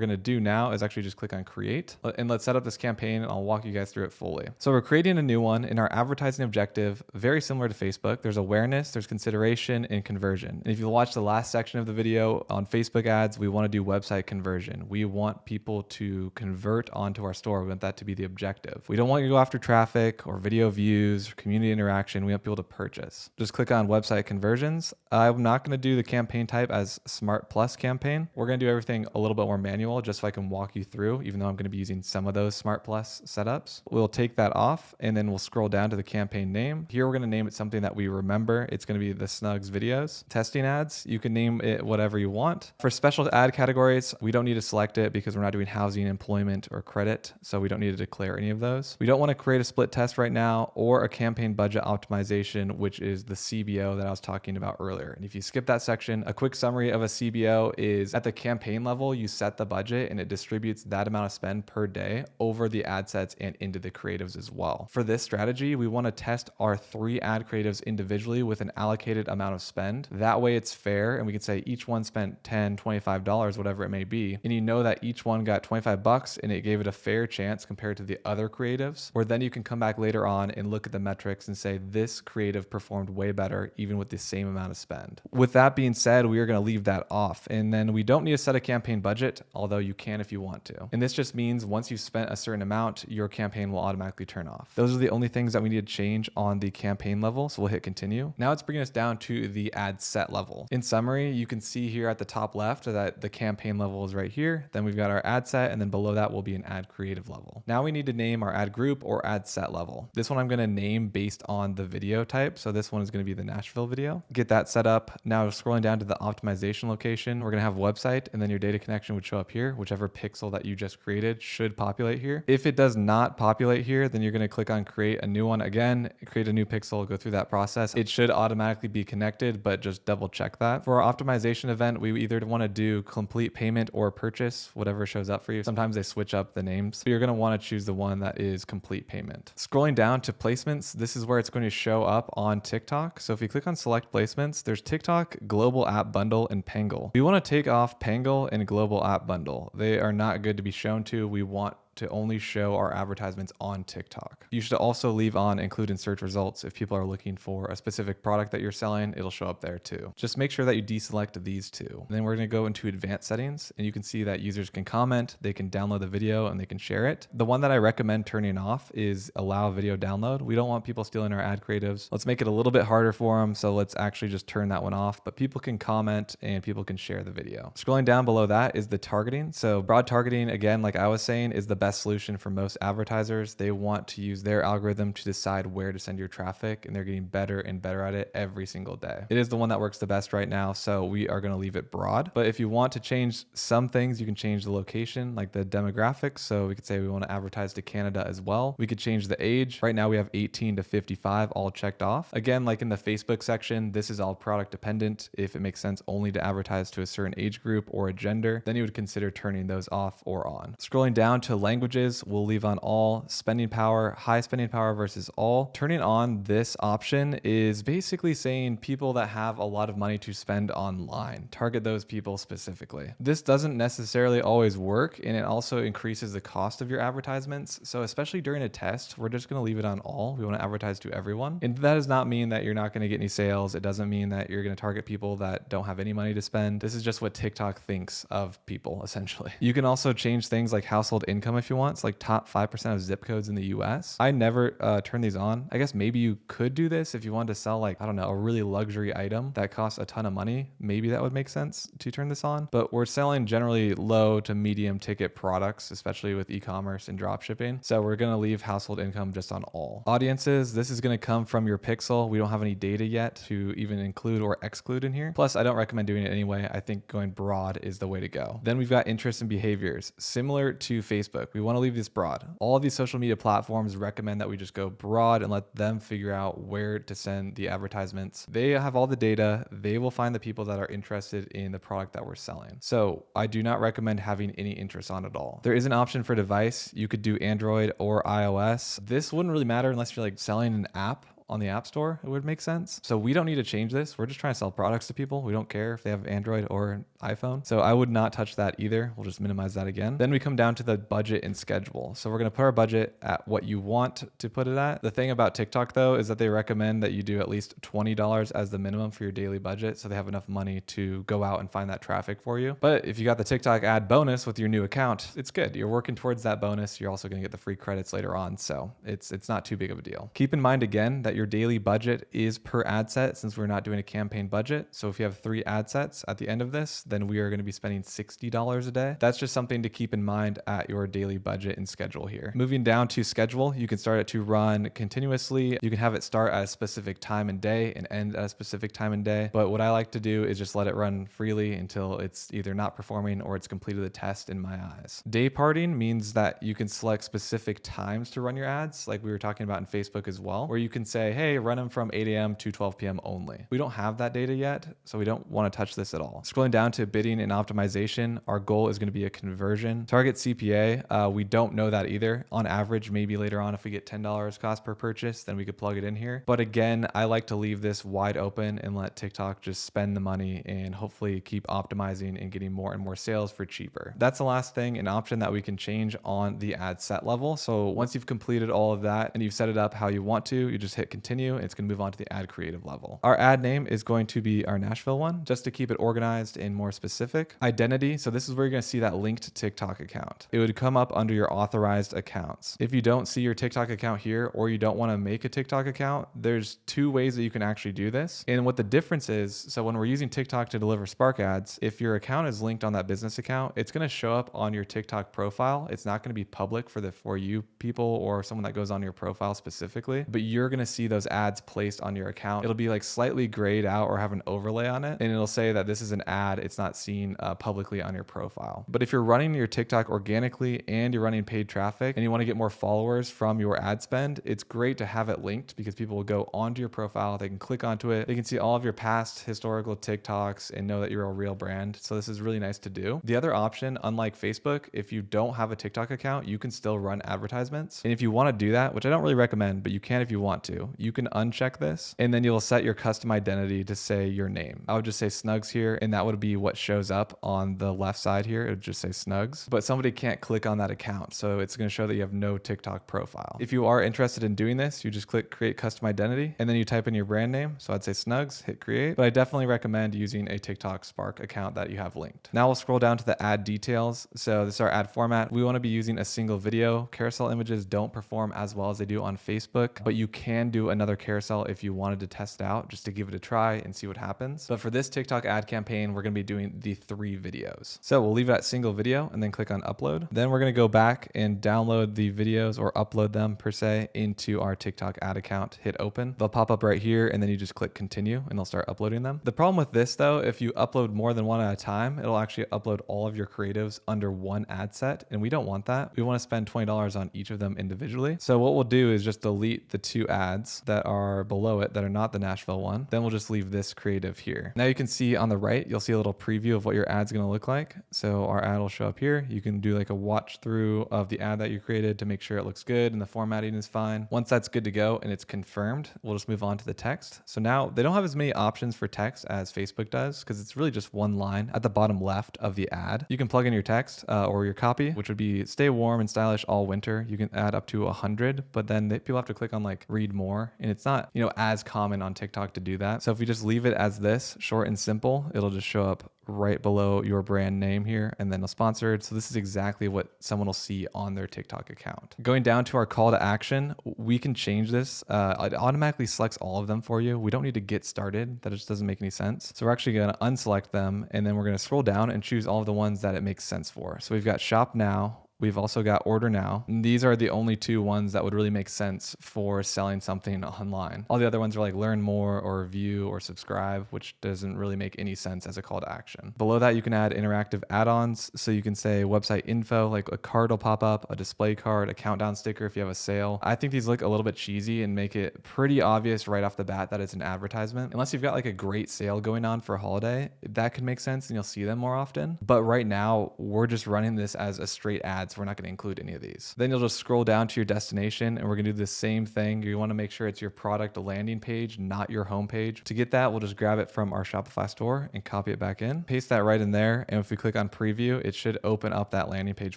going to do now is actually just click on create and let's set up this campaign, and I'll walk you guys through it fully. So we're creating a new one in our advertising objective, very similar to Facebook. There's awareness, there's consideration, and conversion. And if you watch the last section of the video on Facebook ads, we want to do website conversion. We want people to convert onto our store. We want that to be the objective. We don't want you to go after traffic or video views or community interaction. We want people to purchase. Just click on website conversions. I'm not going to do the campaign type as Smart Plus campaign. We're going to do everything a little bit more manual just so I can walk you through, even though I'm going to be using some of those Smart Plus setups. We'll take that off and then we'll scroll down to the campaign name. Here we're going to name it something that we remember. It's going to be the Snugs videos. Testing ads, you can name it whatever you want. For special ad categories, we don't need to select it because we're not doing housing, employment, or credit, so we don't need to declare any of those. We don't want to create a split test right now or a campaign budget optimization, which is the CBO that I was talking about earlier. And if you skip that section, a quick summary of a CBO is at the campaign level, you set the budget and it distributes that amount of spend per day over the ad sets and into the creatives as well. For this strategy, we want to test our 3 ad creatives individually with an allocated amount of spend. That way it's fair and we can say each one spent $10, $25, whatever it may be. And you know that each one got $25 and it gave it a fair chance compared to the other creatives, where then you can come back later on and look at the metrics and say this creative performed way better even with the same amount of spend. With that being said, we are going to leave that off. And then we don't need to set a campaign budget, although you can if you want to. And this just means once you've spent a certain amount, your campaign will automatically turn off. Those are the only things that we need to change on the campaign level. So we'll hit continue. Now it's bringing us down to the ad set level. In summary, you can see here at the top left that the campaign level is right here. Then we've got our ad set, and then below that will be an ad creative level. Now we need to name our ad group or ad set level. This one I'm going to name based on the video type. So this one is going to be the Nashville video. Get that set up. Now scrolling down to the optimization location, we're going to have website, and then your data connection would show up here. Whichever pixel that you just created should populate here. If it does not populate here, then you're going to click on create a new one again, create a new pixel, go through that process. It should automatically be connected, but just double check that. For our optimization event, we either want to do complete payment or purchase, whatever shows up for you. Sometimes they switch up the names. So you're going to want to choose the one that is complete payment. Scrolling down to placements, this is where it's going to show up on TikTok. So if you click on select placements, there's TikTok, global app bundle, and Pangle. We want to take off Pangle and global app bundle. They are not good to be shown to. We want to only show our advertisements on TikTok. You should also leave on include in search results. If people are looking for a specific product that you're selling, it'll show up there too. Just make sure that you deselect these two. And then we're going to go into advanced settings, and you can see that users can comment, they can download the video, and they can share it. The one that I recommend turning off is allow video download. We don't want people stealing our ad creatives. Let's make it a little bit harder for them. So let's actually just turn that one off, but people can comment and people can share the video. Scrolling down below that is the targeting. So broad targeting, again, like I was saying, is the best best solution for most advertisers. They want to use their algorithm to decide where to send your traffic, and they're getting better and better at it every single day. It is the one that works the best right now, so we are going to leave it broad. But if you want to change some things, you can change the location, like the demographics. So we could say we want to advertise to Canada as well. We could change the age. Right now we have 18 to 55 all checked off. Again, like in the Facebook section, this is all product dependent. If it makes sense only to advertise to a certain age group or a gender, then you would consider turning those off or on. Scrolling down to languages, we'll leave on all. Spending power, high spending power versus all. Turning on this option is basically saying people that have a lot of money to spend online. Target those people specifically. This doesn't necessarily always work, and it also increases the cost of your advertisements. So especially during a test, we're just going to leave it on all. We want to advertise to everyone. And that does not mean that you're not going to get any sales. It doesn't mean that you're going to target people that don't have any money to spend. This is just what TikTok thinks of people, essentially. You can also change things like household income if you want. It's like top 5% of zip codes in the US. I never turn these on. I guess maybe you could do this if you wanted to sell, like, I don't know, a really luxury item that costs a ton of money. Maybe that would make sense to turn this on. But we're selling generally low to medium ticket products, especially with e-commerce and drop shipping. So we're going to leave household income just on all. Audiences, this is going to come from your pixel. We don't have any data yet to even include or exclude in here. Plus, I don't recommend doing it anyway. I think going broad is the way to go. Then we've got interests and behaviors. Similar to Facebook, we want to leave this broad. All of these social media platforms recommend that we just go broad and let them figure out where to send the advertisements. They have all the data. They will find the people that are interested in the product that we're selling. So I do not recommend having any interest on at all. There is an option for device. You could do Android or iOS. This wouldn't really matter unless you're like selling an app on the App Store. It would make sense. So we don't need to change this. We're just trying to sell products to people. We don't care if they have Android or iPhone. So I would not touch that either. We'll just minimize that again. Then we come down to the budget and schedule. So we're going to put our budget at what you want to put it at. The thing about TikTok though is that they recommend that you do at least $20 as the minimum for your daily budget. So they have enough money to go out and find that traffic for you. But if you got the TikTok ad bonus with your new account, it's good. You're working towards that bonus. You're also going to get the free credits later on. So it's not too big of a deal. Keep in mind again that your daily budget is per ad set since we're not doing a campaign budget. So if you have 3 ad sets at the end of this, then we are going to be spending $60 a day. That's just something to keep in mind at your daily budget and schedule here. Moving down to schedule, you can start it to run continuously. You can have it start at a specific time and day and end at a specific time and day. But what I like to do is just let it run freely until it's either not performing or it's completed the test in my eyes. Day parting means that you can select specific times to run your ads, like we were talking about in Facebook as well, where you can say, hey, run them from 8 a.m. to 12 p.m. only. We don't have that data yet, so we don't want to touch this at all. Scrolling down to bidding and optimization, our goal is going to be a conversion. Target CPA, we don't know that either. On average, maybe later on, if we get $10 cost per purchase, then we could plug it in here. But again, I like to leave this wide open and let TikTok just spend the money and hopefully keep optimizing and getting more and more sales for cheaper. That's the last thing, an option that we can change on the ad set level. So once you've completed all of that and you've set it up how you want to, you just hit continue. It's going to move on to the ad creative level. Our ad name is going to be our Nashville one, just to keep it organized and more specific. Identity. So this is where you're going to see that linked TikTok account. It would come up under your authorized accounts. If you don't see your TikTok account here, or you don't want to make a TikTok account, there's 2 ways that you can actually do this. And what the difference is, so when we're using TikTok to deliver Spark ads, if your account is linked on that business account, it's going to show up on your TikTok profile. It's not going to be public for the For You people or someone that goes on your profile specifically, but you're going to see those ads placed on your account. It'll be like slightly grayed out or have an overlay on it, and it'll say that this is an ad. It's not seen publicly on your profile. But if you're running your TikTok organically and you're running paid traffic and you want to get more followers from your ad spend, it's great to have it linked because people will go onto your profile. They can click onto it. They can see all of your past historical TikToks and know that you're a real brand. So this is really nice to do. The other option, unlike Facebook, if you don't have a TikTok account, you can still run advertisements. And if you want to do that, which I don't really recommend, but you can if you want to, you can uncheck this and then you'll set your custom identity to say your name. I would just say Snugs here, and that would be what shows up on the left side here. It would just say Snugs, but somebody can't click on that account. So it's going to show that you have no TikTok profile. If you are interested in doing this, you just click create custom identity and then you type in your brand name. So I'd say Snugs, hit create, but I definitely recommend using a TikTok Spark account that you have linked. Now we'll scroll down to the ad details. So this is our ad format. We want to be using a single video. Carousel images don't perform as well as they do on Facebook, but you can do do another carousel if you wanted to test it out just to give it a try and see what happens. But for this TikTok ad campaign, we're going to be doing the 3 videos. So we'll leave it at single video and then click on upload. Then we're going to go back and download the videos, or upload them per se, into our TikTok ad account. Hit open. They'll pop up right here, and then you just click continue and they'll start uploading them. The problem with this though, if you upload more than one at a time, it'll actually upload all of your creatives under one ad set, and we don't want that. We want to spend $20 on each of them individually. So what we'll do is just delete the 2 ads that are below it that are not the Nashville one. Then we'll just leave this creative here. Now you can see on the right, you'll see a little preview of what your ad's going to look like. So our ad will show up here. You can do like a watch through of the ad that you created to make sure it looks good and the formatting is fine. Once that's good to go and it's confirmed, we'll just move on to the text. So now they don't have as many options for text as Facebook does, because it's really just one line at the bottom left of the ad. You can plug in your text or your copy, which would be stay warm and stylish all winter. You can add up to 100, but then people have to click on like read more, and it's not, you know, as common on TikTok to do that. So if we just leave it as this, short and simple, it'll just show up right below your brand name here, and then a sponsored. So this is exactly what someone will see on their TikTok account. Going down to our call to action, we can change this. It automatically selects all of them for you. We don't need to get started. That just doesn't make any sense. So we're actually going to unselect them, and then we're going to scroll down and choose all of the ones that it makes sense for. So we've got shop now. We've also got order now. And these are the only 2 ones that would really make sense for selling something online. All the other ones are like learn more or review or subscribe, which doesn't really make any sense as a call to action. Below that, you can add interactive add-ons. So you can say website info, like a card will pop up, a display card, a countdown sticker if you have a sale. I think these look a little bit cheesy and make it pretty obvious right off the bat that it's an advertisement. Unless you've got like a great sale going on for a holiday, that could make sense and you'll see them more often. But right now, we're just running this as a straight ad. So we're not going to include any of these. Then you'll just scroll down to your destination, and we're going to do the same thing. You want to make sure it's your product landing page, not your home page. To get that, we'll just grab it from our Shopify store and copy it back in, paste that right in there. And if we click on preview, it should open up that landing page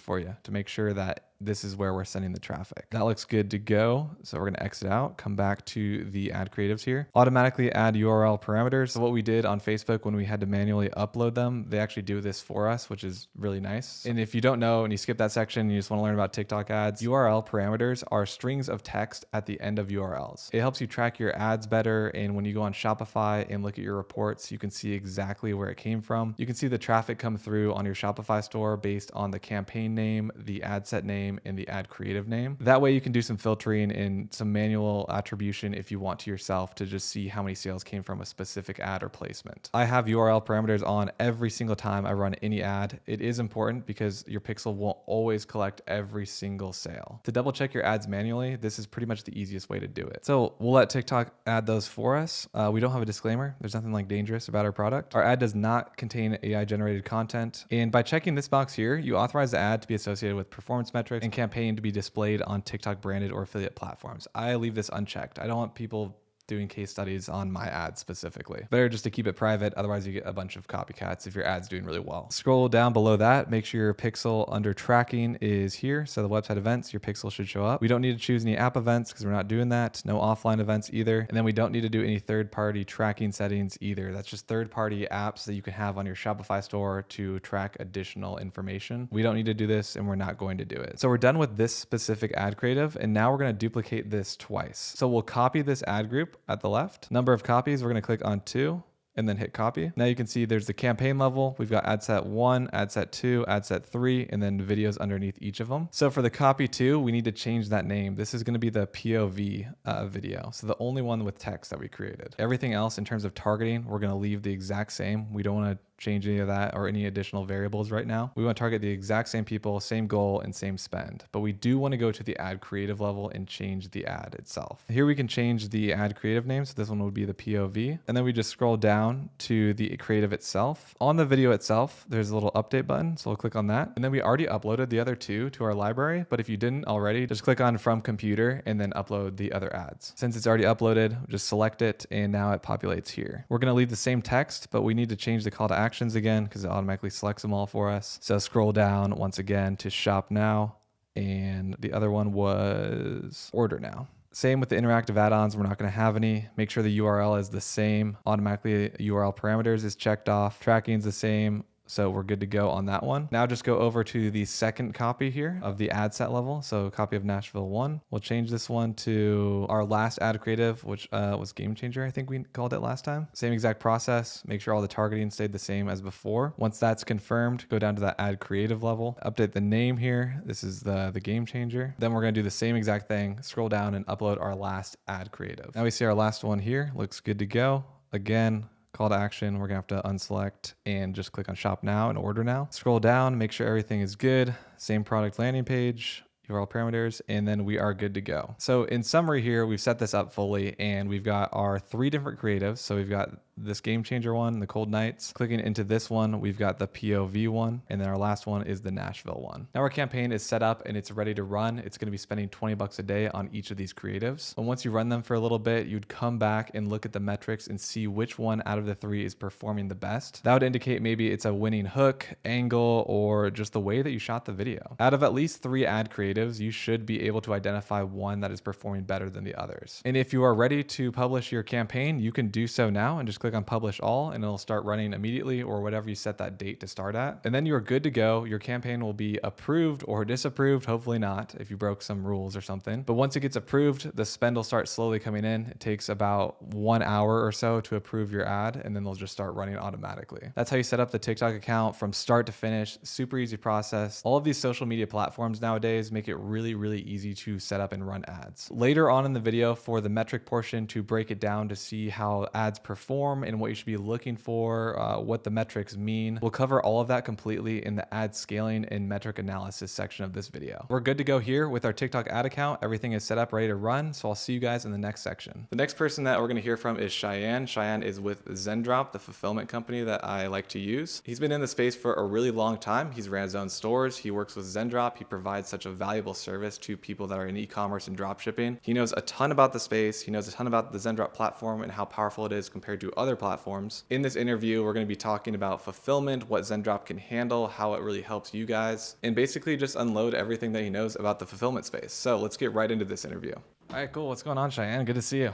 for you to make sure that this is where we're sending the traffic. That looks good to go. So we're going to exit out, come back to the ad creatives here, automatically add URL parameters. So what we did on Facebook when we had to manually upload them, they actually do this for us, which is really nice. And if you don't know and you skip that section, you just want to learn about TikTok ads, URL parameters are strings of text at the end of URLs. It helps you track your ads better. And when you go on Shopify and look at your reports, you can see exactly where it came from. You can see the traffic come through on your Shopify store based on the campaign name, the ad set name, and the ad creative name. That way you can do some filtering and some manual attribution if you want to yourself to just see how many sales came from a specific ad or placement. I have URL parameters on every single time I run any ad. It is important because your pixel won't always collect every single sale. To double check your ads manually, this is pretty much the easiest way to do it. So we'll let TikTok add those for us. We don't have a disclaimer. There's nothing like dangerous about our product. Our ad does not contain AI generated content. And by checking this box here, you authorize the ad to be associated with performance metrics and campaign to be displayed on TikTok branded or affiliate platforms. I leave this unchecked. I don't want people doing case studies on my ads specifically. Better just to keep it private, otherwise you get a bunch of copycats if your ad's doing really well. Scroll down below that, make sure your pixel under tracking is here. So the website events, your pixel should show up. We don't need to choose any app events because we're not doing that. No offline events either. And then we don't need to do any third-party tracking settings either. That's just third-party apps that you can have on your Shopify store to track additional information. We don't need to do this, and we're not going to do it. So we're done with this specific ad creative, and now we're going to duplicate this twice. So we'll copy this ad group at the left. Number of copies, we're going to click on 2 and then hit copy. Now you can see there's the campaign level. We've got ad set 1, ad set 2, ad set 3, and then videos underneath each of them. So for the copy 2, we need to change that name. This is going to be the POV video. So the only one with text that we created. Everything else in terms of targeting, we're going to leave the exact same. We don't want to change any of that or any additional variables right now. We want to target the exact same people, same goal, and same spend. But we do want to go to the ad creative level and change the ad itself. Here we can change the ad creative name. So this one would be the POV. And then we just scroll down to the creative itself. On the video itself, there's a little update button. So we'll click on that. And then we already uploaded the other 2 to our library. But if you didn't already, just click on from computer and then upload the other ads. Since it's already uploaded, just select it and now it populates here. We're going to leave the same text, but we need to change the call to actions again because it automatically selects them all for us. So scroll down once again to shop now. And the other one was order now. Same with the interactive add-ons. We're not going to have any. Make sure the URL is the same. Automatically URL parameters is checked off. Tracking is the same. So we're good to go on that one. Now just go over to the second copy here of the ad set level. So copy of Nashville 1. We'll change this one to our last ad creative, which was Game Changer, I think we called it last time. Same exact process. Make sure all the targeting stayed the same as before. Once that's confirmed, go down to that ad creative level. Update the name here. This is the Game Changer. Then we're going to do the same exact thing. Scroll down and upload our last ad creative. Now we see our last one here. Looks good to go. Again, call to action, we're gonna have to unselect and just click on shop now and order now. Scroll down, make sure everything is good. Same product landing page, URL parameters, and then we are good to go. So in summary here, we've set this up fully and we've got our 3 different creatives. So we've got this Game Changer one, the Cold Nights. Clicking into this one, we've got the POV one, and then our last one is the Nashville one. Now our campaign is set up and it's ready to run. It's gonna be spending 20 bucks a day on each of these creatives. And once you run them for a little bit, you'd come back and look at the metrics and see which one out of the 3 is performing the best. That would indicate maybe it's a winning hook, angle, or just the way that you shot the video. Out of at least 3 ad creatives, you should be able to identify one that is performing better than the others. And if you are ready to publish your campaign, you can do so now and just click on publish all and it'll start running immediately or whatever you set that date to start at. And then you're good to go. Your campaign will be approved or disapproved, hopefully not if you broke some rules or something. But once it gets approved, the spend will start slowly coming in. It takes about 1 hour or so to approve your ad and then they'll just start running automatically. That's how you set up the TikTok account from start to finish. Super easy process. All of these social media platforms nowadays make it really, really easy to set up and run ads. Later on in the video for the metric portion to break it down to see how ads perform and what you should be looking for, what the metrics mean. We'll cover all of that completely in the ad scaling and metric analysis section of this video. We're good to go here with our TikTok ad account. Everything is set up, ready to run. So I'll see you guys in the next section. The next person that we're going to hear from is Cheyenne. Cheyenne is with Zendrop, the fulfillment company that I like to use. He's been in the space for a really long time. He's ran his own stores. He works with Zendrop. He provides such a valuable service to people that are in e-commerce and dropshipping. He knows a ton about the space. He knows a ton about the Zendrop platform and how powerful it is compared to other platforms. In this interview, we're going to be talking about fulfillment, what Zendrop can handle, how it really helps you guys, and basically just unload everything that he knows about the fulfillment space. So let's get right into this interview. All right, cool. What's going on, Cheyenne? Good to see you.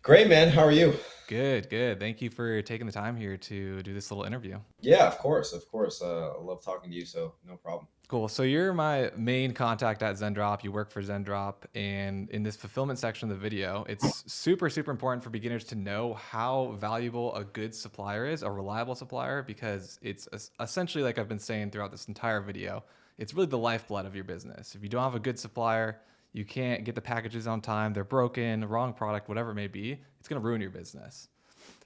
Great, man. How are you? Good, good. Thank you for taking the time here to do this little interview. Yeah, of course. I love talking to you, so no problem. Cool. So you're my main contact at Zendrop. You work for Zendrop. And in this fulfillment section of the video, it's super, super important for beginners to know how valuable a good supplier is, a reliable supplier, because it's essentially, like I've been saying throughout this entire video, it's really the lifeblood of your business. If you don't have a good supplier, you can't get the packages on time, they're broken, wrong product, whatever it may be, it's going to ruin your business.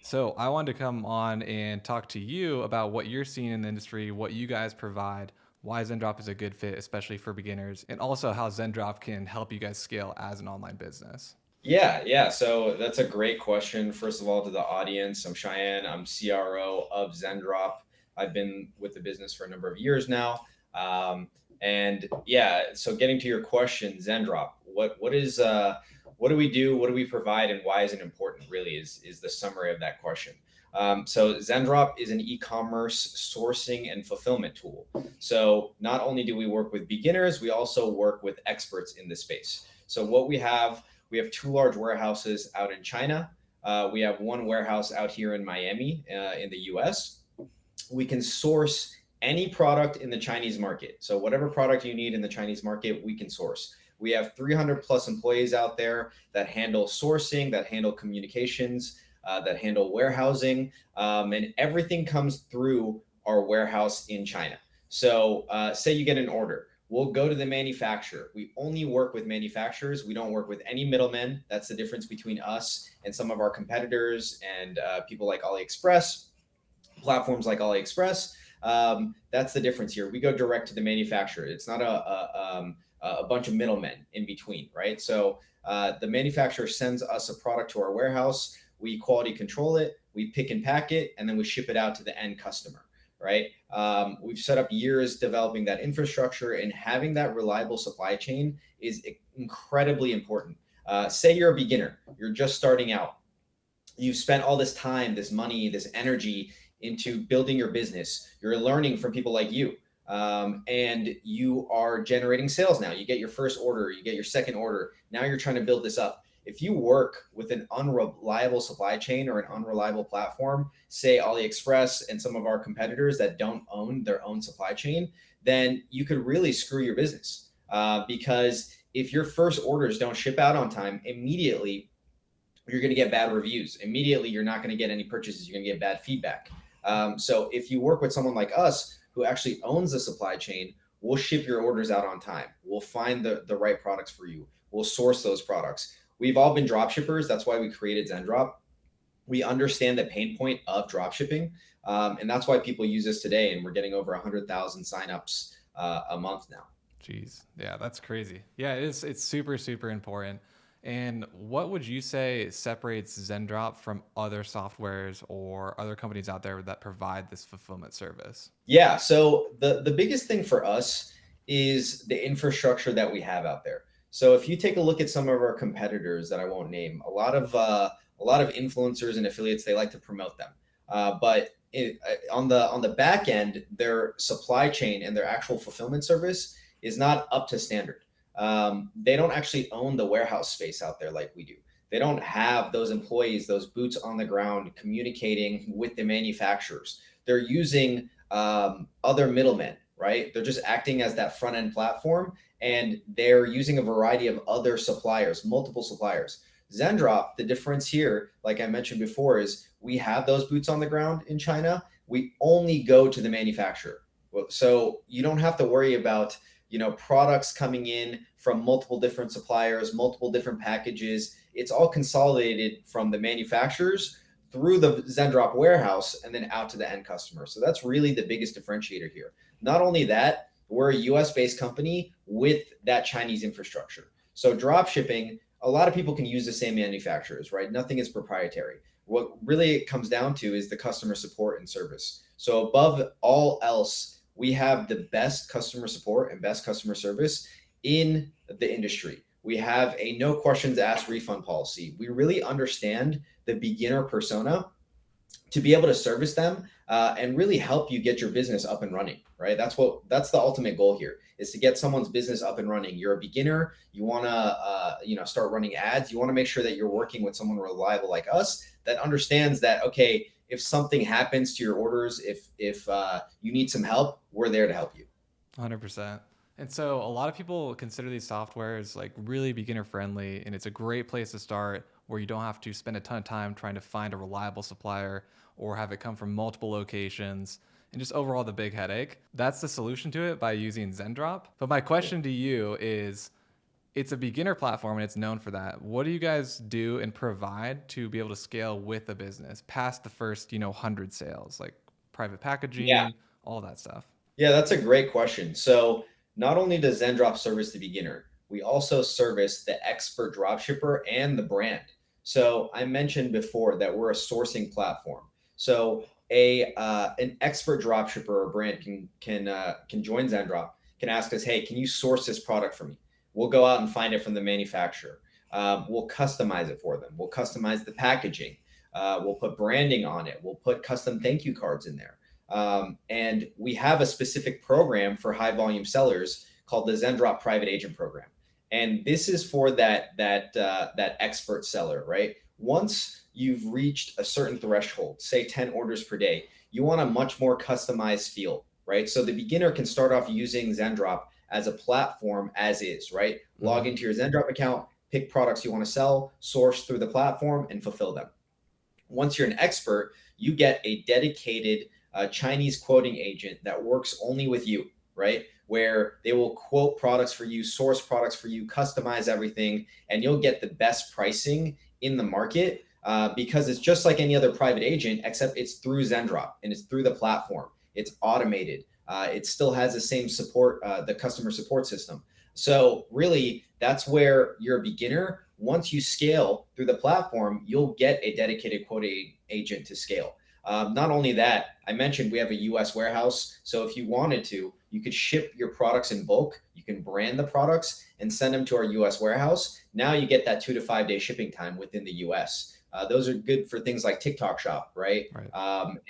So I wanted to come on and talk to you about what you're seeing in the industry, what you guys provide, why Zendrop is a good fit, especially for beginners, and also how Zendrop can help you guys scale as an online business. Yeah. So that's a great question. First of all, to the audience, I'm Cheyenne. I'm CRO of Zendrop. I've been with the business for a number of years now. So getting to your question, Zendrop, what do we do? What do we provide? And why is it important really is the summary of that question. So Zendrop is an e-commerce sourcing and fulfillment tool. So not only do we work with beginners, we also work with experts in the space. So what we have 2 large warehouses out in China. We have 1 warehouse out here in Miami, in the US. We can source any product in the Chinese market. So whatever product you need in the Chinese market, we can source. We have 300 plus employees out there that handle sourcing, that handle communications, that handle warehousing, and everything comes through our warehouse in China. So say you get an order, we'll go to the manufacturer. We only work with manufacturers. We don't work with any middlemen. That's the difference between us and some of our competitors and people like AliExpress, platforms like AliExpress. That's the difference here. We go direct to the manufacturer. It's not a bunch of middlemen in between, right? So the manufacturer sends us a product to our warehouse. We quality control it, we pick and pack it, and then we ship it out to the end customer, right? We've set up years developing that infrastructure, and having that reliable supply chain is incredibly important. Say you're a beginner, you're just starting out. You've spent all this time, this money, this energy into building your business. You're learning from people like you. And you are generating sales now. You get your first order, you get your second order. Now you're trying to build this up. If you work with an unreliable supply chain or an unreliable platform, say AliExpress and some of our competitors that don't own their own supply chain, then you could really screw your business. Because if your first orders don't ship out on time, immediately you're going to get bad reviews. Immediately, you're not going to get any purchases. You're going to get bad feedback. So if you work with someone like us who actually owns the supply chain, we'll ship your orders out on time. We'll find the right products for you. We'll source those products. We've all been drop shippers. That's why we created Zendrop. We understand the pain point of drop shipping. And that's why people use this today. And we're getting over 100,000 signups a month now. Jeez. Yeah, that's crazy. Yeah, it's super, super important. And what would you say separates Zendrop from other softwares or other companies out there that provide this fulfillment service? Yeah, so the biggest thing for us is the infrastructure that we have out there. So if you take a look at some of our competitors that I won't name, a lot of influencers and affiliates, they like to promote them, but on the back end, their supply chain and their actual fulfillment service is not up to standard. They don't actually own the warehouse space out there like we do. They don't have those employees, those boots on the ground communicating with the manufacturers. They're using other middlemen, right? They're just acting as that front end platform, and they're using a variety of other suppliers, multiple suppliers. Zendrop, the difference here, like I mentioned before, is we have those boots on the ground in China. We only go to the manufacturer. So you don't have to worry about products coming in from multiple different suppliers, multiple different packages. It's all consolidated from the manufacturers through the Zendrop warehouse and then out to the end customer. So that's really the biggest differentiator here. Not only that, we're a US-based company with that Chinese infrastructure. So drop shipping, a lot of people can use the same manufacturers, right? Nothing is proprietary. What really it comes down to is the customer support and service. So above all else, we have the best customer support and best customer service in the industry. We have a no questions asked refund policy. We really understand the beginner persona to be able to service them and really help you get your business up and running, right? That's the ultimate goal here, is to get someone's business up and running. You're a beginner, you want to start running ads. You want to make sure that you're working with someone reliable like us that understands that, okay, if something happens to your orders, if you need some help, we're there to help you. 100%. And so a lot of people consider these softwares like really beginner friendly, and it's a great place to start where you don't have to spend a ton of time trying to find a reliable supplier or have it come from multiple locations and just overall the big headache. That's the solution to it by using Zendrop. But my question to you is, it's a beginner platform and it's known for that. What do you guys do and provide to be able to scale with a business past the first, 100 sales, like private packaging, all that stuff? Yeah, that's a great question. So not only does Zendrop service the beginner, we also service the expert dropshipper and the brand. So I mentioned before that we're a sourcing platform. So an expert dropshipper or brand can join Zendrop, can ask us, hey, can you source this product for me? We'll go out and find it from the manufacturer. We'll customize it for them. We'll customize the packaging. We'll put branding on it. We'll put custom thank you cards in there. And we have a specific program for high volume sellers called the Zendrop Private Agent Program. And this is for that expert seller, right? Once you've reached a certain threshold, say 10 orders per day, you want a much more customized feel, right? So the beginner can start off using Zendrop as a platform as is, right? Log into your Zendrop account, pick products you want to sell, source through the platform, and fulfill them. Once you're an expert, you get a dedicated Chinese quoting agent that works only with you, right? Where they will quote products for you, source products for you, customize everything, and you'll get the best pricing in the market because it's just like any other private agent, except it's through Zendrop and it's through the platform. It's automated. It still has the same support, the customer support system. So really, that's where you're a beginner. Once you scale through the platform, you'll get a dedicated quoting agent to scale. Not only that, I mentioned we have a US warehouse. So if you wanted to, you could ship your products in bulk. You can brand the products and send them to our US warehouse. Now you get that 2 to 5 day shipping time within the US. Those are good for things like TikTok Shop, right?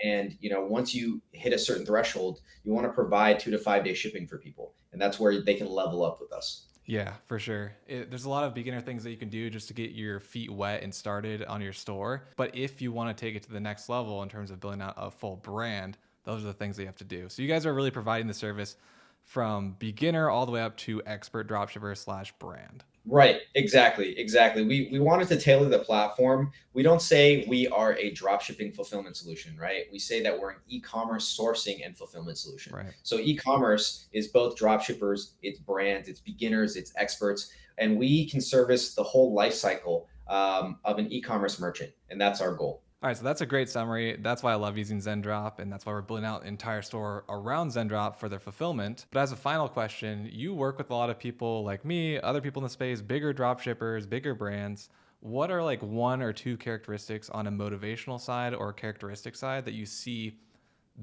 And once you hit a certain threshold, you want to provide 2 to 5 day shipping for people, and that's where they can level up with us. Yeah, for sure. There's a lot of beginner things that you can do just to get your feet wet and started on your store. But if you want to take it to the next level in terms of building out a full brand, those are the things that you have to do. So you guys are really providing the service from beginner all the way up to expert dropshipper slash brand. Right, exactly. We wanted to tailor the platform. We don't say we are a dropshipping fulfillment solution, right? We say that we're an e-commerce sourcing and fulfillment solution. Right. So e-commerce is both dropshippers, it's brands, it's beginners, it's experts, and we can service the whole life cycle of an e-commerce merchant, and that's our goal. All right, so that's a great summary. That's why I love using Zendrop, and that's why we're building out an entire store around Zendrop for their fulfillment. But as a final question, you work with a lot of people like me, other people in the space, bigger dropshippers, bigger brands. What are like one or two characteristics on a motivational side or characteristic side that you see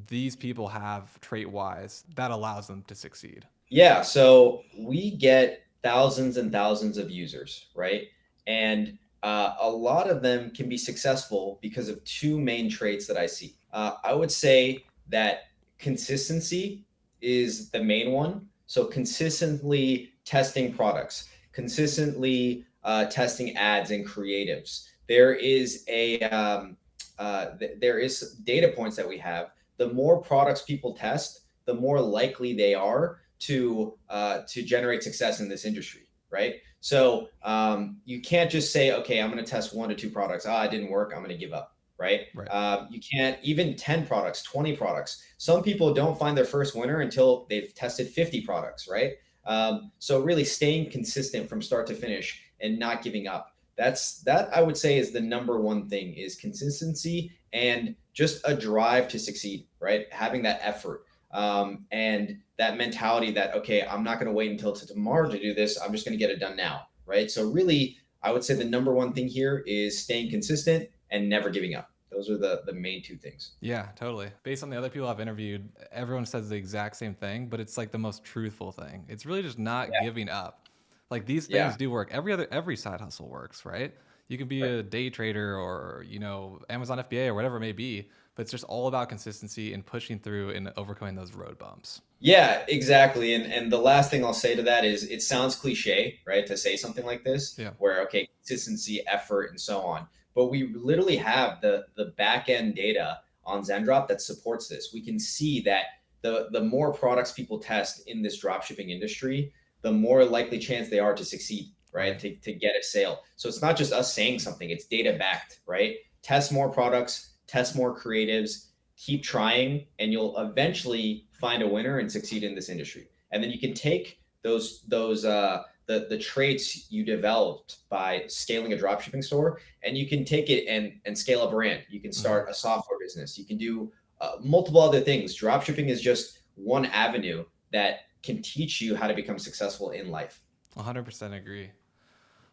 these people have trait-wise that allows them to succeed? Yeah, so we get thousands and thousands of users, right? And a lot of them can be successful because of two main traits that I see. I would say that consistency is the main one. So consistently testing products, consistently testing ads and creatives. There is there is data points that we have. The more products people test, the more likely they are to generate success in this industry, right? So you can't just say, okay, I'm going to test 1 to 2 products. It didn't work. I'm going to give up, right? You can't, even 10 products, 20 products. Some people don't find their first winner until they've tested 50 products, right? So really staying consistent from start to finish and not giving up. That I would say is the number one thing, is consistency and just a drive to succeed, right? Having that effort. And that mentality that, okay, I'm not going to wait until tomorrow to do this. I'm just going to get it done now. Right. So really, I would say the number one thing here is staying consistent and never giving up. Those are the main two things. Yeah, totally. Based on the other people I've interviewed, everyone says the exact same thing, but it's like the most truthful thing. It's really just not giving up. Like these things do work. Every side hustle works, right? You can be a day trader or, Amazon FBA or whatever it may be, but it's just all about consistency and pushing through and overcoming those road bumps. Yeah, exactly. And the last thing I'll say to that is, it sounds cliche, right, to say something like this, where, okay, consistency, effort, and so on. But we literally have the back end data on Zendrop that supports this. We can see that the more products people test in this dropshipping industry, the more likely chance they are to succeed, right? To get a sale. So it's not just us saying something, it's data backed, right? Test more products, test more creatives, keep trying, and you'll eventually find a winner and succeed in this industry. And then you can take the traits you developed by scaling a dropshipping store, and you can take it and scale a brand. You can start a software business. You can do multiple other things. Dropshipping is just one avenue that can teach you how to become successful in life. 100% agree.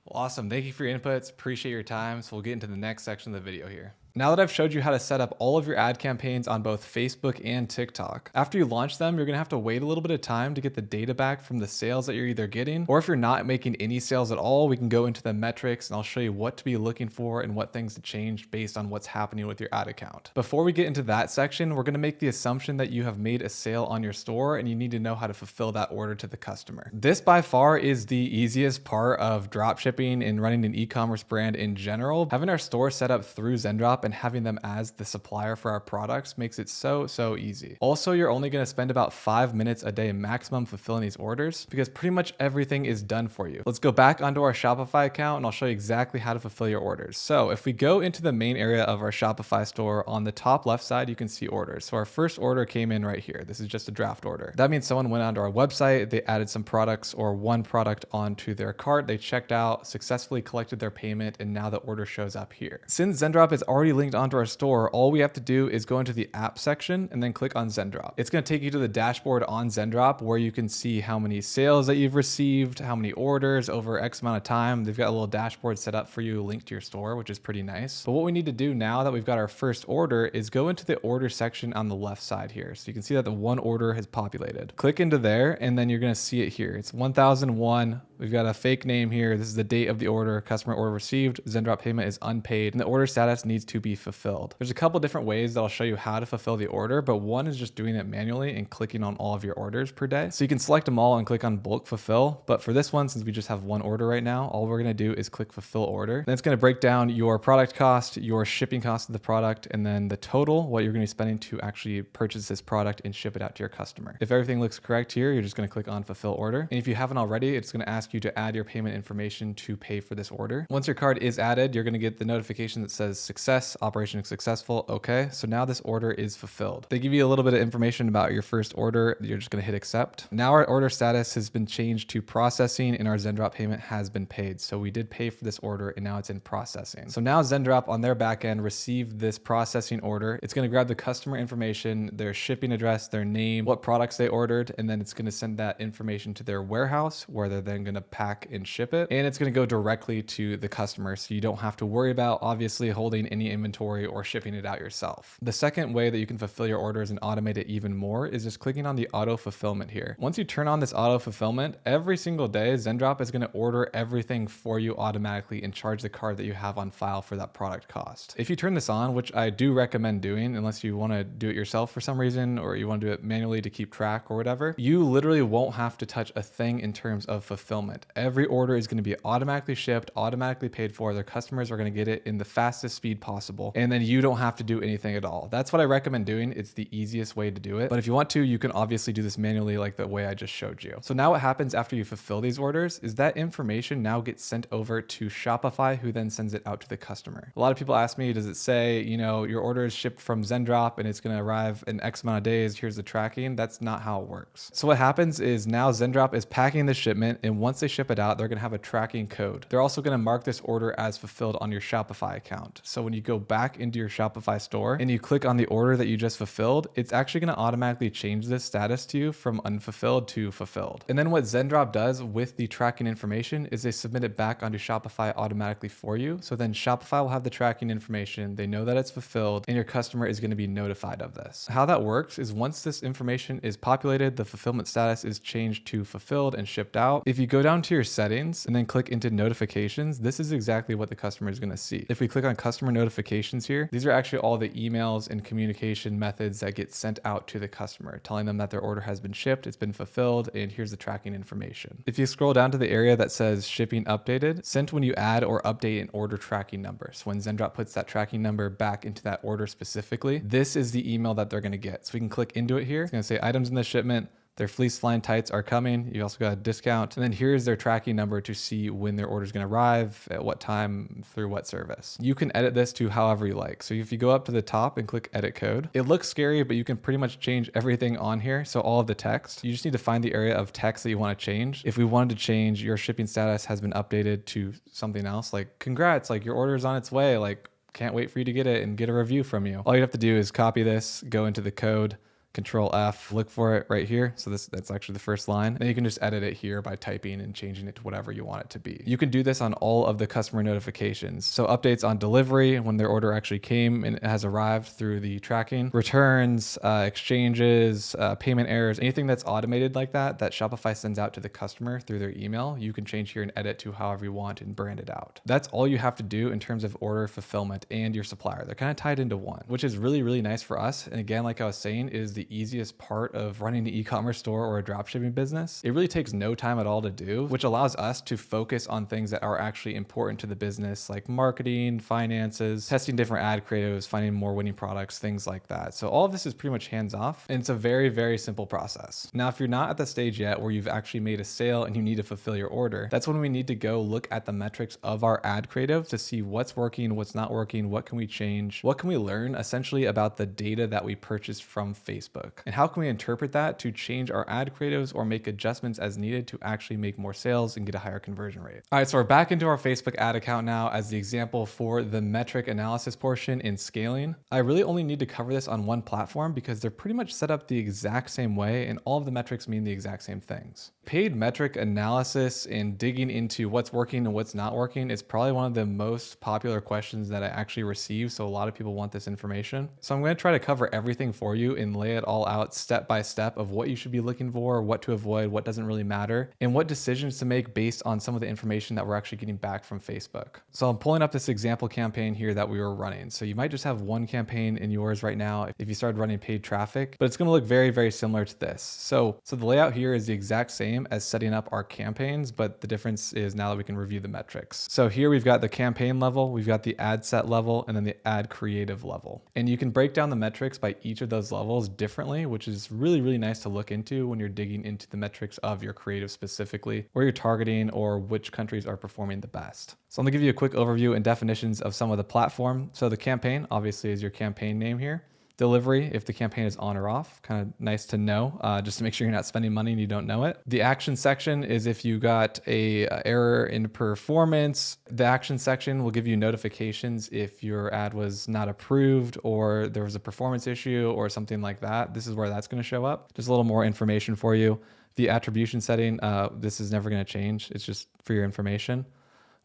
Well, awesome. Thank you for your inputs. Appreciate your time. So we'll get into the next section of the video here. Now that I've showed you how to set up all of your ad campaigns on both Facebook and TikTok, after you launch them, you're gonna have to wait a little bit of time to get the data back from the sales that you're either getting, or if you're not making any sales at all, we can go into the metrics and I'll show you what to be looking for and what things to change based on what's happening with your ad account. Before we get into that section, we're gonna make the assumption that you have made a sale on your store and you need to know how to fulfill that order to the customer. This by far is the easiest part of dropshipping and running an e-commerce brand in general. Having our store set up through Zendrop and having them as the supplier for our products makes it so easy. Also, you're only going to spend about 5 minutes a day maximum fulfilling these orders because pretty much everything is done for you. Let's go back onto our Shopify account and I'll show you exactly how to fulfill your orders. So if we go into the main area of our Shopify store, on the top left side, you can see orders. So our first order came in right here. This is just a draft order. That means someone went onto our website, they added some products or one product onto their cart, they checked out, successfully collected their payment, and now the order shows up here. Since Zendrop is already linked onto our store, all we have to do is go into the app section and then click on Zendrop. It's going to take you to the dashboard on Zendrop where you can see how many sales that you've received, how many orders over X amount of time. They've got a little dashboard set up for you linked to your store, which is pretty nice. But what we need to do now that we've got our first order is go into the order section on the left side here. So you can see that the one order has populated. Click into there and then you're going to see it here. It's 1001 We've got a fake name here. This is the date of the order, customer order received, Zendrop payment is unpaid, and the order status needs to be fulfilled. There's a couple different ways that I'll show you how to fulfill the order, but one is just doing it manually and clicking on all of your orders per day. So you can select them all and click on bulk fulfill. But for this one, since we just have one order right now, all we're gonna do is click fulfill order. Then it's gonna break down your product cost, your shipping cost of the product, and then the total, what you're gonna be spending to actually purchase this product and ship it out to your customer. If everything looks correct here, you're just gonna click on fulfill order. And if you haven't already, it's gonna ask you to add your payment information to pay for this order. Once your card is added, you're gonna get the notification that says success, operation is successful. Okay, so now this order is fulfilled. They give you a little bit of information about your first order. You're just gonna hit accept. Now our order status has been changed to processing and our Zendrop payment has been paid. So we did pay for this order and now it's in processing. So now Zendrop on their back end received this processing order. It's gonna grab the customer information, their shipping address, their name, what products they ordered, and then it's gonna send that information to their warehouse where they're then gonna pack and ship it. And it's gonna go directly to the customer. So you don't have to worry about obviously holding any inventory or shipping it out yourself. The second way that you can fulfill your orders and automate it even more is just clicking on the auto fulfillment here. Once you turn on this auto fulfillment, every single day, Zendrop is gonna order everything for you automatically and charge the card that you have on file for that product cost. If you turn this on, which I do recommend doing, unless you wanna do it yourself for some reason, or you wanna do it manually to keep track or whatever, you literally won't have to touch a thing in terms of fulfillment. Every order is gonna be automatically shipped, automatically paid for. Their customers are gonna get it in the fastest speed possible. And then you don't have to do anything at all. That's what I recommend doing. It's the easiest way to do it. But if you want to, you can obviously do this manually like the way I just showed you. So now what happens after you fulfill these orders is that information now gets sent over to Shopify, who then sends it out to the customer. A lot of people ask me, does it say, you know, your order is shipped from Zendrop and it's gonna arrive in X amount of days, here's the tracking? That's not how it works. So what happens is now Zendrop is packing the shipment, and once they ship it out, they're gonna have a tracking code. They're also gonna mark this order as fulfilled on your Shopify account. So when you go back into your Shopify store and you click on the order that you just fulfilled, it's actually gonna automatically change this status to you from unfulfilled to fulfilled. And then what Zendrop does with the tracking information is they submit it back onto Shopify automatically for you. So then Shopify will have the tracking information, they know that it's fulfilled, and your customer is gonna be notified of this. How that works is once this information is populated, the fulfillment status is changed to fulfilled and shipped out. If you go down to your settings and then click into notifications, this is exactly what the customer is gonna see. If we click on customer notifications here, these are actually all the emails and communication methods that get sent out to the customer, telling them that their order has been shipped, it's been fulfilled, and here's the tracking information. If you scroll down to the area that says shipping updated, sent when you add or update an order tracking number. So when Zendrop puts that tracking number back into that order specifically, this is the email that they're gonna get. So we can click into it here. It's gonna say items in the shipment, their fleece line tights are coming. You also got a discount. And then here's their tracking number to see when their order is going to arrive, at what time, through what service. You can edit this to however you like. So if you go up to the top and click edit code, it looks scary, but you can pretty much change everything on here. So all of the text, you just need to find the area of text that you want to change. If we wanted to change your shipping status has been updated to something else, like congrats, like your order is on its way, like can't wait for you to get it and get a review from you. All you have to do is copy this, go into the code, Control F, look for it right here. So that's actually the first line. And you can just edit it here by typing and changing it to whatever you want it to be. You can do this on all of the customer notifications. So updates on delivery, when their order actually came and it has arrived through the tracking, returns, exchanges, payment errors, anything that's automated like that, that Shopify sends out to the customer through their email, you can change here and edit to however you want and brand it out. That's all you have to do in terms of order fulfillment and your supplier. They're kind of tied into one, which is really, really nice for us. And again, like I was saying, is the easiest part of running an e-commerce store or a dropshipping business. It really takes no time at all to do, which allows us to focus on things that are actually important to the business, like marketing, finances, testing different ad creatives, finding more winning products, things like that. So all of this is pretty much hands off, and it's a very, very simple process. Now, if you're not at the stage yet where you've actually made a sale and you need to fulfill your order, that's when we need to go look at the metrics of our ad creative to see what's working, what's not working, what can we change, what can we learn essentially about the data that we purchased from Facebook. And how can we interpret that to change our ad creatives or make adjustments as needed to actually make more sales and get a higher conversion rate. All right, so we're back into our Facebook ad account now as the example for the metric analysis portion in scaling. I really only need to cover this on one platform because they're pretty much set up the exact same way and all of the metrics mean the exact same things. Paid metric analysis and digging into what's working and what's not working is probably one of the most popular questions that I actually receive. So a lot of people want this information. So I'm going to try to cover everything for you and lay it all out step by step of what you should be looking for, what to avoid, what doesn't really matter, and what decisions to make based on some of the information that we're actually getting back from Facebook. So I'm pulling up this example campaign here that we were running. So you might just have one campaign in yours right now if you started running paid traffic, but it's going to look very, very similar to this. So the layout here is the exact same as setting up our campaigns, but the difference is now that we can review the metrics. So here we've got the campaign level, we've got the ad set level, and then the ad creative level. And you can break down the metrics by each of those levels differently, which is really, really nice to look into when you're digging into the metrics of your creative specifically, where you're targeting or which countries are performing the best. So I'm gonna give you a quick overview and definitions of some of the platform. So the campaign obviously is your campaign name here. Delivery, if the campaign is on or off, kind of nice to know, just to make sure you're not spending money and you don't know it. The action section is if you got a error in performance. The action section will give you notifications if your ad was not approved or there was a performance issue or something like that. This is where that's going to show up. Just a little more information for you. The attribution setting, this is never going to change. It's just for your information.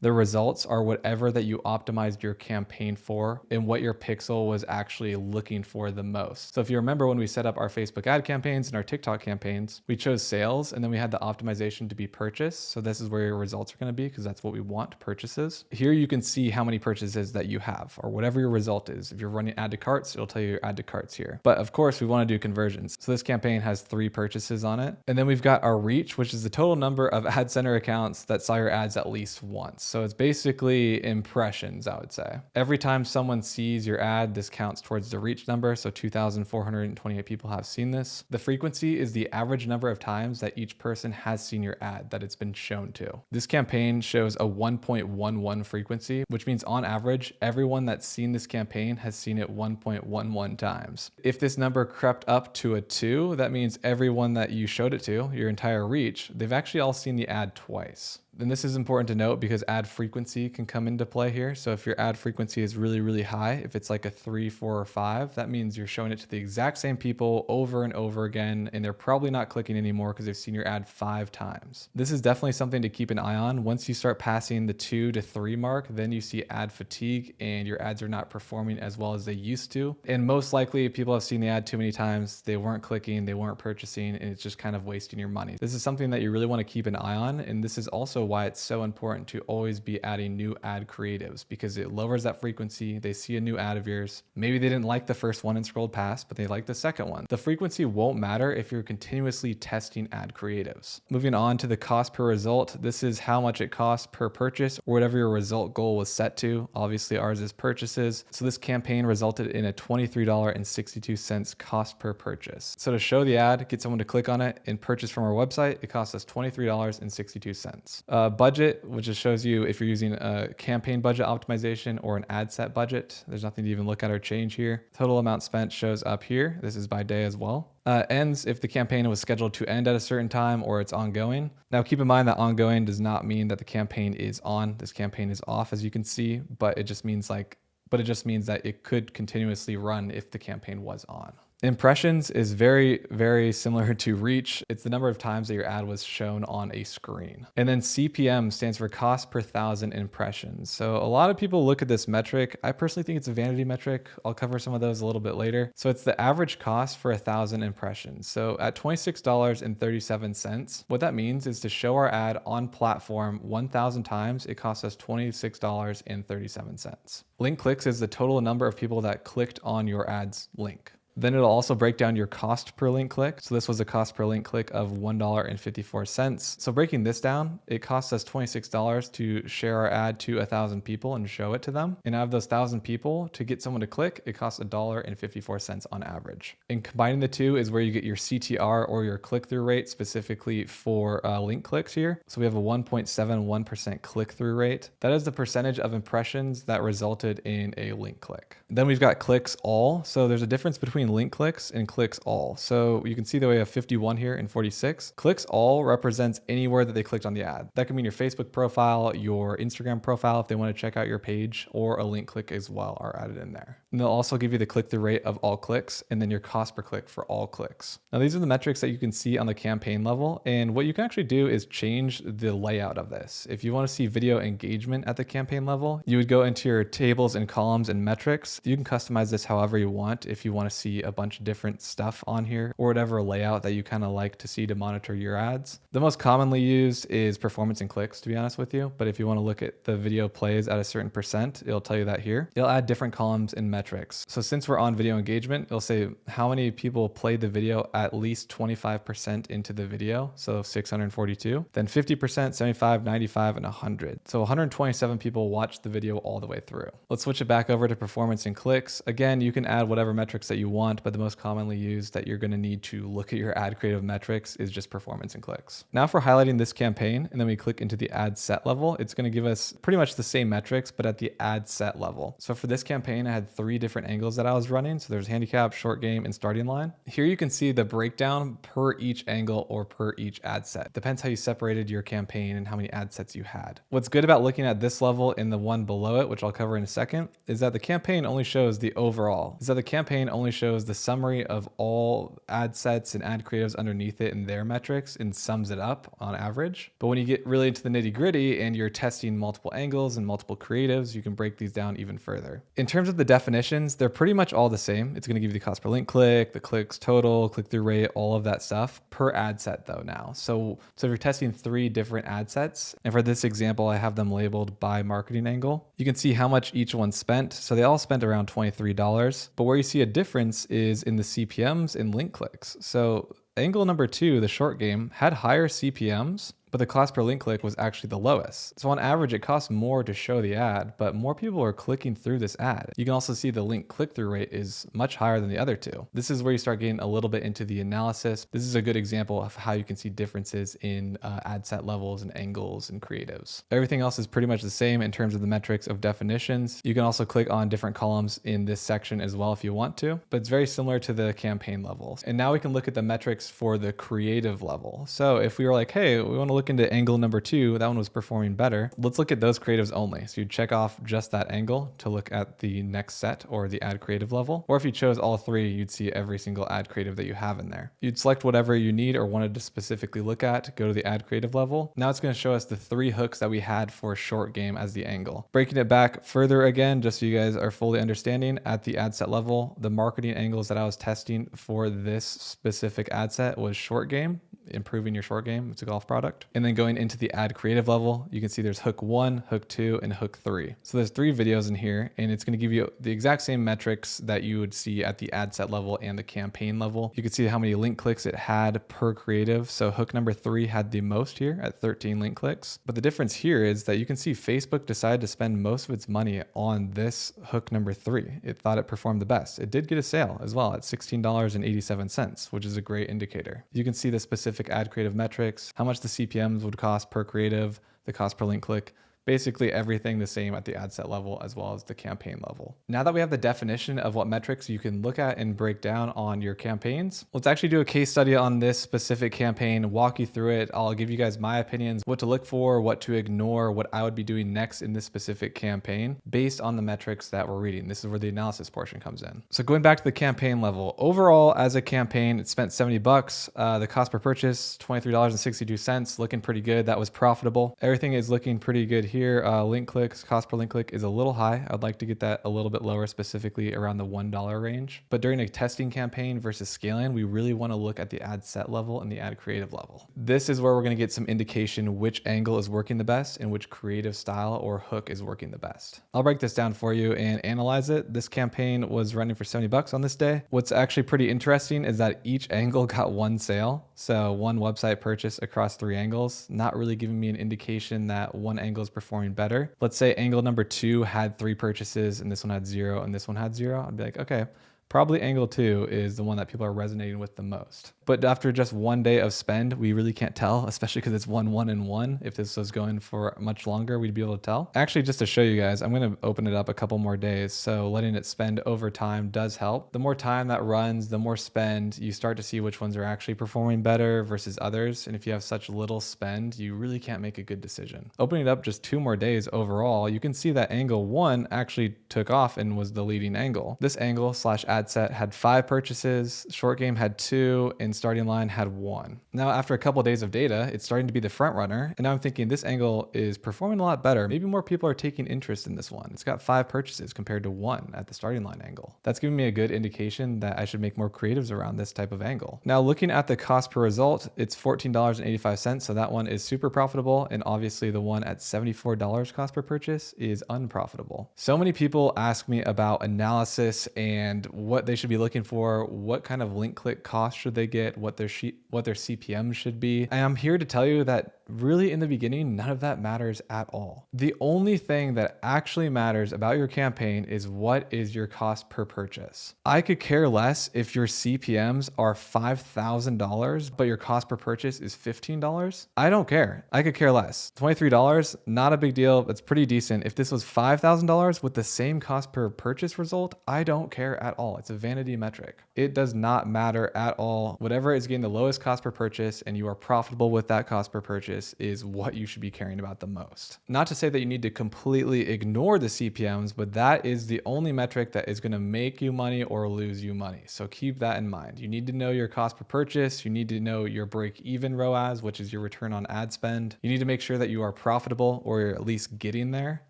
The results are whatever that you optimized your campaign for and what your pixel was actually looking for the most. So if you remember when we set up our Facebook ad campaigns and our TikTok campaigns, we chose sales and then we had the optimization to be purchase. So this is where your results are going to be because that's what we want, purchases. Here you can see how many purchases that you have or whatever your result is. If you're running add to carts, it'll tell you your add to carts here. But of course we want to do conversions. So this campaign has 3 purchases on it. And then we've got our reach, which is the total number of ad center accounts that saw your ads at least once. So it's basically impressions, I would say. Every time someone sees your ad, this counts towards the reach number. So 2,428 people have seen this. The frequency is the average number of times that each person has seen your ad that it's been shown to. This campaign shows a 1.11 frequency, which means on average, everyone that's seen this campaign has seen it 1.11 times. If this number crept up to a 2, that means everyone that you showed it to, your entire reach, they've actually all seen the ad twice. And this is important to note because ad frequency can come into play here. So if your ad frequency is really, really high, if it's like a 3, 4, or 5, that means you're showing it to the exact same people over and over again, and they're probably not clicking anymore because they've seen your ad 5 times. This is definitely something to keep an eye on. Once you start passing the 2 to 3 mark, then you see ad fatigue and your ads are not performing as well as they used to. And most likely people have seen the ad too many times, they weren't clicking, they weren't purchasing, and it's just kind of wasting your money. This is something that you really want to keep an eye on, and this is also why it's so important to always be adding new ad creatives because it lowers that frequency. They see a new ad of yours. Maybe they didn't like the first one and scrolled past, but they like the second one. The frequency won't matter if you're continuously testing ad creatives. Moving on to the cost per result. This is how much it costs per purchase or whatever your result goal was set to. Obviously ours is purchases. So this campaign resulted in a $23.62 cost per purchase. So to show the ad, get someone to click on it and purchase from our website, it costs us $23.62. Budget, which just shows you if you're using a campaign budget optimization or an ad set budget. There's nothing to even look at or change here. Total amount spent shows up here. This is by day as well. Ends if the campaign was scheduled to end at a certain time or it's ongoing. Now keep in mind that ongoing does not mean that the campaign is on. This campaign is off, as you can see, but it just means that it could continuously run if the campaign was on. Impressions is very, very similar to reach. It's the number of times that your ad was shown on a screen. And then CPM stands for cost per 1,000 impressions. So a lot of people look at this metric. I personally think it's a vanity metric. I'll cover some of those a little bit later. So it's the average cost for 1,000 impressions. So at $26.37, what that means is to show our ad on platform 1,000 times, it costs us $26.37. Link clicks is the total number of people that clicked on your ad's link. Then it'll also break down your cost per link click. So this was a cost per link click of $1.54. So breaking this down, it costs us $26 to share our ad to 1,000 people and show it to them. And out of those 1,000 people, to get someone to click, it costs $1.54 on average. And combining the two is where you get your CTR or your click-through rate specifically for link clicks here. So we have a 1.71% click-through rate. That is the percentage of impressions that resulted in a link click. Then we've got clicks all. So there's a difference between link clicks and clicks all. So you can see that we have 51 here and 46. Clicks all represents anywhere that they clicked on the ad. That can mean your Facebook profile, your Instagram profile if they want to check out your page, or a link click as well are added in there. And they'll also give you the click-through rate of all clicks and then your cost per click for all clicks. Now these are the metrics that you can see on the campaign level, and what you can actually do is change the layout of this. If you want to see video engagement at the campaign level, you would go into your tables and columns and metrics. You can customize this however you want if you want to see see a bunch of different stuff on here or whatever layout that you kind of like to see to monitor your ads. The most commonly used is performance and clicks, to be honest with you. But if you want to look at the video plays at a certain percent, it'll tell you that here. It'll add different columns and metrics. So since we're on video engagement, it'll say how many people played the video at least 25% into the video. So 642, then 50%, 75, 95, and 100. So 127 people watched the video all the way through. Let's switch it back over to performance and clicks. Again, you can add whatever metrics that you want, but the most commonly used that you're going to need to look at your ad creative metrics is just performance and clicks. Now if we're highlighting this campaign and then we click into the ad set level, it's going to give us pretty much the same metrics, but at the ad set level. So for this campaign, I had 3 different angles that I was running. So there's handicap, short game, and starting line. Here you can see the breakdown per each angle or per each ad set. Depends how you separated your campaign and how many ad sets you had. What's good about looking at this level and the one below it, which I'll cover in a second, is that the campaign only shows the overall. Is that the campaign only shows the summary of all ad sets and ad creatives underneath it and their metrics and sums it up on average. But when you get really into the nitty gritty and you're testing multiple angles and multiple creatives, you can break these down even further. In terms of the definitions, they're pretty much all the same. It's going to give you the cost per link click, the clicks total, click-through rate, all of that stuff per ad set though now. So if you're testing 3 different ad sets, and for this example, I have them labeled by marketing angle, you can see how much each one spent. So they all spent around $23, but where you see a difference is in the CPMs and link clicks. So angle number 2, the short game, had higher CPMs, but the cost per link click was actually the lowest. So on average, it costs more to show the ad, but more people are clicking through this ad. You can also see the link click-through rate is much higher than the other 2. This is where you start getting a little bit into the analysis. This is a good example of how you can see differences in ad set levels and angles and creatives. Everything else is pretty much the same in terms of the metrics of definitions. You can also click on different columns in this section as well if you want to, but it's very similar to the campaign levels. And now we can look at the metrics for the creative level. So if we were like, hey, we want to look into angle number 2, that one was performing better. Let's look at those creatives only. So you check off just that angle to look at the next set or the ad creative level. Or if you chose all 3, you'd see every single ad creative that you have in there. You'd select whatever you need or wanted to specifically look at, go to the ad creative level. Now it's going to show us the 3 hooks that we had for short game as the angle. Breaking it back further again, just so you guys are fully understanding, at the ad set level, the marketing angles that I was testing for this specific ad set was short game, improving your short game. It's a golf product. And then going into the ad creative level, you can see there's hook 1, hook 2, and hook 3. So there's 3 videos in here, and it's going to give you the exact same metrics that you would see at the ad set level and the campaign level. You can see how many link clicks it had per creative. So hook number 3 had the most here at 13 link clicks. But the difference here is that you can see Facebook decided to spend most of its money on this hook number 3. It thought it performed the best. It did get a sale as well at $16.87, which is a great indicator. You can see the specific ad creative metrics, how much the CPMs would cost per creative, the cost per link click, basically everything the same at the ad set level as well as the campaign level. Now that we have the definition of what metrics you can look at and break down on your campaigns, let's actually do a case study on this specific campaign, walk you through it. I'll give you guys my opinions, what to look for, what to ignore, what I would be doing next in this specific campaign based on the metrics that we're reading. This is where the analysis portion comes in. So going back to the campaign level, overall as a campaign, it spent $70. The cost per purchase, $23.62, looking pretty good. That was profitable. Everything is looking pretty good here. Link clicks, cost per link click is a little high. I'd like to get that a little bit lower, specifically around the $1 range. But during a testing campaign versus scaling, we really want to look at the ad set level and the ad creative level. This is where we're going to get some indication which angle is working the best and which creative style or hook is working the best. I'll break this down for you and analyze it. This campaign was running for $70 on this day. What's actually pretty interesting is that each angle got 1 sale. So 1 website purchase across 3 angles, not really giving me an indication that one angle is performing better. Let's say angle number 2 had 3 purchases and this one had 0 and this one had 0. I'd be like, okay, probably angle 2 is the one that people are resonating with the most. But after just 1 day of spend, we really can't tell, especially because it's 1, 1, and 1. If this was going for much longer, we'd be able to tell. Actually, just to show you guys, I'm going to open it up a couple more days. So letting it spend over time does help. The more time that runs, the more spend, you start to see which ones are actually performing better versus others. And if you have such little spend, you really can't make a good decision. Opening it up just 2 more days overall, you can see that angle 1 actually took off and was the leading angle. This angle / ad ad set had 5 purchases, short game had 2, and starting line had 1. Now, after a couple of days of data, it's starting to be the front runner, and now I'm thinking this angle is performing a lot better. Maybe more people are taking interest in this one. It's got 5 purchases compared to 1 at the starting line angle. That's giving me a good indication that I should make more creatives around this type of angle. Now, looking at the cost per result, it's $14.85, so that one is super profitable, and obviously the one at $74 cost per purchase is unprofitable. So many people ask me about analysis and what they should be looking for, what kind of link click cost should they get, what their CPM should be. And I'm here to tell you that really in the beginning, none of that matters at all. The only thing that actually matters about your campaign is what is your cost per purchase. I could care less if your CPMs are $5,000, but your cost per purchase is $15. I don't care. I could care less. $23, not a big deal. It's pretty decent. If this was $5,000 with the same cost per purchase result, I don't care at all. It's a vanity metric. It does not matter at all. Whatever is getting the lowest cost per purchase and you are profitable with that cost per purchase is what you should be caring about the most. Not to say that you need to completely ignore the CPMs, but that is the only metric that is going to make you money or lose you money. So keep that in mind. You need to know your cost per purchase. You need to know your break-even ROAS, which is your return on ad spend. You need to make sure that you are profitable or you're at least getting there.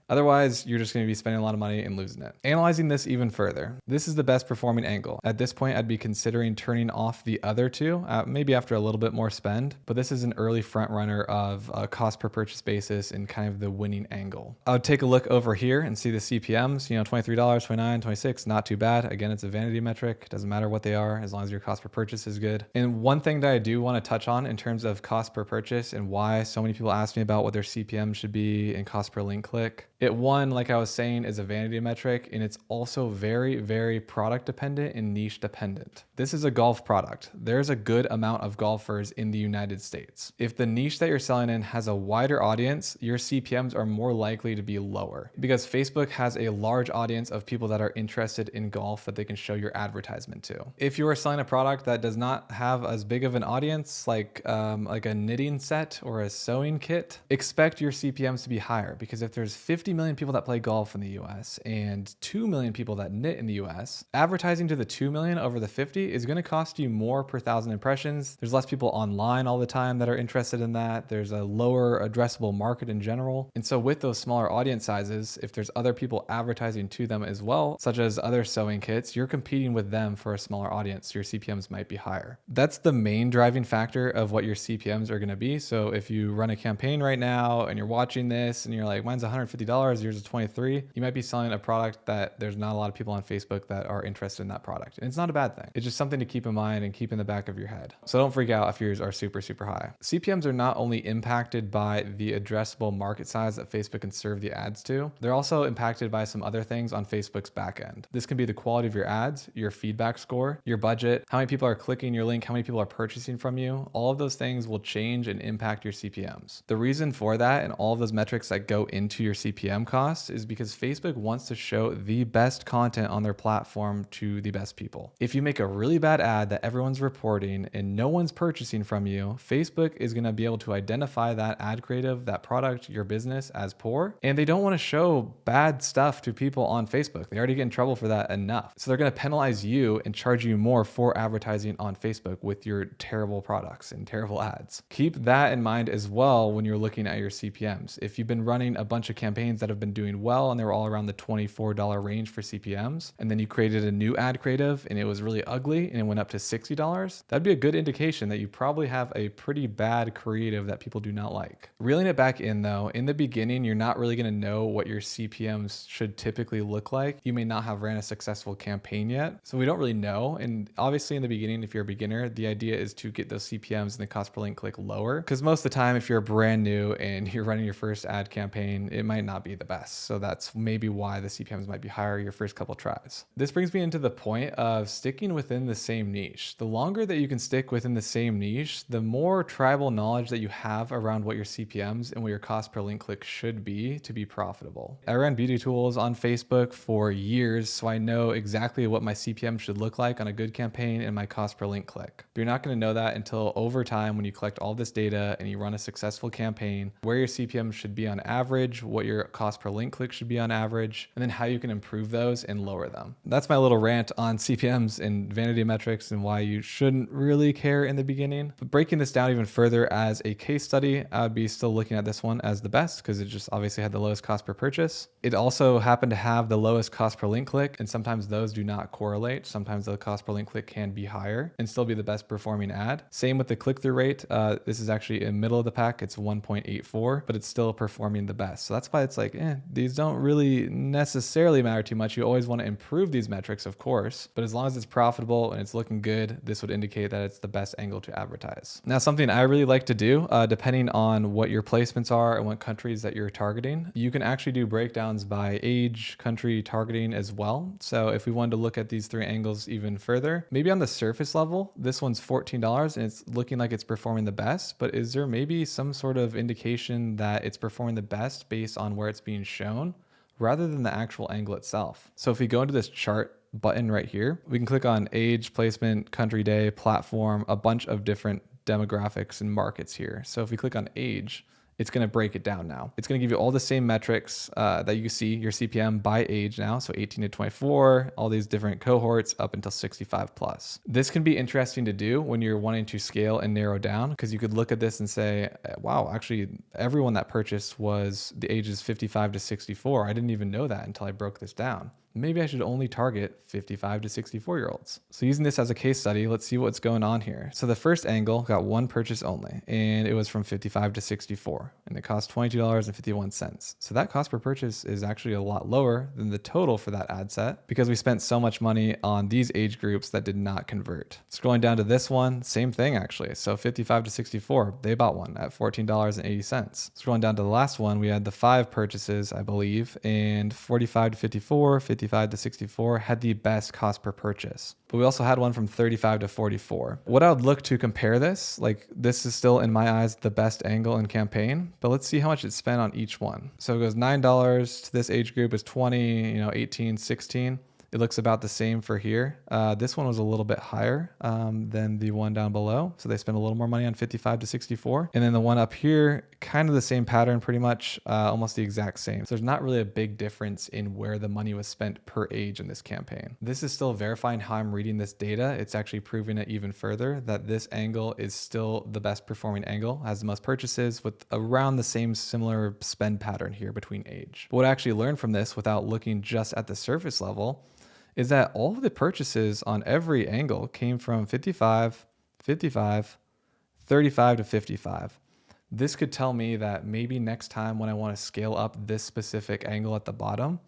Otherwise, you're just going to be spending a lot of money and losing it. Analyzing this even further, this is the best performing angle. At this point, I'd be considering turning off the other two, maybe after a little bit more spend, but this is an early front runner of a cost per purchase basis and kind of the winning angle. I would take a look over here and see the CPMs, $23, $29, $26, not too bad. Again, it's a vanity metric. It doesn't matter what they are as long as your cost per purchase is good. And one thing that I do want to touch on in terms of cost per purchase and why so many people ask me about what their CPM should be and cost per link click. One, like I was saying, is a vanity metric, and it's also very, very product dependent and niche dependent. This is a golf product. There's a good amount of golfers in the United States. If the niche that you're selling in has a wider audience, your CPMs are more likely to be lower because Facebook has a large audience of people that are interested in golf that they can show your advertisement to. If you are selling a product that does not have as big of an audience, like a knitting set or a sewing kit, expect your CPMs to be higher because if there's 50 million people that play golf in the US and 2 million people that knit in the US, advertising to the 2 million over the 50 is going to cost you more per thousand impressions. There's less people online all the time that are interested in that. There's a lower addressable market in general. And so with those smaller audience sizes, if there's other people advertising to them as well, such as other sewing kits, you're competing with them for a smaller audience. Your CPMs might be higher. That's the main driving factor of what your CPMs are going to be. So if you run a campaign right now and you're watching this and you're like, mine's $150, yours is $23, you might be selling a product that there's not a lot of people on Facebook that are interested in that product. And it's not a bad thing. It's just something to keep in mind and keep in the back of your head. So don't freak out if yours are super, super high. CPMs are not only impacted by the addressable market size that Facebook can serve the ads to, they're also impacted by some other things on Facebook's back end. This can be the quality of your ads, your feedback score, your budget, how many people are clicking your link, how many people are purchasing from you. All of those things will change and impact your CPMs. The reason for that and all of those metrics that go into your CPM cost is because Facebook wants to show the best content on their platform to the best people. If you make a really bad ad that everyone's reporting and no one's purchasing from you, Facebook is going to be able to identify that ad creative, that product, your business as poor, and they don't want to show bad stuff to people on Facebook. They already get in trouble for that enough. So they're going to penalize you and charge you more for advertising on Facebook with your terrible products and terrible ads. Keep that in mind as well when you're looking at your CPMs. If you've been running a bunch of campaigns that have been doing well and they were all around the $24 range for CPMs, and then you created a new ad creative and it was really ugly and it went up to $60, that'd be a good indication that you probably have a pretty bad creative that people do not like. Reeling it back in though, in the beginning, you're not really going to know what your CPMs should typically look like. You may not have ran a successful campaign yet, so we don't really know. And obviously in the beginning, if you're a beginner, the idea is to get those CPMs and the cost per link click lower, because most of the time, if you're brand new and you're running your first ad campaign, it might not be the best. So that's maybe why the CPMs might be higher your first couple tries. This brings me into the point of sticking within the same niche. The longer that you can stick within the same niche, the more tribal knowledge that you have around what your CPMs and what your cost per link click should be to be profitable. I ran beauty tools on Facebook for years, so I know exactly what my CPM should look like on a good campaign and my cost per link click. But you're not going to know that until over time when you collect all this data and you run a successful campaign, where your CPM should be on average, what your cost per link click should be on average, and then how you can improve those and lower them. That's my little rant on CPMs and vanity metrics and why you shouldn't really care in the beginning. But breaking this down even further as a case study, I would be still looking at this one as the best because it just obviously had the lowest cost per purchase. It also happened to have the lowest cost per link click, and sometimes those do not correlate. Sometimes the cost per link click can be higher and still be the best performing ad. Same with the click-through rate. This is actually in middle of the pack. It's 1.84, but it's still performing the best. So that's why it's like, these don't really necessarily matter too much. You always want to improve these metrics, of course, but as long as it's profitable and it's looking good, this would indicate that it's the best angle to advertise. Now, something I really like to do, depending on what your placements are and what countries that you're targeting, you can actually do breakdowns by age, country targeting as well. So if we wanted to look at these three angles even further, maybe on the surface level, this one's $14 and it's looking like it's performing the best, but is there maybe some sort of indication that it's performing the best based on where it's being shown rather than the actual angle itself? So if we go into this chart button right here, we can click on age, placement, country, day, platform, a bunch of different demographics and markets here. So if we click on age, it's going to break it down now. It's going to give you all the same metrics that you see, your CPM by age now. So 18 to 24, all these different cohorts up until 65 plus. This can be interesting to do when you're wanting to scale and narrow down, because you could look at this and say, wow, actually everyone that purchased was the ages 55 to 64. I didn't even know that until I broke this down. Maybe I should only target 55 to 64 year olds. So using this as a case study, let's see what's going on here. So the first angle got one purchase only, and it was from 55 to 64, and it cost $22.51. So that cost per purchase is actually a lot lower than the total for that ad set because we spent so much money on these age groups that did not convert. Scrolling down to this one, same thing actually. So 55 to 64, they bought one at $14.80. Scrolling down to the last one, we had the 5 purchases, I believe, and 45 to 54, 55 to 64 had the best cost per purchase. But we also had one from 35 to 44. What I would look to compare this, like this is still in my eyes the best angle in campaign, but let's see how much it spent on each one. So it goes $9 to this age group is 20, 18, 16. It looks about the same for here. This one was a little bit higher than the one down below. So they spent a little more money on 55 to 64. And then the one up here, kind of the same pattern, pretty much almost the exact same. So there's not really a big difference in where the money was spent per age in this campaign. This is still verifying how I'm reading this data. It's actually proving it even further that this angle is still the best performing angle, has the most purchases with around the same similar spend pattern here between age. But what I actually learned from this without looking just at the surface level is that all of the purchases on every angle came from 55, 55, 35 to 55. This could tell me that maybe next time when I want to scale up this specific angle at the bottom,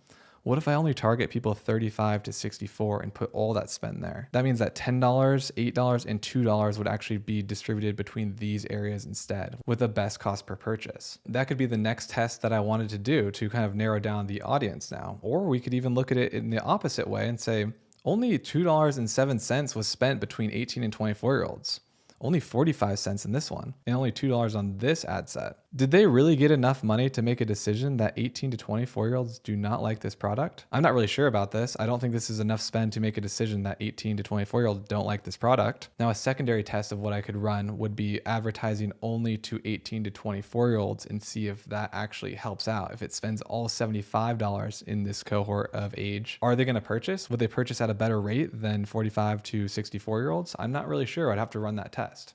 what if I only target people 35 to 64 and put all that spend there? That means that $10, $8, and $2 would actually be distributed between these areas instead with the best cost per purchase. That could be the next test that I wanted to do to kind of narrow down the audience now. Or we could even look at it in the opposite way and say, only $2.07 was spent between 18 and 24 year olds. Only 45 cents in this one, and only $2 on this ad set. Did they really get enough money to make a decision that 18 to 24 year olds do not like this product? I'm not really sure about this. I don't think this is enough spend to make a decision that 18 to 24 year olds don't like this product. Now, a secondary test of what I could run would be advertising only to 18 to 24 year olds and see if that actually helps out. If it spends all $75 in this cohort of age, are they going to purchase? Would they purchase at a better rate than 45 to 64 year olds? I'm not really sure. I'd have to run that test.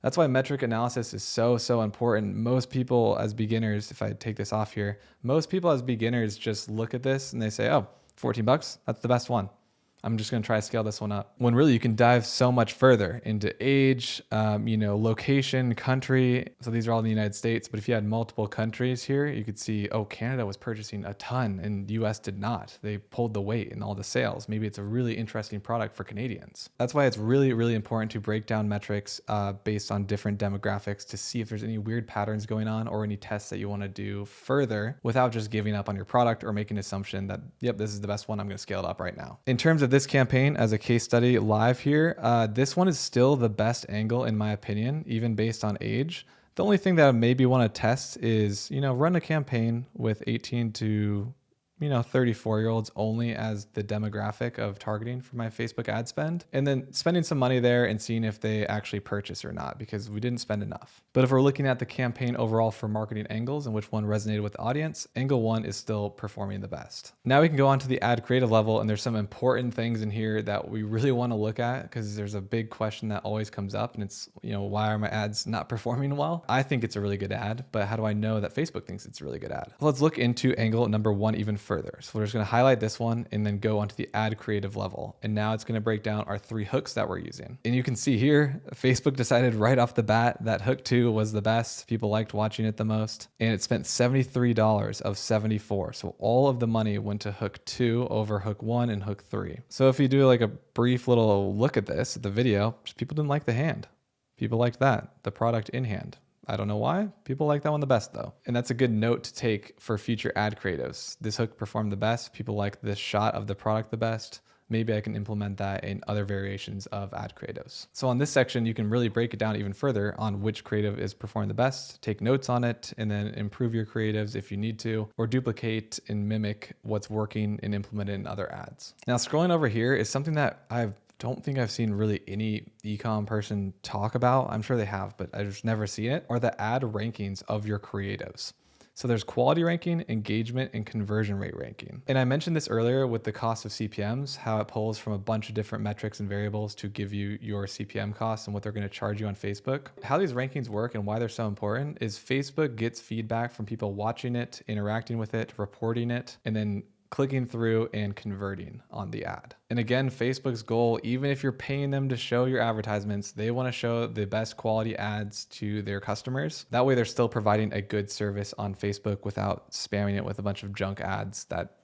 That's why metric analysis is so important. Most people as beginners, if I take this off here, most people as beginners just look at this and they say, oh, $14, that's the best one. I'm just going to try to scale this one up. When really you can dive so much further into age, location, country. So these are all in the United States, but if you had multiple countries here, you could see, oh, Canada was purchasing a ton and US did not. They pulled the weight in all the sales. Maybe it's a really interesting product for Canadians. That's why it's really important to break down metrics based on different demographics to see if there's any weird patterns going on or any tests that you want to do further without just giving up on your product or making an assumption that, yep, this is the best one. I'm going to scale it up right now. In terms of this campaign as a case study live here, this one is still the best angle in my opinion, even based on age. The only thing that I maybe want to test is, run a campaign with 18 to 34-year-olds only as the demographic of targeting for my Facebook ad spend, and then spending some money there and seeing if they actually purchase or not, because we didn't spend enough. But if we're looking at the campaign overall for marketing angles and which one resonated with the audience, angle 1 is still performing the best. Now we can go on to the ad creative level, and there's some important things in here that we really want to look at, because there's a big question that always comes up, and it's, why are my ads not performing well? I think it's a really good ad, but how do I know that Facebook thinks it's a really good ad? Let's look into angle number 1 even further. So we're just going to highlight this one and then go onto the ad creative level. And now it's going to break down our 3 hooks that we're using. And you can see here, Facebook decided right off the bat that hook 2 was the best. People liked watching it the most. And it spent $73 of 74. So all of the money went to hook 2 over hook 1 and hook 3. So if you do like a brief little look at this, at the video, people didn't like the hand. People liked that, the product in hand. I don't know why. People like that one the best though. And that's a good note to take for future ad creatives. This hook performed the best. People like this shot of the product the best. Maybe I can implement that in other variations of ad creatives. So on this section, you can really break it down even further on which creative is performing the best, take notes on it, and then improve your creatives if you need to, or duplicate and mimic what's working and implement it in other ads. Now, scrolling over here is something that I don't think I've seen really any ecom person talk about. I'm sure they have, but I've just never seen it, are the ad rankings of your creatives. So there's quality ranking, engagement, and conversion rate ranking. And I mentioned this earlier with the cost of CPMs, how it pulls from a bunch of different metrics and variables to give you your CPM costs and what they're going to charge you on Facebook. How these rankings work and why they're so important is Facebook gets feedback from people watching it, interacting with it, reporting it, and then clicking through and converting on the ad. And again, Facebook's goal, even if you're paying them to show your advertisements, they want to show the best quality ads to their customers. That way they're still providing a good service on Facebook without spamming it with a bunch of junk ads that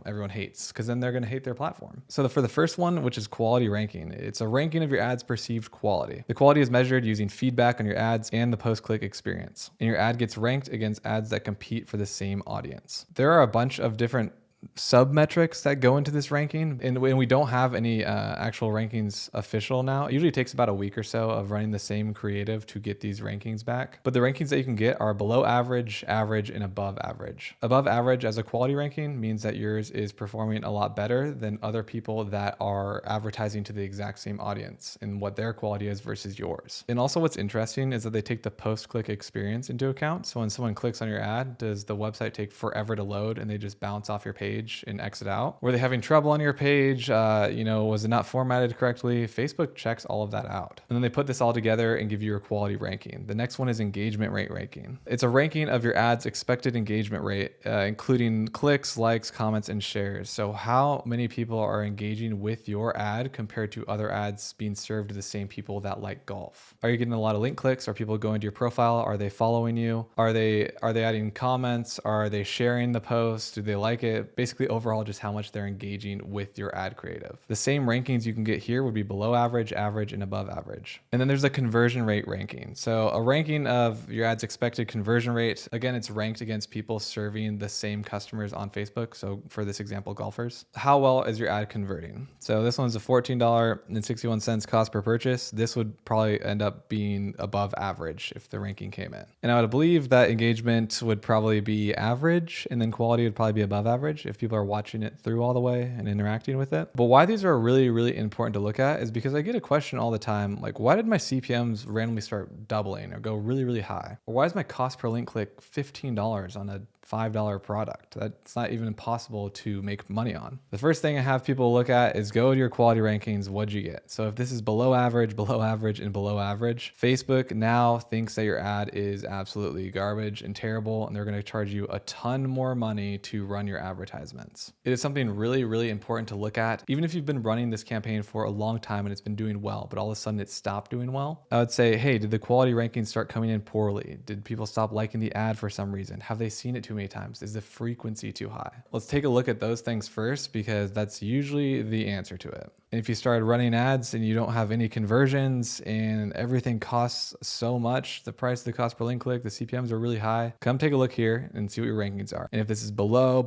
everyone hates, because then they're going to hate their platform. So for the first one, which is quality ranking, it's a ranking of your ads' perceived quality. The quality is measured using feedback on your ads and the post-click experience. And your ad gets ranked against ads that compete for the same audience. There are a bunch of different sub-metrics that go into this ranking, and we don't have any actual rankings official now. It usually takes about a week or so of running the same creative to get these rankings back. But the rankings that you can get are below average, average, and above average. Above average as a quality ranking means that yours is performing a lot better than other people that are advertising to the exact same audience and what their quality is versus yours. And also what's interesting is that they take the post-click experience into account. So when someone clicks on your ad, does the website take forever to load and they just bounce off your page and exit out? Were they having trouble on your page? Was it not formatted correctly? Facebook checks all of that out. And then they put this all together and give you your quality ranking. The next one is engagement rate ranking. It's a ranking of your ad's expected engagement rate, including clicks, likes, comments, and shares. So how many people are engaging with your ad compared to other ads being served to the same people that like golf? Are you getting a lot of link clicks? Are people going to your profile? Are they following you? Are they adding comments? Are they sharing the post? Do they like it? Basically overall just how much they're engaging with your ad creative. The same rankings you can get here would be below average, average, and above average. And then there's a conversion rate ranking. So a ranking of your ad's expected conversion rate. Again, it's ranked against people serving the same customers on Facebook. So for this example, golfers. How well is your ad converting? So this one's a $14.61 cost per purchase. This would probably end up being above average if the ranking came in. And I would believe that engagement would probably be average, and then quality would probably be above average if people are watching it through all the way and interacting with it. But why these are really, really important to look at is because I get a question all the time, like, why did my CPMs randomly start doubling or go really, really high? Or why is my cost per link click $15 on a $5 product? That's not even impossible to make money on. The first thing I have people look at is go to your quality rankings. What'd you get? So if this is below average, and below average, Facebook now thinks that your ad is absolutely garbage and terrible, and they're going to charge you a ton more money to run your advertisements. It is something really, really important to look at. Even if you've been running this campaign for a long time and it's been doing well, but all of a sudden it stopped doing well, I would say, hey, did the quality rankings start coming in poorly? Did people stop liking the ad for some reason? Have they seen it too many times? Is the frequency too high? Let's take a look at those things first, because that's usually the answer to it. And if you started running ads and you don't have any conversions and everything costs so much, the price of the cost per link click, the CPMs are really high, come take a look here and see what your rankings are. And if this is below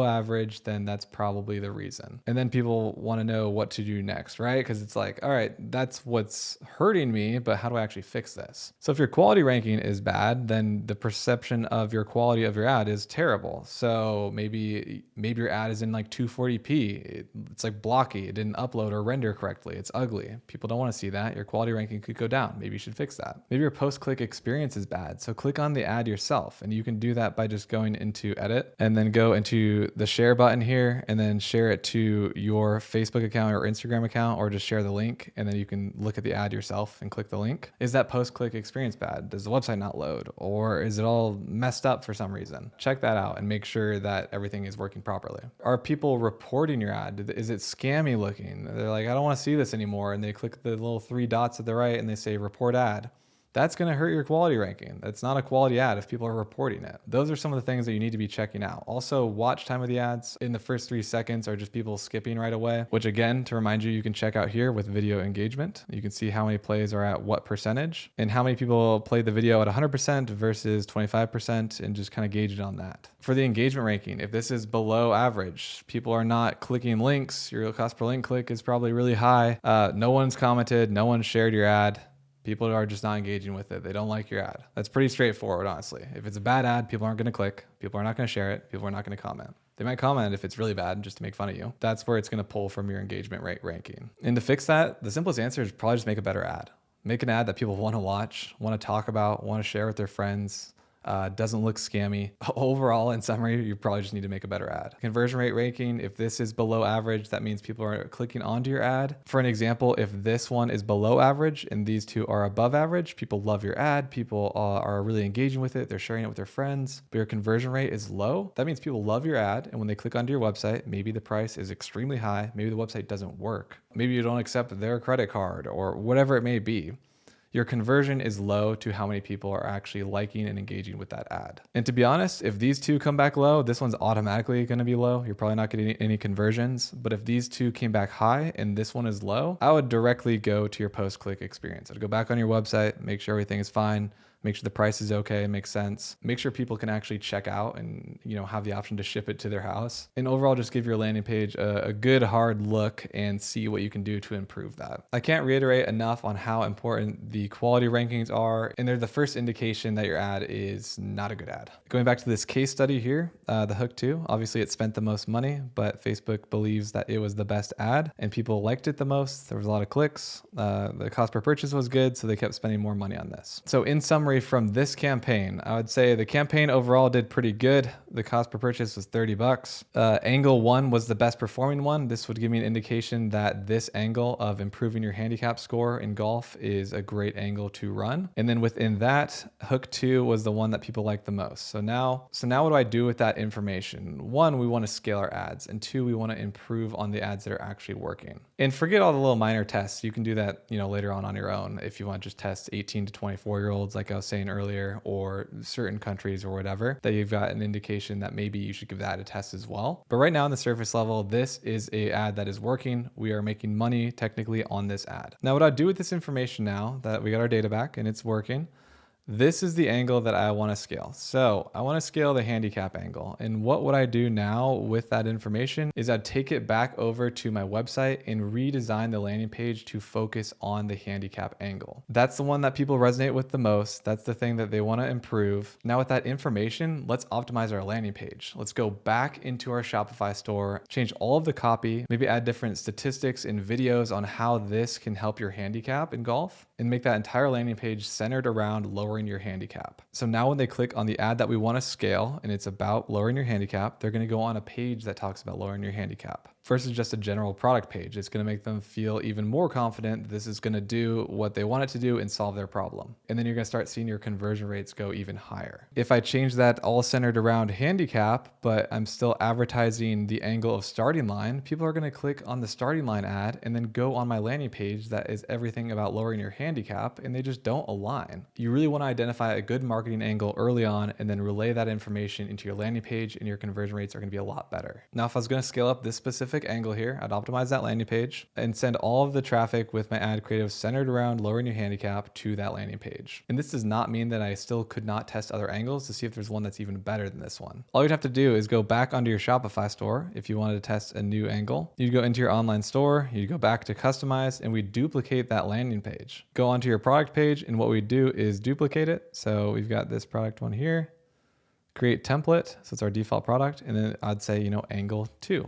average, then that's probably the reason. And then people want to know what to do next, right? Because it's like, all right, that's what's hurting me, but how do I actually fix this? So if your quality ranking is bad, then the perception of your quality of of your ad is terrible. So maybe your ad is in like 240p. It's like blocky. It didn't upload or render correctly. It's ugly. People don't want to see that. Your quality ranking could go down. Maybe you should fix that. Maybe your post-click experience is bad. So click on the ad yourself, and you can do that by just going into edit and then go into the share button here and then share it to your Facebook account or Instagram account, or just share the link, and then you can look at the ad yourself and click the link. Is that post-click experience bad? Does the website not load, or is it all messed up for some reason? Check that out and make sure that everything is working properly. Are people reporting your ad? Is it scammy looking? They're like, I don't want to see this anymore, and they click the little 3 dots at the right and they say report ad. That's going to hurt your quality ranking. That's not a quality ad if people are reporting it. Those are some of the things that you need to be checking out. Also, watch time of the ads in the first 3 seconds are just people skipping right away, which again, to remind you, you can check out here with video engagement. You can see how many plays are at what percentage and how many people played the video at 100% versus 25%, and just kind of gauge it on that. For the engagement ranking, if this is below average, people are not clicking links, your cost per link click is probably really high. No one's commented, no one shared your ad. People are just not engaging with it. They don't like your ad. That's pretty straightforward, honestly. If it's a bad ad, people aren't going to click. People are not going to share it. People are not going to comment. They might comment if it's really bad just to make fun of you. That's where it's going to pull from your engagement rate ranking. And to fix that, the simplest answer is probably just make a better ad. Make an ad that people want to watch, want to talk about, want to share with their friends. Doesn't look scammy. Overall, in summary, you probably just need to make a better ad. Conversion rate ranking, if this is below average, that means people are clicking onto your ad. For an example, if this one is below average and these two are above average, people love your ad, people are really engaging with it, they're sharing it with their friends, but your conversion rate is low, that means people love your ad, and when they click onto your website, maybe the price is extremely high, maybe the website doesn't work, maybe you don't accept their credit card, or whatever it may be. Your conversion is low to how many people are actually liking and engaging with that ad. And to be honest, if these two come back low, this one's automatically going to be low. You're probably not getting any conversions. But if these two came back high and this one is low, I would directly go to your post-click experience. I'd go back on your website, make sure everything is fine, make sure the price is okay, makes sense. Make sure people can actually check out and have the option to ship it to their house. And overall, just give your landing page a good hard look and see what you can do to improve that. I can't reiterate enough on how important the quality rankings are, and they're the first indication that your ad is not a good ad. Going back to this case study here, the Hook 2, obviously it spent the most money, but Facebook believes that it was the best ad and people liked it the most. There was a lot of clicks. The cost per purchase was good, so they kept spending more money on this. So in summary, from this campaign, I would say the campaign overall did pretty good. The cost per purchase was $30. Angle 1 was the best performing one. This would give me an indication that this angle of improving your handicap score in golf is a great angle to run. And then within that, Hook 2 was the one that people liked the most. So now what do I do with that information? 1, we want to scale our ads, and 2, we want to improve on the ads that are actually working. And forget all the little minor tests. You can do that, later on your own if you want to just test 18 to 24-year-olds, like I was saying earlier, or certain countries or whatever, that you've got an indication that maybe you should give that a test as well. But right now on the surface level, this is an ad that is working. We are making money technically on this ad. Now, what I do with this information now that we got our data back and it's working, this is the angle that I want to scale. So I want to scale the handicap angle. And what would I do now with that information is I'd take it back over to my website and redesign the landing page to focus on the handicap angle. That's the one that people resonate with the most. That's the thing that they want to improve. Now with that information, let's optimize our landing page. Let's go back into our Shopify store, change all of the copy, maybe add different statistics and videos on how this can help your handicap in golf, and make that entire landing page centered around lowering your handicap. So now when they click on the ad that we want to scale and it's about lowering your handicap, they're going to go on a page that talks about lowering your handicap versus just a general product page. It's going to make them feel even more confident that this is going to do what they want it to do and solve their problem. And then you're going to start seeing your conversion rates go even higher. If I change that all centered around handicap, but I'm still advertising the angle of starting line, people are going to click on the starting line ad and then go on my landing page that is everything about lowering your handicap, and they just don't align. You really want to identify a good marketing angle early on and then relay that information into your landing page, and your conversion rates are going to be a lot better. Now, if I was going to scale up this specific angle here, I'd optimize that landing page and send all of the traffic with my ad creative centered around lowering your handicap to that landing page. And this does not mean that I still could not test other angles to see if there's one that's even better than this one. All you'd have to do is go back onto your Shopify store if you wanted to test a new angle. You'd go into your online store, you'd go back to customize, and we duplicate that landing page. Go onto your product page, and what we do is duplicate it. So we've got this product one here. create template. So it's our default product. And then I'd say, you know, angle 2.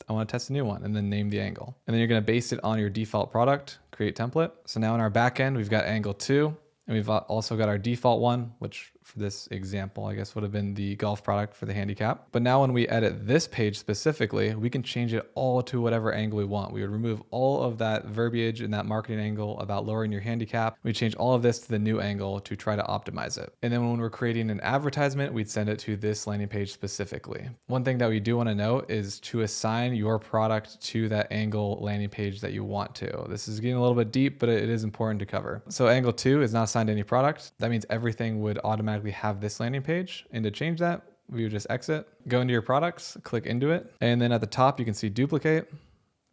I want to test a new one, and then name the angle. And then you're going to base it on your default product, create template. So now in our backend, we've got angle 2, and we've also got our default one, which for this example, I guess would have been the golf product for the handicap. But now when we edit this page specifically, we can change it all to whatever angle we want. We would remove all of that verbiage and that marketing angle about lowering your handicap. We change all of this to the new angle to try to optimize it. And then when we're creating an advertisement, we'd send it to this landing page specifically. One thing that we do want to note is to assign your product to that angle landing page that you want to. This is getting a little bit deep, but it is important to cover. So angle 2 is not assigned to any product. That means everything would automatically have this landing page. And to change that, we would just exit, go into your products, click into it. And then at the top, you can see duplicate.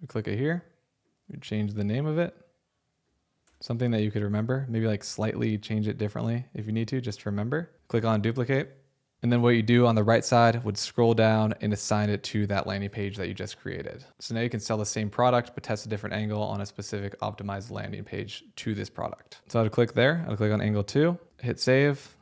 We click it here. You change the name of it. Something that you could remember, maybe like slightly change it differently if you need to, just remember. Click on duplicate. And then what you do on the right side would scroll down and assign it to that landing page that you just created. So now you can sell the same product, but test a different angle on a specific optimized landing page to this product. So I'd click there, I'd click on angle 2, hit save.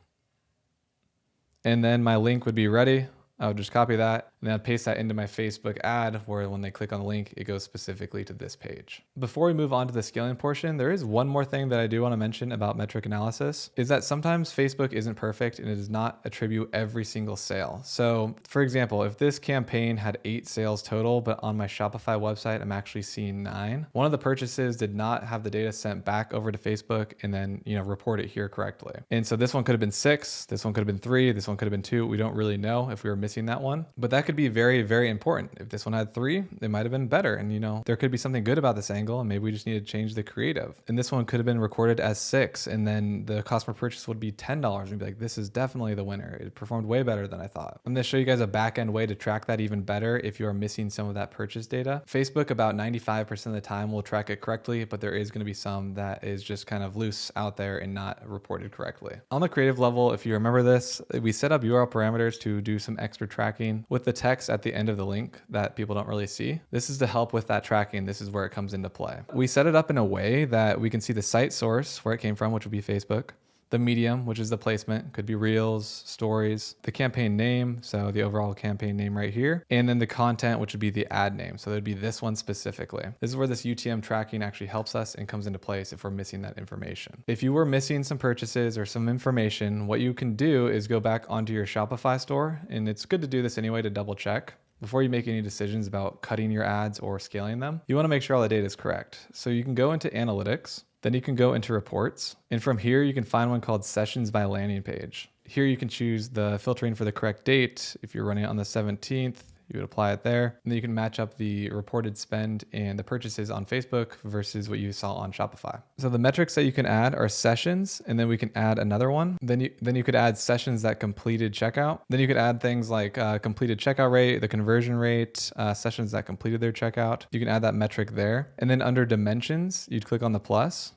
And then my link would be ready. I would just copy that and then I'd paste that into my Facebook ad where when they click on the link, it goes specifically to this page. Before we move on to the scaling portion, there is one more thing that I do want to mention about metric analysis is that sometimes Facebook isn't perfect and it does not attribute every single sale. So for example, if this campaign had 8 sales total, but on my Shopify website, I'm actually seeing 9, one of the purchases did not have the data sent back over to Facebook and then, you know, report it here correctly. And so this one could have been 6, this one could have been 3, this one could have been 2. We don't really know if we were missing that one, but that could be very, very important. If this one had 3, it might have been better. And you know, there could be something good about this angle and maybe we just need to change the creative. And this one could have been recorded as 6 and then the cost per purchase would be $10 and be like, this is definitely the winner. It performed way better than I thought. I'm going to show you guys a back-end way to track that even better if you are missing some of that purchase data. Facebook about 95% of the time will track it correctly, but there is going to be some that is just kind of loose out there and not reported correctly. On the creative level, if you remember this, we set up URL parameters to do some extra tracking with the text at the end of the link that people don't really see. This is to help with that tracking. This is where it comes into play. We set it up in a way that we can see the site source where it came from, which would be Facebook. The medium, which is the placement, could be reels, stories, the campaign name, so the overall campaign name right here, and then the content, which would be the ad name. So there'd be this one specifically. This is where this UTM tracking actually helps us and comes into place if we're missing that information. If you were missing some purchases or some information, what you can do is go back onto your Shopify store, and it's good to do this anyway to double check. Before you make any decisions about cutting your ads or scaling them, you want to make sure all the data is correct. So you can go into analytics, then you can go into reports. And from here, you can find one called sessions by landing page. Here you can choose the filtering for the correct date. If you're running it on the 17th, you would apply it there. And then you can match up the reported spend and the purchases on Facebook versus what you saw on Shopify. So the metrics that you can add are sessions, and then we can add another one. Then you could add sessions that completed checkout. Then you could add things like completed checkout rate, the conversion rate, sessions that completed their checkout. You can add that metric there. And then under dimensions, you'd click on the plus.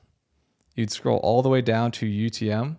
You'd scroll all the way down to UTM.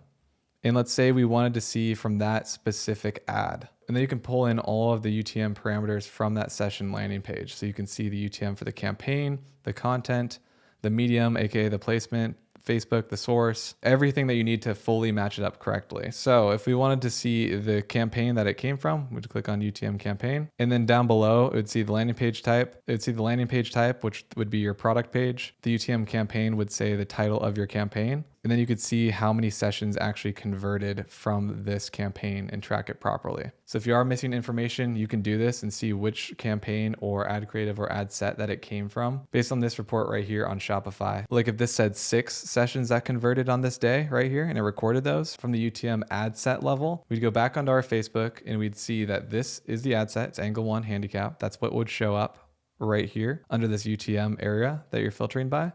And let's say we wanted to see from that specific ad. And then you can pull in all of the UTM parameters from that session landing page. So you can see the UTM for the campaign, the content, the medium, aka the placement, Facebook, the source, everything that you need to fully match it up correctly. So if we wanted to see the campaign that it came from, we'd click on UTM campaign. And then down below, it would see the landing page type. It would see the landing page type, which would be your product page. The UTM campaign would say the title of your campaign. And then you could see how many sessions actually converted from this campaign and track it properly. So if you are missing information, you can do this and see which campaign or ad creative or ad set that it came from based on this report right here on Shopify. Like if this said 6 sessions that converted on this day right here and it recorded those from the UTM ad set level, we'd go back onto our Facebook and we'd see that this is the ad set. It's angle 1 handicap. That's what would show up right here under this UTM area that you're filtering by.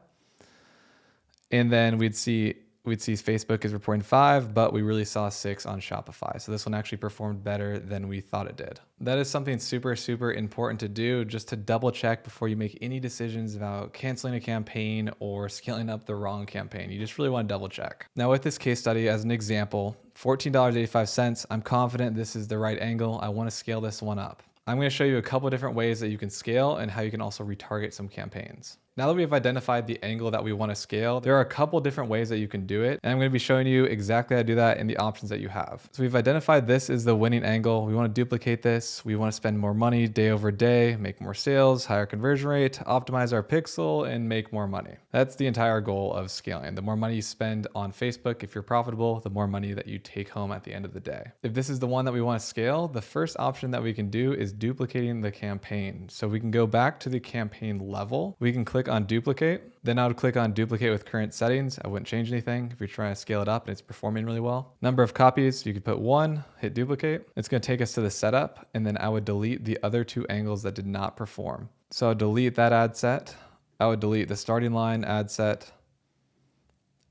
And then we'd see Facebook is reporting 5, but we really saw 6 on Shopify. So this one actually performed better than we thought it did. That is something super, super important to do, just to double check before you make any decisions about canceling a campaign or scaling up the wrong campaign. You just really want to double check. Now with this case study as an example, $14.85, I'm confident this is the right angle. I want to scale this one up. I'm going to show you a couple of different ways that you can scale and how you can also retarget some campaigns. Now that we've identified the angle that we want to scale, there are a couple different ways that you can do it. And I'm going to be showing you exactly how to do that in the options that you have. So we've identified this is the winning angle. We want to duplicate this. We want to spend more money day over day, make more sales, higher conversion rate, optimize our pixel, and make more money. That's the entire goal of scaling. The more money you spend on Facebook, if you're profitable, the more money that you take home at the end of the day. If this is the one that we want to scale, the first option that we can do is duplicating the campaign. So we can go back to the campaign level. We can click on duplicate. Then I would click on duplicate with current settings. I wouldn't change anything if you're trying to scale it up and it's performing really well. Number of copies, you could put 1, hit duplicate. It's going to take us to the setup, and then I would delete the other 2 angles that did not perform. So I'll delete that ad set. I would delete the starting line ad set.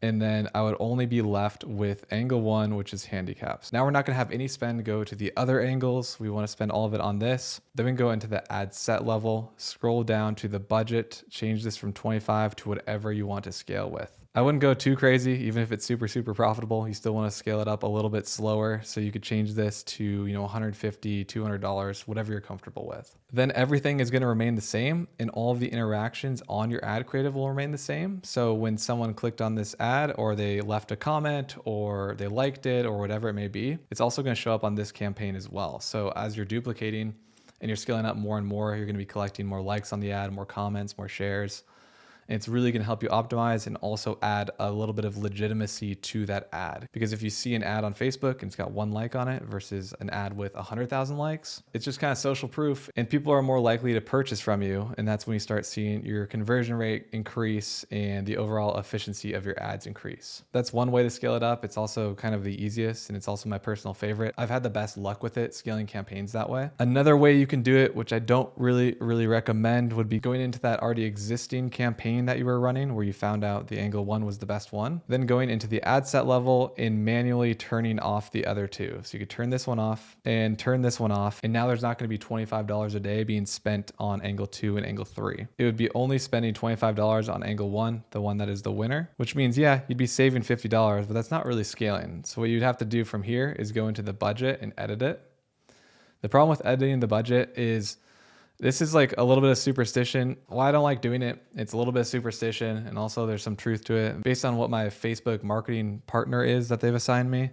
And then I would only be left with angle 1, which is handicaps. Now we're not gonna have any spend go to the other angles. We wanna spend all of it on this. Then we can go into the ad set level, scroll down to the budget, change this from 25 to whatever you want to scale with. I wouldn't go too crazy, even if it's super, super profitable. You still want to scale it up a little bit slower. So you could change this to, $150, $200, whatever you're comfortable with. Then everything is going to remain the same, and all of the interactions on your ad creative will remain the same. So when someone clicked on this ad, or they left a comment, or they liked it, or whatever it may be, it's also going to show up on this campaign as well. So as you're duplicating and you're scaling up more and more, you're going to be collecting more likes on the ad, more comments, more shares. And it's really going to help you optimize and also add a little bit of legitimacy to that ad. Because if you see an ad on Facebook and it's got 1 like on it versus an ad with 100,000 likes, it's just kind of social proof, and people are more likely to purchase from you. And that's when you start seeing your conversion rate increase and the overall efficiency of your ads increase. That's one way to scale it up. It's also kind of the easiest, and it's also my personal favorite. I've had the best luck with it, scaling campaigns that way. Another way you can do it, which I don't really recommend, would be going into that already existing campaign that you were running where you found out the angle 1 was the best one, then going into the ad set level and manually turning off the other 2. So you could turn this one off and turn this one off, and now there's not going to be $25 a day being spent on angle 2 and angle 3. It would be only spending $25 on angle 1, the one that is the winner, which means, yeah, you'd be saving $50, but that's not really scaling. So what you'd have to do from here is go into the budget and edit it. The problem with editing the budget is this is like a little bit of superstition. Why I don't like doing it, it's a little bit of superstition, and also there's some truth to it. Based on what my Facebook marketing partner is that they've assigned me,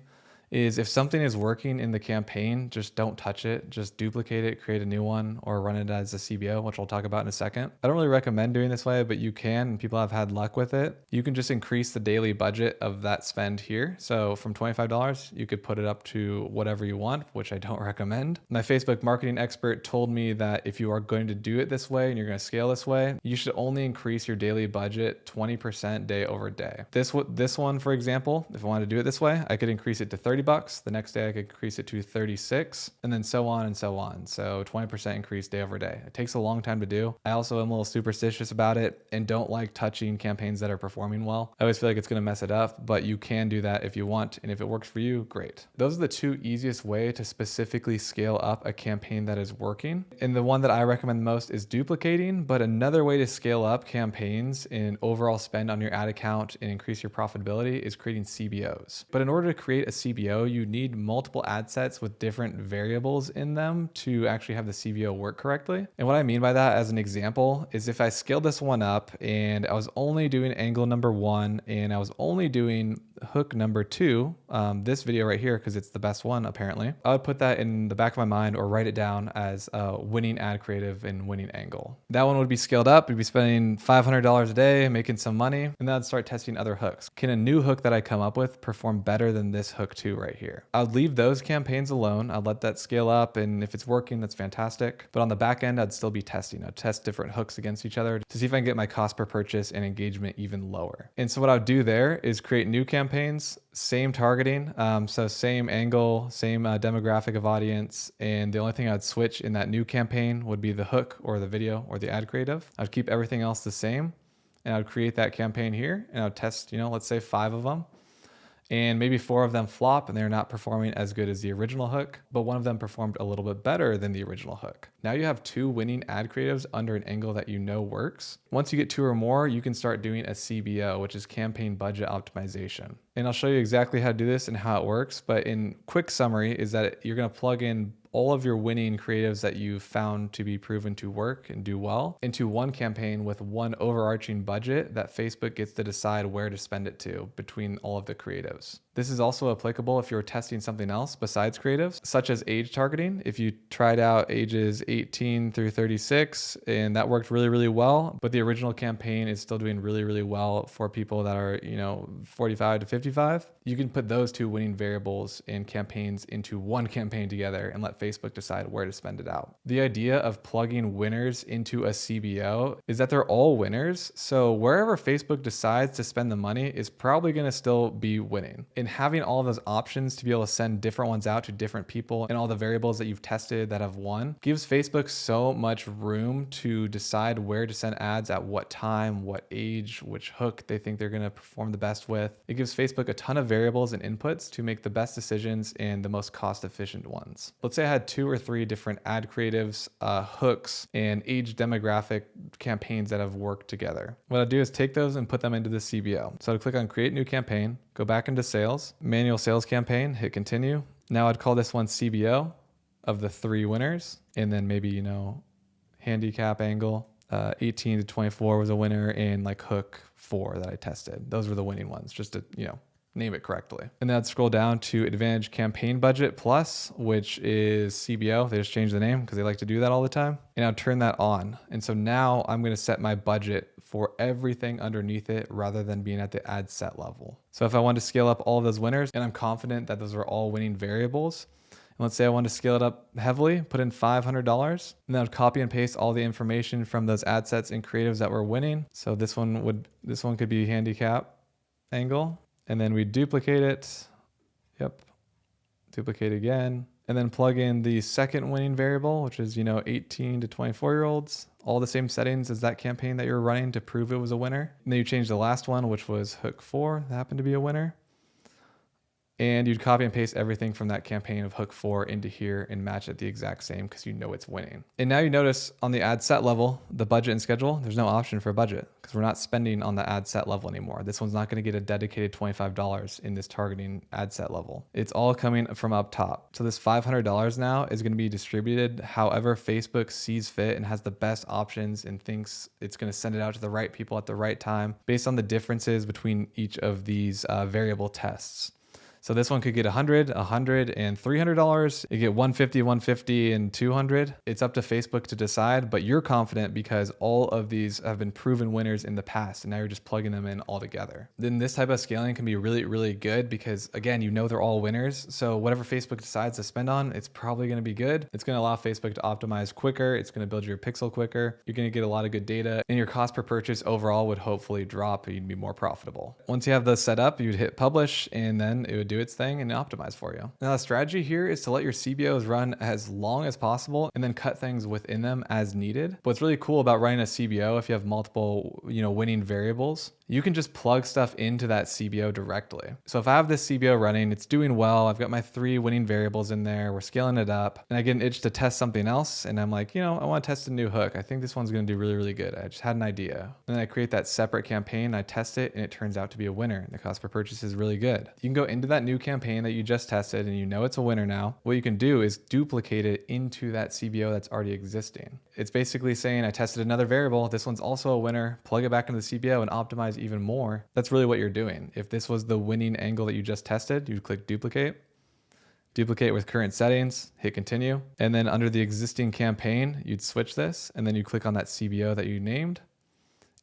is if something is working in the campaign, just don't touch it. Just duplicate it, create a new one, or run it as a CBO, which we'll talk about in a second. I don't really recommend doing this way, but you can, and people have had luck with it. You can just increase the daily budget of that spend here. So from $25, you could put it up to whatever you want, which I don't recommend. My Facebook marketing expert told me that if you are going to do it this way and you're going to scale this way, you should only increase your daily budget 20% day over day. This one, for example, if I wanted to do it this way, I could increase it to $30. The next day I could increase it to 36, and then so on and so on. So 20% increase day over day. It takes a long time to do. I also am a little superstitious about it and don't like touching campaigns that are performing well. I always feel like it's going to mess it up, but you can do that if you want. And if it works for you, great. Those are the 2 easiest ways to specifically scale up a campaign that is working. And the one that I recommend most is duplicating, but another way to scale up campaigns and overall spend on your ad account and increase your profitability is creating CBOs. But in order to create a CBO, you need multiple ad sets with different variables in them to actually have the CBO work correctly. And what I mean by that, as an example, is if I scaled this one up and I was only doing angle number 1 and I was only doing hook number 2, this video right here, because it's the best one apparently, I would put that in the back of my mind or write it down as winning ad creative and winning angle. That one would be scaled up. We'd be spending $500 a day, making some money, and then I'd start testing other hooks. Can a new hook that I come up with perform better than this hook 2 right here? I'd leave those campaigns alone. I'd let that scale up, and if it's working, that's fantastic. But on the back end, I'd still be testing. I'd test different hooks against each other to see if I can get my cost per purchase and engagement even lower. And so what I would do there is create new campaigns, same targeting, so same angle, same demographic of audience, and the only thing I'd switch in that new campaign would be the hook or the video or the ad creative. I'd keep everything else the same, and I'd create that campaign here, and I'd test, let's say 5 of them. And maybe 4 of them flop and they're not performing as good as the original hook, but one of them performed a little bit better than the original hook. Now you have 2 winning ad creatives under an angle that you know works. Once you get 2 or more, you can start doing a CBO, which is campaign budget optimization. And I'll show you exactly how to do this and how it works. But in quick summary is that you're going to plug in all of your winning creatives that you've found to be proven to work and do well into one campaign with one overarching budget that Facebook gets to decide where to spend it to between all of the creatives. This is also applicable if you're testing something else besides creatives, such as age targeting. If you tried out ages 18 through 36 and that worked really, really well, but the original campaign is still doing really, really well for people that are, 45 to 55, you can put those two winning variables and campaigns into one campaign together and let Facebook decide where to spend it out. The idea of plugging winners into a CBO is that they're all winners. So wherever Facebook decides to spend the money is probably going to still be winning. And having all of those options to be able to send different ones out to different people and all the variables that you've tested that have won gives Facebook so much room to decide where to send ads at what time, what age, which hook they think they're going to perform the best with. It gives Facebook a ton of variables and inputs to make the best decisions and the most cost efficient ones. Let's say I had 2 or 3 different ad creatives, hooks, and age demographic campaigns that have worked together. What I'd do is take those and put them into the CBO. So I'd click on create new campaign, go back into sales, manual sales campaign, hit continue. Now I'd call this one CBO of the 3 winners, and then maybe, handicap angle. 18 to 24 was a winner, and like hook 4 that I tested. Those were the winning ones, just to, name it correctly. And then I'd scroll down to Advantage Campaign Budget Plus, which is CBO. They just changed the name because they like to do that all the time. And I'll turn that on. And so now I'm going to set my budget for everything underneath it rather than being at the ad set level. So if I want to scale up all of those winners, and I'm confident that those are all winning variables, and let's say I want to scale it up heavily, put in $500, and then I'd copy and paste all the information from those ad sets and creatives that were winning. So this one could be handicap angle, and then we duplicate it. Yep. Duplicate again, and then plug in the second winning variable, which is, 18 to 24-year-olds, all the same settings as that campaign that you're running to prove it was a winner. And then you change the last one, which was hook 4, that happened to be a winner. And you'd copy and paste everything from that campaign of hook 4 into here and match it the exact same because it's winning. And now you notice on the ad set level, the budget and schedule, there's no option for budget because we're not spending on the ad set level anymore. This one's not going to get a dedicated $25 in this targeting ad set level. It's all coming from up top. So this $500 now is going to be distributed however Facebook sees fit and has the best options and thinks it's going to send it out to the right people at the right time based on the differences between each of these variable tests. So this one could get $100, $100, and $300. You get $150, $150, and $200. It's up to Facebook to decide, but you're confident because all of these have been proven winners in the past, and now you're just plugging them in all together. Then this type of scaling can be really, really good because, again, they're all winners. So whatever Facebook decides to spend on, it's probably going to be good. It's going to allow Facebook to optimize quicker. It's going to build your pixel quicker. You're going to get a lot of good data, and your cost per purchase overall would hopefully drop, and you'd be more profitable. Once you have those set up, you'd hit publish, and then it would do its thing and optimize for you. Now the strategy here is to let your CBOs run as long as possible and then cut things within them as needed. What's really cool about running a CBO, if you have multiple, winning variables, you can just plug stuff into that CBO directly. So if I have this CBO running, it's doing well, I've got my 3 winning variables in there, we're scaling it up, and I get an itch to test something else, and I'm like, I want to test a new hook. I think this one's going to do really, really good. I just had an idea. Then I create that separate campaign, I test it, and it turns out to be a winner. The cost per purchase is really good. You can go into that new campaign that you just tested, and it's a winner now. What you can do is duplicate it into that CBO that's already existing. It's basically saying, I tested another variable, this one's also a winner, plug it back into the CBO and optimize even more. That's really what you're doing. If this was the winning angle that you just tested, you'd click duplicate with current settings, hit continue. And then under the existing campaign, you'd switch this and then you click on that CBO that you named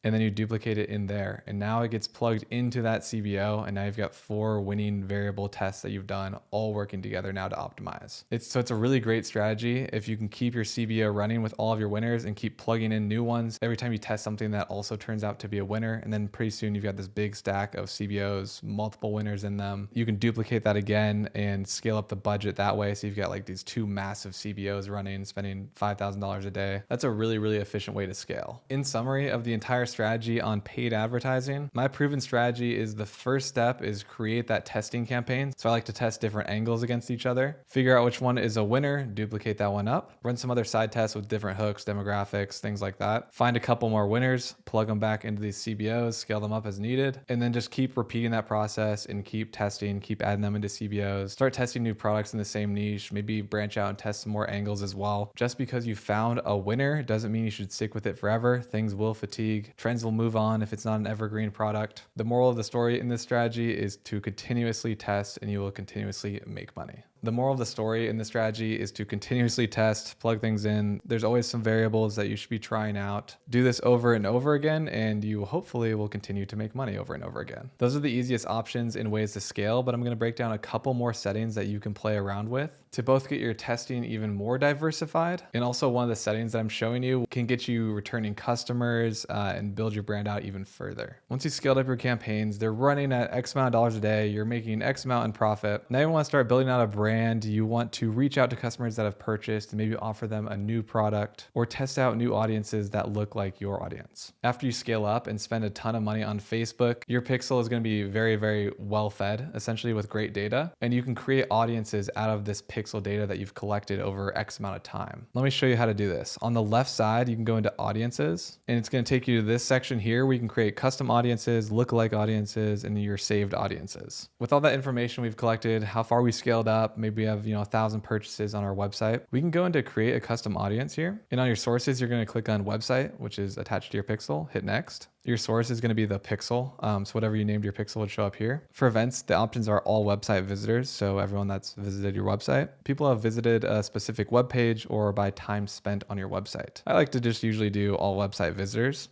and then you duplicate it in there. And now it gets plugged into that CBO. And now you've got 4 winning variable tests that you've done all working together now to optimize. It's a really great strategy if you can keep your CBO running with all of your winners and keep plugging in new ones every time you test something that also turns out to be a winner. And then pretty soon you've got this big stack of CBOs, multiple winners in them. You can duplicate that again and scale up the budget that way. So you've got like these 2 massive CBOs running, spending $5,000 a day. That's a really, really efficient way to scale. In summary of the entire strategy on paid advertising. My proven strategy is the first step is create that testing campaign. So I like to test different angles against each other, figure out which one is a winner, duplicate that one up, run some other side tests with different hooks, demographics, things like that. Find a couple more winners, plug them back into these CBOs, scale them up as needed, and then just keep repeating that process and keep testing, keep adding them into CBOs, start testing new products in the same niche, maybe branch out and test some more angles as well. Just because you found a winner doesn't mean you should stick with it forever. Things will fatigue. Trends will move on if it's not an evergreen product. The moral of the story in this strategy is to continuously test and you will continuously make money. The moral of the story in this strategy is to continuously test, plug things in. There's always some variables that you should be trying out. Do this over and over again, and you hopefully will continue to make money over and over again. Those are the easiest options and ways to scale, but I'm going to break down a couple more settings that you can play around with to both get your testing even more diversified. And also one of the settings that I'm showing you can get you returning customers and build your brand out even further. Once you scaled up your campaigns, they're running at X amount of dollars a day, you're making X amount in profit. Now you want to start building out a brand. You want to reach out to customers that have purchased and maybe offer them a new product or test out new audiences that look like your audience. After you scale up and spend a ton of money on Facebook, your pixel is going to be very, very well fed, essentially with great data. And you can create audiences out of this pixel data that you've collected over X amount of time. Let me show you how to do this. On the left side, you can go into audiences and it's going to take you to this section here where you can create custom audiences, lookalike audiences, and your saved audiences. With all that information we've collected, how far we scaled up, maybe we have 1,000 purchases on our website, we can go into create a custom audience here. And on your sources, you're going to click on website, which is attached to your pixel, hit next. Your source is going to be the pixel. So whatever you named your pixel would show up here. For events, the options are all website visitors. So everyone that's visited your website. People have visited a specific web page or by time spent on your website. I like to just usually do all website visitors.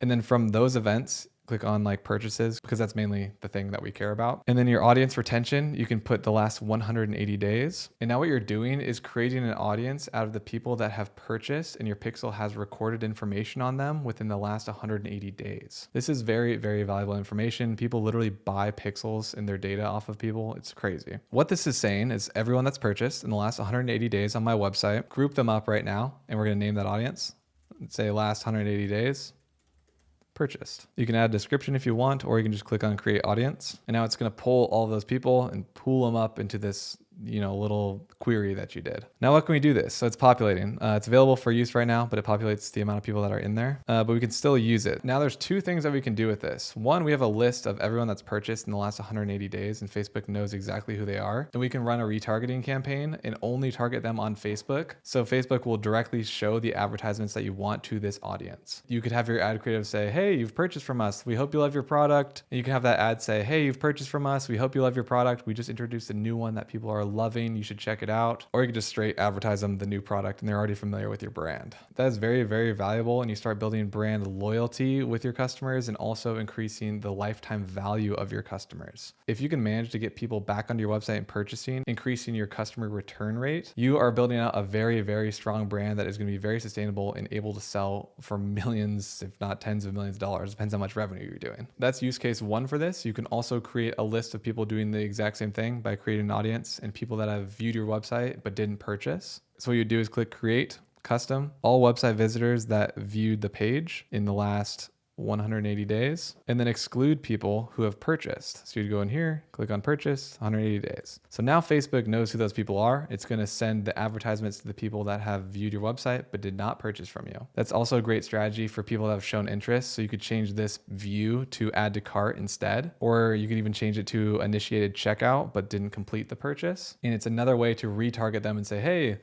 And then from those events, click on like purchases because that's mainly the thing that we care about. And then your audience retention, you can put the last 180 days. And now what you're doing is creating an audience out of the people that have purchased and your pixel has recorded information on them within the last 180 days. This is very, very valuable information. People literally buy pixels in their data off of people. It's crazy. What this is saying is everyone that's purchased in the last 180 days on my website, group them up right now. And we're going to name that audience. Let's say last 180 days. Purchased. You can add a description if you want, or you can just click on create audience. And now it's going to pull all of those people and pool them up into this little query that you did. Now, what can we do this? So it's populating. It's available for use right now, but it populates the amount of people that are in there, but we can still use it. Now there's two things that we can do with this. One, we have a list of everyone that's purchased in the last 180 days and Facebook knows exactly who they are. And we can run a retargeting campaign and only target them on Facebook. So Facebook will directly show the advertisements that you want to this audience. You could have your ad creative say, hey, you've purchased from us. We hope you love your product. And you can have that ad say, hey, you've purchased from us. We hope you love your product. We just introduced a new one that people are loving. You should check it out. Or you can just straight advertise them the new product and they're already familiar with your brand. That is very, very valuable. And you start building brand loyalty with your customers and also increasing the lifetime value of your customers. If you can manage to get people back onto your website and purchasing, increasing your customer return rate, you are building out a very, very strong brand that is going to be very sustainable and able to sell for millions, if not tens of millions of dollars. Depends how much revenue you're doing. That's use case one for this. You can also create a list of people doing the exact same thing by creating an audience and people that have viewed your website but didn't purchase. So what you do is click create custom, all website visitors that viewed the page in the last 180 days, and then exclude people who have purchased. So you'd go in here, click on purchase, 180 days. So now Facebook knows who those people are. It's going to send the advertisements to the people that have viewed your website but did not purchase from you. That's also a great strategy for people that have shown interest. So you could change this view to add to cart instead, or you could even change it to initiated checkout but didn't complete the purchase. And it's another way to retarget them and say, hey,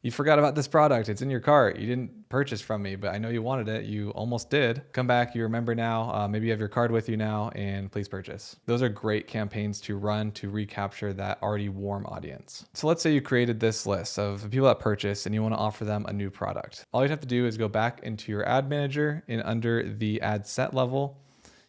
you forgot about this product. It's in your cart. You didn't purchase from me, but I know you wanted it. You almost did. Come back. You remember now. Maybe you have your card with you now and please purchase. Those are great campaigns to run to recapture that already warm audience. So let's say you created this list of people that purchased and you want to offer them a new product. All you'd have to do is go back into your ad manager and under the ad set level,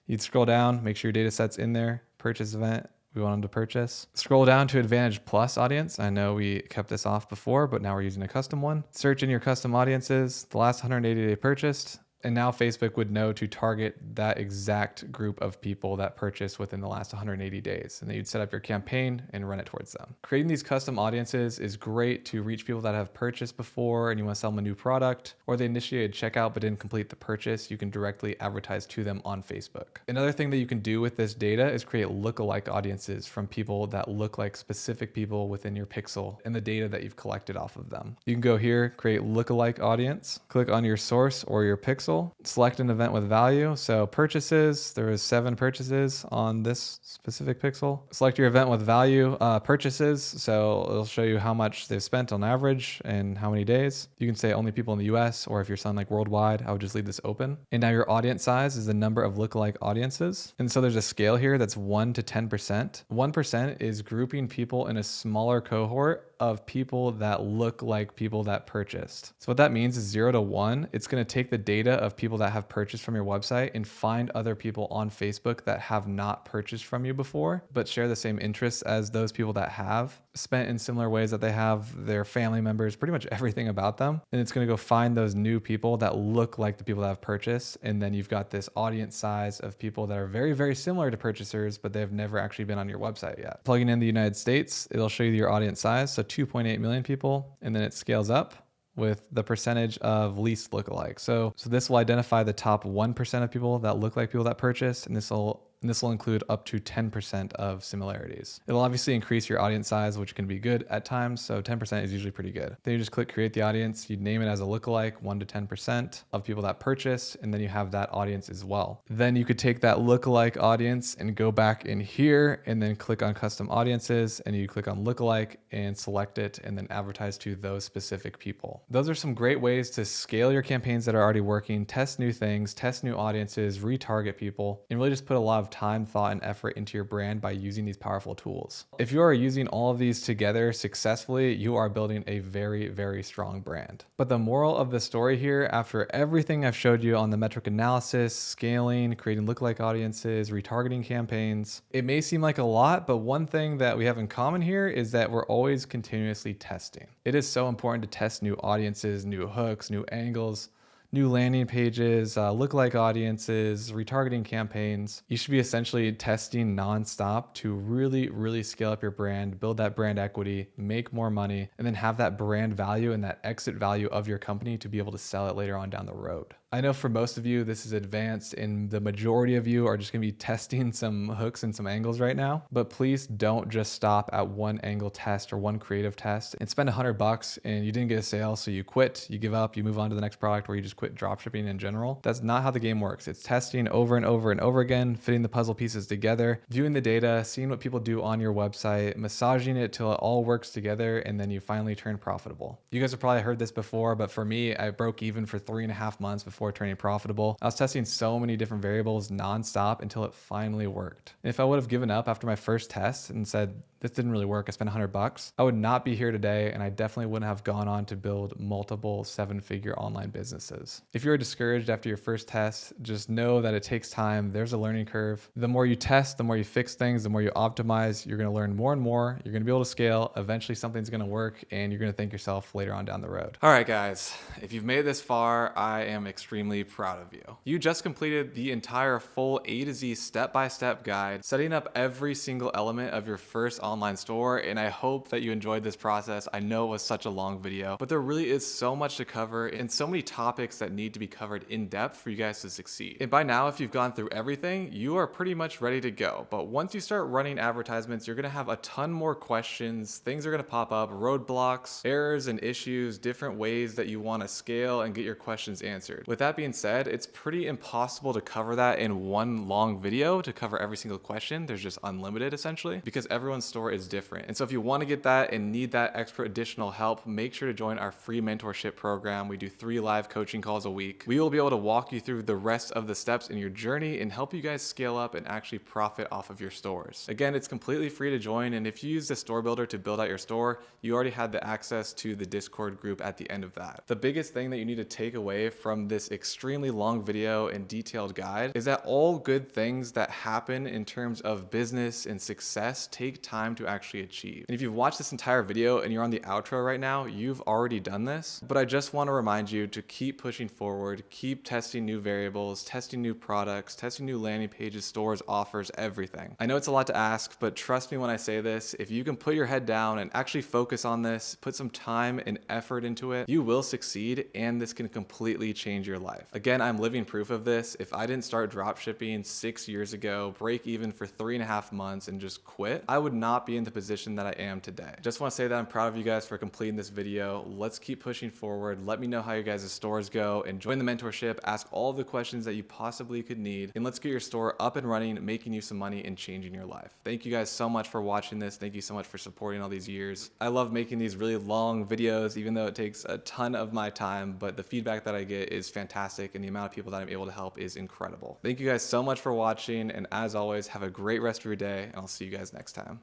you'd scroll down, make sure your data set's in there, purchase event. We want them to purchase. Scroll down to Advantage Plus audience. I know we kept this off before, but now we're using a custom one. Search in your custom audiences, the last 180 day purchased, And now Facebook would know to target that exact group of people that purchased within the last 180 days. And then you'd set up your campaign and run it towards them. Creating these custom audiences is great to reach people that have purchased before and you want to sell them a new product, or they initiated checkout but didn't complete the purchase. You can directly advertise to them on Facebook. Another thing that you can do with this data is create lookalike audiences from people that look like specific people within your pixel and the data that you've collected off of them. You can go here, create lookalike audience, click on your source or your pixel, select an event with value. So purchases, there was 7 purchases on this specific pixel. Select your event with value, purchases. So it'll show you how much they've spent on average and how many days. You can say only people in the US, or if you're selling like worldwide, I would just leave this open. And now your audience size is the number of lookalike audiences. And so there's a scale here that's 1 to 10%. 1% is grouping people in a smaller cohort of people that look like people that purchased. So what that means is 0 to 1, it's going to take the data of people that have purchased from your website and find other people on Facebook that have not purchased from you before, but share the same interests as those people that have, spent in similar ways that they have, their family members, pretty much everything about them. And it's going to go find those new people that look like the people that have purchased. And then you've got this audience size of people that are very, very similar to purchasers, but they've never actually been on your website yet. Plugging in the United States, it'll show you your audience size. So 2.8 million people, and then it scales up with the percentage of least lookalike. So this will identify the top 1% of people that look like people that purchase, and this will include up to 10% of similarities. It'll obviously increase your audience size, which can be good at times. So 10% is usually pretty good. Then you just click create the audience. You'd name it as a lookalike, 1 to 10% of people that purchase, and then you have that audience as well. Then you could take that lookalike audience and go back in here and then click on custom audiences, and you click on lookalike and select it and then advertise to those specific people. Those are some great ways to scale your campaigns that are already working, test new things, test new audiences, retarget people, and really just put a lot of time, thought, and effort into your brand by using these powerful tools. If you are using all of these together successfully, you are building a very, very strong brand. But the moral of the story here, after everything I've showed you on the metric analysis, scaling, creating lookalike audiences, retargeting campaigns, it may seem like a lot, but one thing that we have in common here is that we're always continuously testing. It is so important to test new audiences, new hooks, new angles, new landing pages, lookalike audiences, retargeting campaigns. You should be essentially testing nonstop to really, really scale up your brand, build that brand equity, make more money, and then have that brand value and that exit value of your company to be able to sell it later on down the road. I know for most of you, this is advanced, and the majority of you are just gonna be testing some hooks and some angles right now, but please don't just stop at one angle test or one creative test and spend $100 and you didn't get a sale, so you quit, you give up, you move on to the next product, or you just quit dropshipping in general. That's not how the game works. It's testing over and over and over again, fitting the puzzle pieces together, viewing the data, seeing what people do on your website, massaging it till it all works together, and then you finally turn profitable. You guys have probably heard this before, but for me, I broke even for 3.5 months before turning profitable. I was testing so many different variables nonstop until it finally worked. And if I would have given up after my first test and said, this didn't really work, I spent $100, I would not be here today, and I definitely wouldn't have gone on to build multiple 7-figure online businesses. If you're discouraged after your first test, just know that it takes time. There's a learning curve. The more you test, the more you fix things, the more you optimize, you're gonna learn more and more. You're gonna be able to scale. Eventually something's gonna work, and you're gonna thank yourself later on down the road. All right, guys, if you've made it this far, I am extremely proud of you. You just completed the entire full A to Z step-by-step guide, setting up every single element of your first online store, and I hope that you enjoyed this process. I know it was such a long video, but there really is so much to cover and so many topics that need to be covered in depth for you guys to succeed. And by now, if you've gone through everything, you are pretty much ready to go. But once you start running advertisements, you're gonna have a ton more questions. Things are gonna pop up, roadblocks, errors and issues, different ways that you wanna scale and get your questions answered. With that being said, it's pretty impossible to cover that in one long video, to cover every single question. There's just unlimited essentially, because everyone's store is different. And so if you want to get that and need that extra additional help, make sure to join our free mentorship program. We do 3 live coaching calls a week. We will be able to walk you through the rest of the steps in your journey and help you guys scale up and actually profit off of your stores. Again, it's completely free to join. And if you use the store builder to build out your store, you already had the access to the Discord group at the end of that. The biggest thing that you need to take away from this extremely long video and detailed guide is that all good things that happen in terms of business and success take time time to actually achieve. And if you've watched this entire video and you're on the outro right now, you've already done this, but I just want to remind you to keep pushing forward, keep testing new variables, testing new products, testing new landing pages, stores, offers, everything. I know it's a lot to ask, but trust me when I say this, if you can put your head down and actually focus on this, put some time and effort into it, you will succeed, and this can completely change your life. Again, I'm living proof of this. If I didn't start dropshipping 6 years ago, break even for 3.5 months and just quit, I would not be in the position that I am today. Just want to say that I'm proud of you guys for completing this video. Let's keep pushing forward. Let me know how your guys' stores go and join the mentorship. Ask all of the questions that you possibly could need, and let's get your store up and running, making you some money and changing your life. Thank you guys so much for watching this. Thank you so much for supporting all these years. I love making these really long videos, even though it takes a ton of my time, but the feedback that I get is fantastic, and the amount of people that I'm able to help is incredible. Thank you guys so much for watching, and as always, have a great rest of your day, and I'll see you guys next time.